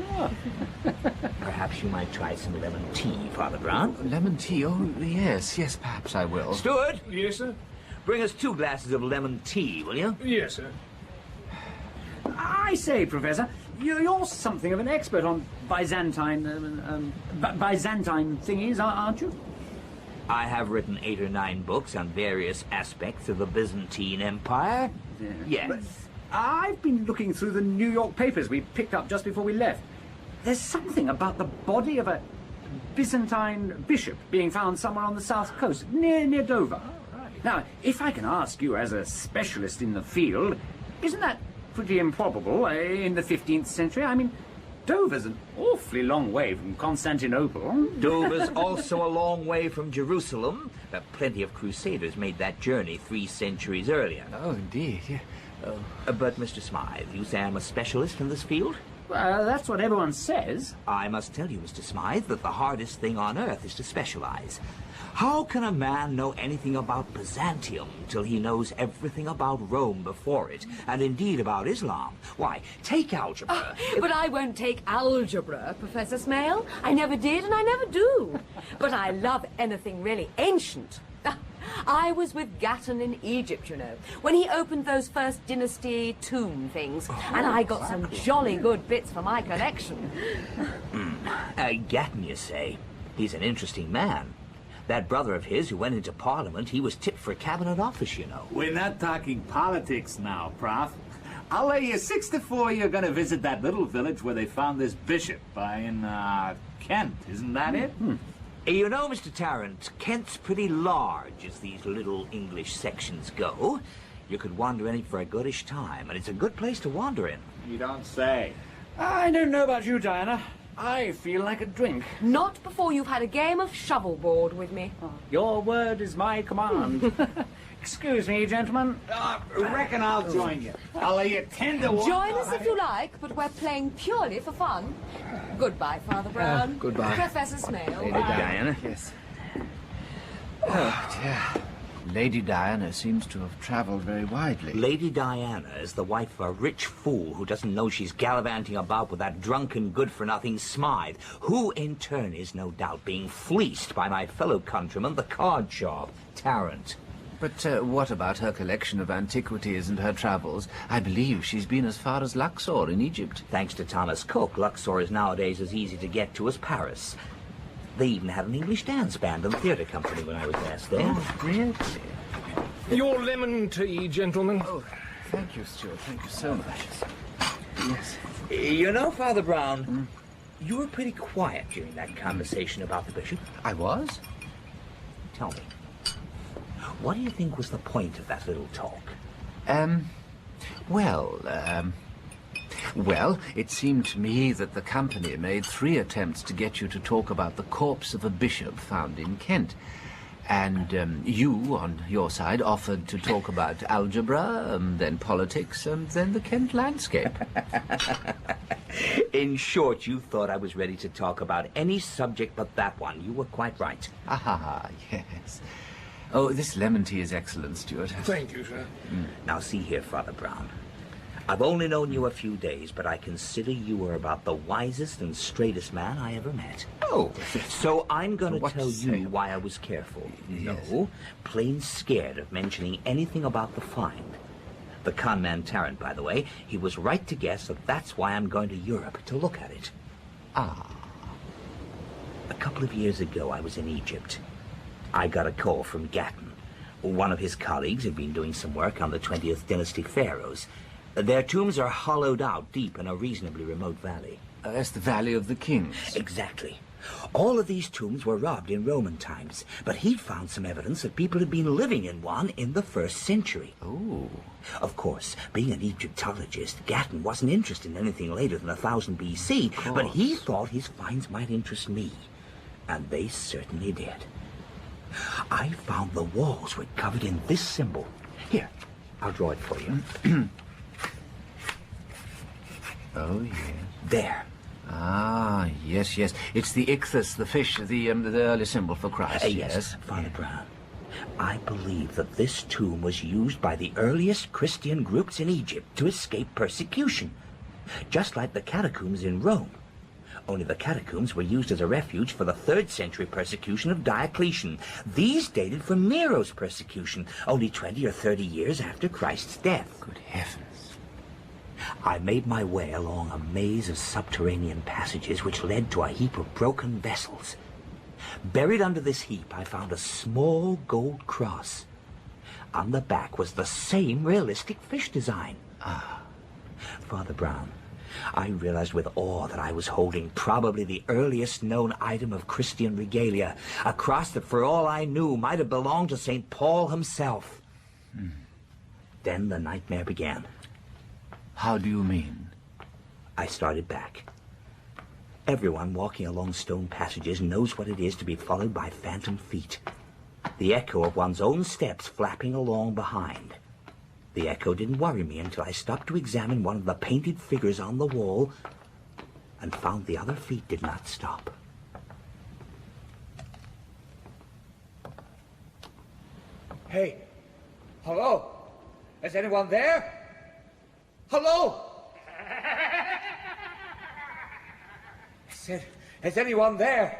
Perhaps you might try some lemon tea, Father Brown. Lemon tea? Oh, yes, perhaps I will. Steward? Yes, sir? Bring us 2 glasses of lemon tea, will you? Yes, sir. I say, Professor, you're something of an expert on Byzantine thingies, aren't you? I have written 8 or 9 books on various aspects of the Byzantine Empire. Yes. But I've been looking through the New York papers we picked up just before we left. There's something about the body of a Byzantine bishop being found somewhere on the south coast, near Dover. Now, if I can ask you as a specialist in the field, isn't that pretty improbable in the 15th century? I mean, Dover's an awfully long way from Constantinople. Dover's also a long way from Jerusalem. Plenty of crusaders made that journey 3 centuries earlier. Oh, indeed, yeah. But, Mr. Smythe, you say I'm a specialist in this field? Well, that's what everyone says. I must tell you, Mr. Smythe, that the hardest thing on earth is to specialize. How can a man know anything about Byzantium till he knows everything about Rome before it, and indeed about Islam? Why, take algebra. But I won't take algebra, Professor Smale. I never did, and I never do. But I love anything really ancient. I was with Gatton in Egypt, you know, when he opened those first dynasty tomb things, and I got some jolly good bits for my collection. Gatton, you say? He's an interesting man. That brother of his who went into Parliament, he was tipped for a cabinet office, you know. We're not talking politics now, Prof. I'll lay you 6 to 4 you're going to visit that little village where they found this bishop in Kent. Isn't that it? You know, Mr. Tarrant, Kent's pretty large as these little English sections go. You could wander in it for a goodish time, and it's a good place to wander in. You don't say. I don't know about you, Diana. I feel like a drink. Not before you've had a game of shovelboard with me. Your word is my command. Excuse me, gentlemen. Reckon I'll join you. I'll lay you 10 to 1. Join us if you like, but we're playing purely for fun. Goodbye, Father Brown. Goodbye. Professor Smale. Lady Diana. Yes. Oh, dear. Lady Diana seems to have travelled very widely. Lady Diana is the wife of a rich fool who doesn't know she's gallivanting about with that drunken, good-for-nothing Smythe, who, in turn, is no doubt being fleeced by my fellow countryman, the card sharp, Tarrant. But what about her collection of antiquities and her travels? I believe she's been as far as Luxor in Egypt. Thanks to Thomas Cook, Luxor is nowadays as easy to get to as Paris. They even had an English dance band and theatre company when I was last there. Oh, really? Your lemon tea, gentlemen. Oh, thank you, Stuart. Thank you so much. Yes. You know, Father Brown, you were pretty quiet during that conversation about the bishop. I was? Tell me, what do you think was the point of that little talk? Well, it seemed to me that the company made 3 attempts to get you to talk about the corpse of a bishop found in Kent. And you, on your side, offered to talk about algebra, then politics, and then the Kent landscape. In short, you thought I was ready to talk about any subject but that one. You were quite right. Ah, yes. Oh, this lemon tea is excellent, Stuart. Thank you, sir. Now, see here, Father Brown. I've only known you a few days, but I consider you are about the wisest and straightest man I ever met. Oh. So I'm going to tell you why I was careful. Yes. No, plain scared of mentioning anything about the find. The con man Tarrant, by the way, he was right to guess that that's why I'm going to Europe, to look at it. Ah. A couple of years ago, I was in Egypt. I got a call from Gatton. One of his colleagues had been doing some work on the 20th dynasty pharaohs. Their tombs are hollowed out deep in a reasonably remote valley. That's the Valley of the Kings. Exactly. All of these tombs were robbed in Roman times, but he'd found some evidence that people had been living in one in the 1st century. Oh. Of course, being an Egyptologist, Gatton wasn't interested in anything later than 1000 BC, but he thought his finds might interest me. And they certainly did. I found the walls were covered in this symbol. Here, I'll draw it for you. Oh, yes. There. Ah, yes, yes. It's the ichthus, the fish, the early symbol for Christ. Yes, Father Brown. I believe that this tomb was used by the earliest Christian groups in Egypt to escape persecution, just like the catacombs in Rome. Only the catacombs were used as a refuge for the 3rd century persecution of Diocletian. These dated from Nero's persecution, only 20 or 30 years after Christ's death. Good heavens. I made my way along a maze of subterranean passages which led to a heap of broken vessels. Buried under this heap, I found a small gold cross. On the back was the same realistic fish design. Ah. Father Brown, I realized with awe that I was holding probably the earliest known item of Christian regalia, a cross that, for all I knew, might have belonged to St. Paul himself. Then the nightmare began. How do you mean? I started back. Everyone walking along stone passages knows what it is to be followed by phantom feet. The echo of one's own steps flapping along behind. The echo didn't worry me until I stopped to examine one of the painted figures on the wall and found the other feet did not stop. Hey, hello? Is anyone there? Hello? I said, is anyone there?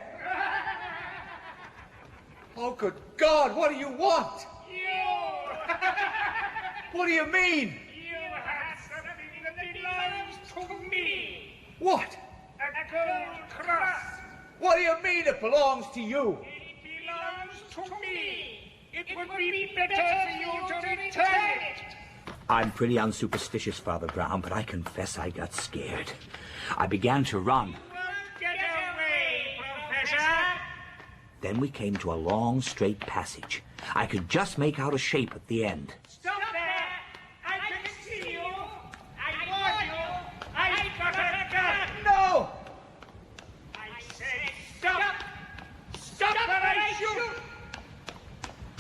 Oh, good God, what do you want? You! What do you mean? You have something that belongs to me. What? A gold cross. What do you mean it belongs to you? It belongs to me. It would be better for you to return it. I'm pretty unsuperstitious, Father Brown, but I confess I got scared. I began to run. Get away, Professor. Then we came to a long, straight passage. I could just make out a shape at the end. Stop there. I can see you. I warn you. I've got a gun. No! I said stop. Stop or I shoot.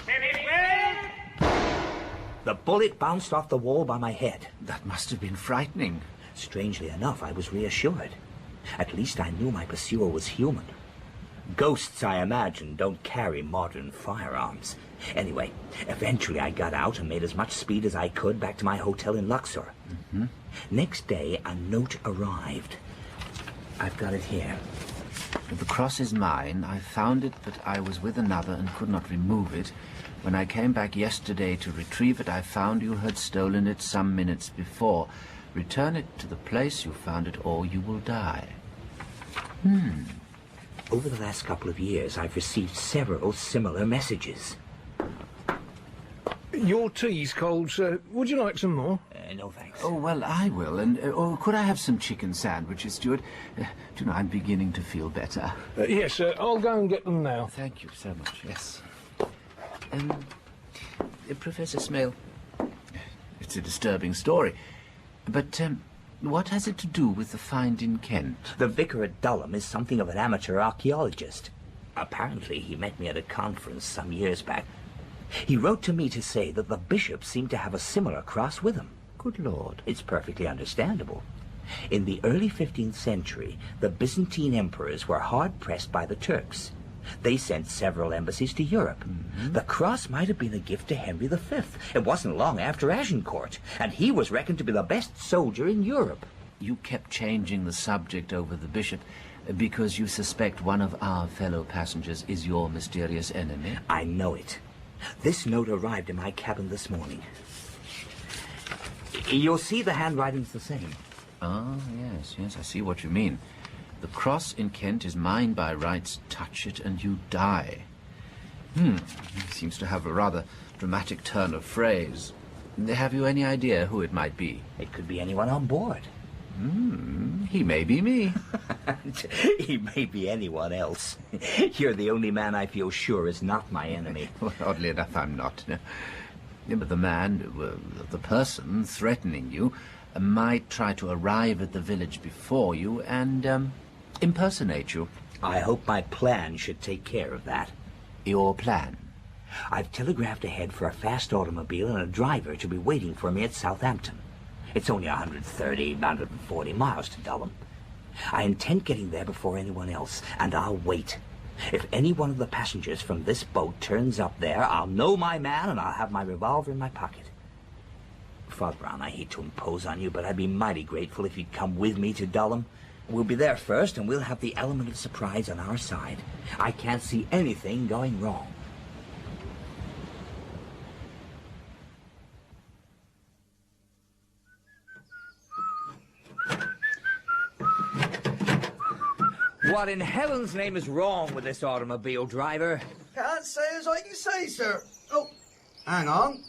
Very well. The bullet bounced off the wall by my head. That must have been frightening. Strangely enough, I was reassured. At least I knew my pursuer was human. Ghosts, I imagine, don't carry modern firearms. Anyway, eventually I got out and made as much speed as I could back to my hotel in Luxor. Next day, a note arrived. I've got it here. The cross is mine. I found it, but I was with another and could not remove it. When I came back yesterday to retrieve it, I found you had stolen it some minutes before. Return it to the place you found it, or you will die. Over the last couple of years, I've received several similar messages. Your tea's cold, sir. Would you like some more? No, thanks. Oh, well, I will. And could I have some chicken sandwiches, Stuart? Do you know, I'm beginning to feel better. Yes, sir. I'll go and get them now. Thank you so much, yes. Professor Smale, it's a disturbing story, but what has it to do with the find in Kent? The vicar at Dulham is something of an amateur archaeologist. Apparently, he met me at a conference some years back. He wrote to me to say that the bishop seemed to have a similar cross with him. Good Lord. It's perfectly understandable. In the early 15th century, the Byzantine emperors were hard-pressed by the Turks. They sent several embassies to Europe. The cross might have been a gift to Henry V. It wasn't long after Agincourt, and he was reckoned to be the best soldier in Europe. You kept changing the subject over the bishop because you suspect one of our fellow passengers is your mysterious enemy? I know it. This note arrived in my cabin this morning. You'll see the handwriting's the same. Ah, yes, I see what you mean. The cross in Kent is mine by rights. Touch it and you die. Seems to have a rather dramatic turn of phrase. Have you any idea who it might be? It could be anyone on board. He may be me. He may be anyone else. You're the only man I feel sure is not my enemy. Well, oddly enough, I'm not. No. Yeah, but the man, the person threatening you, might try to arrive at the village before you and impersonate you. I hope my plan should take care of that. Your plan? I've telegraphed ahead for a fast automobile and a driver to be waiting for me at Southampton. It's only 130, 140 miles to Dulham. I intend getting there before anyone else, and I'll wait. If any one of the passengers from this boat turns up there, I'll know my man and I'll have my revolver in my pocket. Father Brown, I hate to impose on you, but I'd be mighty grateful if you'd come with me to Dulham. We'll be there first, and we'll have the element of surprise on our side. I can't see anything going wrong. What in heaven's name is wrong with this automobile, driver? Can't say as I can say, sir. Oh, hang on.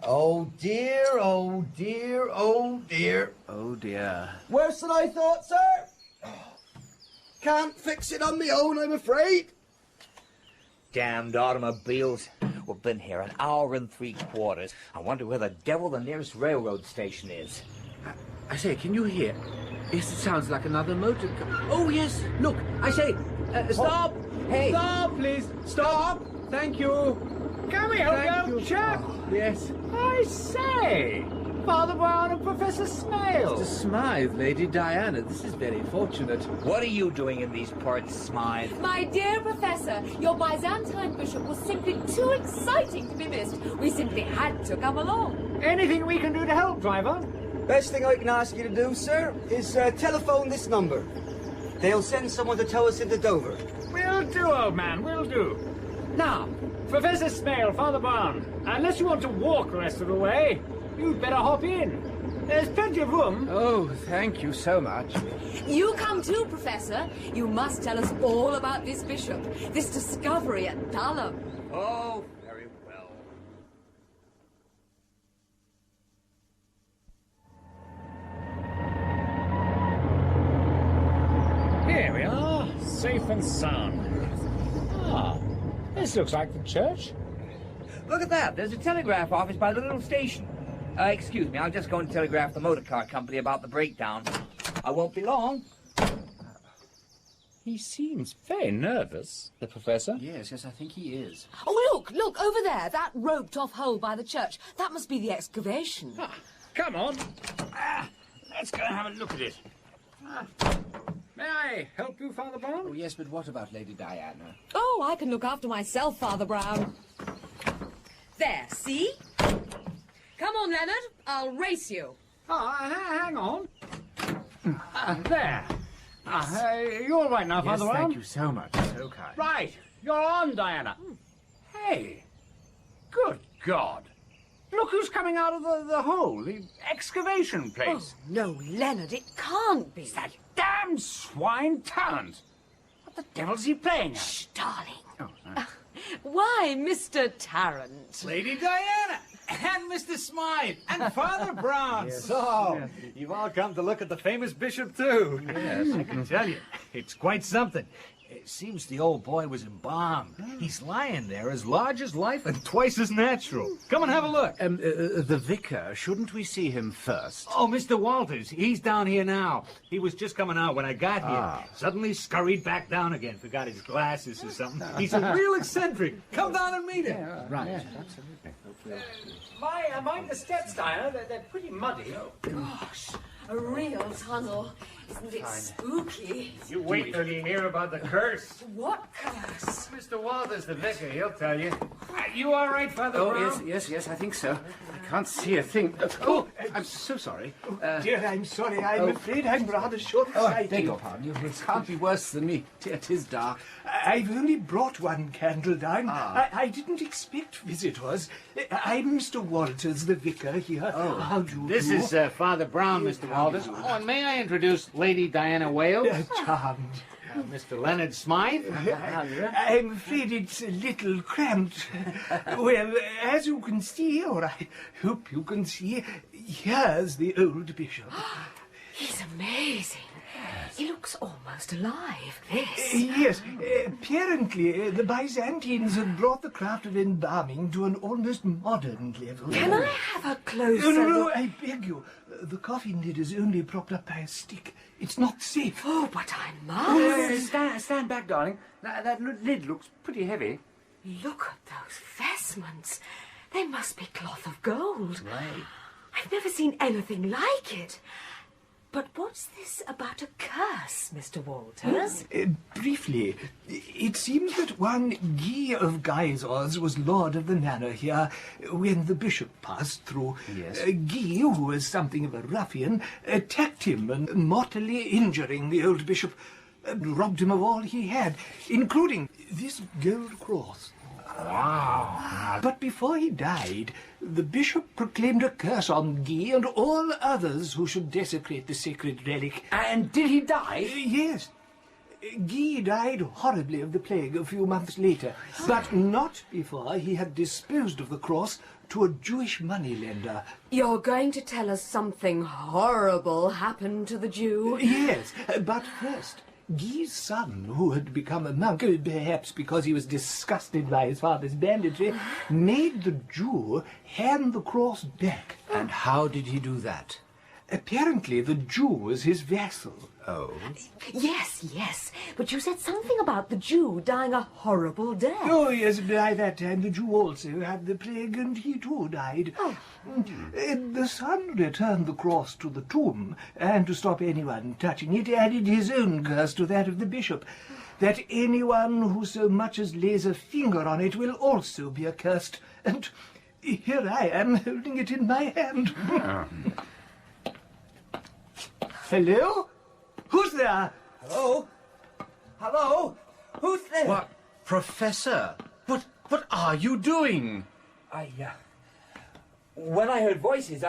Oh dear, oh dear, oh dear. Oh dear. Worse than I thought, sir. Can't fix it on my own, I'm afraid. Damned automobiles. We've been here an hour and 3/4. I wonder where the devil the nearest railroad station is. I say, can you hear? Yes, it sounds like another motor car. Oh, yes, look, I say, stop! Hey! Stop, please! Stop! Thank you! Can we help you, chap? Yes. I say, Father Brown and Professor Smale. Mr. Smythe, Lady Diana, this is very fortunate. What are you doing in these parts, Smythe? My dear Professor, your Byzantine bishop was simply too exciting to be missed. We simply had to come along. Anything we can do to help, driver? Best thing I can ask you to do, sir, is telephone this number. They'll send someone to tow us into Dover. Will do, old man, will do. Now, Professor Smale, Father Brown, unless you want to walk the rest of the way, you'd better hop in. There's plenty of room. Oh, thank you so much. You come too, Professor. You must tell us all about this bishop, this discovery at Dulham. Oh, very well. Here we are, safe and sound. Ah, this looks like the church. Look at that. There's a telegraph office by the little station. Excuse me, I'll just go and telegraph the motor car company about the breakdown. I won't be long. He seems very nervous, the professor. Yes, I think he is. Oh, look, over there, that roped-off hole by the church. That must be the excavation. Ah, come on. Let's go and have a look at it. May I help you, Father Brown? Oh, yes, but what about Lady Diana? Oh, I can look after myself, Father Brown. There, see? Come on, Leonard. I'll race you. Hang on. There. You're all right now, Father Brown? Thank you so much. So kind. Right. You're on, Diana. Hey. Good God. Look who's coming out of the hole, the excavation place. Oh, no, Leonard, it can't be. It's that damn swine Tarrant. What the devil's he playing at? Shh, darling. Oh, sorry. Why, Mr. Tarrant? Lady Diana, and Mr. Smythe, and Father Brown. Yes. So, Yes. you've all come to look at the famous bishop, too. Yes. I can tell you, it's quite something. It seems the old boy was embalmed. He's lying there as large as life and twice as natural. Come and have a look. The vicar, shouldn't we see him first? Oh, Mr. Walters, he's down here now. He was just coming out when I got here. Suddenly scurried back down again. Forgot his glasses or something. He's a real eccentric. Come down and meet him. Right. Yeah, absolutely. Mind the steps, Diana. They're pretty muddy. Gosh, a real tunnel. Isn't it spooky? You wait till you hear about the curse. What curse? Mr. Walters, the vicar, he'll tell you. You all right, Father Brown? Yes, I think so. I can't see a thing. Oh, I'm so sorry. Dear, I'm sorry. I'm afraid I'm rather short-sighted. I beg your pardon. It can't be worse than me. It is dark. I've only brought one candle down. I didn't expect visitors. I'm Mr. Walters, the vicar here. How do you This do? is Father Brown, Mr. Walters. Oh, and may I introduce Lady Diana Wales? Charmed. Mr. Leonard Smythe? I'm afraid it's a little cramped. Well, as you can see, or I hope you can see, here's the old bishop. He's amazing. He looks almost alive. This. Yes, apparently the Byzantines had brought the craft of embalming to an almost modern level. Can I have a closer No, look? I beg you. The coffin lid is only propped up by a stick. It's not safe. Oh, but I must. Stand back, darling. That lid looks pretty heavy. Look at those vestments. They must be cloth of gold. Right. I've never seen anything like it. But what's this about a curse, Mr. Walters? Briefly, it seems that one Guy of Geysers was lord of the manor here when the bishop passed through. Yes. Guy, who was something of a ruffian, attacked him and mortally injuring the old bishop, and robbed him of all he had, including this gold cross. Wow. But before he died, the bishop proclaimed a curse on Guy and all others who should desecrate the sacred relic. And did he die? Yes. Guy died horribly of the plague a few months later, but not before he had disposed of the cross to a Jewish moneylender. You're going to tell us something horrible happened to the Jew? Yes, but first, Guy's son, who had become a monk, perhaps because he was disgusted by his father's banditry, made the Jew hand the cross back. And how did he do that? Apparently the Jew was his vassal. Oh? Yes, but you said something about the Jew dying a horrible death. Oh, yes, by that time the Jew also had the plague, and he too died. Oh. The son returned the cross to the tomb, and to stop anyone touching it, added his own curse to that of the bishop, that anyone who so much as lays a finger on it will also be accursed. And here I am, holding it in my hand. Hello? Who's there? Hello? Hello? Who's there? What, Professor? What are you doing? When I heard voices,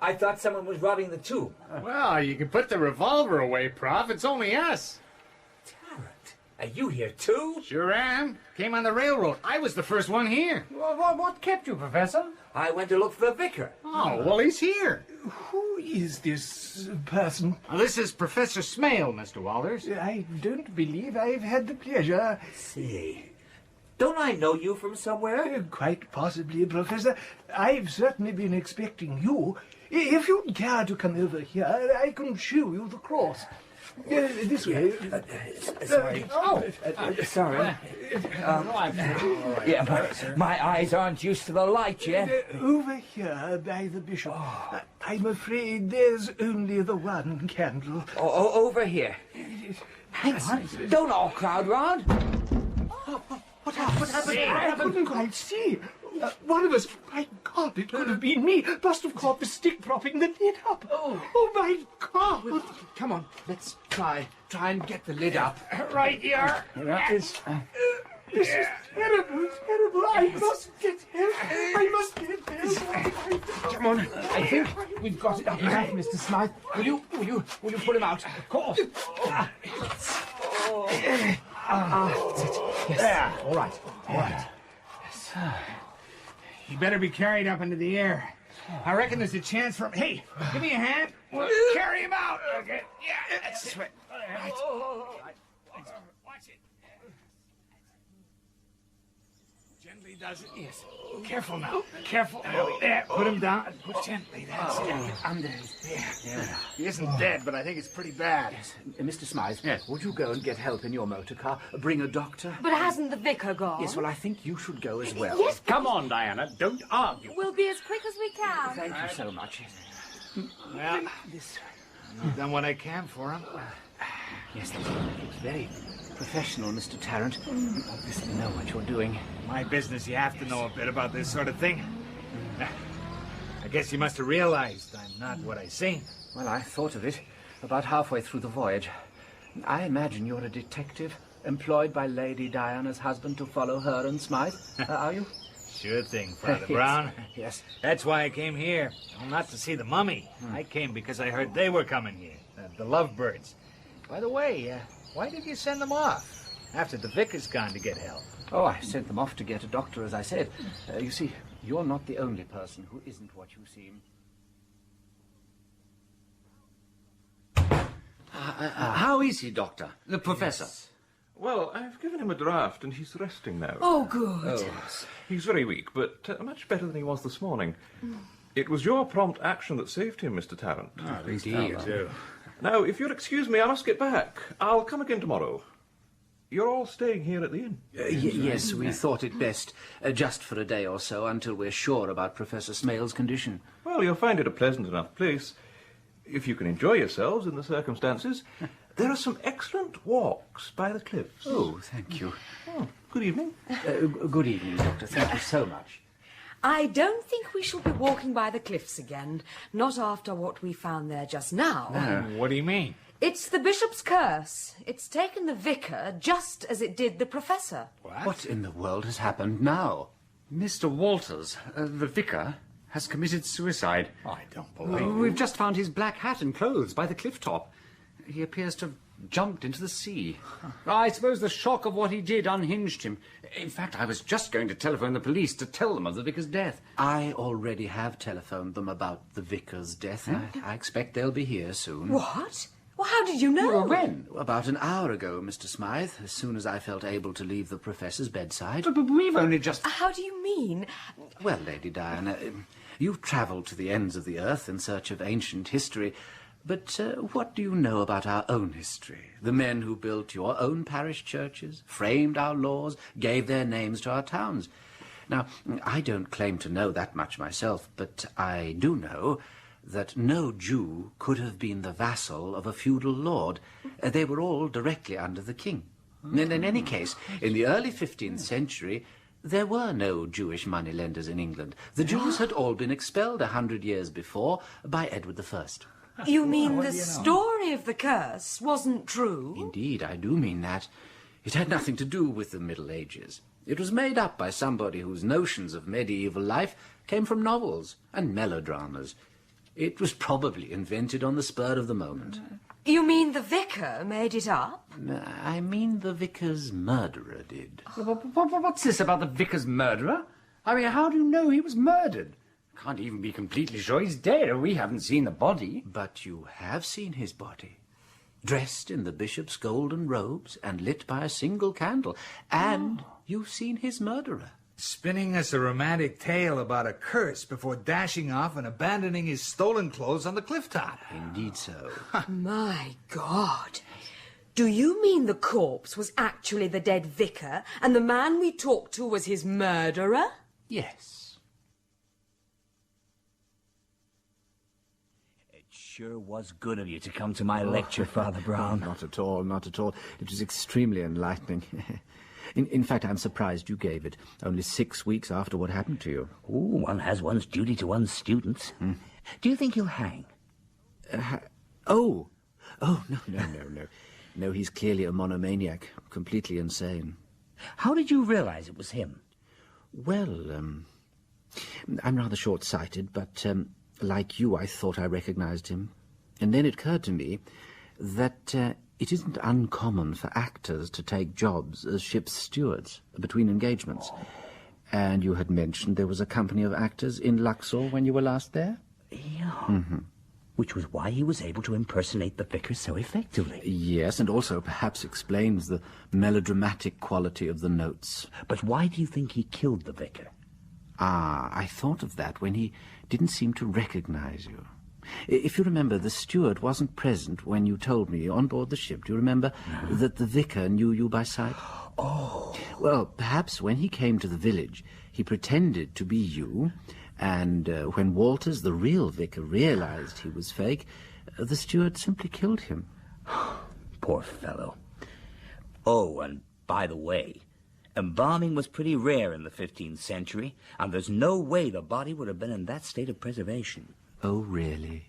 I thought someone was robbing the tomb. Well, you can put the revolver away, Prof. It's only us. Are you here too? Sure am. Came on the railroad. I was the first one here. What kept you, Professor? I went to look for the vicar. Oh, well, he's here. Who is this person? This is Professor Smale, Mr. Walters. I don't believe I've had the pleasure. Say, don't I know you from somewhere? Quite possibly, Professor. I've certainly been expecting you. If you'd care to come over here, I can show you the cross. This way. Sorry. Sorry. Yeah, but my eyes aren't used to the light yet. Over here by the bishop. I'm afraid there's only the one candle. Over here. Hang on. Don't all crowd round. What happened? I couldn't quite see. One of us, my God, it could have been me, must have caught the stick propping the lid up. Oh my God. Come on, let's try and get the lid up. Right here. This is terrible. I must get help. I must get help. Come on, I think we've got it up now, Mr. Smythe. Will you pull him out? Of course. That's it. Yes. There. All right. Yes. He better be carried up into the air. I reckon there's a chance for him. Hey, give me a hand. We'll carry him out. Okay. Yeah, that's right. Right. Watch it. Gently does it. Yes. Careful now. Careful. There. Put him down. Put gently. That's it. Under his there. He isn't dead, but I think it's pretty bad. Yes. Mr. Smythe, would you go and get help in your motor car? Bring a doctor? But hasn't the vicar gone? Yes, well, I think you should go as well. Yes, Come on, Diana. Don't argue. we'll be as quick as we can. Thank you so much. Well, I've done what I can for him. Yes, that was very professional, Mr. Tarrant. You obviously know what you're doing. My business, you have to know a bit about this sort of thing. I guess you must have realized I'm not what I seem. Well, I thought of it about halfway through the voyage. I imagine you're a detective employed by Lady Diana's husband to follow her and Smythe. Are you? Sure thing, Father Yes. Brown. Yes. That's why I came here. Well, not to see the mummy. I came because I heard they were coming here. The lovebirds. By the way, why did you send them off after the vicar's gone to get help? Oh, I sent them off to get a doctor, as I said. You see, you're not the only person who isn't what you seem. How is he, Doctor? The Professor? Yes. Well, I've given him a draft and he's resting now. Oh, good. He's very weak, but much better than he was this morning. It was your prompt action that saved him, Mr. Tarrant. Indeed. Now, if you'll excuse me, I must get back. I'll come again tomorrow. You're all staying here at the inn? Yes, we thought it best, just for a day or so, until we're sure about Professor Smale's condition. Well, you'll find it a pleasant enough place. If you can enjoy yourselves in the circumstances, there are some excellent walks by the cliffs. Oh, thank you. Oh, good evening. Good evening, Doctor. Thank you so much. I don't think we shall be walking by the cliffs again, not after what we found there just now. What do you mean? It's the bishop's curse. It's taken the vicar just as it did the professor. What in the world has happened now? Mr. Walters, the vicar, has committed suicide. I don't believe it. We've just found his black hat and clothes by the cliff top. He appears to have jumped into the sea. I suppose the shock of what he did unhinged him. In fact, I was just going to telephone the police to tell them of the vicar's death. I already have telephoned them about the vicar's death. I expect they'll be here soon. What? Well, how did you know? Well, when? About an hour ago, Mr. Smythe, as soon as I felt able to leave the professor's bedside. But we've only just... How do you mean? Well, Lady Diana, you've travelled to the ends of the earth in search of ancient history, but what do you know about our own history? The men who built your own parish churches, framed our laws, gave their names to our towns. Now, I don't claim to know that much myself, but I do know that no Jew could have been the vassal of a feudal lord. They were all directly under the king. And in any case, in the early 15th century, there were no Jewish moneylenders in England. The Jews had all been expelled 100 years before by Edward I. You mean the story of the curse wasn't true? Indeed, I do mean that. It had nothing to do with the Middle Ages. It was made up by somebody whose notions of medieval life came from novels and melodramas. It was probably invented on the spur of the moment. You mean the vicar made it up? I mean the vicar's murderer did. What's this about the vicar's murderer? I mean, how do you know he was murdered? Can't even be completely sure he's dead, or we haven't seen the body. But you have seen his body, dressed in the bishop's golden robes and lit by a single candle, and you've seen his murderer. Spinning us a romantic tale about a curse before dashing off and abandoning his stolen clothes on the cliff top. Indeed so. My God. Do you mean the corpse was actually the dead vicar and the man we talked to was his murderer? Yes. It sure was good of you to come to my lecture, Father Brown. Not at all, not at all. It was extremely enlightening. In fact, I'm surprised you gave it, only 6 weeks after what happened to you. Ooh, one has one's duty to one's students. Do you think he'll hang? No. No, he's clearly a monomaniac, completely insane. How did you realize it was him? Well, I'm rather short-sighted, but like you, I thought I recognized him. And then it occurred to me that it isn't uncommon for actors to take jobs as ship's stewards between engagements. And you had mentioned there was a company of actors in Luxor when you were last there? Yeah. Which was why he was able to impersonate the vicar so effectively. Yes, and also perhaps explains the melodramatic quality of the notes. But why do you think he killed the vicar? I thought of that when he didn't seem to recognize you. If you remember, the steward wasn't present when you told me on board the ship. Do you remember that the vicar knew you by sight? Oh. Well, perhaps when he came to the village, he pretended to be you, and when Walters, the real vicar, realized he was fake, the steward simply killed him. Poor fellow. Oh, and by the way, embalming was pretty rare in the 15th century, and there's no way the body would have been in that state of preservation. Oh, really?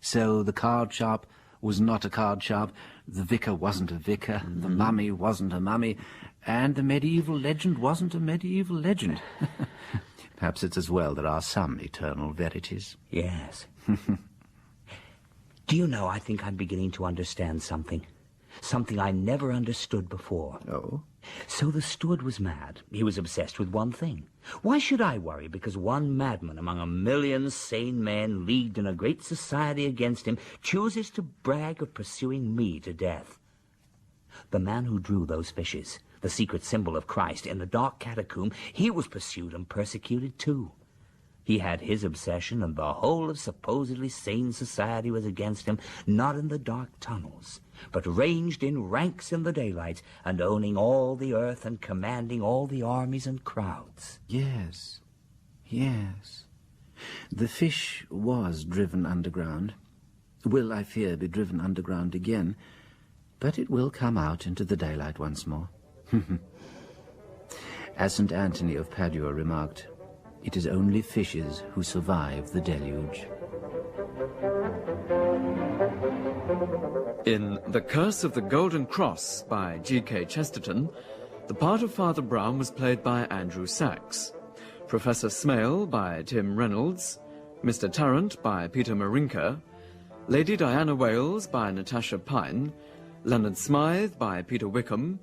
So the card sharp was not a card sharp, the vicar wasn't a vicar, the mummy wasn't a mummy, and the medieval legend wasn't a medieval legend. Perhaps it's as well there are some eternal verities. Yes. Do you know, I think I'm beginning to understand something. something I never understood before. Oh? So the steward was mad. He was obsessed with one thing. Why should I worry because one madman among a million sane men leagued in a great society against him chooses to brag of pursuing me to death? The man who drew those fishes, the secret symbol of Christ, in the dark catacomb, he was pursued and persecuted too. He had his obsession, and the whole of supposedly sane society was against him, not in the dark tunnels, but ranged in ranks in the daylight, and owning all the earth and commanding all the armies and crowds. Yes, yes. The fish was driven underground. Will, I fear, be driven underground again, but it will come out into the daylight once more. As St. Anthony of Padua remarked, it is only fishes who survive the deluge. In The Curse of the Golden Cross by G.K. Chesterton, the part of Father Brown was played by Andrew Sachs, Professor Smale by Tim Reynolds, Mr. Tarrant by Peter Marinka, Lady Diana Wales by Natasha Pine, Leonard Smythe by Peter Wickham,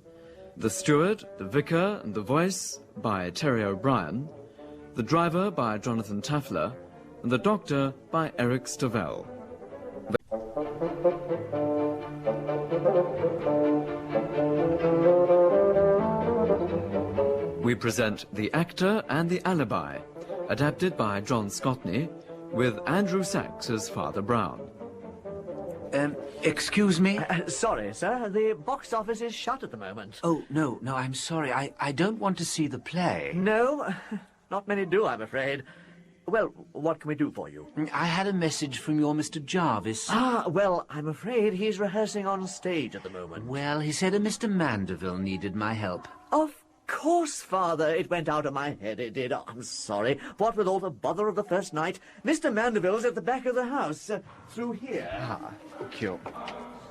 the steward, the vicar, and the voice by Terry O'Brien, the driver by Jonathan Taffler, and the doctor by Eric Stovell. We present The Actor and the Alibi, adapted by John Scotney, with Andrew Sachs as Father Brown. Excuse me? Sorry, sir. The box office is shut at the moment. Oh, no, I'm sorry. I don't want to see the play. No? Not many do, I'm afraid. Well, what can we do for you? I had a message from your Mr. Jarvis. Ah, well, I'm afraid he's rehearsing on stage at the moment. Well, he said a Mr. Mandeville needed my help. Of course, Father. It went out of my head, it did. Oh, I'm sorry. What with all the bother of the first night, Mr. Mandeville's at the back of the house, through here. Ah, thank you.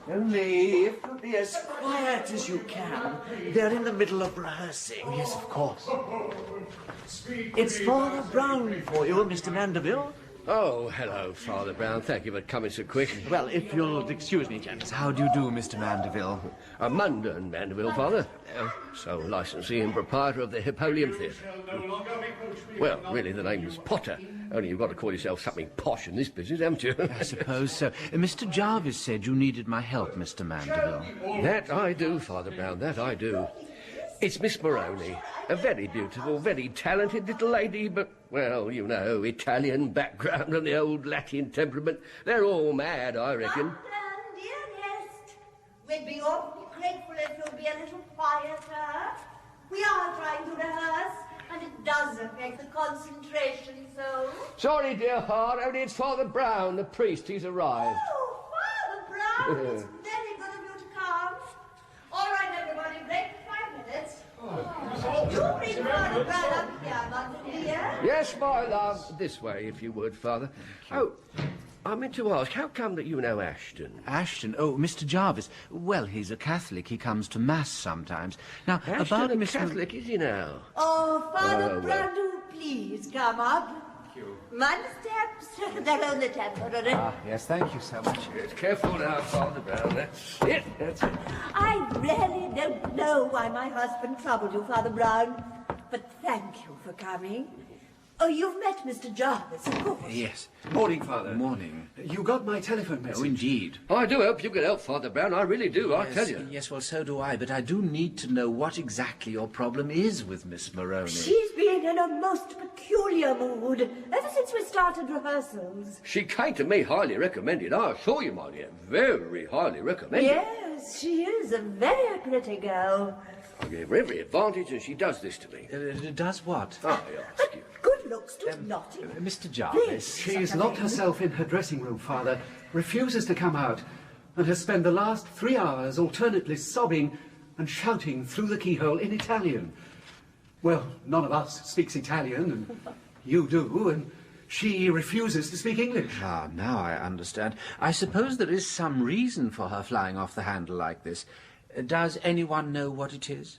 Only, if you'll be as quiet as you can, they're in the middle of rehearsing. Yes, of course. It's Father Brown for you, Mr. Mandeville. Oh, hello, Father Brown. Thank you for coming so quick. Well, if you'll excuse me, gents. How do you do, Mr. Mandeville? Mundan Mandeville, Father. So licensee and proprietor of the Hippolyum Theatre. Well, really, the name's Potter. Only you've got to call yourself something posh in this business, haven't you? I suppose so. Mr. Jarvis said you needed my help, Mr. Mandeville. That I do, Father Brown, that I do. It's Miss Moroni, a very beautiful, very talented little lady, but, well, you know, Italian background and the old Latin temperament. They're all mad, I reckon. Dearest, we'd be awfully grateful if you'd be a little quieter. We are trying to rehearse, and it does affect the concentration so. Sorry, dear heart, only it's Father Brown, the priest. He's arrived. Oh, Father Brown, it's very good of you to come. All right, everybody, break for 5 minutes. You bring Father Brown up here, Mother dear. Yes, my love. This way, if you would, Father. Oh, I meant to ask, how come that you know Ashton? Ashton? Oh, Mr. Jarvis. Well, he's a Catholic. He comes to Mass sometimes. Now, Ashton about a Miss... Catholic, is he now? Oh, Father Oh, Brown, do please come up. Mind the steps. They're on the temporary. Yes, thank you so much. Yes, careful now, Father Brown. That's it, that's it. I really don't know why my husband troubled you, Father Brown, but thank you for coming. Oh, you've met Mr. Jarvis, of course. Yes. Morning, Father. Morning. You got my telephone message? Oh, indeed. I do hope you can help, Father Brown. I really do, I tell you. Yes, well, so do I, but I do need to know what exactly your problem is with Miss Moroni. She's been in a most peculiar mood ever since we started rehearsals. She came to me highly recommended, I assure you, my dear. Very highly recommended. Yes, she is a very pretty girl. I gave her every advantage and she does this to me. Does what? I ask you. Good looks to naughty. Mr. Jarvis. She's locked herself in her dressing room, Father, refuses to come out, and has spent the last 3 hours alternately sobbing and shouting through the keyhole in Italian. Well, none of us speaks Italian, and you do, and she refuses to speak English. Ah, now I understand. I suppose there is some reason for her flying off the handle like this. Does anyone know what it is?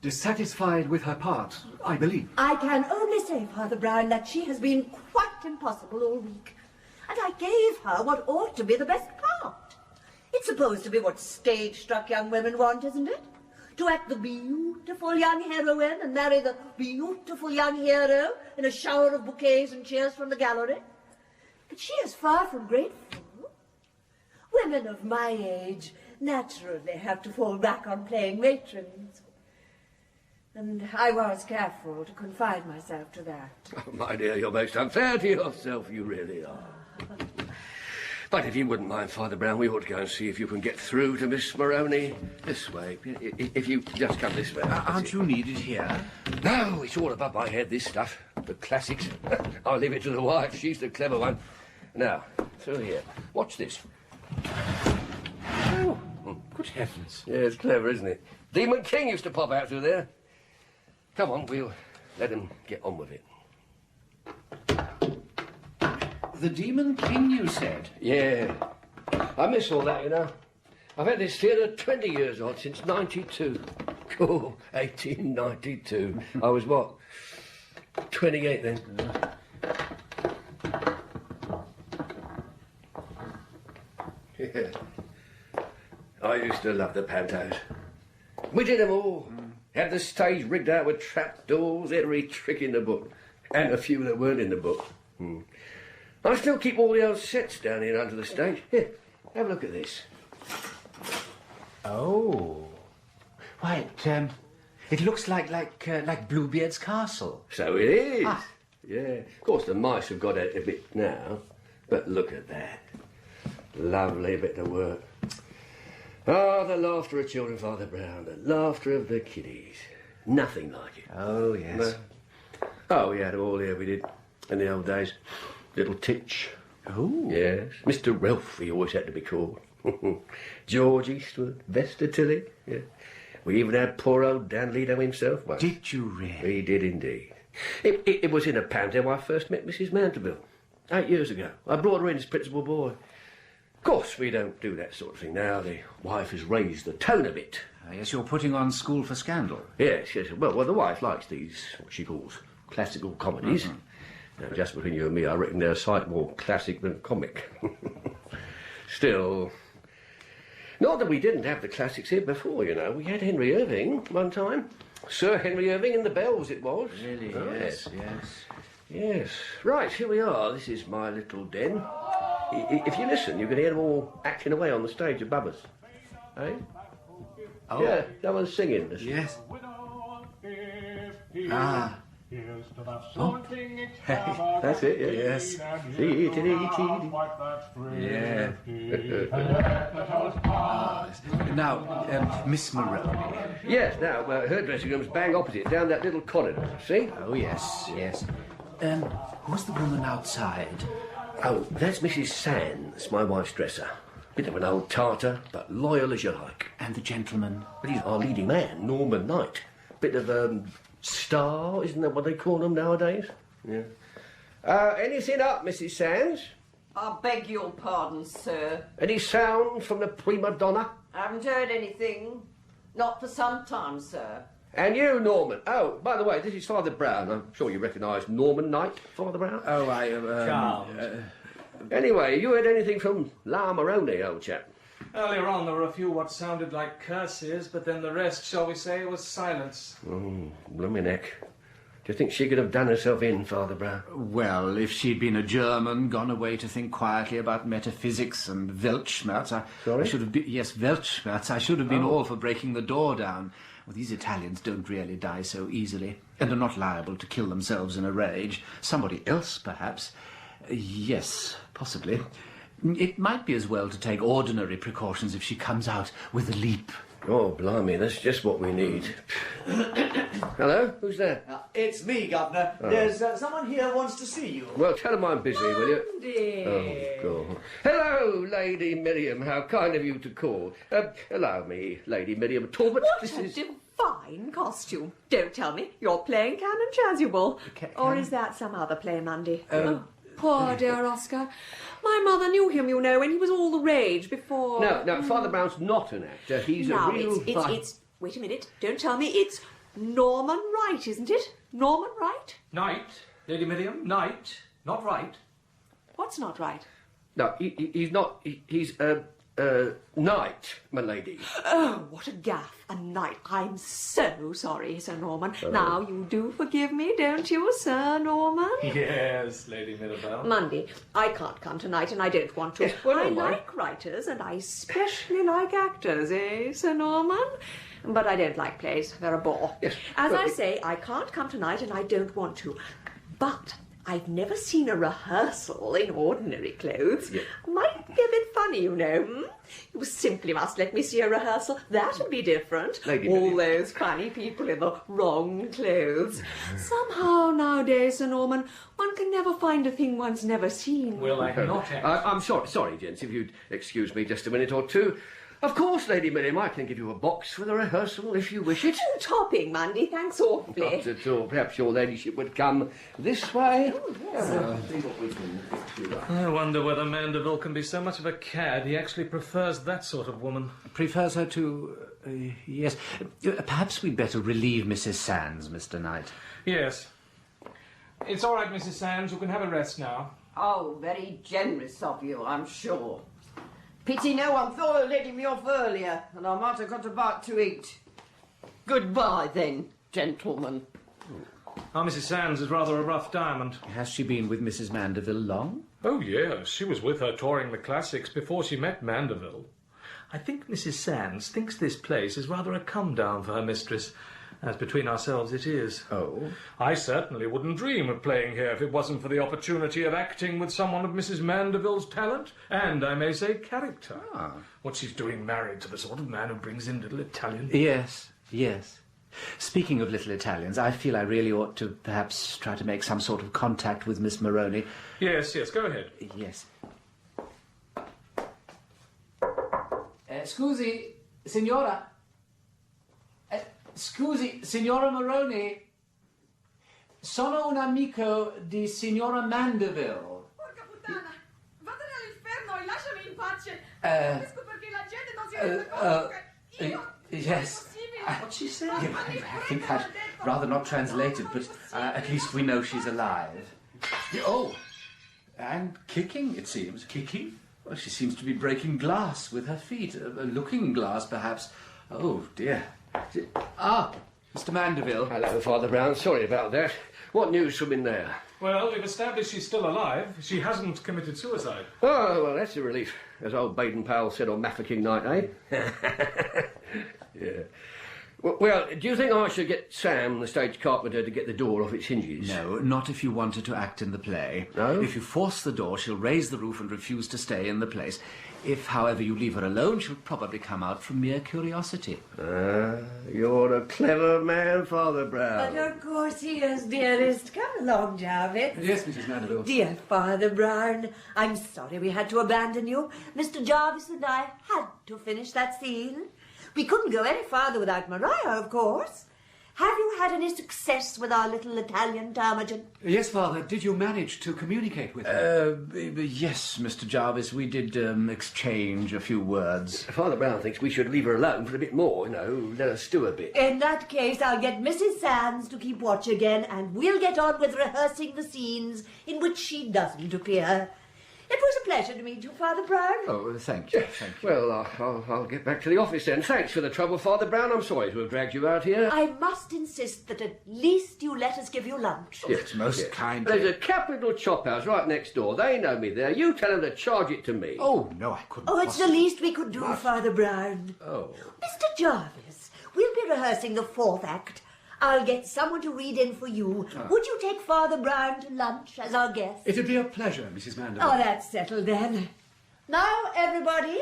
Dissatisfied with her part, I believe. I can only say, Father Brown, that she has been quite impossible all week. And I gave her what ought to be the best part. It's supposed to be what stage-struck young women want, isn't it? To act the beautiful young heroine and marry the beautiful young hero in a shower of bouquets and cheers from the gallery. But she is far from grateful. Women of my age naturally have to fall back on playing matrons. And I was careful to confine myself to that. Oh, my dear, you're most unfair to yourself, you really are. But if you wouldn't mind, Father Brown, we ought to go and see if you can get through to Miss Moroney this way. If you just come this way. Aren't you needed here? No, it's all above my head, this stuff. The classics. I'll leave it to the wife. She's the clever one. Now, through here. Watch this. Oh, good heavens. Yeah, it's clever, isn't it? Demon King used to pop out through there. Come on, we'll let him get on with it. The Demon King, you said? Yeah. I miss all that, you know. I've had this theatre 20 years odd, since 92. Oh, 1892. I was, what, 28 then. Yeah. I used to love the pantos. We did them all. Had the stage rigged out with trapdoors, every trick in the book. And a few that weren't in the book. I still keep all the old sets down here under the stage. Here, have a look at this. Oh. Why, it looks like Bluebeard's castle. So it is. Ah. Yeah. Of course, the mice have got out a bit now. But look at that. Lovely bit of work. Ah, the laughter of children, Father Brown. The laughter of the kiddies. Nothing like it. Oh, yes. Oh, we had them all here, we did. In the old days. Little Titch. Oh. Yes. Mr. Ralph, he always had to be called. George Eastwood, Vesta Tilly. Yeah. We even had poor old Dan Lido himself. Well, did you really? He did indeed. It was in a panto I first met Mrs. Mandeville. 8 years ago. I brought her in as principal boy. Of course, we don't do that sort of thing now. The wife has raised the tone a bit. Yes, you're putting on School for Scandal. Yes, yes. Well, the wife likes these, what she calls, classical comedies. Now, just between you and me, I reckon they're a sight more classic than comic. Still, not that we didn't have the classics here before, you know. We had Henry Irving one time. Sir Henry Irving in the Bells, it was. Really? Oh, yes, yes. Yes. Right, here we are. This is my little den. If you listen, you can hear them all acting away on the stage above us. Eh? Oh. Yeah, no one's singing. Listen. Yes. Ah. Oh. That's it, yeah. Yes. Yeah. Now, Miss Moroney. Yes, now, her dressing room's bang opposite, down that little corridor. See? Oh, yes, yes. Who's the woman outside? Oh, that's Mrs. Sands, my wife's dresser. Bit of an old tartar, but loyal as you like. And the gentleman? But he's our leading man, Norman Knight. Bit of, star, isn't that what they call them nowadays? Yeah. Anything up, Mrs. Sands? I beg your pardon, sir. Any sound from the prima donna? I haven't heard anything. Not for some time, sir. And you, Norman. Oh, by the way, this is Father Brown. I'm sure you recognise Norman Knight, Father Brown. Oh, Anyway, you heard anything from La Moroney, old chap? Earlier on, there were a few what sounded like curses, but then the rest, shall we say, was silence. Oh, bloomin' heck. Do you think she could have done herself in, Father Brown? Well, if she'd been a German, gone away to think quietly about metaphysics and Weltschmerz, I should have been... Yes, Weltschmerz. I should have been all for breaking the door down. Well, these Italians don't really die so easily, and are not liable to kill themselves in a rage. Somebody else, perhaps. Yes, possibly. It might be as well to take ordinary precautions if she comes out with a leap. Oh, blimey, that's just what we need. Hello? Who's there? It's me, Governor. Oh. There's someone here wants to see you. Well, tell him I'm busy, will you? Andy. Oh, God. Hello, Lady Miriam. How kind of you to call. Allow me, Lady Miriam Talbot. What this a is... divine costume. Don't tell me you're playing Canon Chasuble. Or is that some other play, Monday? Poor dear Oscar. My mother knew him, you know, when he was all the rage before... No, Father Brown's not an actor. He's a real... It's... Wait a minute. Don't tell me. It's Norman Wright, isn't it? Norman Wright? Knight, Lady Miriam, Knight, not right. What's not right? No, he's not... He's a Night, my lady. Oh, what a gaffe. A night. I'm so sorry, Sir Norman. Now, you do forgive me, don't you, Sir Norman? Yes, Lady Mirabelle. Monday. I can't come tonight, and I don't want to. Yes, well, I don't mind. like writers, and I especially like actors, eh, Sir Norman? But I don't like plays. They're a bore. Yes, As well, I say, I can't come tonight, and I don't want to. But I've never seen a rehearsal in ordinary clothes. Yeah. Might be a bit funny, you know. You simply must let me see a rehearsal. That'd be different. Lady All those funny people in the wrong clothes. Somehow nowadays, Sir Norman, one can never find a thing one's never seen. Will I not act? I'm sorry, gents, if you'd excuse me just a minute or two. Of course, Lady Miriam, I can give you a box for the rehearsal if you wish it. Topping, Monday. Thanks awfully. Not at all. Perhaps your ladyship would come this way. I wonder whether Mandeville can be so much of a cad he actually prefers that sort of woman. Prefers her to... yes. Perhaps we'd better relieve Mrs. Sands, Mr. Knight. Yes. It's all right, Mrs. Sands. You can have a rest now. Oh, very generous of you, I'm sure. Pity no one thought of letting me off earlier, and I might have got a bite to eat. Goodbye, then, gentlemen. Our Mrs. Sands is rather a rough diamond. Has she been with Mrs. Mandeville long? Oh, yes. She was with her touring the classics before she met Mandeville. I think Mrs. Sands thinks this place is rather a come-down for her mistress. As between ourselves, it is. Oh? I certainly wouldn't dream of playing here if it wasn't for the opportunity of acting with someone of Mrs. Mandeville's talent, and, I may say, character. Ah. What she's doing married to the sort of man who brings in little Italian... Yes, yes. Speaking of little Italians, I feel I really ought to perhaps try to make some sort of contact with Miss Moroni. Yes, go ahead. Yes. Scusi, signora. Scusi, signora Moroni. Sono un amico di signora Mandeville. Porca puttana! Vattene all'inferno e lasciami in pace! Eh, Non capisco perché la gente non si rende conto che io... Yes. What's she saying? I think I'd rather not translate it, but at least we know she's alive. Oh, and kicking, it seems. Kicking? Well, she seems to be breaking glass with her feet. A looking glass, perhaps. Oh, dear. Ah, Mr. Mandeville. Hello, Father Brown. Sorry about that. What news from in there? Well, we've established she's still alive. She hasn't committed suicide. Oh, well, that's a relief. As old Baden-Powell said on Mafeking night, eh? Yeah. Well, do you think I should get Sam, the stage carpenter, to get the door off its hinges? No, not if you want her to act in the play. No? If you force the door, she'll raise the roof and refuse to stay in the place. If, however, you leave her alone, she'll probably come out from mere curiosity. You're a clever man, Father Brown. But of course he is, dearest. Come along, Jarvis. Yes, Mrs. Mandeville. Dear Father Brown, I'm sorry we had to abandon you. Mr. Jarvis and I had to finish that scene. We couldn't go any farther without Maria, of course. Have you had any success with our little Italian ptarmigan? Yes, Father. Did you manage to communicate with her? Yes, Mr. Jarvis, we did exchange a few words. Father Brown thinks we should leave her alone for a bit more, let her stew a bit. In that case, I'll get Mrs. Sands to keep watch again, and we'll get on with rehearsing the scenes in which she doesn't appear. It was a pleasure to meet you, Father Brown. Oh, thank you, thank you. Well, I'll get back to the office then. Thanks for the trouble, Father Brown. I'm sorry to have dragged you out here. I must insist that at least you let us give you lunch. Yes, most kind. There's a capital chop house right next door. They know me there. You tell them to charge it to me. Oh, no, I couldn't. Oh, it's the least we could do, Father Brown. Oh. Mr. Jarvis, we'll be rehearsing the fourth act. I'll get someone to read in for you. Would you take Father Brown to lunch as our guest? It'd be a pleasure, Mrs. Mandeville. Oh, that's settled then. Now, everybody,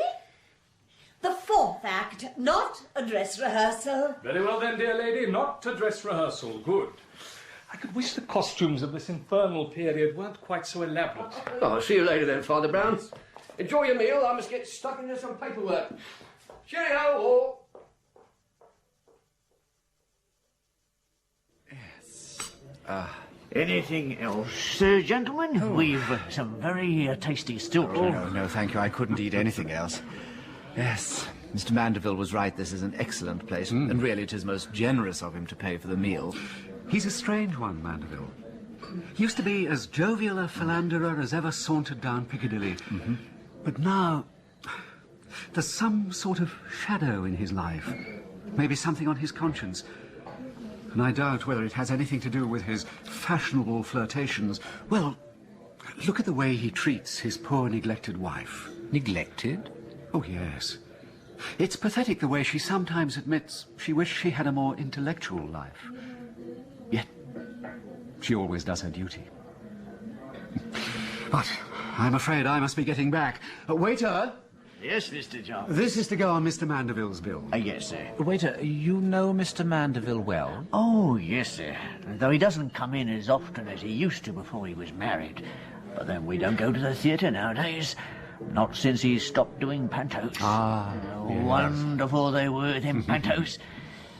the fourth act, not a dress rehearsal. Very well then, dear lady, not a dress rehearsal. Good. I could wish the costumes of this infernal period weren't quite so elaborate. Oh, I'll see you later then, Father Brown. Enjoy your meal. I must get stuck into some paperwork. Cheerio, all. Anything else, gentlemen? We've some very tasty stilton. Oh, no, thank you. I couldn't eat anything else. Yes, Mr. Mandeville was right. This is an excellent place, and really it is most generous of him to pay for the meal. He's a strange one, Mandeville. Used to be as jovial a philanderer as ever sauntered down Piccadilly. But now... There's some sort of shadow in his life. Maybe something on his conscience. And I doubt whether it has anything to do with his fashionable flirtations. Well, look at the way he treats his poor neglected wife. Neglected? Oh, yes. It's pathetic the way she sometimes admits she wished she had a more intellectual life. Yet, she always does her duty. But I'm afraid I must be getting back. Waiter! Yes, Mr. Jarvis. This is to go on Mr. Mandeville's bill. Yes, sir. Waiter, you know Mr. Mandeville well? Oh, yes, sir. Though he doesn't come in as often as he used to before he was married. But then we don't go to the theatre nowadays. Not since he stopped doing pantos. Ah, yes. Wonderful they were, them pantos.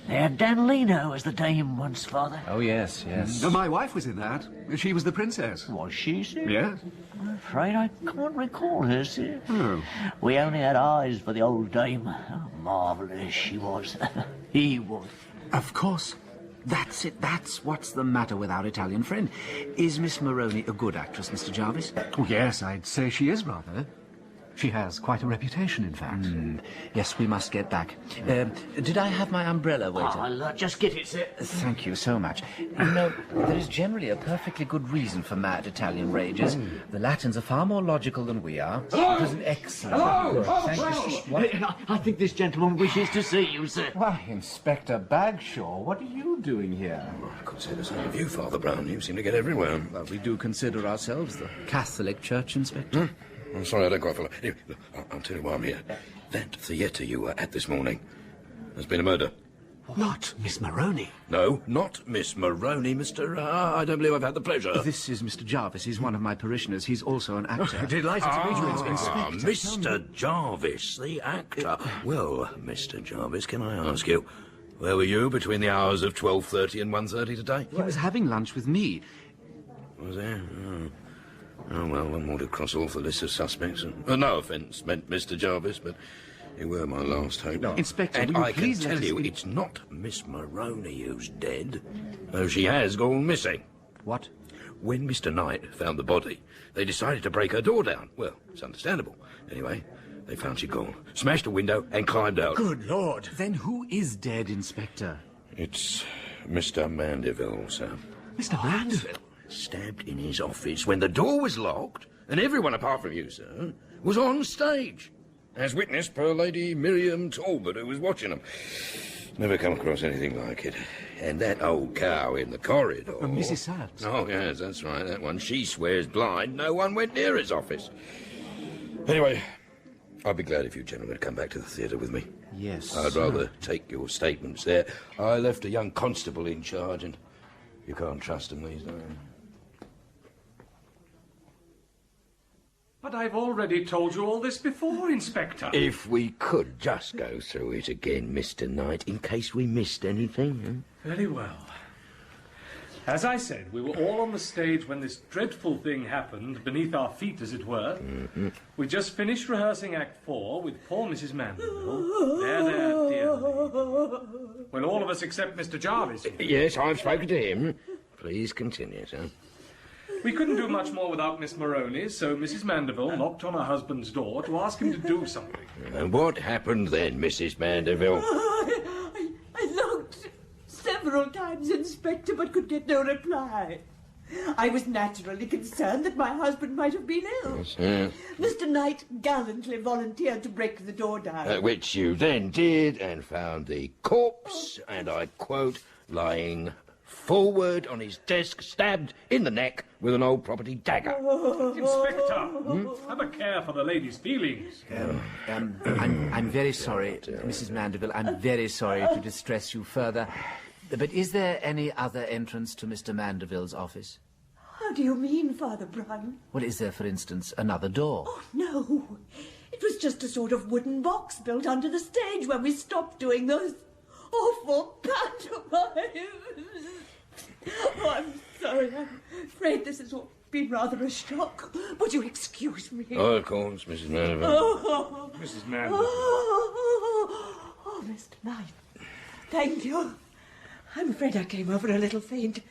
They had Dan Leno as the dame once, Father. Oh, yes, yes. My wife was in that. She was the princess. Was she, sir? Yes. I'm afraid I can't recall her, sir. Oh. We only had eyes for the old dame. How marvellous she was. He was. Of course. That's it. That's what's the matter with our Italian friend. Is Miss Moroni a good actress, Mr. Jarvis? Oh, yes, I'd say she is, rather. She has quite a reputation, in fact. Yes, we must get back. Did I have my umbrella, waiter? I'll just get it, sir. Thank you so much. You know, there is generally a perfectly good reason for mad Italian rages. The Latins are far more logical than we are. Hello? It was an excellent... Hello? Thank you. What? I think this gentleman wishes to see you, sir. Why, Inspector Bagshaw, what are you doing here? I could say the same of you, Father Brown. You seem to get everywhere. Well, we do consider ourselves the Catholic Church, Inspector. I'm sorry, I don't quite follow. Anyway, look, I'll tell you why I'm here. That theatre you were at this morning. There's been a murder. Not Miss Moroni. No, not Miss Moroni, Mr. I don't believe I've had the pleasure. This is Mr. Jarvis. He's one of my parishioners. He's also an actor. Delighted to meet you, Inspector. Mr. Jarvis, the actor. Well, Mr. Jarvis, can I ask you, where were you between the hours of 12:30 and 1:30 today? He was having lunch with me. Was there? Oh, well, one more to cross off the list of suspects. No offence meant, Mr. Jarvis, but you were my last hope. No. Inspector, and will you I can please tell let us you, in- it's not Miss Moroni who's dead, though she has gone missing. What? When Mr. Knight found the body, they decided to break her door down. Well, it's understandable. Anyway, they found she'd gone, smashed a window and climbed out. Good Lord. Then who is dead, Inspector? It's Mr. Mandeville, sir. Mr. Mandeville? Stabbed in his office when the door was locked, and everyone apart from you, sir, was on stage. As witnessed per Lady Miriam Talbot, who was watching them. Never come across anything like it. And that old cow in the corridor... Mrs. Sachs? Oh, yes, that's right, that one. She swears blind no one went near his office. Anyway, I'd be glad if you gentlemen would come back to the theatre with me. Yes. I'd rather take your statements there. I left a young constable in charge, and you can't trust him these days. But I've already told you all this before, Inspector. If we could just go through it again, Mr. Knight, in case we missed anything. Very well. As I said, we were all on the stage when this dreadful thing happened, beneath our feet, as it were. We just finished rehearsing Act 4 with poor Mrs. Mandeville. There, dear lady. Well, all of us except Mr. Jarvis. Yes, I've spoken to him. Please continue, sir. We couldn't do much more without Miss Moroni, so Mrs. Mandeville knocked on her husband's door to ask him to do something. And what happened then, Mrs. Mandeville? I knocked several times, Inspector, but could get no reply. I was naturally concerned that my husband might have been ill. Yes, sir. Mr. Knight gallantly volunteered to break the door down. Which you then did, and found the corpse, and I quote, lying forward on his desk, stabbed in the neck with an old property dagger. Inspector, have a care for the lady's feelings. I'm very sorry, Mrs. Mandeville. I'm very sorry to distress you further. But is there any other entrance to Mr. Mandeville's office? How do you mean, Father Brown? Well, is there, for instance, another door? Oh, no. It was just a sort of wooden box built under the stage when we stopped doing those awful pantomimes. Oh, I'm sorry. I'm afraid this has all been rather a shock. Would you excuse me? Oh, of course, Mrs. Mandeville. Oh, Mrs. Mandeville. Oh, Mr. Knight. Thank you. I'm afraid I came over a little faint.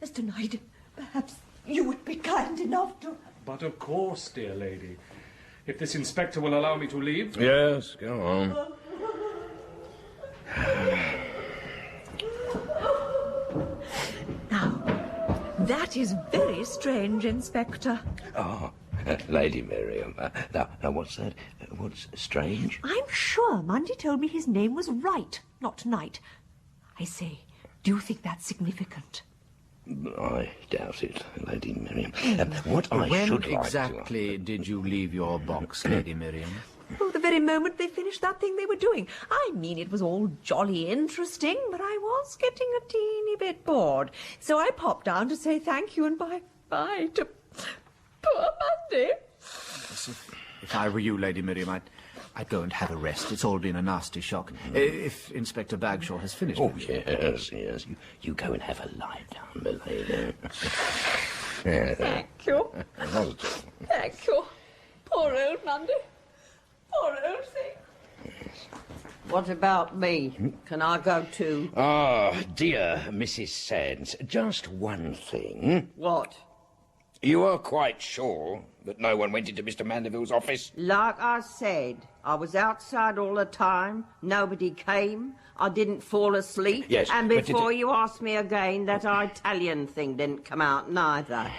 Mr. Knight, perhaps you would be kind enough to... But of course, dear lady. If this inspector will allow me to leave. Yes, go on. That is very strange, Inspector. Oh, Lady Miriam. Now, what's that? What's strange? I'm sure Mundy told me his name was Wright, not Knight. I say, do you think that's significant? I doubt it, Lady Miriam. What I When should like exactly did you leave your box, Lady Miriam? Oh, the very moment they finished that thing they were doing. I mean, it was all jolly interesting, but I was getting a teeny bit bored. So I popped down to say thank you and bye-bye to poor Mundy. If I were you, Lady Miriam, I'd go and have a rest. It's all been a nasty shock. If Inspector Bagshaw has finished. Oh, yes. You go and have a lie down, my lady. Thank you. Thank you. Poor old Mundy. Poor old thing. What about me? Can I go too? Ah, dear Mrs. Sands, just one thing. What? You are quite sure that no one went into Mr. Mandeville's office? Like I said, I was outside all the time. Nobody came. I didn't fall asleep. Yes, and but before you ask me again, that Italian thing didn't come out neither.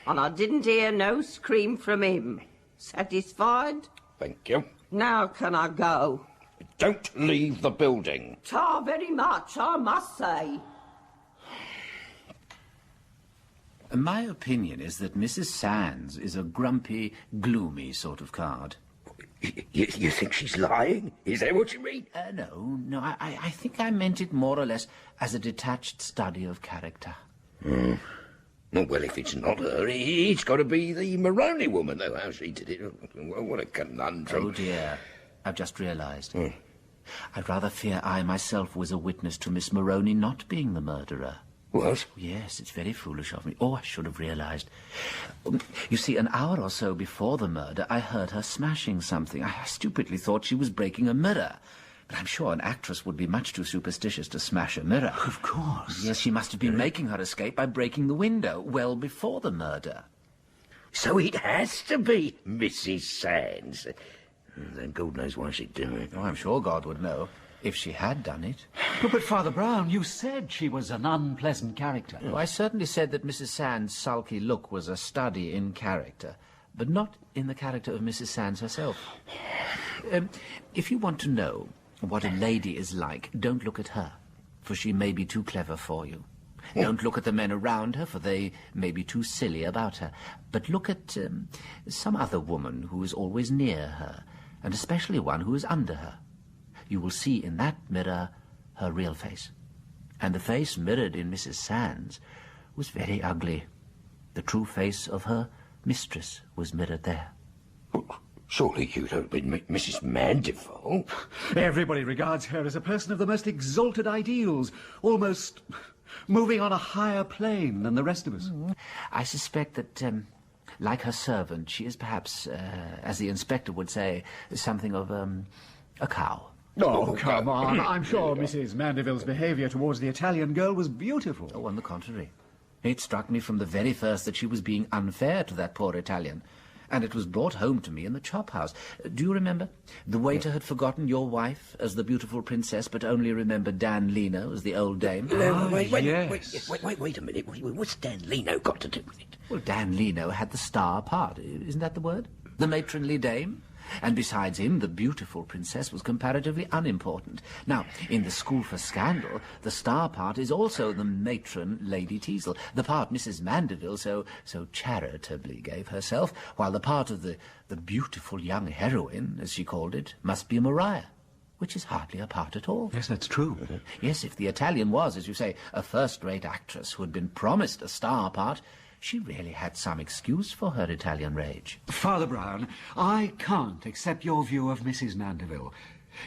And I didn't hear no scream from him. Satisfied? Thank you. Now can I go? Don't leave the building. Ta very much, I must say. My opinion is that Mrs. Sands is a grumpy, gloomy sort of card. You think she's lying? Is that what you mean? No, I think I meant it more or less as a detached study of character. Well, if it's not her, it's got to be the Maroney woman, though, how she did it. What a conundrum. Oh, dear. I've just realised. I'd rather fear I myself was a witness to Miss Maroney not being the murderer. What? Yes, it's very foolish of me. Oh, I should have realised. You see, an hour or so before the murder, I heard her smashing something. I stupidly thought she was breaking a mirror. But I'm sure an actress would be much too superstitious to smash a mirror. Of course. Yes, she must have been making her escape by breaking the window well before the murder. So it has to be Mrs. Sands. Then God knows why she'd do it. Oh, I'm sure God would know if she had done it. But Father Brown, you said she was an unpleasant character. Oh, I certainly said that Mrs. Sands' sulky look was a study in character, but not in the character of Mrs. Sands herself. If you want to know what a lady is like, don't look at her, for she may be too clever for you. Don't look at the men around her, for they may be too silly about her. But look at some other woman who is always near her, and especially one who is under her. You will see in that mirror her real face. And the face mirrored in Mrs. Sands was very ugly. The true face of her mistress was mirrored there. Surely you don't mean Mrs. Mandeville? Everybody regards her as a person of the most exalted ideals, almost moving on a higher plane than the rest of us. I suspect that, like her servant, she is perhaps, as the inspector would say, something of a cow. Oh, come on. I'm sure Mrs. Mandeville's behaviour towards the Italian girl was beautiful. Oh, on the contrary. It struck me from the very first that she was being unfair to that poor Italian. And it was brought home to me in the chop house. Do you remember? The waiter had forgotten your wife as the beautiful princess, but only remembered Dan Leno as the old dame. Wait a minute. What's Dan Leno got to do with it? Well, Dan Leno had the star part. Isn't that the word? The matronly dame? And besides him, the beautiful princess was comparatively unimportant. Now, in The School for Scandal, the star part is also the matron Lady Teazle, the part Mrs. Mandeville so charitably gave herself, while the part of the beautiful young heroine, as she called it, must be Maria, which is hardly a part at all. Yes, that's true. Yes, if the Italian was, as you say, a first-rate actress who had been promised a star part, she really had some excuse for her Italian rage. Father Brown, I can't accept your view of Mrs. Mandeville.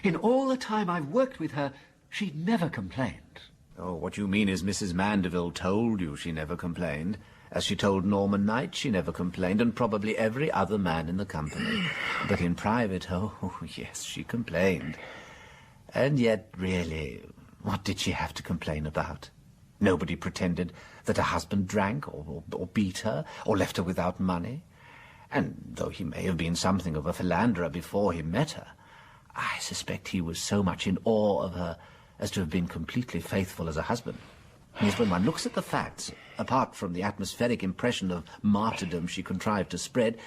In all the time I've worked with her, she never complained. Oh, what you mean is Mrs. Mandeville told you she never complained. As she told Norman Knight, she never complained, and probably every other man in the company. But in private, oh, yes, she complained. And yet, really, what did she have to complain about? Nobody pretended that her husband drank or beat her or left her without money. And though he may have been something of a philanderer before he met her, I suspect he was so much in awe of her as to have been completely faithful as a husband. Yes, when one looks at the facts, apart from the atmospheric impression of martyrdom she contrived to spread,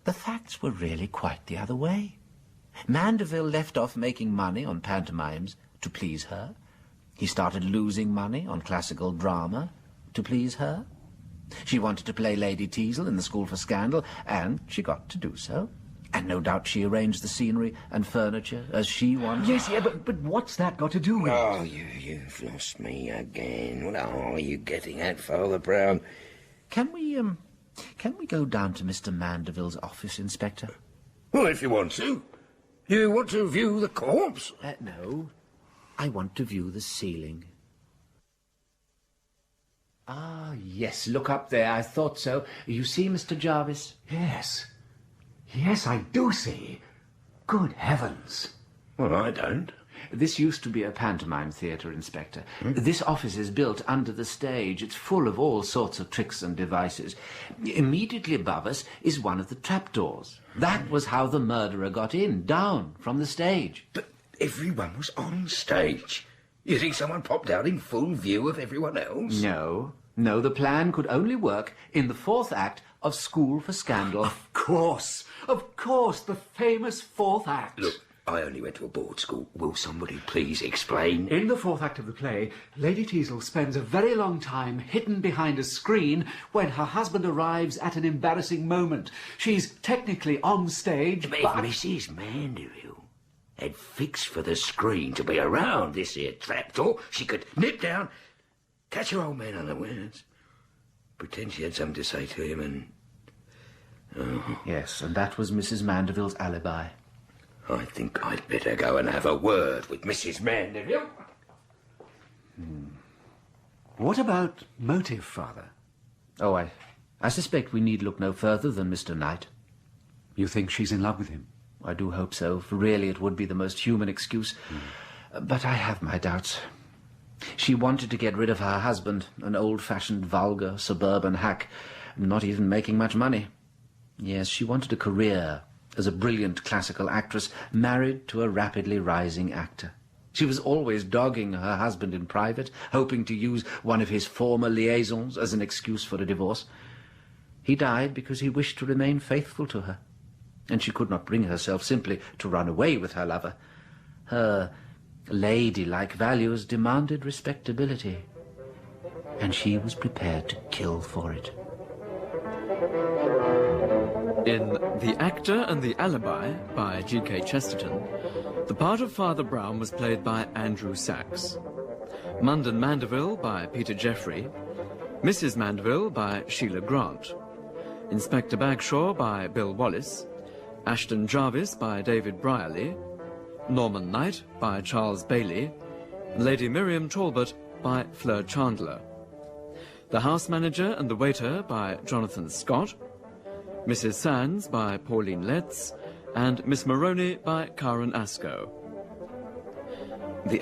the facts were really quite the other way. Mandeville left off making money on pantomimes to please her. He started losing money on classical drama to please her. She wanted to play Lady Teazle in the School for Scandal, and she got to do so. And no doubt she arranged the scenery and furniture as she wanted. Yes, yeah, but what's that got to do with it? Oh, you've lost me again. What are you getting at, Father Brown? Can we go down to Mr. Mandeville's office, Inspector? Well, if you want to. You want to view the corpse? No. I want to view the ceiling. Ah, yes, look up there. I thought so. You see, Mr. Jarvis? Yes. Yes, I do see. Good heavens. Well, I don't. This used to be a pantomime theatre, Inspector. This office is built under the stage. It's full of all sorts of tricks and devices. Immediately above us is one of the trapdoors. That was how the murderer got in, down from the stage. But everyone was on stage. You think someone popped out in full view of everyone else? No, the plan could only work in the fourth act of School for Scandal. Of course, the famous fourth act. Look, I only went to a board school. Will somebody please explain? In the fourth act of the play, Lady Teazle spends a very long time hidden behind a screen when her husband arrives at an embarrassing moment. She's technically on stage, but... If Mrs. Mandeville had fixed for the screen to be around this here trapdoor, she could nip down, catch her old man unawares, pretend she had something to say to him, and... Oh. Yes, and that was Mrs. Mandeville's alibi. I think I'd better go and have a word with Mrs. Mandeville. What about motive, Father? Oh, I suspect we need look no further than Mr. Knight. You think she's in love with him? I do hope so, for really it would be the most human excuse. But I have my doubts. She wanted to get rid of her husband, an old-fashioned, vulgar, suburban hack, not even making much money. Yes, she wanted a career as a brilliant classical actress, married to a rapidly rising actor. She was always dogging her husband in private, hoping to use one of his former liaisons as an excuse for a divorce. He died because he wished to remain faithful to her, and she could not bring herself simply to run away with her lover. Her ladylike values demanded respectability, and she was prepared to kill for it. In The Actor and the Alibi by G.K. Chesterton, the part of Father Brown was played by Andrew Sachs, Munden Mandeville by Peter Jeffrey, Mrs. Mandeville by Sheila Grant, Inspector Bagshaw by Bill Wallace, Ashton Jarvis by David Brierley, Norman Knight by Charles Bailey, Lady Miriam Talbot by Fleur Chandler, the house manager and the waiter by Jonathan Scott, Mrs. Sands by Pauline Letts, and Miss Maroney by Karen Asco. The